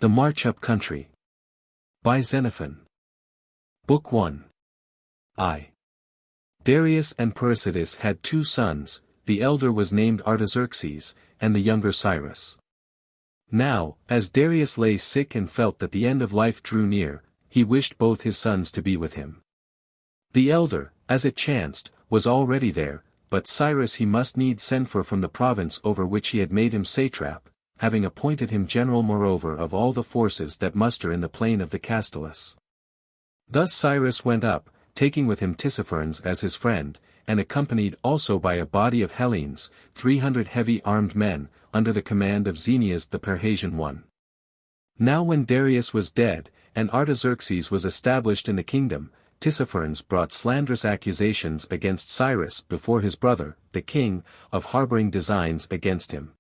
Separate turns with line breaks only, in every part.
The March Up Country. By Xenophon. Book 1. Darius and Persides had 2 sons, the elder was named Artaxerxes, and the younger Cyrus. Now, as Darius lay sick and felt that the end of life drew near, he wished both his sons to be with him. The elder, as it chanced, was already there, but Cyrus he must needs send for from the province over which he had made him satrap, having appointed him general moreover of all the forces that muster in the plain of the Castellus. Thus Cyrus went up, taking with him Tissaphernes as his friend, and accompanied also by a body of Hellenes, 300 heavy armed men, under the command of Xenias the Persian one. Now when Darius was dead, and Artaxerxes was established in the kingdom, Tissaphernes brought slanderous accusations against Cyrus before his brother, the king, of harboring designs against him.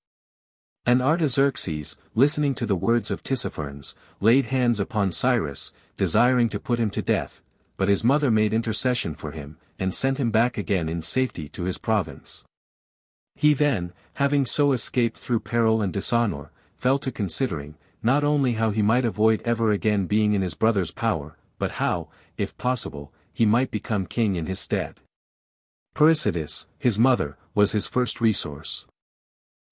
And Artaxerxes, listening to the words of Tissaphernes, laid hands upon Cyrus, desiring to put him to death, but his mother made intercession for him, and sent him back again in safety to his province. He then, having so escaped through peril and dishonor, fell to considering, not only how he might avoid ever again being in his brother's power, but how, if possible, he might become king in his stead. Persides, his mother, was his first resource.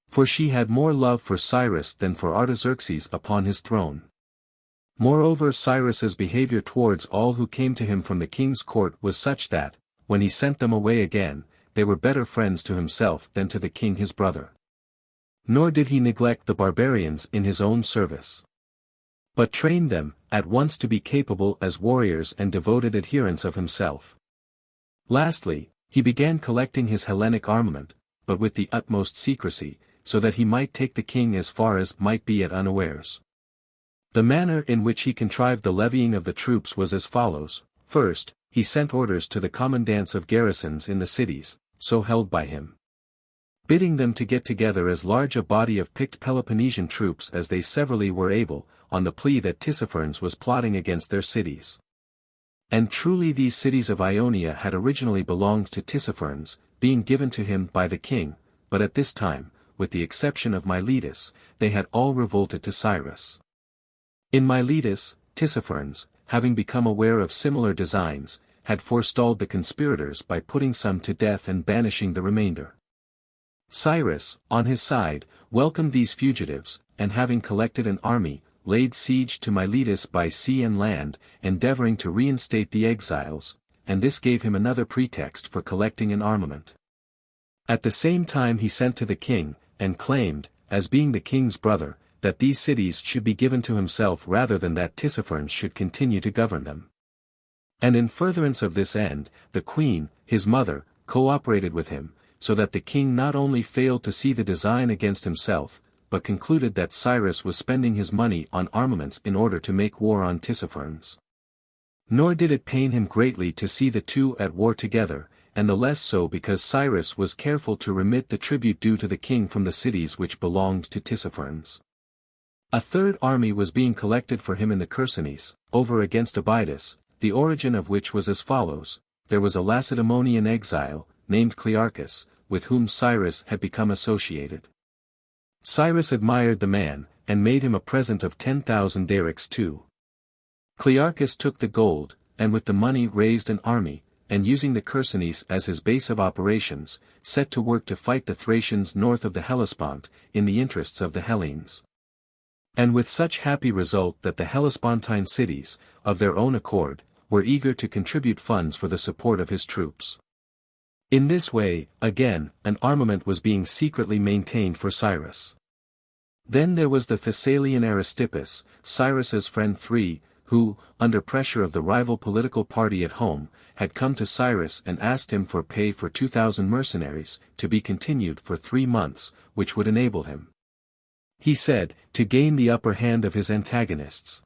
For she had more love for Cyrus than for Artaxerxes upon his throne. Moreover, Cyrus's behavior towards all who came to him from the king's court was such that, when he sent them away again, they were better friends to himself than to the king his brother. Nor did he neglect the barbarians in his own service, but trained them, at once to be capable as warriors and devoted adherents of himself. Lastly, he began collecting his Hellenic armament, but with the utmost secrecy, so that he might take the king as far as might be at unawares. The manner in which he contrived the levying of the troops was as follows. First, he sent orders to the commandants of garrisons in the cities, so held by him, bidding them to get together as large a body of picked Peloponnesian troops as they severally were able, on the plea that Tissaphernes was plotting against their cities. And truly these cities of Ionia had originally belonged to Tissaphernes, being given to him by the king, but at this time, with the exception of Miletus, they had all revolted to Cyrus. In Miletus, Tissaphernes, having become aware of similar designs, had forestalled the conspirators by putting some to death and banishing the remainder. Cyrus, on his side, welcomed these fugitives, and having collected an army, laid siege to Miletus by sea and land, endeavoring to reinstate the exiles, and this gave him another pretext for collecting an armament. At the same time he sent to the king, and claimed, as being the king's brother, that these cities should be given to himself rather than that Tissaphernes should continue to govern them. And in furtherance of this end, the queen, his mother, co-operated with him, so that the king not only failed to see the design against himself, but concluded that Cyrus was spending his money on armaments in order to make war on Tissaphernes. Nor did it pain him greatly to see the two at war together, and the less so because Cyrus was careful to remit the tribute due to the king from the cities which belonged to Tissaphernes. A third army was being collected for him in the Chersonese, over against Abydos, the origin of which was as follows. There was a Lacedaemonian exile, named Clearchus, with whom Cyrus had become associated. Cyrus admired the man, and made him a present of 10,000 darics too. Clearchus took the gold, and with the money raised an army, and using the Chersonese as his base of operations, set to work to fight the Thracians north of the Hellespont, in the interests of the Hellenes. And with such happy result that the Hellespontine cities, of their own accord, were eager to contribute funds for the support of his troops. In this way, again, an armament was being secretly maintained for Cyrus. Then there was the Thessalian Aristippus, Cyrus's friend who, under pressure of the rival political party at home, had come to Cyrus and asked him for pay for 2,000 mercenaries, to be continued for 3 months, which would enable him, he said, to gain the upper hand of his antagonists.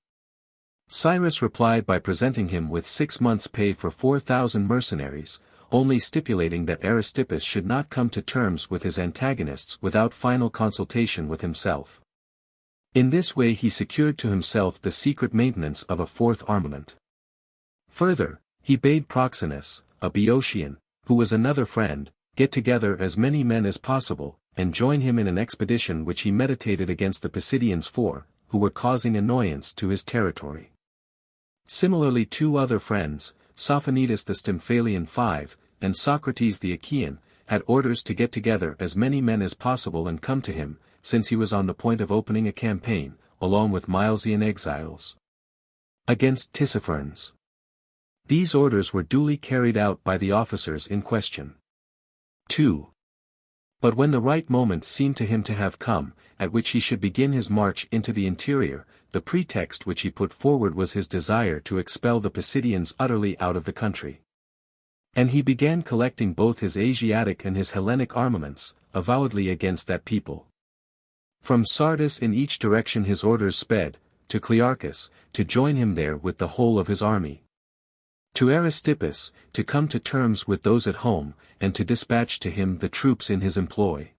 Cyrus replied by presenting him with 6 months' pay for 4,000 mercenaries, only stipulating that Aristippus should not come to terms with his antagonists without final consultation with himself. In this way he secured to himself the secret maintenance of a 4th armament. Further, he bade Proxenus, a Boeotian, who was another friend, get together as many men as possible, and join him in an expedition which he meditated against the Pisidians who were causing annoyance to his territory. Similarly 2 other friends, Sophonetus the Stymphalian V, and Socrates the Achaean, had orders to get together as many men as possible and come to him, since he was on the point of opening a campaign, along with Milesian exiles, against Tissaphernes. These orders were duly carried out by the officers in question. 2. But when the right moment seemed to him to have come, at which he should begin his march into the interior, the pretext which he put forward was his desire to expel the Pisidians utterly out of the country. And he began collecting both his Asiatic and his Hellenic armaments, avowedly against that people. From Sardis in each direction his orders sped, to Clearchus, to join him there with the whole of his army. To Aristippus, to come to terms with those at home, and to dispatch to him the troops in his employ.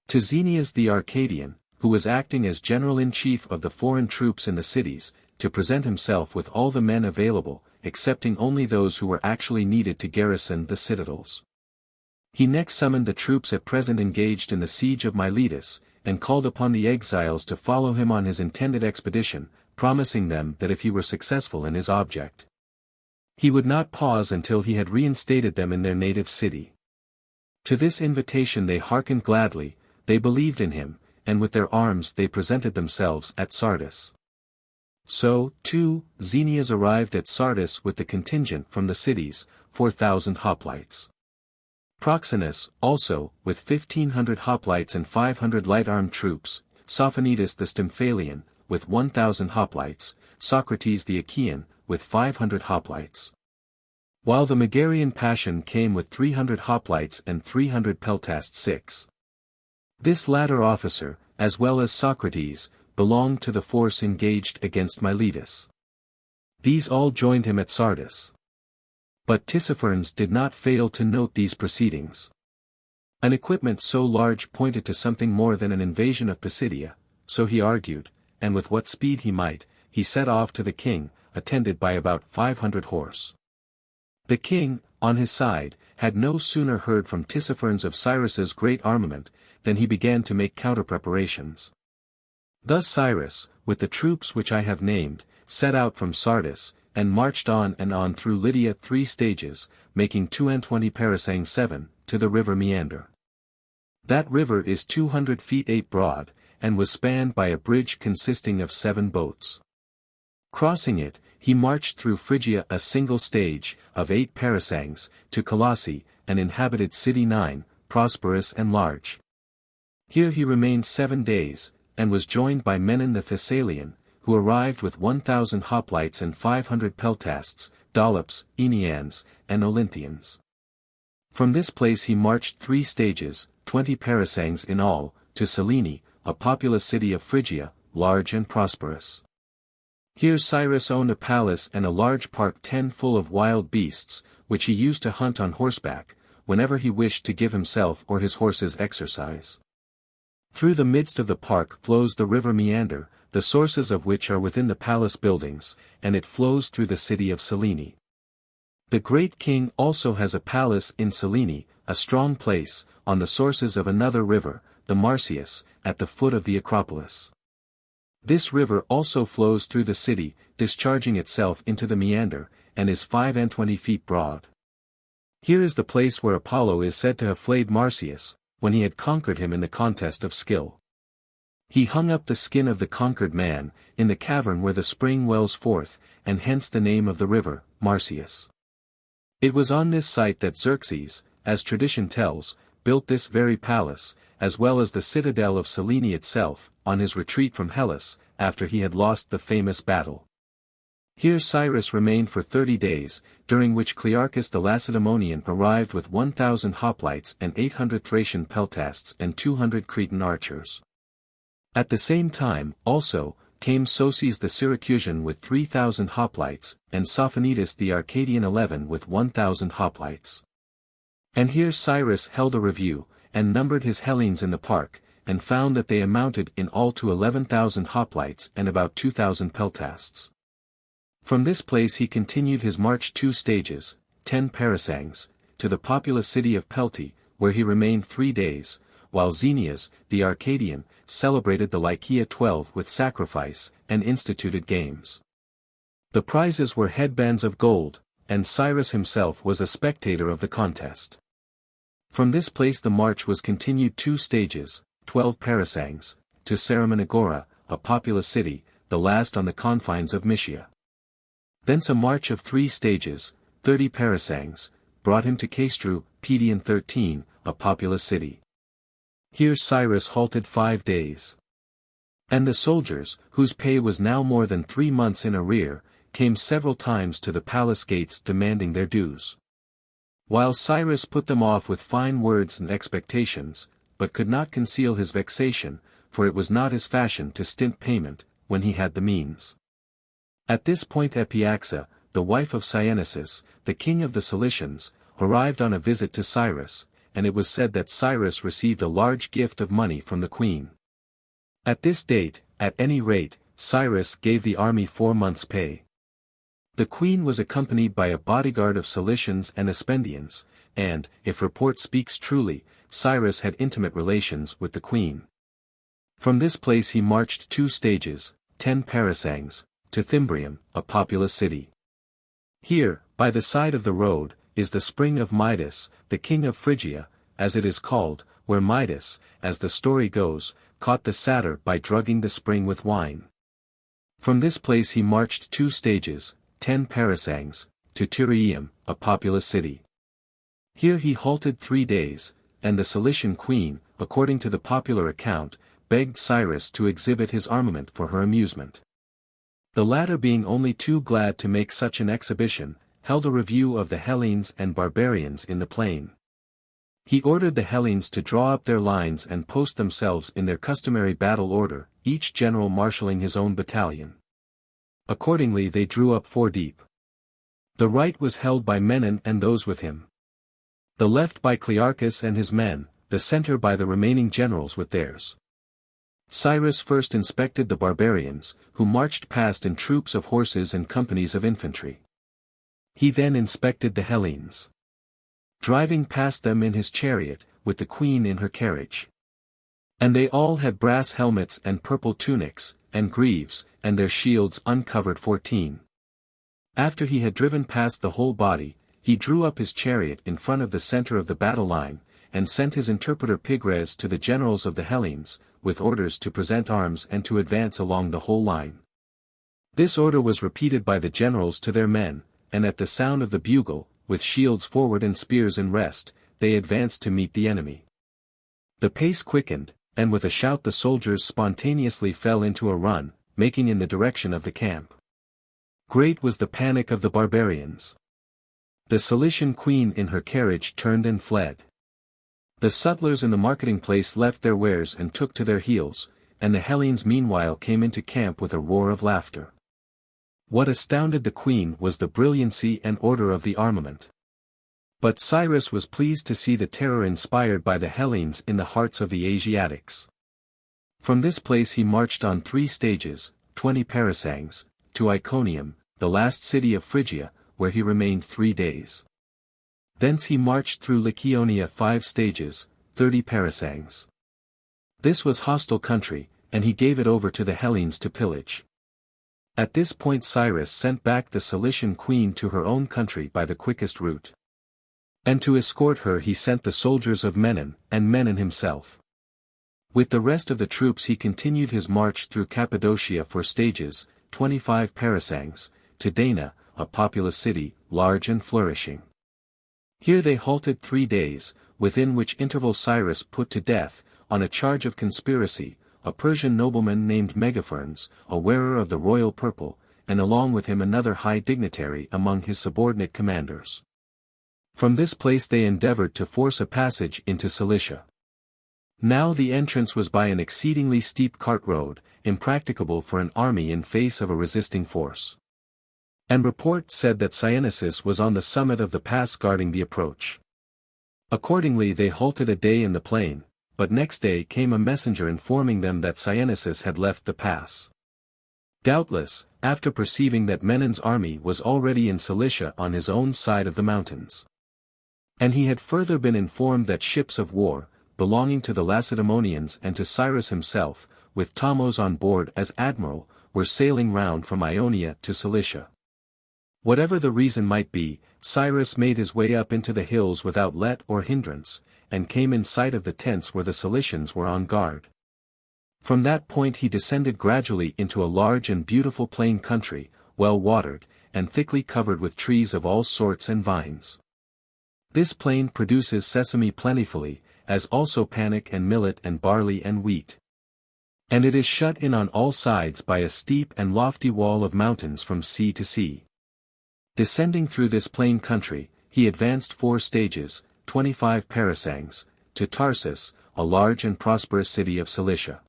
To Xenias the Arcadian, who was acting as general-in-chief of the foreign troops in the cities, to present himself with all the men available, excepting only those who were actually needed to garrison the citadels. He next summoned the troops at present engaged in the siege of Miletus, and called upon the exiles to follow him on his intended expedition, promising them that if he were successful in his object, he would not pause until he had reinstated them in their native city. To this invitation they hearkened gladly, they believed in him, and with their arms they presented themselves at Sardis. So, too, Xenias arrived at Sardis with the contingent from the cities, 4,000 hoplites. Proxenus, also, with 1,500 hoplites and 500 light-armed troops, Sophonetus the Stymphalian, with 1,000 hoplites, Socrates the Achaean, with 500 hoplites. While the Megarian Passion came with 300 hoplites and 300 peltasts 6. This latter officer, as well as Socrates, belonged to the force engaged against Miletus. These all joined him at Sardis. But Tissaphernes did not fail to note these proceedings. An equipment so large pointed to something more than an invasion of Pisidia, so he argued, and with what speed he might, he set off to the king, attended by about 500 horse. The king, on his side, had no sooner heard from Tissaphernes of Cyrus's great armament, than he began to make counter-preparations. Thus Cyrus, with the troops which I have named, set out from Sardis, and marched on and on through Lydia 3 stages, making 22 parasangs 7, to the river Meander. That river is 200 feet 8 broad, and was spanned by a bridge consisting of 7 boats. Crossing it, he marched through Phrygia a single stage, of 8 parasangs, to Colossae, an inhabited city 9, prosperous and large. Here he remained 7 days, and was joined by Menon the Thessalian, who arrived with 1,000 hoplites and 500 peltasts, Dolops, Aenians, and Olynthians. From this place he marched 3 stages, 20 parasangs in all, to Selene, a populous city of Phrygia, large and prosperous. Here Cyrus owned a palace and a large park 10 full of wild beasts, which he used to hunt on horseback, whenever he wished to give himself or his horses exercise. Through the midst of the park flows the river Meander, the sources of which are within the palace buildings, and it flows through the city of Selene. The great king also has a palace in Selene, a strong place, on the sources of another river, the Marsyas, at the foot of the Acropolis. This river also flows through the city, discharging itself into the Meander, and is 25 feet broad. Here is the place where Apollo is said to have flayed Marsyas, when he had conquered him in the contest of skill. He hung up the skin of the conquered man, in the cavern where the spring wells forth, and hence the name of the river, Marsyas. It was on this site that Xerxes, as tradition tells, built this very palace, as well as the citadel of Selene itself, on his retreat from Hellas, after he had lost the famous battle. Here Cyrus remained for 30 days, during which Clearchus the Lacedaemonian arrived with 1,000 hoplites and 800 Thracian peltasts and 200 Cretan archers. At the same time, also, came Soses the Syracusan with 3,000 hoplites, and Sophonetus the Arcadian 11 with 1,000 hoplites. And here Cyrus held a review, and numbered his Hellenes in the park, and found that they amounted in all to 11,000 hoplites and about 2,000 peltasts. From this place he continued his march 2 stages, 10 parasangs, to the populous city of Pelti, where he remained 3 days, while Xenias, the Arcadian, celebrated the Lycia 12 with sacrifice, and instituted games. The prizes were headbands of gold, and Cyrus himself was a spectator of the contest. From this place the march was continued 2 stages, 12 parasangs, to Saramanagora, a populous city, the last on the confines of Mysia. Thence a march of 3 stages, 30 parasangs, brought him to Caestru, Pedion 13, a populous city. Here Cyrus halted 5 days. And the soldiers, whose pay was now more than 3 months in arrear, came several times to the palace gates demanding their dues. While Cyrus put them off with fine words and expectations, but could not conceal his vexation, for it was not his fashion to stint payment, when he had the means. At this point Epyaxa, the wife of Cynesis, the king of the Cilicians, arrived on a visit to Cyrus, and it was said that Cyrus received a large gift of money from the queen. At this date, at any rate, Cyrus gave the army 4 months' pay. The queen was accompanied by a bodyguard of Cilicians and Aspendians, and, if report speaks truly, Cyrus had intimate relations with the queen. From this place he marched 2 stages, 10 parasangs, to Thymbrium, a populous city. Here, by the side of the road, is the spring of Midas, the king of Phrygia, as it is called, where Midas, as the story goes, caught the satyr by drugging the spring with wine. From this place he marched 2 stages, 10 parasangs, to Tyrium, a populous city. Here he halted 3 days, and the Cilician queen, according to the popular account, begged Cyrus to exhibit his armament for her amusement. The latter being only too glad to make such an exhibition, held a review of the Hellenes and barbarians in the plain. He ordered the Hellenes to draw up their lines and post themselves in their customary battle order, each general marshalling his own battalion. Accordingly they drew up 4 deep. The right was held by Menon and those with him. The left by Clearchus and his men, the center by the remaining generals with theirs. Cyrus first inspected the barbarians, who marched past in troops of horses and companies of infantry. He then inspected the Hellenes, driving past them in his chariot, with the queen in her carriage. And they all had brass helmets and purple tunics, and greaves, and their shields uncovered 14. After he had driven past the whole body, he drew up his chariot in front of the center of the battle line, and sent his interpreter Pygres to the generals of the Hellenes, with orders to present arms and to advance along the whole line. This order was repeated by the generals to their men, and at the sound of the bugle, with shields forward and spears in rest, they advanced to meet the enemy. The pace quickened, and with a shout the soldiers spontaneously fell into a run, making in the direction of the camp. Great was the panic of the barbarians. The Cilician queen in her carriage turned and fled. The sutlers in the marketing place left their wares and took to their heels, and the Hellenes meanwhile came into camp with a roar of laughter. What astounded the queen was the brilliancy and order of the armament. But Cyrus was pleased to see the terror inspired by the Hellenes in the hearts of the Asiatics. From this place he marched on 3 stages, 20 parasangs, to Iconium, the last city of Phrygia, where he remained 3 days. Thence he marched through Lycaonia 5 stages, 30 parasangs. This was hostile country, and he gave it over to the Hellenes to pillage. At this point Cyrus sent back the Cilician queen to her own country by the quickest route. And to escort her he sent the soldiers of Menon, and Menon himself. With the rest of the troops he continued his march through Cappadocia 4 stages, 25 parasangs, to Dana, a populous city, large and flourishing. Here they halted 3 days, within which interval Cyrus put to death, on a charge of conspiracy, a Persian nobleman named Megafernes, a wearer of the royal purple, and along with him another high dignitary among his subordinate commanders. From this place they endeavored to force a passage into Cilicia. Now the entrance was by an exceedingly steep cart road, impracticable for an army in face of a resisting force. And report said that Cynesis was on the summit of the pass guarding the approach. Accordingly they halted a day in the plain, but next day came a messenger informing them that Cynesis had left the pass. Doubtless, after perceiving that Menon's army was already in Cilicia on his own side of the mountains. And he had further been informed that ships of war, belonging to the Lacedaemonians and to Cyrus himself, with Thamos on board as admiral, were sailing round from Ionia to Cilicia. Whatever the reason might be, Cyrus made his way up into the hills without let or hindrance, and came in sight of the tents where the Cilicians were on guard. From that point he descended gradually into a large and beautiful plain country, well watered, and thickly covered with trees of all sorts and vines. This plain produces sesame plentifully, as also panic and millet and barley and wheat. And it is shut in on all sides by a steep and lofty wall of mountains from sea to sea. Descending through this plain country, he advanced 4 stages, 25 parasangs, to Tarsus, a large and prosperous city of Cilicia.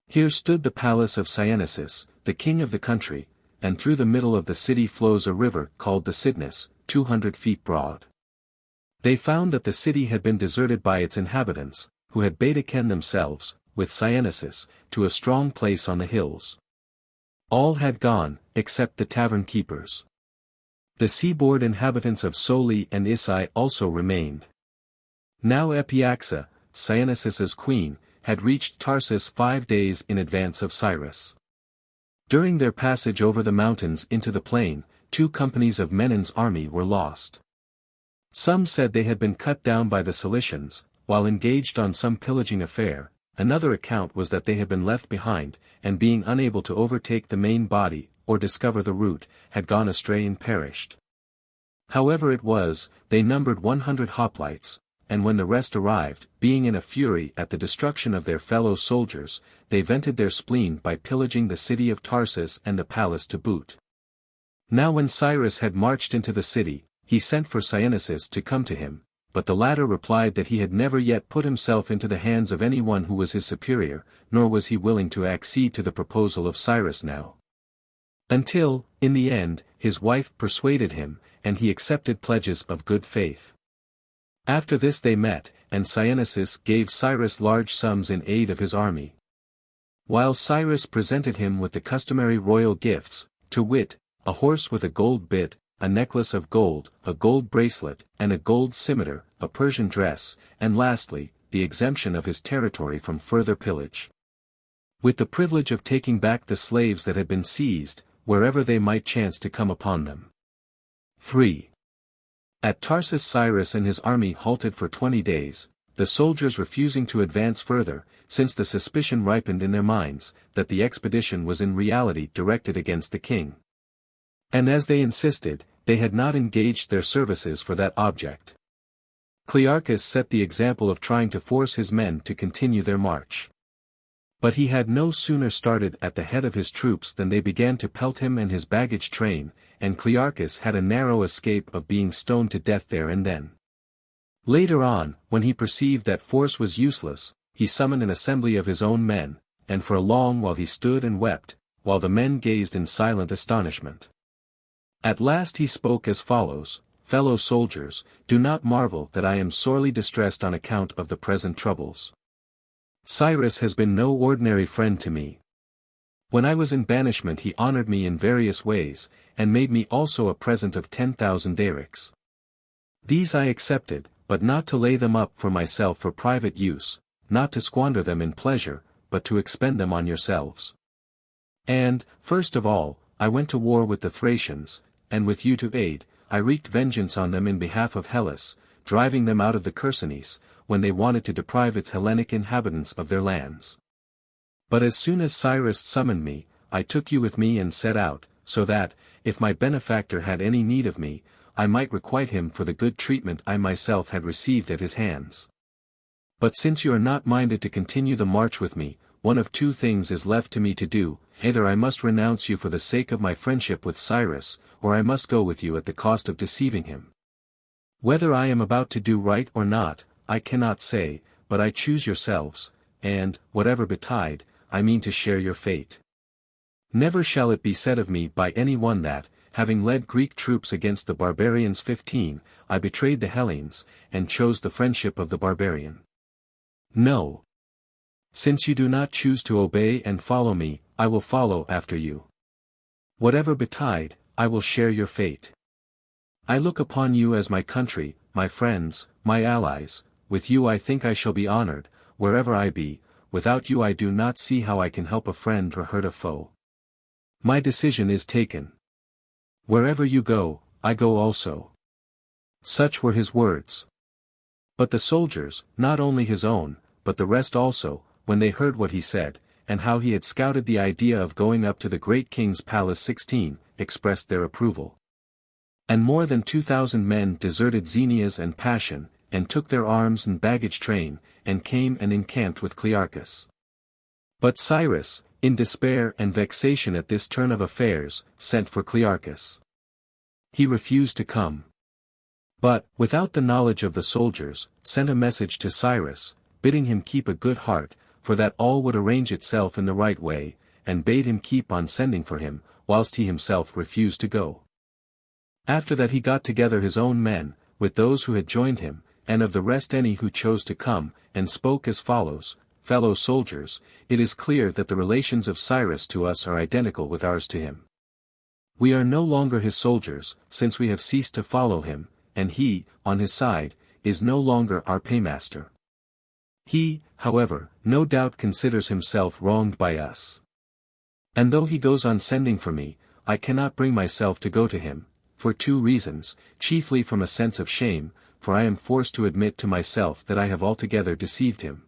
Here stood the palace of Cynesis, the king of the country, and through the middle of the city flows a river called the Cydnus, 200 feet broad. They found that the city had been deserted by its inhabitants, who had betaken themselves, with Cynesis, to a strong place on the hills. All had gone, except the tavern keepers. The seaboard inhabitants of Soli and Issae also remained. Now Epyaxa, Cyanesis's queen, had reached Tarsus 5 days in advance of Cyrus. During their passage over the mountains into the plain, 2 companies of Menon's army were lost. Some said they had been cut down by the Cilicians, while engaged on some pillaging affair. Another account was that they had been left behind, and being unable to overtake the main body, or discover the route, had gone astray and perished. However it was, they numbered 100 hoplites, and when the rest arrived, being in a fury at the destruction of their fellow soldiers, they vented their spleen by pillaging the city of Tarsus and the palace to boot. Now when Cyrus had marched into the city, he sent for Cynesis to come to him, but the latter replied that he had never yet put himself into the hands of any one who was his superior, nor was he willing to accede to the proposal of Cyrus now. Until, in the end, his wife persuaded him, and he accepted pledges of good faith. After this they met, and Cynesis gave Cyrus large sums in aid of his army. While Cyrus presented him with the customary royal gifts, to wit, a horse with a gold bit, a necklace of gold, a gold bracelet, and a gold scimitar, a Persian dress, and lastly, the exemption of his territory from further pillage. With the privilege of taking back the slaves that had been seized, wherever they might chance to come upon them. 3. At Tarsus Cyrus and his army halted for 20 days, the soldiers refusing to advance further, since the suspicion ripened in their minds, that the expedition was in reality directed against the king. And as they insisted, they had not engaged their services for that object. Clearchus set the example of trying to force his men to continue their march. But he had no sooner started at the head of his troops than they began to pelt him and his baggage train, and Clearchus had a narrow escape of being stoned to death there and then. Later on, when he perceived that force was useless, he summoned an assembly of his own men, and for a long while he stood and wept, while the men gazed in silent astonishment. At last he spoke as follows: "Fellow soldiers, do not marvel that I am sorely distressed on account of the present troubles. Cyrus has been no ordinary friend to me. When I was in banishment he honored me in various ways, and made me also a present of 10,000 darics. These I accepted, but not to lay them up for myself for private use, not to squander them in pleasure, but to expend them on yourselves. And, first of all, I went to war with the Thracians, and with you to aid, I wreaked vengeance on them in behalf of Hellas, driving them out of the Chersonese, when they wanted to deprive its Hellenic inhabitants of their lands. But as soon as Cyrus summoned me, I took you with me and set out, so that, if my benefactor had any need of me, I might requite him for the good treatment I myself had received at his hands. But since you are not minded to continue the march with me, one of 2 things is left to me to do: either I must renounce you for the sake of my friendship with Cyrus, or I must go with you at the cost of deceiving him. Whether I am about to do right or not, I cannot say, but I choose yourselves, and, whatever betide, I mean to share your fate. Never shall it be said of me by any one that, having led Greek troops against the barbarians 15, I betrayed the Hellenes, and chose the friendship of the barbarian. No. Since you do not choose to obey and follow me, I will follow after you. Whatever betide, I will share your fate. I look upon you as my country, my friends, my allies, with you I think I shall be honored, wherever I be, without you I do not see how I can help a friend or hurt a foe. My decision is taken. Wherever you go, I go also." Such were his words. But the soldiers, not only his own, but the rest also, when they heard what he said, and how he had scouted the idea of going up to the great king's palace 16, expressed their approval. And more than 2,000 men deserted Xenias and Passion, and took their arms and baggage train, and came and encamped with Clearchus. But Cyrus, in despair and vexation at this turn of affairs, sent for Clearchus. He refused to come. But, without the knowledge of the soldiers, sent a message to Cyrus, bidding him keep a good heart, for that all would arrange itself in the right way, and bade him keep on sending for him, whilst he himself refused to go. After that he got together his own men, with those who had joined him, and of the rest any who chose to come, and spoke as follows: "Fellow soldiers, it is clear that the relations of Cyrus to us are identical with ours to him. We are no longer his soldiers, since we have ceased to follow him, and he, on his side, is no longer our paymaster. He, however, no doubt considers himself wronged by us. And though he goes on sending for me, I cannot bring myself to go to him, for two reasons, chiefly from a sense of shame, for I am forced to admit to myself that I have altogether deceived him.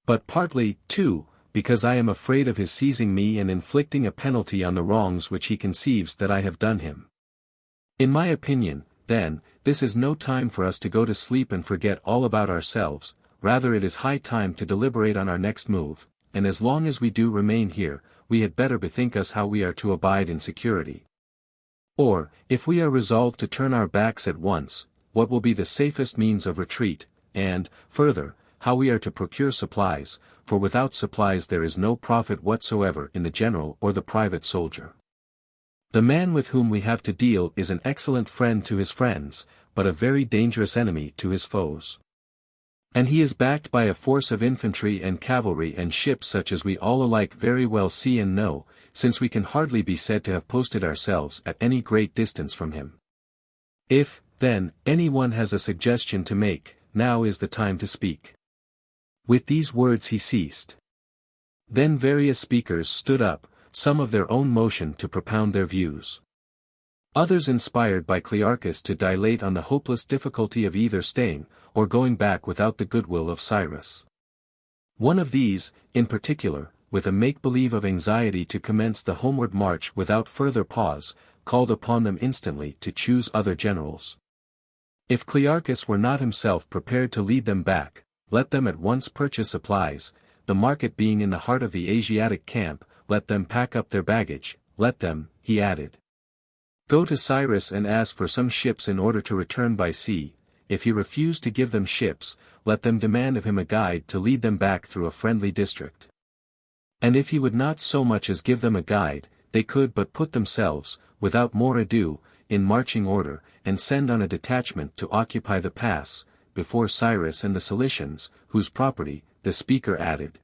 But partly, too, because I am afraid of his seizing me and inflicting a penalty on the wrongs which he conceives that I have done him. In my opinion, then, this is no time for us to go to sleep and forget all about ourselves, rather it is high time to deliberate on our next move, and as long as we do remain here, we had better bethink us how we are to abide in security. Or, if we are resolved to turn our backs at once, what will be the safest means of retreat, and, further, how we are to procure supplies, for without supplies there is no profit whatsoever in the general or the private soldier. The man with whom we have to deal is an excellent friend to his friends, but a very dangerous enemy to his foes. And he is backed by a force of infantry and cavalry and ships such as we all alike very well see and know, since we can hardly be said to have posted ourselves at any great distance from him. If, then, any one has a suggestion to make, now is the time to speak." With these words he ceased. Then various speakers stood up, some of their own motion to propound their views. Others inspired by Clearchus to dilate on the hopeless difficulty of either staying, or going back without the goodwill of Cyrus. One of these, in particular, with a make-believe of anxiety to commence the homeward march without further pause, called upon them instantly to choose other generals. If Clearchus were not himself prepared to lead them back, let them at once purchase supplies, the market being in the heart of the Asiatic camp, let them pack up their baggage, let them, he added, go to Cyrus and ask for some ships in order to return by sea. If he refuse to give them ships, let them demand of him a guide to lead them back through a friendly district. And if he would not so much as give them a guide, they could but put themselves, without more ado, in marching order, and send on a detachment to occupy the pass, before Cyrus and the Cilicians, whose property, the speaker added,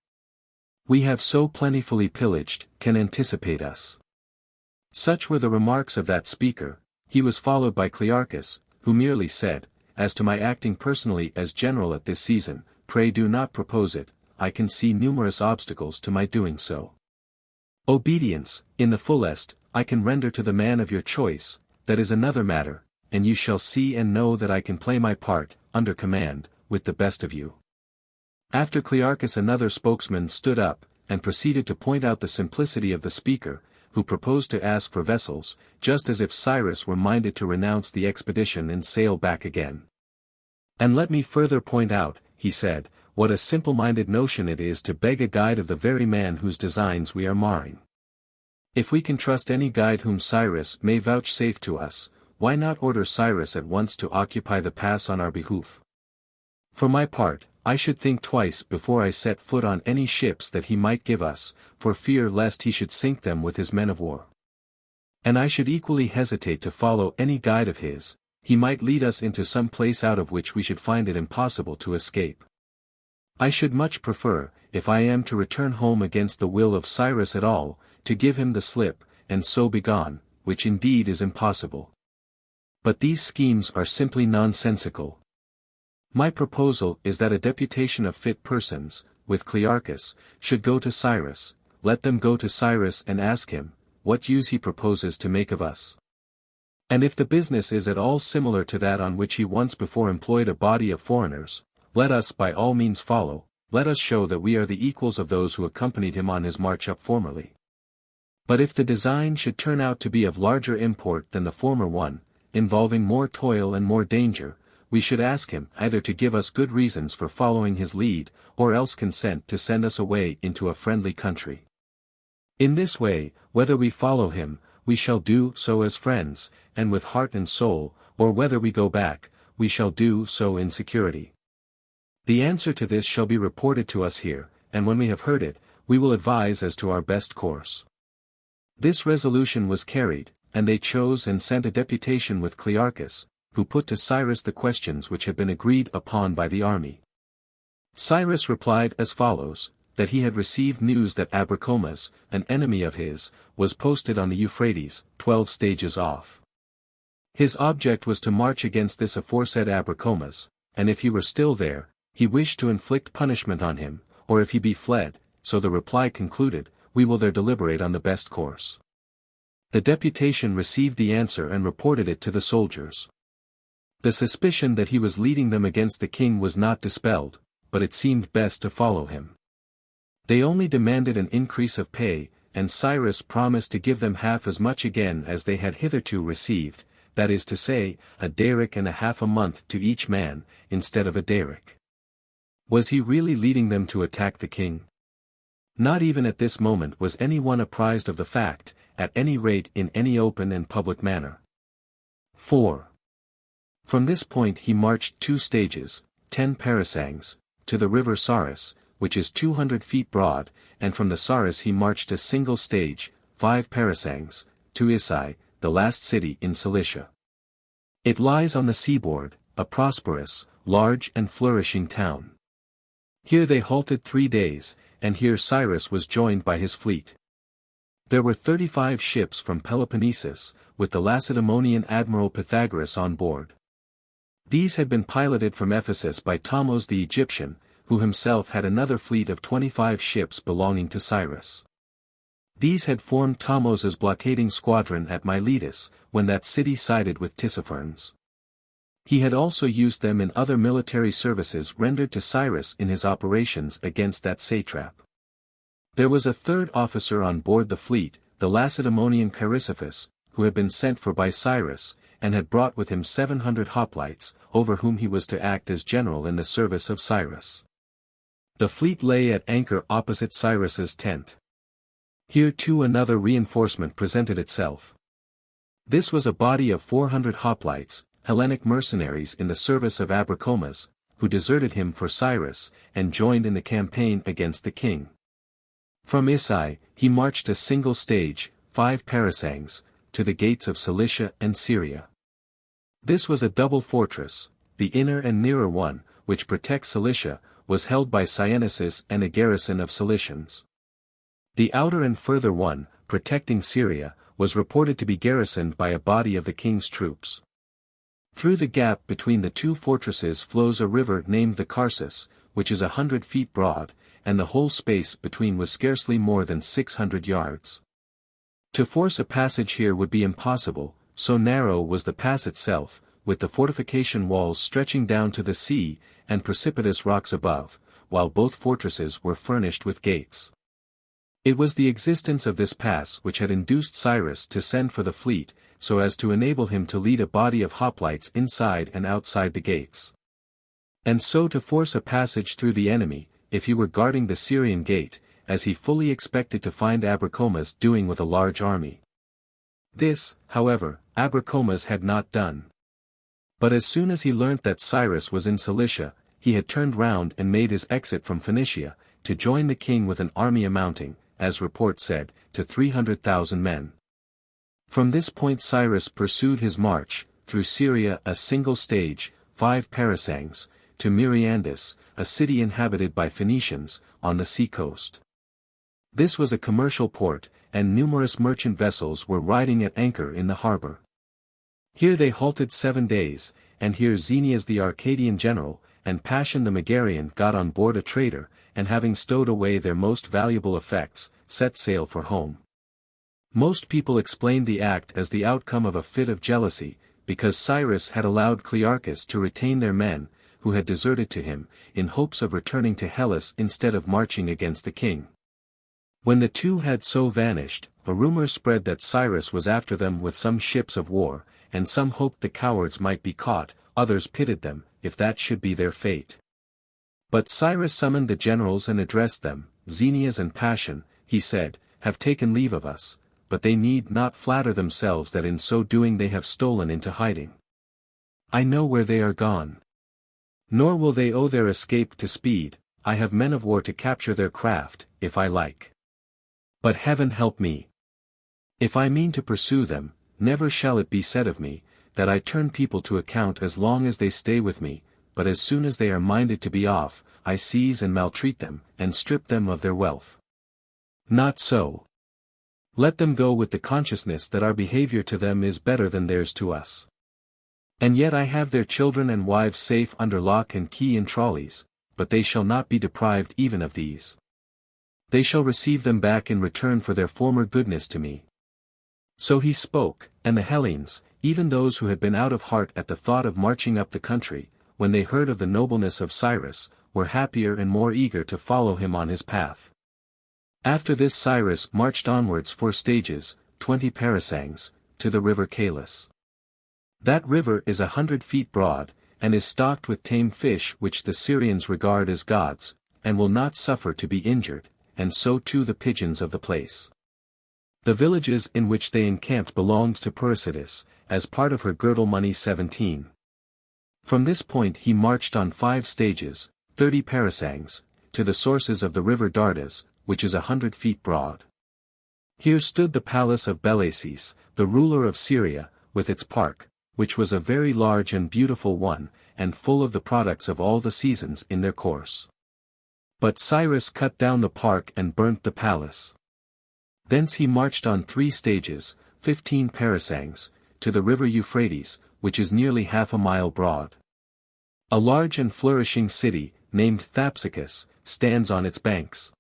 we have so plentifully pillaged, can anticipate us. Such were the remarks of that speaker. He was followed by Clearchus, who merely said, as to my acting personally as general at this season, pray do not propose it, I can see numerous obstacles to my doing so. Obedience, in the fullest, I can render to the man of your choice, that is another matter, and you shall see and know that I can play my part, under command, with the best of you. After Clearchus another spokesman stood up, and proceeded to point out the simplicity of the speaker, who proposed to ask for vessels, just as if Cyrus were minded to renounce the expedition and sail back again. And let me further point out, he said, what a simple-minded notion it is to beg a guide of the very man whose designs we are marring. If we can trust any guide whom Cyrus may vouchsafe to us, why not order Cyrus at once to occupy the pass on our behoof? For my part, I should think twice before I set foot on any ships that he might give us, for fear lest he should sink them with his men of war. And I should equally hesitate to follow any guide of his, he might lead us into some place out of which we should find it impossible to escape. I should much prefer, if I am to return home against the will of Cyrus at all, to give him the slip, and so be gone, which indeed is impossible. But these schemes are simply nonsensical. My proposal is that a deputation of fit persons, with Clearchus, should go to Cyrus. Let them go to Cyrus and ask him, what use he proposes to make of us. And if the business is at all similar to that on which he once before employed a body of foreigners, let us by all means follow, let us show that we are the equals of those who accompanied him on his march up formerly. But if the design should turn out to be of larger import than the former one, involving more toil and more danger, we should ask him either to give us good reasons for following his lead, or else consent to send us away into a friendly country. In this way, whether we follow him, we shall do so as friends, and with heart and soul, or whether we go back, we shall do so in security. The answer to this shall be reported to us here, and when we have heard it, we will advise as to our best course. This resolution was carried, and they chose and sent a deputation with Clearchus, who put to Cyrus the questions which had been agreed upon by the army. Cyrus replied as follows, that he had received news that Abracomas, an enemy of his, was posted on the Euphrates, 12 stages off. His object was to march against this aforesaid Abracomas, and if he were still there, he wished to inflict punishment on him, or if he be fled, so the reply concluded, we will there deliberate on the best course. The deputation received the answer and reported it to the soldiers. The suspicion that he was leading them against the king was not dispelled, but it seemed best to follow him. They only demanded an increase of pay, and Cyrus promised to give them half as much again as they had hitherto received, that is to say, a daric and a half a month to each man, instead of a daric. Was he really leading them to attack the king? Not even at this moment was any one apprised of the fact, at any rate in any open and public manner. 4. From this point he marched 2 stages, 10 parasangs, to the river Saris, which is 200 feet broad, and from the Saris he marched a single stage, 5 parasangs, to Isai, the last city in Cilicia. It lies on the seaboard, a prosperous, large and flourishing town. Here they halted 3 days, and here Cyrus was joined by his fleet. There were 35 ships from Peloponnesus, with the Lacedaemonian admiral Pythagoras on board. These had been piloted from Ephesus by Thamos the Egyptian, who himself had another fleet of 25 ships belonging to Cyrus. These had formed Thomos's blockading squadron at Miletus, when that city sided with Tissaphernes. He had also used them in other military services rendered to Cyrus in his operations against that satrap. There was a third officer on board the fleet, the Lacedaemonian Chrysippus, who had been sent for by Cyrus, and had brought with him 700 hoplites, over whom he was to act as general in the service of Cyrus. The fleet lay at anchor opposite Cyrus's tent. Here too another reinforcement presented itself. This was a body of 400 hoplites, Hellenic mercenaries in the service of Abracomas, who deserted him for Cyrus, and joined in the campaign against the king. From Isai, he marched a single stage, 5 parasangs, to the gates of Cilicia and Syria. This was a double fortress, the inner and nearer one, which protects Cilicia, was held by Cynesis and a garrison of Cilicians. The outer and further one, protecting Syria, was reported to be garrisoned by a body of the king's troops. Through the gap between the 2 fortresses flows a river named the Carsus, which is 100 feet broad, and the whole space between was scarcely more than 600 yards. To force a passage here would be impossible, so narrow was the pass itself, with the fortification walls stretching down to the sea, and precipitous rocks above, while both fortresses were furnished with gates. It was the existence of this pass which had induced Cyrus to send for the fleet, so as to enable him to lead a body of hoplites inside and outside the gates. And so to force a passage through the enemy, if he were guarding the Syrian gate, as he fully expected to find Abracomas doing with a large army. This, however, Abracomas had not done. But as soon as he learnt that Cyrus was in Cilicia, he had turned round and made his exit from Phoenicia, to join the king with an army amounting, as report said, to 300,000 men. From this point Cyrus pursued his march, through Syria a single stage, 5 parasangs, to Myrandus, a city inhabited by Phoenicians, on the sea coast. This was a commercial port, and numerous merchant vessels were riding at anchor in the harbor. Here they halted 7 days, and here Xenias the Arcadian general, and Passion the Megarian got on board a trader, and having stowed away their most valuable effects, set sail for home. Most people explained the act as the outcome of a fit of jealousy, because Cyrus had allowed Clearchus to retain their men, who had deserted to him, in hopes of returning to Hellas instead of marching against the king. When the two had so vanished, a rumor spread that Cyrus was after them with some ships of war, and some hoped the cowards might be caught, others pitied them, if that should be their fate. But Cyrus summoned the generals and addressed them. Xenias and Passion, he said, have taken leave of us, but they need not flatter themselves that in so doing they have stolen into hiding. I know where they are gone. Nor will they owe their escape to speed. I have men of war to capture their craft, if I like. But heaven help me! If I mean to pursue them, never shall it be said of me, that I turn people to account as long as they stay with me, but as soon as they are minded to be off, I seize and maltreat them, and strip them of their wealth. Not so. Let them go with the consciousness that our behavior to them is better than theirs to us. And yet I have their children and wives safe under lock and key in trolleys, but they shall not be deprived even of these. They shall receive them back in return for their former goodness to me. So he spoke, and the Hellenes, even those who had been out of heart at the thought of marching up the country, when they heard of the nobleness of Cyrus, were happier and more eager to follow him on his path. After this Cyrus marched onwards 4 stages, 20 parasangs, to the river Calis. That river is 100 feet broad, and is stocked with tame fish which the Syrians regard as gods, and will not suffer to be injured, and so too the pigeons of the place. The villages in which they encamped belonged to Persides, as part of her girdle money 17. From this point he marched on 5 stages, 30 parasangs, to the sources of the river Dardas, which is 100 feet broad. Here stood the palace of Belasis, the ruler of Syria, with its park, which was a very large and beautiful one, and full of the products of all the seasons in their course. But Cyrus cut down the park and burnt the palace. Thence he marched on 3 stages, 15 parasangs, to the river Euphrates, which is nearly half a mile broad. A large and flourishing city, named Thapsacus, stands on its banks.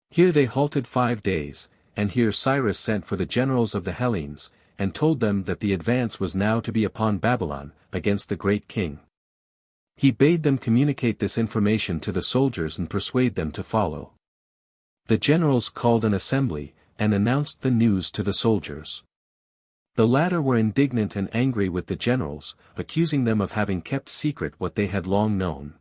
Here they halted 5 days, and here Cyrus sent for the generals of the Hellenes, and told them that the advance was now to be upon Babylon, against the great king. He bade them communicate this information to the soldiers and persuade them to follow. The generals called an assembly, and announced the news to the soldiers. The latter were indignant and angry with the generals, accusing them of having kept secret what they had long known,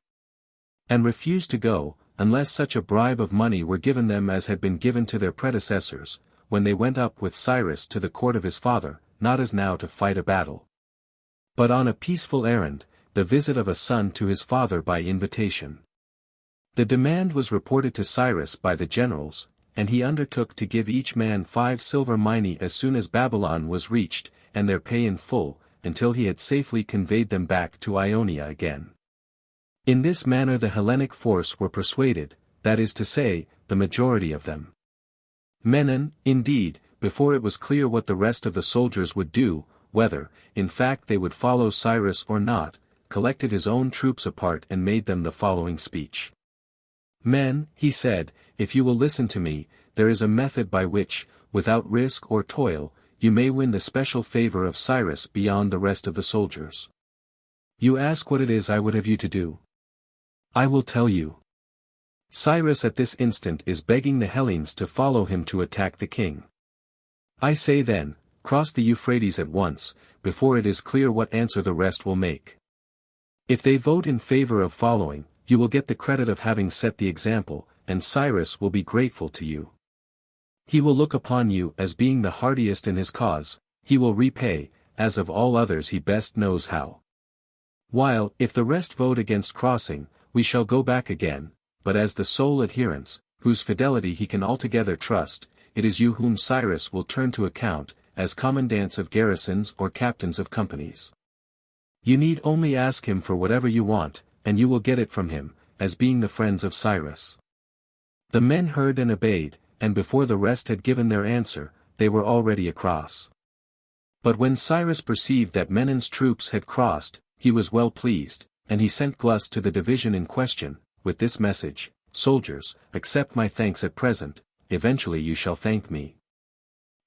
and refused to go, unless such a bribe of money were given them as had been given to their predecessors, when they went up with Cyrus to the court of his father, not as now to fight a battle, but on a peaceful errand, the visit of a son to his father by invitation. The demand was reported to Cyrus by the generals, and he undertook to give each man 5 silver minae as soon as Babylon was reached, and their pay in full, until he had safely conveyed them back to Ionia again. In this manner the Hellenic force were persuaded, that is to say, the majority of them. Menon, indeed, before it was clear what the rest of the soldiers would do, whether, in fact they would follow Cyrus or not, collected his own troops apart and made them the following speech. Men, he said, if you will listen to me, there is a method by which, without risk or toil, you may win the special favor of Cyrus beyond the rest of the soldiers. You ask what it is I would have you to do. I will tell you. Cyrus at this instant is begging the Hellenes to follow him to attack the king. I say then, cross the Euphrates at once, before it is clear what answer the rest will make. If they vote in favor of following, you will get the credit of having set the example, and Cyrus will be grateful to you. He will look upon you as being the hardiest in his cause, he will repay, as of all others he best knows how. While, if the rest vote against crossing, we shall go back again, but as the sole adherents, whose fidelity he can altogether trust, it is you whom Cyrus will turn to account, as commandants of garrisons or captains of companies. You need only ask him for whatever you want, and you will get it from him, as being the friends of Cyrus. The men heard and obeyed, and before the rest had given their answer, they were already across. But when Cyrus perceived that Menon's troops had crossed, he was well pleased, and he sent Glus to the division in question, with this message: "Soldiers, accept my thanks at present, eventually you shall thank me.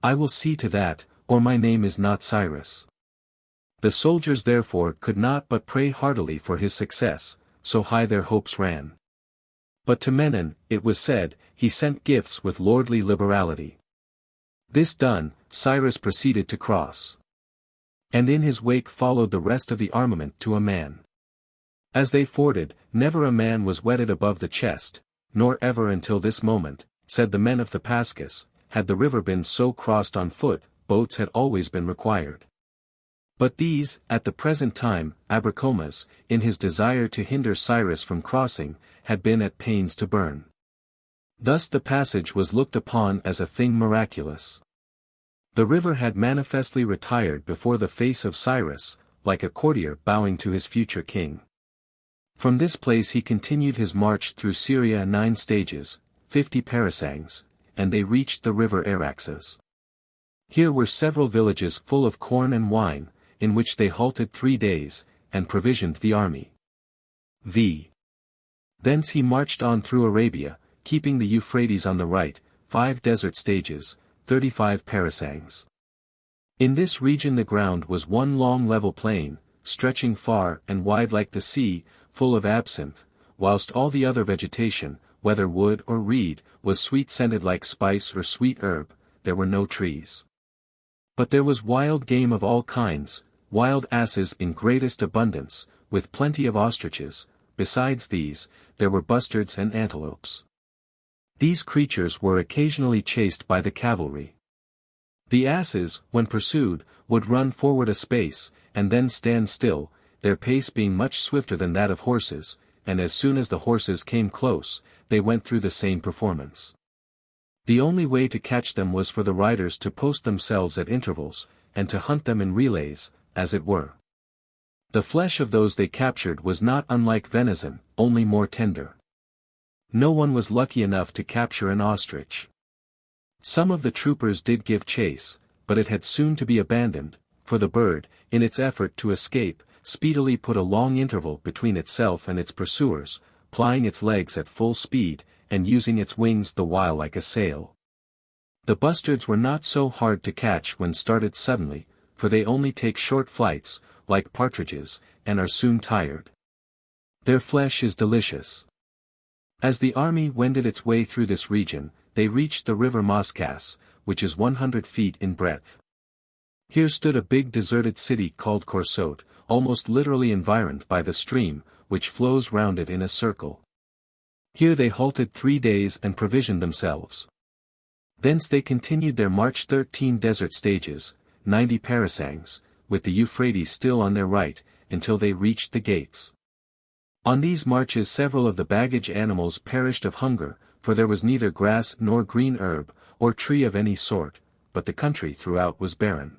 I will see to that, or my name is not Cyrus." The soldiers therefore could not but pray heartily for his success, so high their hopes ran. But to Menon, it was said, he sent gifts with lordly liberality. This done, Cyrus proceeded to cross. And in his wake followed the rest of the armament to a man. As they forded, never a man was wetted above the chest, nor ever until this moment, said the men of the Pascus, had the river been so crossed on foot, boats had always been required. But these, at the present time, Abracomas, in his desire to hinder Cyrus from crossing, had been at pains to burn. Thus the passage was looked upon as a thing miraculous. The river had manifestly retired before the face of Cyrus, like a courtier bowing to his future king. From this place he continued his march through Syria 9 stages, 50 parasangs, and they reached the river Araxes. Here were several villages full of corn and wine, in which they halted 3 days, and provisioned the army. Thence he marched on through Arabia, keeping the Euphrates on the right, 5 desert stages, 35 parasangs. In this region the ground was one long level plain, stretching far and wide like the sea, full of absinthe, whilst all the other vegetation, whether wood or reed, was sweet-scented like spice or sweet herb. There were no trees. But there was wild game of all kinds, wild asses in greatest abundance, with plenty of ostriches. Besides these, there were bustards and antelopes. These creatures were occasionally chased by the cavalry. The asses, when pursued, would run forward a space, and then stand still, their pace being much swifter than that of horses, and as soon as the horses came close, they went through the same performance. The only way to catch them was for the riders to post themselves at intervals, and to hunt them in relays, as it were. The flesh of those they captured was not unlike venison, only more tender. No one was lucky enough to capture an ostrich. Some of the troopers did give chase, but it had soon to be abandoned, for the bird, in its effort to escape, speedily put a long interval between itself and its pursuers, plying its legs at full speed, and using its wings the while like a sail. The bustards were not so hard to catch when started suddenly, for they only take short flights, like partridges, and are soon tired. Their flesh is delicious. As the army wended its way through this region, they reached the river Moscas, which is 100 feet in breadth. Here stood a big deserted city called Corsote, almost literally environed by the stream, which flows round it in a circle. Here they halted 3 days and provisioned themselves. Thence they continued their march 13 desert stages, 90 parasangs, with the Euphrates still on their right, until they reached the gates. On these marches several of the baggage animals perished of hunger, for there was neither grass nor green herb, or tree of any sort, but the country throughout was barren.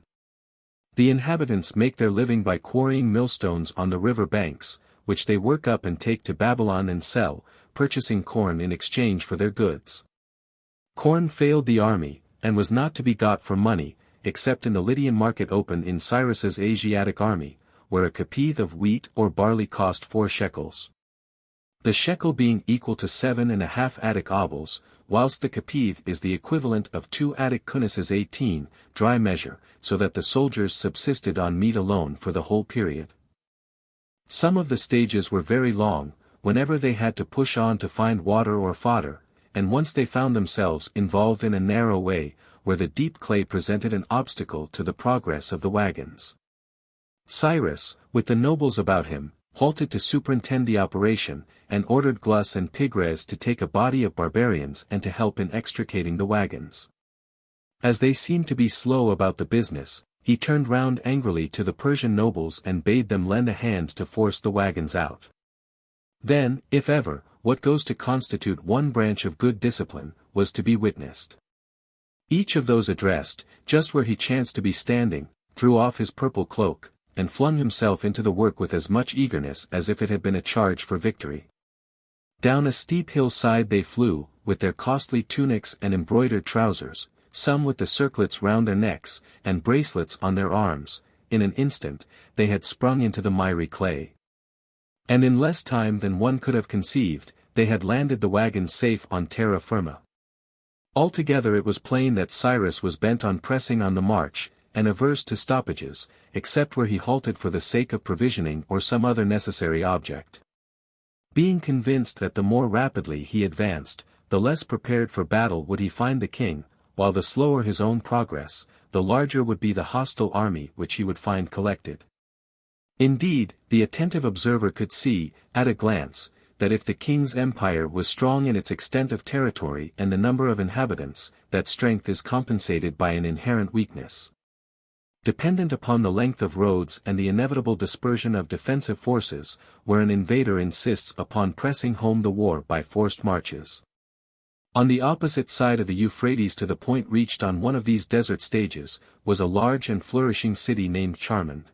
The inhabitants make their living by quarrying millstones on the river banks, which they work up and take to Babylon and sell, purchasing corn in exchange for their goods. Corn failed the army, and was not to be got for money, except in the Lydian market open in Cyrus's Asiatic army, where a capiz of wheat or barley cost 4 shekels. The shekel being equal to 7½ Attic obols, whilst the capiz is the equivalent of 2 Attic cunisses 18, dry measure, so that the soldiers subsisted on meat alone for the whole period. Some of the stages were very long, whenever they had to push on to find water or fodder, and once they found themselves involved in a narrow way, where the deep clay presented an obstacle to the progress of the wagons. Cyrus, with the nobles about him, halted to superintend the operation, and ordered Glus and Pigres to take a body of barbarians and to help in extricating the wagons. As they seemed to be slow about the business, he turned round angrily to the Persian nobles and bade them lend a hand to force the wagons out. Then, if ever, what goes to constitute one branch of good discipline, was to be witnessed. Each of those addressed, just where he chanced to be standing, threw off his purple cloak, and flung himself into the work with as much eagerness as if it had been a charge for victory. Down a steep hillside they flew, with their costly tunics and embroidered trousers, some with the circlets round their necks, and bracelets on their arms. In an instant, they had sprung into the miry clay. And in less time than one could have conceived, they had landed the wagons safe on terra firma. Altogether it was plain that Cyrus was bent on pressing on the march, and averse to stoppages, except where he halted for the sake of provisioning or some other necessary object. Being convinced that the more rapidly he advanced, the less prepared for battle would he find the king, while the slower his own progress, the larger would be the hostile army which he would find collected. Indeed, the attentive observer could see, at a glance, that if the king's empire was strong in its extent of territory and the number of inhabitants, that strength is compensated by an inherent weakness, dependent upon the length of roads and the inevitable dispersion of defensive forces, where an invader insists upon pressing home the war by forced marches. On the opposite side of the Euphrates to the point reached on one of these desert stages, was a large and flourishing city named Charmond.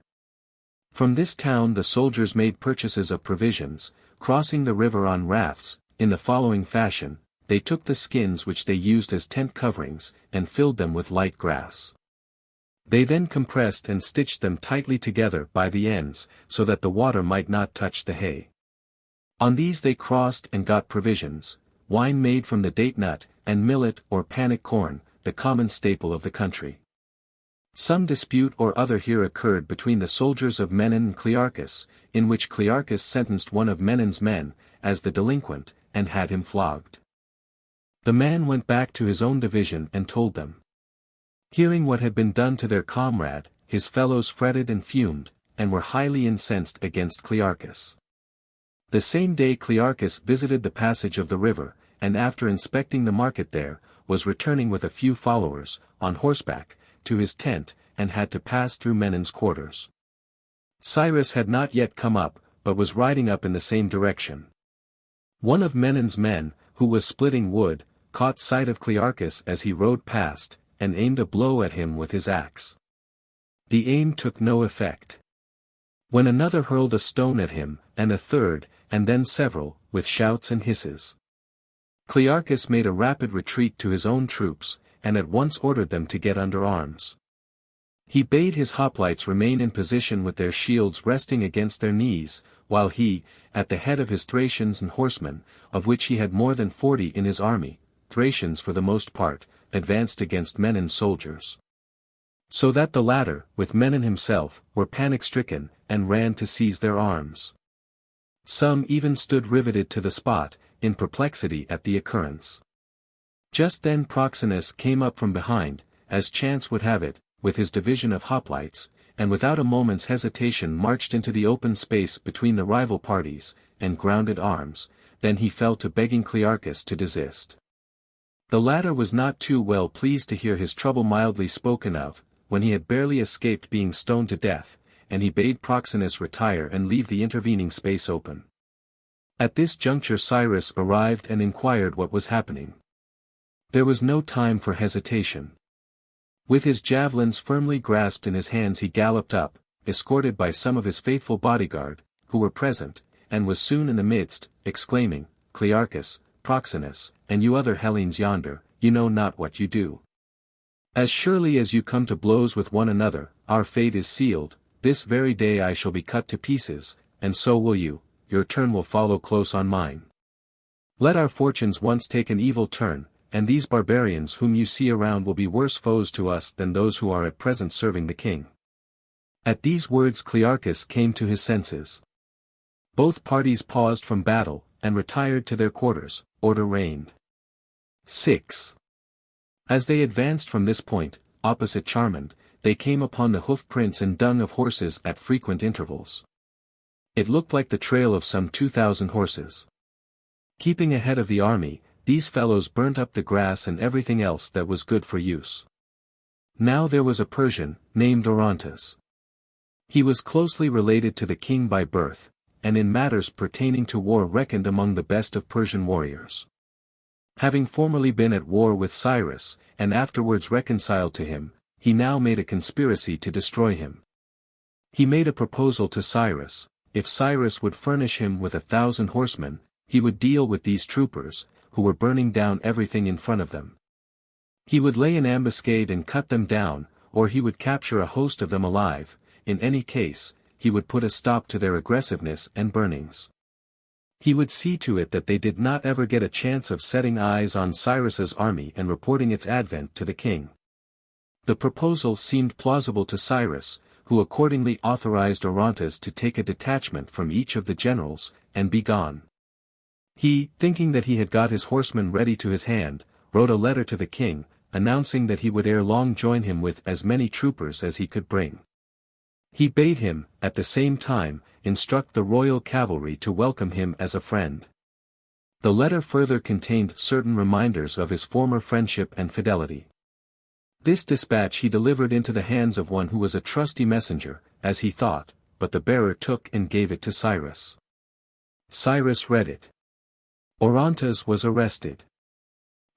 From this town the soldiers made purchases of provisions, crossing the river on rafts, in the following fashion: they took the skins which they used as tent coverings, and filled them with light grass. They then compressed and stitched them tightly together by the ends, so that the water might not touch the hay. On these they crossed and got provisions, wine made from the date nut, and millet or panic corn, the common staple of the country. Some dispute or other here occurred between the soldiers of Menon and Clearchus, in which Clearchus sentenced one of Menon's men, as the delinquent, and had him flogged. The man went back to his own division and told them. Hearing what had been done to their comrade, his fellows fretted and fumed, and were highly incensed against Clearchus. The same day Clearchus visited the passage of the river, and after inspecting the market there, was returning with a few followers, on horseback, to his tent, and had to pass through Menon's quarters. Cyrus had not yet come up, but was riding up in the same direction. One of Menon's men, who was splitting wood, caught sight of Clearchus as he rode past, and aimed a blow at him with his axe. The aim took no effect. When another hurled a stone at him, and a third, and then several, with shouts and hisses. Clearchus made a rapid retreat to his own troops, and at once ordered them to get under arms. He bade his hoplites remain in position with their shields resting against their knees, while he, at the head of his Thracians and horsemen, of which he had more than 40 in his army, Thracians for the most part, advanced against Menon's soldiers. So that the latter, with Menon himself, were panic-stricken, and ran to seize their arms. Some even stood riveted to the spot, in perplexity at the occurrence. Just then Proxenus came up from behind, as chance would have it, with his division of hoplites, and without a moment's hesitation marched into the open space between the rival parties, and grounded arms. Then he fell to begging Clearchus to desist. The latter was not too well pleased to hear his trouble mildly spoken of, when he had barely escaped being stoned to death, and he bade Proxenus retire and leave the intervening space open. At this juncture Cyrus arrived and inquired what was happening. There was no time for hesitation. With his javelins firmly grasped in his hands he galloped up, escorted by some of his faithful bodyguard, who were present, and was soon in the midst, exclaiming, "Clearchus, Proxenus, and you other Hellenes yonder, you know not what you do. As surely as you come to blows with one another, our fate is sealed. This very day I shall be cut to pieces, and so will you. Your turn will follow close on mine. Let our fortunes once take an evil turn, and these barbarians whom you see around will be worse foes to us than those who are at present serving the king." At these words Clearchus came to his senses. Both parties paused from battle, and retired to their quarters. Order reigned. 6. As they advanced from this point, opposite Charmond, they came upon the hoof prints and dung of horses at frequent intervals. It looked like the trail of some 2,000 horses. Keeping ahead of the army, these fellows burnt up the grass and everything else that was good for use. Now there was a Persian, named Orontes. He was closely related to the king by birth, and in matters pertaining to war reckoned among the best of Persian warriors. Having formerly been at war with Cyrus, and afterwards reconciled to him, he now made a conspiracy to destroy him. He made a proposal to Cyrus: if Cyrus would furnish him with 1,000 horsemen, he would deal with these troopers, who were burning down everything in front of them. He would lay an ambuscade and cut them down, or he would capture a host of them alive. In any case, he would put a stop to their aggressiveness and burnings. He would see to it that they did not ever get a chance of setting eyes on Cyrus's army and reporting its advent to the king. The proposal seemed plausible to Cyrus, who accordingly authorized Orontes to take a detachment from each of the generals, and be gone. He, thinking that he had got his horsemen ready to his hand, wrote a letter to the king, announcing that he would ere long join him with as many troopers as he could bring. He bade him, at the same time, instruct the royal cavalry to welcome him as a friend. The letter further contained certain reminders of his former friendship and fidelity. This dispatch he delivered into the hands of one who was a trusty messenger, as he thought, but the bearer took and gave it to Cyrus. Cyrus read it. Orontes was arrested.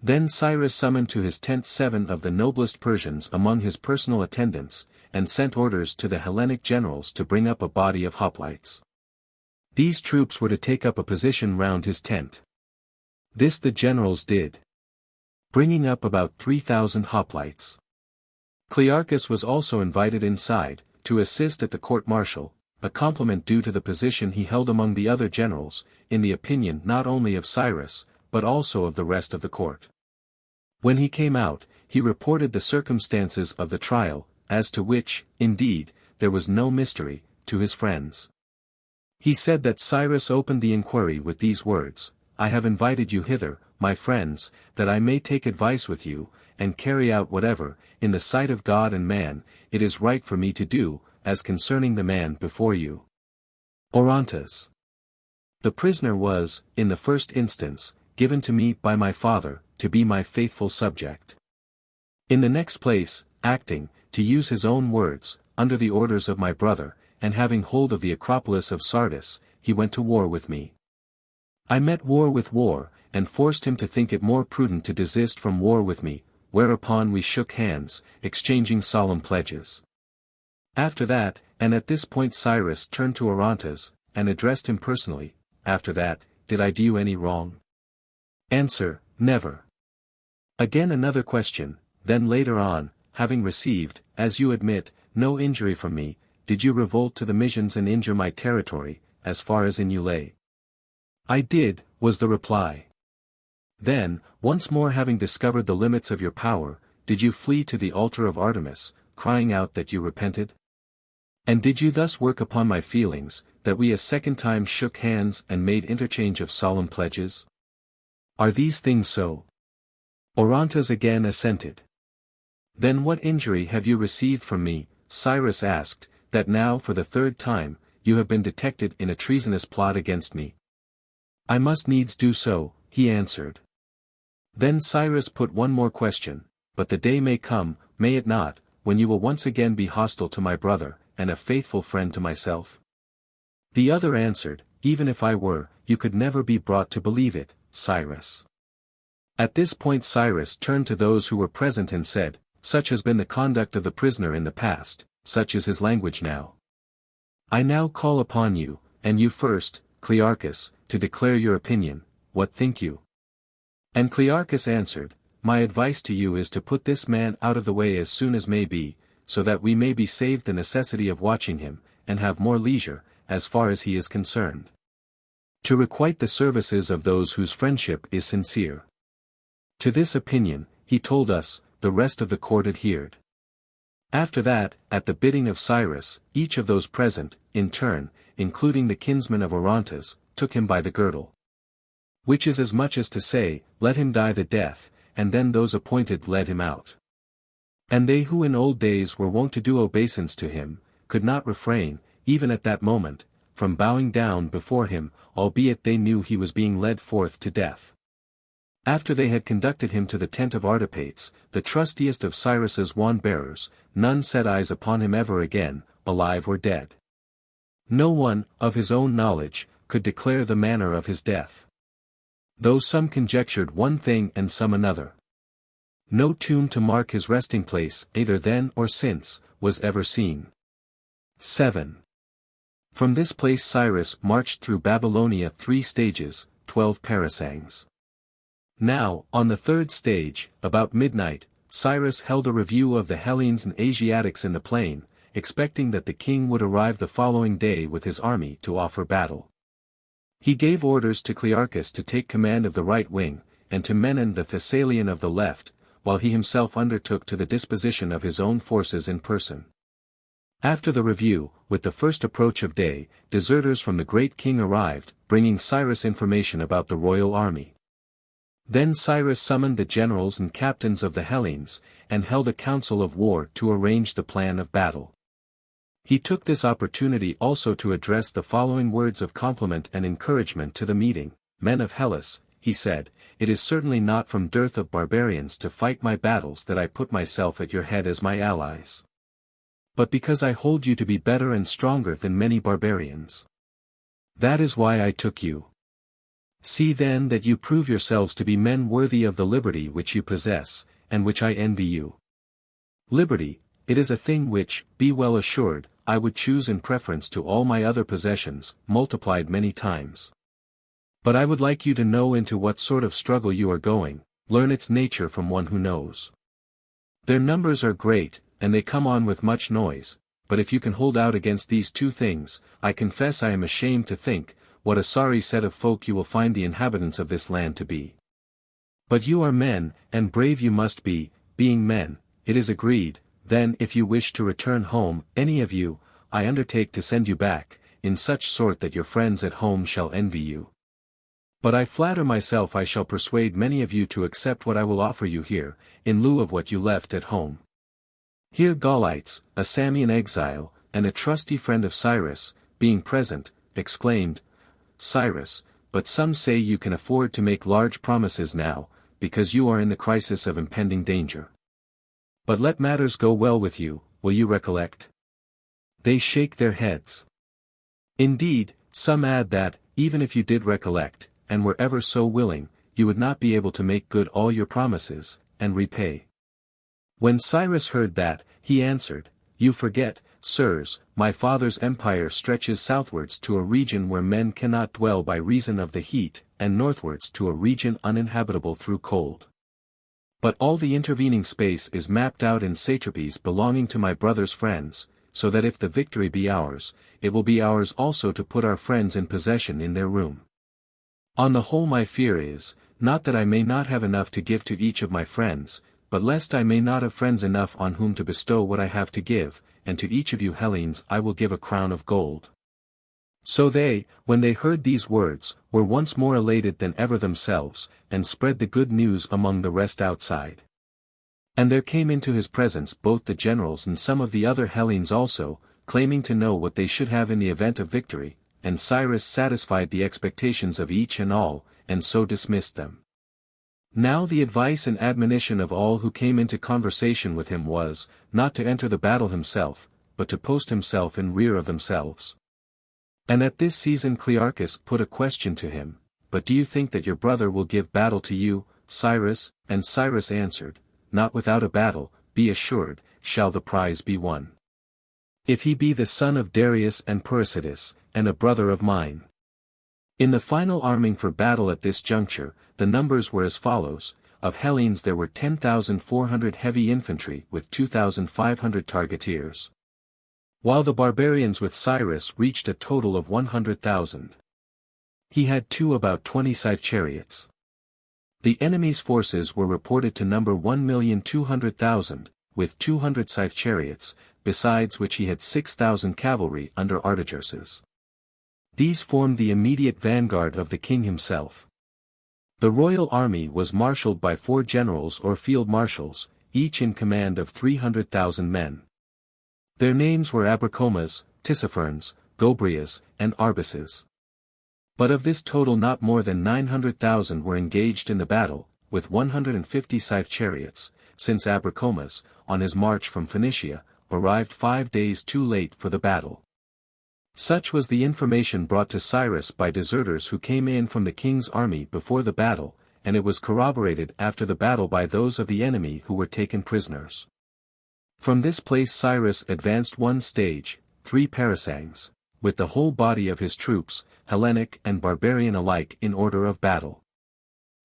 Then Cyrus summoned to his tent 7 of the noblest Persians among his personal attendants, and sent orders to the Hellenic generals to bring up a body of hoplites. These troops were to take up a position round his tent. This the generals did, bringing up about 3,000 hoplites. Clearchus was also invited inside, to assist at the court-martial, a compliment due to the position he held among the other generals, in the opinion not only of Cyrus, but also of the rest of the court. When he came out, he reported the circumstances of the trial, as to which, indeed, there was no mystery, to his friends. He said that Cyrus opened the inquiry with these words: "I have invited you hither, my friends, that I may take advice with you, and carry out whatever, in the sight of God and man, it is right for me to do, as concerning the man before you." Orontes. The prisoner was, in the first instance, given to me by my father, to be my faithful subject. In the next place, acting, to use his own words, under the orders of my brother, and having hold of the Acropolis of Sardis, he went to war with me. I met war with war, and forced him to think it more prudent to desist from war with me, whereupon we shook hands, exchanging solemn pledges. After that, and at this point Cyrus turned to Orontes, and addressed him personally: "After that, did I do you any wrong?" Answer: never. Again another question: then later on, having received, as you admit, no injury from me, did you revolt to the Mysians and injure my territory, as far as in you lay? I did, was the reply. Then, once more having discovered the limits of your power, did you flee to the altar of Artemis, crying out that you repented? And did you thus work upon my feelings, that we a second time shook hands and made interchange of solemn pledges? Are these things so? Orontes again assented. Then what injury have you received from me, Cyrus asked, that now for the 3rd time, you have been detected in a treasonous plot against me? I must needs do so, he answered. Then Cyrus put one more question: but the day may come, may it not, when you will once again be hostile to my brother, and a faithful friend to myself? The other answered: even if I were, you could never be brought to believe it, Cyrus. At this point Cyrus turned to those who were present and said: such has been the conduct of the prisoner in the past, such is his language now. I now call upon you, and you first, Clearchus, to declare your opinion. What think you? And Clearchus answered: my advice to you is to put this man out of the way as soon as may be, so that we may be saved the necessity of watching him, and have more leisure, as far as he is concerned, to requite the services of those whose friendship is sincere. To this opinion, he told us, the rest of the court adhered. After that, at the bidding of Cyrus, each of those present, in turn, including the kinsman of Orontes, took him by the girdle. Which is as much as to say, let him die the death, and then those appointed led him out. And they who in old days were wont to do obeisance to him, could not refrain, even at that moment, from bowing down before him, albeit they knew he was being led forth to death. After they had conducted him to the tent of Artaxerxes, the trustiest of Cyrus's wand-bearers, none set eyes upon him ever again, alive or dead. No one, of his own knowledge, could declare the manner of his death. Though some conjectured one thing and some another. No tomb to mark his resting place, either then or since, was ever seen. 7. From this place Cyrus marched through Babylonia 3 stages, 12 parasangs. Now, on the 3rd stage, about midnight, Cyrus held a review of the Hellenes and Asiatics in the plain, expecting that the king would arrive the following day with his army to offer battle. He gave orders to Clearchus to take command of the right wing, and to Menon the Thessalian of the left, while he himself undertook to the disposition of his own forces in person. After the review, with the first approach of day, deserters from the great king arrived, bringing Cyrus information about the royal army. Then Cyrus summoned the generals and captains of the Hellenes, and held a council of war to arrange the plan of battle. He took this opportunity also to address the following words of compliment and encouragement to the meeting. Men of Hellas, he said, it is certainly not from dearth of barbarians to fight my battles that I put myself at your head as my allies, but because I hold you to be better and stronger than many barbarians. That is why I took you. See then that you prove yourselves to be men worthy of the liberty which you possess, and which I envy you. Liberty, it is a thing which, be well assured, I would choose in preference to all my other possessions, multiplied many times. But I would like you to know into what sort of struggle you are going, learn its nature from one who knows. Their numbers are great, and they come on with much noise, but if you can hold out against these two things, I confess I am ashamed to think, what a sorry set of folk you will find the inhabitants of this land to be. But you are men, and brave you must be, being men, it is agreed. Then if you wish to return home, any of you, I undertake to send you back, in such sort that your friends at home shall envy you. But I flatter myself I shall persuade many of you to accept what I will offer you here, in lieu of what you left at home. Here Gaulites, a Samian exile, and a trusty friend of Cyrus, being present, exclaimed, Cyrus, but some say you can afford to make large promises now, because you are in the crisis of impending danger. But let matters go well with you, will you recollect? They shake their heads. Indeed, some add that, even if you did recollect, and were ever so willing, you would not be able to make good all your promises, and repay. When Cyrus heard that, he answered, You forget, sirs, my father's empire stretches southwards to a region where men cannot dwell by reason of the heat, and northwards to a region uninhabitable through cold. But all the intervening space is mapped out in satrapies belonging to my brother's friends, so that if the victory be ours, it will be ours also to put our friends in possession in their room. On the whole my fear is, not that I may not have enough to give to each of my friends, but lest I may not have friends enough on whom to bestow what I have to give, and to each of you Hellenes I will give a crown of gold. So they, when they heard these words, were once more elated than ever themselves, and spread the good news among the rest outside. And there came into his presence both the generals and some of the other Hellenes also, claiming to know what they should have in the event of victory, and Cyrus satisfied the expectations of each and all, and so dismissed them. Now the advice and admonition of all who came into conversation with him was, not to enter the battle himself, but to post himself in rear of themselves. And at this season Clearchus put a question to him, But do you think that your brother will give battle to you, Cyrus? And Cyrus answered, Not without a battle, be assured, shall the prize be won. If he be the son of Darius and Persidas, and a brother of mine. In the final arming for battle at this juncture, the numbers were as follows. Of Hellenes there were 10,400 heavy infantry with 2,500 targeteers. While the barbarians with Cyrus reached a total of 100,000. He had about 20 scythe chariots. The enemy's forces were reported to number 1,200,000, with 200 scythe chariots, besides which he had 6,000 cavalry under Artaxerxes. These formed the immediate vanguard of the king himself. The royal army was marshaled by 4 generals or field marshals, each in command of 300,000 men. Their names were Abracomas, Tissaphernes, Gobrias, and Arbaces. But of this total not more than 900,000 were engaged in the battle, with 150 scythe chariots, since Abracomas, on his march from Phoenicia, arrived 5 days too late for the battle. Such was the information brought to Cyrus by deserters who came in from the king's army before the battle, and it was corroborated after the battle by those of the enemy who were taken prisoners. From this place Cyrus advanced 1 stage, 3 parasangs, with the whole body of his troops, Hellenic and barbarian alike in order of battle.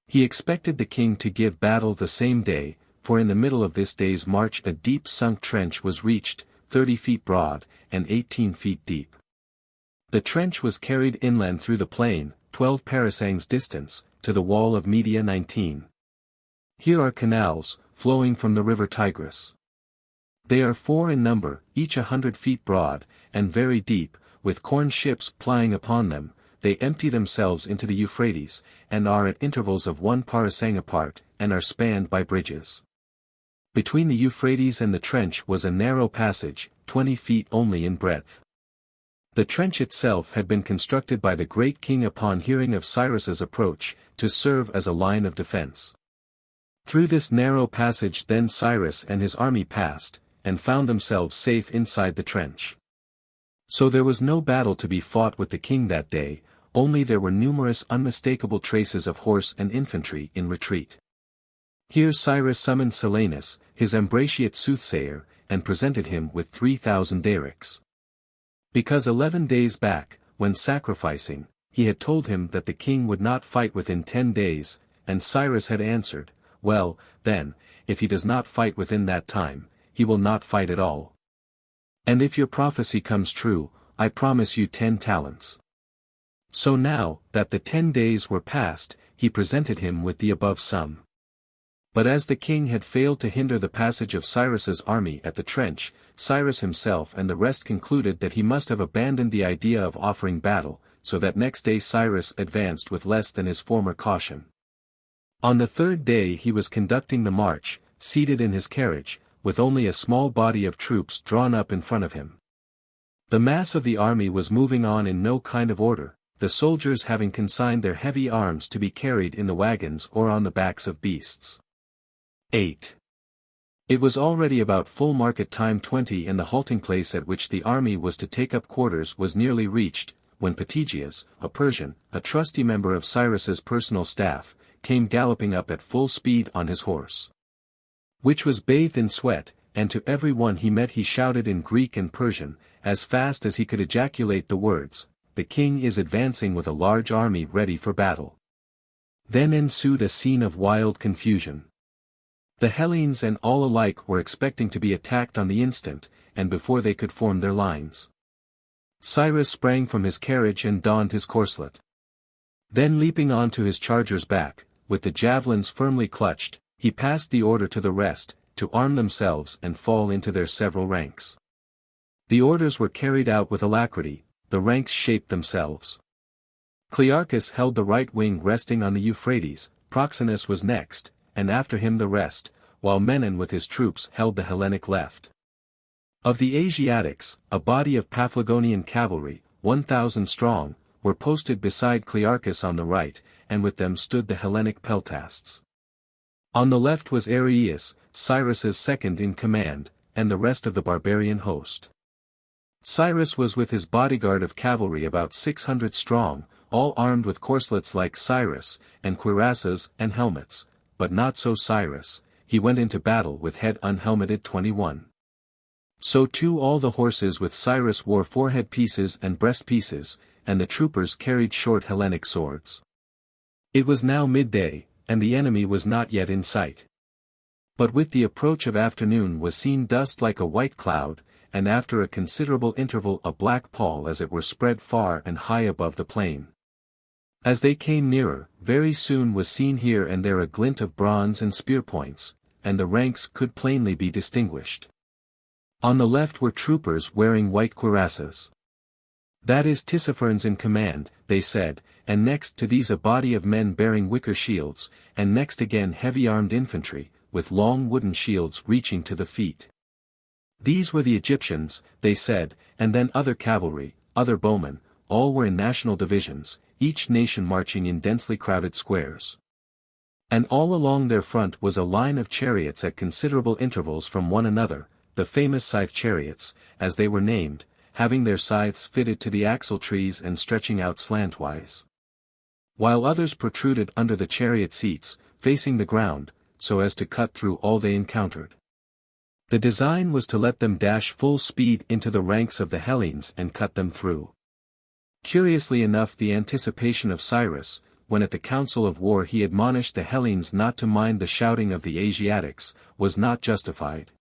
He expected the king to give battle the same day, for in the middle of this day's march a deep sunk trench was reached, 30 feet broad, and 18 feet deep. The trench was carried inland through the plain, 12 parasangs distance, to the wall of Media 19. Here are canals, flowing from the river Tigris. They are 4 in number, each 100 feet broad, and very deep, with corn ships plying upon them. They empty themselves into the Euphrates, and are at intervals of 1 parasang apart, and are spanned by bridges. Between the Euphrates and the trench was a narrow passage, 20 feet only in breadth. The trench itself had been constructed by the great king upon hearing of Cyrus's approach, to serve as a line of defense. Through this narrow passage then Cyrus and his army passed, and found themselves safe inside the trench. So there was no battle to be fought with the king that day, only there were numerous unmistakable traces of horse and infantry in retreat. Here Cyrus summoned Silanus, his Ambratiate soothsayer, and presented him with 3,000 darics. Because 11 days back, when sacrificing, he had told him that the king would not fight within 10 days, and Cyrus had answered, "Well, then, if he does not fight within that time, he will not fight at all. And if your prophecy comes true, I promise you 10 talents." So now, that the 10 days were past, he presented him with the above sum. But as the king had failed to hinder the passage of Cyrus's army at the trench, Cyrus himself and the rest concluded that he must have abandoned the idea of offering battle, so that next day Cyrus advanced with less than his former caution. On the 3rd day he was conducting the march, seated in his carriage, with only a small body of troops drawn up in front of him. The mass of the army was moving on in no kind of order, the soldiers having consigned their heavy arms to be carried in the wagons or on the backs of beasts. 8. It was already about full market time 20 and the halting place at which the army was to take up quarters was nearly reached, when Patagias, a Persian, a trusty member of Cyrus's personal staff, came galloping up at full speed on his horse, which was bathed in sweat, and to every one he met he shouted in Greek and Persian, as fast as he could ejaculate the words, "The king is advancing with a large army ready for battle." Then ensued a scene of wild confusion. The Hellenes and all alike were expecting to be attacked on the instant, and before they could form their lines. Cyrus sprang from his carriage and donned his corslet. Then leaping on to his charger's back, with the javelins firmly clutched, he passed the order to the rest, to arm themselves and fall into their several ranks. The orders were carried out with alacrity, the ranks shaped themselves. Clearchus held the right wing resting on the Euphrates, Proxenus was next, and after him the rest, while Menon with his troops held the Hellenic left. Of the Asiatics, a body of Paphlagonian cavalry, 1,000 strong, were posted beside Clearchus on the right, and with them stood the Hellenic peltasts. On the left was Areus, Cyrus's second in command, and the rest of the barbarian host. Cyrus was with his bodyguard of cavalry about 600 strong, all armed with corslets like Cyrus, and cuirasses and helmets, but not so Cyrus, he went into battle with head unhelmeted 21. So too all the horses with Cyrus wore forehead pieces and breast pieces, and the troopers carried short Hellenic swords. It was now midday, and the enemy was not yet in sight. But with the approach of afternoon was seen dust like a white cloud, and after a considerable interval a black pall as it were spread far and high above the plain. As they came nearer, very soon was seen here and there a glint of bronze and spear points, and the ranks could plainly be distinguished. On the left were troopers wearing white cuirasses. "That is Tissaphernes in command," they said, and next to these a body of men bearing wicker shields, and next again heavy armed infantry, with long wooden shields reaching to the feet. These were the Egyptians, they said, and then other cavalry, other bowmen, all were in national divisions, each nation marching in densely crowded squares. And all along their front was a line of chariots at considerable intervals from one another, the famous scythe chariots, as they were named, having their scythes fitted to the axle trees and stretching out slantwise. While others protruded under the chariot seats, facing the ground, so as to cut through all they encountered. The design was to let them dash full speed into the ranks of the Hellenes and cut them through. Curiously enough, the anticipation of Cyrus, when at the council of war he admonished the Hellenes not to mind the shouting of the Asiatics, was not justified.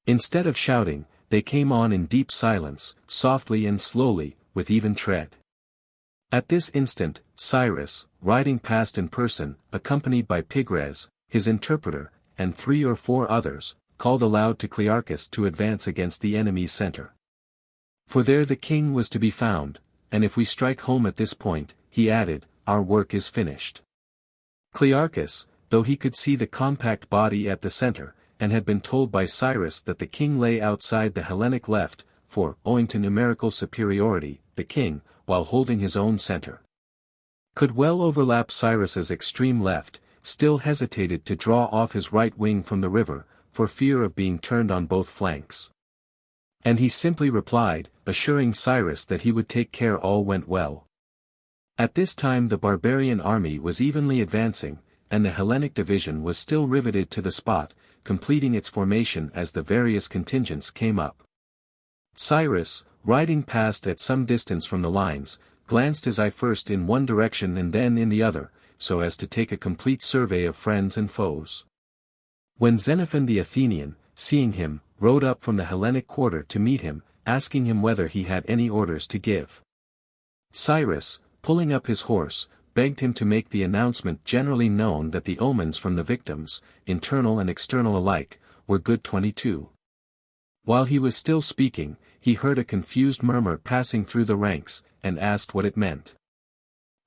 Instead of shouting, they came on in deep silence, softly and slowly, with even tread. At this instant, Cyrus, riding past in person, accompanied by Pigres, his interpreter, and 3 or 4 others, called aloud to Clearchus to advance against the enemy's center. For there the king was to be found, and if we strike home at this point, he added, our work is finished. Clearchus, though he could see the compact body at the center, and had been told by Cyrus that the king lay outside the Hellenic left, for, owing to numerical superiority, the king, while holding his own center, could well overlap Cyrus's extreme left, still hesitated to draw off his right wing from the river, for fear of being turned on both flanks. And he simply replied, assuring Cyrus that he would take care all went well. At this time the barbarian army was evenly advancing, and the Hellenic division was still riveted to the spot, completing its formation as the various contingents came up. Cyrus, riding past at some distance from the lines, glanced his eye first in one direction and then in the other, so as to take a complete survey of friends and foes. When Xenophon the Athenian, seeing him, rode up from the Hellenic quarter to meet him, asking him whether he had any orders to give, Cyrus, pulling up his horse, begged him to make the announcement generally known that the omens from the victims, internal and external alike, were good. 22. While he was still speaking, he heard a confused murmur passing through the ranks, and asked what it meant.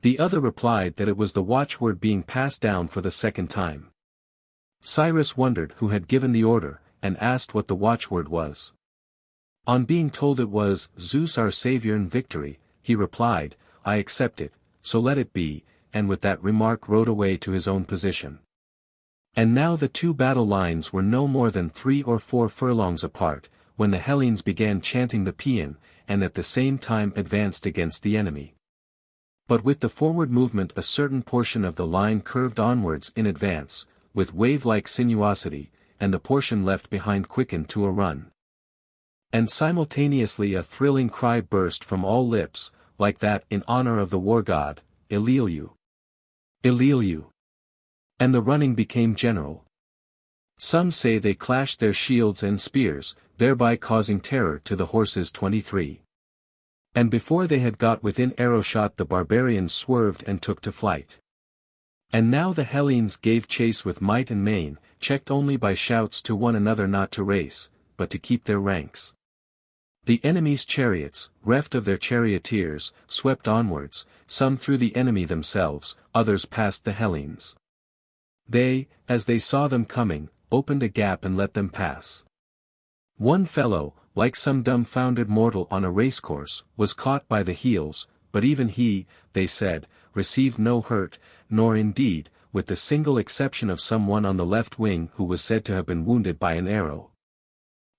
The other replied that it was the watchword being passed down for the second time. Cyrus wondered who had given the order, and asked what the watchword was. On being told it was, Zeus our Savior and victory, he replied, I accept it, so let it be, and with that remark rode away to his own position. And now the 2 battle lines were no more than 3 or 4 furlongs apart, when the Hellenes began chanting the paean, and at the same time advanced against the enemy. But with the forward movement a certain portion of the line curved onwards in advance, with wave-like sinuosity, and the portion left behind quickened to a run. And simultaneously a thrilling cry burst from all lips, like that in honor of the war god, Illelu. Illelu. And the running became general. Some say they clashed their shields and spears, thereby causing terror to the horses. 23. And before they had got within arrow-shot the barbarians swerved and took to flight. And now the Hellenes gave chase with might and main, checked only by shouts to one another not to race, but to keep their ranks. The enemy's chariots, reft of their charioteers, swept onwards, some through the enemy themselves, others past the Hellenes. They, as they saw them coming, opened a gap and let them pass. One fellow, like some dumbfounded mortal on a racecourse, was caught by the heels, but even he, they said, received no hurt, nor indeed, with the single exception of someone on the left wing who was said to have been wounded by an arrow,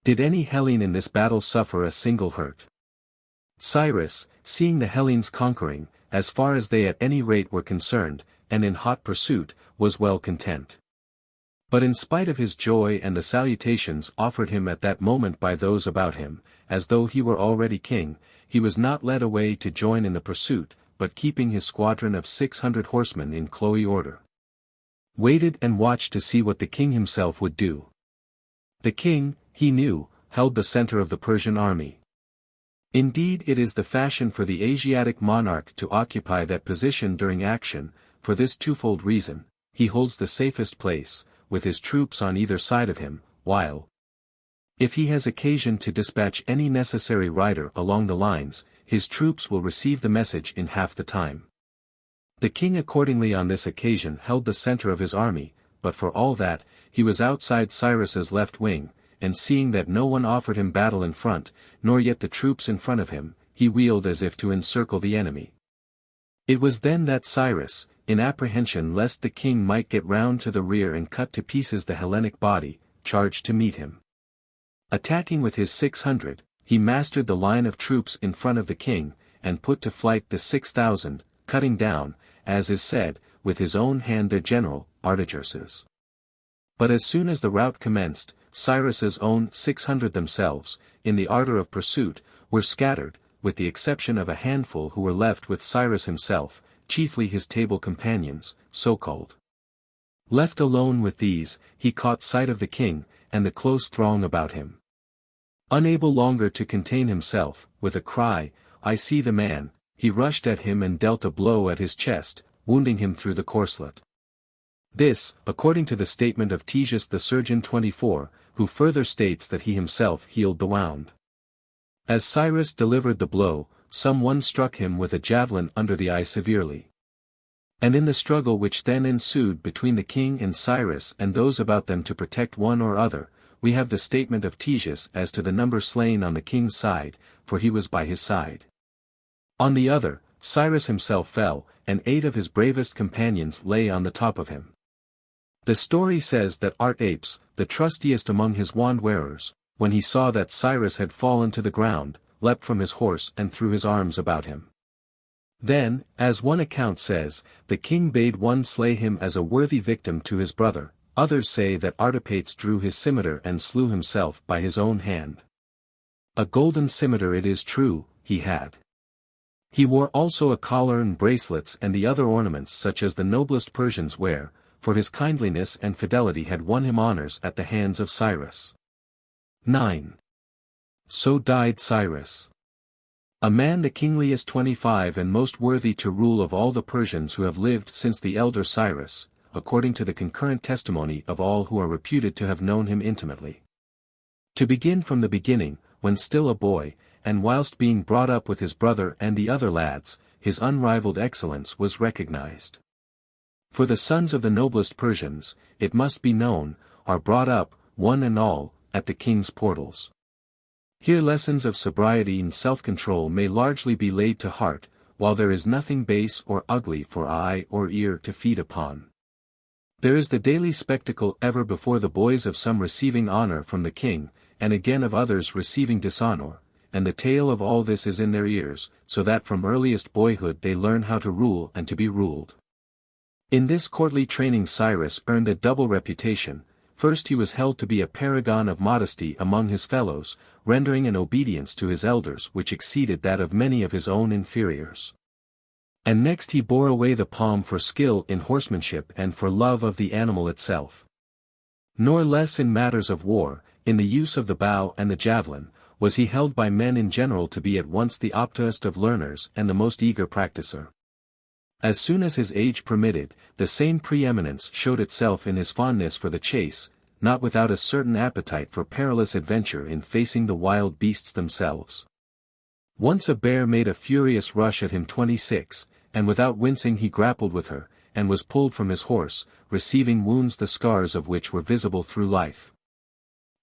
did any Hellene in this battle suffer a single hurt. Cyrus, seeing the Hellenes conquering, as far as they at any rate were concerned, and in hot pursuit, was well content. But in spite of his joy and the salutations offered him at that moment by those about him, as though he were already king, he was not led away to join in the pursuit, but keeping his squadron of 600 horsemen in close order, waited and watched to see what the king himself would do. The king, he knew, held the center of the Persian army. Indeed, it is the fashion for the Asiatic monarch to occupy that position during action. For this twofold reason, he holds the safest place, with his troops on either side of him, while, if he has occasion to dispatch any necessary rider along the lines, his troops will receive the message in half the time. The king accordingly on this occasion held the center of his army, but for all that, he was outside Cyrus's left wing, and seeing that no one offered him battle in front, nor yet the troops in front of him, he wheeled as if to encircle the enemy. It was then that Cyrus, in apprehension lest the king might get round to the rear and cut to pieces the Hellenic body, charged to meet him. Attacking with his 600, he mastered the line of troops in front of the king, and put to flight the 6,000, cutting down, as is said, with his own hand their general, Artaxerxes. But as soon as the rout commenced, Cyrus's own 600 themselves, in the ardor of pursuit, were scattered, with the exception of a handful who were left with Cyrus himself, chiefly his table companions, so-called. Left alone with these, he caught sight of the king, and the close throng about him. Unable longer to contain himself, with a cry, "I see the man," he rushed at him and dealt a blow at his chest, wounding him through the corslet. This, according to the statement of Ctesias the surgeon 24, who further states that he himself healed the wound. As Cyrus delivered the blow, some one struck him with a javelin under the eye severely. And in the struggle which then ensued between the king and Cyrus and those about them to protect one or other, we have the statement of Ctesias as to the number slain on the king's side, for he was by his side. On the other, Cyrus himself fell, and 8 of his bravest companions lay on the top of him. The story says that Artaxerxes, the trustiest among his wand-wearers, when he saw that Cyrus had fallen to the ground, leapt from his horse and threw his arms about him. Then, as one account says, the king bade one slay him as a worthy victim to his brother, others say that Artaxerxes drew his scimitar and slew himself by his own hand. A golden scimitar it is true, he had. He wore also a collar and bracelets and the other ornaments such as the noblest Persians wear, for his kindliness and fidelity had won him honors at the hands of Cyrus. 9. So died Cyrus. A man the kingliest 25 and most worthy to rule of all the Persians who have lived since the elder Cyrus, according to the concurrent testimony of all who are reputed to have known him intimately. To begin from the beginning, when still a boy, and whilst being brought up with his brother and the other lads, his unrivaled excellence was recognized. For the sons of the noblest Persians, it must be known, are brought up, one and all, at the king's portals. Here lessons of sobriety and self-control may largely be laid to heart, while there is nothing base or ugly for eye or ear to feed upon. There is the daily spectacle ever before the boys of some receiving honor from the king, and again of others receiving dishonor, and the tale of all this is in their ears, so that from earliest boyhood they learn how to rule and to be ruled. In this courtly training Cyrus earned a double reputation. First, he was held to be a paragon of modesty among his fellows, rendering an obedience to his elders which exceeded that of many of his own inferiors. And next he bore away the palm for skill in horsemanship and for love of the animal itself. Nor less in matters of war, in the use of the bow and the javelin, was he held by men in general to be at once the optest of learners and the most eager practicer. As soon as his age permitted, the same preeminence showed itself in his fondness for the chase, not without a certain appetite for perilous adventure in facing the wild beasts themselves. Once a bear made a furious rush at him 26, and without wincing he grappled with her, and was pulled from his horse, receiving wounds the scars of which were visible through life.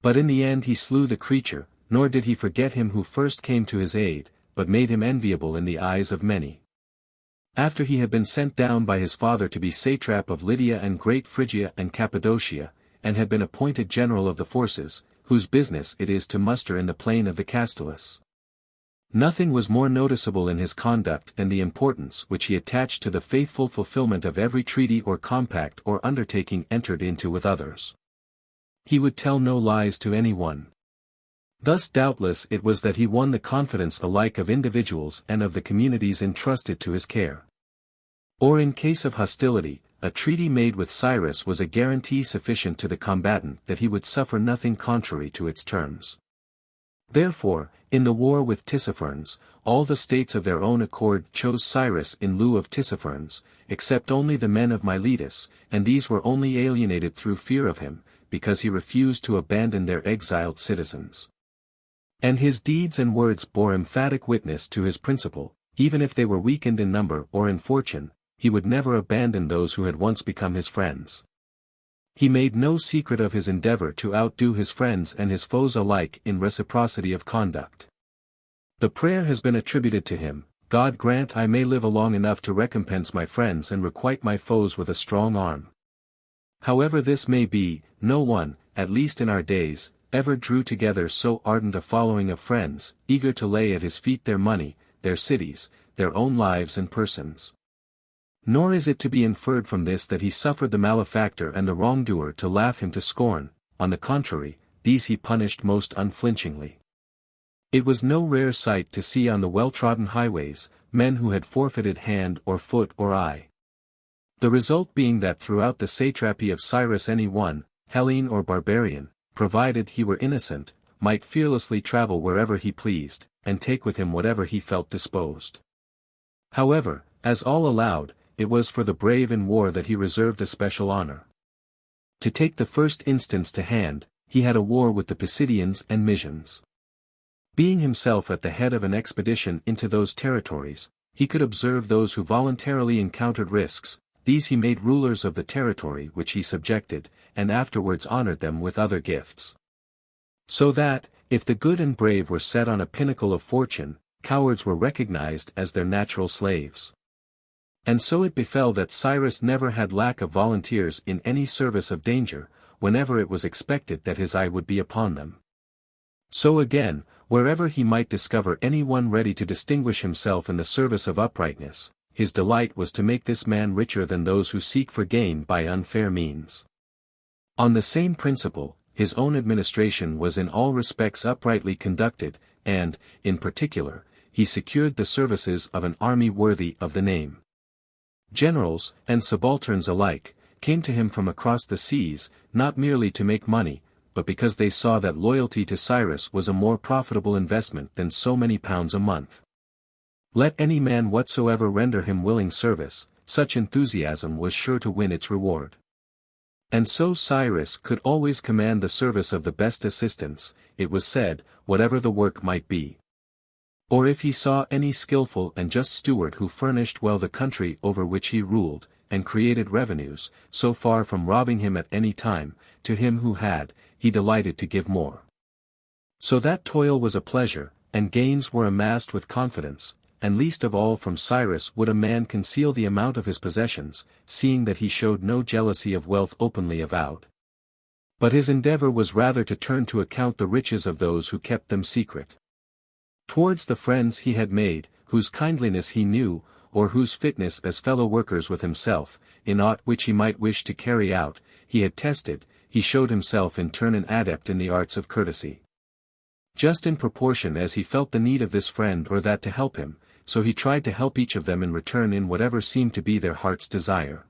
But in the end he slew the creature, nor did he forget him who first came to his aid, but made him enviable in the eyes of many. After he had been sent down by his father to be satrap of Lydia and Great Phrygia and Cappadocia, and had been appointed general of the forces, whose business it is to muster in the plain of the Castilus. Nothing was more noticeable in his conduct than the importance which he attached to the faithful fulfillment of every treaty or compact or undertaking entered into with others. He would tell no lies to any one. Thus doubtless it was that he won the confidence alike of individuals and of the communities entrusted to his care. Or in case of hostility, a treaty made with Cyrus was a guarantee sufficient to the combatant that he would suffer nothing contrary to its terms. Therefore, in the war with Tissaphernes, all the states of their own accord chose Cyrus in lieu of Tissaphernes, except only the men of Miletus, and these were only alienated through fear of him, because he refused to abandon their exiled citizens. And his deeds and words bore emphatic witness to his principle, even if they were weakened in number or in fortune, he would never abandon those who had once become his friends. He made no secret of his endeavor to outdo his friends and his foes alike in reciprocity of conduct. The prayer has been attributed to him, "God grant I may live long enough to recompense my friends and requite my foes with a strong arm." However this may be, no one, at least in our days, ever drew together so ardent a following of friends, eager to lay at his feet their money, their cities, their own lives and persons. Nor is it to be inferred from this that he suffered the malefactor and the wrongdoer to laugh him to scorn, on the contrary, these he punished most unflinchingly. It was no rare sight to see on the well-trodden highways, men who had forfeited hand or foot or eye. The result being that throughout the satrapy of Cyrus any one, Hellene or barbarian, provided he were innocent, might fearlessly travel wherever he pleased, and take with him whatever he felt disposed. However, as all allowed, it was for the brave in war that he reserved a special honor. To take the first instance to hand, he had a war with the Pisidians and Mysians. Being himself at the head of an expedition into those territories, he could observe those who voluntarily encountered risks. These he made rulers of the territory which he subjected, and afterwards honored them with other gifts. So that, if the good and brave were set on a pinnacle of fortune, cowards were recognized as their natural slaves. And so it befell that Cyrus never had lack of volunteers in any service of danger, whenever it was expected that his eye would be upon them. So again, wherever he might discover any one ready to distinguish himself in the service of uprightness, his delight was to make this man richer than those who seek for gain by unfair means. On the same principle, his own administration was in all respects uprightly conducted, and, in particular, he secured the services of an army worthy of the name. Generals, and subalterns alike, came to him from across the seas, not merely to make money, but because they saw that loyalty to Cyrus was a more profitable investment than so many pounds a month. Let any man whatsoever render him willing service, such enthusiasm was sure to win its reward. And so Cyrus could always command the service of the best assistants, it was said, whatever the work might be. Or if he saw any skillful and just steward who furnished well the country over which he ruled, and created revenues, so far from robbing him at any time, to him who had, he delighted to give more. So that toil was a pleasure, and gains were amassed with confidence, and least of all from Cyrus would a man conceal the amount of his possessions, seeing that he showed no jealousy of wealth openly avowed. But his endeavor was rather to turn to account the riches of those who kept them secret. Towards the friends he had made, whose kindliness he knew, or whose fitness as fellow-workers with himself, in aught which he might wish to carry out, he had tested, he showed himself in turn an adept in the arts of courtesy. Just in proportion as he felt the need of this friend or that to help him, so he tried to help each of them in return in whatever seemed to be their heart's desire.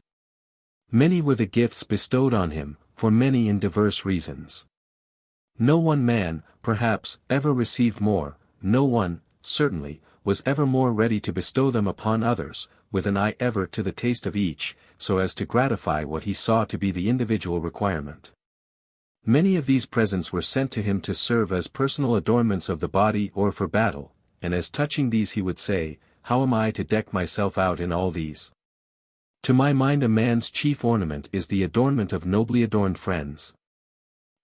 Many were the gifts bestowed on him, for many in diverse reasons. No one man, perhaps, ever received more, no one, certainly, was ever more ready to bestow them upon others, with an eye ever to the taste of each, so as to gratify what he saw to be the individual requirement. Many of these presents were sent to him to serve as personal adornments of the body or for battle, and as touching these he would say, "How am I to deck myself out in all these? To my mind a man's chief ornament is the adornment of nobly adorned friends."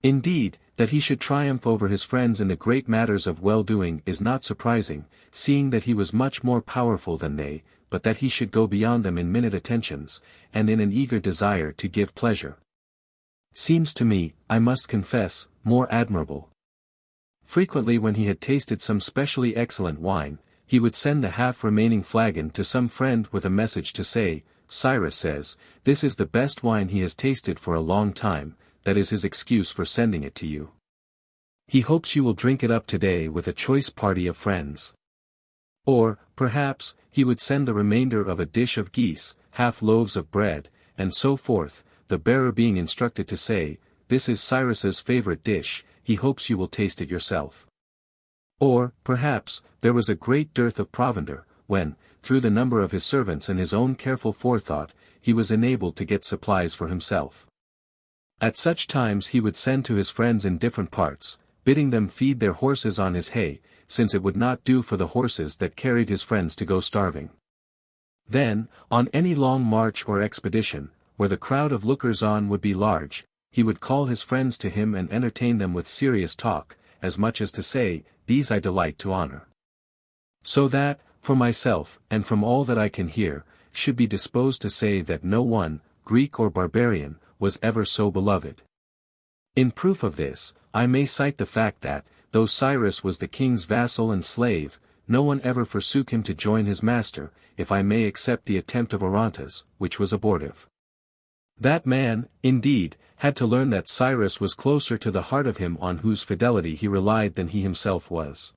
Indeed, that he should triumph over his friends in the great matters of well-doing is not surprising, seeing that he was much more powerful than they, but that he should go beyond them in minute attentions, and in an eager desire to give pleasure, seems to me, I must confess, more admirable. Frequently when he had tasted some specially excellent wine, he would send the half-remaining flagon to some friend with a message to say, "Cyrus says, this is the best wine he has tasted for a long time, that is his excuse for sending it to you. He hopes you will drink it up today with a choice party of friends." Or, perhaps, he would send the remainder of a dish of geese, half loaves of bread, and so forth, the bearer being instructed to say, "This is Cyrus's favorite dish, he hopes you will taste it yourself." Or, perhaps, there was a great dearth of provender, when, through the number of his servants and his own careful forethought, he was enabled to get supplies for himself. At such times he would send to his friends in different parts, bidding them feed their horses on his hay, since it would not do for the horses that carried his friends to go starving. Then, on any long march or expedition, where the crowd of lookers-on would be large, he would call his friends to him and entertain them with serious talk, as much as to say, "These I delight to honor." So that, for myself, and from all that I can hear, should be disposed to say that no one, Greek or barbarian, was ever so beloved. In proof of this, I may cite the fact that, though Cyrus was the king's vassal and slave, no one ever forsook him to join his master, if I may except the attempt of Orontes, which was abortive. That man, indeed, had to learn that Cyrus was closer to the heart of him on whose fidelity he relied than he himself was.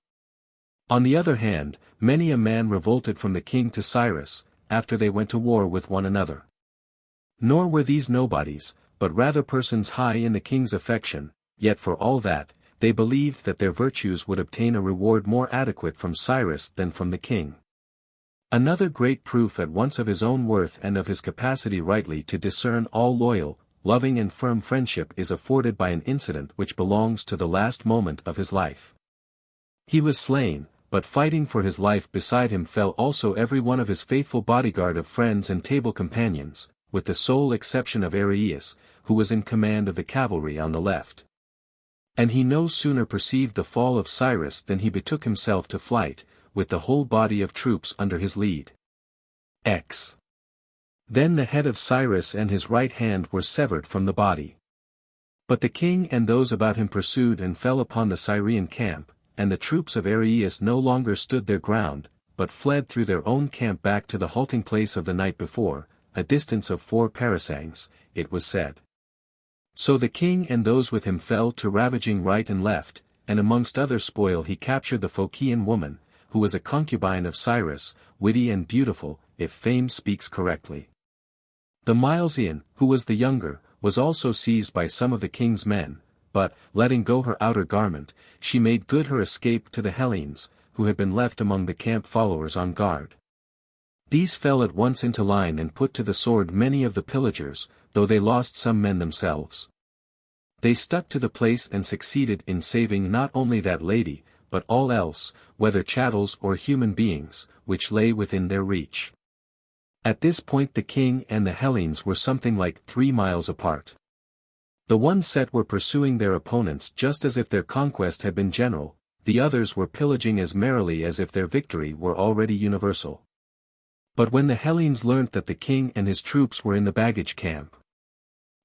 On the other hand, many a man revolted from the king to Cyrus, after they went to war with one another. Nor were these nobodies, but rather persons high in the king's affection, yet for all that, they believed that their virtues would obtain a reward more adequate from Cyrus than from the king. Another great proof at once of his own worth and of his capacity rightly to discern all loyal, loving and firm friendship is afforded by an incident which belongs to the last moment of his life. He was slain, but fighting for his life beside him fell also every one of his faithful bodyguard of friends and table companions, with the sole exception of Artaxerxes, who was in command of the cavalry on the left. And he no sooner perceived the fall of Cyrus than he betook himself to flight, with the whole body of troops under his lead. Then the head of Cyrus and his right hand were severed from the body. But the king and those about him pursued and fell upon the Syrian camp, and the troops of Artaxerxes no longer stood their ground, but fled through their own camp back to the halting place of the night before, a distance of 4 parasangs, it was said. So the king and those with him fell to ravaging right and left, and amongst other spoil he captured the Phocian woman, who was a concubine of Cyrus, witty and beautiful, if fame speaks correctly. The Milesian, who was the younger, was also seized by some of the king's men, but, letting go her outer garment, she made good her escape to the Hellenes, who had been left among the camp followers on guard. These fell at once into line and put to the sword many of the pillagers, though they lost some men themselves. They stuck to the place and succeeded in saving not only that lady, but all else, whether chattels or human beings, which lay within their reach. At this point the king and the Hellenes were something like 3 miles apart. The one set were pursuing their opponents just as if their conquest had been general, the others were pillaging as merrily as if their victory were already universal. But when the Hellenes learnt that the king and his troops were in the baggage camp,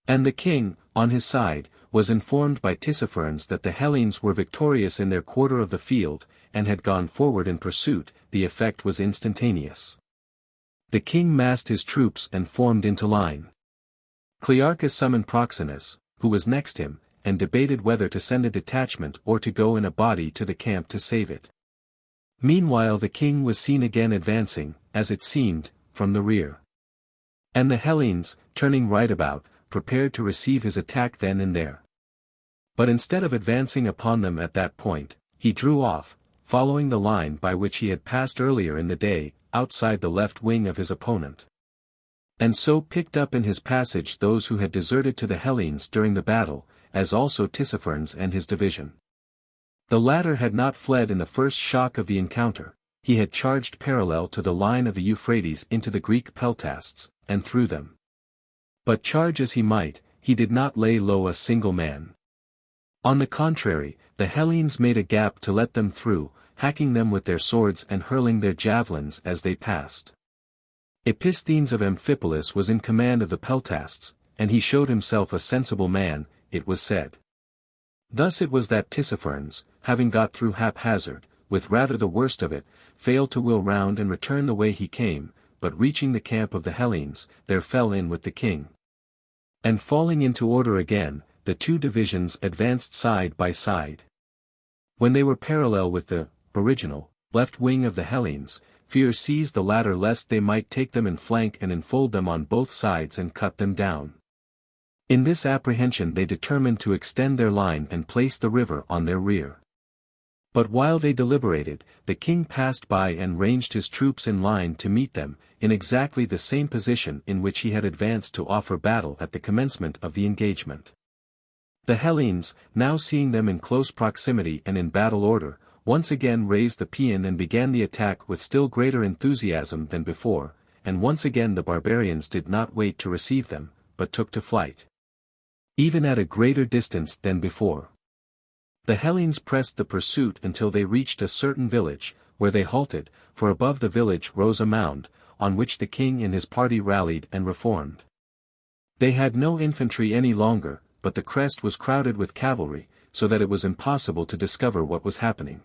and the king, on his side, was informed by Tissaphernes that the Hellenes were victorious in their quarter of the field, and had gone forward in pursuit, the effect was instantaneous. The king massed his troops and formed into line. Clearchus summoned Proxenus, who was next him, and debated whether to send a detachment or to go in a body to the camp to save it. Meanwhile the king was seen again advancing, as it seemed, from the rear. And the Hellenes, turning right about, prepared to receive his attack then and there. But instead of advancing upon them at that point, he drew off, following the line by which he had passed earlier in the day, outside the left wing of his opponent. And so picked up in his passage those who had deserted to the Hellenes during the battle, as also Tissaphernes and his division. The latter had not fled in the first shock of the encounter, he had charged parallel to the line of the Euphrates into the Greek peltasts, and through them. But charge as he might, he did not lay low a single man. On the contrary, the Hellenes made a gap to let them through, hacking them with their swords and hurling their javelins as they passed. Episthanes of Amphipolis was in command of the peltasts, and he showed himself a sensible man, it was said. Thus it was that Tissaphernes, having got through haphazard, with rather the worst of it, failed to wheel round and return the way he came, but reaching the camp of the Hellenes, there fell in with the king. And falling into order again, the 2 divisions advanced side by side. When they were parallel with the original left wing of the Hellenes, fear seized the latter lest they might take them in flank and enfold them on both sides and cut them down. In this apprehension they determined to extend their line and place the river on their rear. But while they deliberated, the king passed by and ranged his troops in line to meet them, in exactly the same position in which he had advanced to offer battle at the commencement of the engagement. The Hellenes, now seeing them in close proximity and in battle order, once again raised the paean and began the attack with still greater enthusiasm than before, and once again the barbarians did not wait to receive them, but took to flight. Even at a greater distance than before. The Hellenes pressed the pursuit until they reached a certain village, where they halted, for above the village rose a mound, on which the king and his party rallied and reformed. They had no infantry any longer, but the crest was crowded with cavalry, so that it was impossible to discover what was happening.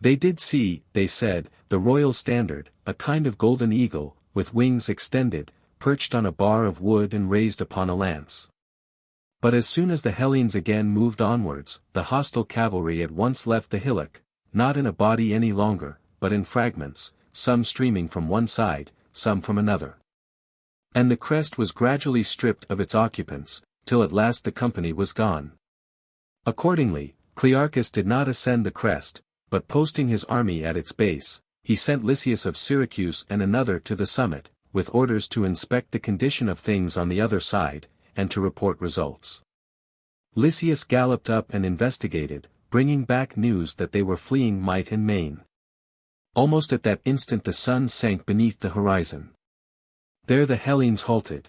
They did see, they said, the royal standard, a kind of golden eagle, with wings extended, perched on a bar of wood and raised upon a lance. But as soon as the Hellenes again moved onwards, the hostile cavalry at once left the hillock, not in a body any longer, but in fragments, some streaming from one side, some from another. And the crest was gradually stripped of its occupants, till at last the company was gone. Accordingly, Clearchus did not ascend the crest, but posting his army at its base, he sent Lysias of Syracuse and another to the summit, with orders to inspect the condition of things on the other side, and to report results. Lysias galloped up and investigated, bringing back news that they were fleeing might and main. Almost at that instant the sun sank beneath the horizon. There the Hellenes halted.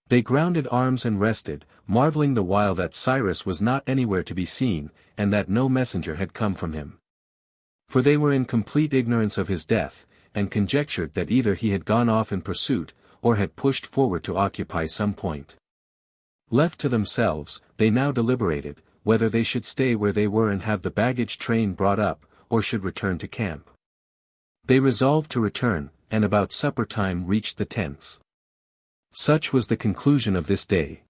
They grounded arms and rested, marveling the while that Cyrus was not anywhere to be seen, and that no messenger had come from him. For they were in complete ignorance of his death, and conjectured that either he had gone off in pursuit, or had pushed forward to occupy some point. Left to themselves, they now deliberated, whether they should stay where they were and have the baggage train brought up, or should return to camp. They resolved to return, and about supper time reached the tents. Such was the conclusion of this day.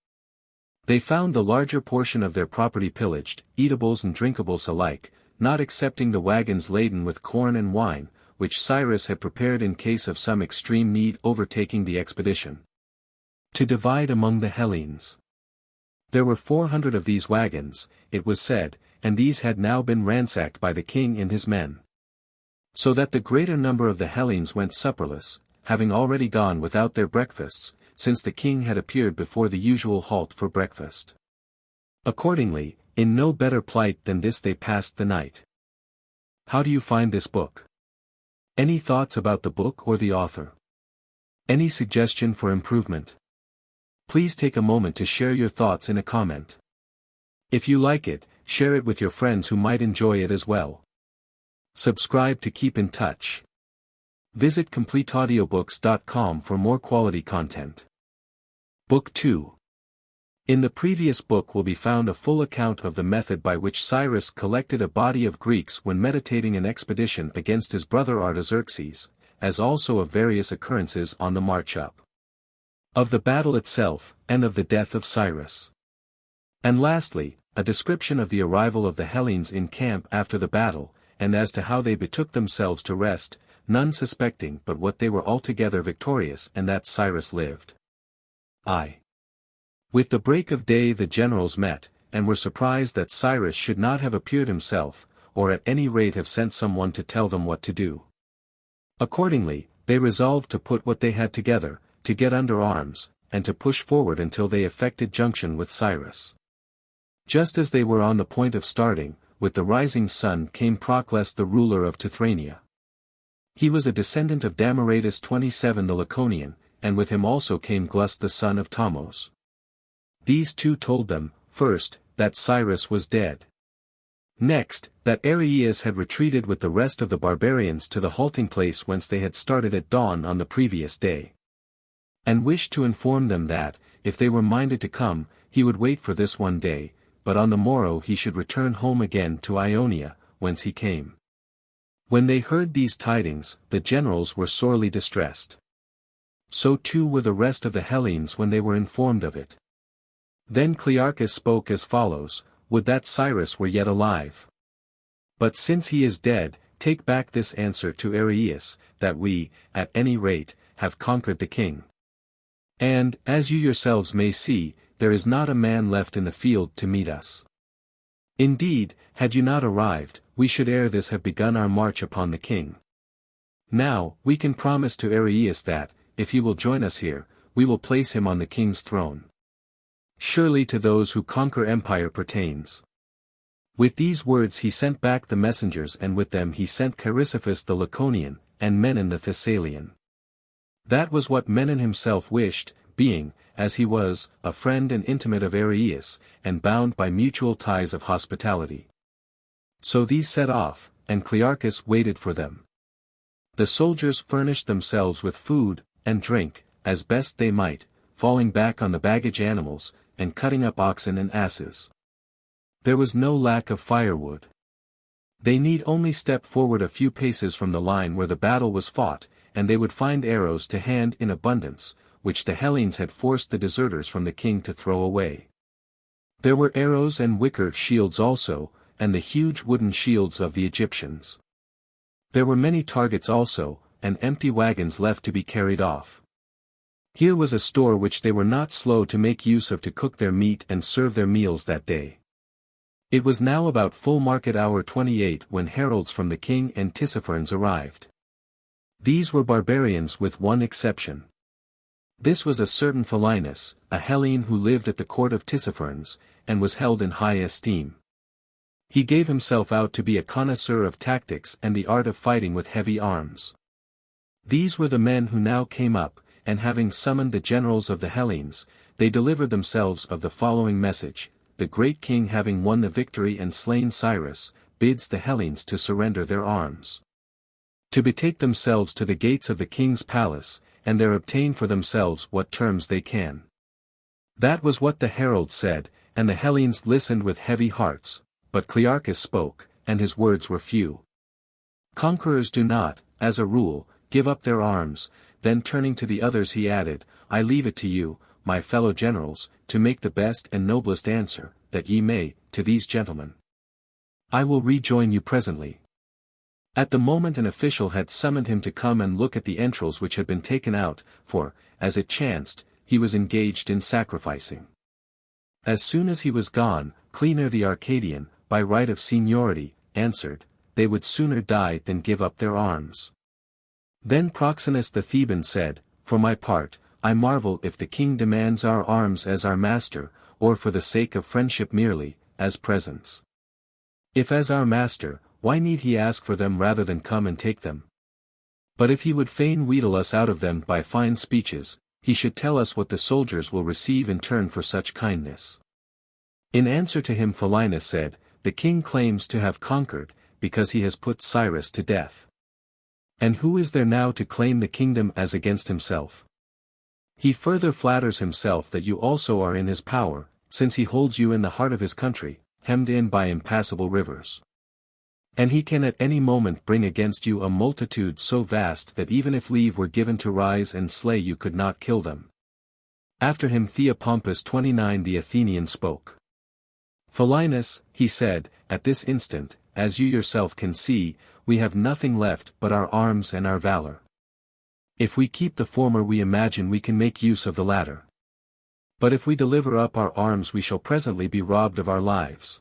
They found the larger portion of their property pillaged, eatables and drinkables alike, not excepting the wagons laden with corn and wine, which Cyrus had prepared in case of some extreme need overtaking the expedition. To divide among the Hellenes. There were 400 of these wagons, it was said, and these had now been ransacked by the king and his men. So that the greater number of the Hellenes went supperless, having already gone without their breakfasts, since the king had appeared before the usual halt for breakfast. Accordingly, in no better plight than this they passed the night. How do you find this book? Any thoughts about the book or the author? Any suggestion for improvement? Please take a moment to share your thoughts in a comment. If you like it, share it with your friends who might enjoy it as well. Subscribe to keep in touch. Visit CompleteAudiobooks.com for more quality content. Book 2. In the previous book will be found a full account of the method by which Cyrus collected a body of Greeks when meditating an expedition against his brother Artaxerxes, as also of various occurrences on the march up. Of the battle itself, and of the death of Cyrus. And lastly, a description of the arrival of the Hellenes in camp after the battle, and as to how they betook themselves to rest, none suspecting but what they were altogether victorious and that Cyrus lived. With the break of day the generals met, and were surprised that Cyrus should not have appeared himself, or at any rate have sent someone to tell them what to do. Accordingly, they resolved to put what they had together, to get under arms, and to push forward until they effected junction with Cyrus. Just as they were on the point of starting, with the rising sun came Proclus the ruler of Tithrania. He was a descendant of Damaratus 27 the Laconian, and with him also came Glus the son of Thamos. These two told them, first, that Cyrus was dead. Next, that Artaxerxes had retreated with the rest of the barbarians to the halting place whence they had started at dawn on the previous day. And wished to inform them that, if they were minded to come, he would wait for this one day, but on the morrow he should return home again to Ionia, whence he came. When they heard these tidings, the generals were sorely distressed. So too were the rest of the Hellenes when they were informed of it. Then Clearchus spoke as follows: Would that Cyrus were yet alive! But since he is dead, take back this answer to Artaxerxes, that we, at any rate, have conquered the king. And, as you yourselves may see, there is not a man left in the field to meet us. Indeed, had you not arrived, we should ere this have begun our march upon the king. Now, we can promise to Artaxerxes that, if he will join us here, we will place him on the king's throne. Surely to those who conquer empire pertains. With these words he sent back the messengers, and with them he sent Chrysippus the Laconian, and Menon the Thessalian. That was what Menon himself wished, being, as he was, a friend and intimate of Artaxerxes, and bound by mutual ties of hospitality. So these set off, and Clearchus waited for them. The soldiers furnished themselves with food, and drink, as best they might, falling back on the baggage animals, and cutting up oxen and asses. There was no lack of firewood. They need only step forward a few paces from the line where the battle was fought, and they would find arrows to hand in abundance, which the Hellenes had forced the deserters from the king to throw away. There were arrows and wicker shields also, and the huge wooden shields of the Egyptians. There were many targets also, and empty wagons left to be carried off. Here was a store which they were not slow to make use of to cook their meat and serve their meals that day. It was now about full market hour 28 when heralds from the king and Tissaphernes arrived. These were barbarians with one exception. This was a certain Philinus, a Hellene who lived at the court of Tissaphernes, and was held in high esteem. He gave himself out to be a connoisseur of tactics and the art of fighting with heavy arms. These were the men who now came up, and having summoned the generals of the Hellenes, they delivered themselves of the following message: the great king having won the victory and slain Cyrus, bids the Hellenes to surrender their arms, to betake themselves to the gates of the king's palace, and there obtain for themselves what terms they can. That was what the herald said, and the Hellenes listened with heavy hearts, but Clearchus spoke, and his words were few. Conquerors do not, as a rule, give up their arms. Then turning to the others he added, I leave it to you, my fellow generals, to make the best and noblest answer, that ye may, to these gentlemen. I will rejoin you presently. At the moment an official had summoned him to come and look at the entrails which had been taken out, for, as it chanced, he was engaged in sacrificing. As soon as he was gone, Clearchus the Arcadian, by right of seniority, answered, they would sooner die than give up their arms. Then Proxenus the Theban said, for my part, I marvel if the king demands our arms as our master, or for the sake of friendship merely, as presents. If as our master, why need he ask for them rather than come and take them? But if he would fain wheedle us out of them by fine speeches, he should tell us what the soldiers will receive in turn for such kindness. In answer to him Philinus said, the king claims to have conquered, because he has put Cyrus to death. And who is there now to claim the kingdom as against himself? He further flatters himself that you also are in his power, since he holds you in the heart of his country, hemmed in by impassable rivers. And he can at any moment bring against you a multitude so vast that even if leave were given to rise and slay you could not kill them. After him Theopompus 29 the Athenian spoke. Philinus, he said, at this instant, as you yourself can see, we have nothing left but our arms and our valor. If we keep the former we imagine we can make use of the latter. But if we deliver up our arms we shall presently be robbed of our lives.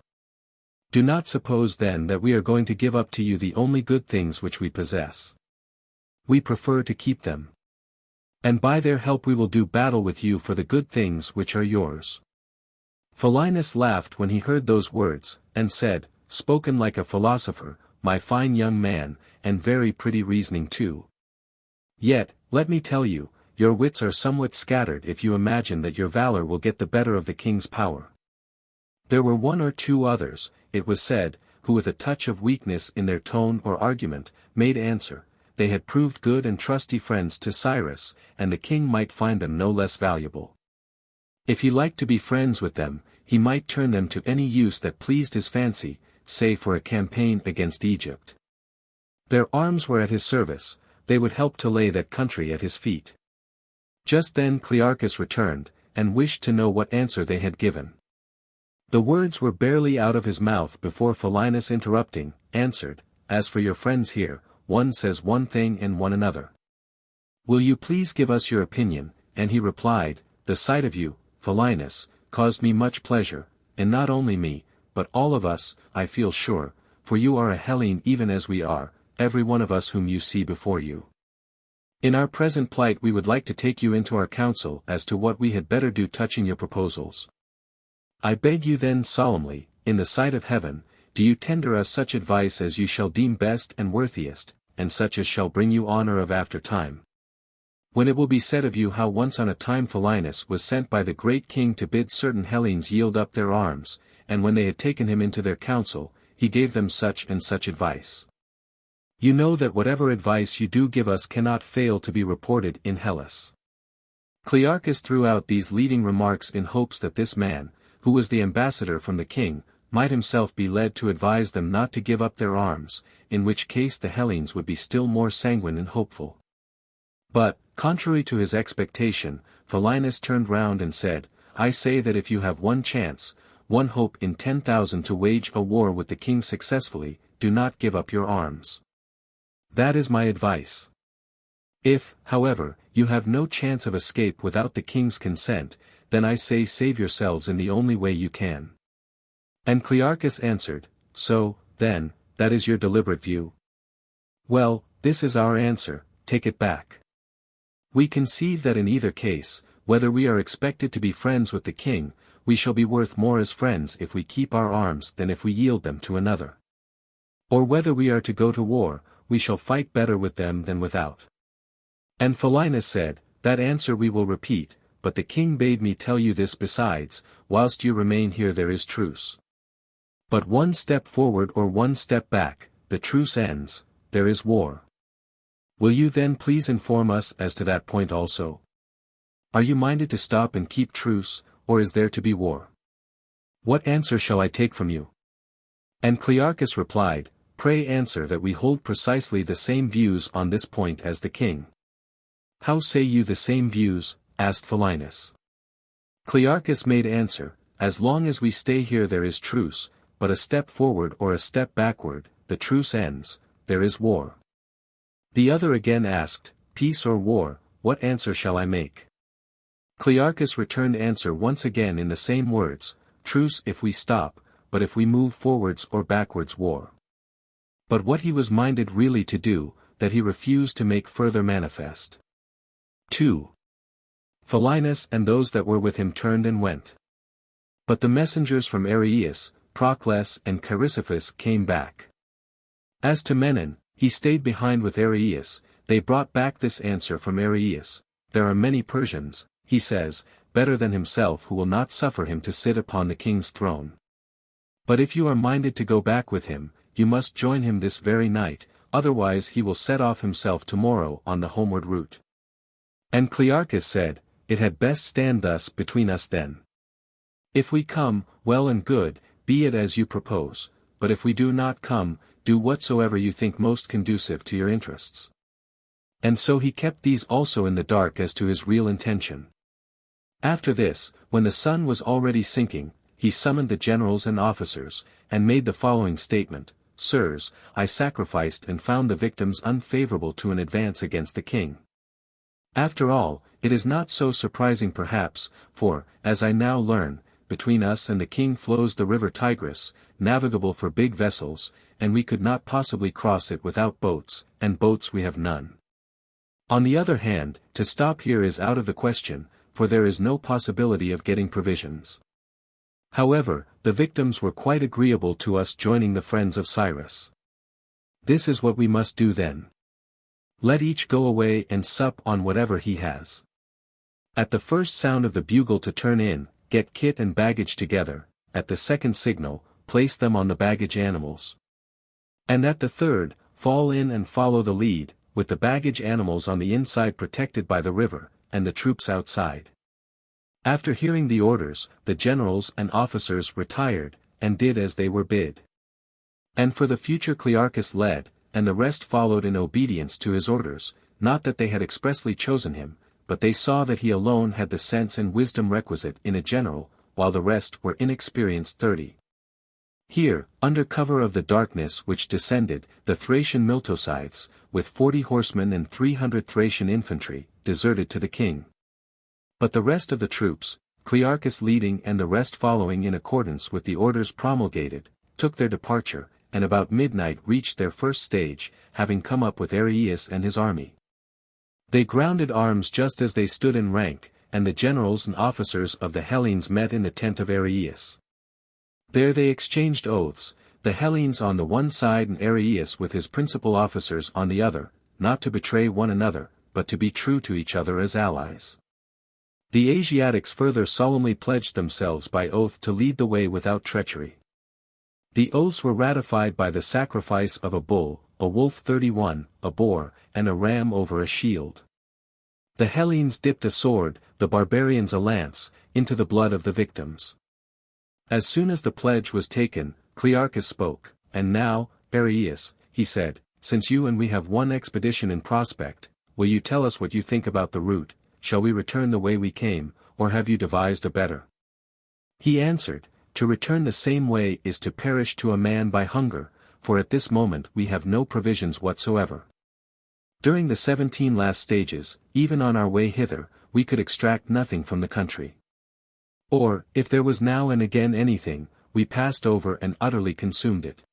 Do not suppose then that we are going to give up to you the only good things which we possess. We prefer to keep them. And by their help we will do battle with you for the good things which are yours. Philinus laughed when he heard those words, and said, spoken like a philosopher, my fine young man, and very pretty reasoning too. Yet, let me tell you, your wits are somewhat scattered if you imagine that your valor will get the better of the king's power. There were one or two others, it was said, who with a touch of weakness in their tone or argument, made answer, they had proved good and trusty friends to Cyrus, and the king might find them no less valuable. If he liked to be friends with them, he might turn them to any use that pleased his fancy, say for a campaign against Egypt. Their arms were at his service, they would help to lay that country at his feet. Just then Clearchus returned, and wished to know what answer they had given. The words were barely out of his mouth before Philinus interrupting, answered, as for your friends here, one says one thing and one another. Will you please give us your opinion? And he replied, the sight of you, Philinus, caused me much pleasure, and not only me, but all of us, I feel sure, for you are a Hellene even as we are, every one of us whom you see before you. In our present plight we would like to take you into our counsel as to what we had better do touching your proposals. I beg you then solemnly, in the sight of heaven, do you tender us such advice as you shall deem best and worthiest, and such as shall bring you honor of after time. When it will be said of you how once on a time Philinus was sent by the great king to bid certain Hellenes yield up their arms, and when they had taken him into their council, he gave them such and such advice. You know that whatever advice you do give us cannot fail to be reported in Hellas. Clearchus threw out these leading remarks in hopes that this man, who was the ambassador from the king, might himself be led to advise them not to give up their arms, in which case the Hellenes would be still more sanguine and hopeful. But, contrary to his expectation, Philinus turned round and said, I say that if you have one chance, one hope in 10,000 to wage a war with the king successfully, do not give up your arms. That is my advice. If, however, you have no chance of escape without the king's consent, then I say save yourselves in the only way you can. And Clearchus answered, So, then, that is your deliberate view? Well, this is our answer, take it back. We conceive that in either case, whether we are expected to be friends with the king, we shall be worth more as friends if we keep our arms than if we yield them to another. Or whether we are to go to war, we shall fight better with them than without. And Philinus said, That answer we will repeat, but the king bade me tell you this besides, whilst you remain here there is truce. But one step forward or one step back, the truce ends, there is war. Will you then please inform us as to that point also? Are you minded to stop and keep truce, or is there to be war? What answer shall I take from you? And Clearchus replied, Pray answer that we hold precisely the same views on this point as the king. How say you the same views? Asked Philinus. Clearchus made answer, As long as we stay here there is truce, but a step forward or a step backward, the truce ends, there is war. The other again asked, Peace or war, what answer shall I make? Clearchus returned answer once again in the same words, Truce if we stop, but if we move forwards or backwards war. But what he was minded really to do, that he refused to make further manifest. 2. Philinus and those that were with him turned and went. But the messengers from Areus, Procles and Chrysippus came back. As to Menon, he stayed behind with Areus. They brought back this answer from Areus, There are many Persians, he says, better than himself who will not suffer him to sit upon the king's throne. But if you are minded to go back with him, you must join him this very night, otherwise he will set off himself tomorrow on the homeward route. And Clearchus said, It had best stand thus between us then. If we come, well and good, be it as you propose, but if we do not come, do whatsoever you think most conducive to your interests. And so he kept these also in the dark as to his real intention. After this, when the sun was already sinking, he summoned the generals and officers, and made the following statement, Sirs, I sacrificed and found the victims unfavorable to an advance against the king. After all, it is not so surprising perhaps, for, as I now learn, between us and the king flows the river Tigris, navigable for big vessels, and we could not possibly cross it without boats, and boats we have none. On the other hand, to stop here is out of the question, for there is no possibility of getting provisions. However, the victims were quite agreeable to us joining the friends of Cyrus. This is what we must do then. Let each go away and sup on whatever he has. At the first sound of the bugle to turn in, get kit and baggage together, at the second signal, place them on the baggage animals. And at the third, fall in and follow the lead, with the baggage animals on the inside protected by the river, and the troops outside. After hearing the orders, the generals and officers retired, and did as they were bid. And for the future Clearchus led, and the rest followed in obedience to his orders, not that they had expressly chosen him, but they saw that he alone had the sense and wisdom requisite in a general, while the rest were inexperienced 30. Here, under cover of the darkness which descended, the Thracian Miltosides, with 40 horsemen and 300 Thracian infantry, deserted to the king. But the rest of the troops, Clearchus leading and the rest following in accordance with the orders promulgated, took their departure, and about midnight reached their first stage, having come up with Areus and his army. They grounded arms just as they stood in rank, and the generals and officers of the Hellenes met in the tent of Areus. There they exchanged oaths, the Hellenes on the one side and Areus with his principal officers on the other, not to betray one another, but to be true to each other as allies. The Asiatics further solemnly pledged themselves by oath to lead the way without treachery. The oaths were ratified by the sacrifice of a bull, a wolf 31, a boar, and a ram over a shield. The Hellenes dipped a sword, the barbarians a lance, into the blood of the victims. As soon as the pledge was taken, Clearchus spoke, and now, Areus, he said, since you and we have one expedition in prospect, will you tell us what you think about the route? Shall we return the way we came, or have you devised a better? He answered, To return the same way is to perish to a man by hunger, for at this moment we have no provisions whatsoever. During the 17 last stages, even on our way hither, we could extract nothing from the country. Or, if there was now and again anything, we passed over and utterly consumed it.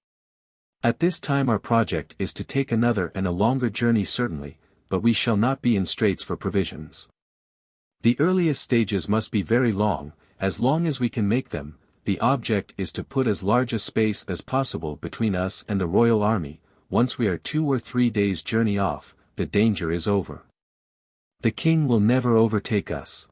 At this time our project is to take another and a longer journey certainly, but we shall not be in straits for provisions. The earliest stages must be very long as we can make them. The object is to put as large a space as possible between us and the royal army. Once we are 2 or 3 days' journey off, the danger is over. The king will never overtake us.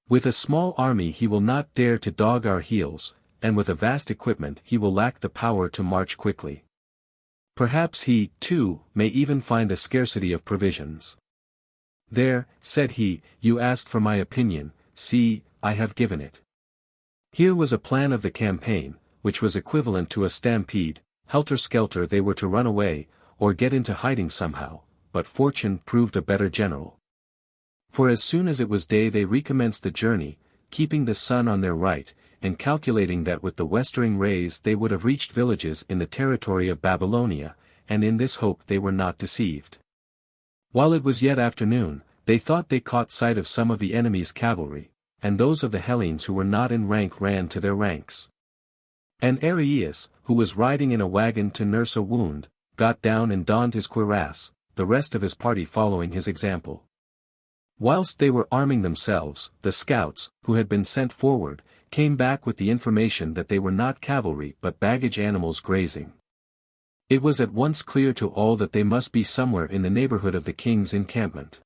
With a small army he will not dare to dog our heels, and with a vast equipment he will lack the power to march quickly. Perhaps he, too, may even find a scarcity of provisions. There, said he, you asked for my opinion, see, I have given it. Here was a plan of the campaign, which was equivalent to a stampede. Helter-skelter they were to run away, or get into hiding somehow, but fortune proved a better general. For as soon as it was day they recommenced the journey, keeping the sun on their right, and calculating that with the westering rays they would have reached villages in the territory of Babylonia, and in this hope they were not deceived. While it was yet afternoon, they thought they caught sight of some of the enemy's cavalry, and those of the Hellenes who were not in rank ran to their ranks. And Areus, who was riding in a wagon to nurse a wound, got down and donned his cuirass, the rest of his party following his example. Whilst they were arming themselves, the scouts, who had been sent forward, came back with the information that they were not cavalry but baggage animals grazing. It was at once clear to all that they must be somewhere in the neighborhood of the king's encampment.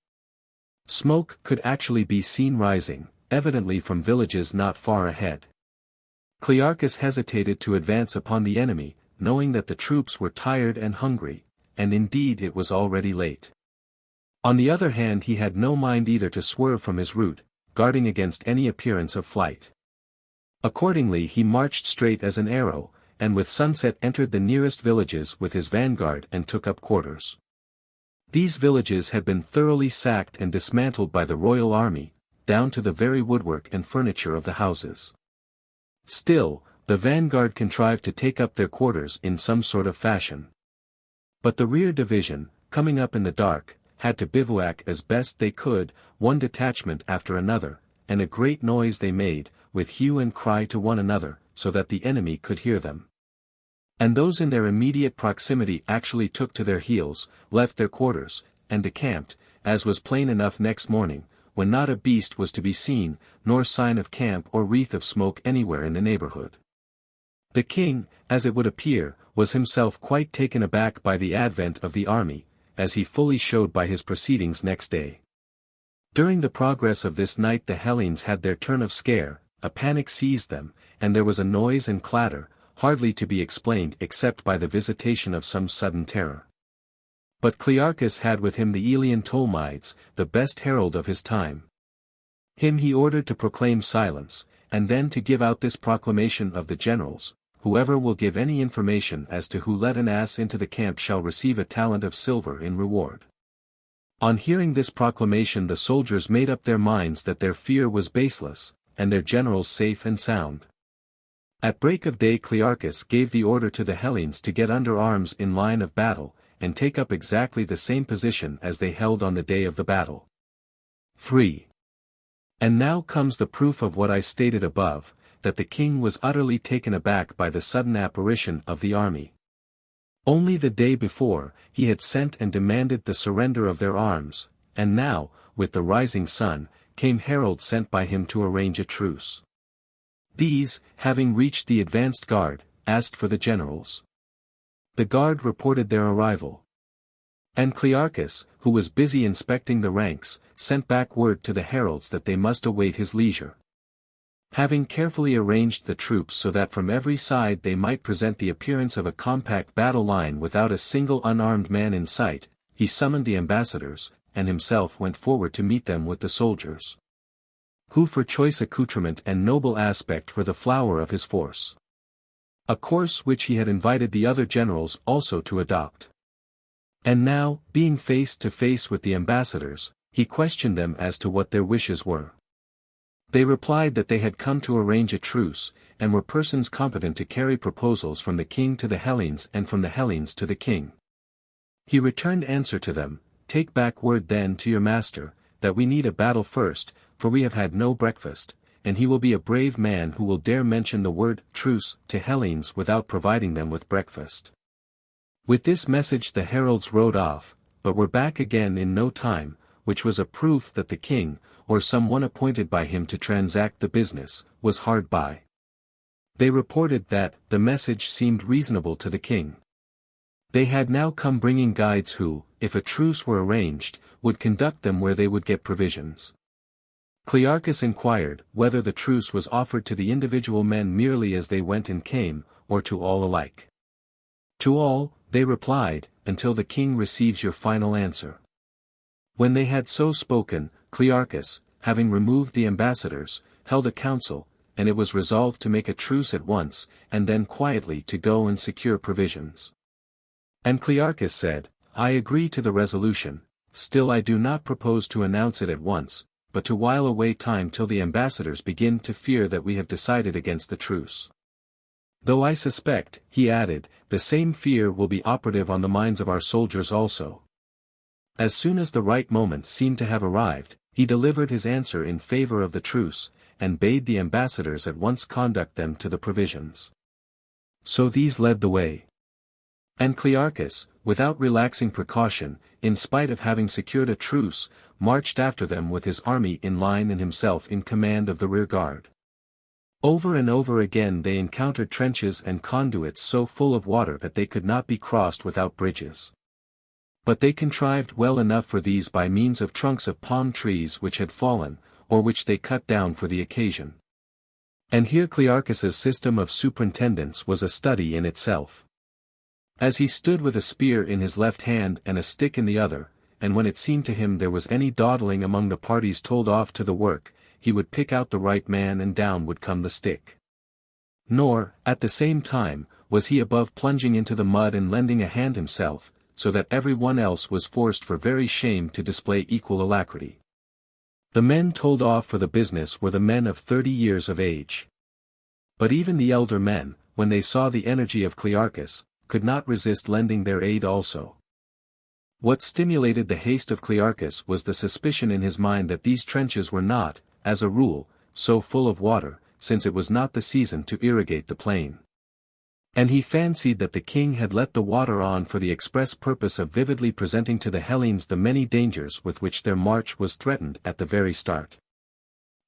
Smoke could actually be seen rising, evidently from villages not far ahead. Clearchus hesitated to advance upon the enemy, knowing that the troops were tired and hungry, and indeed it was already late. On the other hand he had no mind either to swerve from his route, guarding against any appearance of flight. Accordingly he marched straight as an arrow, and with sunset entered the nearest villages with his vanguard and took up quarters. These villages had been thoroughly sacked and dismantled by the royal army, down to the very woodwork and furniture of the houses. Still, the vanguard contrived to take up their quarters in some sort of fashion. But the rear division, coming up in the dark, had to bivouac as best they could, one detachment after another, and a great noise they made, with hue and cry to one another, so that the enemy could hear them. And those in their immediate proximity actually took to their heels, left their quarters, and decamped, as was plain enough next morning, when not a beast was to be seen, nor sign of camp or wreath of smoke anywhere in the neighborhood. The king, as it would appear, was himself quite taken aback by the advent of the army, as he fully showed by his proceedings next day. During the progress of this night the Hellenes had their turn of scare, a panic seized them, and there was a noise and clatter, hardly to be explained except by the visitation of some sudden terror. But Clearchus had with him the Elean Ptolemies, the best herald of his time. Him he ordered to proclaim silence, and then to give out this proclamation of the generals: whoever will give any information as to who let an ass into the camp shall receive a talent of silver in reward. On hearing this proclamation the soldiers made up their minds that their fear was baseless, and their generals safe and sound. At break of day Clearchus gave the order to the Hellenes to get under arms in line of battle, and take up exactly the same position as they held on the day of the battle. 3. And now comes the proof of what I stated above, that the king was utterly taken aback by the sudden apparition of the army. Only the day before, he had sent and demanded the surrender of their arms, and now, with the rising sun, came heralds sent by him to arrange a truce. These, having reached the advanced guard, asked for the generals. The guard reported their arrival. And Clearchus, who was busy inspecting the ranks, sent back word to the heralds that they must await his leisure. Having carefully arranged the troops so that from every side they might present the appearance of a compact battle line without a single unarmed man in sight, he summoned the ambassadors, and himself went forward to meet them with the soldiers, who for choice accoutrement and noble aspect were the flower of his force. A course which he had invited the other generals also to adopt. And now, being face to face with the ambassadors, he questioned them as to what their wishes were. They replied that they had come to arrange a truce, and were persons competent to carry proposals from the king to the Hellenes and from the Hellenes to the king. He returned answer to them: "Take back word then to your master, that we need a battle first, for we have had no breakfast, and he will be a brave man who will dare mention the word truce to Hellenes without providing them with breakfast. With this message the heralds rode off, but were back again in no time, which was a proof that the king, or some one appointed by him to transact the business, was hard by. They reported that the message seemed reasonable to the king. They had now come bringing guides who, if a truce were arranged, would conduct them where they would get provisions. Clearchus inquired whether the truce was offered to the individual men merely as they went and came, or to all alike. To all, they replied, until the king receives your final answer. When they had so spoken, Clearchus, having removed the ambassadors, held a council, and it was resolved to make a truce at once, and then quietly to go and secure provisions. And Clearchus said, I agree to the resolution, still I do not propose to announce it at once, but to while away time till the ambassadors begin to fear that we have decided against the truce. Though I suspect, he added, the same fear will be operative on the minds of our soldiers also. As soon as the right moment seemed to have arrived, he delivered his answer in favor of the truce, and bade the ambassadors at once conduct them to the provisions. So these led the way. And Clearchus, without relaxing precaution, in spite of having secured a truce, marched after them with his army in line and himself in command of the rear guard. Over and over again they encountered trenches and conduits so full of water that they could not be crossed without bridges. But they contrived well enough for these by means of trunks of palm trees which had fallen, or which they cut down for the occasion. And here Clearchus's system of superintendence was a study in itself. As he stood with a spear in his left hand and a stick in the other, and when it seemed to him there was any dawdling among the parties told off to the work, he would pick out the right man and down would come the stick. Nor, at the same time, was he above plunging into the mud and lending a hand himself, so that every one else was forced for very shame to display equal alacrity. The men told off for the business were the men of 30 years of age. But even the elder men, when they saw the energy of Clearchus, could not resist lending their aid also. What stimulated the haste of Clearchus was the suspicion in his mind that these trenches were not, as a rule, so full of water, since it was not the season to irrigate the plain. And he fancied that the king had let the water on for the express purpose of vividly presenting to the Hellenes the many dangers with which their march was threatened at the very start.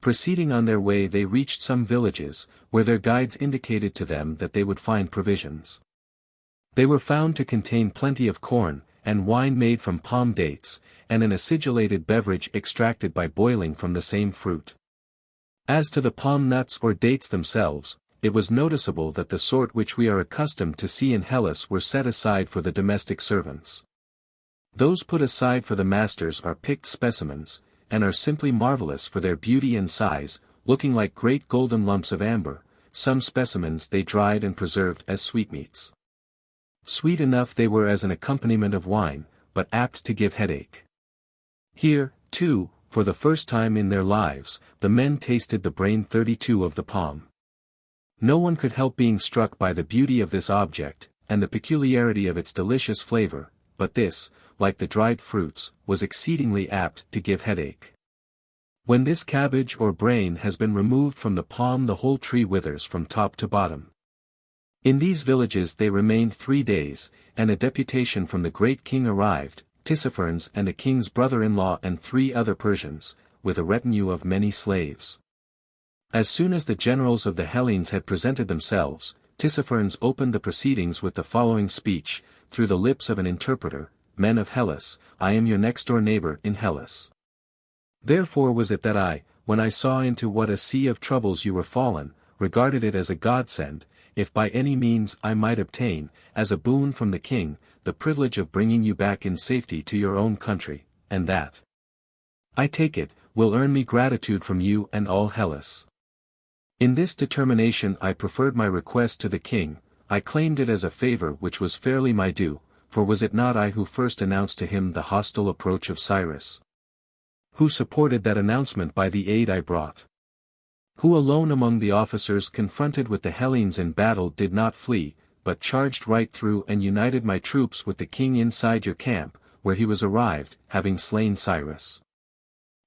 Proceeding on their way they reached some villages, where their guides indicated to them that they would find provisions. They were found to contain plenty of corn, and wine made from palm dates, and an acidulated beverage extracted by boiling from the same fruit. As to the palm nuts or dates themselves, it was noticeable that the sort which we are accustomed to see in Hellas were set aside for the domestic servants. Those put aside for the masters are picked specimens, and are simply marvelous for their beauty and size, looking like great golden lumps of amber. Some specimens they dried and preserved as sweetmeats. Sweet enough they were as an accompaniment of wine, but apt to give headache. Here, too, for the first time in their lives, the men tasted the brain 32 of the palm. No one could help being struck by the beauty of this object, and the peculiarity of its delicious flavor, but this, like the dried fruits, was exceedingly apt to give headache. When this cabbage or brain has been removed from the palm the whole tree withers from top to bottom. In these villages they remained 3 days, and a deputation from the great king arrived, Tissaphernes and a king's brother-in-law and 3 other Persians, with a retinue of many slaves. As soon as the generals of the Hellenes had presented themselves, Tissaphernes opened the proceedings with the following speech, through the lips of an interpreter: Men of Hellas, I am your next-door neighbor in Hellas. Therefore was it that I, when I saw into what a sea of troubles you were fallen, regarded it as a godsend, if by any means I might obtain, as a boon from the king, the privilege of bringing you back in safety to your own country, and that, I take it, will earn me gratitude from you and all Hellas. In this determination I preferred my request to the king. I claimed it as a favor which was fairly my due, for was it not I who first announced to him the hostile approach of Cyrus? Who supported that announcement by the aid I brought? Who alone among the officers confronted with the Hellenes in battle did not flee, but charged right through and united my troops with the king inside your camp, where he was arrived, having slain Cyrus?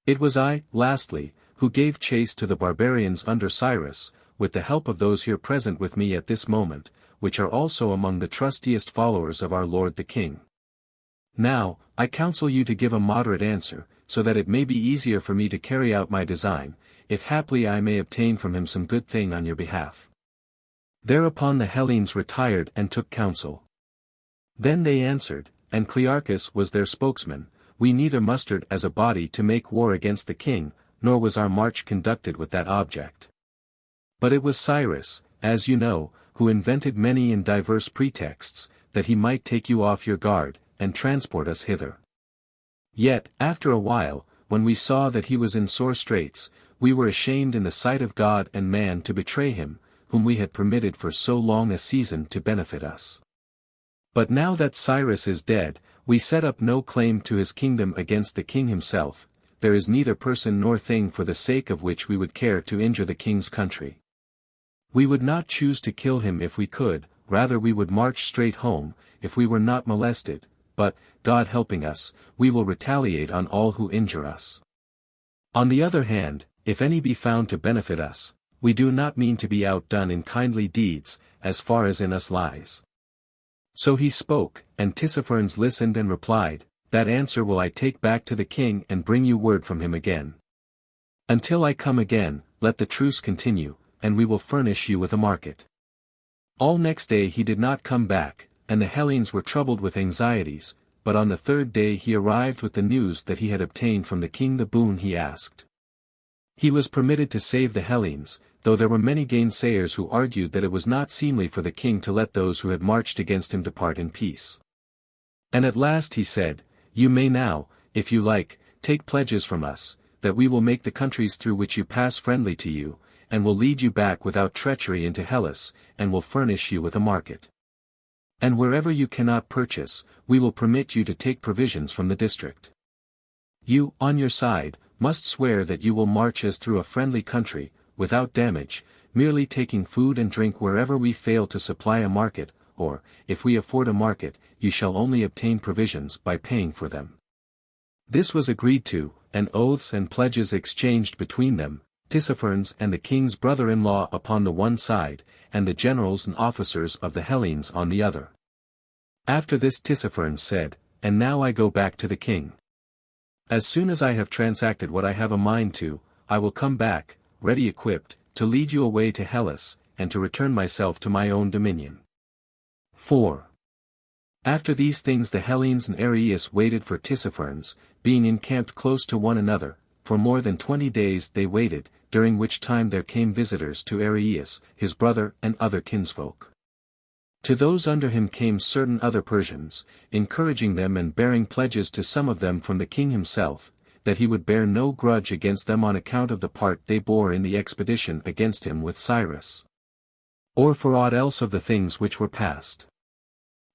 It was I, lastly, who gave chase to the barbarians under Cyrus, with the help of those here present with me at this moment, which are also among the trustiest followers of our lord the king. Now, I counsel you to give a moderate answer, so that it may be easier for me to carry out my design, if haply I may obtain from him some good thing on your behalf." Thereupon the Hellenes retired and took counsel. Then they answered, and Clearchus was their spokesman, "We neither mustered as a body to make war against the king, nor was our march conducted with that object. But it was Cyrus, as you know, who invented many and diverse pretexts, that he might take you off your guard, and transport us hither. Yet, after a while, when we saw that he was in sore straits, we were ashamed in the sight of God and man to betray him, whom we had permitted for so long a season to benefit us. But now that Cyrus is dead, we set up no claim to his kingdom against the king himself. There is neither person nor thing for the sake of which we would care to injure the king's country. We would not choose to kill him if we could, rather we would march straight home, if we were not molested, but, God helping us, we will retaliate on all who injure us. On the other hand, if any be found to benefit us, we do not mean to be outdone in kindly deeds, as far as in us lies." So he spoke, and Tissaphernes listened and replied, "That answer will I take back to the king and bring you word from him again. Until I come again, let the truce continue, and we will furnish you with a market." All next day he did not come back, and the Hellenes were troubled with anxieties, but on the third day he arrived with the news that he had obtained from the king the boon he asked. He was permitted to save the Hellenes, though there were many gainsayers who argued that it was not seemly for the king to let those who had marched against him depart in peace. And at last he said, "You may now, if you like, take pledges from us, that we will make the countries through which you pass friendly to you, and will lead you back without treachery into Hellas, and will furnish you with a market. And wherever you cannot purchase, we will permit you to take provisions from the district. You, on your side, must swear that you will march as through a friendly country, without damage, merely taking food and drink wherever we fail to supply a market, or, if we afford a market, you shall only obtain provisions by paying for them." This was agreed to, and oaths and pledges exchanged between them, Tissaphernes and the king's brother-in-law upon the one side, and the generals and officers of the Hellenes on the other. After this Tissaphernes said, "And now I go back to the king. As soon as I have transacted what I have a mind to, I will come back, ready equipped, to lead you away to Hellas, and to return myself to my own dominion." 4. After these things the Hellenes and Areus waited for Tissaphernes, being encamped close to one another. For more than 20 days they waited, during which time there came visitors to Areus, his brother and other kinsfolk. To those under him came certain other Persians, encouraging them and bearing pledges to some of them from the king himself, that he would bear no grudge against them on account of the part they bore in the expedition against him with Cyrus, or for aught else of the things which were past.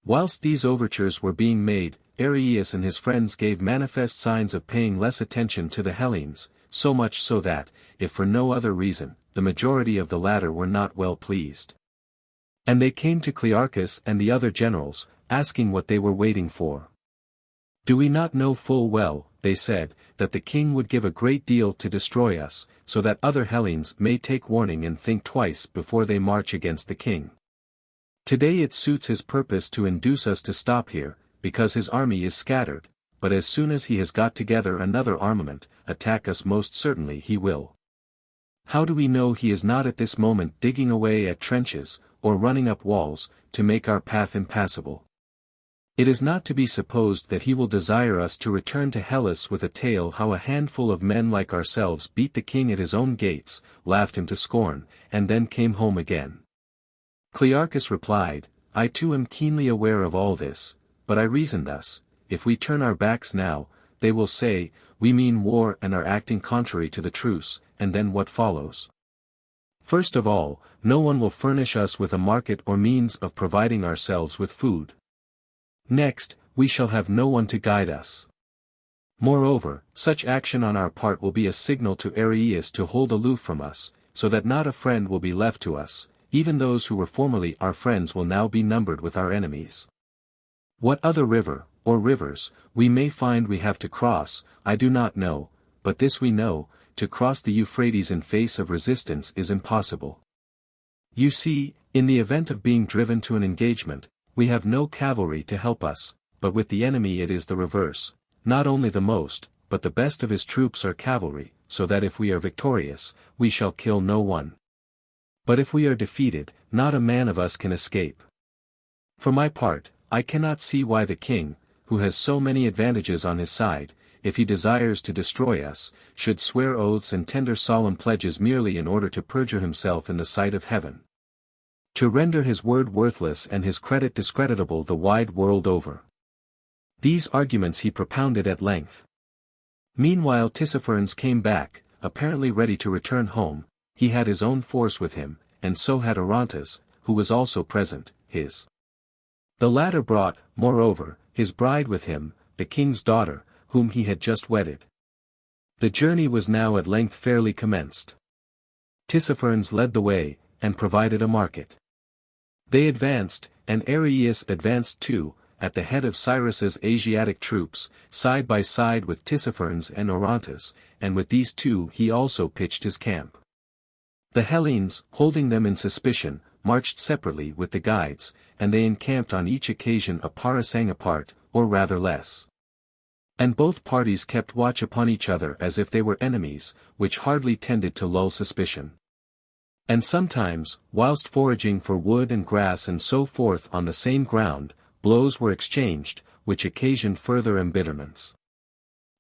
Whilst these overtures were being made, Areus and his friends gave manifest signs of paying less attention to the Hellenes, so much so that, if for no other reason, the majority of the latter were not well pleased. And they came to Clearchus and the other generals, asking what they were waiting for. "Do we not know full well," they said, "that the king would give a great deal to destroy us, so that other Hellenes may take warning and think twice before they march against the king? Today it suits his purpose to induce us to stop here, because his army is scattered, but as soon as he has got together another armament, attack us most certainly he will. How do we know he is not at this moment digging away at trenches, or running up walls, to make our path impassable? It is not to be supposed that he will desire us to return to Hellas with a tale how a handful of men like ourselves beat the king at his own gates, laughed him to scorn, and then came home again." Clearchus replied, "I too am keenly aware of all this, but I reason thus: if we turn our backs now, they will say, we mean war and are acting contrary to the truce, and then what follows? First of all, no one will furnish us with a market or means of providing ourselves with food. Next, we shall have no one to guide us. Moreover, such action on our part will be a signal to Areus to hold aloof from us, so that not a friend will be left to us. Even those who were formerly our friends will now be numbered with our enemies. What other river, or rivers, we may find we have to cross, I do not know, but this we know, to cross the Euphrates in face of resistance is impossible. You see, in the event of being driven to an engagement, we have no cavalry to help us, but with the enemy it is the reverse. Not only the most, but the best of his troops are cavalry, so that if we are victorious, we shall kill no one. But if we are defeated, not a man of us can escape. For my part, I cannot see why the king, who has so many advantages on his side, if he desires to destroy us, should swear oaths and tender solemn pledges merely in order to perjure himself in the sight of heaven. To render his word worthless and his credit discreditable the wide world over. These arguments he propounded at length. Meanwhile Tissaphernes came back, apparently ready to return home. He had his own force with him, and so had Orontes, who was also present, his. The latter brought, moreover, his bride with him, the king's daughter, whom he had just wedded. The journey was now at length fairly commenced. Tissaphernes led the way, and provided a market. They advanced, and Artaxerxes advanced too, at the head of Cyrus's Asiatic troops, side by side with Tissaphernes and Orontes, and with these two he also pitched his camp. The Hellenes, holding them in suspicion, marched separately with the guides, and they encamped on each occasion a parasang apart, or rather less. And both parties kept watch upon each other as if they were enemies, which hardly tended to lull suspicion. And sometimes, whilst foraging for wood and grass and so forth on the same ground, blows were exchanged, which occasioned further embitterments.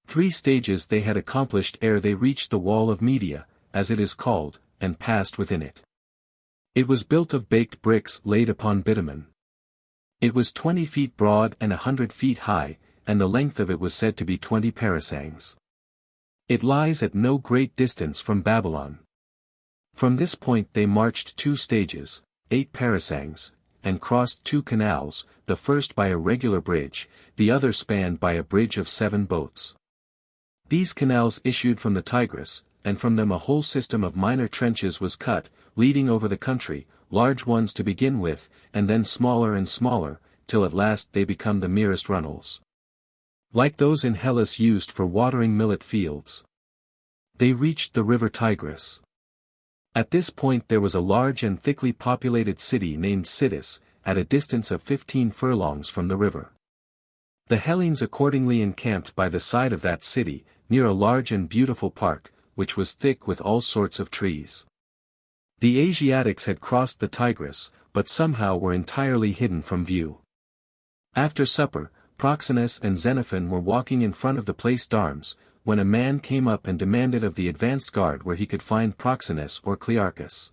3 stages they had accomplished ere they reached the wall of Media, as it is called, and passed within it. It was built of baked bricks laid upon bitumen. It was 20 feet broad and 100 feet high, and the length of it was said to be 20 parasangs. It lies at no great distance from Babylon. From this point they marched 2 stages, 8 parasangs, and crossed 2 canals, the first by a regular bridge, the other spanned by a bridge of 7 boats. These canals issued from the Tigris, and from them a whole system of minor trenches was cut, leading over the country, large ones to begin with, and then smaller and smaller, till at last they become the merest runnels. Like those in Hellas used for watering millet fields. They reached the river Tigris. At this point there was a large and thickly populated city named Sidus, at a distance of 15 furlongs from the river. The Hellenes accordingly encamped by the side of that city, near a large and beautiful park, which was thick with all sorts of trees. The Asiatics had crossed the Tigris, but somehow were entirely hidden from view. After supper, Proxenus and Xenophon were walking in front of the place d'armes, when a man came up and demanded of the advanced guard where he could find Proxenus or Clearchus.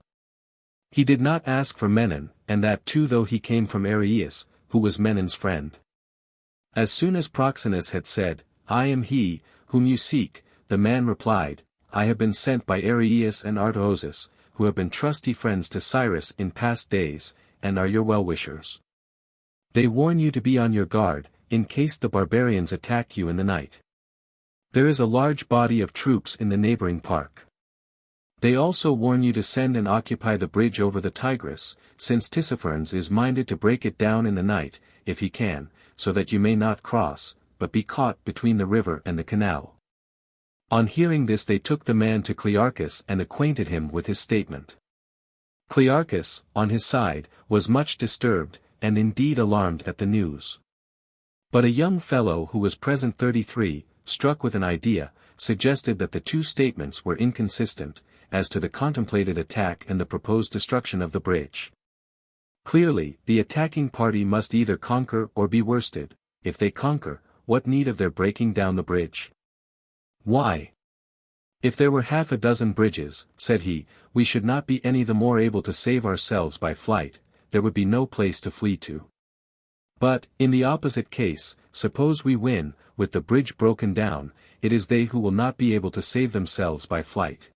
He did not ask for Menon, and that too though he came from Artaxerxes, who was Menon's friend. As soon as Proxenus had said, "I am he, whom you seek," the man replied, "I have been sent by Artaxerxes and Artaxerxes, who have been trusty friends to Cyrus in past days, and are your well-wishers. They warn you to be on your guard, in case the barbarians attack you in the night. There is a large body of troops in the neighboring park. They also warn you to send and occupy the bridge over the Tigris, since Tissaphernes is minded to break it down in the night, if he can, so that you may not cross, but be caught between the river and the canal." On hearing this they took the man to Clearchus and acquainted him with his statement. Clearchus, on his side, was much disturbed, and indeed alarmed at the news. But a young fellow who was present 33, struck with an idea, suggested that the 2 statements were inconsistent, as to the contemplated attack and the proposed destruction of the bridge. Clearly, the attacking party must either conquer or be worsted. If they conquer, what need of their breaking down the bridge? Why? If there were 6 bridges, said he, we should not be any the more able to save ourselves by flight, there would be no place to flee to. But, in the opposite case, suppose we win, with the bridge broken down, it is they who will not be able to save themselves by flight.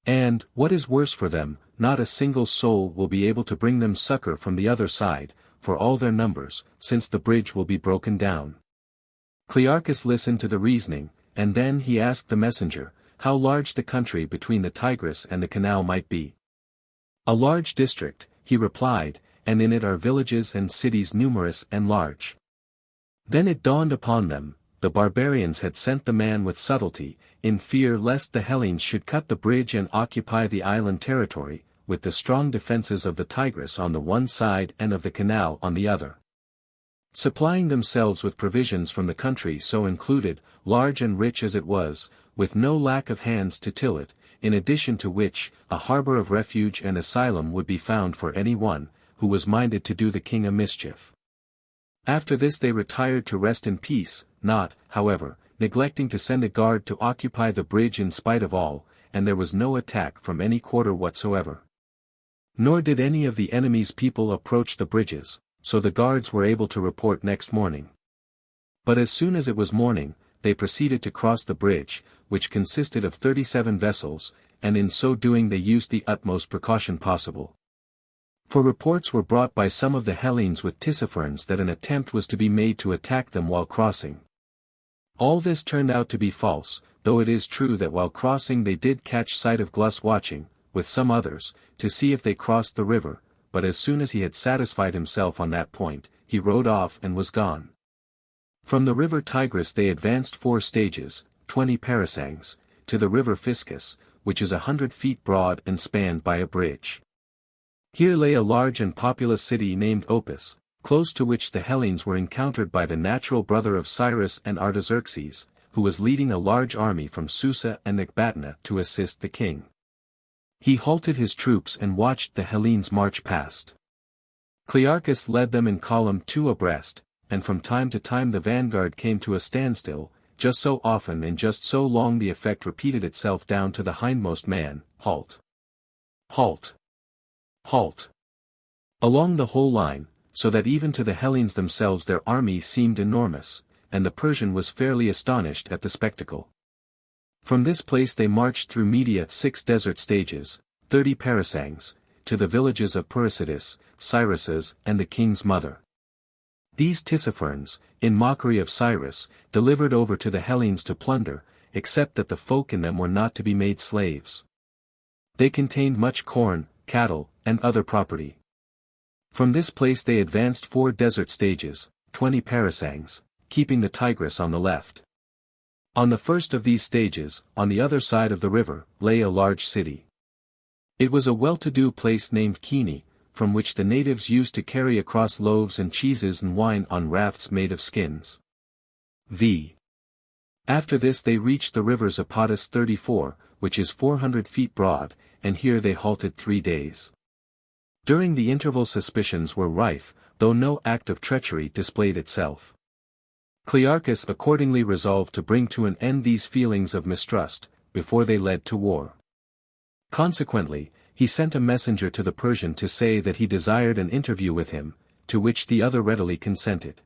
And, what is worse for them, not a single soul will be able to bring them succor from the other side, for all their numbers, since the bridge will be broken down. Clearchus listened to the reasoning, and then he asked the messenger, how large the country between the Tigris and the canal might be. "A large district," he replied, "and in it are villages and cities numerous and large." Then it dawned upon them, the barbarians had sent the man with subtlety, in fear lest the Hellenes should cut the bridge and occupy the island territory, with the strong defences of the Tigris on the one side and of the canal on the other. Supplying themselves with provisions from the country so included, large and rich as it was, with no lack of hands to till it, in addition to which, a harbour of refuge and asylum would be found for any one, who was minded to do the king a mischief. After this they retired to rest in peace, not, however, neglecting to send a guard to occupy the bridge in spite of all, and there was no attack from any quarter whatsoever. Nor did any of the enemy's people approach the bridges, so the guards were able to report next morning. But as soon as it was morning, they proceeded to cross the bridge, which consisted of 37 vessels, and in so doing they used the utmost precaution possible. For reports were brought by some of the Hellenes with Tissaphernes that an attempt was to be made to attack them while crossing. All this turned out to be false, though it is true that while crossing they did catch sight of Glus watching, with some others, to see if they crossed the river, but as soon as he had satisfied himself on that point, he rode off and was gone. From the river Tigris they advanced 4 stages, 20 parasangs, to the river Phiscus, which is 100 feet broad and spanned by a bridge. Here lay a large and populous city named Opis, close to which the Hellenes were encountered by the natural brother of Cyrus and Artaxerxes, who was leading a large army from Susa and Ecbatana to assist the king. He halted his troops and watched the Hellenes march past. Clearchus led them in column 2 abreast, and from time to time the vanguard came to a standstill, just so often and just so long the effect repeated itself down to the hindmost man, halt. Halt. Halt. Along the whole line, so that even to the Hellenes themselves their army seemed enormous, and the Persian was fairly astonished at the spectacle. From this place they marched through Media 6 desert stages, 30 parasangs, to the villages of Persides, Cyrus's and the king's mother. These Tissaphernes, in mockery of Cyrus, delivered over to the Hellenes to plunder, except that the folk in them were not to be made slaves. They contained much corn, cattle, and other property. From this place they advanced 4 desert stages, 20 parasangs, keeping the Tigris on the left. On the first of these stages, on the other side of the river, lay a large city. It was a well-to-do place named Kini, from which the natives used to carry across loaves and cheeses and wine on rafts made of skins. v. After this they reached the river Zapatis 34, which is 400 feet broad, and here they halted 3 days. During the interval suspicions were rife, though no act of treachery displayed itself. Clearchus accordingly resolved to bring to an end these feelings of mistrust, before they led to war. Consequently, he sent a messenger to the Persian to say that he desired an interview with him, to which the other readily consented.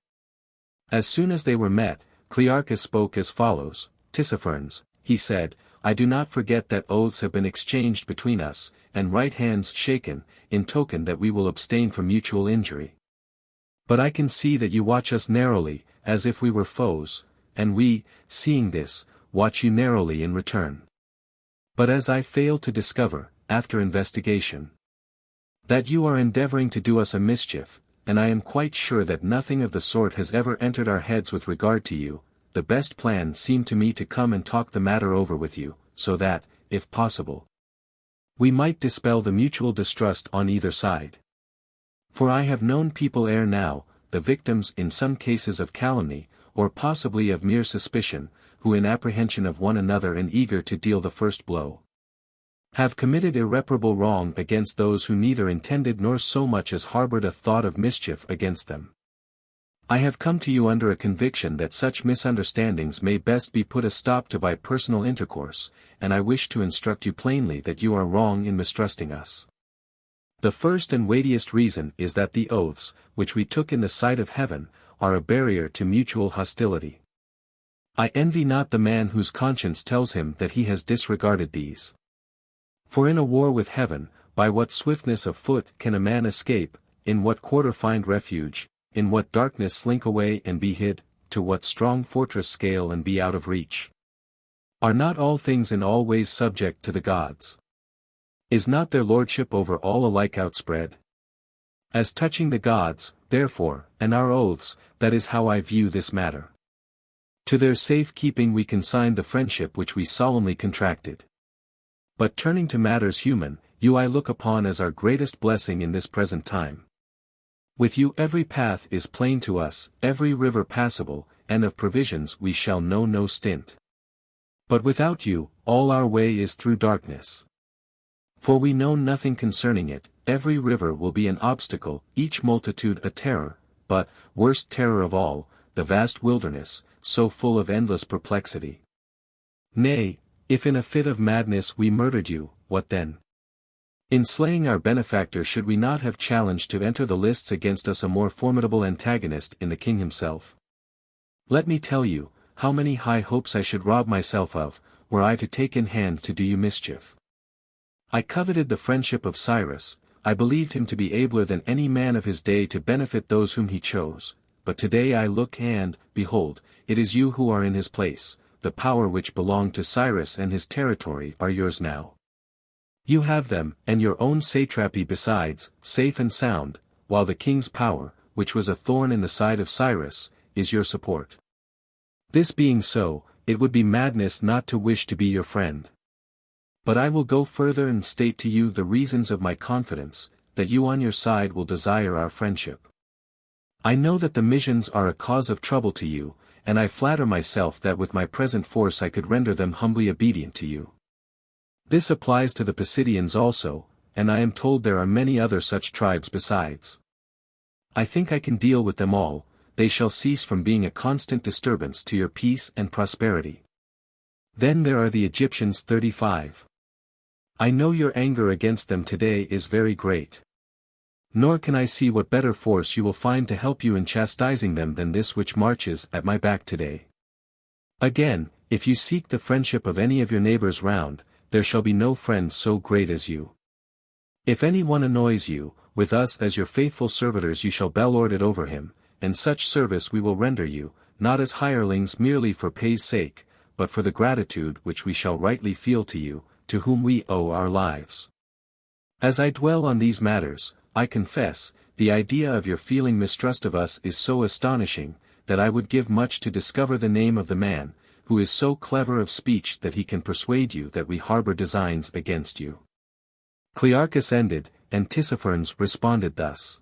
As soon as they were met, Clearchus spoke as follows: Tissaphernes, he said, I do not forget that oaths have been exchanged between us, and right hands shaken, in token that we will abstain from mutual injury. But I can see that you watch us narrowly, as if we were foes, and we, seeing this, watch you narrowly in return. But as I fail to discover, after investigation, that you are endeavoring to do us a mischief, and I am quite sure that nothing of the sort has ever entered our heads with regard to you, the best plan seemed to me to come and talk the matter over with you, so that, if possible, we might dispel the mutual distrust on either side. For I have known people ere now, the victims in some cases of calumny, or possibly of mere suspicion, who in apprehension of one another and eager to deal the first blow, have committed irreparable wrong against those who neither intended nor so much as harbored a thought of mischief against them. I have come to you under a conviction that such misunderstandings may best be put a stop to by personal intercourse, and I wish to instruct you plainly that you are wrong in mistrusting us. The first and weightiest reason is that the oaths, which we took in the sight of heaven, are a barrier to mutual hostility. I envy not the man whose conscience tells him that he has disregarded these. For in a war with heaven, by what swiftness of foot can a man escape, in what quarter find refuge, in what darkness slink away and be hid, to what strong fortress scale and be out of reach? Are not all things in all ways subject to the gods? Is not their lordship over all alike outspread? As touching the gods, therefore, and our oaths, that is how I view this matter. To their safe keeping we consigned the friendship which we solemnly contracted. But turning to matters human, you I look upon as our greatest blessing in this present time. With you every path is plain to us, every river passable, and of provisions we shall know no stint. But without you, all our way is through darkness. For we know nothing concerning it, every river will be an obstacle, each multitude a terror, but, worst terror of all, the vast wilderness, so full of endless perplexity. Nay, if in a fit of madness we murdered you, what then? In slaying our benefactor should we not have challenged to enter the lists against us a more formidable antagonist in the king himself? Let me tell you, how many high hopes I should rob myself of, were I to take in hand to do you mischief. I coveted the friendship of Cyrus, I believed him to be abler than any man of his day to benefit those whom he chose, but today I look and, behold, it is you who are in his place, the power which belonged to Cyrus and his territory are yours now. You have them, and your own satrapy besides, safe and sound, while the king's power, which was a thorn in the side of Cyrus, is your support. This being so, it would be madness not to wish to be your friend. But I will go further and state to you the reasons of my confidence, that you on your side will desire our friendship. I know that the missions are a cause of trouble to you, and I flatter myself that with my present force I could render them humbly obedient to you. This applies to the Pisidians also, and I am told there are many other such tribes besides. I think I can deal with them all, they shall cease from being a constant disturbance to your peace and prosperity. Then there are the Egyptians 35. I know your anger against them today is very great. Nor can I see what better force you will find to help you in chastising them than this which marches at my back today. Again, if you seek the friendship of any of your neighbors round, there shall be no friend so great as you. If any one annoys you, with us as your faithful servitors you shall bellord it over him, and such service we will render you, not as hirelings merely for pay's sake, but for the gratitude which we shall rightly feel to you, to whom we owe our lives. As I dwell on these matters, I confess, the idea of your feeling mistrust of us is so astonishing, that I would give much to discover the name of the man, who is so clever of speech that he can persuade you that we harbor designs against you. Clearchus ended, and Tissaphernes responded thus.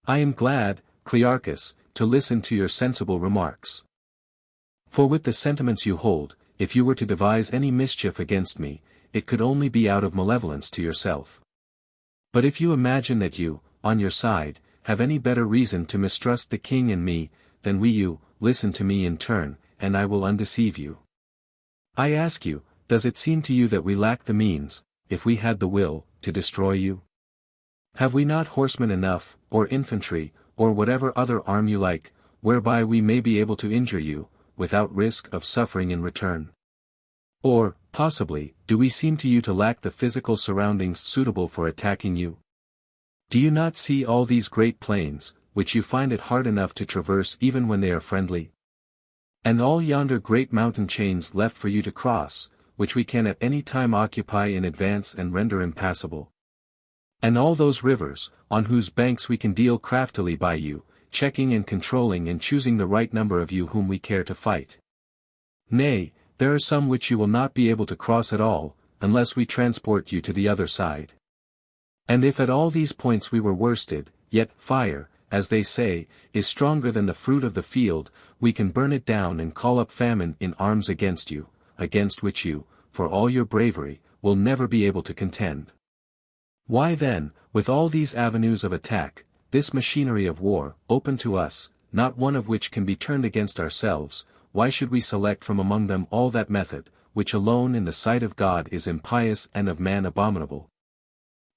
I am glad, Clearchus, to listen to your sensible remarks. For with the sentiments you hold, if you were to devise any mischief against me, it could only be out of malevolence to yourself. But if you imagine that you, on your side, have any better reason to mistrust the king and me, than we you, listen to me in turn, and I will undeceive you. I ask you, does it seem to you that we lack the means, if we had the will, to destroy you? Have we not horsemen enough, or infantry, or whatever other arm you like, whereby we may be able to injure you, without risk of suffering in return? Or, possibly, do we seem to you to lack the physical surroundings suitable for attacking you? Do you not see all these great plains, which you find it hard enough to traverse even when they are friendly? And all yonder great mountain chains left for you to cross, which we can at any time occupy in advance and render impassable? And all those rivers, on whose banks we can deal craftily by you, checking and controlling and choosing the right number of you whom we care to fight? Nay, there are some which you will not be able to cross at all, unless we transport you to the other side. And if at all these points we were worsted, yet fire, as they say, is stronger than the fruit of the field, we can burn it down and call up famine in arms against you, against which you, for all your bravery, will never be able to contend. Why then, with all these avenues of attack, this machinery of war, open to us, not one of which can be turned against ourselves, why should we select from among them all that method, which alone in the sight of God is impious and of man abominable?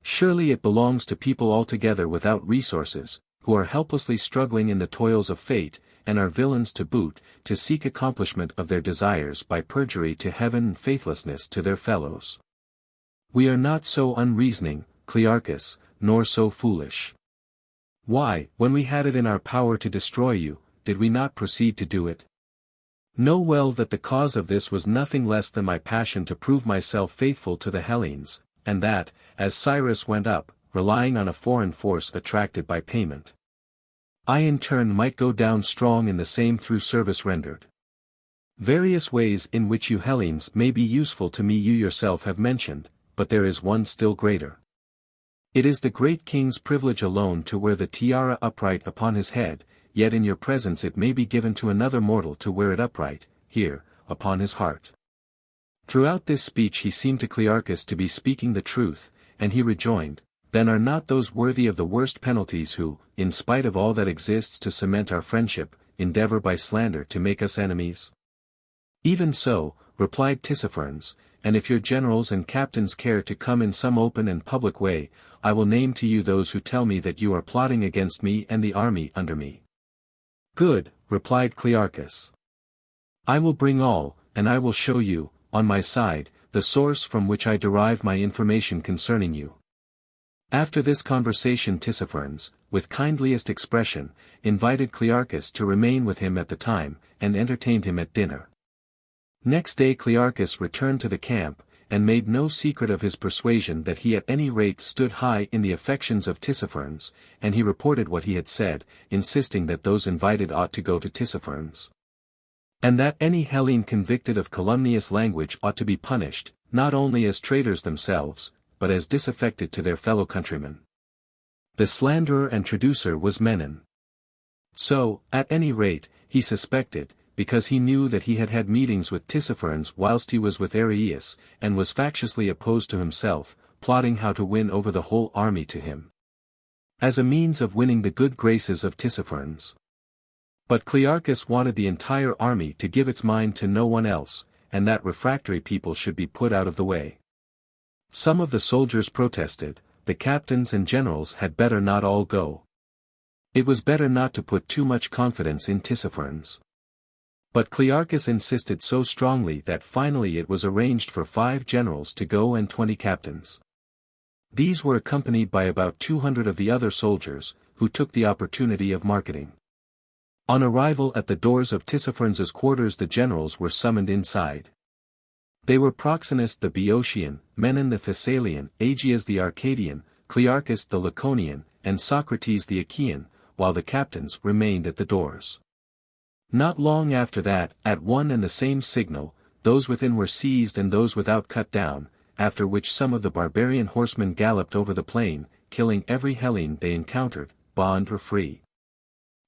Surely it belongs to people altogether without resources, who are helplessly struggling in the toils of fate, and are villains to boot, to seek accomplishment of their desires by perjury to heaven and faithlessness to their fellows. We are not so unreasoning, Clearchus, nor so foolish. Why, when we had it in our power to destroy you, did we not proceed to do it? Know well that the cause of this was nothing less than my passion to prove myself faithful to the Hellenes, and that, as Cyrus went up, relying on a foreign force attracted by payment, I in turn might go down strong in the same through service rendered. Various ways in which you Hellenes may be useful to me you yourself have mentioned, but there is one still greater. It is the great king's privilege alone to wear the tiara upright upon his head, yet in your presence it may be given to another mortal to wear it upright, here, upon his heart. Throughout this speech he seemed to Clearchus to be speaking the truth, and he rejoined, Then are not those worthy of the worst penalties who, in spite of all that exists to cement our friendship, endeavor by slander to make us enemies? Even so, replied Tissaphernes, and if your generals and captains care to come in some open and public way, I will name to you those who tell me that you are plotting against me and the army under me. Good, replied Clearchus. I will bring all, and I will show you, on my side, the source from which I derive my information concerning you. After this conversation Tissaphernes, with kindliest expression, invited Clearchus to remain with him at the time, and entertained him at dinner. Next day Clearchus returned to the camp, and made no secret of his persuasion that he at any rate stood high in the affections of Tissaphernes, and he reported what he had said, insisting that those invited ought to go to Tissaphernes. And that any Hellene convicted of calumnious language ought to be punished, not only as traitors themselves, but as disaffected to their fellow countrymen. The slanderer and traducer was Menon. So, at any rate, he suspected, because he knew that he had had meetings with Tissaphernes whilst he was with Arius, and was factiously opposed to himself, plotting how to win over the whole army to him, as a means of winning the good graces of Tissaphernes. But Clearchus wanted the entire army to give its mind to no one else, and that refractory people should be put out of the way. Some of the soldiers protested, the captains and generals had better not all go. It was better not to put too much confidence in Tissaphernes. But Clearchus insisted so strongly that finally it was arranged for 5 generals to go and 20 captains. These were accompanied by about 200 of the other soldiers, who took the opportunity of marketing. On arrival at the doors of Tissaphernes' quarters the generals were summoned inside. They were Proxenus the Boeotian, Menon the Thessalian, Aegeas the Arcadian, Clearchus the Laconian, and Socrates the Achaean, while the captains remained at the doors. Not long after that, at one and the same signal, those within were seized and those without cut down, after which some of the barbarian horsemen galloped over the plain, killing every Hellene they encountered, bond or free.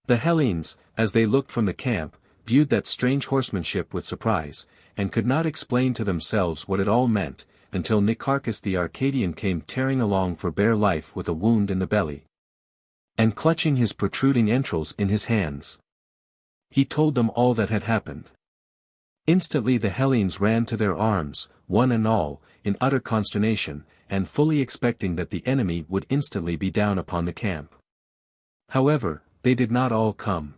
The Hellenes, as they looked from the camp, viewed that strange horsemanship with surprise, and could not explain to themselves what it all meant, until Nicarchus the Arcadian came tearing along for bare life with a wound in the belly, and clutching his protruding entrails in his hands. He told them all that had happened. Instantly the Hellenes ran to their arms, one and all, in utter consternation, and fully expecting that the enemy would instantly be down upon the camp. However, they did not all come.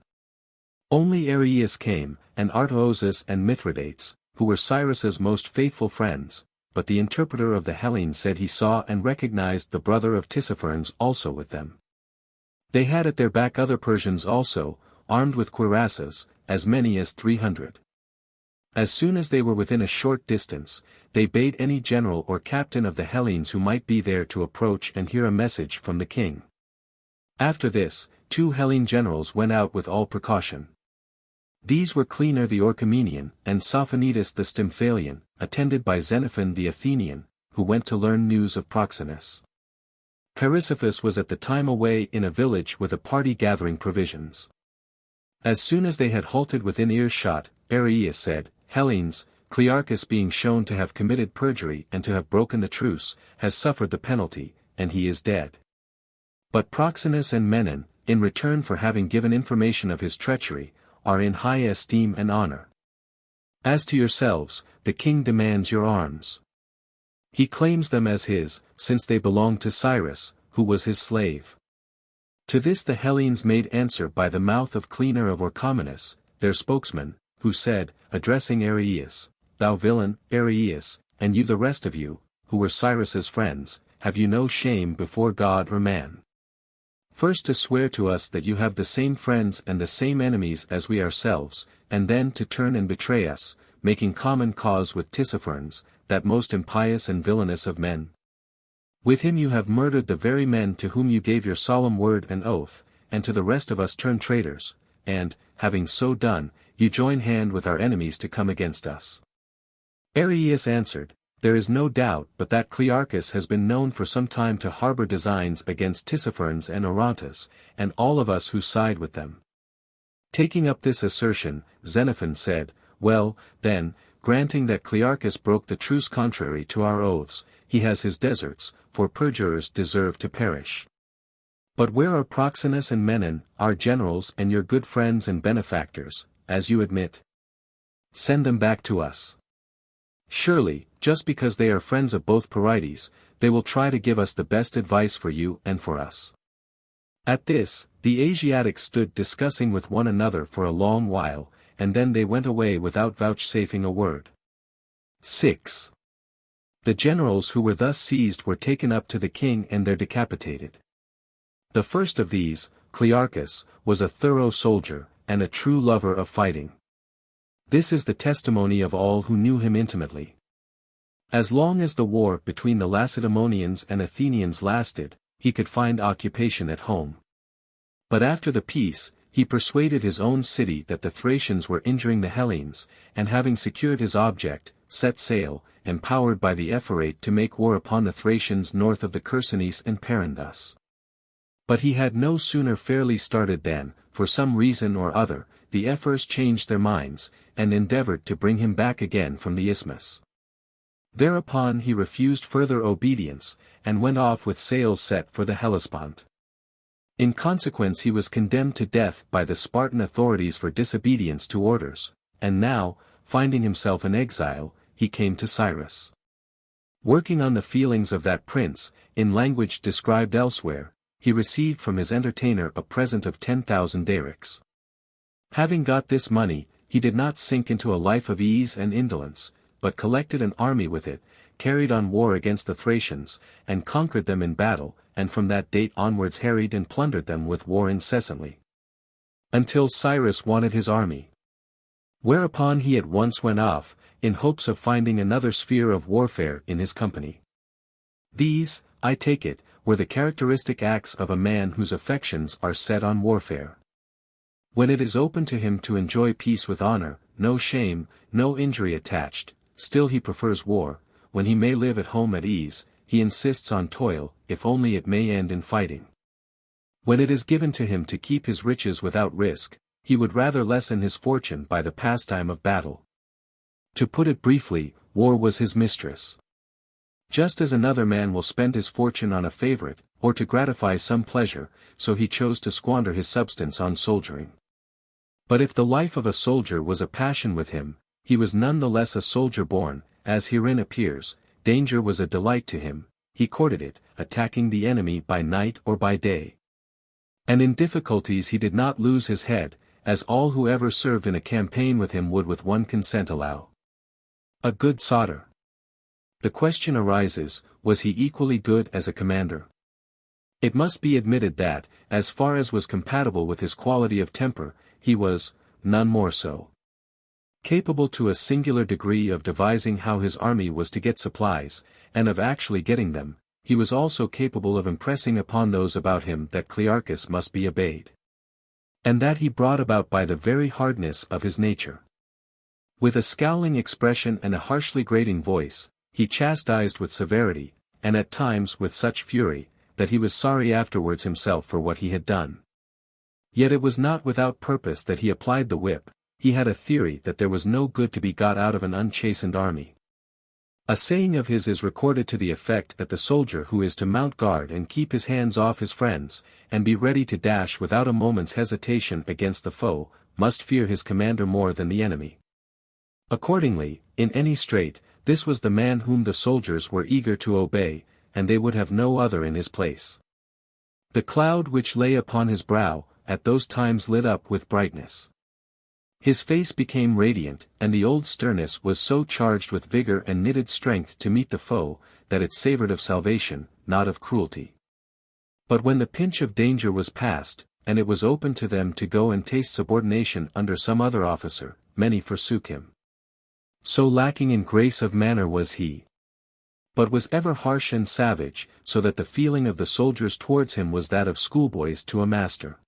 Only Arius came, and Artaxerxes and Mithridates, who were Cyrus's most faithful friends, but the interpreter of the Hellenes said he saw and recognized the brother of Tissaphernes also with them. They had at their back other Persians also, armed with cuirasses, as many as 300. As soon as they were within a short distance, they bade any general or captain of the Hellenes who might be there to approach and hear a message from the king. After this, 2 Hellene generals went out with all precaution. These were Cleanor the Orchomenian, and Sophonidas the Stymphalian, attended by Xenophon the Athenian, who went to learn news of Proxenus. Chrysippus was at the time away in a village with a party gathering provisions. As soon as they had halted within earshot, Arius said, Hellenes, Clearchus being shown to have committed perjury and to have broken the truce, has suffered the penalty, and he is dead. But Proxenus and Menon, in return for having given information of his treachery, are in high esteem and honor. As to yourselves, the king demands your arms. He claims them as his, since they belong to Cyrus, who was his slave. To this the Hellenes made answer by the mouth of Cleanor of Orchomenus, their spokesman, who said, addressing Arius, Thou villain, Arius, and you the rest of you, who were Cyrus's friends, have you no shame before God or man? First to swear to us that you have the same friends and the same enemies as we ourselves, and then to turn and betray us, making common cause with Tissaphernes, that most impious and villainous of men. With him you have murdered the very men to whom you gave your solemn word and oath, and to the rest of us turned traitors, and, having so done, you join hand with our enemies to come against us. Areus answered, there is no doubt but that Clearchus has been known for some time to harbor designs against Tissaphernes and Orontes, and all of us who side with them. Taking up this assertion, Xenophon said, well, then, granting that Clearchus broke the truce contrary to our oaths, he has his deserts, for perjurers deserve to perish. But where are Proxenus and Menon, our generals and your good friends and benefactors, as you admit? Send them back to us. Surely, just because they are friends of both parties, they will try to give us the best advice for you and for us. At this, the Asiatics stood discussing with one another for a long while, and then they went away without vouchsafing a word. 6. The generals who were thus seized were taken up to the king and there decapitated. The first of these, Clearchus, was a thorough soldier, and a true lover of fighting. This is the testimony of all who knew him intimately. As long as the war between the Lacedaemonians and Athenians lasted, he could find occupation at home. But after the peace, he persuaded his own city that the Thracians were injuring the Hellenes, and having secured his object, set sail, empowered by the Ephorate to make war upon the Thracians north of the Chersonese and Paranthus. But he had no sooner fairly started than, for some reason or other, the Ephors changed their minds, and endeavored to bring him back again from the isthmus. Thereupon he refused further obedience, and went off with sails set for the Hellespont. In consequence he was condemned to death by the Spartan authorities for disobedience to orders, and now, finding himself in exile, he came to Cyrus. Working on the feelings of that prince, in language described elsewhere, he received from his entertainer a present of 10,000 darics. Having got this money, he did not sink into a life of ease and indolence, but collected an army with it, carried on war against the Thracians, and conquered them in battle, and from that date onwards harried and plundered them with war incessantly. Until Cyrus wanted his army. Whereupon he at once went off, in hopes of finding another sphere of warfare in his company. These, I take it, were the characteristic acts of a man whose affections are set on warfare. When it is open to him to enjoy peace with honor, no shame, no injury attached, still he prefers war. When he may live at home at ease, he insists on toil, if only it may end in fighting. When it is given to him to keep his riches without risk, he would rather lessen his fortune by the pastime of battle. To put it briefly, war was his mistress. Just as another man will spend his fortune on a favorite, or to gratify some pleasure, so he chose to squander his substance on soldiering. But if the life of a soldier was a passion with him, he was none the less a soldier born, as herein appears. Danger was a delight to him, he courted it, attacking the enemy by night or by day. And in difficulties he did not lose his head, as all who ever served in a campaign with him would with one consent allow. A good soldier. The question arises, was he equally good as a commander? It must be admitted that, as far as was compatible with his quality of temper, he was, none more so. Capable to a singular degree of devising how his army was to get supplies, and of actually getting them, he was also capable of impressing upon those about him that Clearchus must be obeyed. And that he brought about by the very hardness of his nature. With a scowling expression and a harshly grating voice, he chastised with severity, and at times with such fury, that he was sorry afterwards himself for what he had done. Yet it was not without purpose that he applied the whip. He had a theory that there was no good to be got out of an unchastened army. A saying of his is recorded to the effect that the soldier who is to mount guard and keep his hands off his friends, and be ready to dash without a moment's hesitation against the foe, must fear his commander more than the enemy. Accordingly, in any strait, this was the man whom the soldiers were eager to obey, and they would have no other in his place. The cloud which lay upon his brow, at those times lit up with brightness. His face became radiant, and the old sternness was so charged with vigor and knitted strength to meet the foe, that it savored of salvation, not of cruelty. But when the pinch of danger was past, and it was open to them to go and taste subordination under some other officer, many forsook him. So lacking in grace of manner was he. But was ever harsh and savage, so that the feeling of the soldiers towards him was that of schoolboys to a master.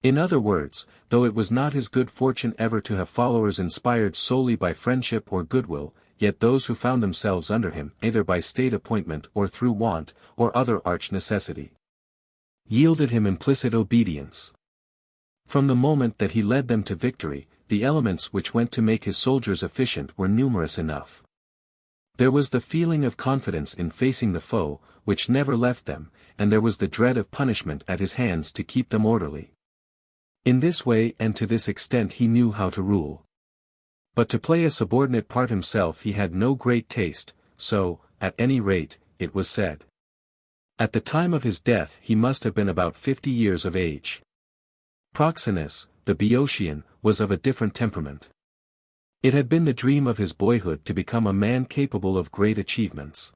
In other words, though it was not his good fortune ever to have followers inspired solely by friendship or goodwill, yet those who found themselves under him, either by state appointment or through want, or other arch necessity, yielded him implicit obedience. From the moment that he led them to victory, the elements which went to make his soldiers efficient were numerous enough. There was the feeling of confidence in facing the foe, which never left them, and there was the dread of punishment at his hands to keep them orderly. In this way and to this extent he knew how to rule. But to play a subordinate part himself he had no great taste, so, at any rate, it was said. At the time of his death he must have been about 50 years of age. Proxenus, the Boeotian, was of a different temperament. It had been the dream of his boyhood to become a man capable of great achievements.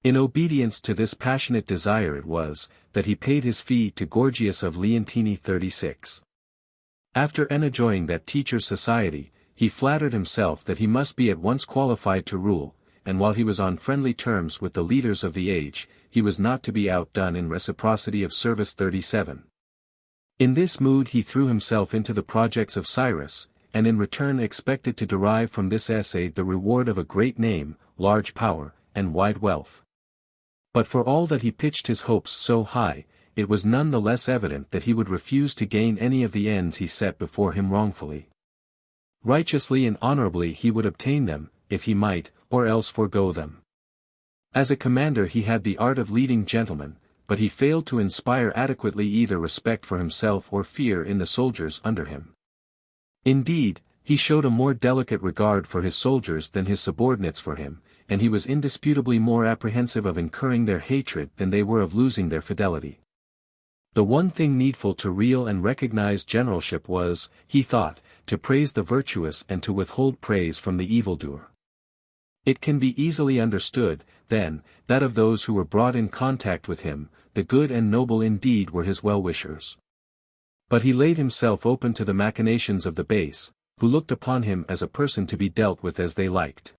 In obedience to this passionate desire it was, that he paid his fee to Gorgias of Leontini 36. After enjoying that teacher's society, he flattered himself that he must be at once qualified to rule, and while he was on friendly terms with the leaders of the age, he was not to be outdone in reciprocity of service 37. In this mood he threw himself into the projects of Cyrus, and in return expected to derive from this essay the reward of a great name, large power, and wide wealth. But for all that he pitched his hopes so high, it was none the less evident that he would refuse to gain any of the ends he set before him wrongfully. Righteously and honorably he would obtain them, if he might, or else forego them. As a commander he had the art of leading gentlemen, but he failed to inspire adequately either respect for himself or fear in the soldiers under him. Indeed, he showed a more delicate regard for his soldiers than his subordinates for him, and he was indisputably more apprehensive of incurring their hatred than they were of losing their fidelity. The one thing needful to real and recognized generalship was, he thought, to praise the virtuous and to withhold praise from the evildoer. It can be easily understood, then, that of those who were brought in contact with him, the good and noble indeed were his well-wishers. But he laid himself open to the machinations of the base, who looked upon him as a person to be dealt with as they liked.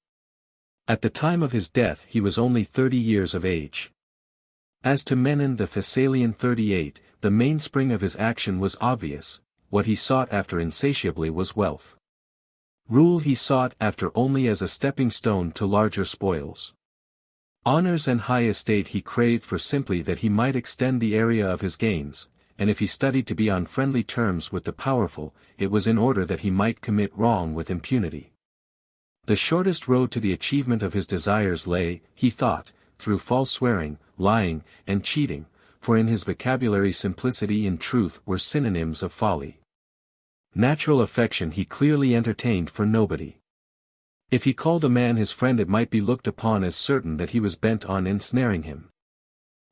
At the time of his death he was only 30 years of age. As to Menon the Thessalian 38, the mainspring of his action was obvious, what he sought after insatiably was wealth. Rule he sought after only as a stepping stone to larger spoils. Honors and high estate he craved for simply that he might extend the area of his gains, and if he studied to be on friendly terms with the powerful, it was in order that he might commit wrong with impunity. The shortest road to the achievement of his desires lay, he thought, through false swearing, lying, and cheating, for in his vocabulary simplicity and truth were synonyms of folly. Natural affection he clearly entertained for nobody. If he called a man his friend it might be looked upon as certain that he was bent on ensnaring him.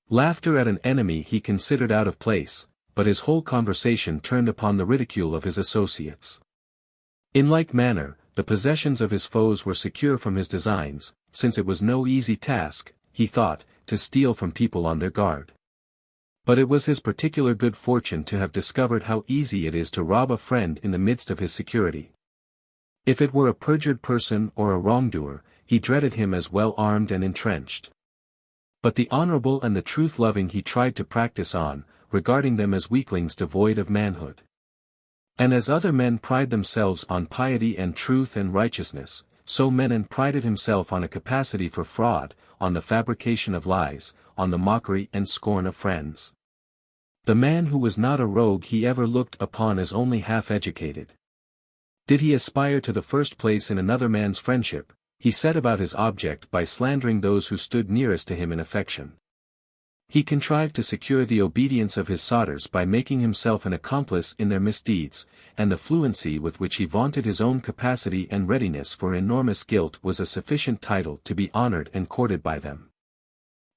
Laughter at an enemy he considered out of place, but his whole conversation turned upon the ridicule of his associates. In like manner, the possessions of his foes were secure from his designs, since it was no easy task, he thought, to steal from people on their guard. But it was his particular good fortune to have discovered how easy it is to rob a friend in the midst of his security. If it were a perjured person or a wrongdoer, he dreaded him as well armed and entrenched. But the honorable and the truth-loving he tried to practice on, regarding them as weaklings devoid of manhood. And as other men pride themselves on piety and truth and righteousness, so Menon prided himself on a capacity for fraud, on the fabrication of lies, on the mockery and scorn of friends. The man who was not a rogue he ever looked upon as only half-educated. Did he aspire to the first place in another man's friendship, he set about his object by slandering those who stood nearest to him in affection. He contrived to secure the obedience of his solders by making himself an accomplice in their misdeeds, and the fluency with which he vaunted his own capacity and readiness for enormous guilt was a sufficient title to be honored and courted by them.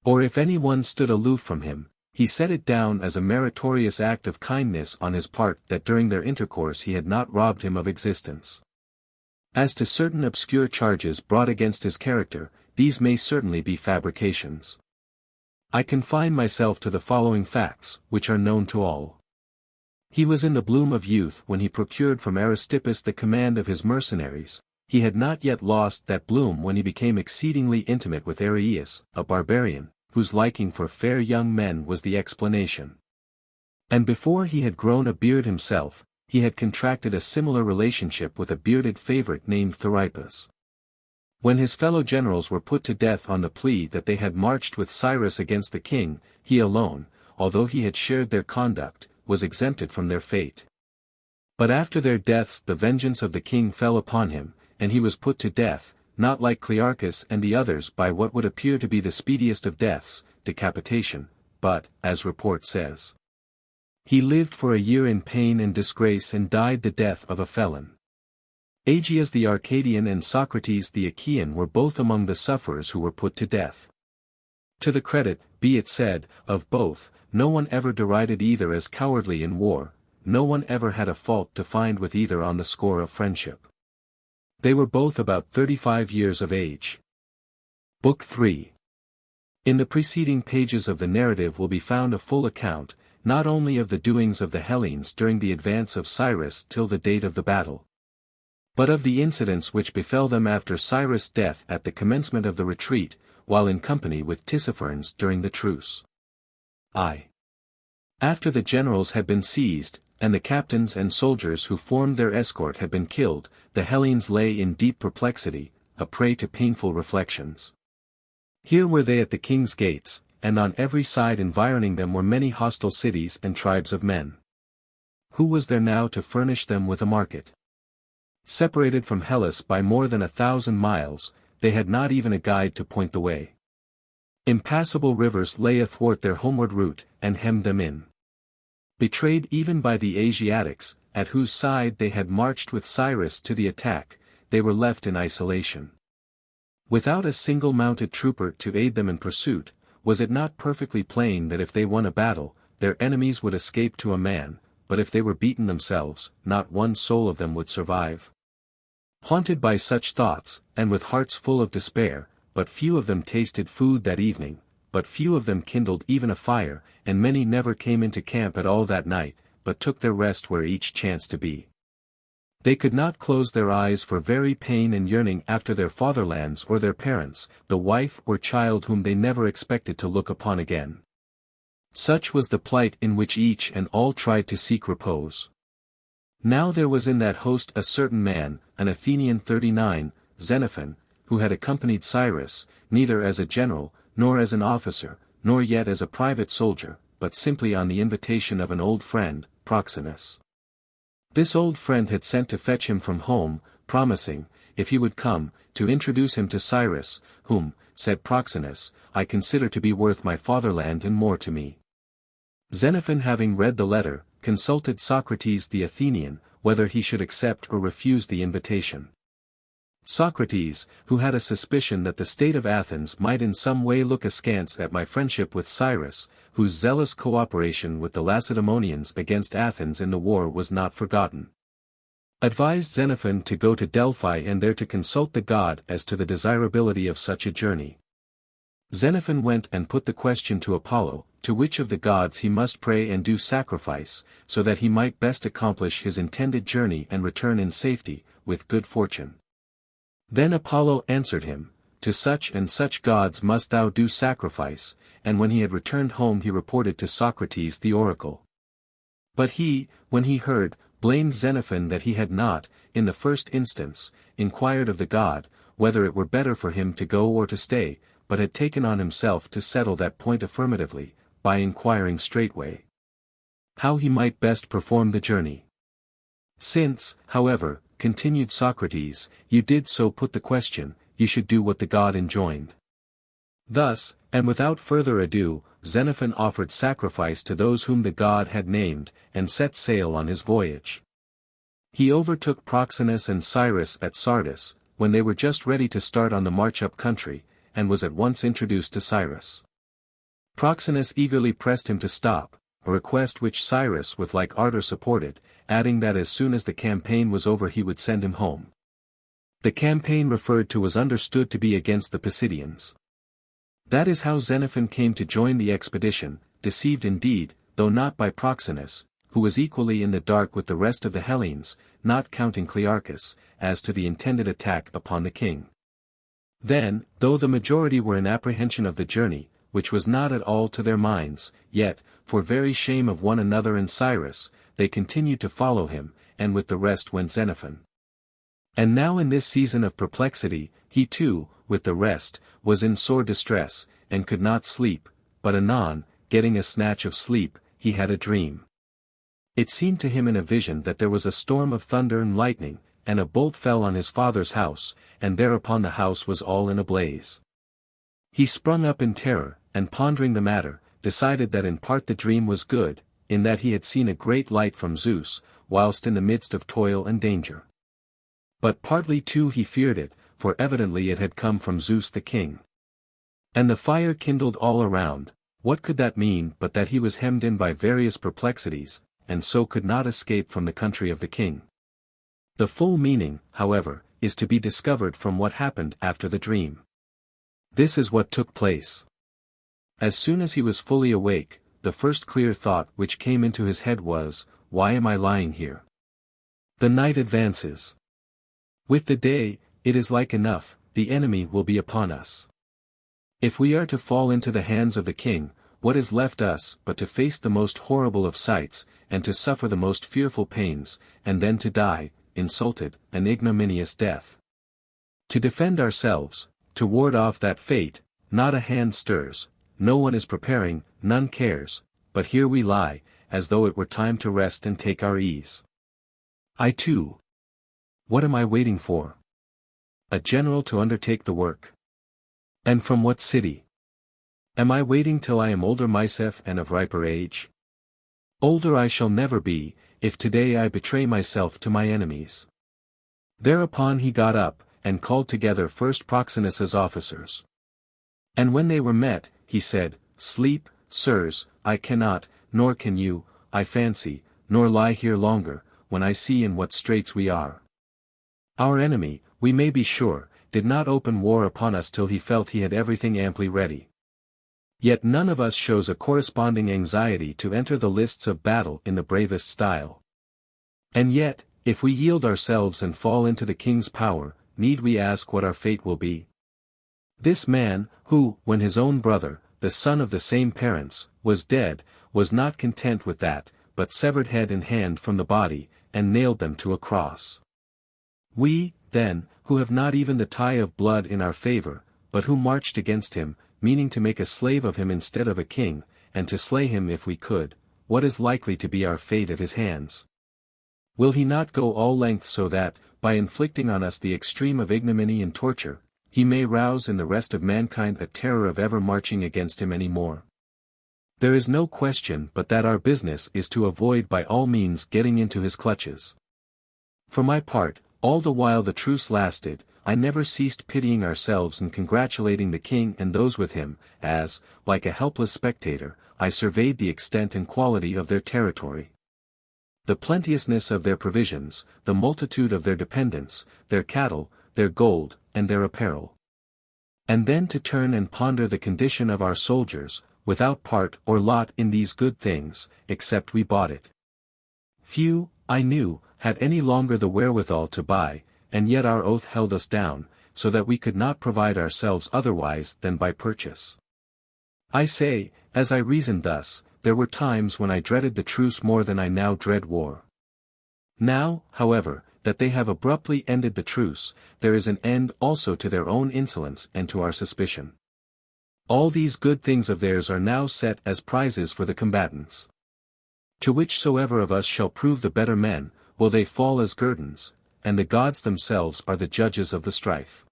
Or if any one stood aloof from him, he set it down as a meritorious act of kindness on his part that during their intercourse he had not robbed him of existence. As to certain obscure charges brought against his character, these may certainly be fabrications. I confine myself to the following facts, which are known to all. He was in the bloom of youth when he procured from Aristippus the command of his mercenaries. He had not yet lost that bloom when he became exceedingly intimate with Arius, a barbarian, whose liking for fair young men was the explanation. And before he had grown a beard himself, he had contracted a similar relationship with a bearded favorite named Thisaphernes. When his fellow generals were put to death on the plea that they had marched with Cyrus against the king, he alone, although he had shared their conduct, was exempted from their fate. But after their deaths the vengeance of the king fell upon him, and he was put to death, not like Clearchus and the others by what would appear to be the speediest of deaths, decapitation, but, as report says, he lived for a year in pain and disgrace and died the death of a felon. Aegeas the Arcadian and Socrates the Achaean were both among the sufferers who were put to death. To the credit, be it said, of both, no one ever derided either as cowardly in war, no one ever had a fault to find with either on the score of friendship. They were both about 35 years of age. Book 3. In the preceding pages of the narrative will be found a full account, not only of the doings of the Hellenes during the advance of Cyrus till the date of the battle, but of the incidents which befell them after Cyrus' death at the commencement of the retreat, while in company with Tissaphernes during the truce. After the generals had been seized, and the captains and soldiers who formed their escort had been killed, the Hellenes lay in deep perplexity, a prey to painful reflections. Here were they at the king's gates, and on every side environing them were many hostile cities and tribes of men. Who was there now to furnish them with a market? Separated from Hellas by more than 1,000 miles, they had not even a guide to point the way. Impassable rivers lay athwart their homeward route, and hemmed them in. Betrayed even by the Asiatics, at whose side they had marched with Cyrus to the attack, they were left in isolation. Without a single mounted trooper to aid them in pursuit, was it not perfectly plain that if they won a battle, their enemies would escape to a man, but if they were beaten themselves, not one soul of them would survive? Haunted by such thoughts, and with hearts full of despair, but few of them tasted food that evening, but few of them kindled even a fire, and many never came into camp at all that night, but took their rest where each chanced to be. They could not close their eyes for very pain and yearning after their fatherlands or their parents, the wife or child whom they never expected to look upon again. Such was the plight in which each and all tried to seek repose. Now there was in that host a certain man, an Athenian 39, Xenophon, who had accompanied Cyrus, neither as a general, nor as an officer, nor yet as a private soldier, but simply on the invitation of an old friend, Proxenus. This old friend had sent to fetch him from home, promising, if he would come, to introduce him to Cyrus, whom, said Proxenus, I consider to be worth my fatherland and more to me. Xenophon having read the letter, consulted Socrates the Athenian, whether he should accept or refuse the invitation. Socrates, who had a suspicion that the state of Athens might in some way look askance at my friendship with Cyrus, whose zealous cooperation with the Lacedaemonians against Athens in the war was not forgotten, advised Xenophon to go to Delphi and there to consult the god as to the desirability of such a journey. Xenophon went and put the question to Apollo, to which of the gods he must pray and do sacrifice, so that he might best accomplish his intended journey and return in safety, with good fortune. Then Apollo answered him, to such and such gods must thou do sacrifice, and when he had returned home he reported to Socrates the oracle. But he, when he heard, blamed Xenophon that he had not, in the first instance, inquired of the god, whether it were better for him to go or to stay, but had taken on himself to settle that point affirmatively, by inquiring straightway how he might best perform the journey. Since, however, continued Socrates, you did so put the question, you should do what the god enjoined. Thus, and without further ado, Xenophon offered sacrifice to those whom the god had named, and set sail on his voyage. He overtook Proxenus and Cyrus at Sardis, when they were just ready to start on the march up country, and was at once introduced to Cyrus. Proxenus eagerly pressed him to stop, a request which Cyrus with like ardor supported, adding that as soon as the campaign was over he would send him home. The campaign referred to was understood to be against the Pisidians. That is how Xenophon came to join the expedition, deceived indeed, though not by Proxenus, who was equally in the dark with the rest of the Hellenes, not counting Clearchus, as to the intended attack upon the king. Then, though the majority were in apprehension of the journey, which was not at all to their minds, yet, for very shame of one another and Cyrus, they continued to follow him, and with the rest went Xenophon. And now in this season of perplexity, he too, with the rest, was in sore distress, and could not sleep, but anon, getting a snatch of sleep, he had a dream. It seemed to him in a vision that there was a storm of thunder and lightning, and a bolt fell on his father's house, and thereupon the house was all in a blaze. He sprung up in terror, and pondering the matter, decided that in part the dream was good, in that he had seen a great light from Zeus, whilst in the midst of toil and danger. But partly too he feared it, for evidently it had come from Zeus the king. And the fire kindled all around. What could that mean but that he was hemmed in by various perplexities, and so could not escape from the country of the king? The full meaning, however, is to be discovered from what happened after the dream. This is what took place. As soon as he was fully awake, the first clear thought which came into his head was, "Why am I lying here? The night advances. With the day, it is like enough, the enemy will be upon us. If we are to fall into the hands of the king, what is left us but to face the most horrible of sights, and to suffer the most fearful pains, and then to die, insulted, an ignominious death? To defend ourselves, to ward off that fate, not a hand stirs, no one is preparing, none cares, but here we lie, as though it were time to rest and take our ease. I too. What am I waiting for? A general to undertake the work. And from what city? Am I waiting till I am older myself and of riper age? Older I shall never be, if today I betray myself to my enemies." Thereupon he got up, and called together first Proxenus's officers. And when they were met, he said, "Sleep, sirs, I cannot, nor can you, I fancy, nor lie here longer, when I see in what straits we are. Our enemy, we may be sure, did not open war upon us till he felt he had everything amply ready. Yet none of us shows a corresponding anxiety to enter the lists of battle in the bravest style. And yet, if we yield ourselves and fall into the king's power, need we ask what our fate will be? This man, who, when his own brother, the son of the same parents, was dead, was not content with that, but severed head and hand from the body, and nailed them to a cross. We, then, who have not even the tie of blood in our favor, but who marched against him, meaning to make a slave of him instead of a king, and to slay him if we could, what is likely to be our fate at his hands? Will he not go all lengths so that, by inflicting on us the extreme of ignominy and torture, he may rouse in the rest of mankind a terror of ever marching against him any more? There is no question but that our business is to avoid by all means getting into his clutches. For my part, all the while the truce lasted, I never ceased pitying ourselves and congratulating the king and those with him, as, like a helpless spectator, I surveyed the extent and quality of their territory, the plenteousness of their provisions, the multitude of their dependents, their cattle, their gold, and their apparel. And then to turn and ponder the condition of our soldiers, without part or lot in these good things, except we bought it. Few, I knew, had any longer the wherewithal to buy, and yet our oath held us down, so that we could not provide ourselves otherwise than by purchase. I say, as I reasoned thus, there were times when I dreaded the truce more than I now dread war. Now, however, that they have abruptly ended the truce, there is an end also to their own insolence and to our suspicion. All these good things of theirs are now set as prizes for the combatants. To whichsoever of us shall prove the better men, will they fall as guerdons, and the gods themselves are the judges of the strife.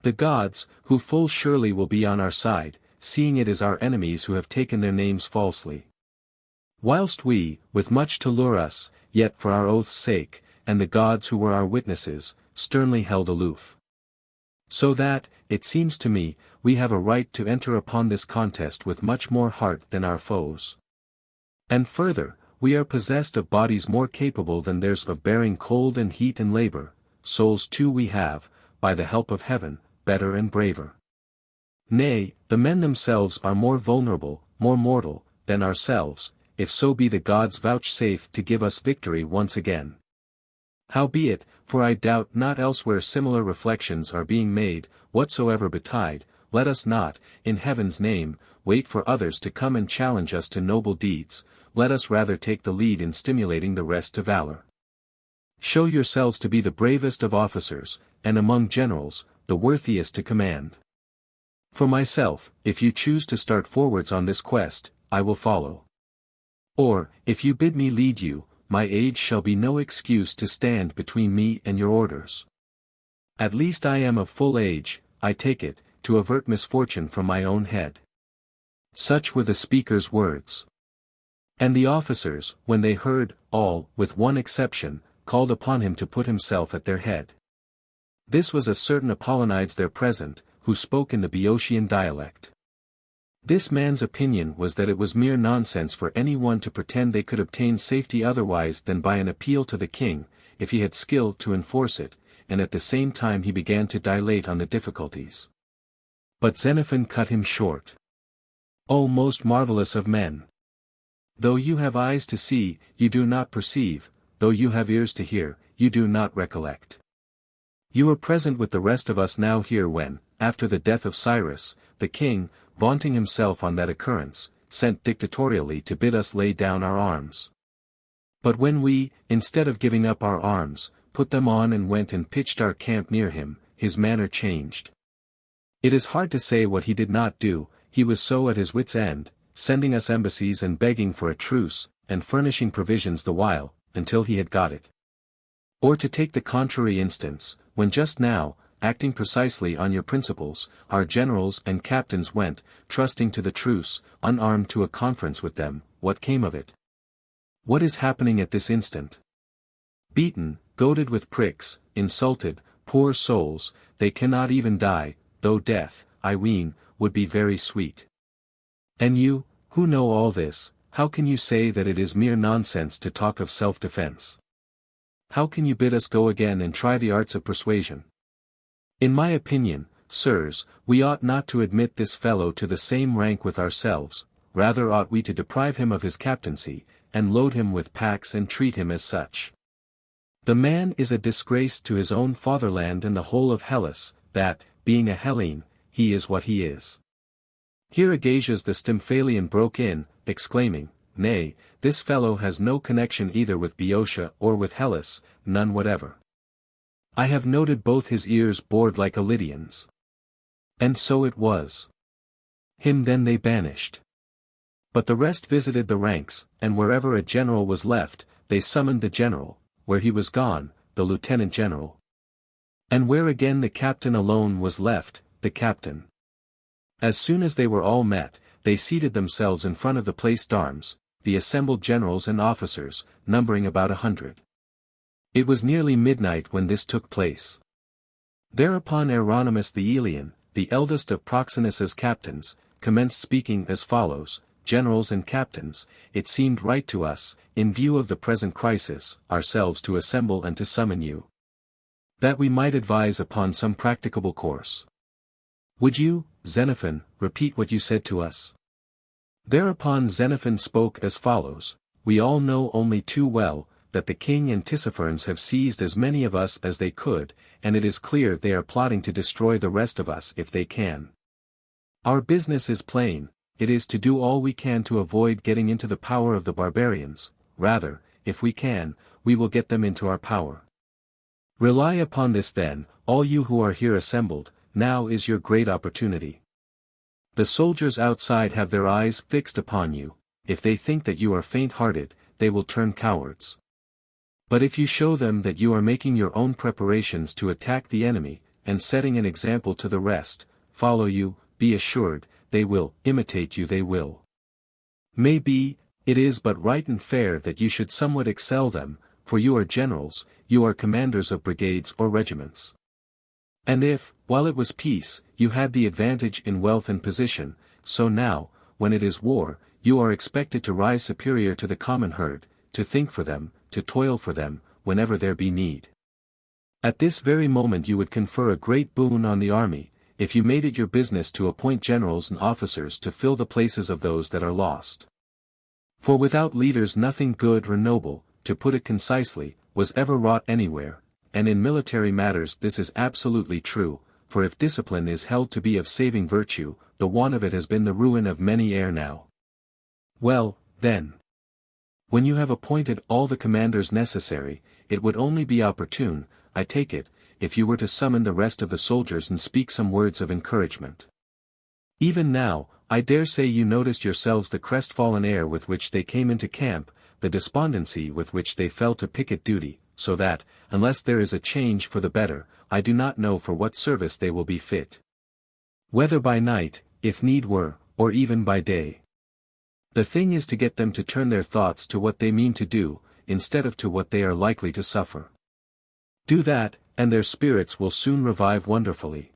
The gods, who full surely will be on our side, seeing it is our enemies who have taken their names falsely. Whilst we, with much to lure us, yet for our oath's sake, and the gods who were our witnesses, sternly held aloof. So that, it seems to me, we have a right to enter upon this contest with much more heart than our foes. And further, we are possessed of bodies more capable than theirs of bearing cold and heat and labor, souls too we have, by the help of heaven, better and braver. Nay, the men themselves are more vulnerable, more mortal, than ourselves, if so be the gods vouchsafe to give us victory once again. Howbeit, for I doubt not elsewhere similar reflections are being made, whatsoever betide, let us not, in heaven's name, wait for others to come and challenge us to noble deeds, let us rather take the lead in stimulating the rest to valor. Show yourselves to be the bravest of officers, and among generals, the worthiest to command. For myself, if you choose to start forwards on this quest, I will follow. Or, if you bid me lead you, my age shall be no excuse to stand between me and your orders. At least I am of full age, I take it, to avert misfortune from my own head. Such were the speaker's words. And the officers, when they heard, all, with one exception, called upon him to put himself at their head. This was a certain Apollonides there present, who spoke in the Boeotian dialect. This man's opinion was that it was mere nonsense for any one to pretend they could obtain safety otherwise than by an appeal to the king, if he had skill to enforce it, and at the same time he began to dilate on the difficulties. But Xenophon cut him short. O most marvelous of men! Though you have eyes to see, you do not perceive, though you have ears to hear, you do not recollect. You were present with the rest of us now here when, after the death of Cyrus, the king, vaunting himself on that occurrence, sent dictatorially to bid us lay down our arms. But when we, instead of giving up our arms, put them on and went and pitched our camp near him, his manner changed. It is hard to say what he did not do, he was so at his wits' end, sending us embassies and begging for a truce, and furnishing provisions the while, until he had got it. Or to take the contrary instance, when just now, acting precisely on your principles, our generals and captains went, trusting to the truce, unarmed to a conference with them, what came of it? What is happening at this instant? Beaten, goaded with pricks, insulted, poor souls, they cannot even die, though death, I ween, would be very sweet. And you, who know all this, how can you say that it is mere nonsense to talk of self-defense? How can you bid us go again and try the arts of persuasion? In my opinion, sirs, we ought not to admit this fellow to the same rank with ourselves, rather ought we to deprive him of his captaincy, and load him with packs and treat him as such. The man is a disgrace to his own fatherland and the whole of Hellas, that, being a Hellene, he is what he is. Here Agasias the Stymphalian broke in, exclaiming, Nay, this fellow has no connection either with Boeotia or with Hellas, none whatever. I have noted both his ears bored like a Lydian's. And so it was. Him then they banished. But the rest visited the ranks, and wherever a general was left, they summoned the general, where he was gone, the lieutenant general. And where again the captain alone was left, the captain. As soon as they were all met, they seated themselves in front of the place d'arms, the assembled generals and officers, numbering about 100. It was nearly midnight when this took place. Thereupon Euronymous the Elean, the eldest of Proxenus's captains, commenced speaking as follows, Generals and captains, it seemed right to us, in view of the present crisis, ourselves to assemble and to summon you, that we might advise upon some practicable course. Would you, Xenophon, repeat what you said to us? Thereupon Xenophon spoke as follows, We all know only too well, that the king and Tissaphernes have seized as many of us as they could, and it is clear they are plotting to destroy the rest of us if they can. Our business is plain, it is to do all we can to avoid getting into the power of the barbarians, rather, if we can, we will get them into our power. Rely upon this then, all you who are here assembled, now is your great opportunity. The soldiers outside have their eyes fixed upon you, if they think that you are faint-hearted, they will turn cowards. But if you show them that you are making your own preparations to attack the enemy, and setting an example to the rest, follow you, be assured, they will imitate you they will. Maybe, it is but right and fair that you should somewhat excel them, for you are generals, you are commanders of brigades or regiments. And if, while it was peace, you had the advantage in wealth and position, so now, when it is war, you are expected to rise superior to the common herd, to think for them, to toil for them, whenever there be need. At this very moment you would confer a great boon on the army, if you made it your business to appoint generals and officers to fill the places of those that are lost. For without leaders nothing good or noble, to put it concisely, was ever wrought anywhere, and in military matters this is absolutely true, for if discipline is held to be of saving virtue, the want of it has been the ruin of many ere now. Well, then. When you have appointed all the commanders necessary, it would only be opportune, I take it, if you were to summon the rest of the soldiers and speak some words of encouragement. Even now, I dare say you noticed yourselves the crestfallen air with which they came into camp, the despondency with which they fell to picket duty, so that, unless there is a change for the better, I do not know for what service they will be fit. Whether by night, if need were, or even by day. The thing is to get them to turn their thoughts to what they mean to do, instead of to what they are likely to suffer. Do that, and their spirits will soon revive wonderfully.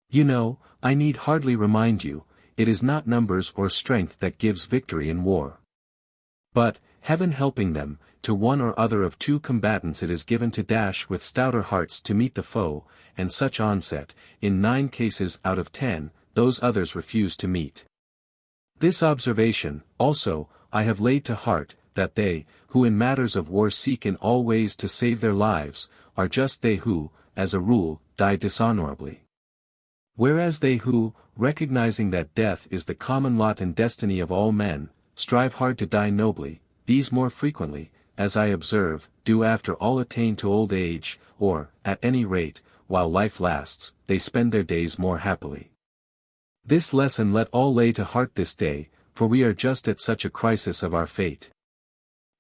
You know, I need hardly remind you, it is not numbers or strength that gives victory in war. But, heaven helping them, to one or other of two combatants it is given to dash with stouter hearts to meet the foe, and such onset, in 9 cases out of 10, those others refuse to meet. This observation, also, I have laid to heart, that they, who in matters of war seek in all ways to save their lives, are just they who, as a rule, die dishonorably. Whereas they who, recognizing that death is the common lot and destiny of all men, strive hard to die nobly, these more frequently, as I observe, do after all attain to old age, or, at any rate, while life lasts, they spend their days more happily. This lesson let all lay to heart this day, for we are just at such a crisis of our fate.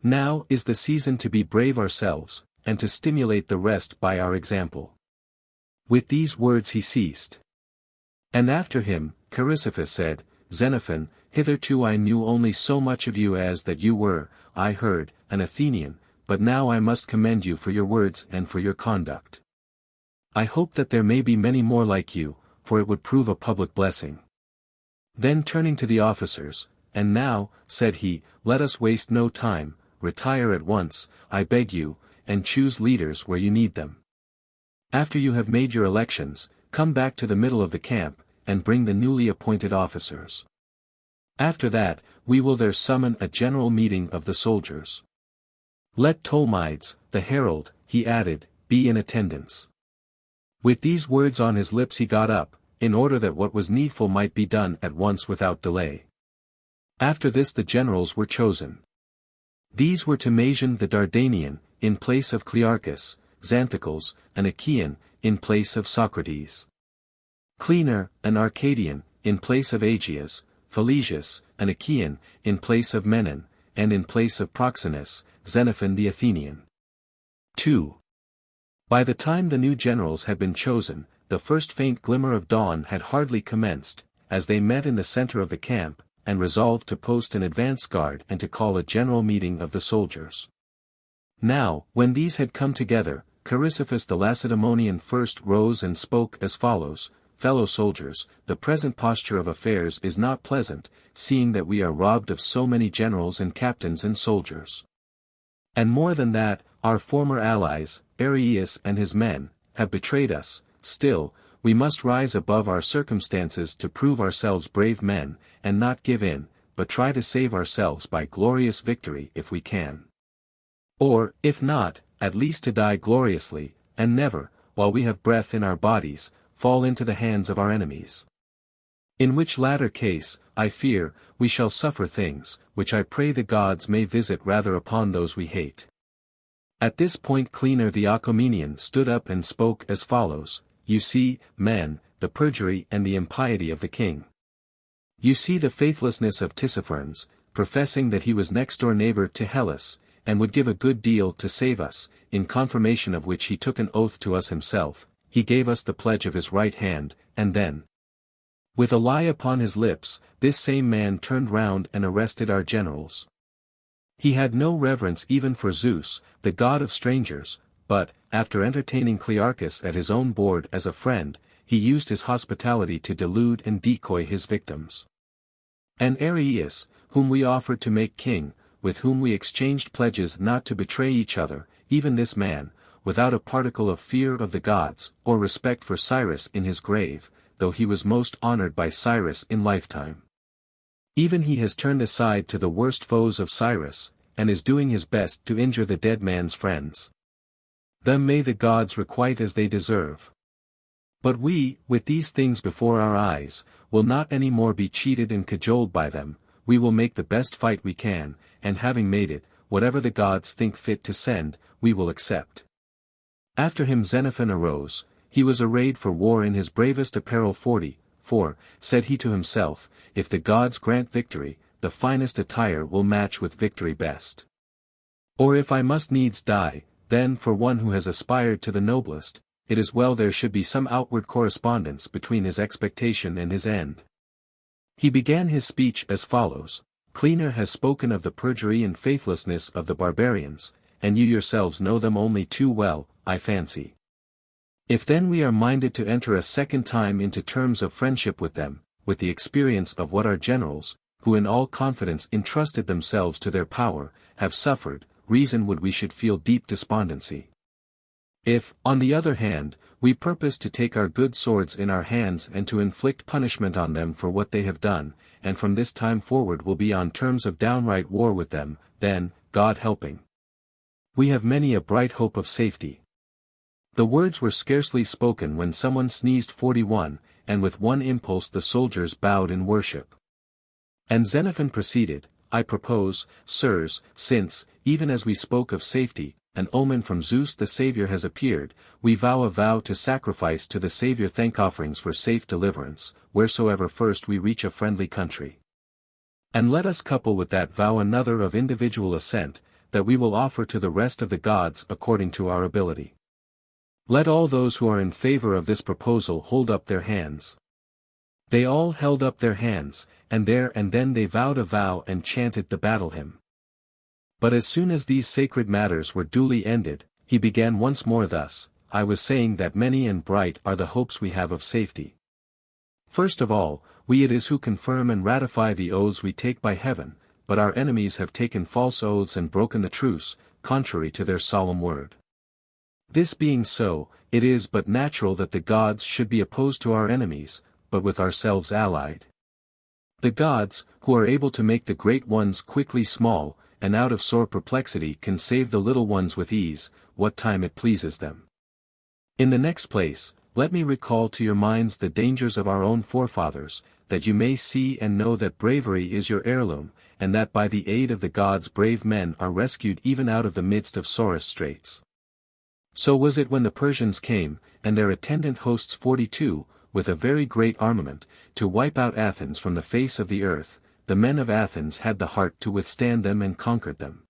Now is the season to be brave ourselves, and to stimulate the rest by our example. With these words he ceased. And after him, Chrysippus said, Xenophon, hitherto I knew only so much of you as that you were, I heard, an Athenian, but now I must commend you for your words and for your conduct. I hope that there may be many more like you, for it would prove a public blessing. Then turning to the officers, and now, said he, let us waste no time, retire at once, I beg you, and choose leaders where you need them. After you have made your elections, come back to the middle of the camp, and bring the newly appointed officers. After that, we will there summon a general meeting of the soldiers. Let Tolmides, the herald, he added, be in attendance. With these words on his lips he got up, in order that what was needful might be done at once without delay. After this the generals were chosen. These were Timasian the Dardanian, in place of Clearchus, Xanthocles, an Achaean, in place of Socrates. Cleaner, an Arcadian, in place of Aegeus, Philesius, an Achaean, in place of Menon, and in place of Proxenus, Xenophon the Athenian. 2. By the time the new generals had been chosen, the first faint glimmer of dawn had hardly commenced, as they met in the center of the camp, and resolved to post an advance guard and to call a general meeting of the soldiers. Now, when these had come together, Chrysippus the Lacedaemonian first rose and spoke as follows, Fellow soldiers, the present posture of affairs is not pleasant, seeing that we are robbed of so many generals and captains and soldiers. And more than that, our former allies, Arius and his men, have betrayed us. Still, we must rise above our circumstances to prove ourselves brave men, and not give in, but try to save ourselves by glorious victory if we can. Or, if not, at least to die gloriously, and never, while we have breath in our bodies, fall into the hands of our enemies. In which latter case, I fear, we shall suffer things, which I pray the gods may visit rather upon those we hate. At this point Cleaner the Achaemenian stood up and spoke as follows, You see, men, the perjury and the impiety of the king. You see the faithlessness of Tissaphernes, professing that he was next-door neighbor to Hellas, and would give a good deal to save us, in confirmation of which he took an oath to us himself, he gave us the pledge of his right hand, and then, with a lie upon his lips, this same man turned round and arrested our generals. He had no reverence even for Zeus, the god of strangers, but, after entertaining Clearchus at his own board as a friend, he used his hospitality to delude and decoy his victims. And Arius, whom we offered to make king, with whom we exchanged pledges not to betray each other, even this man, without a particle of fear of the gods, or respect for Cyrus in his grave, though he was most honored by Cyrus in lifetime. Even he has turned aside to the worst foes of Cyrus, and is doing his best to injure the dead man's friends. Them may the gods requite as they deserve. But we, with these things before our eyes, will not any more be cheated and cajoled by them, we will make the best fight we can, and having made it, whatever the gods think fit to send, we will accept. After him Xenophon arose, he was arrayed for war in his bravest apparel 44, said he to himself, if the gods grant victory, the finest attire will match with victory best. Or if I must needs die, then for one who has aspired to the noblest, it is well there should be some outward correspondence between his expectation and his end. He began his speech as follows, Clearchus has spoken of the perjury and faithlessness of the barbarians, and you yourselves know them only too well, I fancy. If then we are minded to enter a second time into terms of friendship with them, with the experience of what our generals, who in all confidence entrusted themselves to their power, have suffered, reason would we should feel deep despondency. If, on the other hand, we purpose to take our good swords in our hands and to inflict punishment on them for what they have done, and from this time forward will be on terms of downright war with them, then, God helping, we have many a bright hope of safety. The words were scarcely spoken when someone sneezed 41, and with one impulse the soldiers bowed in worship. And Xenophon proceeded, I propose, sirs, since, even as we spoke of safety, an omen from Zeus the Saviour has appeared, we vow a vow to sacrifice to the Saviour thank-offerings for safe deliverance, wheresoever first we reach a friendly country. And let us couple with that vow another of individual assent, that we will offer to the rest of the gods according to our ability. Let all those who are in favor of this proposal hold up their hands. They all held up their hands, and there and then they vowed a vow and chanted the battle hymn. But as soon as these sacred matters were duly ended, he began once more thus, I was saying that many and bright are the hopes we have of safety. First of all, we it is who confirm and ratify the oaths we take by heaven, but our enemies have taken false oaths and broken the truce, contrary to their solemn word. This being so, it is but natural that the gods should be opposed to our enemies, but with ourselves allied. The gods, who are able to make the great ones quickly small, and out of sore perplexity can save the little ones with ease, what time it pleases them. In the next place, let me recall to your minds the dangers of our own forefathers, that you may see and know that bravery is your heirloom, and that by the aid of the gods brave men are rescued even out of the midst of sorest straits. So was it when the Persians came, and their attendant hosts 42, with a very great armament, to wipe out Athens from the face of the earth, the men of Athens had the heart to withstand them and conquered them.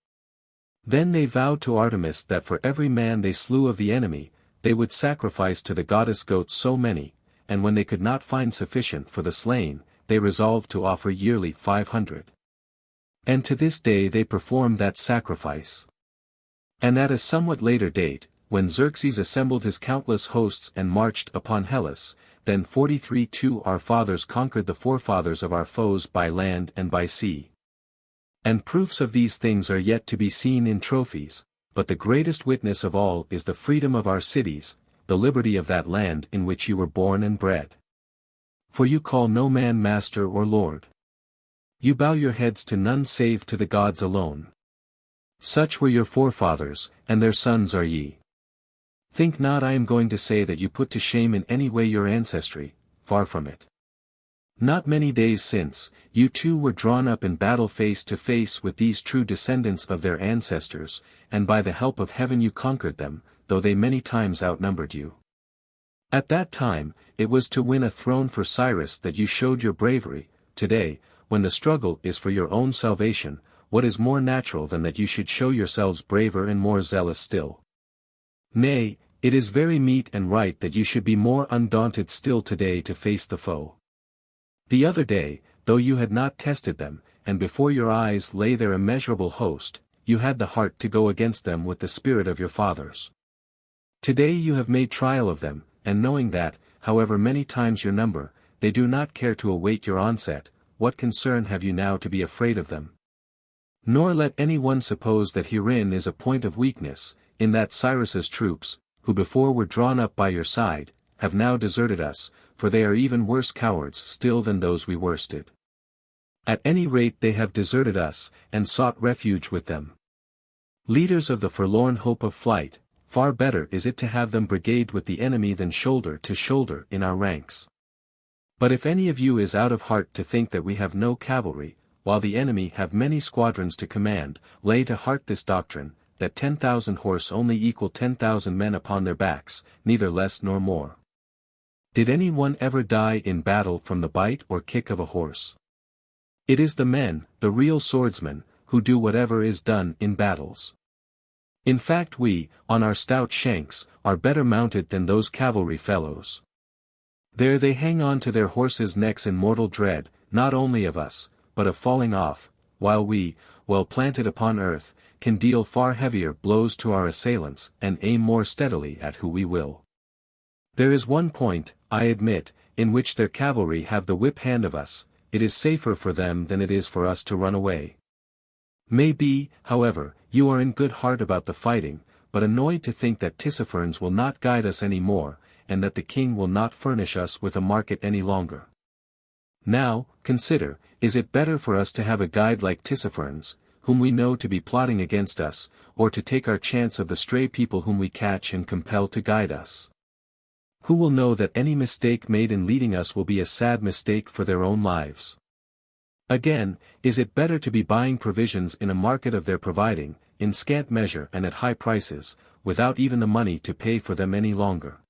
Then they vowed to Artemis that for every man they slew of the enemy, they would sacrifice to the goddess goats so many, and when they could not find sufficient for the slain, they resolved to offer yearly 500. And to this day they perform that sacrifice. And at a somewhat later date, when Xerxes assembled his countless hosts and marched upon Hellas, then 43 too our fathers conquered the forefathers of our foes by land and by sea. And proofs of these things are yet to be seen in trophies, but the greatest witness of all is the freedom of our cities, the liberty of that land in which you were born and bred. For you call no man master or lord. You bow your heads to none save to the gods alone. Such were your forefathers, and their sons are ye. Think not I am going to say that you put to shame in any way your ancestry, far from it. Not many days since, you too were drawn up in battle face to face with these true descendants of their ancestors, and by the help of heaven you conquered them, though they many times outnumbered you. At that time, it was to win a throne for Cyrus that you showed your bravery. Today, when the struggle is for your own salvation, what is more natural than that you should show yourselves braver and more zealous still? Nay, it is very meet and right that you should be more undaunted still today to face the foe. The other day, though you had not tested them, and before your eyes lay their immeasurable host, you had the heart to go against them with the spirit of your fathers. Today you have made trial of them, and knowing that, however many times your number, they do not care to await your onset, what concern have you now to be afraid of them? Nor let any one suppose that herein is a point of weakness, in that Cyrus's troops, who before were drawn up by your side, have now deserted us, for they are even worse cowards still than those we worsted. At any rate they have deserted us, and sought refuge with them. Leaders of the forlorn hope of flight, far better is it to have them brigade with the enemy than shoulder to shoulder in our ranks. But if any of you is out of heart to think that we have no cavalry, while the enemy have many squadrons to command, lay to heart this doctrine, that 10,000 horse only equal 10,000 men upon their backs, neither less nor more. Did any one ever die in battle from the bite or kick of a horse? It is the men, the real swordsmen, who do whatever is done in battles. In fact we, on our stout shanks, are better mounted than those cavalry fellows. There they hang on to their horses' necks in mortal dread, not only of us, but of falling off, while we, well planted upon earth, can deal far heavier blows to our assailants and aim more steadily at who we will. There is one point, I admit, in which their cavalry have the whip hand of us. It is safer for them than it is for us to run away. May be, however, you are in good heart about the fighting, but annoyed to think that Tissaphernes will not guide us any more, and that the king will not furnish us with a market any longer. Now, consider, is it better for us to have a guide like Tissaphernes, whom we know to be plotting against us, or to take our chance of the stray people whom we catch and compel to guide us? Who will know that any mistake made in leading us will be a sad mistake for their own lives? Again, is it better to be buying provisions in a market of their providing, in scant measure and at high prices, without even the money to pay for them any longer?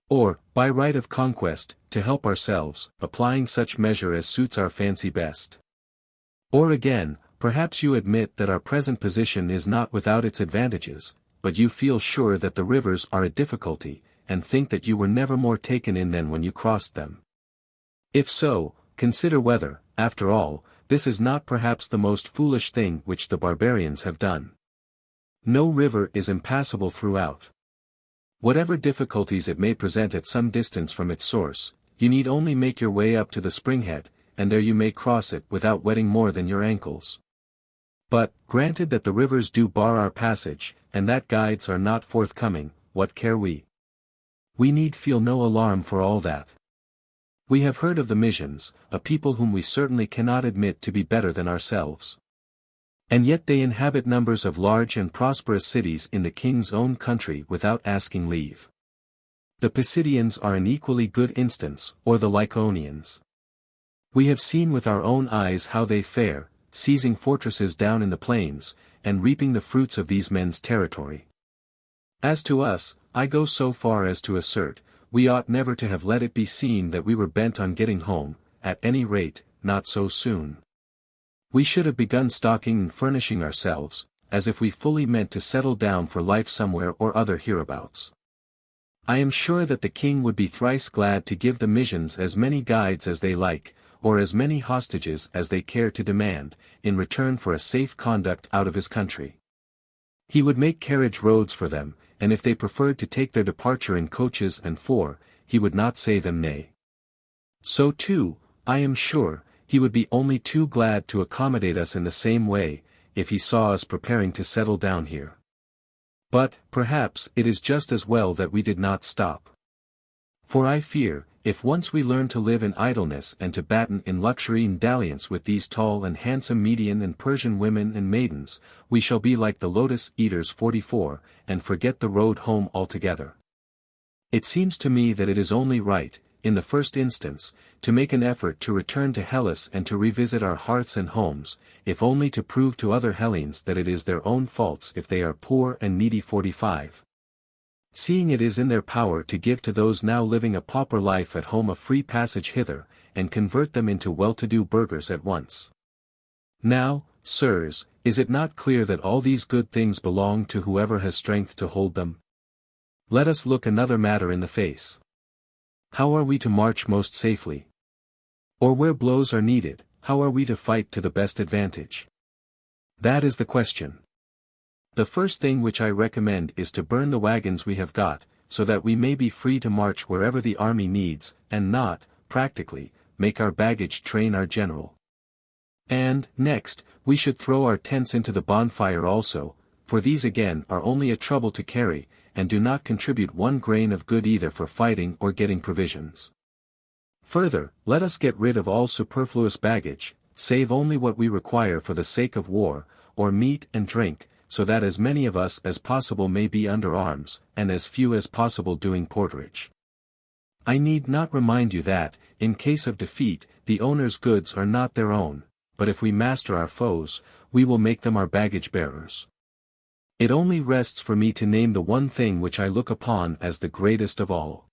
Or, by right of conquest, to help ourselves, applying such measure as suits our fancy best? Or again, perhaps you admit that our present position is not without its advantages, but you feel sure that the rivers are a difficulty, and think that you were never more taken in than when you crossed them. If so, consider whether, after all, this is not perhaps the most foolish thing which the barbarians have done. No river is impassable throughout. Whatever difficulties it may present at some distance from its source, you need only make your way up to the springhead, and there you may cross it without wetting more than your ankles. But, granted that the rivers do bar our passage, and that guides are not forthcoming, what care we? We need feel no alarm for all that. We have heard of the Mysians, a people whom we certainly cannot admit to be better than ourselves. And yet they inhabit numbers of large and prosperous cities in the king's own country without asking leave. The Pisidians are an equally good instance, or the Lycaonians. We have seen with our own eyes how they fare, seizing fortresses down in the plains, and reaping the fruits of these men's territory. As to us, I go so far as to assert, we ought never to have let it be seen that we were bent on getting home, at any rate, not so soon. We should have begun stocking and furnishing ourselves, as if we fully meant to settle down for life somewhere or other hereabouts. I am sure that the king would be thrice glad to give the Mysians as many guides as they like, or as many hostages as they care to demand, in return for a safe conduct out of his country. He would make carriage roads for them, and if they preferred to take their departure in coaches and four, he would not say them nay. So too, I am sure, he would be only too glad to accommodate us in the same way, if he saw us preparing to settle down here. But, perhaps, it is just as well that we did not stop. For I fear, if once we learn to live in idleness and to batten in luxury and dalliance with these tall and handsome Median and Persian women and maidens, we shall be like the lotus eaters 44, and forget the road home altogether. It seems to me that it is only right, in the first instance, to make an effort to return to Hellas and to revisit our hearths and homes, if only to prove to other Hellenes that it is their own faults if they are poor and needy 45. Seeing it is in their power to give to those now living a pauper life at home a free passage hither, and convert them into well-to-do burghers at once. Now, sirs, is it not clear that all these good things belong to whoever has strength to hold them? Let us look another matter in the face. How are we to march most safely? Or where blows are needed, how are we to fight to the best advantage? That is the question. The first thing which I recommend is to burn the wagons we have got, so that we may be free to march wherever the army needs, and not, practically, make our baggage train our general. And, next, we should throw our tents into the bonfire also, for these again are only a trouble to carry, and do not contribute one grain of good either for fighting or getting provisions. Further, let us get rid of all superfluous baggage, save only what we require for the sake of war, or meat and drink, so that as many of us as possible may be under arms, and as few as possible doing porterage. I need not remind you that, in case of defeat, the owner's goods are not their own, but if we master our foes, we will make them our baggage-bearers. It only rests for me to name the one thing which I look upon as the greatest of all.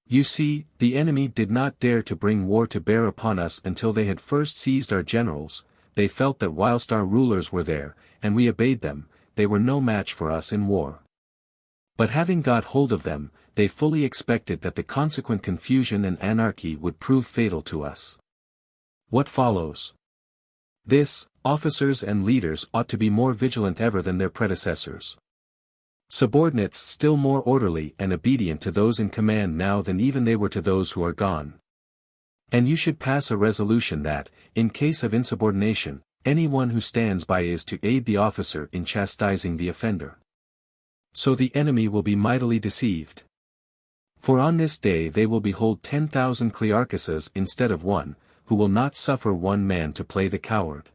You see, the enemy did not dare to bring war to bear upon us until they had first seized our generals. They felt that whilst our rulers were there, and we obeyed them, they were no match for us in war. But having got hold of them, they fully expected that the consequent confusion and anarchy would prove fatal to us. What follows? This, officers and leaders ought to be more vigilant ever than their predecessors. Subordinates still more orderly and obedient to those in command now than even they were to those who are gone. And you should pass a resolution that, in case of insubordination, anyone who stands by is to aid the officer in chastising the offender. So the enemy will be mightily deceived. For on this day they will behold 10,000 Clearchuses instead of one, who will not suffer one man to play the coward.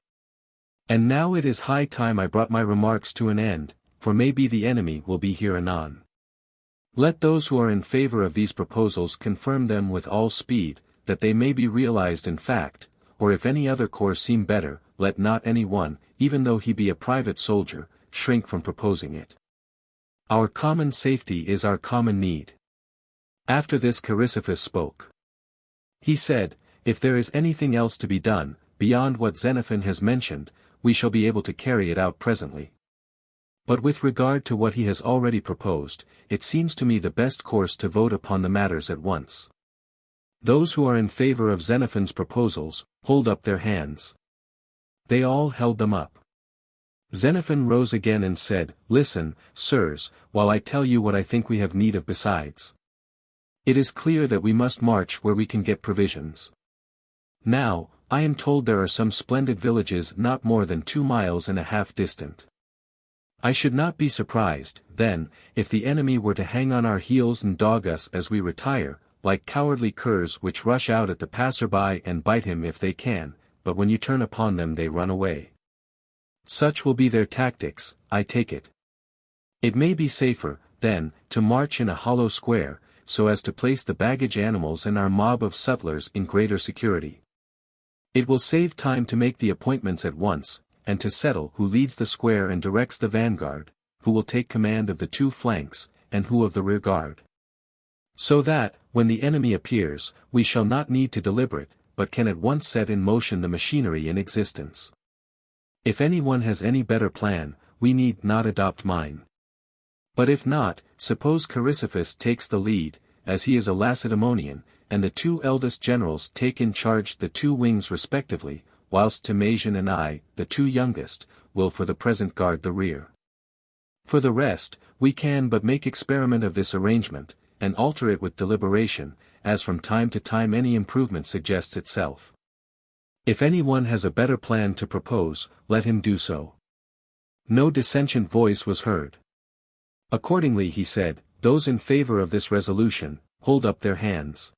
And now it is high time I brought my remarks to an end, for maybe the enemy will be here anon. Let those who are in favor of these proposals confirm them with all speed, that they may be realized in fact, or if any other course seem better, let not any one, even though he be a private soldier, shrink from proposing it. Our common safety is our common need. After this Chrysippus spoke. He said, if there is anything else to be done, beyond what Xenophon has mentioned, we shall be able to carry it out presently. But with regard to what he has already proposed, it seems to me the best course to vote upon the matters at once. Those who are in favor of Xenophon's proposals, hold up their hands. They all held them up. Xenophon rose again and said, listen, sirs, while I tell you what I think we have need of besides. It is clear that we must march where we can get provisions. Now, I am told there are some splendid villages not more than 2.5 miles distant. I should not be surprised, then, if the enemy were to hang on our heels and dog us as we retire, like cowardly curs which rush out at the passer-by and bite him if they can, but when you turn upon them they run away. Such will be their tactics, I take it. It may be safer, then, to march in a hollow square, so as to place the baggage animals and our mob of sutlers in greater security. It will save time to make the appointments at once, and to settle who leads the square and directs the vanguard, who will take command of the 2 flanks, and who of the rear guard. So that, when the enemy appears, we shall not need to deliberate, but can at once set in motion the machinery in existence. If anyone has any better plan, we need not adopt mine. But if not, suppose Chrysippus takes the lead, as he is a Lacedaemonian, and the 2 eldest generals take in charge the 2 wings respectively, whilst Timasian and I, the 2 youngest, will for the present guard the rear. For the rest, we can but make experiment of this arrangement, and alter it with deliberation, as from time to time any improvement suggests itself. If any one has a better plan to propose, let him do so. No dissentient voice was heard. Accordingly he said, those in favor of this resolution, hold up their hands.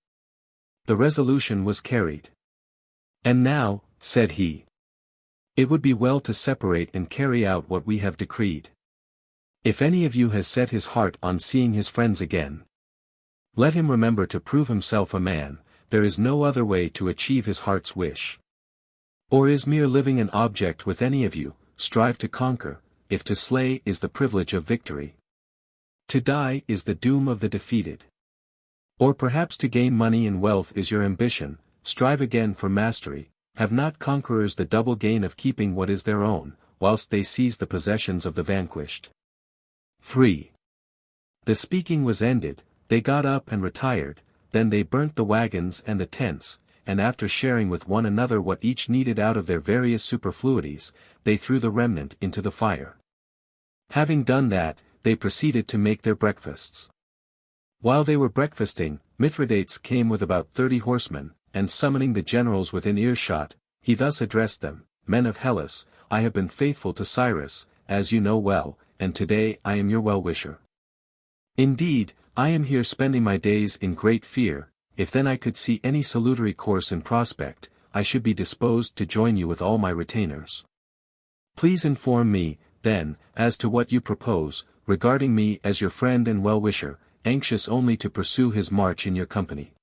The resolution was carried. And now, said he, it would be well to separate and carry out what we have decreed. If any of you has set his heart on seeing his friends again, let him remember to prove himself a man. There is no other way to achieve his heart's wish. Or is mere living an object with any of you? Strive to conquer, if to slay is the privilege of victory. To die is the doom of the defeated. Or perhaps to gain money and wealth is your ambition, strive again for mastery. Have not conquerors the double gain of keeping what is their own, whilst they seize the possessions of the vanquished? 3. The speaking was ended, they got up and retired, then they burnt the wagons and the tents, and after sharing with one another what each needed out of their various superfluities, they threw the remnant into the fire. Having done that, they proceeded to make their breakfasts. While they were breakfasting, Mithridates came with about 30 horsemen, and summoning the generals within earshot, he thus addressed them, Men of Hellas, I have been faithful to Cyrus, as you know well, and today I am your well-wisher. Indeed, I am here spending my days in great fear. If then I could see any salutary course in prospect, I should be disposed to join you with all my retainers. Please inform me, then, as to what you propose, regarding me as your friend and well-wisher, anxious only to pursue his march in your company.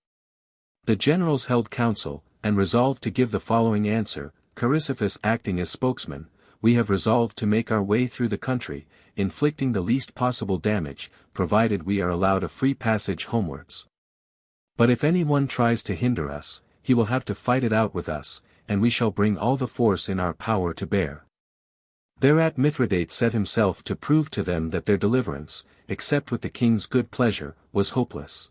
The generals held council, and resolved to give the following answer, Chrysippus acting as spokesman: we have resolved to make our way through the country, inflicting the least possible damage, provided we are allowed a free passage homewards. But if anyone tries to hinder us, he will have to fight it out with us, and we shall bring all the force in our power to bear. Thereat Mithridates set himself to prove to them that their deliverance, except with the king's good pleasure, was hopeless.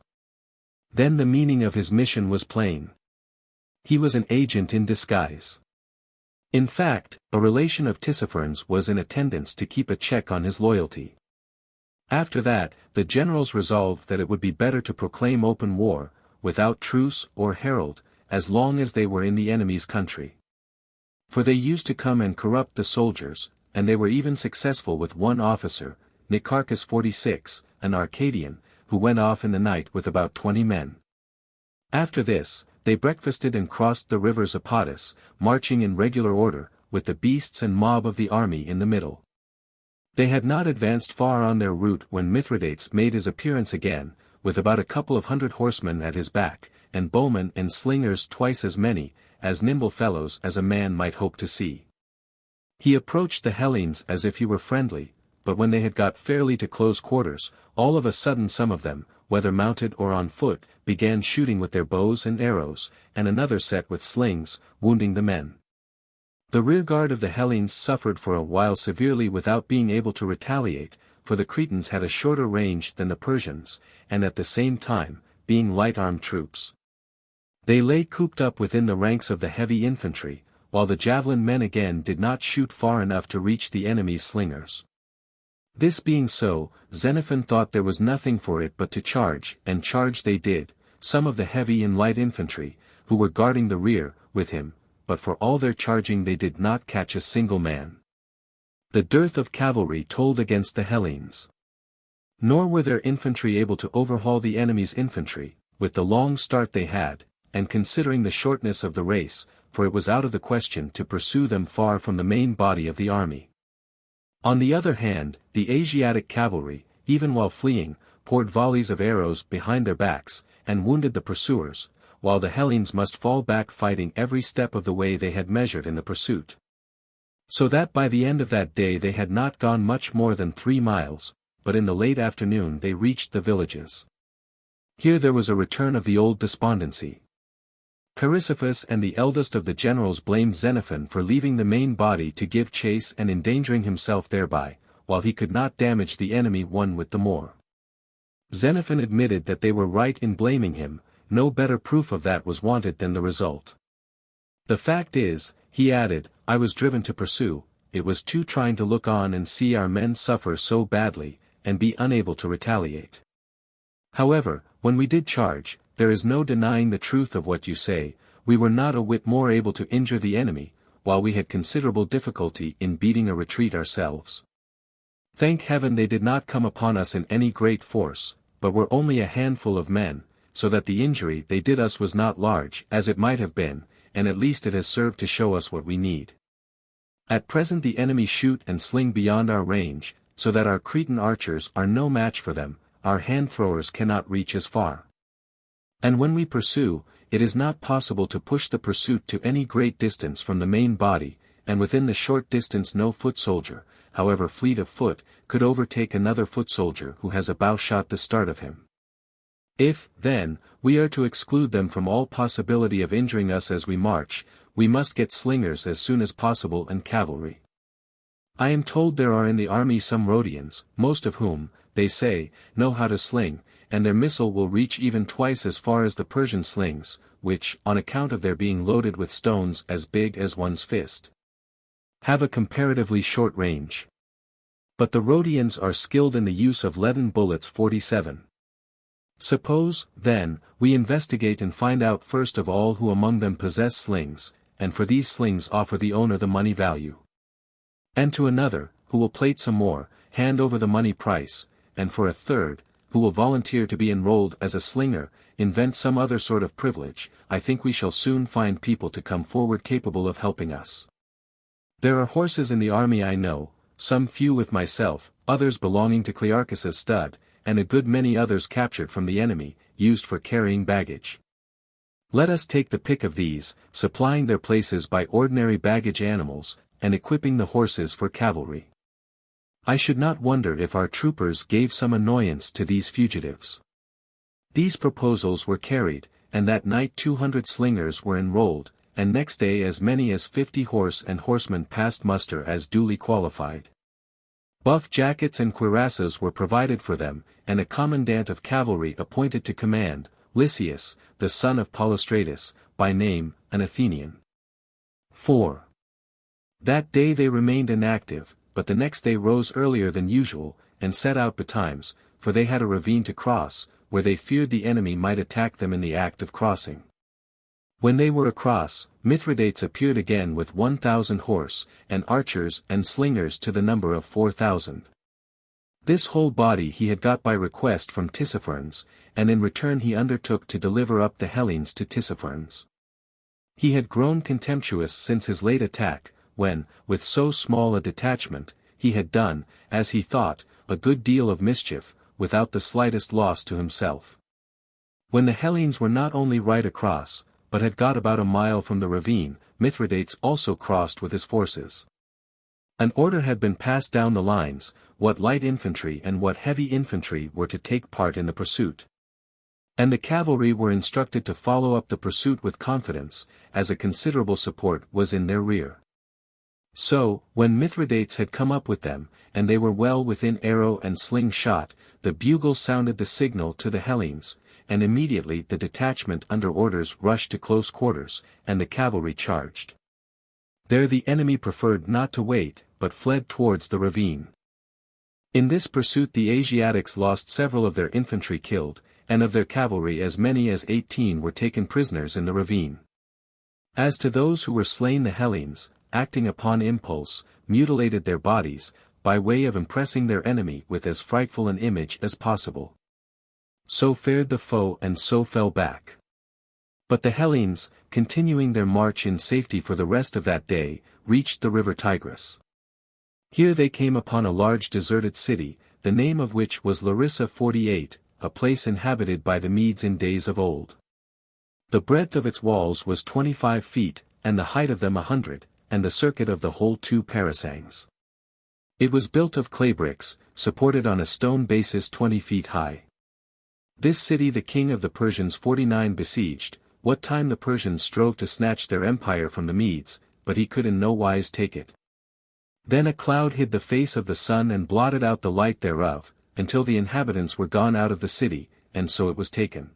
Then the meaning of his mission was plain. He was an agent in disguise. In fact, a relation of Tissaphernes was in attendance to keep a check on his loyalty. After that, the generals resolved that it would be better to proclaim open war, without truce or herald, as long as they were in the enemy's country. For they used to come and corrupt the soldiers, and they were even successful with one officer, Nicarchus 46, an Arcadian, who went off in the night with about 20 men. After this, they breakfasted and crossed the river Zapatus, marching in regular order, with the beasts and mob of the army in the middle. They had not advanced far on their route when Mithridates made his appearance again, with about a couple of 100 horsemen at his back, and bowmen and slingers twice as many, as nimble fellows as a man might hope to see. He approached the Hellenes as if he were friendly, but when they had got fairly to close quarters, all of a sudden some of them, whether mounted or on foot, began shooting with their bows and arrows, and another set with slings, wounding the men. The rearguard of the Hellenes suffered for a while severely without being able to retaliate, for the Cretans had a shorter range than the Persians, and at the same time, being light-armed troops. They lay cooped up within the ranks of the heavy infantry, while the javelin men again did not shoot far enough to reach the enemy's slingers. This being so, Xenophon thought there was nothing for it but to charge, and charge they did, some of the heavy and light infantry, who were guarding the rear, with him, but for all their charging they did not catch a single man. The dearth of cavalry told against the Hellenes. Nor were their infantry able to overhaul the enemy's infantry, with the long start they had, and considering the shortness of the race, for it was out of the question to pursue them far from the main body of the army. On the other hand, the Asiatic cavalry, even while fleeing, poured volleys of arrows behind their backs, and wounded the pursuers, while the Hellenes must fall back fighting every step of the way they had measured in the pursuit. So that by the end of that day they had not gone much more than 3 miles, but in the late afternoon they reached the villages. Here there was a return of the old despondency. Chrysippus and the eldest of the generals blamed Xenophon for leaving the main body to give chase and endangering himself thereby, while he could not damage the enemy one whit the more. Xenophon admitted that they were right in blaming him, no better proof of that was wanted than the result. The fact is, he added, I was driven to pursue, it was too trying to look on and see our men suffer so badly, and be unable to retaliate. However, when we did charge, there is no denying the truth of what you say, we were not a whit more able to injure the enemy, while we had considerable difficulty in beating a retreat ourselves. Thank heaven they did not come upon us in any great force, but were only a handful of men, so that the injury they did us was not large as it might have been, and at least it has served to show us what we need. At present the enemy shoot and sling beyond our range, so that our Cretan archers are no match for them, our hand-throwers cannot reach as far. And when we pursue, it is not possible to push the pursuit to any great distance from the main body, and within the short distance no foot soldier, however fleet of foot, could overtake another foot soldier who has a bow shot the start of him. If, then, we are to exclude them from all possibility of injuring us as we march, we must get slingers as soon as possible and cavalry. I am told there are in the army some Rhodians, most of whom, they say, know how to sling, and their missile will reach even twice as far as the Persian slings, which, on account of their being loaded with stones as big as one's fist, have a comparatively short range. But the Rhodians are skilled in the use of leaden bullets 47. Suppose, then, we investigate and find out first of all who among them possess slings, and for these slings offer the owner the money value. And to another, who will plate some more, hand over the money price, and for a third, who will volunteer to be enrolled as a slinger, invent some other sort of privilege. I think we shall soon find people to come forward capable of helping us. There are horses in the army I know, some few with myself, others belonging to Clearchus's stud, and a good many others captured from the enemy, used for carrying baggage. Let us take the pick of these, supplying their places by ordinary baggage animals, and equipping the horses for cavalry. I should not wonder if our troopers gave some annoyance to these fugitives. These proposals were carried, and that night 200 slingers were enrolled, and next day as many as 50 horse and horsemen passed muster as duly qualified. Buff jackets and cuirasses were provided for them, and a commandant of cavalry appointed to command, Lysias, the son of Polystratus, by name, an Athenian. 4. That day they remained inactive, but the next day rose earlier than usual, and set out betimes, for they had a ravine to cross, where they feared the enemy might attack them in the act of crossing. When they were across, Mithridates appeared again with 1,000 horse, and archers and slingers to the number of 4,000. This whole body he had got by request from Tissaphernes, and in return he undertook to deliver up the Hellenes to Tissaphernes. He had grown contemptuous since his late attack, when, with so small a detachment, he had done, as he thought, a good deal of mischief, without the slightest loss to himself. When the Hellenes were not only right across, but had got about a mile from the ravine, Mithridates also crossed with his forces. An order had been passed down the lines, what light infantry and what heavy infantry were to take part in the pursuit. And the cavalry were instructed to follow up the pursuit with confidence, as a considerable support was in their rear. So, when Mithridates had come up with them, and they were well within arrow and sling shot, the bugle sounded the signal to the Hellenes, and immediately the detachment under orders rushed to close quarters, and the cavalry charged. There the enemy preferred not to wait, but fled towards the ravine. In this pursuit the Asiatics lost several of their infantry killed, and of their cavalry as many as 18 were taken prisoners in the ravine. As to those who were slain, the Hellenes, acting upon impulse, mutilated their bodies, by way of impressing their enemy with as frightful an image as possible. So fared the foe and so fell back. But the Hellenes, continuing their march in safety for the rest of that day, reached the river Tigris. Here they came upon a large deserted city, the name of which was Larissa 48, a place inhabited by the Medes in days of old. The breadth of its walls was 25 feet, and the height of them 100, and the circuit of the whole 2 parasangs. It was built of clay bricks, supported on a stone basis 20 feet high. This city the king of the Persians 49 besieged, what time the Persians strove to snatch their empire from the Medes, but he could in no wise take it. Then a cloud hid the face of the sun and blotted out the light thereof, until the inhabitants were gone out of the city, and so it was taken.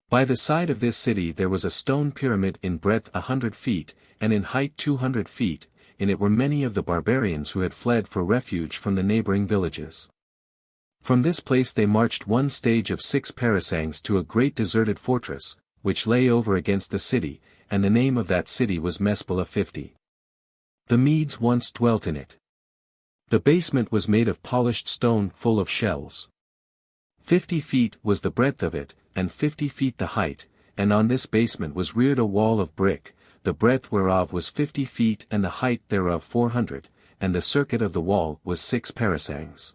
By the side of this city there was a stone pyramid in breadth 100 feet, and in height 200 feet, in it were many of the barbarians who had fled for refuge from the neighboring villages. From this place they marched 1 stage of 6 parasangs to a great deserted fortress, which lay over against the city, and the name of that city was Mespala 50. The Medes once dwelt in it. The basement was made of polished stone full of shells. 50 feet was the breadth of it, and 50 feet the height, and on this basement was reared a wall of brick, the breadth whereof was 50 feet and the height thereof 400, and the circuit of the wall was 6 parasangs.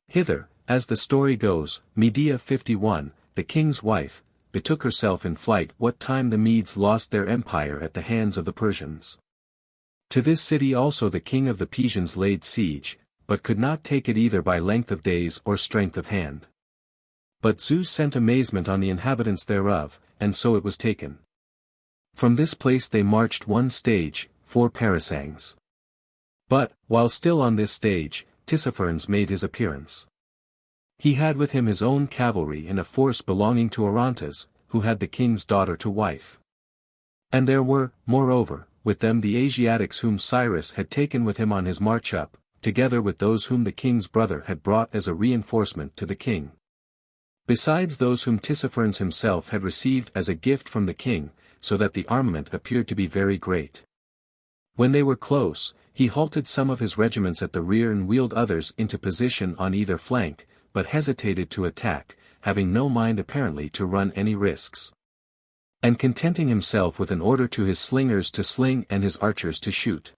Hither, as the story goes, Medea 51, the king's wife, betook herself in flight what time the Medes lost their empire at the hands of the Persians. To this city also the king of the Persians laid siege, but could not take it either by length of days or strength of hand. But Zeus sent amazement on the inhabitants thereof, and so it was taken. From this place they marched 1 stage, 4 parasangs. But, while still on this stage, Tissaphernes made his appearance. He had with him his own cavalry and a force belonging to Orontes, who had the king's daughter to wife. And there were, moreover, with them the Asiatics whom Cyrus had taken with him on his march up, together with those whom the king's brother had brought as a reinforcement to the king. Besides those whom Tissaphernes himself had received as a gift from the king, so that the armament appeared to be very great. When they were close, he halted some of his regiments at the rear and wheeled others into position on either flank, but hesitated to attack, having no mind apparently to run any risks. And contenting himself with an order to his slingers to sling and his archers to shoot.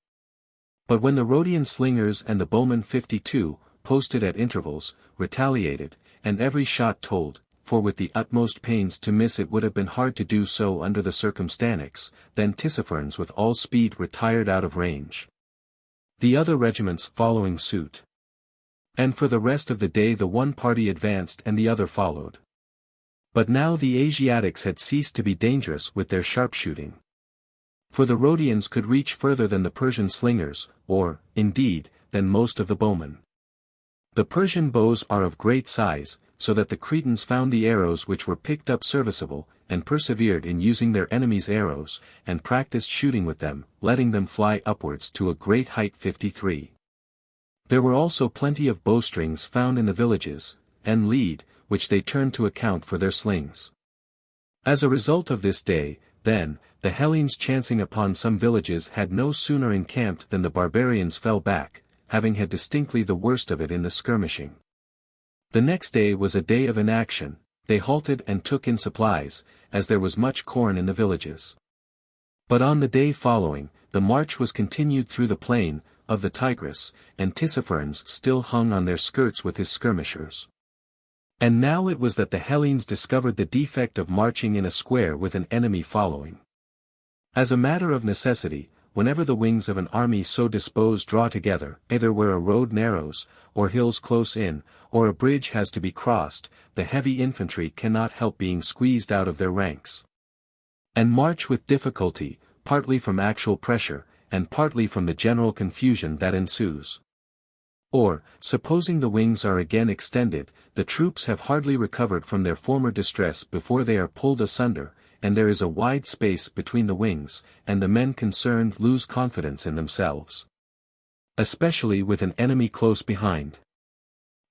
But when the Rhodian slingers and the bowmen 52, posted at intervals, retaliated, and every shot told, for with the utmost pains to miss it would have been hard to do so under the circumstances, then Tissaphernes with all speed retired out of range. The other regiments following suit. And for the rest of the day the one party advanced and the other followed. But now the Asiatics had ceased to be dangerous with their sharpshooting. For the Rhodians could reach further than the Persian slingers, or, indeed, than most of the bowmen. The Persian bows are of great size, so that the Cretans found the arrows which were picked up serviceable, and persevered in using their enemies' arrows, and practiced shooting with them, letting them fly upwards to a great height 53. There were also plenty of bowstrings found in the villages, and lead, which they turned to account for their slings. As a result of this day, then, the Hellenes chancing upon some villages had no sooner encamped than the barbarians fell back, having had distinctly the worst of it in the skirmishing. The next day was a day of inaction, they halted and took in supplies, as there was much corn in the villages. But on the day following, the march was continued through the plain of the Tigris, and Tissaphernes still hung on their skirts with his skirmishers. And now it was that the Hellenes discovered the defect of marching in a square with an enemy following. As a matter of necessity, whenever the wings of an army so disposed draw together, either where a road narrows, or hills close in, or a bridge has to be crossed, the heavy infantry cannot help being squeezed out of their ranks, and march with difficulty, partly from actual pressure, and partly from the general confusion that ensues. Or, supposing the wings are again extended, the troops have hardly recovered from their former distress before they are pulled asunder, and there is a wide space between the wings, and the men concerned lose confidence in themselves. Especially with an enemy close behind.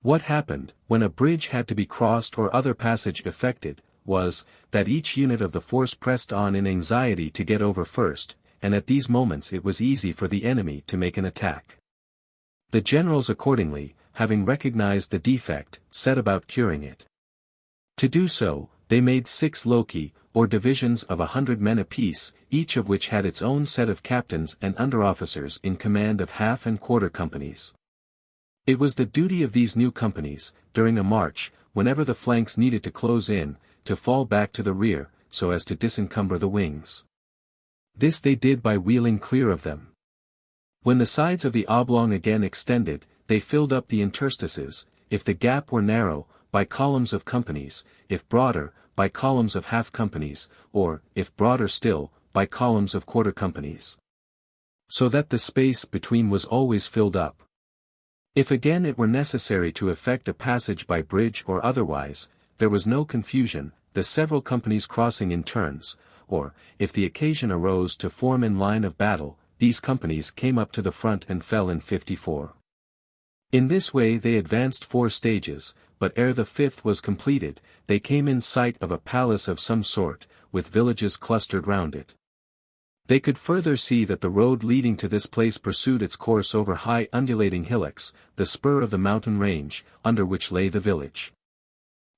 What happened, when a bridge had to be crossed or other passage effected, was, that each unit of the force pressed on in anxiety to get over first, and at these moments it was easy for the enemy to make an attack. The generals accordingly, having recognized the defect, set about curing it. To do so, they made 6 loci, or divisions of 100 men apiece, each of which had its own set of captains and underofficers in command of half and quarter companies. It was the duty of these new companies, during a march, whenever the flanks needed to close in, to fall back to the rear, so as to disencumber the wings. This they did by wheeling clear of them. When the sides of the oblong again extended, they filled up the interstices, if the gap were narrow, by columns of companies, if broader, by columns of half companies, or, if broader still, by columns of quarter companies. So that the space between was always filled up. If again it were necessary to effect a passage by bridge or otherwise, there was no confusion, the several companies crossing in turns, or, if the occasion arose to form in line of battle, these companies came up to the front and fell in 54. In this way they advanced 4 stages, but ere the 5th was completed, they came in sight of a palace of some sort, with villages clustered round it. They could further see that the road leading to this place pursued its course over high undulating hillocks, the spur of the mountain range, under which lay the village.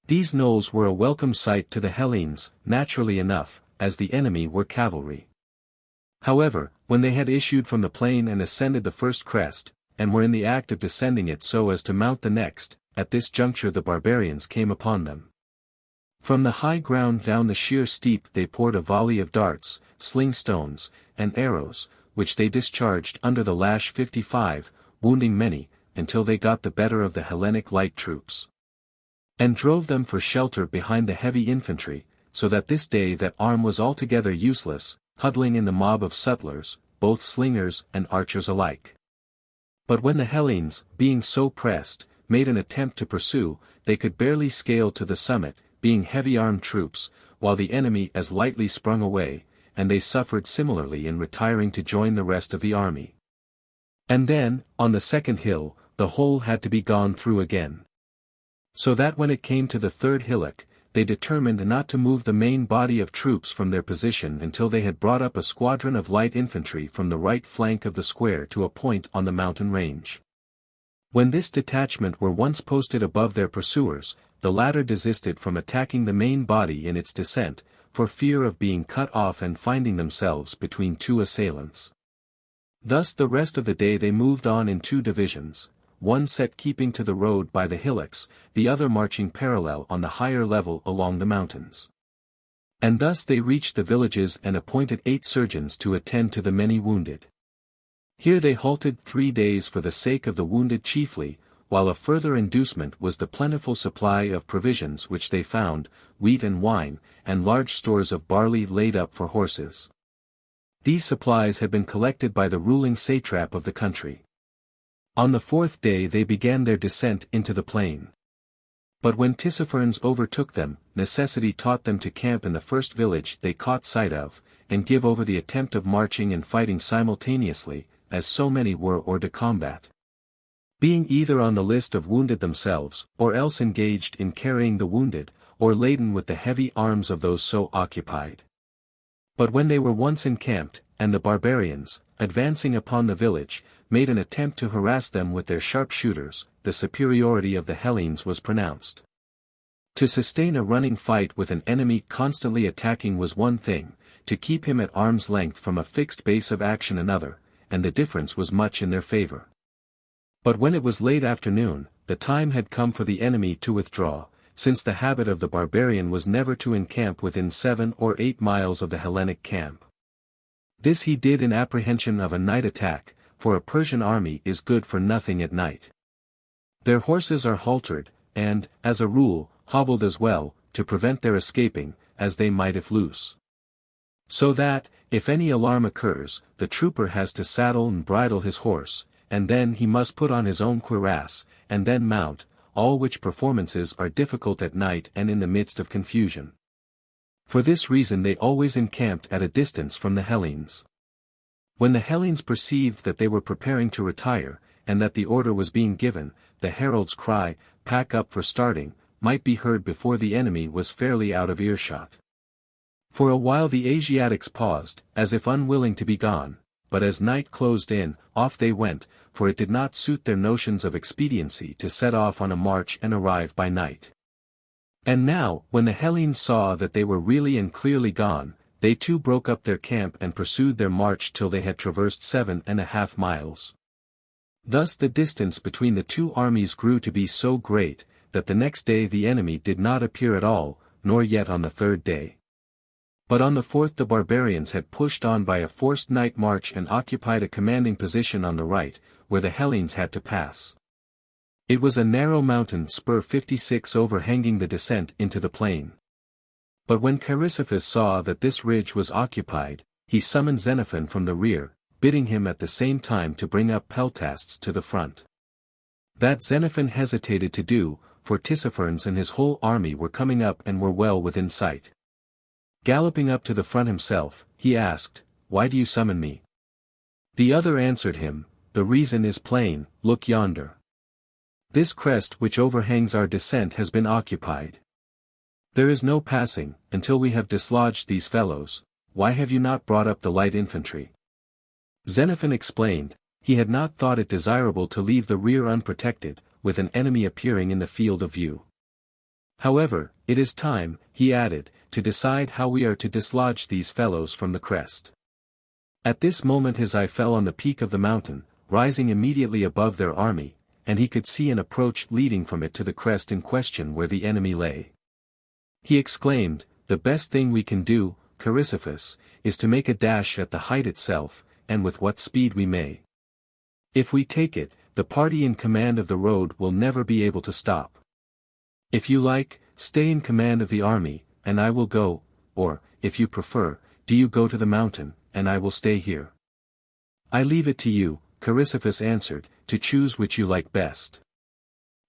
These knolls were a welcome sight to the Hellenes, naturally enough, as the enemy were cavalry. However, when they had issued from the plain and ascended the first crest, and were in the act of descending it so as to mount the next, at this juncture the barbarians came upon them. From the high ground down the sheer steep they poured a volley of darts, sling stones, and arrows, which they discharged under the lash 55, wounding many, until they got the better of the Hellenic light troops, and drove them for shelter behind the heavy infantry, so that this day that arm was altogether useless, huddling in the mob of sutlers, both slingers and archers alike. But when the Hellenes, being so pressed, made an attempt to pursue, they could barely scale to the summit, being heavy-armed troops, while the enemy as lightly sprung away, and they suffered similarly in retiring to join the rest of the army. And then, on the second hill, the whole had to be gone through again. So that when it came to the 3rd hillock, they determined not to move the main body of troops from their position until they had brought up a squadron of light infantry from the right flank of the square to a point on the mountain range. When this detachment were once posted above their pursuers, the latter desisted from attacking the main body in its descent, for fear of being cut off and finding themselves between 2 assailants. Thus the rest of the day they moved on in two divisions, one set keeping to the road by the hillocks, the other marching parallel on the higher level along the mountains. And thus they reached the villages and appointed 8 surgeons to attend to the many wounded. Here they halted 3 days for the sake of the wounded chiefly, while a further inducement was the plentiful supply of provisions which they found, wheat and wine, and large stores of barley laid up for horses. These supplies had been collected by the ruling satrap of the country. On the 4th day they began their descent into the plain. But when Tissaphernes overtook them, necessity taught them to camp in the first village they caught sight of, and give over the attempt of marching and fighting simultaneously, as so many were hors de combat. Being either on the list of wounded themselves, or else engaged in carrying the wounded, or laden with the heavy arms of those so occupied. But when they were once encamped, and the barbarians, advancing upon the village, made an attempt to harass them with their sharpshooters, the superiority of the Hellenes was pronounced. To sustain a running fight with an enemy constantly attacking was one thing, to keep him at arm's length from a fixed base of action another, and the difference was much in their favor. But when it was late afternoon, the time had come for the enemy to withdraw, since the habit of the barbarian was never to encamp within 7 or 8 miles of the Hellenic camp. This he did in apprehension of a night attack, for a Persian army is good for nothing at night. Their horses are haltered, and, as a rule, hobbled as well, to prevent their escaping, as they might if loose. So that, if any alarm occurs, the trooper has to saddle and bridle his horse, and then he must put on his own cuirass, and then mount, all which performances are difficult at night and in the midst of confusion. For this reason they always encamped at a distance from the Hellenes. When the Hellenes perceived that they were preparing to retire, and that the order was being given, the herald's cry, "Pack up for starting," might be heard before the enemy was fairly out of earshot. For a while the Asiatics paused, as if unwilling to be gone, but as night closed in, off they went, for it did not suit their notions of expediency to set off on a march and arrive by night. And now, when the Hellenes saw that they were really and clearly gone, they too broke up their camp and pursued their march till they had traversed 7.5 miles. Thus the distance between the two armies grew to be so great, that the next day the enemy did not appear at all, nor yet on the 3rd day. But on the 4th the barbarians had pushed on by a forced night march and occupied a commanding position on the right, where the Hellenes had to pass. It was a narrow mountain spur 56 overhanging the descent into the plain. But when Cyrus saw that this ridge was occupied, he summoned Xenophon from the rear, bidding him at the same time to bring up peltasts to the front. That Xenophon hesitated to do, for Tissaphernes and his whole army were coming up and were well within sight. Galloping up to the front himself, he asked, "Why do you summon me?" The other answered him, "The reason is plain, look yonder. This crest which overhangs our descent has been occupied. There is no passing, until we have dislodged these fellows. Why have you not brought up the light infantry?" Xenophon explained, he had not thought it desirable to leave the rear unprotected, with an enemy appearing in the field of view. However, it is time, he added, to decide how we are to dislodge these fellows from the crest. At this moment his eye fell on the peak of the mountain, rising immediately above their army, and he could see an approach leading from it to the crest in question where the enemy lay. He exclaimed, "The best thing we can do, Cyrus, is to make a dash at the height itself, and with what speed we may. If we take it, the party in command of the road will never be able to stop. If you like, stay in command of the army, and I will go, or, if you prefer, do you go to the mountain, and I will stay here." "I leave it to you," Cyrus answered, "to choose which you like best."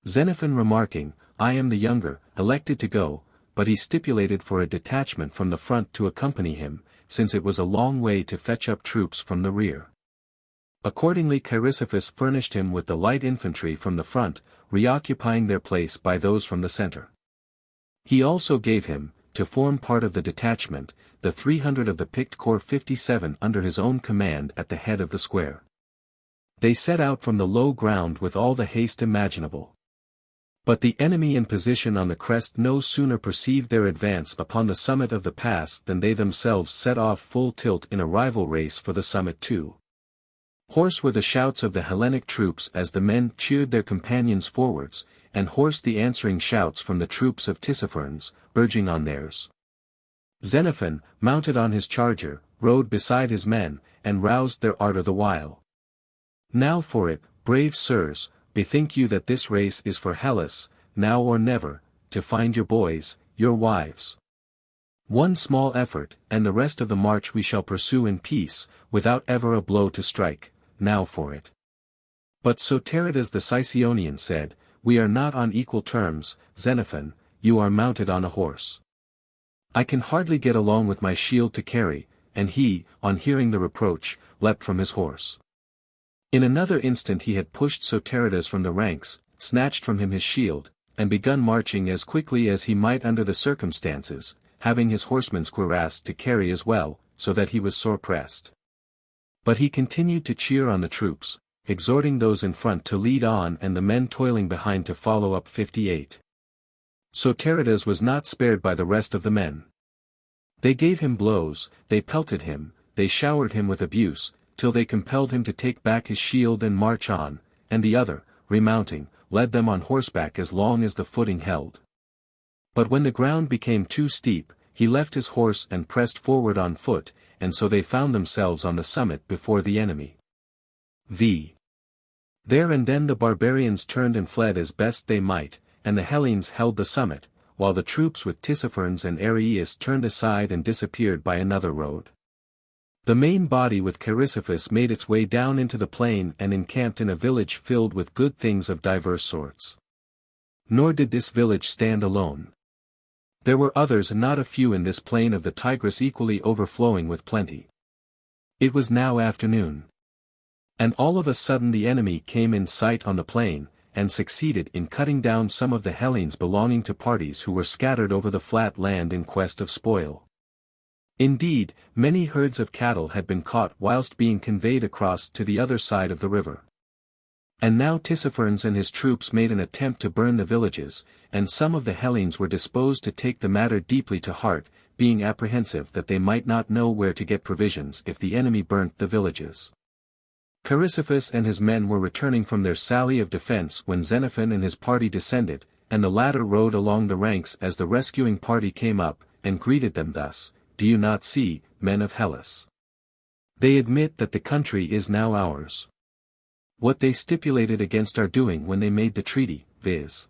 Xenophon remarking, "I am the younger," elected to go, but he stipulated for a detachment from the front to accompany him, since it was a long way to fetch up troops from the rear. Accordingly Cyrus furnished him with the light infantry from the front, reoccupying their place by those from the center. He also gave him, to form part of the detachment, the 300 of the picked corps 57 under his own command at the head of the square. They set out from the low ground with all the haste imaginable. But the enemy in position on the crest no sooner perceived their advance upon the summit of the pass than they themselves set off full tilt in a rival race for the summit too. Hoarse were the shouts of the Hellenic troops as the men cheered their companions forwards, and hoarse the answering shouts from the troops of Tissaphernes, urging on theirs. Xenophon, mounted on his charger, rode beside his men, and roused their ardor the while. Now for it, brave sirs, bethink you that this race is for Hellas, now or never, to find your boys, your wives. One small effort, and the rest of the march we shall pursue in peace, without ever a blow to strike, now for it. But Soterides the Sicyonian said, We are not on equal terms, Xenophon, you are mounted on a horse. I can hardly get along with my shield to carry, and he, on hearing the reproach, leapt from his horse. In another instant he had pushed Soterides from the ranks, snatched from him his shield, and begun marching as quickly as he might under the circumstances, having his horsemen's cuirass to carry as well, so that he was sore pressed. But he continued to cheer on the troops, exhorting those in front to lead on and the men toiling behind to follow up. 58. Soterides was not spared by the rest of the men. They gave him blows, they pelted him, they showered him with abuse, till they compelled him to take back his shield and march on, and the other, remounting, led them on horseback as long as the footing held. But when the ground became too steep, he left his horse and pressed forward on foot, and so they found themselves on the summit before the enemy. There and then the barbarians turned and fled as best they might, and the Hellenes held the summit, while the troops with Tissaphernes and Areus turned aside and disappeared by another road. The main body with Chrysippus made its way down into the plain and encamped in a village filled with good things of diverse sorts. Nor did this village stand alone. There were others and not a few in this plain of the Tigris equally overflowing with plenty. It was now afternoon. And all of a sudden the enemy came in sight on the plain, and succeeded in cutting down some of the Hellenes belonging to parties who were scattered over the flat land in quest of spoil. Indeed, many herds of cattle had been caught whilst being conveyed across to the other side of the river. And now Tissaphernes and his troops made an attempt to burn the villages, and some of the Hellenes were disposed to take the matter deeply to heart, being apprehensive that they might not know where to get provisions if the enemy burnt the villages. Chrysippus and his men were returning from their sally of defense when Xenophon and his party descended, and the latter rode along the ranks as the rescuing party came up, and greeted them thus, Do you not see, men of Hellas? They admit that the country is now ours. What they stipulated against our doing when they made the treaty, viz.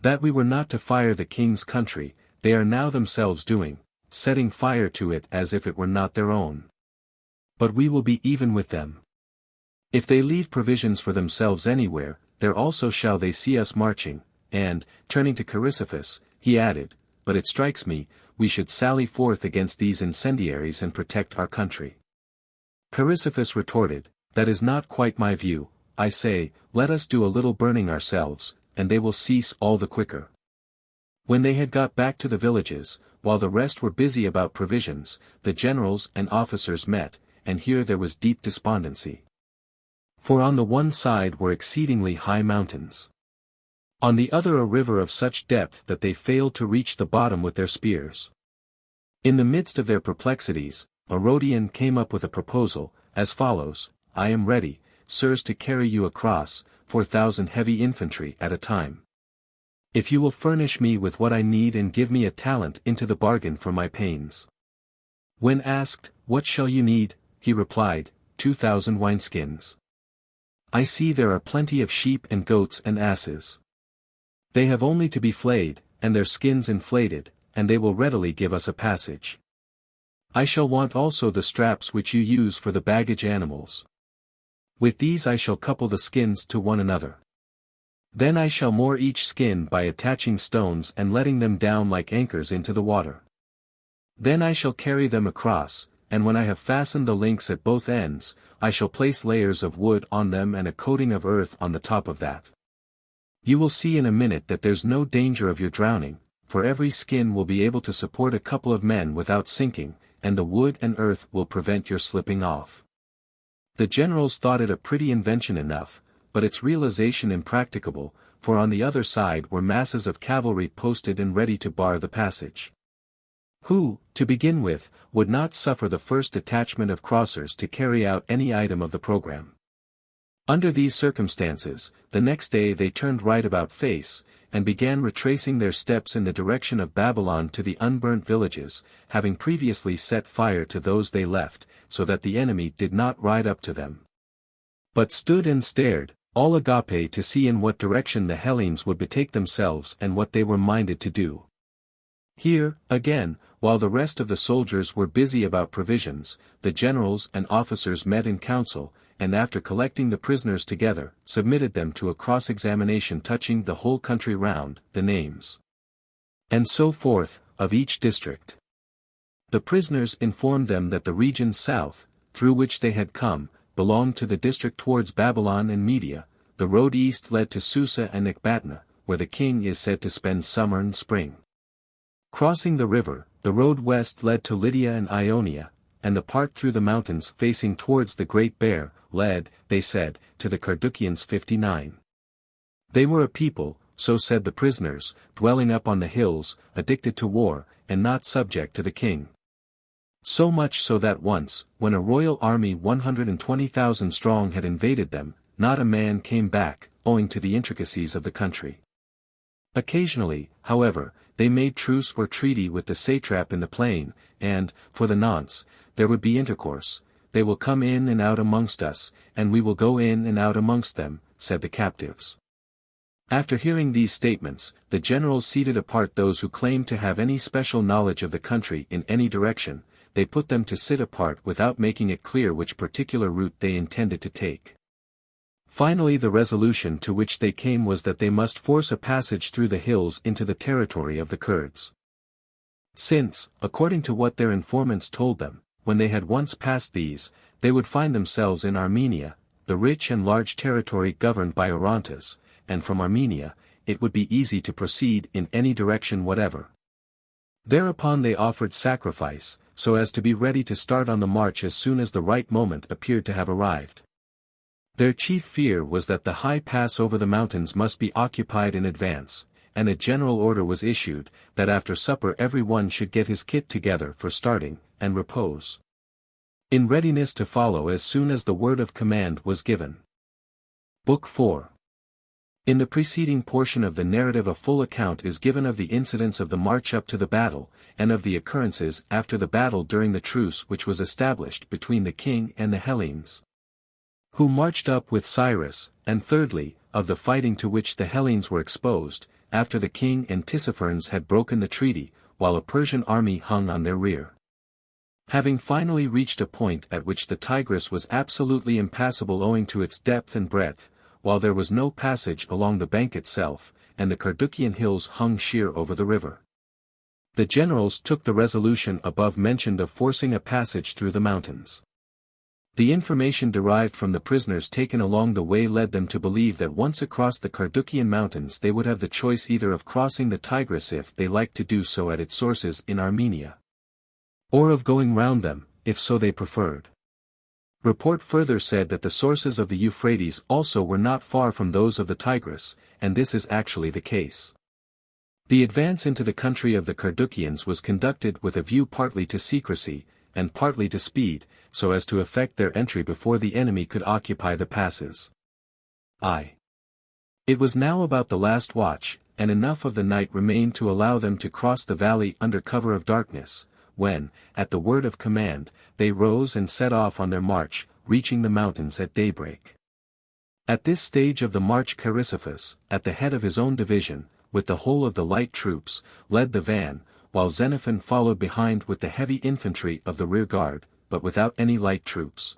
that we were not to fire the king's country, they are now themselves doing, setting fire to it as if it were not their own. But we will be even with them. If they leave provisions for themselves anywhere, there also shall they see us marching, and, turning to Chrysippus, he added, But it strikes me, we should sally forth against these incendiaries and protect our country. Chrysippus retorted, That is not quite my view, I say, let us do a little burning ourselves, and they will cease all the quicker. When they had got back to the villages, while the rest were busy about provisions, the generals and officers met, and here there was deep despondency. For on the one side were exceedingly high mountains. On the other a river of such depth that they failed to reach the bottom with their spears. In the midst of their perplexities, a Rhodian came up with a proposal, as follows, I am ready, sirs, to carry you across, 4,000 heavy infantry at a time. If you will furnish me with what I need and give me a talent into the bargain for my pains. When asked, What shall you need? He replied, 2,000 wineskins. I see there are plenty of sheep and goats and asses. They have only to be flayed, and their skins inflated, and they will readily give us a passage. I shall want also the straps which you use for the baggage animals. With these I shall couple the skins to one another. Then I shall moor each skin by attaching stones and letting them down like anchors into the water. Then I shall carry them across, and when I have fastened the links at both ends, I shall place layers of wood on them and a coating of earth on the top of that. You will see in a minute that there's no danger of your drowning, for every skin will be able to support a couple of men without sinking, and the wood and earth will prevent your slipping off. The generals thought it a pretty invention enough, but its realization impracticable, for on the other side were masses of cavalry posted and ready to bar the passage. who, to begin with, would not suffer the first detachment of crossers to carry out any item of the program. Under these circumstances, the next day they turned right about face, and began retracing their steps in the direction of Babylon to the unburnt villages, having previously set fire to those they left, so that the enemy did not ride up to them, but stood and stared, all agape, to see in what direction the Hellenes would betake themselves and what they were minded to do. Here, again, while the rest of the soldiers were busy about provisions, the generals and officers met in council, and after collecting the prisoners together, submitted them to a cross-examination touching the whole country round, the names, and so forth, of each district. The prisoners informed them that the region south, through which they had come, belonged to the district towards Babylon and Media. The road east led to Susa and Ecbatana, where the king is said to spend summer and spring. Crossing the river, the road west led to Lydia and Ionia, and the part through the mountains facing towards the Great Bear, led, they said, to the Carduchians 59. They were a people, so said the prisoners, dwelling up on the hills, addicted to war, and not subject to the king. So much so that once, when a royal army 120,000 strong had invaded them, not a man came back, owing to the intricacies of the country. Occasionally, however, they made truce or treaty with the satrap in the plain, and, for the nonce, there would be intercourse. They will come in and out amongst us, and we will go in and out amongst them, said the captives. After hearing these statements, the generals seated apart those who claimed to have any special knowledge of the country in any direction. They put them to sit apart without making it clear which particular route they intended to take. Finally, the resolution to which they came was that they must force a passage through the hills into the territory of the Kurds. Since, according to what their informants told them, when they had once passed these, they would find themselves in Armenia, the rich and large territory governed by Orontes, and from Armenia, it would be easy to proceed in any direction whatever. Thereupon they offered sacrifice, so as to be ready to start on the march as soon as the right moment appeared to have arrived. Their chief fear was that the high pass over the mountains must be occupied in advance, and a general order was issued, that after supper every one should get his kit together for starting, and repose in readiness to follow as soon as the word of command was given. Book 4. In the preceding portion of the narrative a full account is given of the incidents of the march up to the battle, and of the occurrences after the battle during the truce which was established between the king and the Hellenes, who marched up with Cyrus, and thirdly, of the fighting to which the Hellenes were exposed, after the king and Tissaphernes had broken the treaty, while a Persian army hung on their rear. Having finally reached a point at which the Tigris was absolutely impassable owing to its depth and breadth, while there was no passage along the bank itself, and the Carduchian hills hung sheer over the river, the generals took the resolution above mentioned of forcing a passage through the mountains. The information derived from the prisoners taken along the way led them to believe that once across the Carduchian mountains they would have the choice either of crossing the Tigris if they liked to do so at its sources in Armenia, or of going round them, if so they preferred. Report further said that the sources of the Euphrates also were not far from those of the Tigris, and this is actually the case. The advance into the country of the Carduchians was conducted with a view partly to secrecy, and partly to speed, so as to effect their entry before the enemy could occupy the passes. It was now about the last watch, and enough of the night remained to allow them to cross the valley under cover of darkness, when, at the word of command, they rose and set off on their march, reaching the mountains at daybreak. At this stage of the march Chrysippus, at the head of his own division, with the whole of the light troops, led the van, while Xenophon followed behind with the heavy infantry of the rear guard, but without any light troops.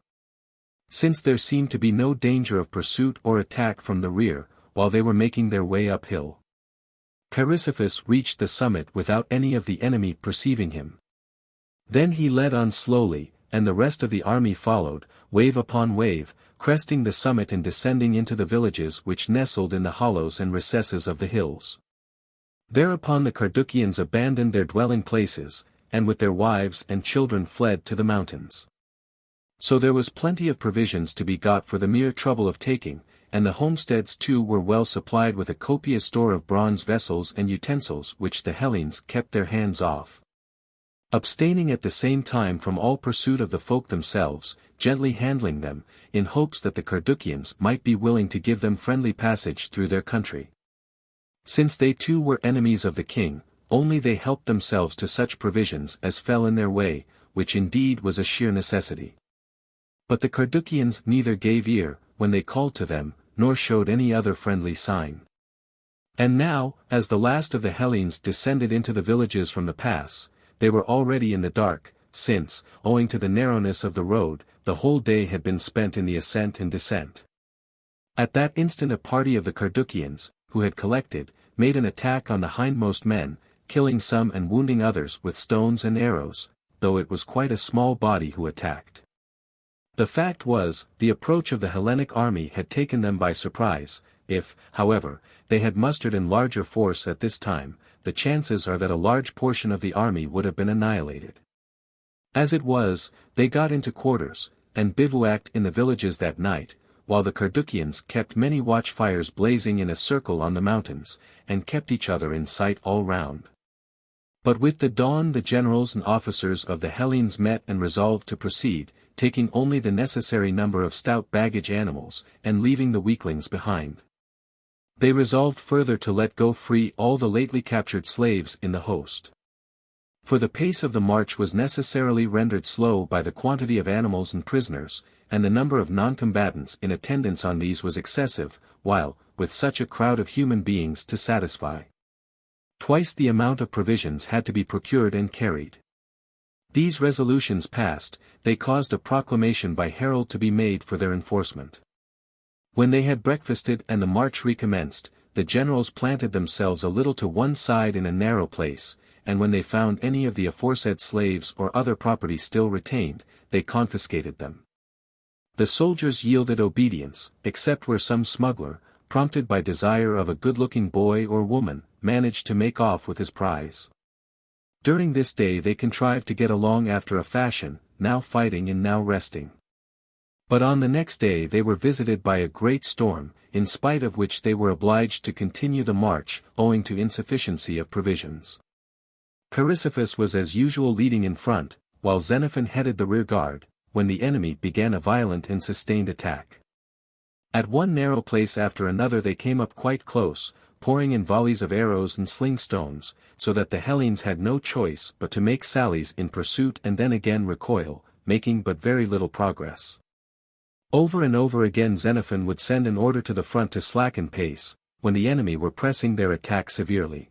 Since there seemed to be no danger of pursuit or attack from the rear, while they were making their way uphill, Chrysippus reached the summit without any of the enemy perceiving him. Then he led on slowly, and the rest of the army followed, wave upon wave, cresting the summit and descending into the villages which nestled in the hollows and recesses of the hills. Thereupon the Carduchians abandoned their dwelling places, and with their wives and children fled to the mountains. So there was plenty of provisions to be got for the mere trouble of taking, and the homesteads too were well supplied with a copious store of bronze vessels and utensils which the Hellenes kept their hands off. abstaining at the same time from all pursuit of the folk themselves, gently handling them, in hopes that the Carduchians might be willing to give them friendly passage through their country. Since they too were enemies of the king, only they helped themselves to such provisions as fell in their way, which indeed was a sheer necessity. But the Carduchians neither gave ear, when they called to them, nor showed any other friendly sign. And now, as the last of the Hellenes descended into the villages from the pass, they were already in the dark, since, owing to the narrowness of the road, the whole day had been spent in the ascent and descent. At that instant a party of the Carduchians, who had collected, made an attack on the hindmost men, killing some and wounding others with stones and arrows, though it was quite a small body who attacked. The fact was, the approach of the Hellenic army had taken them by surprise. If, however, they had mustered in larger force at this time, the chances are that a large portion of the army would have been annihilated. As it was, they got into quarters, and bivouacked in the villages that night, while the Carduchians kept many watchfires blazing in a circle on the mountains, and kept each other in sight all round. But with the dawn the generals and officers of the Hellenes met and resolved to proceed, taking only the necessary number of stout baggage animals, and leaving the weaklings behind. They resolved further to let go free all the lately captured slaves in the host. For the pace of the march was necessarily rendered slow by the quantity of animals and prisoners, and the number of non-combatants in attendance on these was excessive, while, with such a crowd of human beings to satisfy, twice the amount of provisions had to be procured and carried. These resolutions passed, they caused a proclamation by herald to be made for their enforcement. When they had breakfasted and the march recommenced, the generals planted themselves a little to one side in a narrow place, and when they found any of the aforesaid slaves or other property still retained, they confiscated them. The soldiers yielded obedience, except where some smuggler, prompted by desire of a good-looking boy or woman, managed to make off with his prize. During this day they contrived to get along after a fashion, now fighting and now resting. But on the next day they were visited by a great storm, in spite of which they were obliged to continue the march, owing to insufficiency of provisions. Chrysippus was as usual leading in front, while Xenophon headed the rear guard, when the enemy began a violent and sustained attack. At one narrow place after another they came up quite close, pouring in volleys of arrows and sling stones, so that the Hellenes had no choice but to make sallies in pursuit and then again recoil, making but very little progress. Over and over again Xenophon would send an order to the front to slacken pace, when the enemy were pressing their attack severely.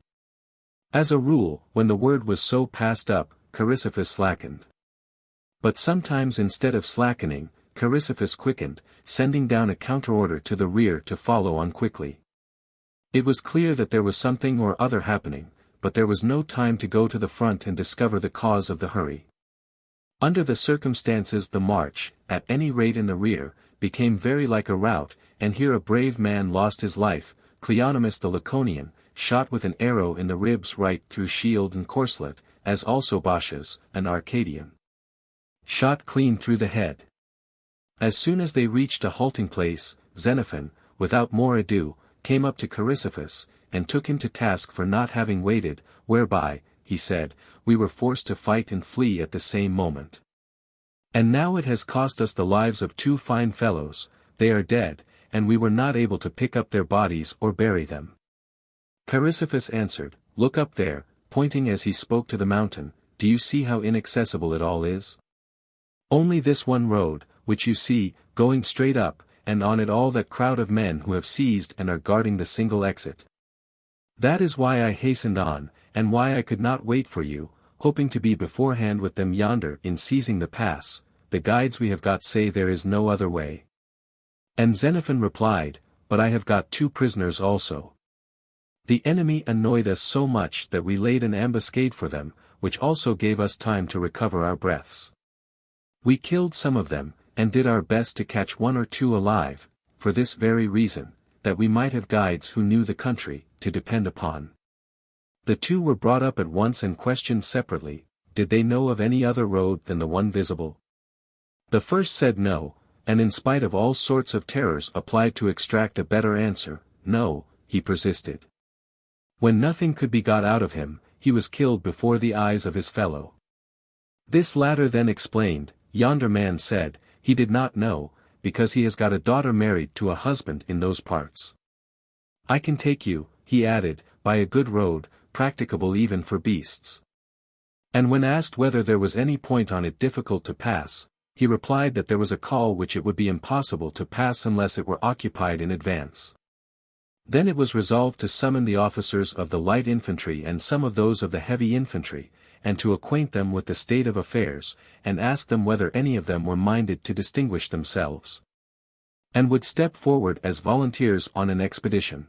As a rule, when the word was so passed up, Chrysippus slackened. But sometimes instead of slackening, Chrysippus quickened, sending down a counter-order to the rear to follow on quickly. It was clear that there was something or other happening, but there was no time to go to the front and discover the cause of the hurry. Under the circumstances the march, at any rate in the rear, became very like a rout, and here a brave man lost his life, Cleonymus the Laconian, shot with an arrow in the ribs right through shield and corselet, as also Bacchus, an Arcadian, shot clean through the head. As soon as they reached a halting place, Xenophon, without more ado, came up to Chrysippus, and took him to task for not having waited, whereby, he said, we were forced to fight and flee at the same moment. And now it has cost us the lives of two fine fellows, they are dead, and we were not able to pick up their bodies or bury them. Chrysippus answered, look up there, pointing as he spoke to the mountain, do you see how inaccessible it all is? Only this one road, which you see, going straight up, and on it all that crowd of men who have seized and are guarding the single exit. That is why I hastened on, and why I could not wait for you, hoping to be beforehand with them yonder in seizing the pass. The guides we have got say there is no other way. And Xenophon replied, but I have got two prisoners also. The enemy annoyed us so much that we laid an ambuscade for them, which also gave us time to recover our breaths. We killed some of them, and did our best to catch one or two alive, for this very reason, that we might have guides who knew the country, to depend upon. The two were brought up at once and questioned separately, did they know of any other road than the one visible? The first said no, and in spite of all sorts of terrors applied to extract a better answer, no, he persisted. When nothing could be got out of him, he was killed before the eyes of his fellow. This latter then explained, "Yonder man said, he did not know, because he has got a daughter married to a husband in those parts. I can take you," he added, "by a good road, practicable even for beasts." And when asked whether there was any point on it difficult to pass, he replied that there was a call which it would be impossible to pass unless it were occupied in advance. Then it was resolved to summon the officers of the light infantry and some of those of the heavy infantry, and to acquaint them with the state of affairs, and ask them whether any of them were minded to distinguish themselves, and would step forward as volunteers on an expedition.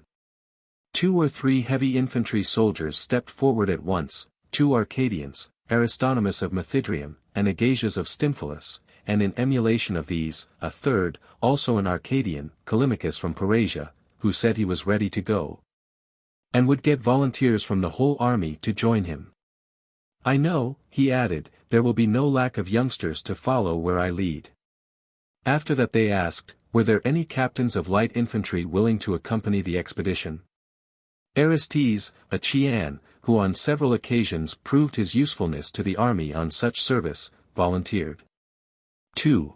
2 or 3 heavy infantry soldiers stepped forward at once, 2 Arcadians, Aristonomus of Methydrium, and Agasias of Stymphalus, and in emulation of these, a third, also an Arcadian, Callimachus from Persia, who said he was ready to go, and would get volunteers from the whole army to join him. "I know," he added, "there will be no lack of youngsters to follow where I lead." After that they asked, were there any captains of light infantry willing to accompany the expedition? Orestes, a Chian, who on several occasions proved his usefulness to the army on such service, volunteered. 2.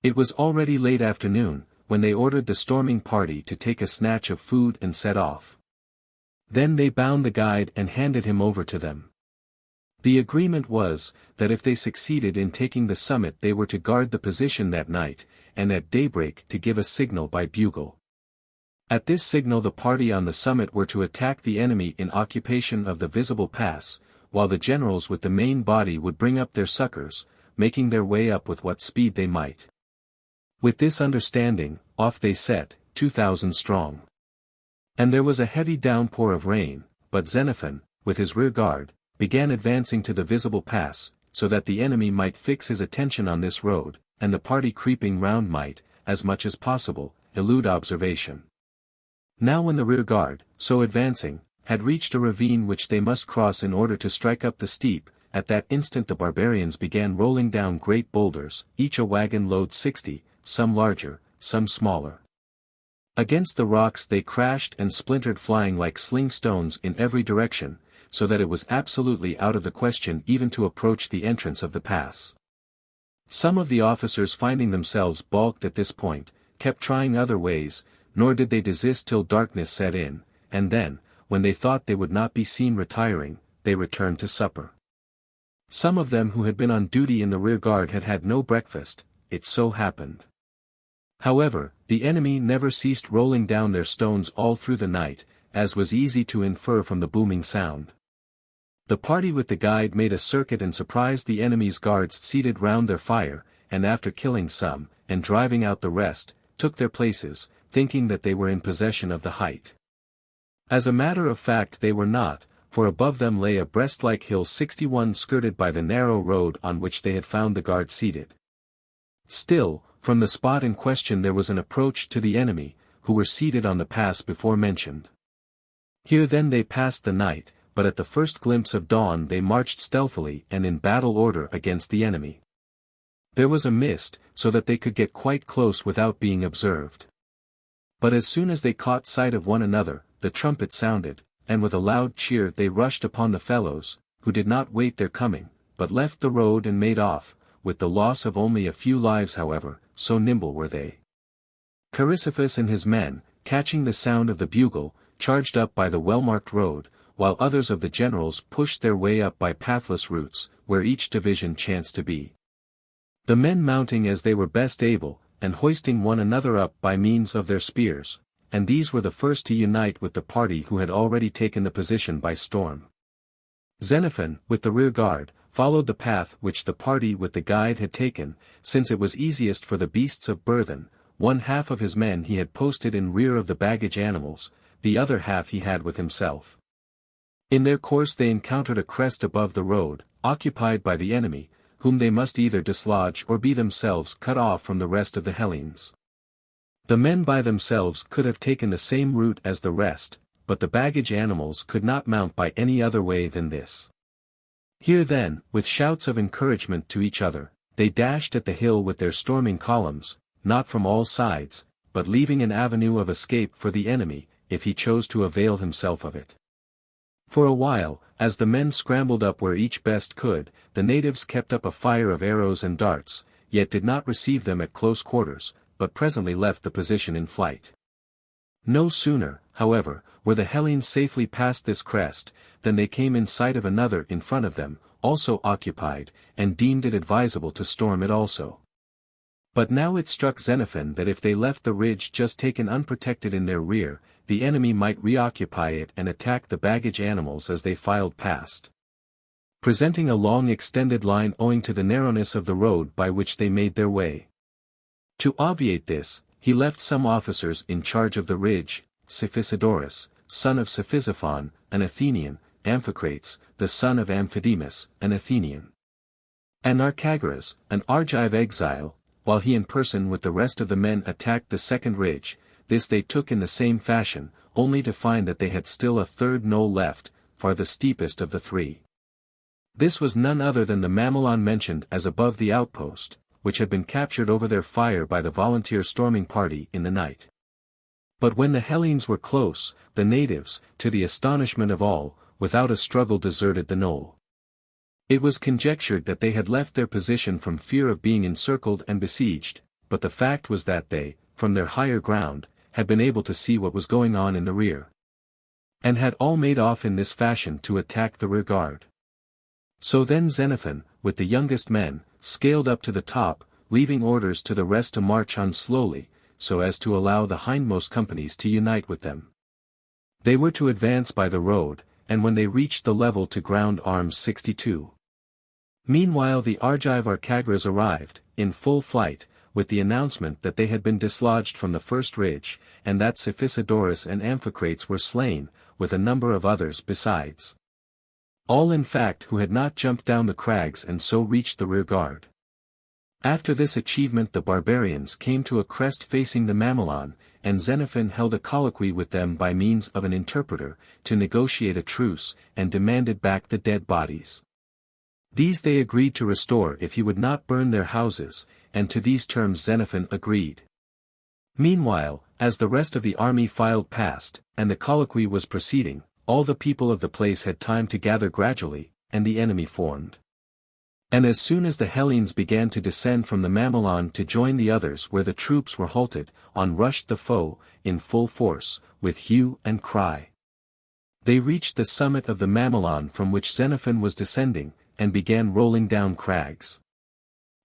It was already late afternoon, when they ordered the storming party to take a snatch of food and set off. Then they bound the guide and handed him over to them. The agreement was, that if they succeeded in taking the summit they were to guard the position that night, and at daybreak to give a signal by bugle. At this signal the party on the summit were to attack the enemy in occupation of the visible pass, while the generals with the main body would bring up their succors, making their way up with what speed they might. With this understanding, off they set, 2,000 strong. And there was a heavy downpour of rain, but Xenophon, with his rear guard, began advancing to the visible pass, so that the enemy might fix his attention on this road, and the party creeping round might, as much as possible, elude observation. Now when the rear guard, so advancing, had reached a ravine which they must cross in order to strike up the steep, at that instant the barbarians began rolling down great boulders, each a wagon load 60, some larger, some smaller. Against the rocks they crashed and splintered, flying like sling stones in every direction, so that it was absolutely out of the question even to approach the entrance of the pass. Some of the officers, finding themselves balked at this point, kept trying other ways, nor did they desist till darkness set in, and then, when they thought they would not be seen retiring, they returned to supper. Some of them who had been on duty in the rear guard had had no breakfast, it so happened. However, the enemy never ceased rolling down their stones all through the night, as was easy to infer from the booming sound. The party with the guide made a circuit and surprised the enemy's guards seated round their fire, and after killing some, and driving out the rest, took their places, thinking that they were in possession of the height. As a matter of fact they were not, for above them lay a breast-like hill 61 skirted by the narrow road on which they had found the guard seated. Still, from the spot in question there was an approach to the enemy, who were seated on the pass before mentioned. Here then they passed the night, but at the first glimpse of dawn they marched stealthily and in battle order against the enemy. There was a mist, so that they could get quite close without being observed. But as soon as they caught sight of one another, the trumpet sounded, and with a loud cheer they rushed upon the fellows, who did not wait their coming, but left the road and made off, with the loss of only a few lives however, so nimble were they. Chrysippus and his men, catching the sound of the bugle, charged up by the well-marked road, while others of the generals pushed their way up by pathless routes, where each division chanced to be. The men mounting as they were best able, and hoisting one another up by means of their spears, and these were the first to unite with the party who had already taken the position by storm. Xenophon, with the rear guard, followed the path which the party with the guide had taken, since it was easiest for the beasts of burthen. One half of his men he had posted in rear of the baggage animals, the other half he had with himself. In their course they encountered a crest above the road, occupied by the enemy, whom they must either dislodge or be themselves cut off from the rest of the Hellenes. The men by themselves could have taken the same route as the rest, but the baggage animals could not mount by any other way than this. Here then, with shouts of encouragement to each other, they dashed at the hill with their storming columns, not from all sides, but leaving an avenue of escape for the enemy, if he chose to avail himself of it. For a while, as the men scrambled up where each best could, the natives kept up a fire of arrows and darts, yet did not receive them at close quarters, but presently left the position in flight. No sooner, however, were the Hellenes safely past this crest, than they came in sight of another in front of them, also occupied, and deemed it advisable to storm it also. But now it struck Xenophon that if they left the ridge just taken unprotected in their rear, the enemy might reoccupy it and attack the baggage animals as they filed past, presenting a long extended line owing to the narrowness of the road by which they made their way. To obviate this, he left some officers in charge of the ridge, Cephisidorus, son of Cephisophon, an Athenian, Amphicrates, the son of Amphidemus, an Athenian, and Artaxerxes, an Argive exile, while he in person with the rest of the men attacked the second ridge. This they took in the same fashion, only to find that they had still a third knoll left, far the steepest of the three. This was none other than the Mamelon mentioned as above, the outpost, which had been captured over their fire by the volunteer storming party in the night. But when the Hellenes were close, the natives, to the astonishment of all, without a struggle deserted the knoll. It was conjectured that they had left their position from fear of being encircled and besieged, but the fact was that they, from their higher ground, had been able to see what was going on in the rear, and had all made off in this fashion to attack the rear guard. So then Xenophon, with the youngest men, scaled up to the top, leaving orders to the rest to march on slowly, so as to allow the hindmost companies to unite with them. They were to advance by the road, and when they reached the level to ground arms 62. Meanwhile the Argive Artaxerxes arrived, in full flight, with the announcement that they had been dislodged from the first ridge, and that Cephisidorus and Amphicrates were slain, with a number of others besides. All in fact who had not jumped down the crags and so reached the rear guard. After this achievement the barbarians came to a crest facing the Mamelon, and Xenophon held a colloquy with them by means of an interpreter, to negotiate a truce, and demanded back the dead bodies. These they agreed to restore if he would not burn their houses, and to these terms Xenophon agreed. Meanwhile, as the rest of the army filed past, and the colloquy was proceeding, all the people of the place had time to gather gradually, and the enemy formed. And as soon as the Hellenes began to descend from the Mamelon to join the others where the troops were halted, on rushed the foe, in full force, with hue and cry. They reached the summit of the Mamelon from which Xenophon was descending, and began rolling down crags.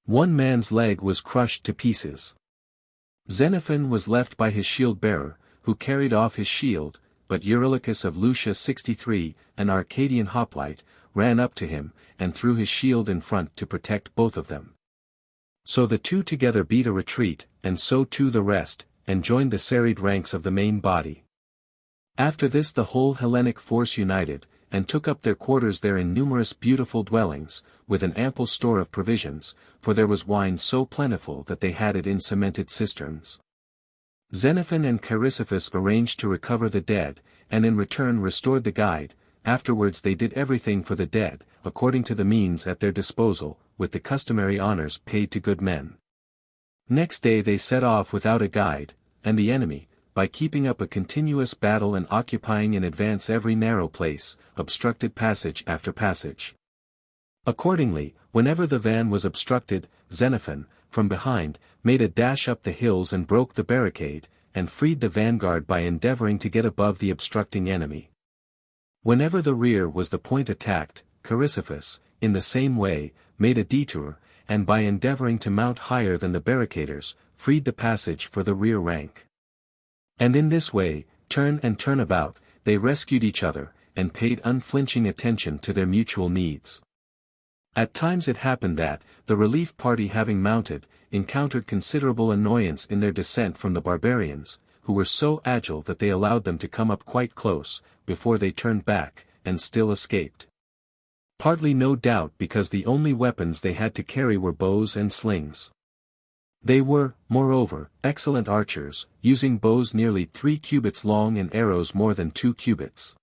One man's leg was crushed to pieces. Xenophon was left by his shield-bearer, who carried off his shield, but Eurylochus of Lucia 63, an Arcadian hoplite, ran up to him, and threw his shield in front to protect both of them. So the two together beat a retreat, and so too the rest, and joined the serried ranks of the main body. After this the whole Hellenic force united, and took up their quarters there in numerous beautiful dwellings, with an ample store of provisions, for there was wine so plentiful that they had it in cemented cisterns. Xenophon and Chrysippus arranged to recover the dead, and in return restored the guide. Afterwards they did everything for the dead, according to the means at their disposal, with the customary honors paid to good men. Next day they set off without a guide, and the enemy, by keeping up a continuous battle and occupying in advance every narrow place, obstructed passage after passage. Accordingly, whenever the van was obstructed, Xenophon, from behind, made a dash up the hills and broke the barricade, and freed the vanguard by endeavoring to get above the obstructing enemy. Whenever the rear was the point attacked, Chrysippus, in the same way, made a detour, and by endeavoring to mount higher than the barricaders, freed the passage for the rear rank. And in this way, turn and turn about, they rescued each other, and paid unflinching attention to their mutual needs. At times it happened that, the relief party having mounted, encountered considerable annoyance in their descent from the barbarians, who were so agile that they allowed them to come up quite close, before they turned back, and still escaped. Partly no doubt because the only weapons they had to carry were bows and slings. They were, moreover, excellent archers, using bows nearly 3 cubits long and arrows more than 2 cubits.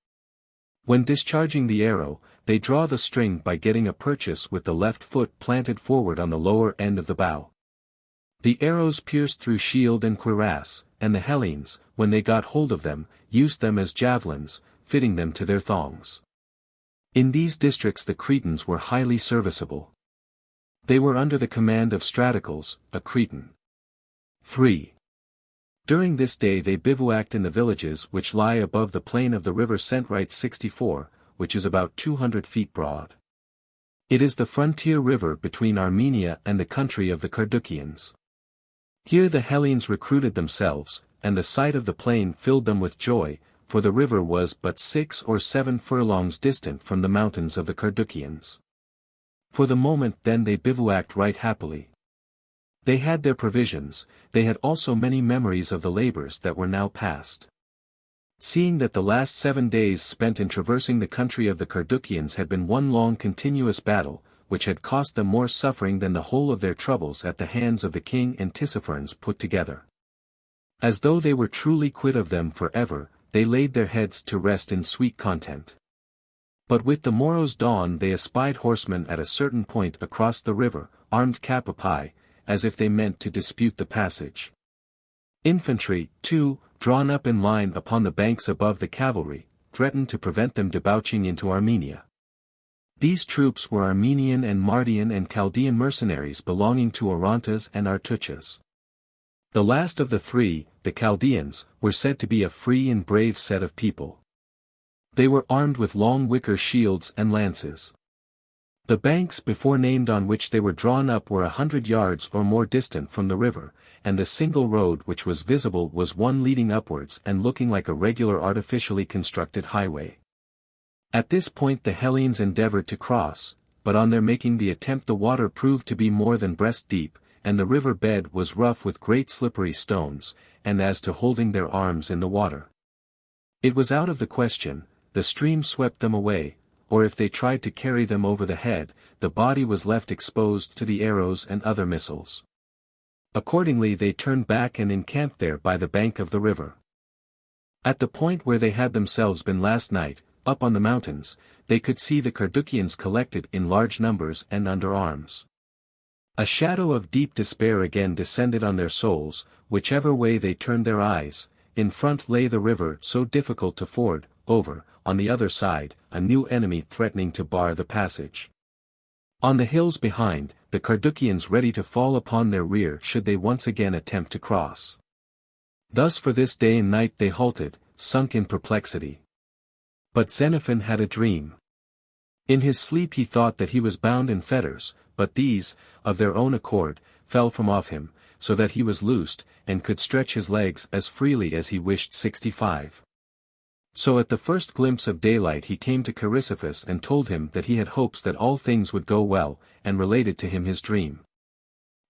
When discharging the arrow, they draw the string by getting a purchase with the left foot planted forward on the lower end of the bow. The arrows pierced through shield and cuirass, and the Hellenes, when they got hold of them, used them as javelins, fitting them to their thongs. In these districts the Cretans were highly serviceable. They were under the command of Stratocles, a Cretan. 3. During this day they bivouacked in the villages which lie above the plain of the river Centrites 64, which is about 200 feet broad. It is the frontier river between Armenia and the country of the Carduchians. Here the Hellenes recruited themselves, and the sight of the plain filled them with joy, for the river was but 6 or 7 furlongs distant from the mountains of the Carduchians. For the moment then they bivouacked right happily. They had their provisions, they had also many memories of the labors that were now past. Seeing that the last 7 days spent in traversing the country of the Carduchians had been one long continuous battle, which had cost them more suffering than the whole of their troubles at the hands of the king and Tissaphernes put together. As though they were truly quit of them for ever, they laid their heads to rest in sweet content. But with the morrow's dawn they espied horsemen at a certain point across the river, armed cap a pie, as if they meant to dispute the passage. Infantry, too, drawn up in line upon the banks above the cavalry, threatened to prevent them debouching into Armenia. These troops were Armenian and Mardian and Chaldean mercenaries belonging to Orontes and Artaxerxes. The last of the three, the Chaldeans, were said to be a free and brave set of people. They were armed with long wicker shields and lances. The banks before named on which they were drawn up were 100 yards or more distant from the river, and the single road which was visible was one leading upwards and looking like a regular artificially constructed highway. At this point the Hellenes endeavored to cross, but on their making the attempt the water proved to be more than breast deep, and the river bed was rough with great slippery stones, and as to holding their arms in the water, it was out of the question. The stream swept them away, or if they tried to carry them over the head, the body was left exposed to the arrows and other missiles. Accordingly they turned back and encamped there by the bank of the river. At the point where they had themselves been last night, up on the mountains, they could see the Carduchians collected in large numbers and under arms. A shadow of deep despair again descended on their souls, whichever way they turned their eyes. In front lay the river so difficult to ford, over, on the other side, a new enemy threatening to bar the passage. On the hills behind, the Carduchians ready to fall upon their rear should they once again attempt to cross. Thus for this day and night they halted, sunk in perplexity. But Xenophon had a dream. In his sleep he thought that he was bound in fetters, but these, of their own accord, fell from off him, so that he was loosed, and could stretch his legs as freely as he wished. 65. So at the first glimpse of daylight he came to Chrysippus and told him that he had hopes that all things would go well, and related to him his dream.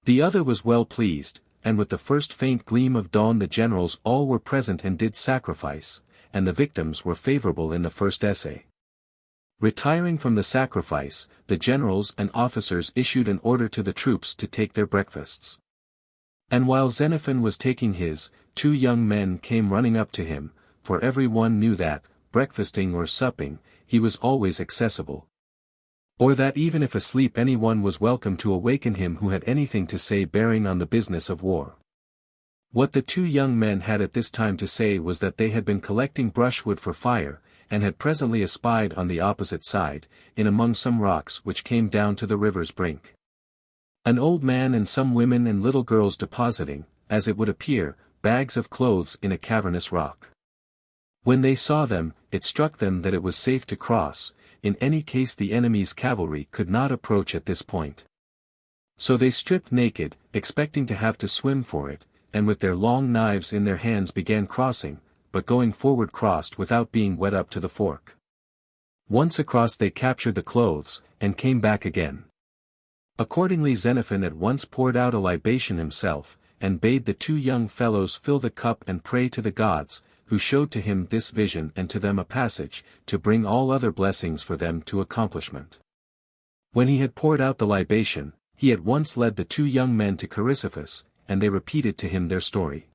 The other was well pleased, and with the first faint gleam of dawn the generals all were present and did sacrifice, and the victims were favorable in the first essay. Retiring from the sacrifice, the generals and officers issued an order to the troops to take their breakfasts. And while Xenophon was taking his, 2 young men came running up to him, for every one knew that, breakfasting or supping, he was always accessible. Or that even if asleep anyone was welcome to awaken him who had anything to say bearing on the business of war. What the 2 young men had at this time to say was that they had been collecting brushwood for fire, and had presently espied on the opposite side, in among some rocks which came down to the river's brink, an old man and some women and little girls depositing, as it would appear, bags of clothes in a cavernous rock. When they saw them, it struck them that it was safe to cross, in any case the enemy's cavalry could not approach at this point. So they stripped naked, expecting to have to swim for it, and with their long knives in their hands began crossing, but going forward crossed without being wet up to the fork. Once across they captured the clothes, and came back again. Accordingly Xenophon at once poured out a libation himself, and bade the 2 young fellows fill the cup and pray to the gods, who showed to him this vision and to them a passage, to bring all other blessings for them to accomplishment. When he had poured out the libation, he at once led the 2 young men to Chrysippus, and they repeated to him their story.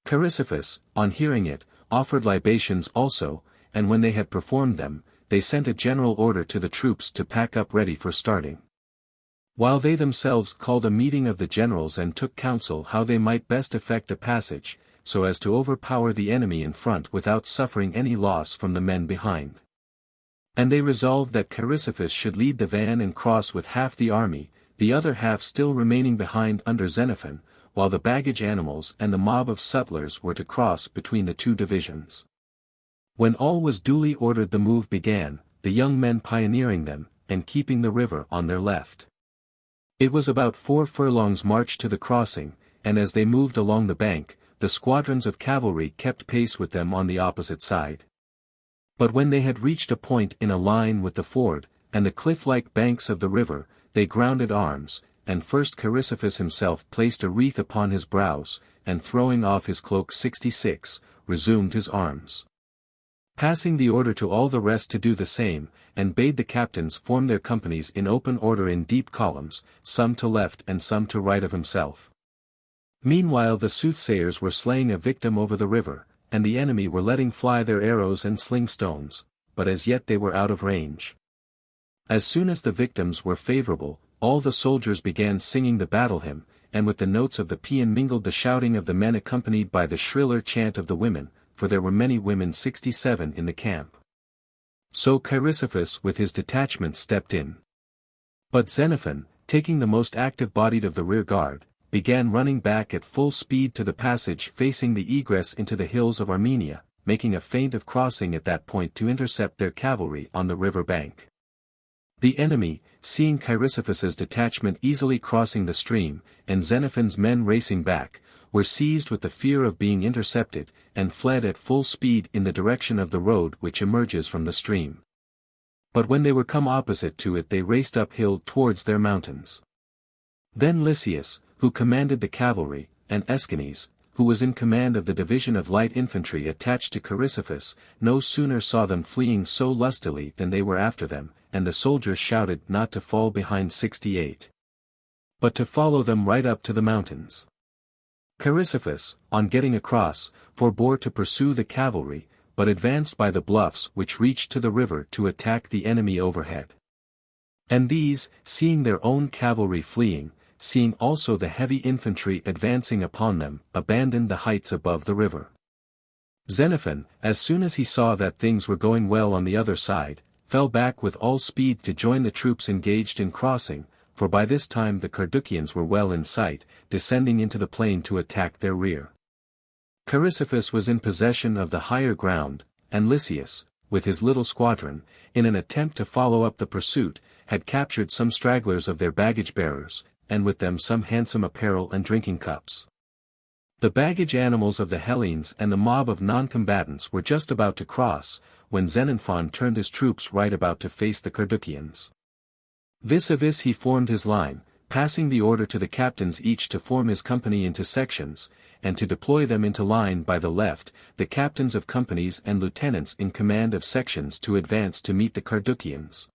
Chrysippus, on hearing it, offered libations also, and when they had performed them, they sent a general order to the troops to pack up ready for starting. While they themselves called a meeting of the generals and took counsel how they might best effect a passage, so as to overpower the enemy in front without suffering any loss from the men behind. And they resolved that Chrysippus should lead the van and cross with half the army, the other half still remaining behind under Xenophon, while the baggage animals and the mob of sutlers were to cross between the two divisions. When all was duly ordered, the move began, the young men pioneering them, and keeping the river on their left. It was about 4 furlongs' march to the crossing, and as they moved along the bank, the squadrons of cavalry kept pace with them on the opposite side. But when they had reached a point in a line with the ford, and the cliff-like banks of the river, they grounded arms, and first Chrysippus himself placed a wreath upon his brows, and throwing off his cloak 66, resumed his arms. Passing the order to all the rest to do the same, and bade the captains form their companies in open order in deep columns, some to left and some to right of himself. Meanwhile the soothsayers were slaying a victim over the river, and the enemy were letting fly their arrows and sling stones, but as yet they were out of range. As soon as the victims were favorable, all the soldiers began singing the battle hymn, and with the notes of the paean mingled the shouting of the men accompanied by the shriller chant of the women, for there were many women 67 in the camp. So Chrysippus with his detachment stepped in. But Xenophon, taking the most active-bodied of the rear guard, began running back at full speed to the passage facing the egress into the hills of Armenia, making a feint of crossing at that point to intercept their cavalry on the river bank. The enemy, seeing Chrysippus's detachment easily crossing the stream, and Xenophon's men racing back, were seized with the fear of being intercepted, and fled at full speed in the direction of the road which emerges from the stream. But when they were come opposite to it, they raced uphill towards their mountains. Then Lysias, who commanded the cavalry, and Aeschines, who was in command of the division of light infantry attached to Chrysippus, no sooner saw them fleeing so lustily than they were after them, and the soldiers shouted not to fall behind 68, but to follow them right up to the mountains. Chrysippus, on getting across, forbore to pursue the cavalry, but advanced by the bluffs which reached to the river to attack the enemy overhead. And these, seeing their own cavalry fleeing, seeing also the heavy infantry advancing upon them, abandoned the heights above the river. Xenophon, as soon as he saw that things were going well on the other side, fell back with all speed to join the troops engaged in crossing, for by this time the Carduchians were well in sight, descending into the plain to attack their rear. Chrysippus was in possession of the higher ground, and Lysias, with his little squadron, in an attempt to follow up the pursuit, had captured some stragglers of their baggage-bearers, and with them some handsome apparel and drinking cups. The baggage animals of the Hellenes and the mob of non-combatants were just about to cross, when Xenophon turned his troops right about to face the Carduchians. Vis-a-vis he formed his line, passing the order to the captains each to form his company into sections, and to deploy them into line by the left, the captains of companies and lieutenants in command of sections to advance to meet the Carduchians,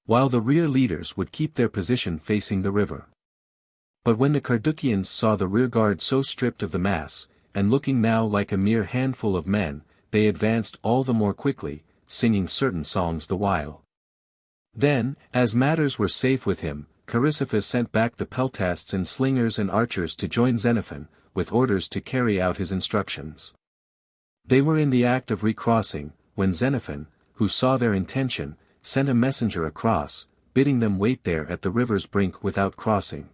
while the rear leaders would keep their position facing the river. But when the Carduchians saw the rearguard so stripped of the mass, and looking now like a mere handful of men, they advanced all the more quickly, singing certain songs the while. Then, as matters were safe with him, Chrysippus sent back the peltasts and slingers and archers to join Xenophon, with orders to carry out his instructions. They were in the act of recrossing, when Xenophon, who saw their intention, sent a messenger across, bidding them wait there at the river's brink without crossing.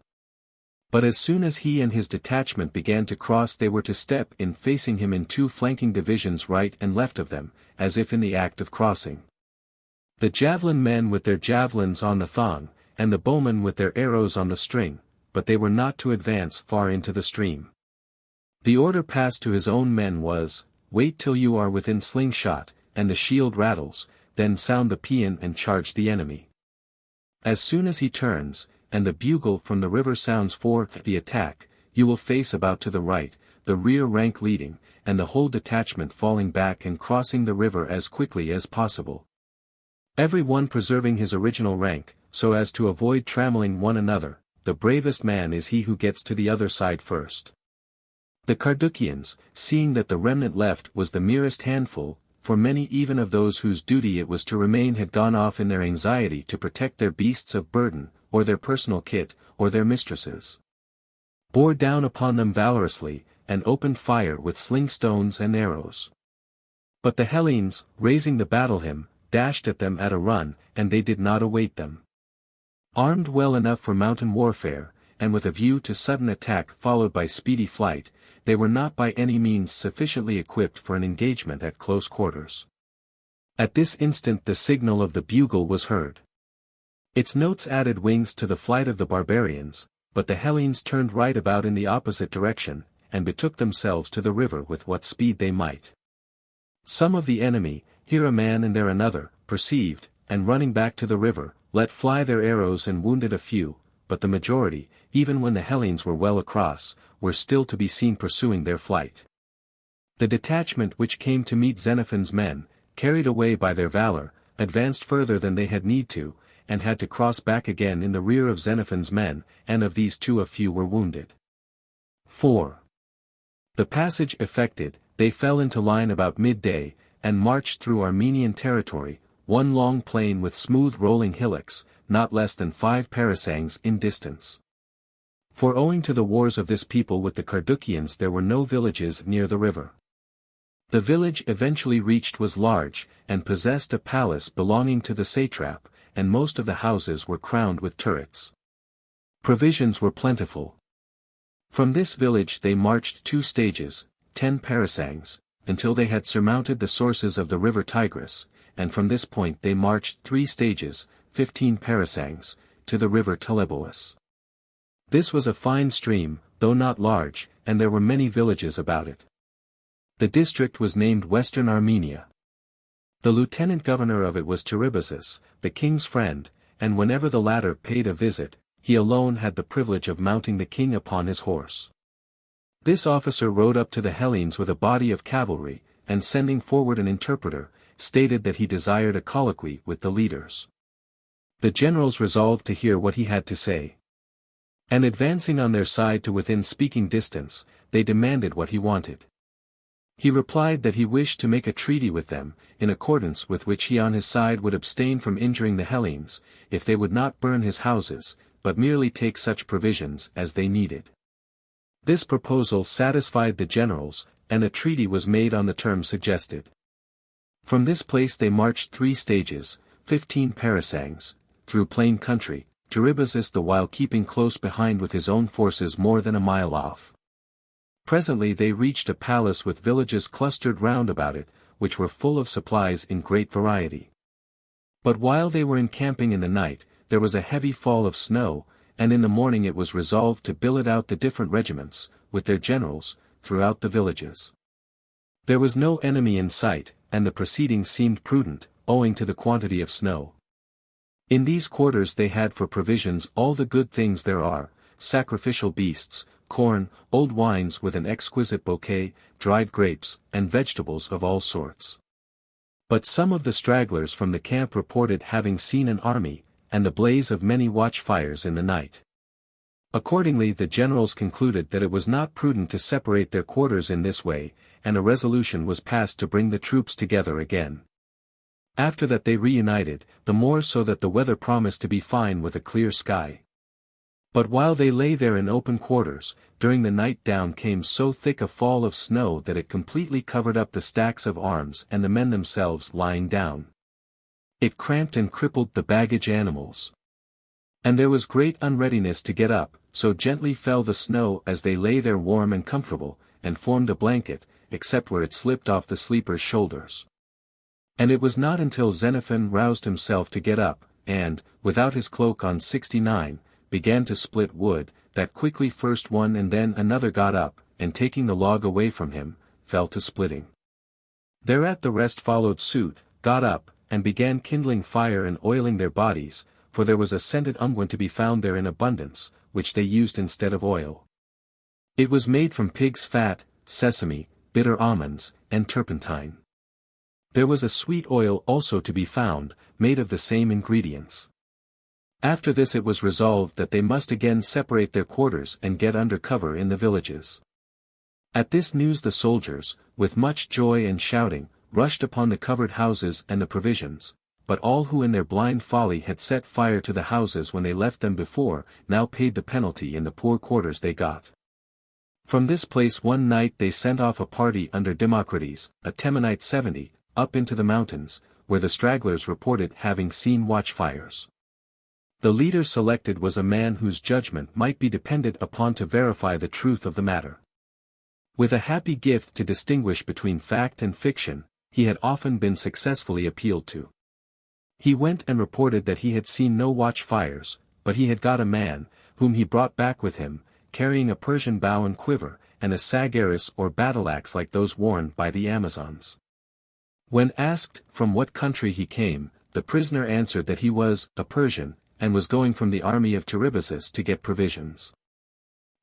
But as soon as he and his detachment began to cross, they were to step in facing him in 2 flanking divisions right and left of them, as if in the act of crossing. The javelin men with their javelins on the thong, and the bowmen with their arrows on the string, but they were not to advance far into the stream. The order passed to his own men was, "Wait till you are within slingshot, and the shield rattles, then sound the paean and charge the enemy. As soon as he turns, and the bugle from the river sounds for the attack, you will face about to the right, the rear rank leading, and the whole detachment falling back and crossing the river as quickly as possible. Every one preserving his original rank, so as to avoid trammeling one another. The bravest man is he who gets to the other side first." The Carduchians, seeing that the remnant left was the merest handful, for many even of those whose duty it was to remain had gone off in their anxiety to protect their beasts of burden, or their personal kit, or their mistresses, bore down upon them valorously, and opened fire with sling stones and arrows. But the Hellenes, raising the battle hymn, dashed at them at a run, and they did not await them. Armed well enough for mountain warfare, and with a view to sudden attack followed by speedy flight, they were not by any means sufficiently equipped for an engagement at close quarters. At this instant the signal of the bugle was heard. Its notes added wings to the flight of the barbarians, but the Hellenes turned right about in the opposite direction, and betook themselves to the river with what speed they might. Some of the enemy, here a man and there another, perceived, and running back to the river, let fly their arrows and wounded a few, but the majority, even when the Hellenes were well across, were still to be seen pursuing their flight. The detachment which came to meet Xenophon's men, carried away by their valor, advanced further than they had need to, and had to cross back again in the rear of Xenophon's men, and of these too a few were wounded. 4. The passage effected, they fell into line about midday, and marched through Armenian territory, one long plain with smooth rolling hillocks, not less than 5 parasangs in distance. For owing to the wars of this people with the Carduchians there were no villages near the river. The village eventually reached was large, and possessed a palace belonging to the satrap, and most of the houses were crowned with turrets. Provisions were plentiful. From this village they marched 2 stages, 10 parasangs, until they had surmounted the sources of the river Tigris, and from this point they marched 3 stages, 15 parasangs, to the river Telebois. This was a fine stream, though not large, and there were many villages about it. The district was named Western Armenia. The lieutenant governor of it was Anabasis, the king's friend, and whenever the latter paid a visit, he alone had the privilege of mounting the king upon his horse. This officer rode up to the Hellenes with a body of cavalry, and sending forward an interpreter, stated that he desired a colloquy with the leaders. The generals resolved to hear what he had to say. And advancing on their side to within speaking distance, they demanded what he wanted. He replied that he wished to make a treaty with them, in accordance with which he on his side would abstain from injuring the Hellenes, if they would not burn his houses, but merely take such provisions as they needed. This proposal satisfied the generals, and a treaty was made on the terms suggested. From this place they marched 3 stages, 15 parasangs, through plain country, Anabasis the while keeping close behind with his own forces more than a mile off. Presently they reached a palace with villages clustered round about it, which were full of supplies in great variety. But while they were encamping in the night, there was a heavy fall of snow, and in the morning it was resolved to billet out the different regiments, with their generals, throughout the villages. There was no enemy in sight, and the proceeding seemed prudent, owing to the quantity of snow. In these quarters they had for provisions all the good things there are, sacrificial beasts, corn, old wines with an exquisite bouquet, dried grapes, and vegetables of all sorts. But some of the stragglers from the camp reported having seen an army, and the blaze of many watch-fires in the night. Accordingly the generals concluded that it was not prudent to separate their quarters in this way, and a resolution was passed to bring the troops together again. After that they reunited, the more so that the weather promised to be fine with a clear sky. But while they lay there in open quarters, during the night down came so thick a fall of snow that it completely covered up the stacks of arms and the men themselves lying down. It cramped and crippled the baggage animals. And there was great unreadiness to get up, so gently fell the snow as they lay there warm and comfortable, and formed a blanket, except where it slipped off the sleepers' shoulders. And it was not until Xenophon roused himself to get up, and, without his cloak on 69, began to split wood, that quickly first one and then another got up, and taking the log away from him, fell to splitting. Thereat the rest followed suit, got up, and began kindling fire and oiling their bodies, for there was a scented unguent to be found there in abundance, which they used instead of oil. It was made from pig's fat, sesame, bitter almonds, and turpentine. There was a sweet oil also to be found, made of the same ingredients. After this it was resolved that they must again separate their quarters and get under cover in the villages. At this news the soldiers, with much joy and shouting, rushed upon the covered houses and the provisions, but all who in their blind folly had set fire to the houses when they left them before, now paid the penalty in the poor quarters they got. From this place one night they sent off a party under Democritus, a Temanite 70, up into the mountains, where the stragglers reported having seen watchfires. The leader selected was a man whose judgment might be depended upon to verify the truth of the matter. With a happy gift to distinguish between fact and fiction, he had often been successfully appealed to. He went and reported that he had seen no watchfires, but he had got a man, whom he brought back with him, carrying a Persian bow and quiver, and a sagaris or battle-axe like those worn by the Amazons. When asked from what country he came, the prisoner answered that he was a Persian, and was going from the army of Anabasis to get provisions.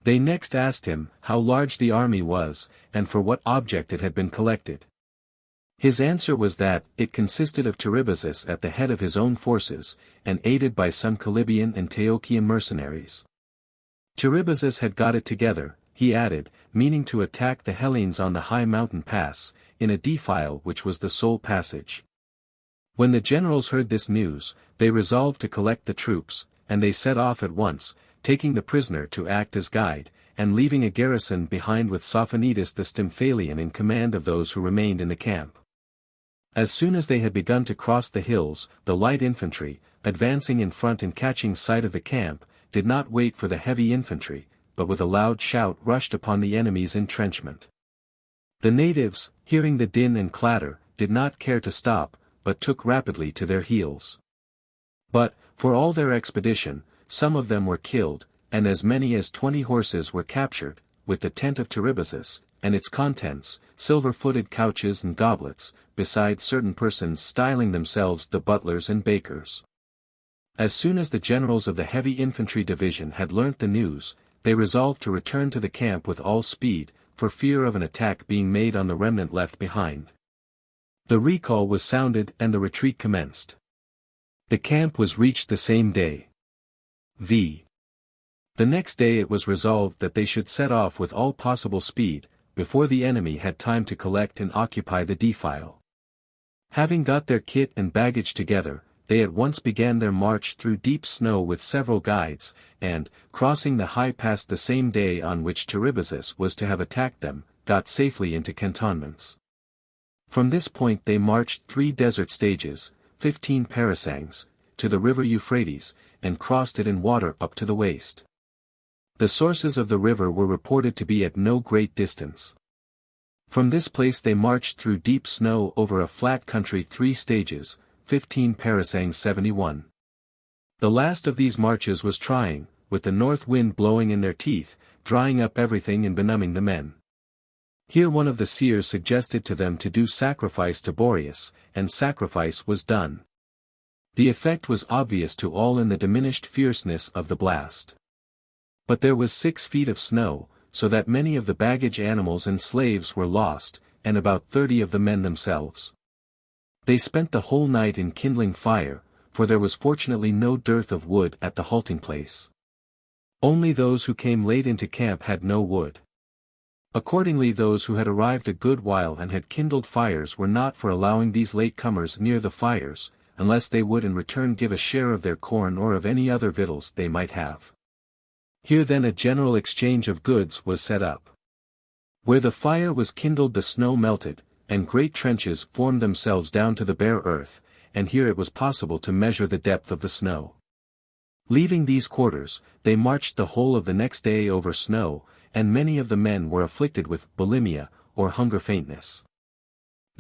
They next asked him how large the army was, and for what object it had been collected. His answer was that it consisted of Anabasis at the head of his own forces, and aided by some Calibian and Taochian mercenaries. Anabasis had got it together, he added, meaning to attack the Hellenes on the high mountain pass, in a defile which was the sole passage. When the generals heard this news, they resolved to collect the troops, and they set off at once, taking the prisoner to act as guide, and leaving a garrison behind with Tissaphernes the Stymphalian in command of those who remained in the camp. As soon as they had begun to cross the hills, the light infantry, advancing in front and catching sight of the camp, did not wait for the heavy infantry, but with a loud shout rushed upon the enemy's entrenchment. The natives, hearing the din and clatter, did not care to stop, but took rapidly to their heels. But, for all their expedition, some of them were killed, and as many as 20 horses were captured, with the tent of Anabasis, and its contents, silver-footed couches and goblets, besides certain persons styling themselves the butlers and bakers. As soon as the generals of the heavy infantry division had learnt the news, they resolved to return to the camp with all speed, for fear of an attack being made on the remnant left behind. The recall was sounded and the retreat commenced. The camp was reached the same day. The next day it was resolved that they should set off with all possible speed, before the enemy had time to collect and occupy the defile. Having got their kit and baggage together, they at once began their march through deep snow with several guides, and, crossing the high pass the same day on which Anabasis was to have attacked them, got safely into cantonments. From this point they marched 3 desert stages, 15 parasangs, to the river Euphrates, and crossed it in water up to the waist. The sources of the river were reported to be at no great distance. From this place they marched through deep snow over a flat country 3 stages, 15 parasangs 71. The last of these marches was trying, with the north wind blowing in their teeth, drying up everything and benumbing the men. Here one of the seers suggested to them to do sacrifice to Boreas, and sacrifice was done. The effect was obvious to all in the diminished fierceness of the blast. But there was 6 feet of snow, so that many of the baggage animals and slaves were lost, and about 30 of the men themselves. They spent the whole night in kindling fire, for there was fortunately no dearth of wood at the halting place. Only those who came late into camp had no wood. Accordingly those who had arrived a good while and had kindled fires were not for allowing these late comers near the fires, unless they would in return give a share of their corn or of any other victuals they might have. Here then a general exchange of goods was set up. Where the fire was kindled the snow melted, and great trenches formed themselves down to the bare earth, and here it was possible to measure the depth of the snow. Leaving these quarters, they marched the whole of the next day over snow, and many of the men were afflicted with bulimia, or hunger faintness.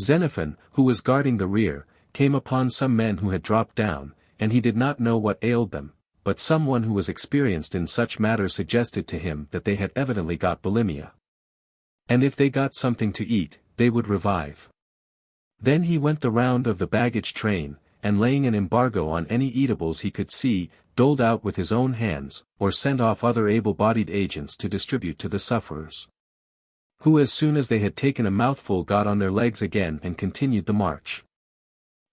Xenophon, who was guarding the rear, came upon some men who had dropped down, and he did not know what ailed them, but someone who was experienced in such matters suggested to him that they had evidently got bulimia. And if they got something to eat, they would revive. Then he went the round of the baggage train, and laying an embargo on any eatables he could see, doled out with his own hands, or sent off other able-bodied agents to distribute to the sufferers. Who as soon as they had taken a mouthful got on their legs again and continued the march.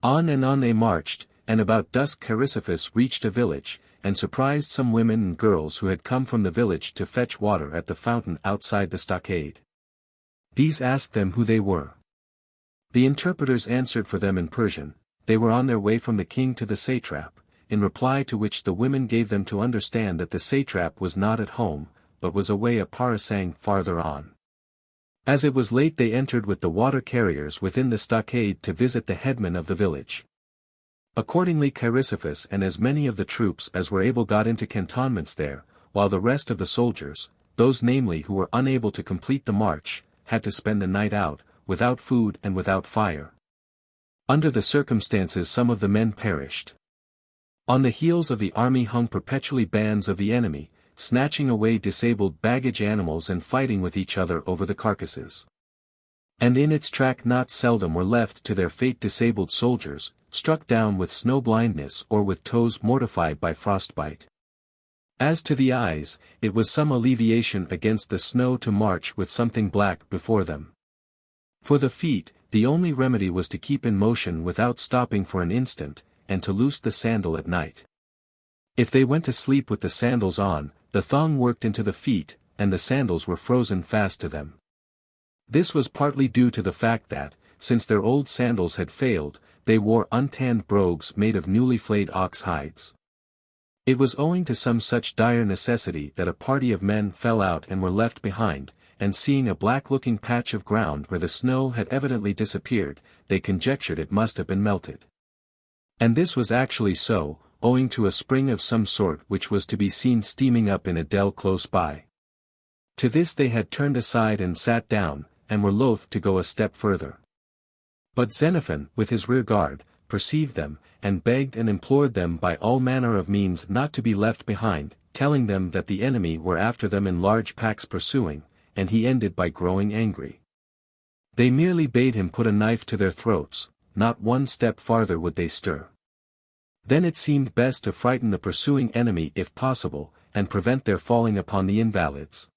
On and on they marched, and about dusk Chrysippus reached a village, and surprised some women and girls who had come from the village to fetch water at the fountain outside the stockade. These asked them who they were. The interpreters answered for them in Persian. They were on their way from the king to the satrap, in reply to which the women gave them to understand that the satrap was not at home, but was away a parasang farther on. As it was late they entered with the water carriers within the stockade to visit the headman of the village. Accordingly Chrysosthemis and as many of the troops as were able got into cantonments there, while the rest of the soldiers, those namely who were unable to complete the march, had to spend the night out, without food and without fire. Under the circumstances some of the men perished. On the heels of the army hung perpetually bands of the enemy, snatching away disabled baggage animals and fighting with each other over the carcasses. And in its track not seldom were left to their fate disabled soldiers, struck down with snow blindness or with toes mortified by frostbite. As to the eyes, it was some alleviation against the snow to march with something black before them. For the feet, the only remedy was to keep in motion without stopping for an instant, and to loose the sandal at night. If they went to sleep with the sandals on, the thong worked into the feet, and the sandals were frozen fast to them. This was partly due to the fact that, since their old sandals had failed, they wore untanned brogues made of newly flayed ox hides. It was owing to some such dire necessity that a party of men fell out and were left behind, and seeing a black-looking patch of ground where the snow had evidently disappeared, they conjectured it must have been melted. And this was actually so, owing to a spring of some sort which was to be seen steaming up in a dell close by. To this they had turned aside and sat down, and were loath to go a step further. But Xenophon, with his rear guard, perceived them, and begged and implored them by all manner of means not to be left behind, telling them that the enemy were after them in large packs pursuing, and he ended by growing angry. They merely bade him put a knife to their throats, not one step farther would they stir. Then it seemed best to frighten the pursuing enemy if possible, and prevent their falling upon the invalids.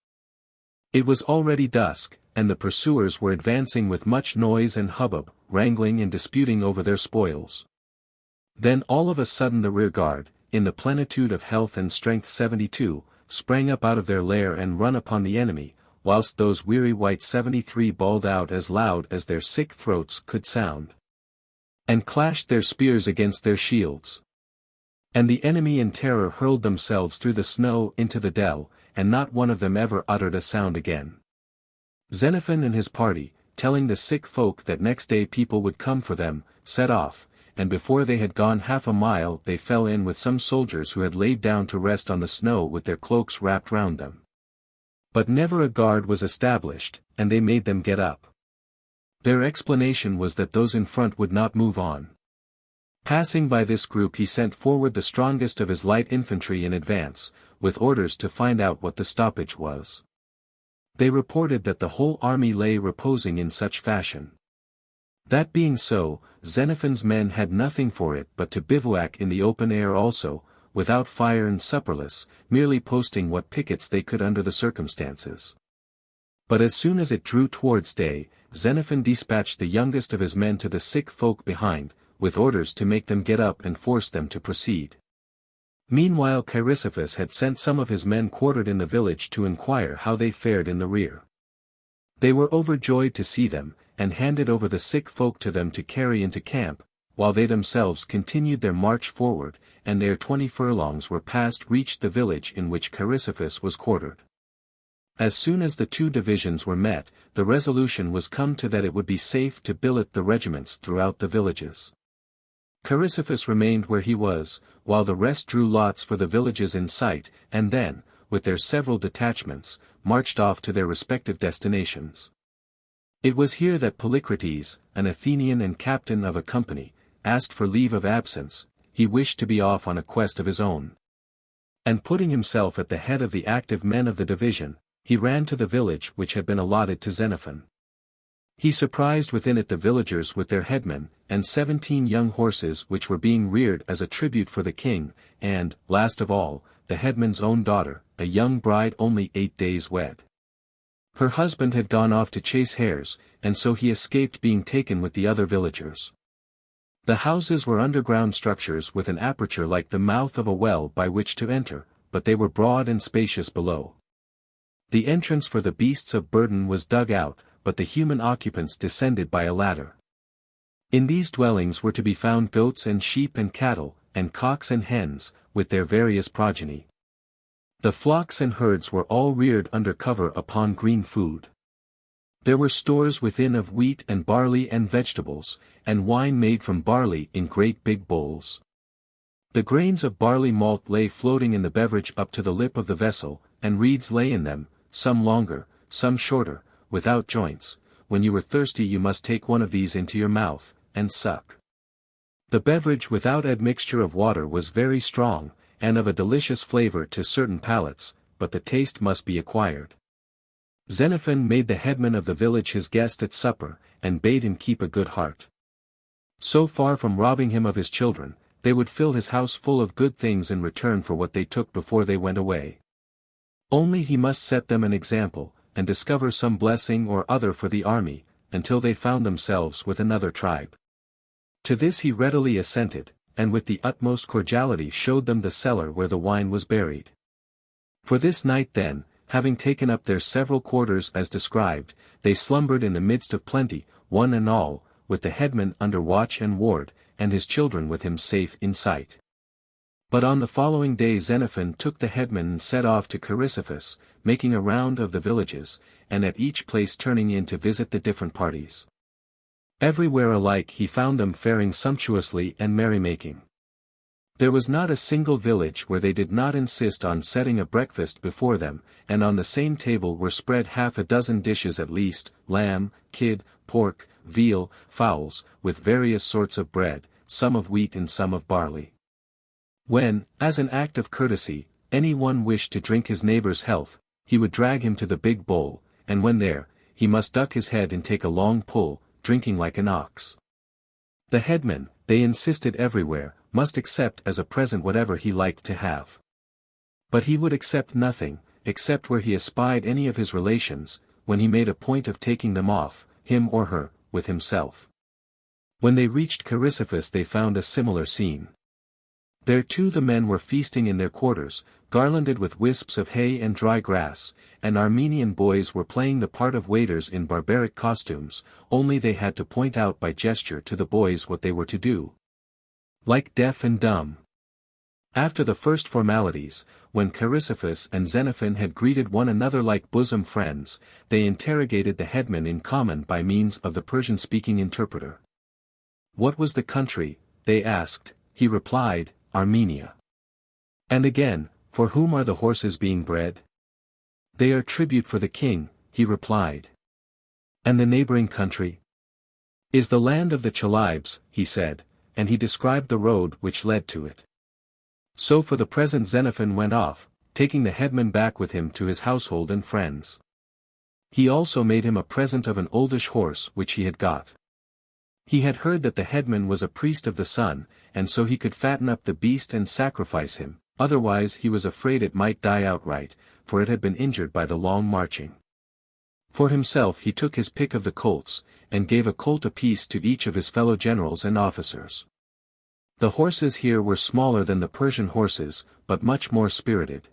It was already dusk, and the pursuers were advancing with much noise and hubbub, wrangling and disputing over their spoils. Then all of a sudden the rear guard, in the plenitude of health and strength 72, sprang up out of their lair and run upon the enemy, whilst those weary white 73 bawled out as loud as their sick throats could sound, and clashed their spears against their shields. And the enemy in terror hurled themselves through the snow into the dell, and not one of them ever uttered a sound again. Xenophon and his party, telling the sick folk that next day people would come for them, set off, and before they had gone half a mile they fell in with some soldiers who had laid down to rest on the snow with their cloaks wrapped round them. But never a guard was established, and they made them get up. Their explanation was that those in front would not move on. Passing by this group he sent forward the strongest of his light infantry in advance, with orders to find out what the stoppage was. They reported that the whole army lay reposing in such fashion. That being so, Xenophon's men had nothing for it but to bivouac in the open air also, without fire and supperless, merely posting what pickets they could under the circumstances. But as soon as it drew towards day, Xenophon dispatched the youngest of his men to the sick folk behind, with orders to make them get up and force them to proceed. Meanwhile Chrysosthemis had sent some of his men quartered in the village to inquire how they fared in the rear. They were overjoyed to see them, and handed over the sick folk to them to carry into camp, while they themselves continued their march forward, and ere 20 furlongs were passed reached the village in which Chrysosthemis was quartered. As soon as the two divisions were met, the resolution was come to that it would be safe to billet the regiments throughout the villages. Chrysosthemis remained where he was, while the rest drew lots for the villages in sight, and then, with their several detachments, marched off to their respective destinations. It was here that Polycrates, an Athenian and captain of a company, asked for leave of absence. He wished to be off on a quest of his own. And putting himself at the head of the active men of the division, he ran to the village which had been allotted to Xenophon. He surprised within it the villagers with their headmen, and 17 young horses which were being reared as a tribute for the king, and, last of all, the headman's own daughter, a young bride only 8 days wed. Her husband had gone off to chase hares, and so he escaped being taken with the other villagers. The houses were underground structures with an aperture like the mouth of a well by which to enter, but they were broad and spacious below. The entrance for the beasts of burden was dug out, but the human occupants descended by a ladder. In these dwellings were to be found goats and sheep and cattle, and cocks and hens, with their various progeny. The flocks and herds were all reared under cover upon green food. There were stores within of wheat and barley and vegetables, and wine made from barley in great big bowls. The grains of barley malt lay floating in the beverage up to the lip of the vessel, and reeds lay in them, some longer, some shorter, without joints. When you were thirsty you must take one of these into your mouth, and suck. The beverage without admixture of water was very strong, and of a delicious flavor to certain palates, but the taste must be acquired. Xenophon made the headman of the village his guest at supper, and bade him keep a good heart. So far from robbing him of his children, they would fill his house full of good things in return for what they took before they went away. Only he must set them an example, and discover some blessing or other for the army, until they found themselves with another tribe. To this he readily assented, and with the utmost cordiality showed them the cellar where the wine was buried. For this night then, having taken up their several quarters as described, they slumbered in the midst of plenty, one and all, with the headman under watch and ward, and his children with him safe in sight. But on the following day Xenophon took the headman and set off to Chrysippus, making a round of the villages, and at each place turning in to visit the different parties. Everywhere alike he found them faring sumptuously and merrymaking. There was not a single village where they did not insist on setting a breakfast before them, and on the same table were spread half a dozen dishes at least, lamb, kid, pork, veal, fowls, with various sorts of bread, some of wheat and some of barley. When, as an act of courtesy, any one wished to drink his neighbor's health, he would drag him to the big bowl, and when there, he must duck his head and take a long pull, drinking like an ox. The headman, they insisted everywhere, must accept as a present whatever he liked to have. But he would accept nothing, except where he espied any of his relations, when he made a point of taking them off, him or her, with himself. When they reached Chrysippus they found a similar scene. There too the men were feasting in their quarters, garlanded with wisps of hay and dry grass, and Armenian boys were playing the part of waiters in barbaric costumes, only they had to point out by gesture to the boys what they were to do. Like deaf and dumb. After the first formalities, when Chrysippus and Xenophon had greeted one another like bosom friends, they interrogated the headman in common by means of the Persian-speaking interpreter. What was the country, they asked. He replied, Armenia. And again, for whom are the horses being bred? They are tribute for the king, he replied. And the neighboring country? Is the land of the Chalybes, he said, and he described the road which led to it. So for the present Xenophon went off, taking the headman back with him to his household and friends. He also made him a present of an oldish horse which he had got. He had heard that the headman was a priest of the sun, and so he could fatten up the beast and sacrifice him, otherwise he was afraid it might die outright, for it had been injured by the long marching. For himself he took his pick of the colts, and gave a colt apiece to each of his fellow generals and officers. The horses here were smaller than the Persian horses, but much more spirited.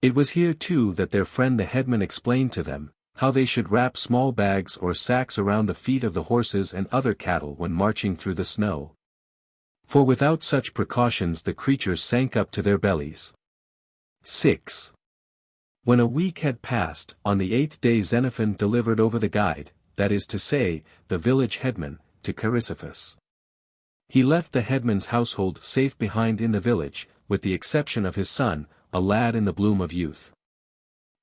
It was here too that their friend the headman explained to them, how they should wrap small bags or sacks around the feet of the horses and other cattle when marching through the snow. For without such precautions the creatures sank up to their bellies. 6. When a week had passed, on the 8th day Xenophon delivered over the guide, that is to say, the village headman, to Chrysippus. He left the headman's household safe behind in the village, with the exception of his son, a lad in the bloom of youth.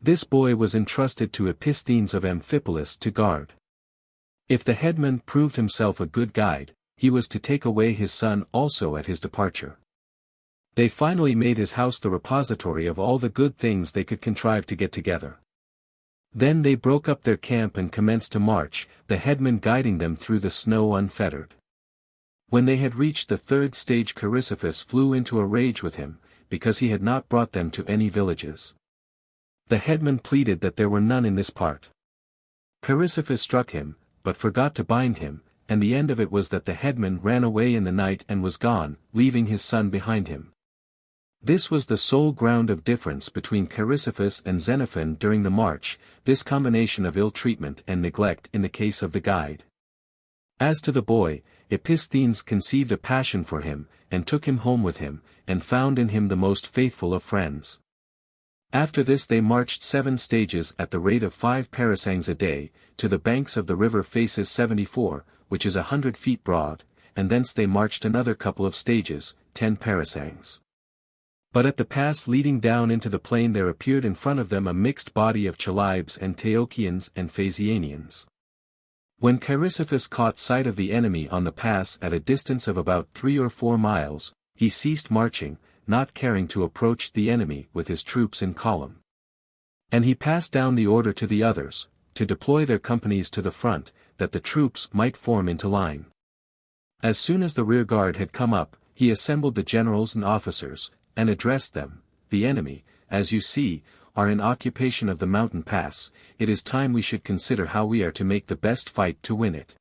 This boy was entrusted to Episthanes of Amphipolis to guard. If the headman proved himself a good guide, he was to take away his son also at his departure. They finally made his house the repository of all the good things they could contrive to get together. Then they broke up their camp and commenced to march, the headman guiding them through the snow unfettered. When they had reached the third stage Chrysippus flew into a rage with him, because he had not brought them to any villages. The headman pleaded that there were none in this part. Chrysippus struck him, but forgot to bind him, and the end of it was that the headman ran away in the night and was gone, leaving his son behind him. This was the sole ground of difference between Chrysippus and Xenophon during the march, this combination of ill treatment and neglect in the case of the guide. As to the boy, Episthanes conceived a passion for him, and took him home with him, and found in him the most faithful of friends. After this they marched 7 stages at the rate of 5 parasangs a day, to the banks of the river Phasis 74, which is 100 feet broad, and thence they marched another couple of stages, 10 parasangs. But at the pass leading down into the plain there appeared in front of them a mixed body of Chalybes and Taochians and Phasianians. When Chrysippus caught sight of the enemy on the pass at a distance of about 3 or 4 miles, he ceased marching, not caring to approach the enemy with his troops in column. And he passed down the order to the others, to deploy their companies to the front, that the troops might form into line. As soon as the rear guard had come up, he assembled the generals and officers, and addressed them, "The enemy, as you see, are in occupation of the mountain pass. It is time we should consider how we are to make the best fight to win it.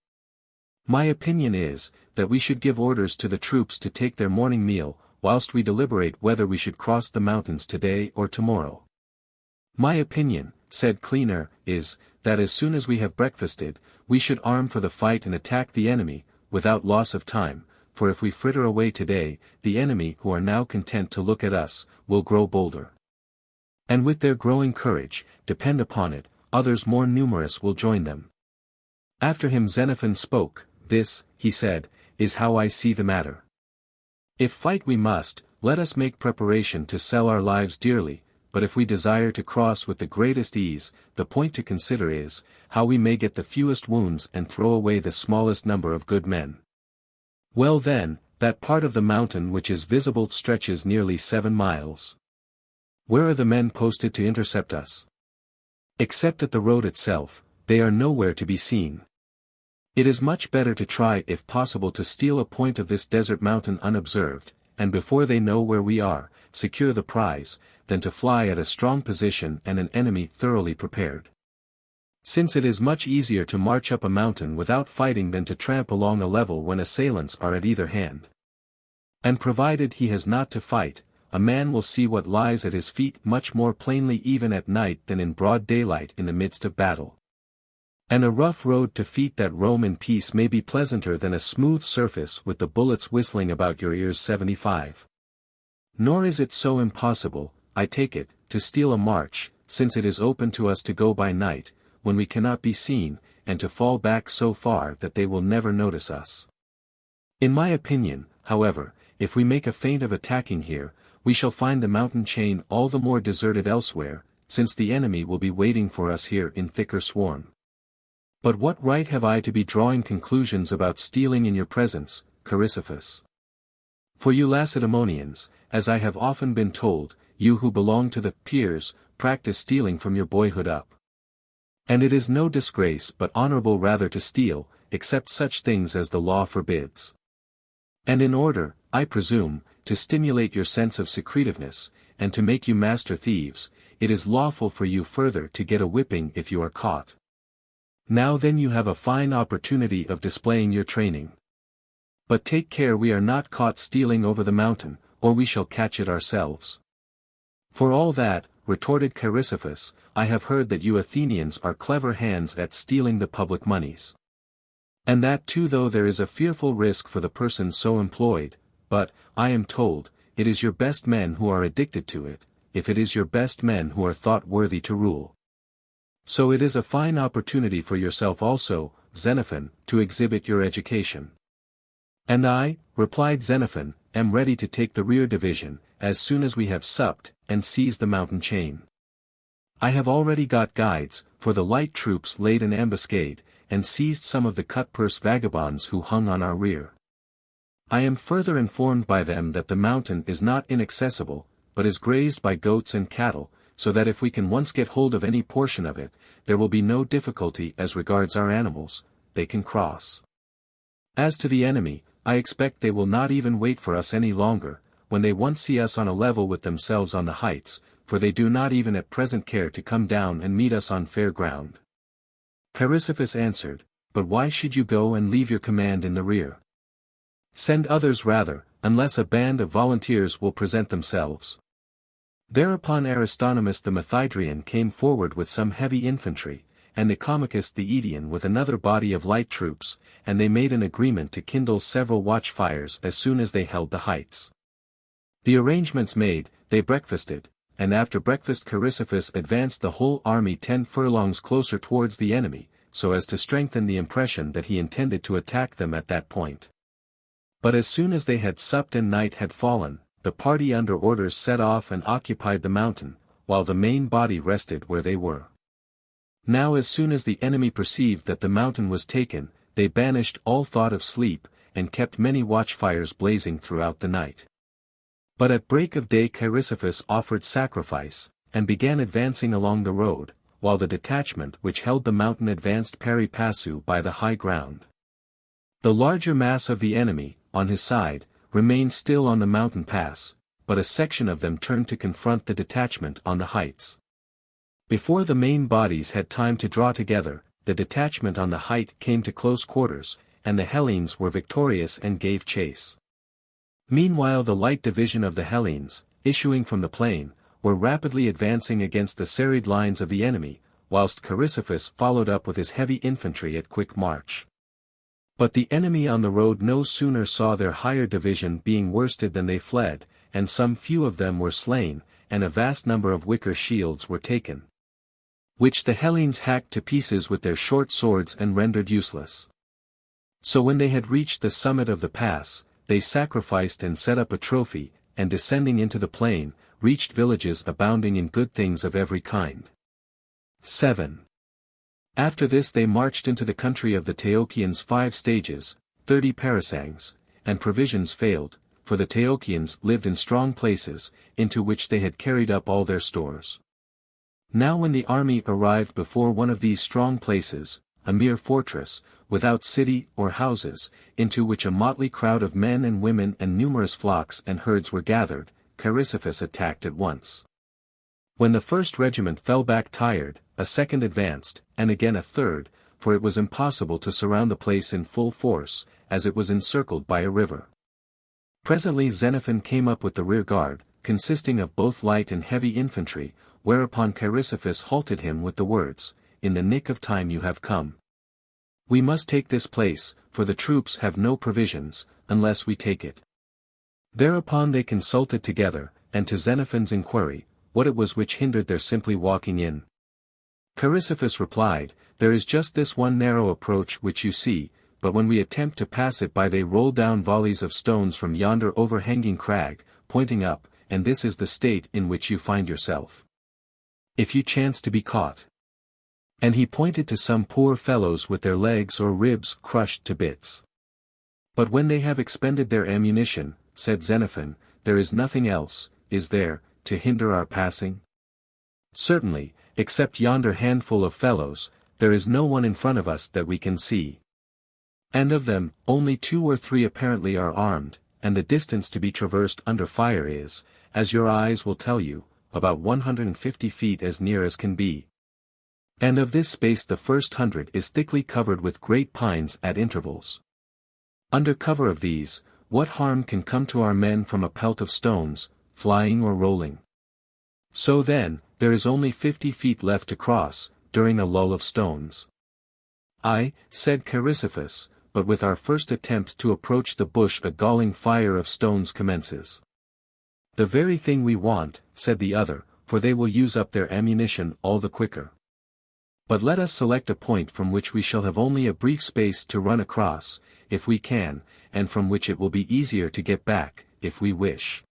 My opinion is, that we should give orders to the troops to take their morning meal, whilst we deliberate whether we should cross the mountains today or tomorrow." "My opinion," said Clearchus, "is, that as soon as we have breakfasted, we should arm for the fight and attack the enemy, without loss of time, for if we fritter away today, the enemy who are now content to look at us, will grow bolder. And with their growing courage, depend upon it, others more numerous will join them." After him Xenophon spoke. "This," he said, "is how I see the matter. If fight we must, let us make preparation to sell our lives dearly, but if we desire to cross with the greatest ease, the point to consider is, how we may get the fewest wounds and throw away the smallest number of good men. Well then, that part of the mountain which is visible stretches nearly 7 miles. Where are the men posted to intercept us? Except at the road itself, they are nowhere to be seen. It is much better to try if possible to steal a point of this desert mountain unobserved, and before they know where we are, secure the prize, than to fly at a strong position and an enemy thoroughly prepared. Since it is much easier to march up a mountain without fighting than to tramp along a level when assailants are at either hand. And provided he has not to fight, a man will see what lies at his feet much more plainly even at night than in broad daylight in the midst of battle. And a rough road to feet that roam in peace may be pleasanter than a smooth surface with the bullets whistling about your ears 75. Nor is it so impossible, I take it, to steal a march, since it is open to us to go by night, when we cannot be seen, and to fall back so far that they will never notice us. In my opinion, however, if we make a feint of attacking here, we shall find the mountain chain all the more deserted elsewhere, since the enemy will be waiting for us here in thicker swarm. But what right have I to be drawing conclusions about stealing in your presence, Chrysippus? For you Lacedaemonians, as I have often been told, you who belong to the peers, practice stealing from your boyhood up. And it is no disgrace but honorable rather to steal, except such things as the law forbids. And in order, I presume, to stimulate your sense of secretiveness, and to make you master thieves, it is lawful for you further to get a whipping if you are caught. Now then you have a fine opportunity of displaying your training. But take care we are not caught stealing over the mountain, or we shall catch it ourselves. For all that, retorted Chrysippus, I have heard that you Athenians are clever hands at stealing the public moneys. And that too though there is a fearful risk for the person so employed, but, I am told, it is your best men who are addicted to it, if it is your best men who are thought worthy to rule. So it is a fine opportunity for yourself also, Xenophon, to exhibit your education. And I, replied Xenophon, am ready to take the rear division, as soon as we have supped, and seize the mountain chain. I have already got guides, for the light troops laid an ambuscade, and seized some of the cut-purse vagabonds who hung on our rear. I am further informed by them that the mountain is not inaccessible, but is grazed by goats and cattle, so that if we can once get hold of any portion of it, there will be no difficulty as regards our animals, they can cross. As to the enemy, I expect they will not even wait for us any longer, when they once see us on a level with themselves on the heights, for they do not even at present care to come down and meet us on fair ground. Chrysippus answered, But why should you go and leave your command in the rear? Send others rather, unless a band of volunteers will present themselves. Thereupon Aristonomus the Methydrian came forward with some heavy infantry, and Nicomachus the Edian with another body of light troops, and they made an agreement to kindle several watch-fires as soon as they held the heights. The arrangements made, they breakfasted, and after breakfast Chrysippus advanced the whole army 10 furlongs closer towards the enemy, so as to strengthen the impression that he intended to attack them at that point. But as soon as they had supped and night had fallen, the party under orders set off and occupied the mountain, while the main body rested where they were. Now as soon as the enemy perceived that the mountain was taken, they banished all thought of sleep, and kept many watchfires blazing throughout the night. But at break of day Chrysippus offered sacrifice, and began advancing along the road, while the detachment which held the mountain advanced pari passu by the high ground. The larger mass of the enemy, on his side, remained still on the mountain pass, but a section of them turned to confront the detachment on the heights. Before the main bodies had time to draw together, the detachment on the height came to close quarters, and the Hellenes were victorious and gave chase. Meanwhile the light division of the Hellenes, issuing from the plain, were rapidly advancing against the serried lines of the enemy, whilst Chrysippus followed up with his heavy infantry at quick march. But the enemy on the road no sooner saw their higher division being worsted than they fled, and some few of them were slain, and a vast number of wicker shields were taken, which the Hellenes hacked to pieces with their short swords and rendered useless. So when they had reached the summit of the pass, they sacrificed and set up a trophy, and descending into the plain, reached villages abounding in good things of every kind. 7. After this they marched into the country of the Teochians 5 stages, 30 parasangs, and provisions failed, for the Teochians lived in strong places, into which they had carried up all their stores. Now when the army arrived before one of these strong places, a mere fortress, without city or houses, into which a motley crowd of men and women and numerous flocks and herds were gathered, Chrysippus attacked at once. When the first regiment fell back tired, a second advanced, and again a third, for it was impossible to surround the place in full force, as it was encircled by a river. Presently Xenophon came up with the rear guard, consisting of both light and heavy infantry, whereupon Chrysippus halted him with the words, "In the nick of time you have come. We must take this place, for the troops have no provisions, unless we take it." Thereupon they consulted together, and to Xenophon's inquiry, what it was which hindered their simply walking in. Chrysippus replied, "There is just this one narrow approach which you see, but when we attempt to pass it by they roll down volleys of stones from yonder overhanging crag, pointing up, and this is the state in which you find yourself, if you chance to be caught." And he pointed to some poor fellows with their legs or ribs crushed to bits. "But when they have expended their ammunition," said Xenophon, "there is nothing else, is there, to hinder our passing? Certainly, except yonder handful of fellows, there is no one in front of us that we can see. And of them, only 2 or 3 apparently are armed, and the distance to be traversed under fire is, as your eyes will tell you, about 150 feet as near as can be. And of this space the first 100 is thickly covered with great pines at intervals. Under cover of these, what harm can come to our men from a pelt of stones, flying or rolling? So then, there is only 50 feet left to cross, during a lull of stones." "Aye," said Chrysippus, "but with our first attempt to approach the bush a galling fire of stones commences." "The very thing we want," said the other, "for they will use up their ammunition all the quicker. But let us select a point from which we shall have only a brief space to run across, if we can, and from which it will be easier to get back, if we wish."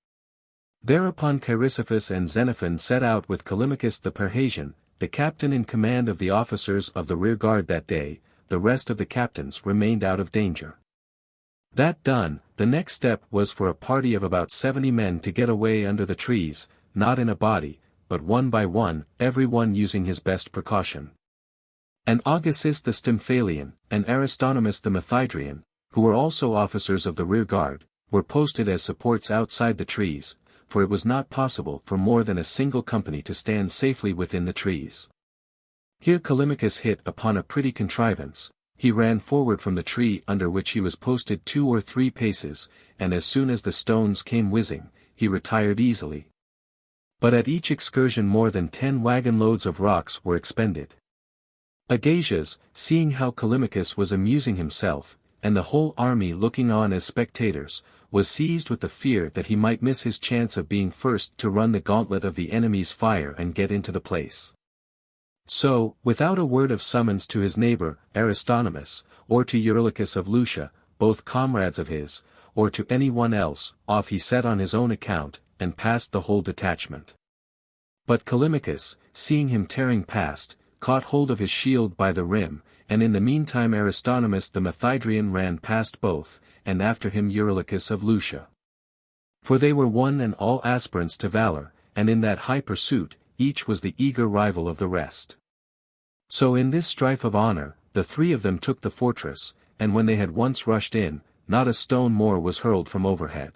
Thereupon Chrysippus and Xenophon set out with Callimachus the Parrhasian, the captain in command of the officers of the rear guard that day. The rest of the captains remained out of danger. That done, the next step was for a party of about 70 men to get away under the trees, not in a body, but one by one, every one using his best precaution. And Agassiz the Stymphalian, and Aristonomus the Methydrian, who were also officers of the rear guard, were posted as supports outside the trees, for it was not possible for more than a single company to stand safely within the trees. Here Callimachus hit upon a pretty contrivance. He ran forward from the tree under which he was posted 2 or 3 paces, and as soon as the stones came whizzing, he retired easily. But at each excursion more than 10 wagon loads of rocks were expended. Agassiz, seeing how Callimachus was amusing himself, and the whole army looking on as spectators, was seized with the fear that he might miss his chance of being first to run the gauntlet of the enemy's fire and get into the place. So, without a word of summons to his neighbor, Aristonomus, or to Eurylochus of Lucia, both comrades of his, or to any one else, off he set on his own account, and passed the whole detachment. But Callimachus, seeing him tearing past, caught hold of his shield by the rim, and in the meantime Aristonomus the Methydrian ran past both, and after him Eurylochus of Lucia. For they were one and all aspirants to valor, and in that high pursuit, each was the eager rival of the rest. So in this strife of honor, the three of them took the fortress, and when they had once rushed in, not a stone more was hurled from overhead.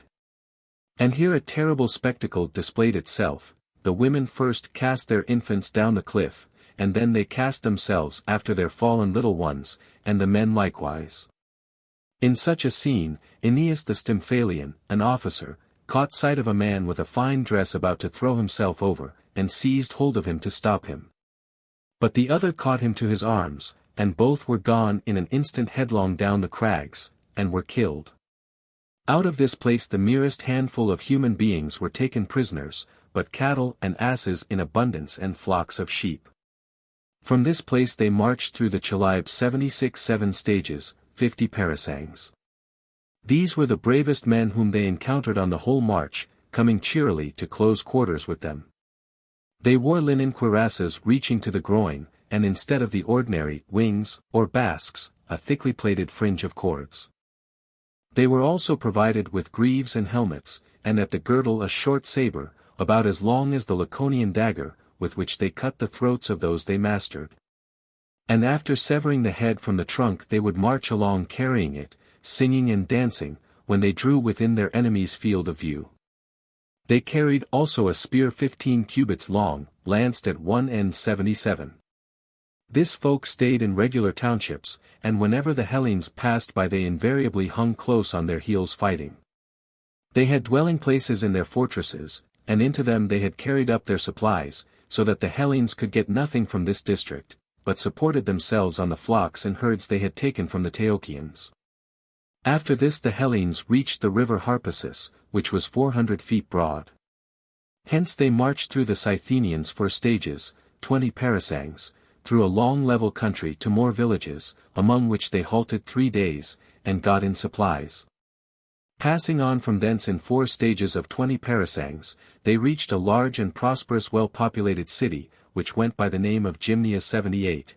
And here a terrible spectacle displayed itself. The women first cast their infants down the cliff, and then they cast themselves after their fallen little ones, and the men likewise. In such a scene, Aeneas the Stymphalian, an officer, caught sight of a man with a fine dress about to throw himself over, and seized hold of him to stop him. But the other caught him to his arms, and both were gone in an instant headlong down the crags, and were killed. Out of this place the merest handful of human beings were taken prisoners, but cattle and asses in abundance and flocks of sheep. From this place they marched through the Chalybes 7 stages, 50 parasangs. These were the bravest men whom they encountered on the whole march, coming cheerily to close quarters with them. They wore linen cuirasses reaching to the groin, and instead of the ordinary wings, or basques, a thickly plaited fringe of cords. They were also provided with greaves and helmets, and at the girdle a short sabre, about as long as the Laconian dagger, with which they cut the throats of those they mastered. And after severing the head from the trunk they would march along carrying it, singing and dancing, when they drew within their enemy's field of view. They carried also a spear 15 cubits long, lanced at one end 77. This folk stayed in regular townships, and whenever the Hellenes passed by they invariably hung close on their heels fighting. They had dwelling places in their fortresses, and into them they had carried up their supplies, so that the Hellenes could get nothing from this district, but supported themselves on the flocks and herds they had taken from the Taocians. After this the Hellenes reached the river Harpasus, which was 400 feet broad. Hence they marched through the Scythians 4 stages, 20 parasangs, through a long level country to more villages, among which they halted 3 days, and got in supplies. Passing on from thence in 4 stages of 20 parasangs, they reached a large and prosperous well-populated city, which went by the name of Gymnia 78.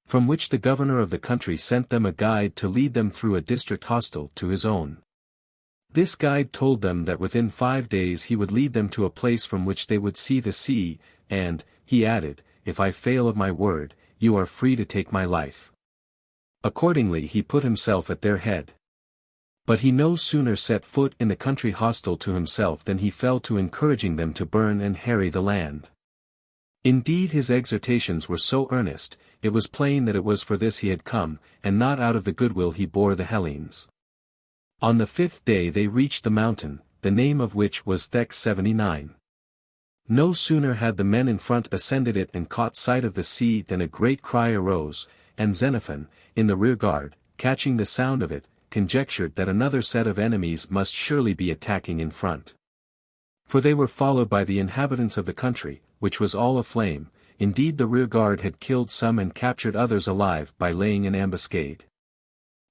From which the governor of the country sent them a guide to lead them through a district hostile to his own. This guide told them that within 5 days he would lead them to a place from which they would see the sea, and, he added, if I fail of my word, you are free to take my life. Accordingly he put himself at their head. But he no sooner set foot in the country hostile to himself than he fell to encouraging them to burn and harry the land. Indeed his exhortations were so earnest, it was plain that it was for this he had come, and not out of the goodwill he bore the Hellenes. On the 5th day they reached the mountain, the name of which was Thex 79. No sooner had the men in front ascended it and caught sight of the sea than a great cry arose, and Xenophon, in the rear guard, catching the sound of it, conjectured that another set of enemies must surely be attacking in front. For they were followed by the inhabitants of the country, which was all aflame. Indeed the rear guard had killed some and captured others alive by laying an ambuscade.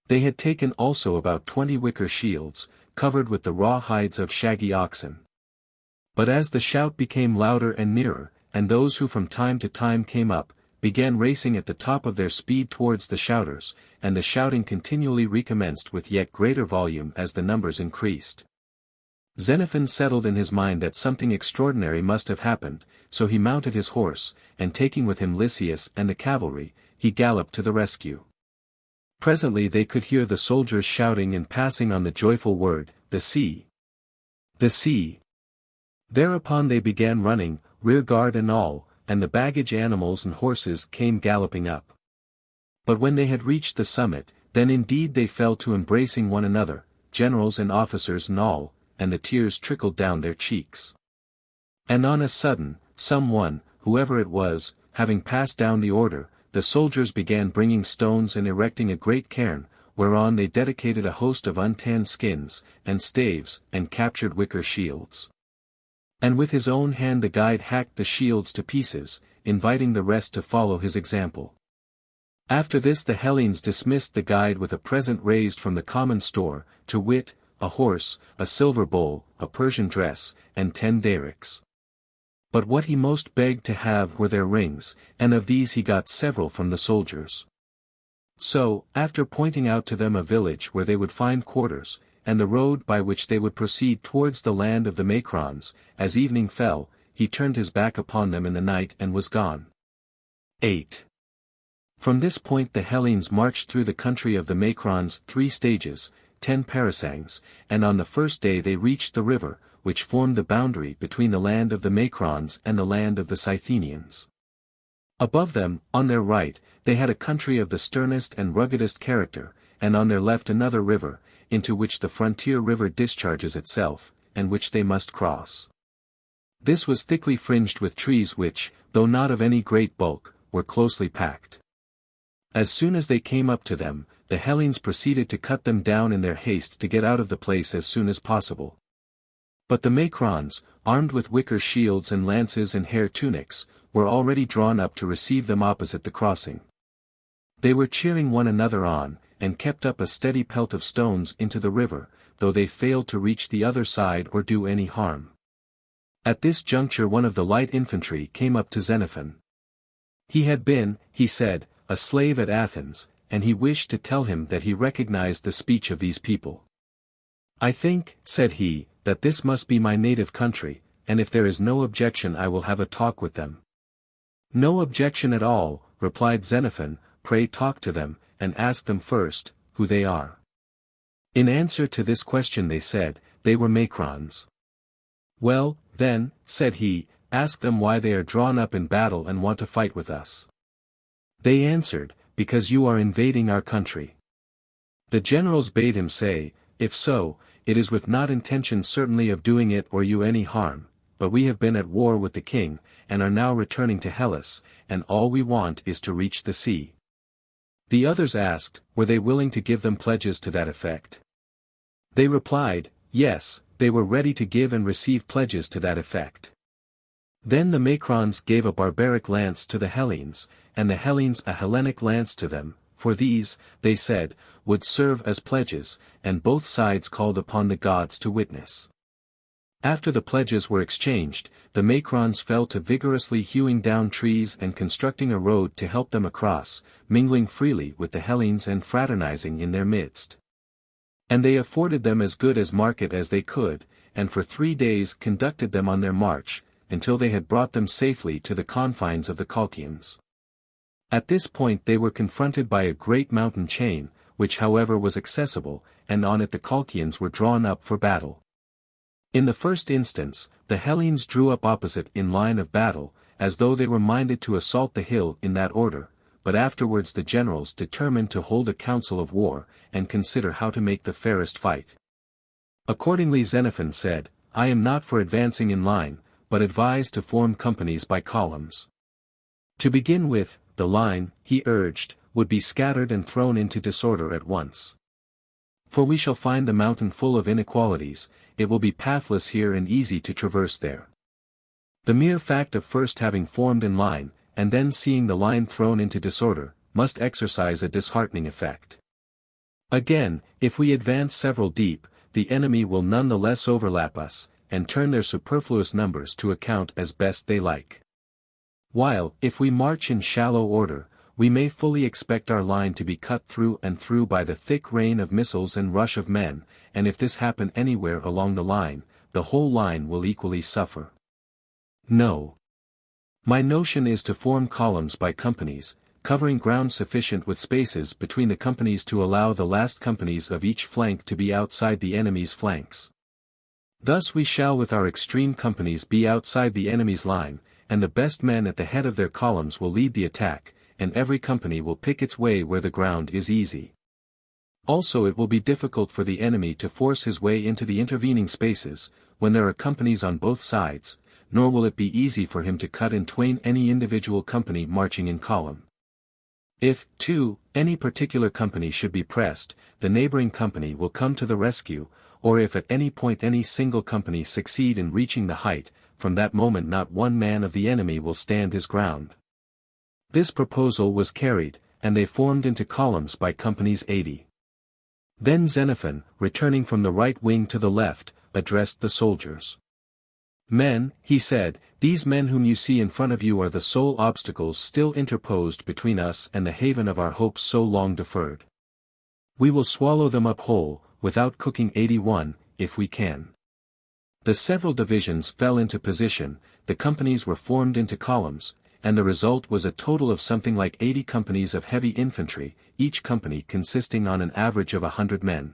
They had taken also about 20 wicker shields, covered with the raw hides of shaggy oxen. But as the shout became louder and nearer, and those who from time to time came up, began racing at the top of their speed towards the shouters, and the shouting continually recommenced with yet greater volume as the numbers increased. Xenophon settled in his mind that something extraordinary must have happened, so he mounted his horse, and taking with him Lysias and the cavalry, he galloped to the rescue. Presently they could hear the soldiers shouting and passing on the joyful word, "The sea! The sea!" Thereupon they began running, rear guard and all, and the baggage animals and horses came galloping up. But when they had reached the summit, then indeed they fell to embracing one another, generals and officers and all, and the tears trickled down their cheeks. And on a sudden, some one, whoever it was, having passed down the order, the soldiers began bringing stones and erecting a great cairn, whereon they dedicated a host of untanned skins, and staves, and captured wicker shields. And with his own hand the guide hacked the shields to pieces, inviting the rest to follow his example. After this the Hellenes dismissed the guide with a present raised from the common store, to wit, a horse, a silver bowl, a Persian dress, and 10 darics. But what he most begged to have were their rings, and of these he got several from the soldiers. So, after pointing out to them a village where they would find quarters, and the road by which they would proceed towards the land of the Macrons, as evening fell, he turned his back upon them in the night and was gone. 8. From this point the Hellenes marched through the country of the Macrons 3 stages, 10 parasangs, and on the first day they reached the river, which formed the boundary between the land of the Macrons and the land of the Scythenians. Above them, on their right, they had a country of the sternest and ruggedest character, and on their left another river, into which the frontier river discharges itself, and which they must cross. This was thickly fringed with trees which, though not of any great bulk, were closely packed. As soon as they came up to them, the Hellenes proceeded to cut them down in their haste to get out of the place as soon as possible. But the Macrons, armed with wicker shields and lances and hair tunics, were already drawn up to receive them opposite the crossing. They were cheering one another on, and kept up a steady pelt of stones into the river, though they failed to reach the other side or do any harm. At this juncture one of the light infantry came up to Xenophon. He had been, he said, a slave at Athens, and he wished to tell him that he recognized the speech of these people. "I think," said he, "that this must be my native country, and if there is no objection I will have a talk with them." "No objection at all," replied Xenophon, "pray talk to them, and ask them first, who they are." In answer to this question they said, they were Macrons. "Well, then," said he, "ask them why they are drawn up in battle and want to fight with us." They answered, "Because you are invading our country." The generals bade him say, "If so, it is with not intention certainly of doing it or you any harm, but we have been at war with the king, and are now returning to Hellas, and all we want is to reach the sea." The others asked, were they willing to give them pledges to that effect? They replied, yes, they were ready to give and receive pledges to that effect. Then the Macrons gave a barbaric lance to the Hellenes, and the Hellenes a Hellenic lance to them, for these, they said, would serve as pledges, and both sides called upon the gods to witness. After the pledges were exchanged, the Macrons fell to vigorously hewing down trees and constructing a road to help them across, mingling freely with the Hellenes and fraternizing in their midst. And they afforded them as good as market as they could, and for 3 days conducted them on their march, until they had brought them safely to the confines of the Colchians. At this point they were confronted by a great mountain chain, which however was accessible, and on it the Colchians were drawn up for battle. In the first instance, the Hellenes drew up opposite in line of battle, as though they were minded to assault the hill in that order, but afterwards the generals determined to hold a council of war, and consider how to make the fairest fight. Accordingly Xenophon said, "I am not for advancing in line, but advise to form companies by columns. To begin with, the line, he urged, would be scattered and thrown into disorder at once. For we shall find the mountain full of inequalities, it will be pathless here and easy to traverse there. The mere fact of first having formed in line, and then seeing the line thrown into disorder, must exercise a disheartening effect. Again, if we advance several deep, the enemy will none the less overlap us, and turn their superfluous numbers to account as best they like. While, if we march in shallow order, we may fully expect our line to be cut through and through by the thick rain of missiles and rush of men, and if this happen anywhere along the line, the whole line will equally suffer. No. My notion is to form columns by companies, covering ground sufficient with spaces between the companies to allow the last companies of each flank to be outside the enemy's flanks. Thus we shall with our extreme companies be outside the enemy's line, and the best men at the head of their columns will lead the attack, and every company will pick its way where the ground is easy. Also it will be difficult for the enemy to force his way into the intervening spaces, when there are companies on both sides, nor will it be easy for him to cut in twain any individual company marching in column. If, 2, any particular company should be pressed, the neighboring company will come to the rescue, or if at any point any single company succeed in reaching the height, from that moment not one man of the enemy will stand his ground. This proposal was carried, and they formed into columns by companies 80. Then Xenophon, returning from the right wing to the left, addressed the soldiers. Men, he said, these men whom you see in front of you are the sole obstacles still interposed between us and the haven of our hopes so long deferred. We will swallow them up whole, without cooking 81, if we can. The several divisions fell into position, the companies were formed into columns, and the result was a total of something like 80 companies of heavy infantry, each company consisting on an average of 100 men.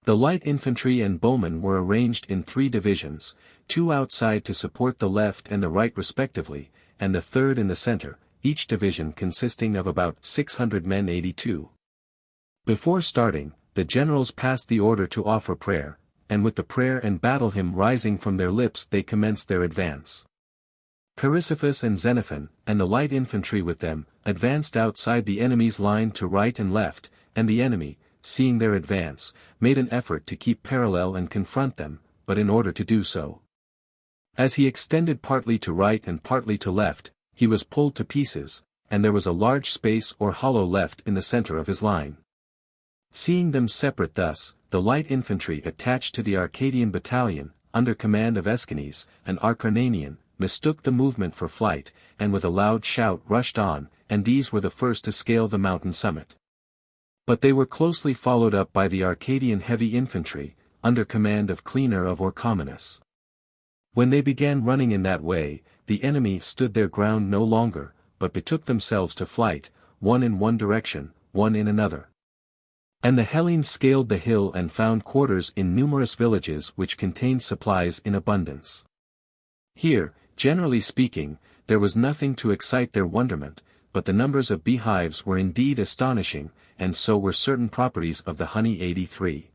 The light infantry and bowmen were arranged in 3 divisions, 2 outside to support the left and the right respectively, and the third in the center, each division consisting of about 600 men 82. Before starting, the generals passed the order to offer prayer, and with the prayer and battle hymn rising from their lips they commenced their advance. Chrysippus and Xenophon, and the light infantry with them, advanced outside the enemy's line to right and left, and the enemy, seeing their advance, made an effort to keep parallel and confront them, but in order to do so, as he extended partly to right and partly to left, he was pulled to pieces, and there was a large space or hollow left in the center of his line. Seeing them separate thus, the light infantry attached to the Arcadian battalion, under command of Aeschines, an Acarnanian, mistook the movement for flight, and with a loud shout rushed on, and these were the first to scale the mountain summit. But they were closely followed up by the Arcadian heavy infantry, under command of Clearchus of Orchomenus. When they began running in that way, the enemy stood their ground no longer, but betook themselves to flight, one in one direction, one in another. And the Hellenes scaled the hill and found quarters in numerous villages which contained supplies in abundance. Here, generally speaking, there was nothing to excite their wonderment, but the numbers of beehives were indeed astonishing, and so were certain properties of the honey 83.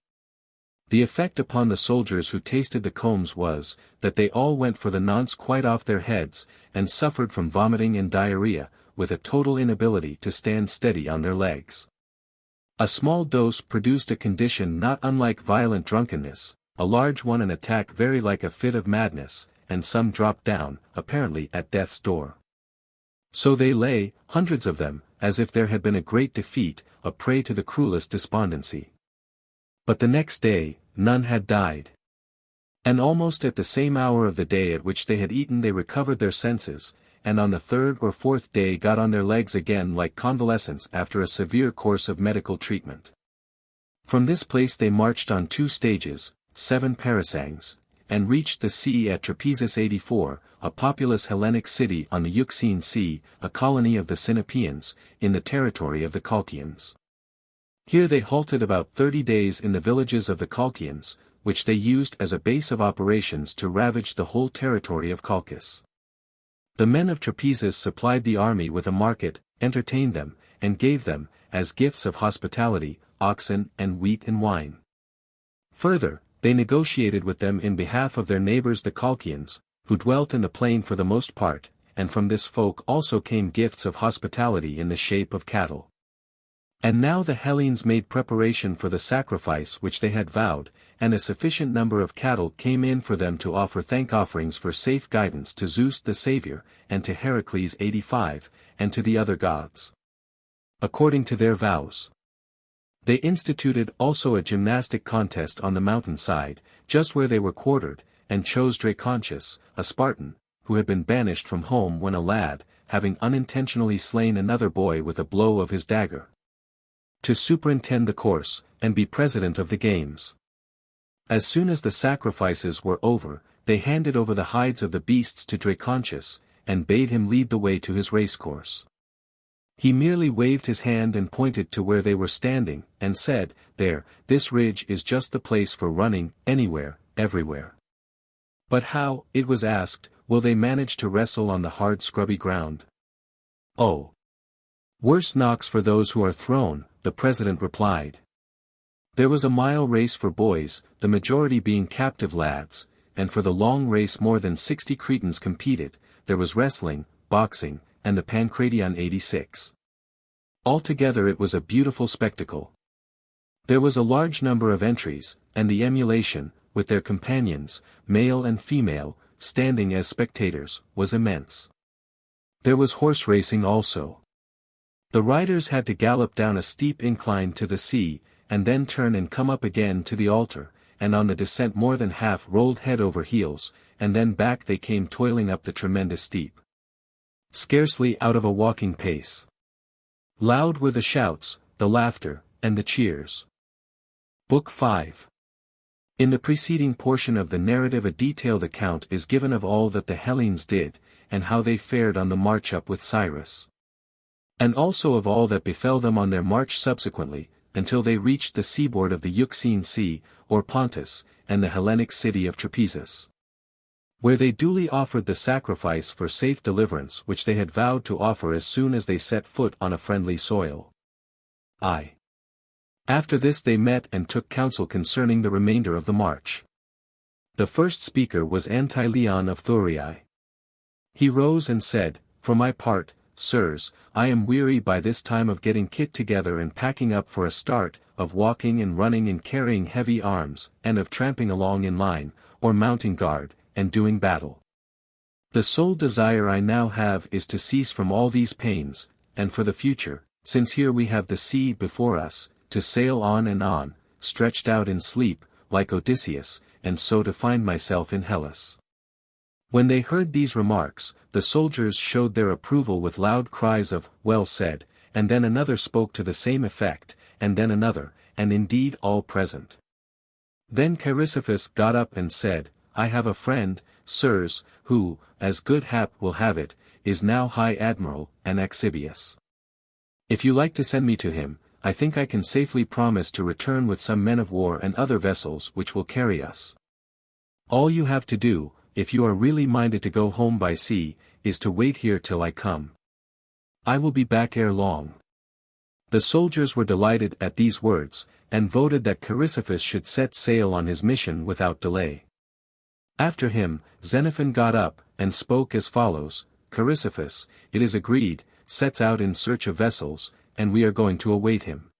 The effect upon the soldiers who tasted the combs was, that they all went for the nonce quite off their heads, and suffered from vomiting and diarrhea, with a total inability to stand steady on their legs. A small dose produced a condition not unlike violent drunkenness, a large one an attack very like a fit of madness, and some dropped down, apparently at death's door. So they lay, hundreds of them, as if there had been a great defeat, a prey to the cruelest despondency. But the next day, none had died. And almost at the same hour of the day at which they had eaten they recovered their senses, and on the 3rd or 4th day got on their legs again like convalescents after a severe course of medical treatment. From this place they marched on 2 stages, 7 parasangs, and reached the sea at Trapezus 84, a populous Hellenic city on the Euxine Sea, a colony of the Sinopeans, in the territory of the Colchians. Here they halted about 30 days in the villages of the Colchians, which they used as a base of operations to ravage the whole territory of Colchis. The men of Trapezus supplied the army with a market, entertained them, and gave them, as gifts of hospitality, oxen and wheat and wine. Further, they negotiated with them in behalf of their neighbors the Colchians, who dwelt in the plain for the most part, and from this folk also came gifts of hospitality in the shape of cattle. And now the Hellenes made preparation for the sacrifice which they had vowed, and a sufficient number of cattle came in for them to offer thank offerings for safe guidance to Zeus the Saviour, and to Heracles 85, and to the other gods, according to their vows. They instituted also a gymnastic contest on the mountainside, just where they were quartered, and chose Clearchus, a Spartan, who had been banished from home when a lad, having unintentionally slain another boy with a blow of his dagger, to superintend the course, and be president of the games. As soon as the sacrifices were over, they handed over the hides of the beasts to Clearchus, and bade him lead the way to his racecourse. He merely waved his hand and pointed to where they were standing, and said, "There, this ridge is just the place for running, anywhere, everywhere." But how, it was asked, will they manage to wrestle on the hard scrubby ground? "Oh! Worse knocks for those who are thrown," the president replied. There was a mile race for boys, the majority being captive lads, and for the long race more than 60 Cretans competed. There was wrestling, boxing, and the Pancration 86. Altogether it was a beautiful spectacle. There was a large number of entries, and the emulation, with their companions, male and female, standing as spectators, was immense. There was horse racing also. The riders had to gallop down a steep incline to the sea, and then turn and come up again to the altar, and on the descent more than half rolled head over heels, and then back they came toiling up the tremendous steep. Scarcely out of a walking pace. Loud were the shouts, the laughter, and the cheers. Book 5. In the preceding portion of the narrative a detailed account is given of all that the Hellenes did, and how they fared on the march up with Cyrus. And also of all that befell them on their march subsequently, until they reached the seaboard of the Euxine Sea, or Pontus, and the Hellenic city of Trapezus. Where they duly offered the sacrifice for safe deliverance which they had vowed to offer as soon as they set foot on a friendly soil. After this they met and took counsel concerning the remainder of the march. The first speaker was Antileon of Thurii. He rose and said, "For my part, sirs, I am weary by this time of getting kit together and packing up for a start, of walking and running and carrying heavy arms, and of tramping along in line, or mounting guard, and doing battle. The sole desire I now have is to cease from all these pains, and for the future, since here we have the sea before us, to sail on and on, stretched out in sleep, like Odysseus, and so to find myself in Hellas." When they heard these remarks, the soldiers showed their approval with loud cries of, "Well said," and then another spoke to the same effect, and then another, and indeed all present. Then Chrysippus got up and said, "I have a friend, sirs, who, as good hap will have it, is now High Admiral, Anaxagoras. If you like to send me to him, I think I can safely promise to return with some men of war and other vessels which will carry us. All you have to do, if you are really minded to go home by sea, is to wait here till I come. I will be back ere long." The soldiers were delighted at these words, and voted that Chrysippus should set sail on his mission without delay. After him, Xenophon got up, and spoke as follows: "Chrysippus, it is agreed, sets out in search of vessels, and we are going to await him.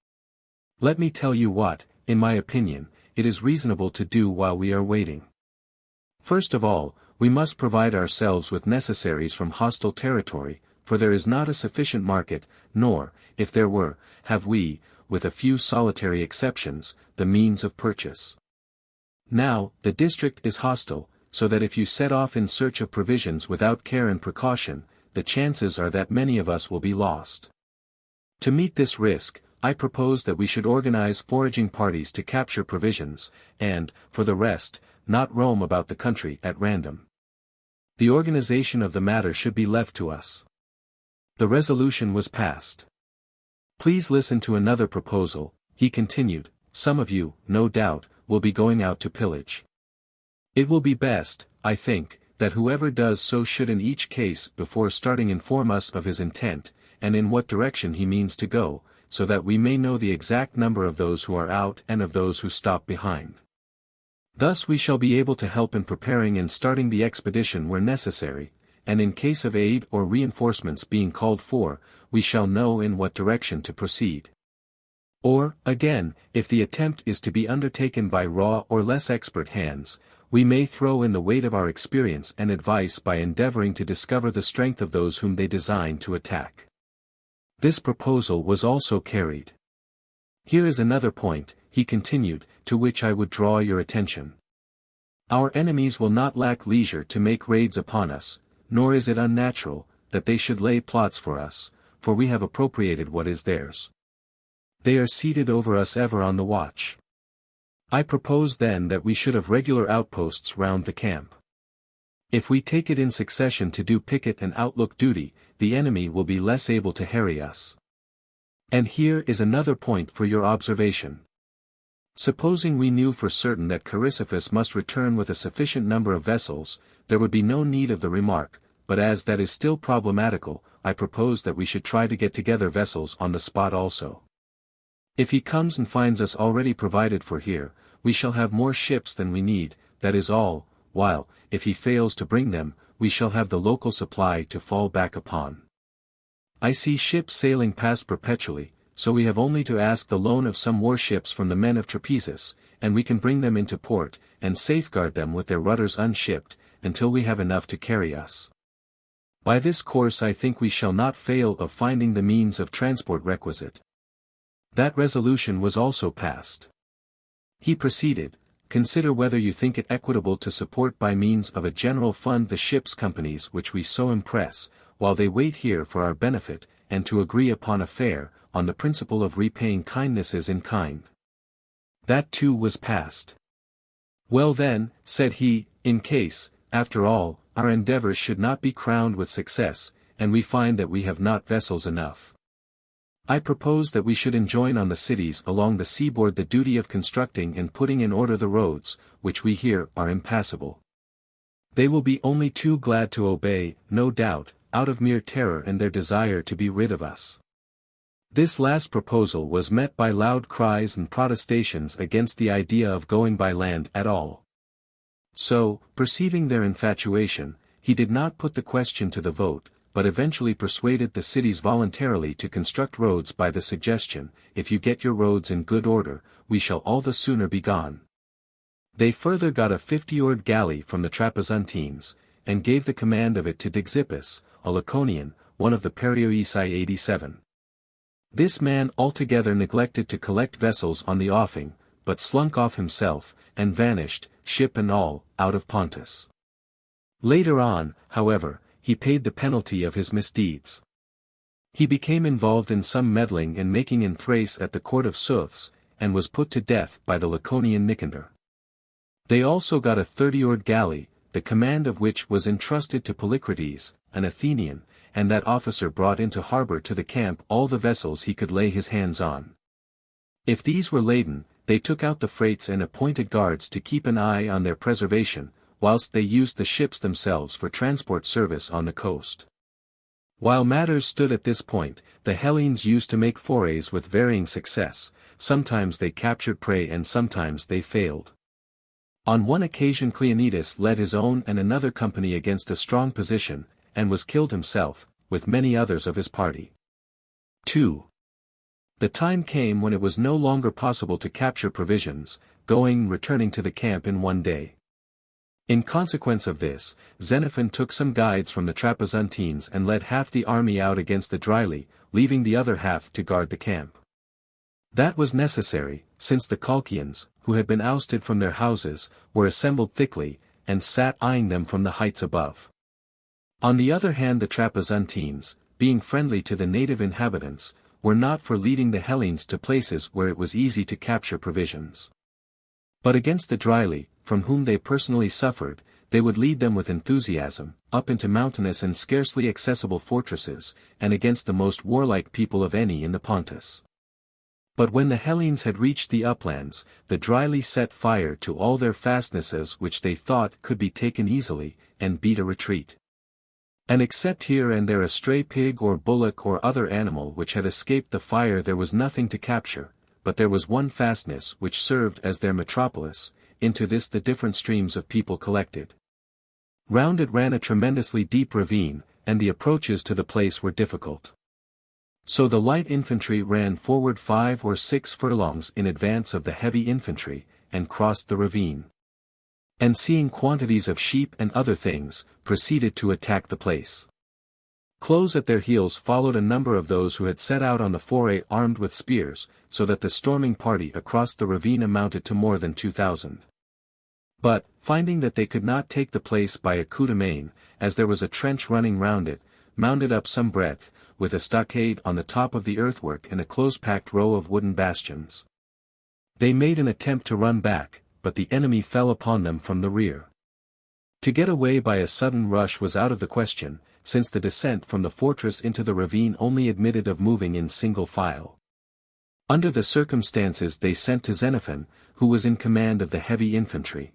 Let me tell you what, in my opinion, it is reasonable to do while we are waiting. First of all, we must provide ourselves with necessaries from hostile territory, for there is not a sufficient market, nor, if there were, have we, with a few solitary exceptions, the means of purchase. Now, the district is hostile, so that if you set off in search of provisions without care and precaution, the chances are that many of us will be lost. To meet this risk, I propose that we should organize foraging parties to capture provisions, and, for the rest, not roam about the country at random. The organization of the matter should be left to us." The resolution was passed. "Please listen to another proposal," he continued. "Some of you, no doubt, will be going out to pillage. It will be best, I think, that whoever does so should in each case before starting inform us of his intent, and in what direction he means to go, so that we may know the exact number of those who are out and of those who stop behind. Thus we shall be able to help in preparing and starting the expedition where necessary, and in case of aid or reinforcements being called for, we shall know in what direction to proceed. Or, again, if the attempt is to be undertaken by raw or less expert hands, we may throw in the weight of our experience and advice by endeavoring to discover the strength of those whom they design to attack." This proposal was also carried. "Here is another point," he continued, "to which I would draw your attention. Our enemies will not lack leisure to make raids upon us, nor is it unnatural, that they should lay plots for us, for we have appropriated what is theirs. They are seated over us ever on the watch. I propose then that we should have regular outposts round the camp. If we take it in succession to do picket and outlook duty, the enemy will be less able to harry us. And here is another point for your observation. Supposing we knew for certain that Chrysippus must return with a sufficient number of vessels, there would be no need of the remark, but as that is still problematical, I propose that we should try to get together vessels on the spot also. If he comes and finds us already provided for here, we shall have more ships than we need, that is all, while, if he fails to bring them, we shall have the local supply to fall back upon. I see ships sailing past perpetually, so we have only to ask the loan of some warships from the men of Trapezus, and we can bring them into port, and safeguard them with their rudders unshipped, until we have enough to carry us. By this course I think we shall not fail of finding the means of transport requisite. That resolution was also passed. He proceeded, consider whether you think it equitable to support by means of a general fund the ships' companies which we so impress, while they wait here for our benefit, and to agree upon a fare, on the principle of repaying kindnesses in kind. That too was passed. Well then, said he, in case, after all, our endeavors should not be crowned with success, and we find that we have not vessels enough, I propose that we should enjoin on the cities along the seaboard the duty of constructing and putting in order the roads, which we hear are impassable. They will be only too glad to obey, no doubt, out of mere terror and their desire to be rid of us. This last proposal was met by loud cries and protestations against the idea of going by land at all. So, perceiving their infatuation, he did not put the question to the vote, but eventually persuaded the cities voluntarily to construct roads by the suggestion, if you get your roads in good order, we shall all the sooner be gone. They further got a 50-oared galley from the Trapezuntines, and gave the command of it to Dixippus, a Laconian, one of the Perioeci 87. This man altogether neglected to collect vessels on the offing, but slunk off himself, and vanished, ship and all, out of Pontus. Later on, however, he paid the penalty of his misdeeds. He became involved in some meddling and making in Thrace at the court of Suths, and was put to death by the Laconian Nicander. They also got a 30-oared galley, the command of which was entrusted to Polycrates, an Athenian, and that officer brought into harbor to the camp all the vessels he could lay his hands on. If these were laden, they took out the freights and appointed guards to keep an eye on their preservation, whilst they used the ships themselves for transport service on the coast. While matters stood at this point, the Hellenes used to make forays with varying success, sometimes they captured prey and sometimes they failed. On one occasion Cleonidas led his own and another company against a strong position, and was killed himself, with many others of his party. 2. The time came when it was no longer possible to capture provisions, going and returning to the camp in one day. In consequence of this, Xenophon took some guides from the Trapezuntines and led half the army out against the Dryli, leaving the other half to guard the camp. That was necessary, since the Colchians, who had been ousted from their houses, were assembled thickly, and sat eyeing them from the heights above. On the other hand the Trapezuntines, being friendly to the native inhabitants, were not for leading the Hellenes to places where it was easy to capture provisions. But against the Dryli, from whom they personally suffered, they would lead them with enthusiasm, up into mountainous and scarcely accessible fortresses, and against the most warlike people of any in the Pontus. But when the Hellenes had reached the uplands, the Dryli set fire to all their fastnesses which they thought could be taken easily, and beat a retreat. And except here and there a stray pig or bullock or other animal which had escaped the fire there was nothing to capture, but there was one fastness which served as their metropolis. Into this the different streams of people collected. Round it ran a tremendously deep ravine, and the approaches to the place were difficult. So the light infantry ran forward 5 or 6 furlongs in advance of the heavy infantry, and crossed the ravine. And seeing quantities of sheep and other things, proceeded to attack the place. Close at their heels followed a number of those who had set out on the foray armed with spears, so that the storming party across the ravine amounted to more than 2,000. But, finding that they could not take the place by a coup de main, as there was a trench running round it, mounted up some breadth, with a stockade on the top of the earthwork and a close-packed row of wooden bastions. They made an attempt to run back, but the enemy fell upon them from the rear. To get away by a sudden rush was out of the question, since the descent from the fortress into the ravine only admitted of moving in single file. Under the circumstances they sent to Xenophon, who was in command of the heavy infantry.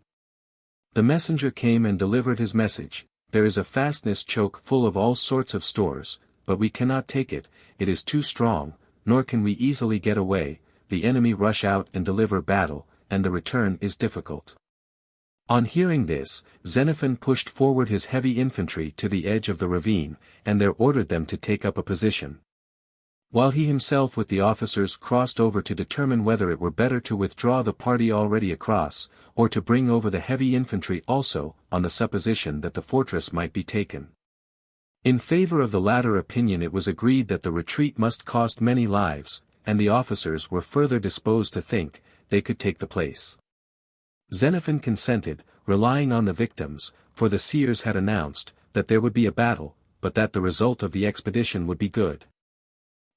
The messenger came and delivered his message, there is a fastness choke full of all sorts of stores, but we cannot take it, it is too strong, nor can we easily get away, the enemy rush out and deliver battle, and the return is difficult. On hearing this, Xenophon pushed forward his heavy infantry to the edge of the ravine, and there ordered them to take up a position. While he himself with the officers crossed over to determine whether it were better to withdraw the party already across, or to bring over the heavy infantry also, on the supposition that the fortress might be taken. In favor of the latter opinion it was agreed that the retreat must cost many lives, and the officers were further disposed to think they could take the place. Xenophon consented, relying on the victims, for the seers had announced that there would be a battle, but that the result of the expedition would be good.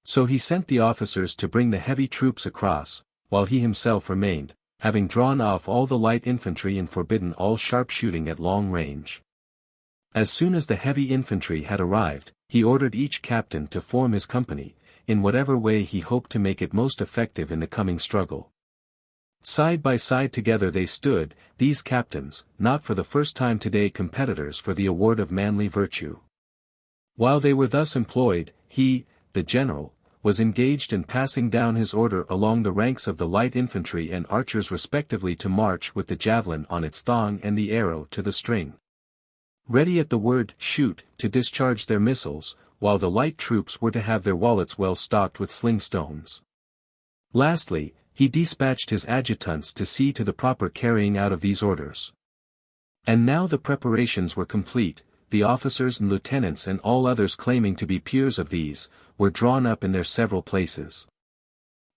So he sent the officers to bring the heavy troops across, while he himself remained, having drawn off all the light infantry and forbidden all sharpshooting at long range. As soon as the heavy infantry had arrived, he ordered each captain to form his company, in whatever way he hoped to make it most effective in the coming struggle. Side by side together they stood, these captains, not for the first time today competitors for the award of manly virtue. While they were thus employed, he, the general, was engaged in passing down his order along the ranks of the light infantry and archers respectively to march with the javelin on its thong and the arrow to the string, ready at the word shoot to discharge their missiles, while the light troops were to have their wallets well stocked with sling stones. Lastly, he dispatched his adjutants to see to the proper carrying out of these orders. And now the preparations were complete, the officers and lieutenants and all others claiming to be peers of these, were drawn up in their several places.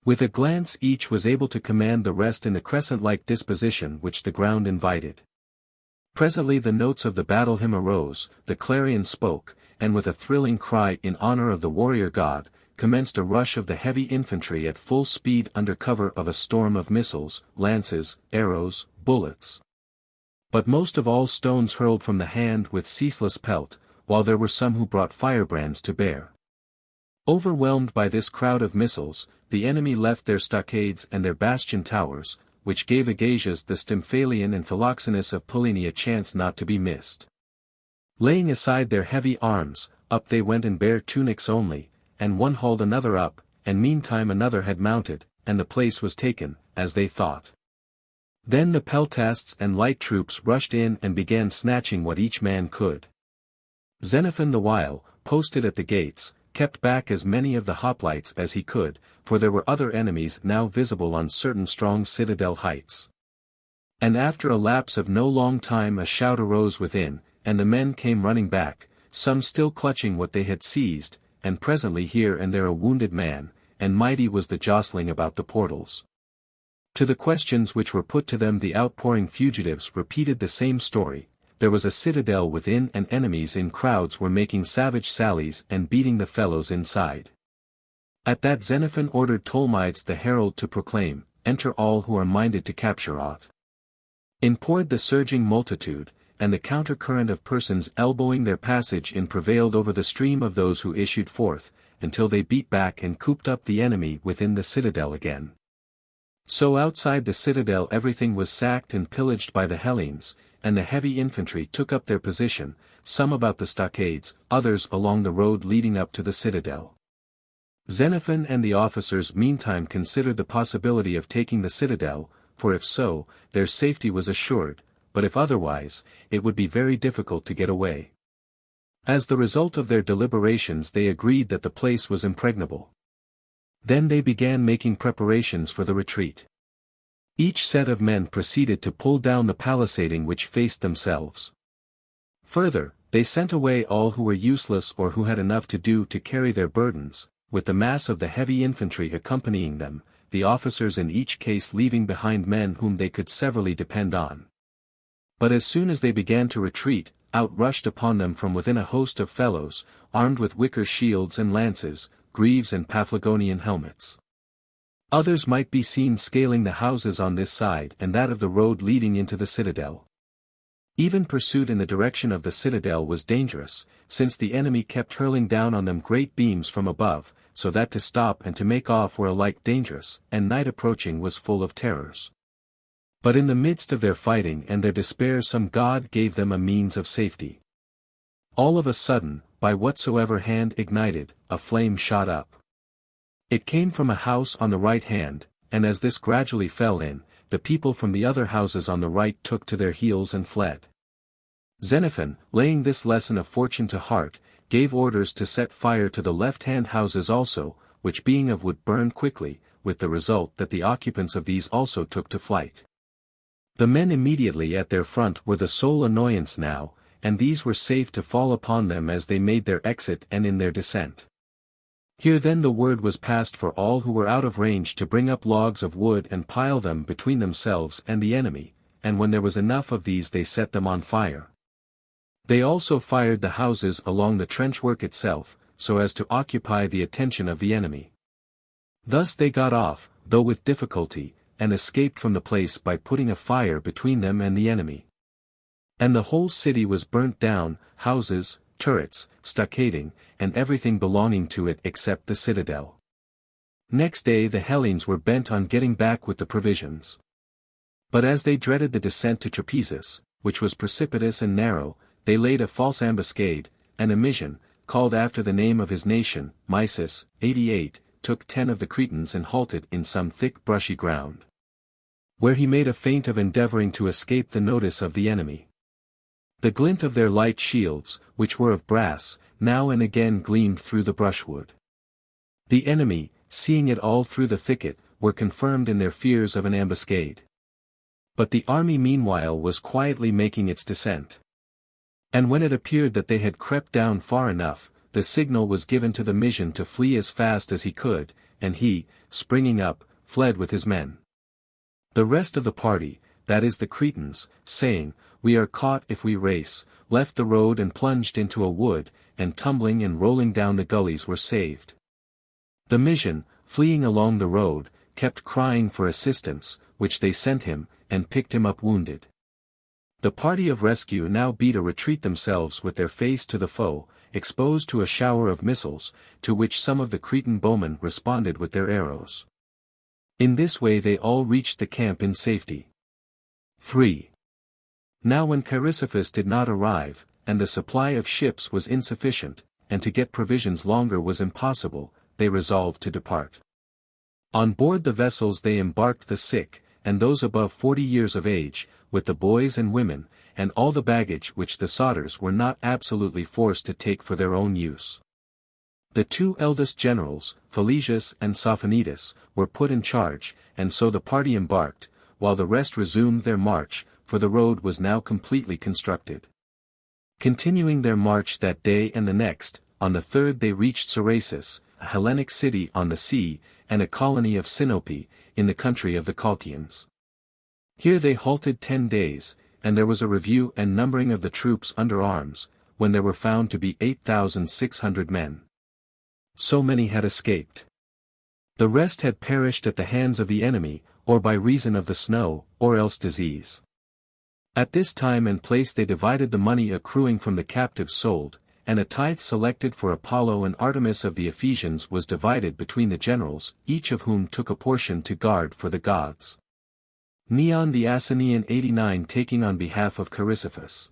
With a glance each was able to command the rest in the crescent-like disposition which the ground invited. Presently the notes of the battle hymn arose, the clarion spoke, and with a thrilling cry in honor of the warrior god, commenced a rush of the heavy infantry at full speed under cover of a storm of missiles, lances, arrows, bullets. But most of all stones hurled from the hand with ceaseless pelt, while there were some who brought firebrands to bear. Overwhelmed by this crowd of missiles, the enemy left their stockades and their bastion towers, which gave Agasias the Stymphalian and Philoxenus of Pellene a chance not to be missed. Laying aside their heavy arms, up they went in bare tunics only, and one hauled another up, and meantime another had mounted, and the place was taken, as they thought. Then the peltasts and light troops rushed in and began snatching what each man could. Xenophon the while, posted at the gates, kept back as many of the hoplites as he could, for there were other enemies now visible on certain strong citadel heights. And after a lapse of no long time a shout arose within, and the men came running back, some still clutching what they had seized, and presently here and there a wounded man, and mighty was the jostling about the portals. To the questions which were put to them the outpouring fugitives repeated the same story, there was a citadel within and enemies in crowds were making savage sallies and beating the fellows inside. At that Xenophon ordered Tolmides the herald to proclaim, "Enter all who are minded to capture aught." In poured the surging multitude, and the counter-current of persons elbowing their passage in prevailed over the stream of those who issued forth, until they beat back and cooped up the enemy within the citadel again. So outside the citadel everything was sacked and pillaged by the Hellenes, and the heavy infantry took up their position, some about the stockades, others along the road leading up to the citadel. Xenophon and the officers meantime considered the possibility of taking the citadel, for if so, their safety was assured, but if otherwise, it would be very difficult to get away. As the result of their deliberations they agreed that the place was impregnable. Then they began making preparations for the retreat. Each set of men proceeded to pull down the palisading which faced themselves. Further, they sent away all who were useless or who had enough to do to carry their burdens, with the mass of the heavy infantry accompanying them, the officers in each case leaving behind men whom they could severally depend on. But as soon as they began to retreat, out rushed upon them from within a host of fellows, armed with wicker shields and lances, greaves and Paphlagonian helmets. Others might be seen scaling the houses on this side and that of the road leading into the citadel. Even pursuit in the direction of the citadel was dangerous, since the enemy kept hurling down on them great beams from above, so that to stop and to make off were alike dangerous, and night approaching was full of terrors. But in the midst of their fighting and their despair some god gave them a means of safety. All of a sudden, by whatsoever hand ignited, a flame shot up. It came from a house on the right hand, and as this gradually fell in, the people from the other houses on the right took to their heels and fled. Xenophon, laying this lesson of fortune to heart, gave orders to set fire to the left-hand houses also, which being of wood burned quickly, with the result that the occupants of these also took to flight. The men immediately at their front were the sole annoyance now, and these were safe to fall upon them as they made their exit and in their descent. Here then the word was passed for all who were out of range to bring up logs of wood and pile them between themselves and the enemy, and when there was enough of these they set them on fire. They also fired the houses along the trenchwork itself, so as to occupy the attention of the enemy. Thus they got off, though with difficulty, and escaped from the place by putting a fire between them and the enemy. And the whole city was burnt down, houses, turrets, stockading, and everything belonging to it except the citadel. Next day the Hellenes were bent on getting back with the provisions. But as they dreaded the descent to Trapezus, which was precipitous and narrow, they laid a false ambuscade, and Amysian, called after the name of his nation, Mysis, 88, took 10 of the Cretans and halted in some thick brushy ground, where he made a feint of endeavoring to escape the notice of the enemy. The glint of their light shields, which were of brass, now and again gleamed through the brushwood. The enemy, seeing it all through the thicket, were confirmed in their fears of an ambuscade. But the army meanwhile was quietly making its descent. And when it appeared that they had crept down far enough, the signal was given to the Mysian to flee as fast as he could, and he, springing up, fled with his men. The rest of the party, that is the Cretans, saying, "We are caught if we race," left the road and plunged into a wood, and tumbling and rolling down the gullies were saved. The Mysian, fleeing along the road, kept crying for assistance, which they sent him, and picked him up wounded. The party of rescue now beat a retreat themselves with their face to the foe, exposed to a shower of missiles, to which some of the Cretan bowmen responded with their arrows. In this way they all reached the camp in safety. 3. Now when Chrysippus did not arrive, and the supply of ships was insufficient, and to get provisions longer was impossible, they resolved to depart. On board the vessels they embarked the sick, and those above 40 years of age, with the boys and women, and all the baggage which the Satyrs were not absolutely forced to take for their own use. The 2 eldest generals, Philesius and Sophonidas, were put in charge, and so the party embarked, while the rest resumed their march, for the road was now completely constructed. Continuing their march that day and the next, on the 3rd they reached Cerasus, a Hellenic city on the sea, and a colony of Sinope, in the country of the Colchians. Here they halted 10 days, and there was a review and numbering of the troops under arms, when there were found to be 8,600 men. So many had escaped. The rest had perished at the hands of the enemy, or by reason of the snow, or else disease. At this time and place they divided the money accruing from the captives sold, and a tithe selected for Apollo and Artemis of the Ephesians was divided between the generals, each of whom took a portion to guard for the gods. Neon the Asinian 89 taking on behalf of Chrysippus.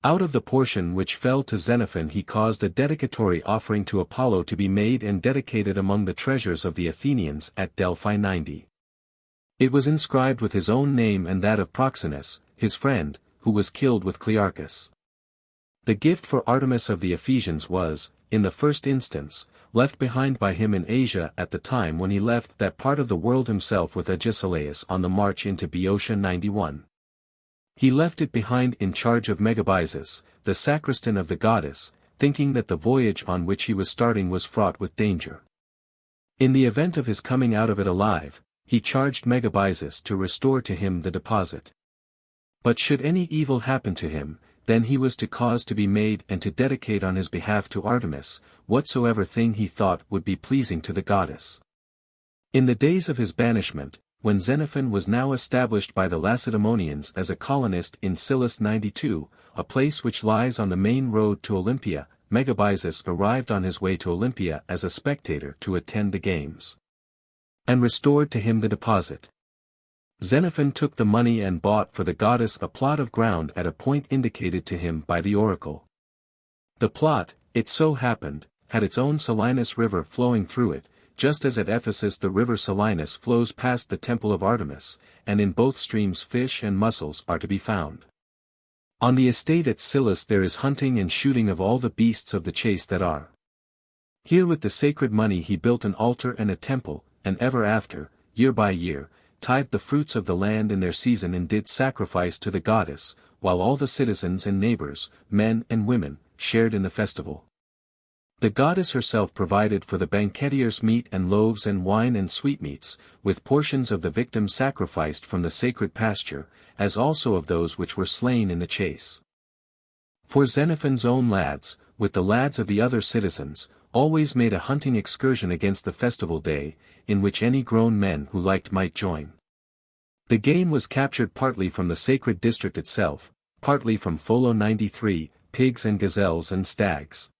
Out of the portion which fell to Xenophon he caused a dedicatory offering to Apollo to be made and dedicated among the treasures of the Athenians at Delphi 90. It was inscribed with his own name and that of Proxenus, his friend, who was killed with Clearchus. The gift for Artemis of the Ephesians was, in the first instance, left behind by him in Asia at the time when he left that part of the world himself with Agesilaus on the march into Boeotia 91. He left it behind in charge of Megabyzus, the sacristan of the goddess, thinking that the voyage on which he was starting was fraught with danger. In the event of his coming out of it alive, he charged Megabyzus to restore to him the deposit. But should any evil happen to him, then he was to cause to be made and to dedicate on his behalf to Artemis, whatsoever thing he thought would be pleasing to the goddess. In the days of his banishment, when Xenophon was now established by the Lacedaemonians as a colonist in Silis 92, a place which lies on the main road to Olympia, Megabyzus arrived on his way to Olympia as a spectator to attend the games, and restored to him the deposit. Xenophon took the money and bought for the goddess a plot of ground at a point indicated to him by the oracle. The plot, it so happened, had its own Selinus river flowing through it, just as at Ephesus the river Selinus flows past the temple of Artemis, and in both streams fish and mussels are to be found. On the estate at Scyllus there is hunting and shooting of all the beasts of the chase that are. Here with the sacred money he built an altar and a temple, and ever after, year by year, tithed the fruits of the land in their season and did sacrifice to the goddess, while all the citizens and neighbors, men and women, shared in the festival. The goddess herself provided for the banquetiers meat and loaves and wine and sweetmeats, with portions of the victims sacrificed from the sacred pasture, as also of those which were slain in the chase. For Xenophon's own lads, with the lads of the other citizens, always made a hunting excursion against the festival day, in which any grown men who liked might join. The game was captured partly from the sacred district itself, partly from Pholo 93, pigs and gazelles and stags.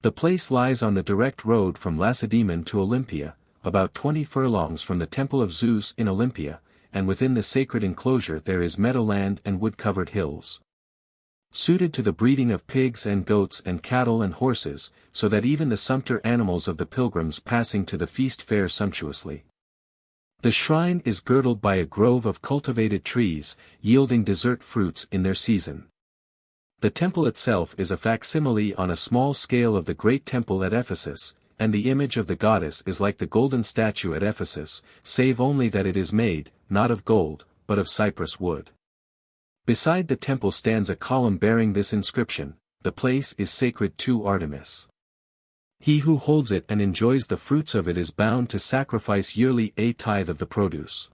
The place lies on the direct road from Lacedaemon to Olympia, about 20 furlongs from the temple of Zeus in Olympia, and within the sacred enclosure there is meadowland and wood-covered hills, suited to the breeding of pigs and goats and cattle and horses, so that even the sumpter animals of the pilgrims passing to the feast fare sumptuously. The shrine is girdled by a grove of cultivated trees, yielding dessert fruits in their season. The temple itself is a facsimile on a small scale of the great temple at Ephesus, and the image of the goddess is like the golden statue at Ephesus, save only that it is made, not of gold, but of cypress wood. Beside the temple stands a column bearing this inscription: "The place is sacred to Artemis. He who holds it and enjoys the fruits of it is bound to sacrifice yearly a tithe of the produce,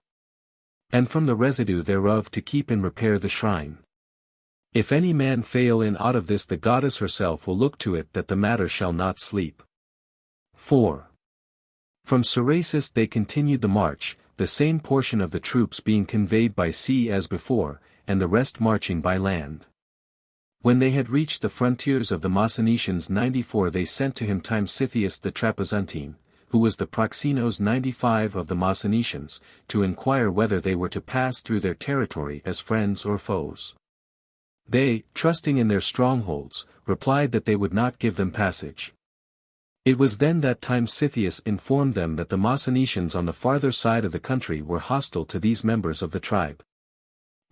and from the residue thereof to keep in repair the shrine. If any man fail in aught of this, the goddess herself will look to it that the matter shall not sleep." 4. From Cerasus they continued the march, the same portion of the troops being conveyed by sea as before, and the rest marching by land. When they had reached the frontiers of the Massinicians 94 they sent to him Tissaphernes the Trapezuntine, who was the proxenos 95 of the Massinicians, to inquire whether they were to pass through their territory as friends or foes. They, trusting in their strongholds, replied that they would not give them passage. It was then that Tissaphernes informed them that the Massinicians on the farther side of the country were hostile to these members of the tribe.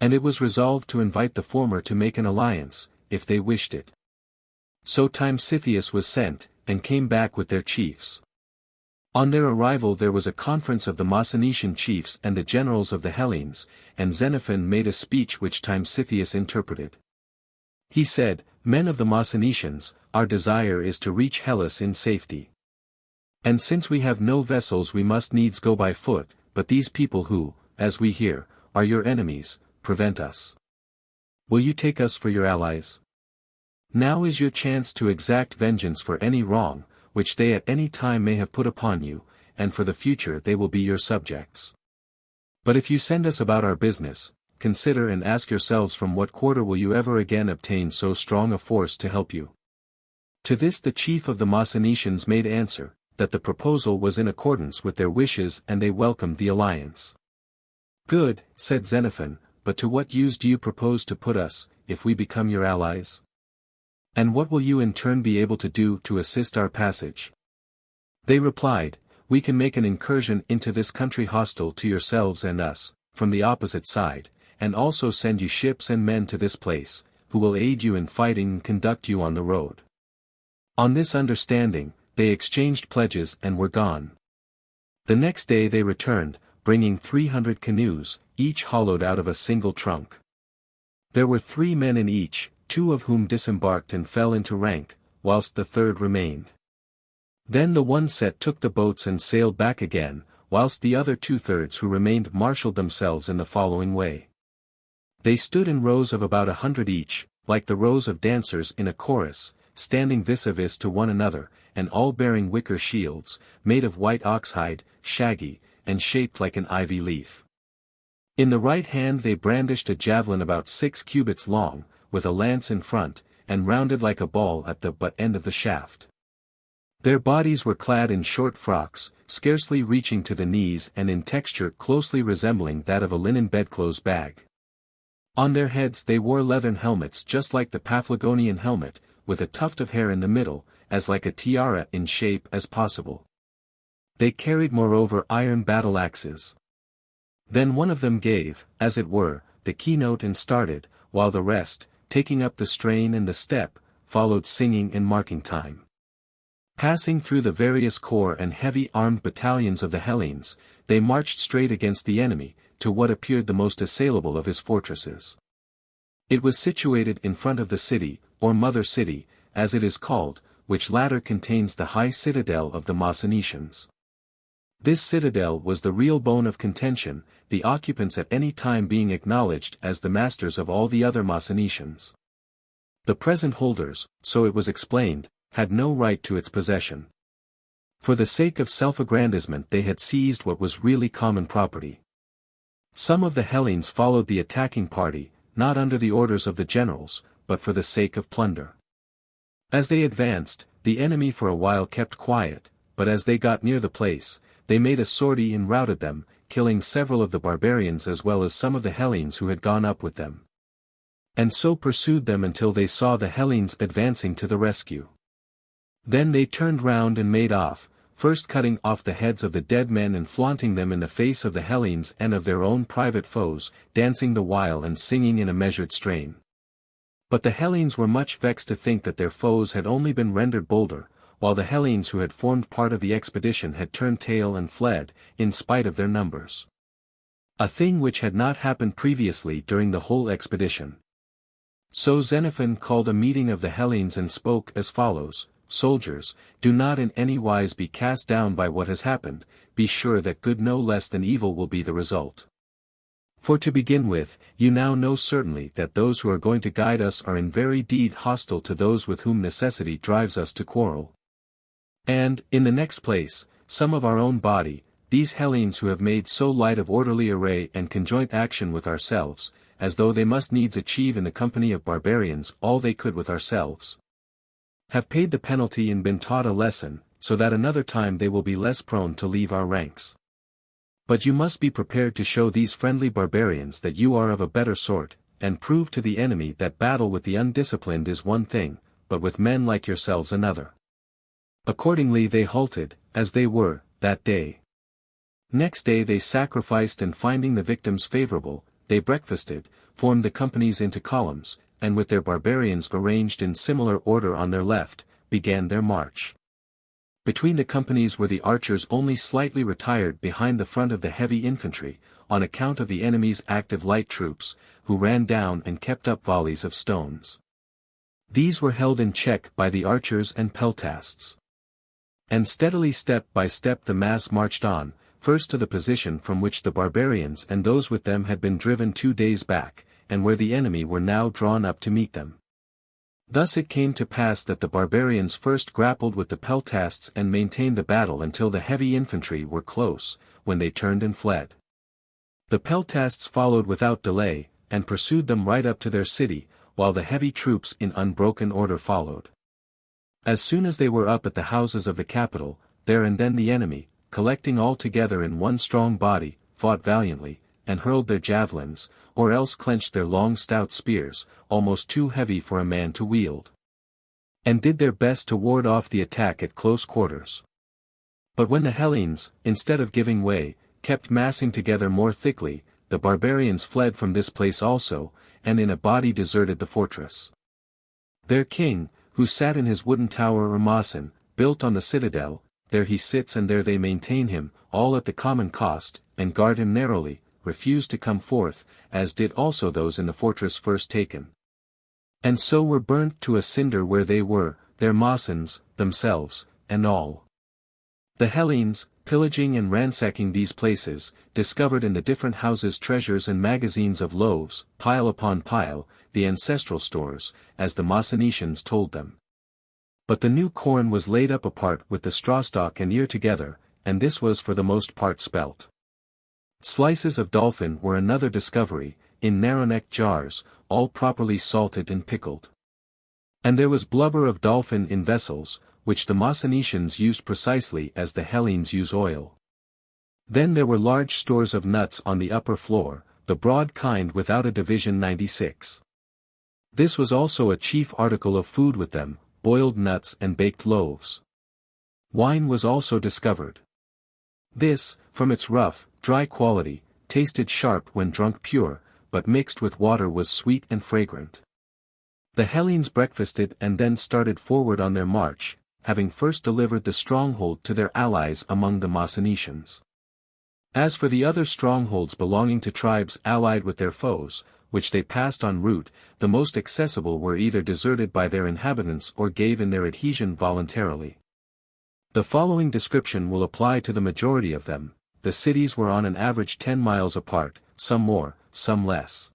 And it was resolved to invite the former to make an alliance, if they wished it. So Tissaphernes was sent, and came back with their chiefs. On their arrival there was a conference of the Massinician chiefs and the generals of the Hellenes, and Xenophon made a speech which Tissaphernes interpreted. He said, "Men of the Massinicians, our desire is to reach Hellas in safety. And since we have no vessels we must needs go by foot, but these people who, as we hear, are your enemies, prevent us. Will you take us for your allies? Now is your chance to exact vengeance for any wrong, which they at any time may have put upon you, and for the future they will be your subjects. But if you send us about our business, consider and ask yourselves from what quarter will you ever again obtain so strong a force to help you." To this the chief of the Massinicians made answer, that the proposal was in accordance with their wishes and they welcomed the alliance. "Good," said Xenophon, "but to what use do you propose to put us, if we become your allies? And what will you in turn be able to do to assist our passage?" They replied, "We can make an incursion into this country hostile to yourselves and us, from the opposite side, and also send you ships and men to this place, who will aid you in fighting and conduct you on the road." On this understanding, they exchanged pledges and were gone. The next day they returned, bringing 300 canoes, each hollowed out of a single trunk. There were 3 men in each, 2 of whom disembarked and fell into rank, whilst the third remained. Then the one set took the boats and sailed back again, whilst the other 2/3 who remained marshalled themselves in the following way. They stood in rows of about 100 each, like the rows of dancers in a chorus, standing vis-a-vis to one another, and all bearing wicker shields, made of white oxhide, shaggy, and shaped like an ivy leaf. In the right hand they brandished a javelin about 6 cubits long, with a lance in front, and rounded like a ball at the butt end of the shaft. Their bodies were clad in short frocks, scarcely reaching to the knees and in texture closely resembling that of a linen bedclothes bag. On their heads they wore leathern helmets just like the Paphlagonian helmet, with a tuft of hair in the middle, as like a tiara in shape as possible. They carried moreover iron battle axes. Then one of them gave, as it were, the keynote and started, while the rest, taking up the strain and the step, followed singing and marking time. Passing through the various corps and heavy armed battalions of the Hellenes, they marched straight against the enemy, to what appeared the most assailable of his fortresses. It was situated in front of the city, or mother city, as it is called, which latter contains the high citadel of the Macedonians. This citadel was the real bone of contention, the occupants at any time being acknowledged as the masters of all the other Macedonians. The present holders, so it was explained, had no right to its possession. For the sake of self-aggrandizement they had seized what was really common property. Some of the Hellenes followed the attacking party, not under the orders of the generals, but for the sake of plunder. As they advanced, the enemy for a while kept quiet, but as they got near the place, they made a sortie and routed them, killing several of the barbarians as well as some of the Hellenes who had gone up with them. And so pursued them until they saw the Hellenes advancing to the rescue. Then they turned round and made off, first cutting off the heads of the dead men and flaunting them in the face of the Hellenes and of their own private foes, dancing the while and singing in a measured strain. But the Hellenes were much vexed to think that their foes had only been rendered bolder, while the Hellenes who had formed part of the expedition had turned tail and fled, in spite of their numbers. A thing which had not happened previously during the whole expedition. So Xenophon called a meeting of the Hellenes and spoke as follows: Soldiers, do not in any wise be cast down by what has happened, be sure that good no less than evil will be the result. For to begin with, you now know certainly that those who are going to guide us are in very deed hostile to those with whom necessity drives us to quarrel. And, in the next place, some of our own body, these Hellenes who have made so light of orderly array and conjoint action with ourselves, as though they must needs achieve in the company of barbarians all they could with ourselves, have paid the penalty and been taught a lesson, so that another time they will be less prone to leave our ranks. But you must be prepared to show these friendly barbarians that you are of a better sort, and prove to the enemy that battle with the undisciplined is one thing, but with men like yourselves another. Accordingly they halted, as they were, that day. Next day they sacrificed, and finding the victims favorable, they breakfasted, formed the companies into columns, and with their barbarians arranged in similar order on their left, began their march. Between the companies were the archers only slightly retired behind the front of the heavy infantry, on account of the enemy's active light troops, who ran down and kept up volleys of stones. These were held in check by the archers and peltasts. And steadily step by step the mass marched on, first to the position from which the barbarians and those with them had been driven 2 days back, and where the enemy were now drawn up to meet them. Thus it came to pass that the barbarians first grappled with the peltasts and maintained the battle until the heavy infantry were close, when they turned and fled. The peltasts followed without delay, and pursued them right up to their city, while the heavy troops in unbroken order followed. As soon as they were up at the houses of the capital, there and then the enemy, collecting all together in one strong body, fought valiantly, and hurled their javelins, or else clenched their long stout spears, almost too heavy for a man to wield, and did their best to ward off the attack at close quarters. But when the Hellenes, instead of giving way, kept massing together more thickly, the barbarians fled from this place also, and in a body deserted the fortress. Their king, who sat in his wooden tower or mason, built on the citadel, there he sits and there they maintain him, all at the common cost, and guard him narrowly, refused to come forth, as did also those in the fortress first taken. And so were burnt to a cinder where they were, their masons, themselves, and all. The Hellenes, pillaging and ransacking these places, discovered in the different houses treasures and magazines of loaves, pile upon pile, the ancestral stores, as the Macedonians told them. But the new corn was laid up apart with the strawstalk and ear together, and this was for the most part spelt. Slices of dolphin were another discovery, in narrow-necked jars, all properly salted and pickled. And there was blubber of dolphin in vessels, which the Macedonians used precisely as the Hellenes use oil. Then there were large stores of nuts on the upper floor, the broad kind without a division 96. This was also a chief article of food with them, boiled nuts and baked loaves. Wine was also discovered. This, from its rough, dry quality, tasted sharp when drunk pure, but mixed with water was sweet and fragrant. The Hellenes breakfasted and then started forward on their march, having first delivered the stronghold to their allies among the Massinetians. As for the other strongholds belonging to tribes allied with their foes, which they passed en route, the most accessible were either deserted by their inhabitants or gave in their adhesion voluntarily. The following description will apply to the majority of them. The cities were on an average 10 miles apart, some more, some less.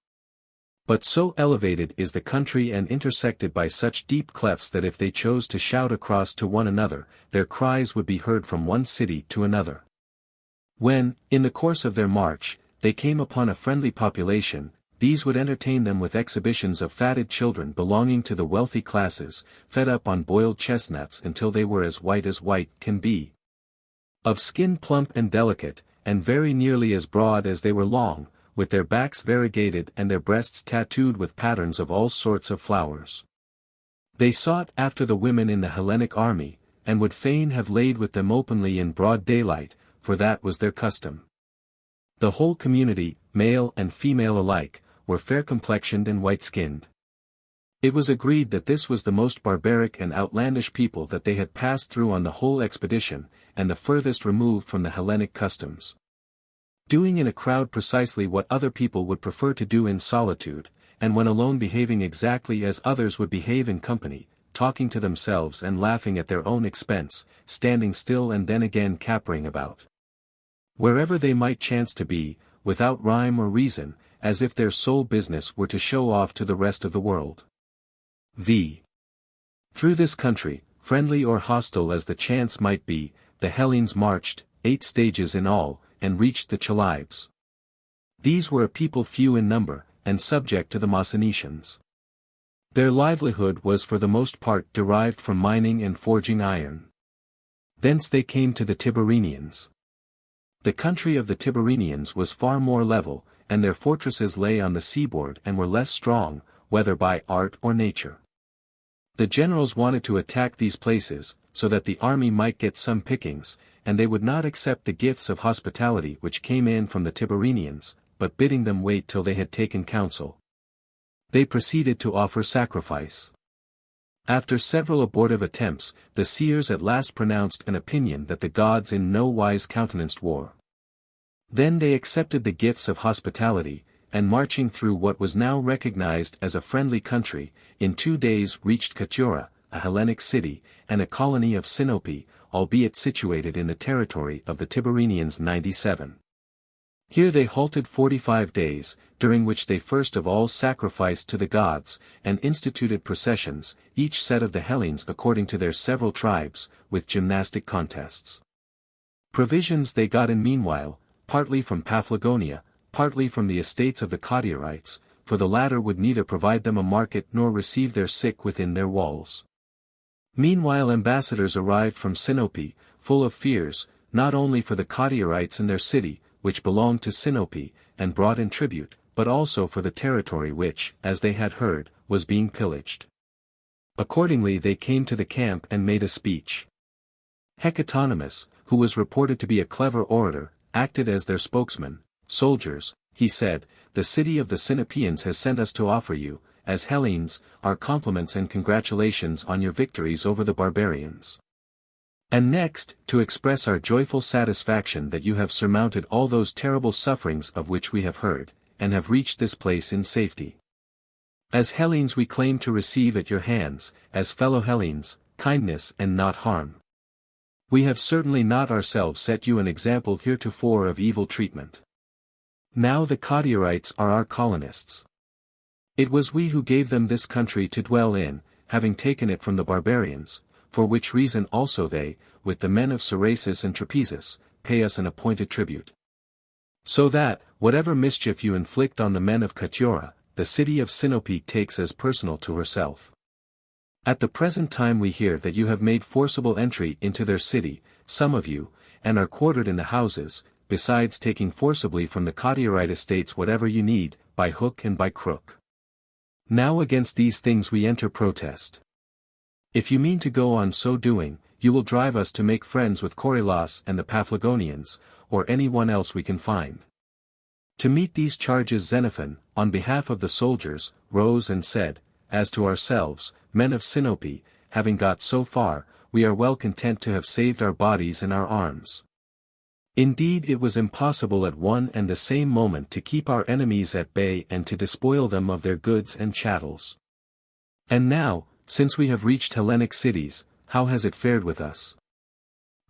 But so elevated is the country and intersected by such deep clefts that if they chose to shout across to one another, their cries would be heard from one city to another. When, in the course of their march, they came upon a friendly population, these would entertain them with exhibitions of fatted children belonging to the wealthy classes, fed up on boiled chestnuts until they were as white can be. Of skin plump and delicate, and very nearly as broad as they were long, with their backs variegated and their breasts tattooed with patterns of all sorts of flowers. They sought after the women in the Hellenic army, and would fain have laid with them openly in broad daylight, for that was their custom. The whole community, male and female alike, were fair-complexioned and white-skinned. It was agreed that this was the most barbaric and outlandish people that they had passed through on the whole expedition, and the furthest removed from the Hellenic customs. Doing in a crowd precisely what other people would prefer to do in solitude, and when alone behaving exactly as others would behave in company, talking to themselves and laughing at their own expense, standing still and then again capering about wherever they might chance to be, without rhyme or reason, as if their sole business were to show off to the rest of the world. Through this country, friendly or hostile as the chance might be, the Hellenes marched, 8 stages in all, and reached the Chalybes. These were a people few in number, and subject to the Massinetians. Their livelihood was for the most part derived from mining and forging iron. Thence they came to the Tibarenians. The country of the Tibarenians was far more level, and their fortresses lay on the seaboard and were less strong, whether by art or nature. The generals wanted to attack these places, so that the army might get some pickings, and they would not accept the gifts of hospitality which came in from the Tibarenians, but bidding them wait till they had taken counsel, they proceeded to offer sacrifice. After several abortive attempts, the seers at last pronounced an opinion that the gods in no wise countenanced war. Then they accepted the gifts of hospitality, and marching through what was now recognized as a friendly country, in 2 days reached Catura, a Hellenic city, and a colony of Sinope, albeit situated in the territory of the Tibarenians 97. Here they halted 45 days, during which they first of all sacrificed to the gods, and instituted processions, each set of the Hellenes according to their several tribes, with gymnastic contests. Provisions they got in meanwhile, partly from Paphlagonia, partly from the estates of the Cottiarites, for the latter would neither provide them a market nor receive their sick within their walls. Meanwhile ambassadors arrived from Sinope, full of fears, not only for the Cottiarites and their city, which belonged to Sinope, and brought in tribute, but also for the territory which, as they had heard, was being pillaged. Accordingly they came to the camp and made a speech. Hecatonomus, who was reported to be a clever orator, acted as their spokesman. Soldiers, he said, the city of the Sinopeans has sent us to offer you, as Hellenes, our compliments and congratulations on your victories over the barbarians. And next, to express our joyful satisfaction that you have surmounted all those terrible sufferings of which we have heard, and have reached this place in safety. As Hellenes we claim to receive at your hands, as fellow Hellenes, kindness and not harm. We have certainly not ourselves set you an example heretofore of evil treatment. Now the Cottiarites are our colonists. It was we who gave them this country to dwell in, having taken it from the barbarians, for which reason also they, with the men of Cerasus and Trapezus, pay us an appointed tribute. So that, whatever mischief you inflict on the men of Catura, the city of Sinope takes as personal to herself. At the present time we hear that you have made forcible entry into their city, some of you, and are quartered in the houses, besides taking forcibly from the Cottiarite estates whatever you need, by hook and by crook. Now against these things we enter protest. If you mean to go on so doing, you will drive us to make friends with Coryllas and the Paphlagonians, or anyone else we can find. To meet these charges Xenophon, on behalf of the soldiers, rose and said, As to ourselves, men of Sinope, having got so far, we are well content to have saved our bodies and our arms. Indeed it was impossible at one and the same moment to keep our enemies at bay and to despoil them of their goods and chattels. And now, since we have reached Hellenic cities, how has it fared with us?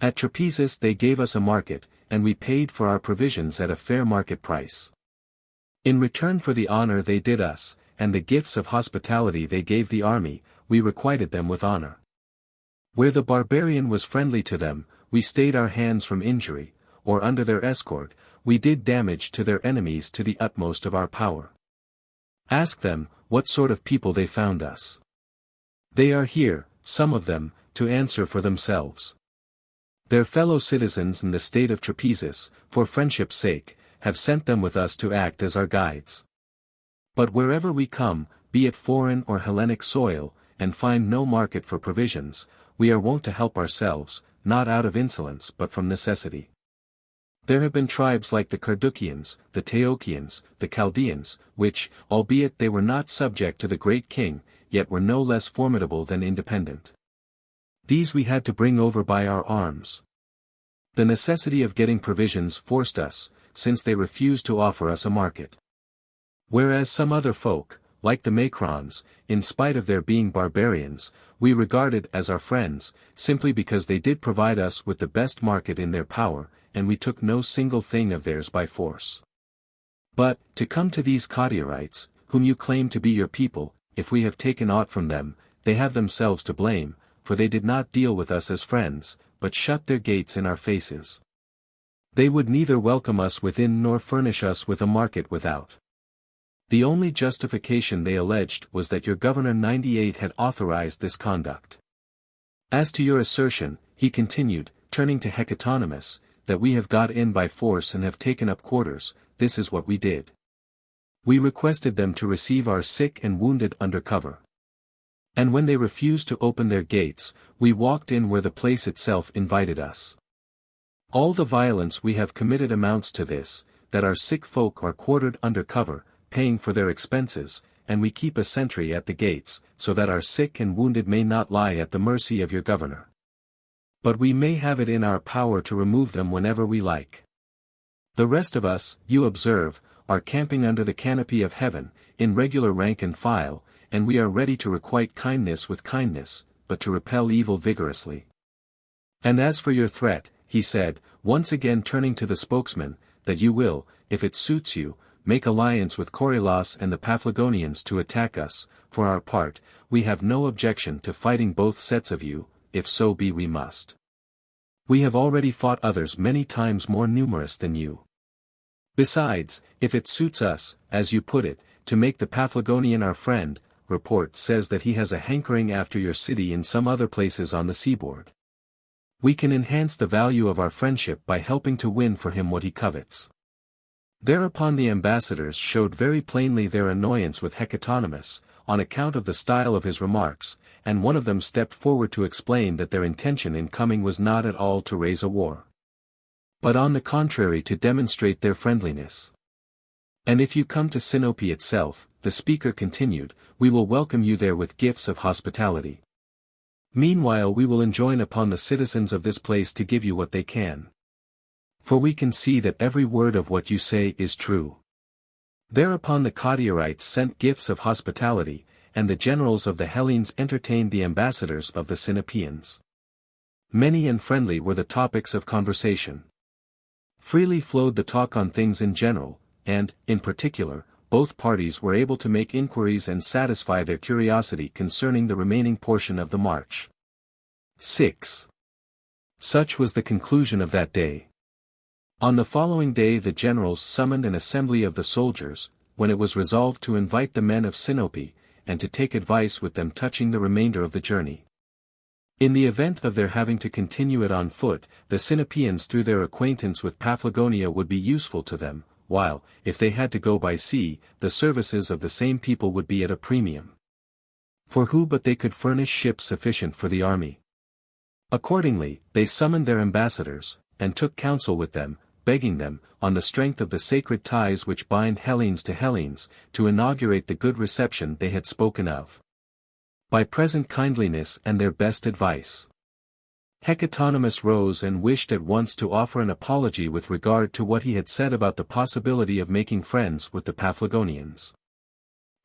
At Trapezus they gave us a market, and we paid for our provisions at a fair market price. In return for the honor they did us, and the gifts of hospitality they gave the army, we requited them with honor. Where the barbarian was friendly to them, we stayed our hands from injury, or under their escort, we did damage to their enemies to the utmost of our power. Ask them, what sort of people they found us. They are here, some of them, to answer for themselves. Their fellow citizens in the state of Trapezus, for friendship's sake, have sent them with us to act as our guides. But wherever we come, be it foreign or Hellenic soil, and find no market for provisions, we are wont to help ourselves, not out of insolence but from necessity. There have been tribes like the Carduchians, the Teochians, the Chaldeans, which, albeit they were not subject to the great king, yet were no less formidable than independent. These we had to bring over by our arms. The necessity of getting provisions forced us, since they refused to offer us a market. Whereas some other folk, like the Macrons, in spite of their being barbarians, we regarded as our friends, simply because they did provide us with the best market in their power, and we took no single thing of theirs by force. But, to come to these Cottiarites, whom you claim to be your people, if we have taken aught from them, they have themselves to blame, for they did not deal with us as friends, but shut their gates in our faces. They would neither welcome us within nor furnish us with a market without. The only justification they alleged was that your governor 98 had authorized this conduct. As to your assertion, he continued, turning to Hecatonomus, that we have got in by force and have taken up quarters, this is what we did. We requested them to receive our sick and wounded under cover. And when they refused to open their gates, we walked in where the place itself invited us. All the violence we have committed amounts to this, that our sick folk are quartered under cover, paying for their expenses, and we keep a sentry at the gates, so that our sick and wounded may not lie at the mercy of your governor. But we may have it in our power to remove them whenever we like. The rest of us, you observe, are camping under the canopy of heaven, in regular rank and file, and we are ready to requite kindness with kindness, but to repel evil vigorously. And as for your threat, he said, once again turning to the spokesman, that you will, if it suits you, make alliance with Coryllas and the Paphlagonians to attack us, for our part, we have no objection to fighting both sets of you, if so be we must. We have already fought others many times more numerous than you. Besides, if it suits us, as you put it, to make the Paphlagonian our friend, report says that he has a hankering after your city in some other places on the seaboard. We can enhance the value of our friendship by helping to win for him what he covets. Thereupon the ambassadors showed very plainly their annoyance with Hecatonomus, on account of the style of his remarks, and one of them stepped forward to explain that their intention in coming was not at all to raise a war, but on the contrary to demonstrate their friendliness. And if you come to Sinope itself, the speaker continued, we will welcome you there with gifts of hospitality. Meanwhile we will enjoin upon the citizens of this place to give you what they can. For we can see that every word of what you say is true. Thereupon the Cottiarites sent gifts of hospitality, and the generals of the Hellenes entertained the ambassadors of the Sinopeans. Many and friendly were the topics of conversation. Freely flowed the talk on things in general, and, in particular, both parties were able to make inquiries and satisfy their curiosity concerning the remaining portion of the march. 6. Such was the conclusion of that day. On the following day the generals summoned an assembly of the soldiers, when it was resolved to invite the men of Sinope, and to take advice with them touching the remainder of the journey. In the event of their having to continue it on foot, the Sinopeans through their acquaintance with Paphlagonia would be useful to them, while, if they had to go by sea, the services of the same people would be at a premium. For who but they could furnish ships sufficient for the army? Accordingly, they summoned their ambassadors, and took counsel with them, begging them, on the strength of the sacred ties which bind Hellenes to Hellenes, to inaugurate the good reception they had spoken of, by present kindliness and their best advice. Hecatonomus rose and wished at once to offer an apology with regard to what he had said about the possibility of making friends with the Paphlagonians.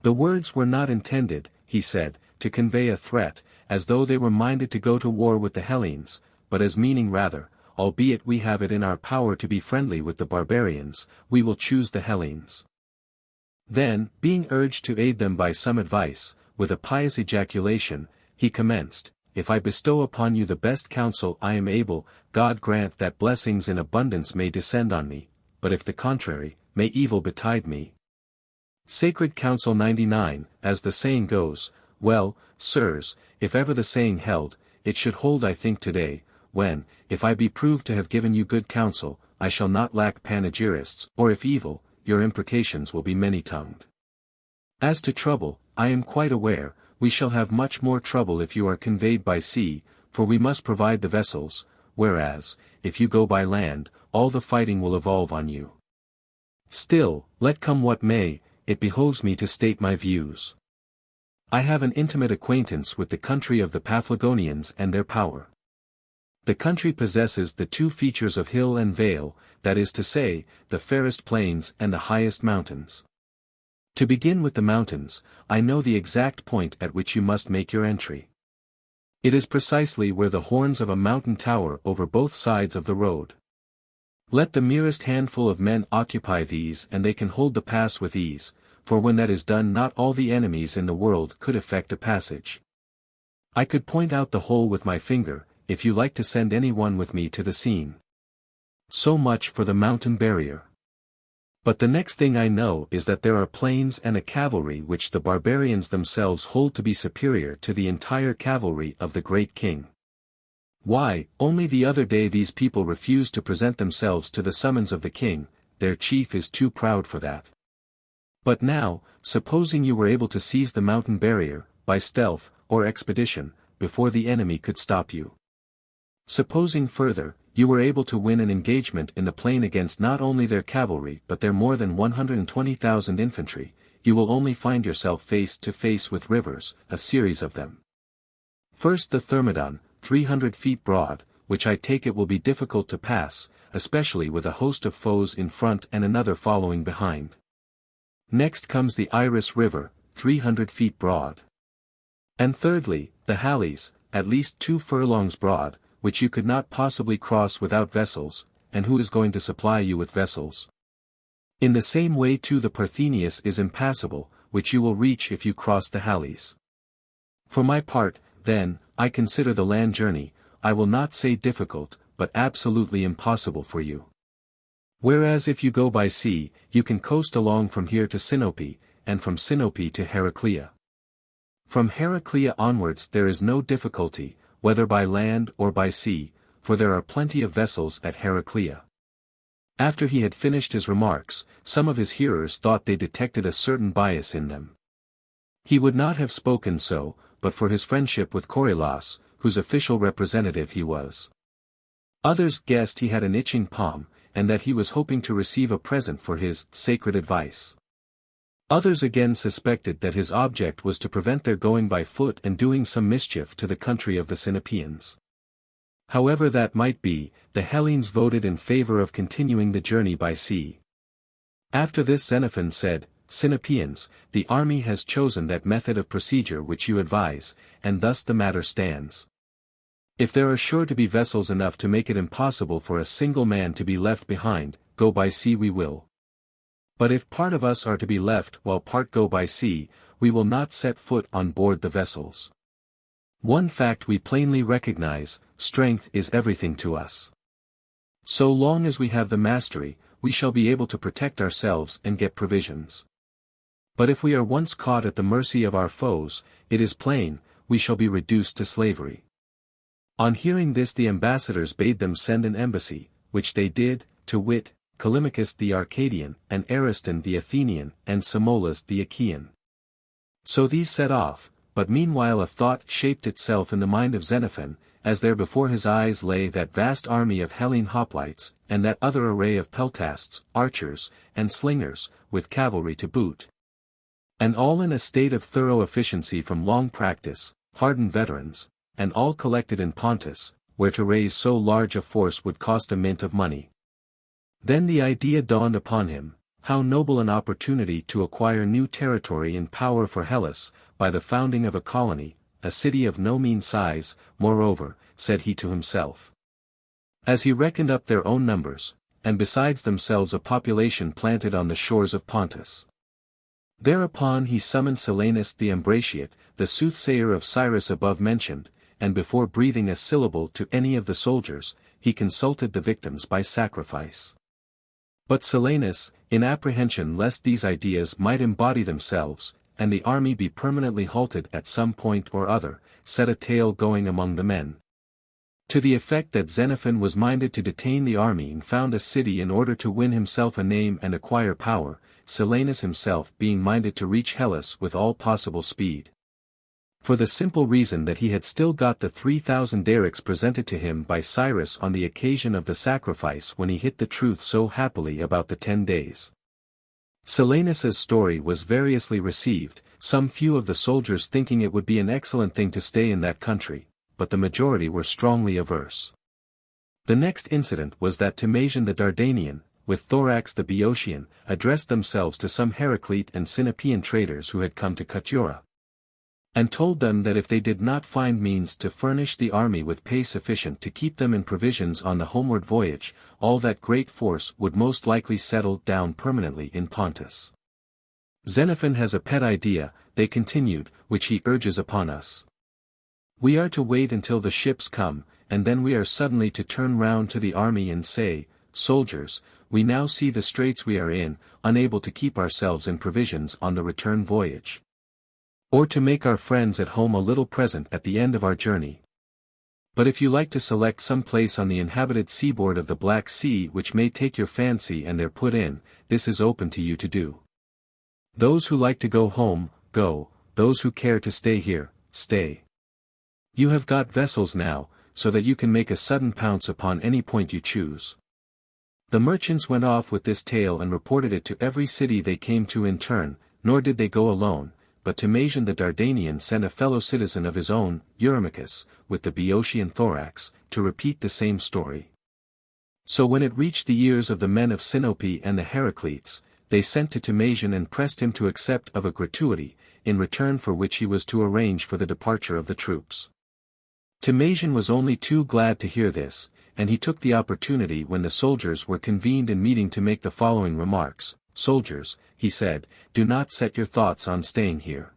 The words were not intended, he said, to convey a threat, as though they were minded to go to war with the Hellenes, but as meaning rather, albeit we have it in our power to be friendly with the barbarians, we will choose the Hellenes. Then, being urged to aid them by some advice, with a pious ejaculation, he commenced, If I bestow upon you the best counsel I am able, God grant that blessings in abundance may descend on me, but if the contrary, may evil betide me. Sacred Counsel 99, as the saying goes, well, sirs, if ever the saying held, it should hold I think today, when, if I be proved to have given you good counsel, I shall not lack panegyrists, or if evil, your imprecations will be many-tongued. As to trouble, I am quite aware, we shall have much more trouble if you are conveyed by sea, for we must provide the vessels, whereas, if you go by land, all the fighting will evolve on you. Still, let come what may, it behoves me to state my views. I have an intimate acquaintance with the country of the Paphlagonians and their power. The country possesses the two features of hill and vale, that is to say, the fairest plains and the highest mountains. To begin with the mountains, I know the exact point at which you must make your entry. It is precisely where the horns of a mountain tower over both sides of the road. Let the merest handful of men occupy these and they can hold the pass with ease, for when that is done not all the enemies in the world could effect a passage. I could point out the whole with my finger, if you like to send any one with me to the scene. So much for the mountain barrier. But the next thing I know is that there are plains and a cavalry which the barbarians themselves hold to be superior to the entire cavalry of the great king. Why, only the other day these people refused to present themselves to the summons of the king, their chief is too proud for that. But now, supposing you were able to seize the mountain barrier, by stealth, or expedition, before the enemy could stop you. Supposing further, you were able to win an engagement in the plain against not only their cavalry but their more than 120,000 infantry, you will only find yourself face to face with rivers, a series of them. First the Thermodon, 300 feet broad, which I take it will be difficult to pass, especially with a host of foes in front and another following behind. Next comes the Iris River, 300 feet broad. And thirdly, the Halys, at least 2 furlongs broad, which you could not possibly cross without vessels, and who is going to supply you with vessels? In the same way too the Parthenius is impassable, which you will reach if you cross the Halys. For my part, then, I consider the land journey, I will not say difficult, but absolutely impossible for you. Whereas if you go by sea, you can coast along from here to Sinope, and from Sinope to Heraclea. From Heraclea onwards there is no difficulty, whether by land or by sea, for there are plenty of vessels at Heraclea. After he had finished his remarks, some of his hearers thought they detected a certain bias in them. He would not have spoken so, but for his friendship with Coryllas, whose official representative he was. Others guessed he had an itching palm, and that he was hoping to receive a present for his sacred advice. Others again suspected that his object was to prevent their going by foot and doing some mischief to the country of the Sinopeans. However that might be, the Hellenes voted in favor of continuing the journey by sea. After this Xenophon said, Sinopeans, the army has chosen that method of procedure which you advise, and thus the matter stands. If there are sure to be vessels enough to make it impossible for a single man to be left behind, go by sea we will. But if part of us are to be left while part go by sea, we will not set foot on board the vessels. One fact we plainly recognize, strength is everything to us. So long as we have the mastery, we shall be able to protect ourselves and get provisions. But if we are once caught at the mercy of our foes, it is plain, we shall be reduced to slavery. On hearing this the ambassadors bade them send an embassy, which they did, to wit, Callimachus the Arcadian, and Ariston the Athenian, and Simolas the Achaean. So these set off, but meanwhile a thought shaped itself in the mind of Xenophon, as there before his eyes lay that vast army of Hellene hoplites, and that other array of peltasts, archers, and slingers, with cavalry to boot. And all in a state of thorough efficiency from long practice, hardened veterans, and all collected in Pontus, where to raise so large a force would cost a mint of money. Then the idea dawned upon him, how noble an opportunity to acquire new territory and power for Hellas, by the founding of a colony, a city of no mean size, moreover, said he to himself. As he reckoned up their own numbers, and besides themselves a population planted on the shores of Pontus. Thereupon he summoned Silanus the Ambratiate, the soothsayer of Cyrus above mentioned, and before breathing a syllable to any of the soldiers, he consulted the victims by sacrifice. But Silanus, in apprehension lest these ideas might embody themselves, and the army be permanently halted at some point or other, set a tale going among the men. To the effect that Xenophon was minded to detain the army and found a city in order to win himself a name and acquire power, Silanus himself being minded to reach Hellas with all possible speed. For the simple reason that he had still got the 3,000 darics presented to him by Cyrus on the occasion of the sacrifice when he hit the truth so happily about the 10 days. Silanus's story was variously received, some few of the soldiers thinking it would be an excellent thing to stay in that country, but the majority were strongly averse. The next incident was that Timasian the Dardanian, with Thorax the Boeotian, addressed themselves to some Heraclete and Sinopean traders who had come to Cutura, and told them that if they did not find means to furnish the army with pay sufficient to keep them in provisions on the homeward voyage, all that great force would most likely settle down permanently in Pontus. Xenophon has a pet idea, they continued, which he urges upon us. We are to wait until the ships come, and then we are suddenly to turn round to the army and say, soldiers, we now see the straits we are in, unable to keep ourselves in provisions on the return voyage. Or to make our friends at home a little present at the end of our journey. But if you like to select some place on the inhabited seaboard of the Black Sea which may take your fancy and there put in, this is open to you to do. Those who like to go home, go, those who care to stay here, stay. You have got vessels now, so that you can make a sudden pounce upon any point you choose. The merchants went off with this tale and reported it to every city they came to in turn, nor did they go alone, but Timasian the Dardanian sent a fellow citizen of his own, Eurymachus, with the Boeotian Thorax, to repeat the same story. So when it reached the ears of the men of Sinope and the Heracletes, they sent to Timasian and pressed him to accept of a gratuity, in return for which he was to arrange for the departure of the troops. Timasian was only too glad to hear this, and he took the opportunity when the soldiers were convened in meeting to make the following remarks. Soldiers, he said, do not set your thoughts on staying here.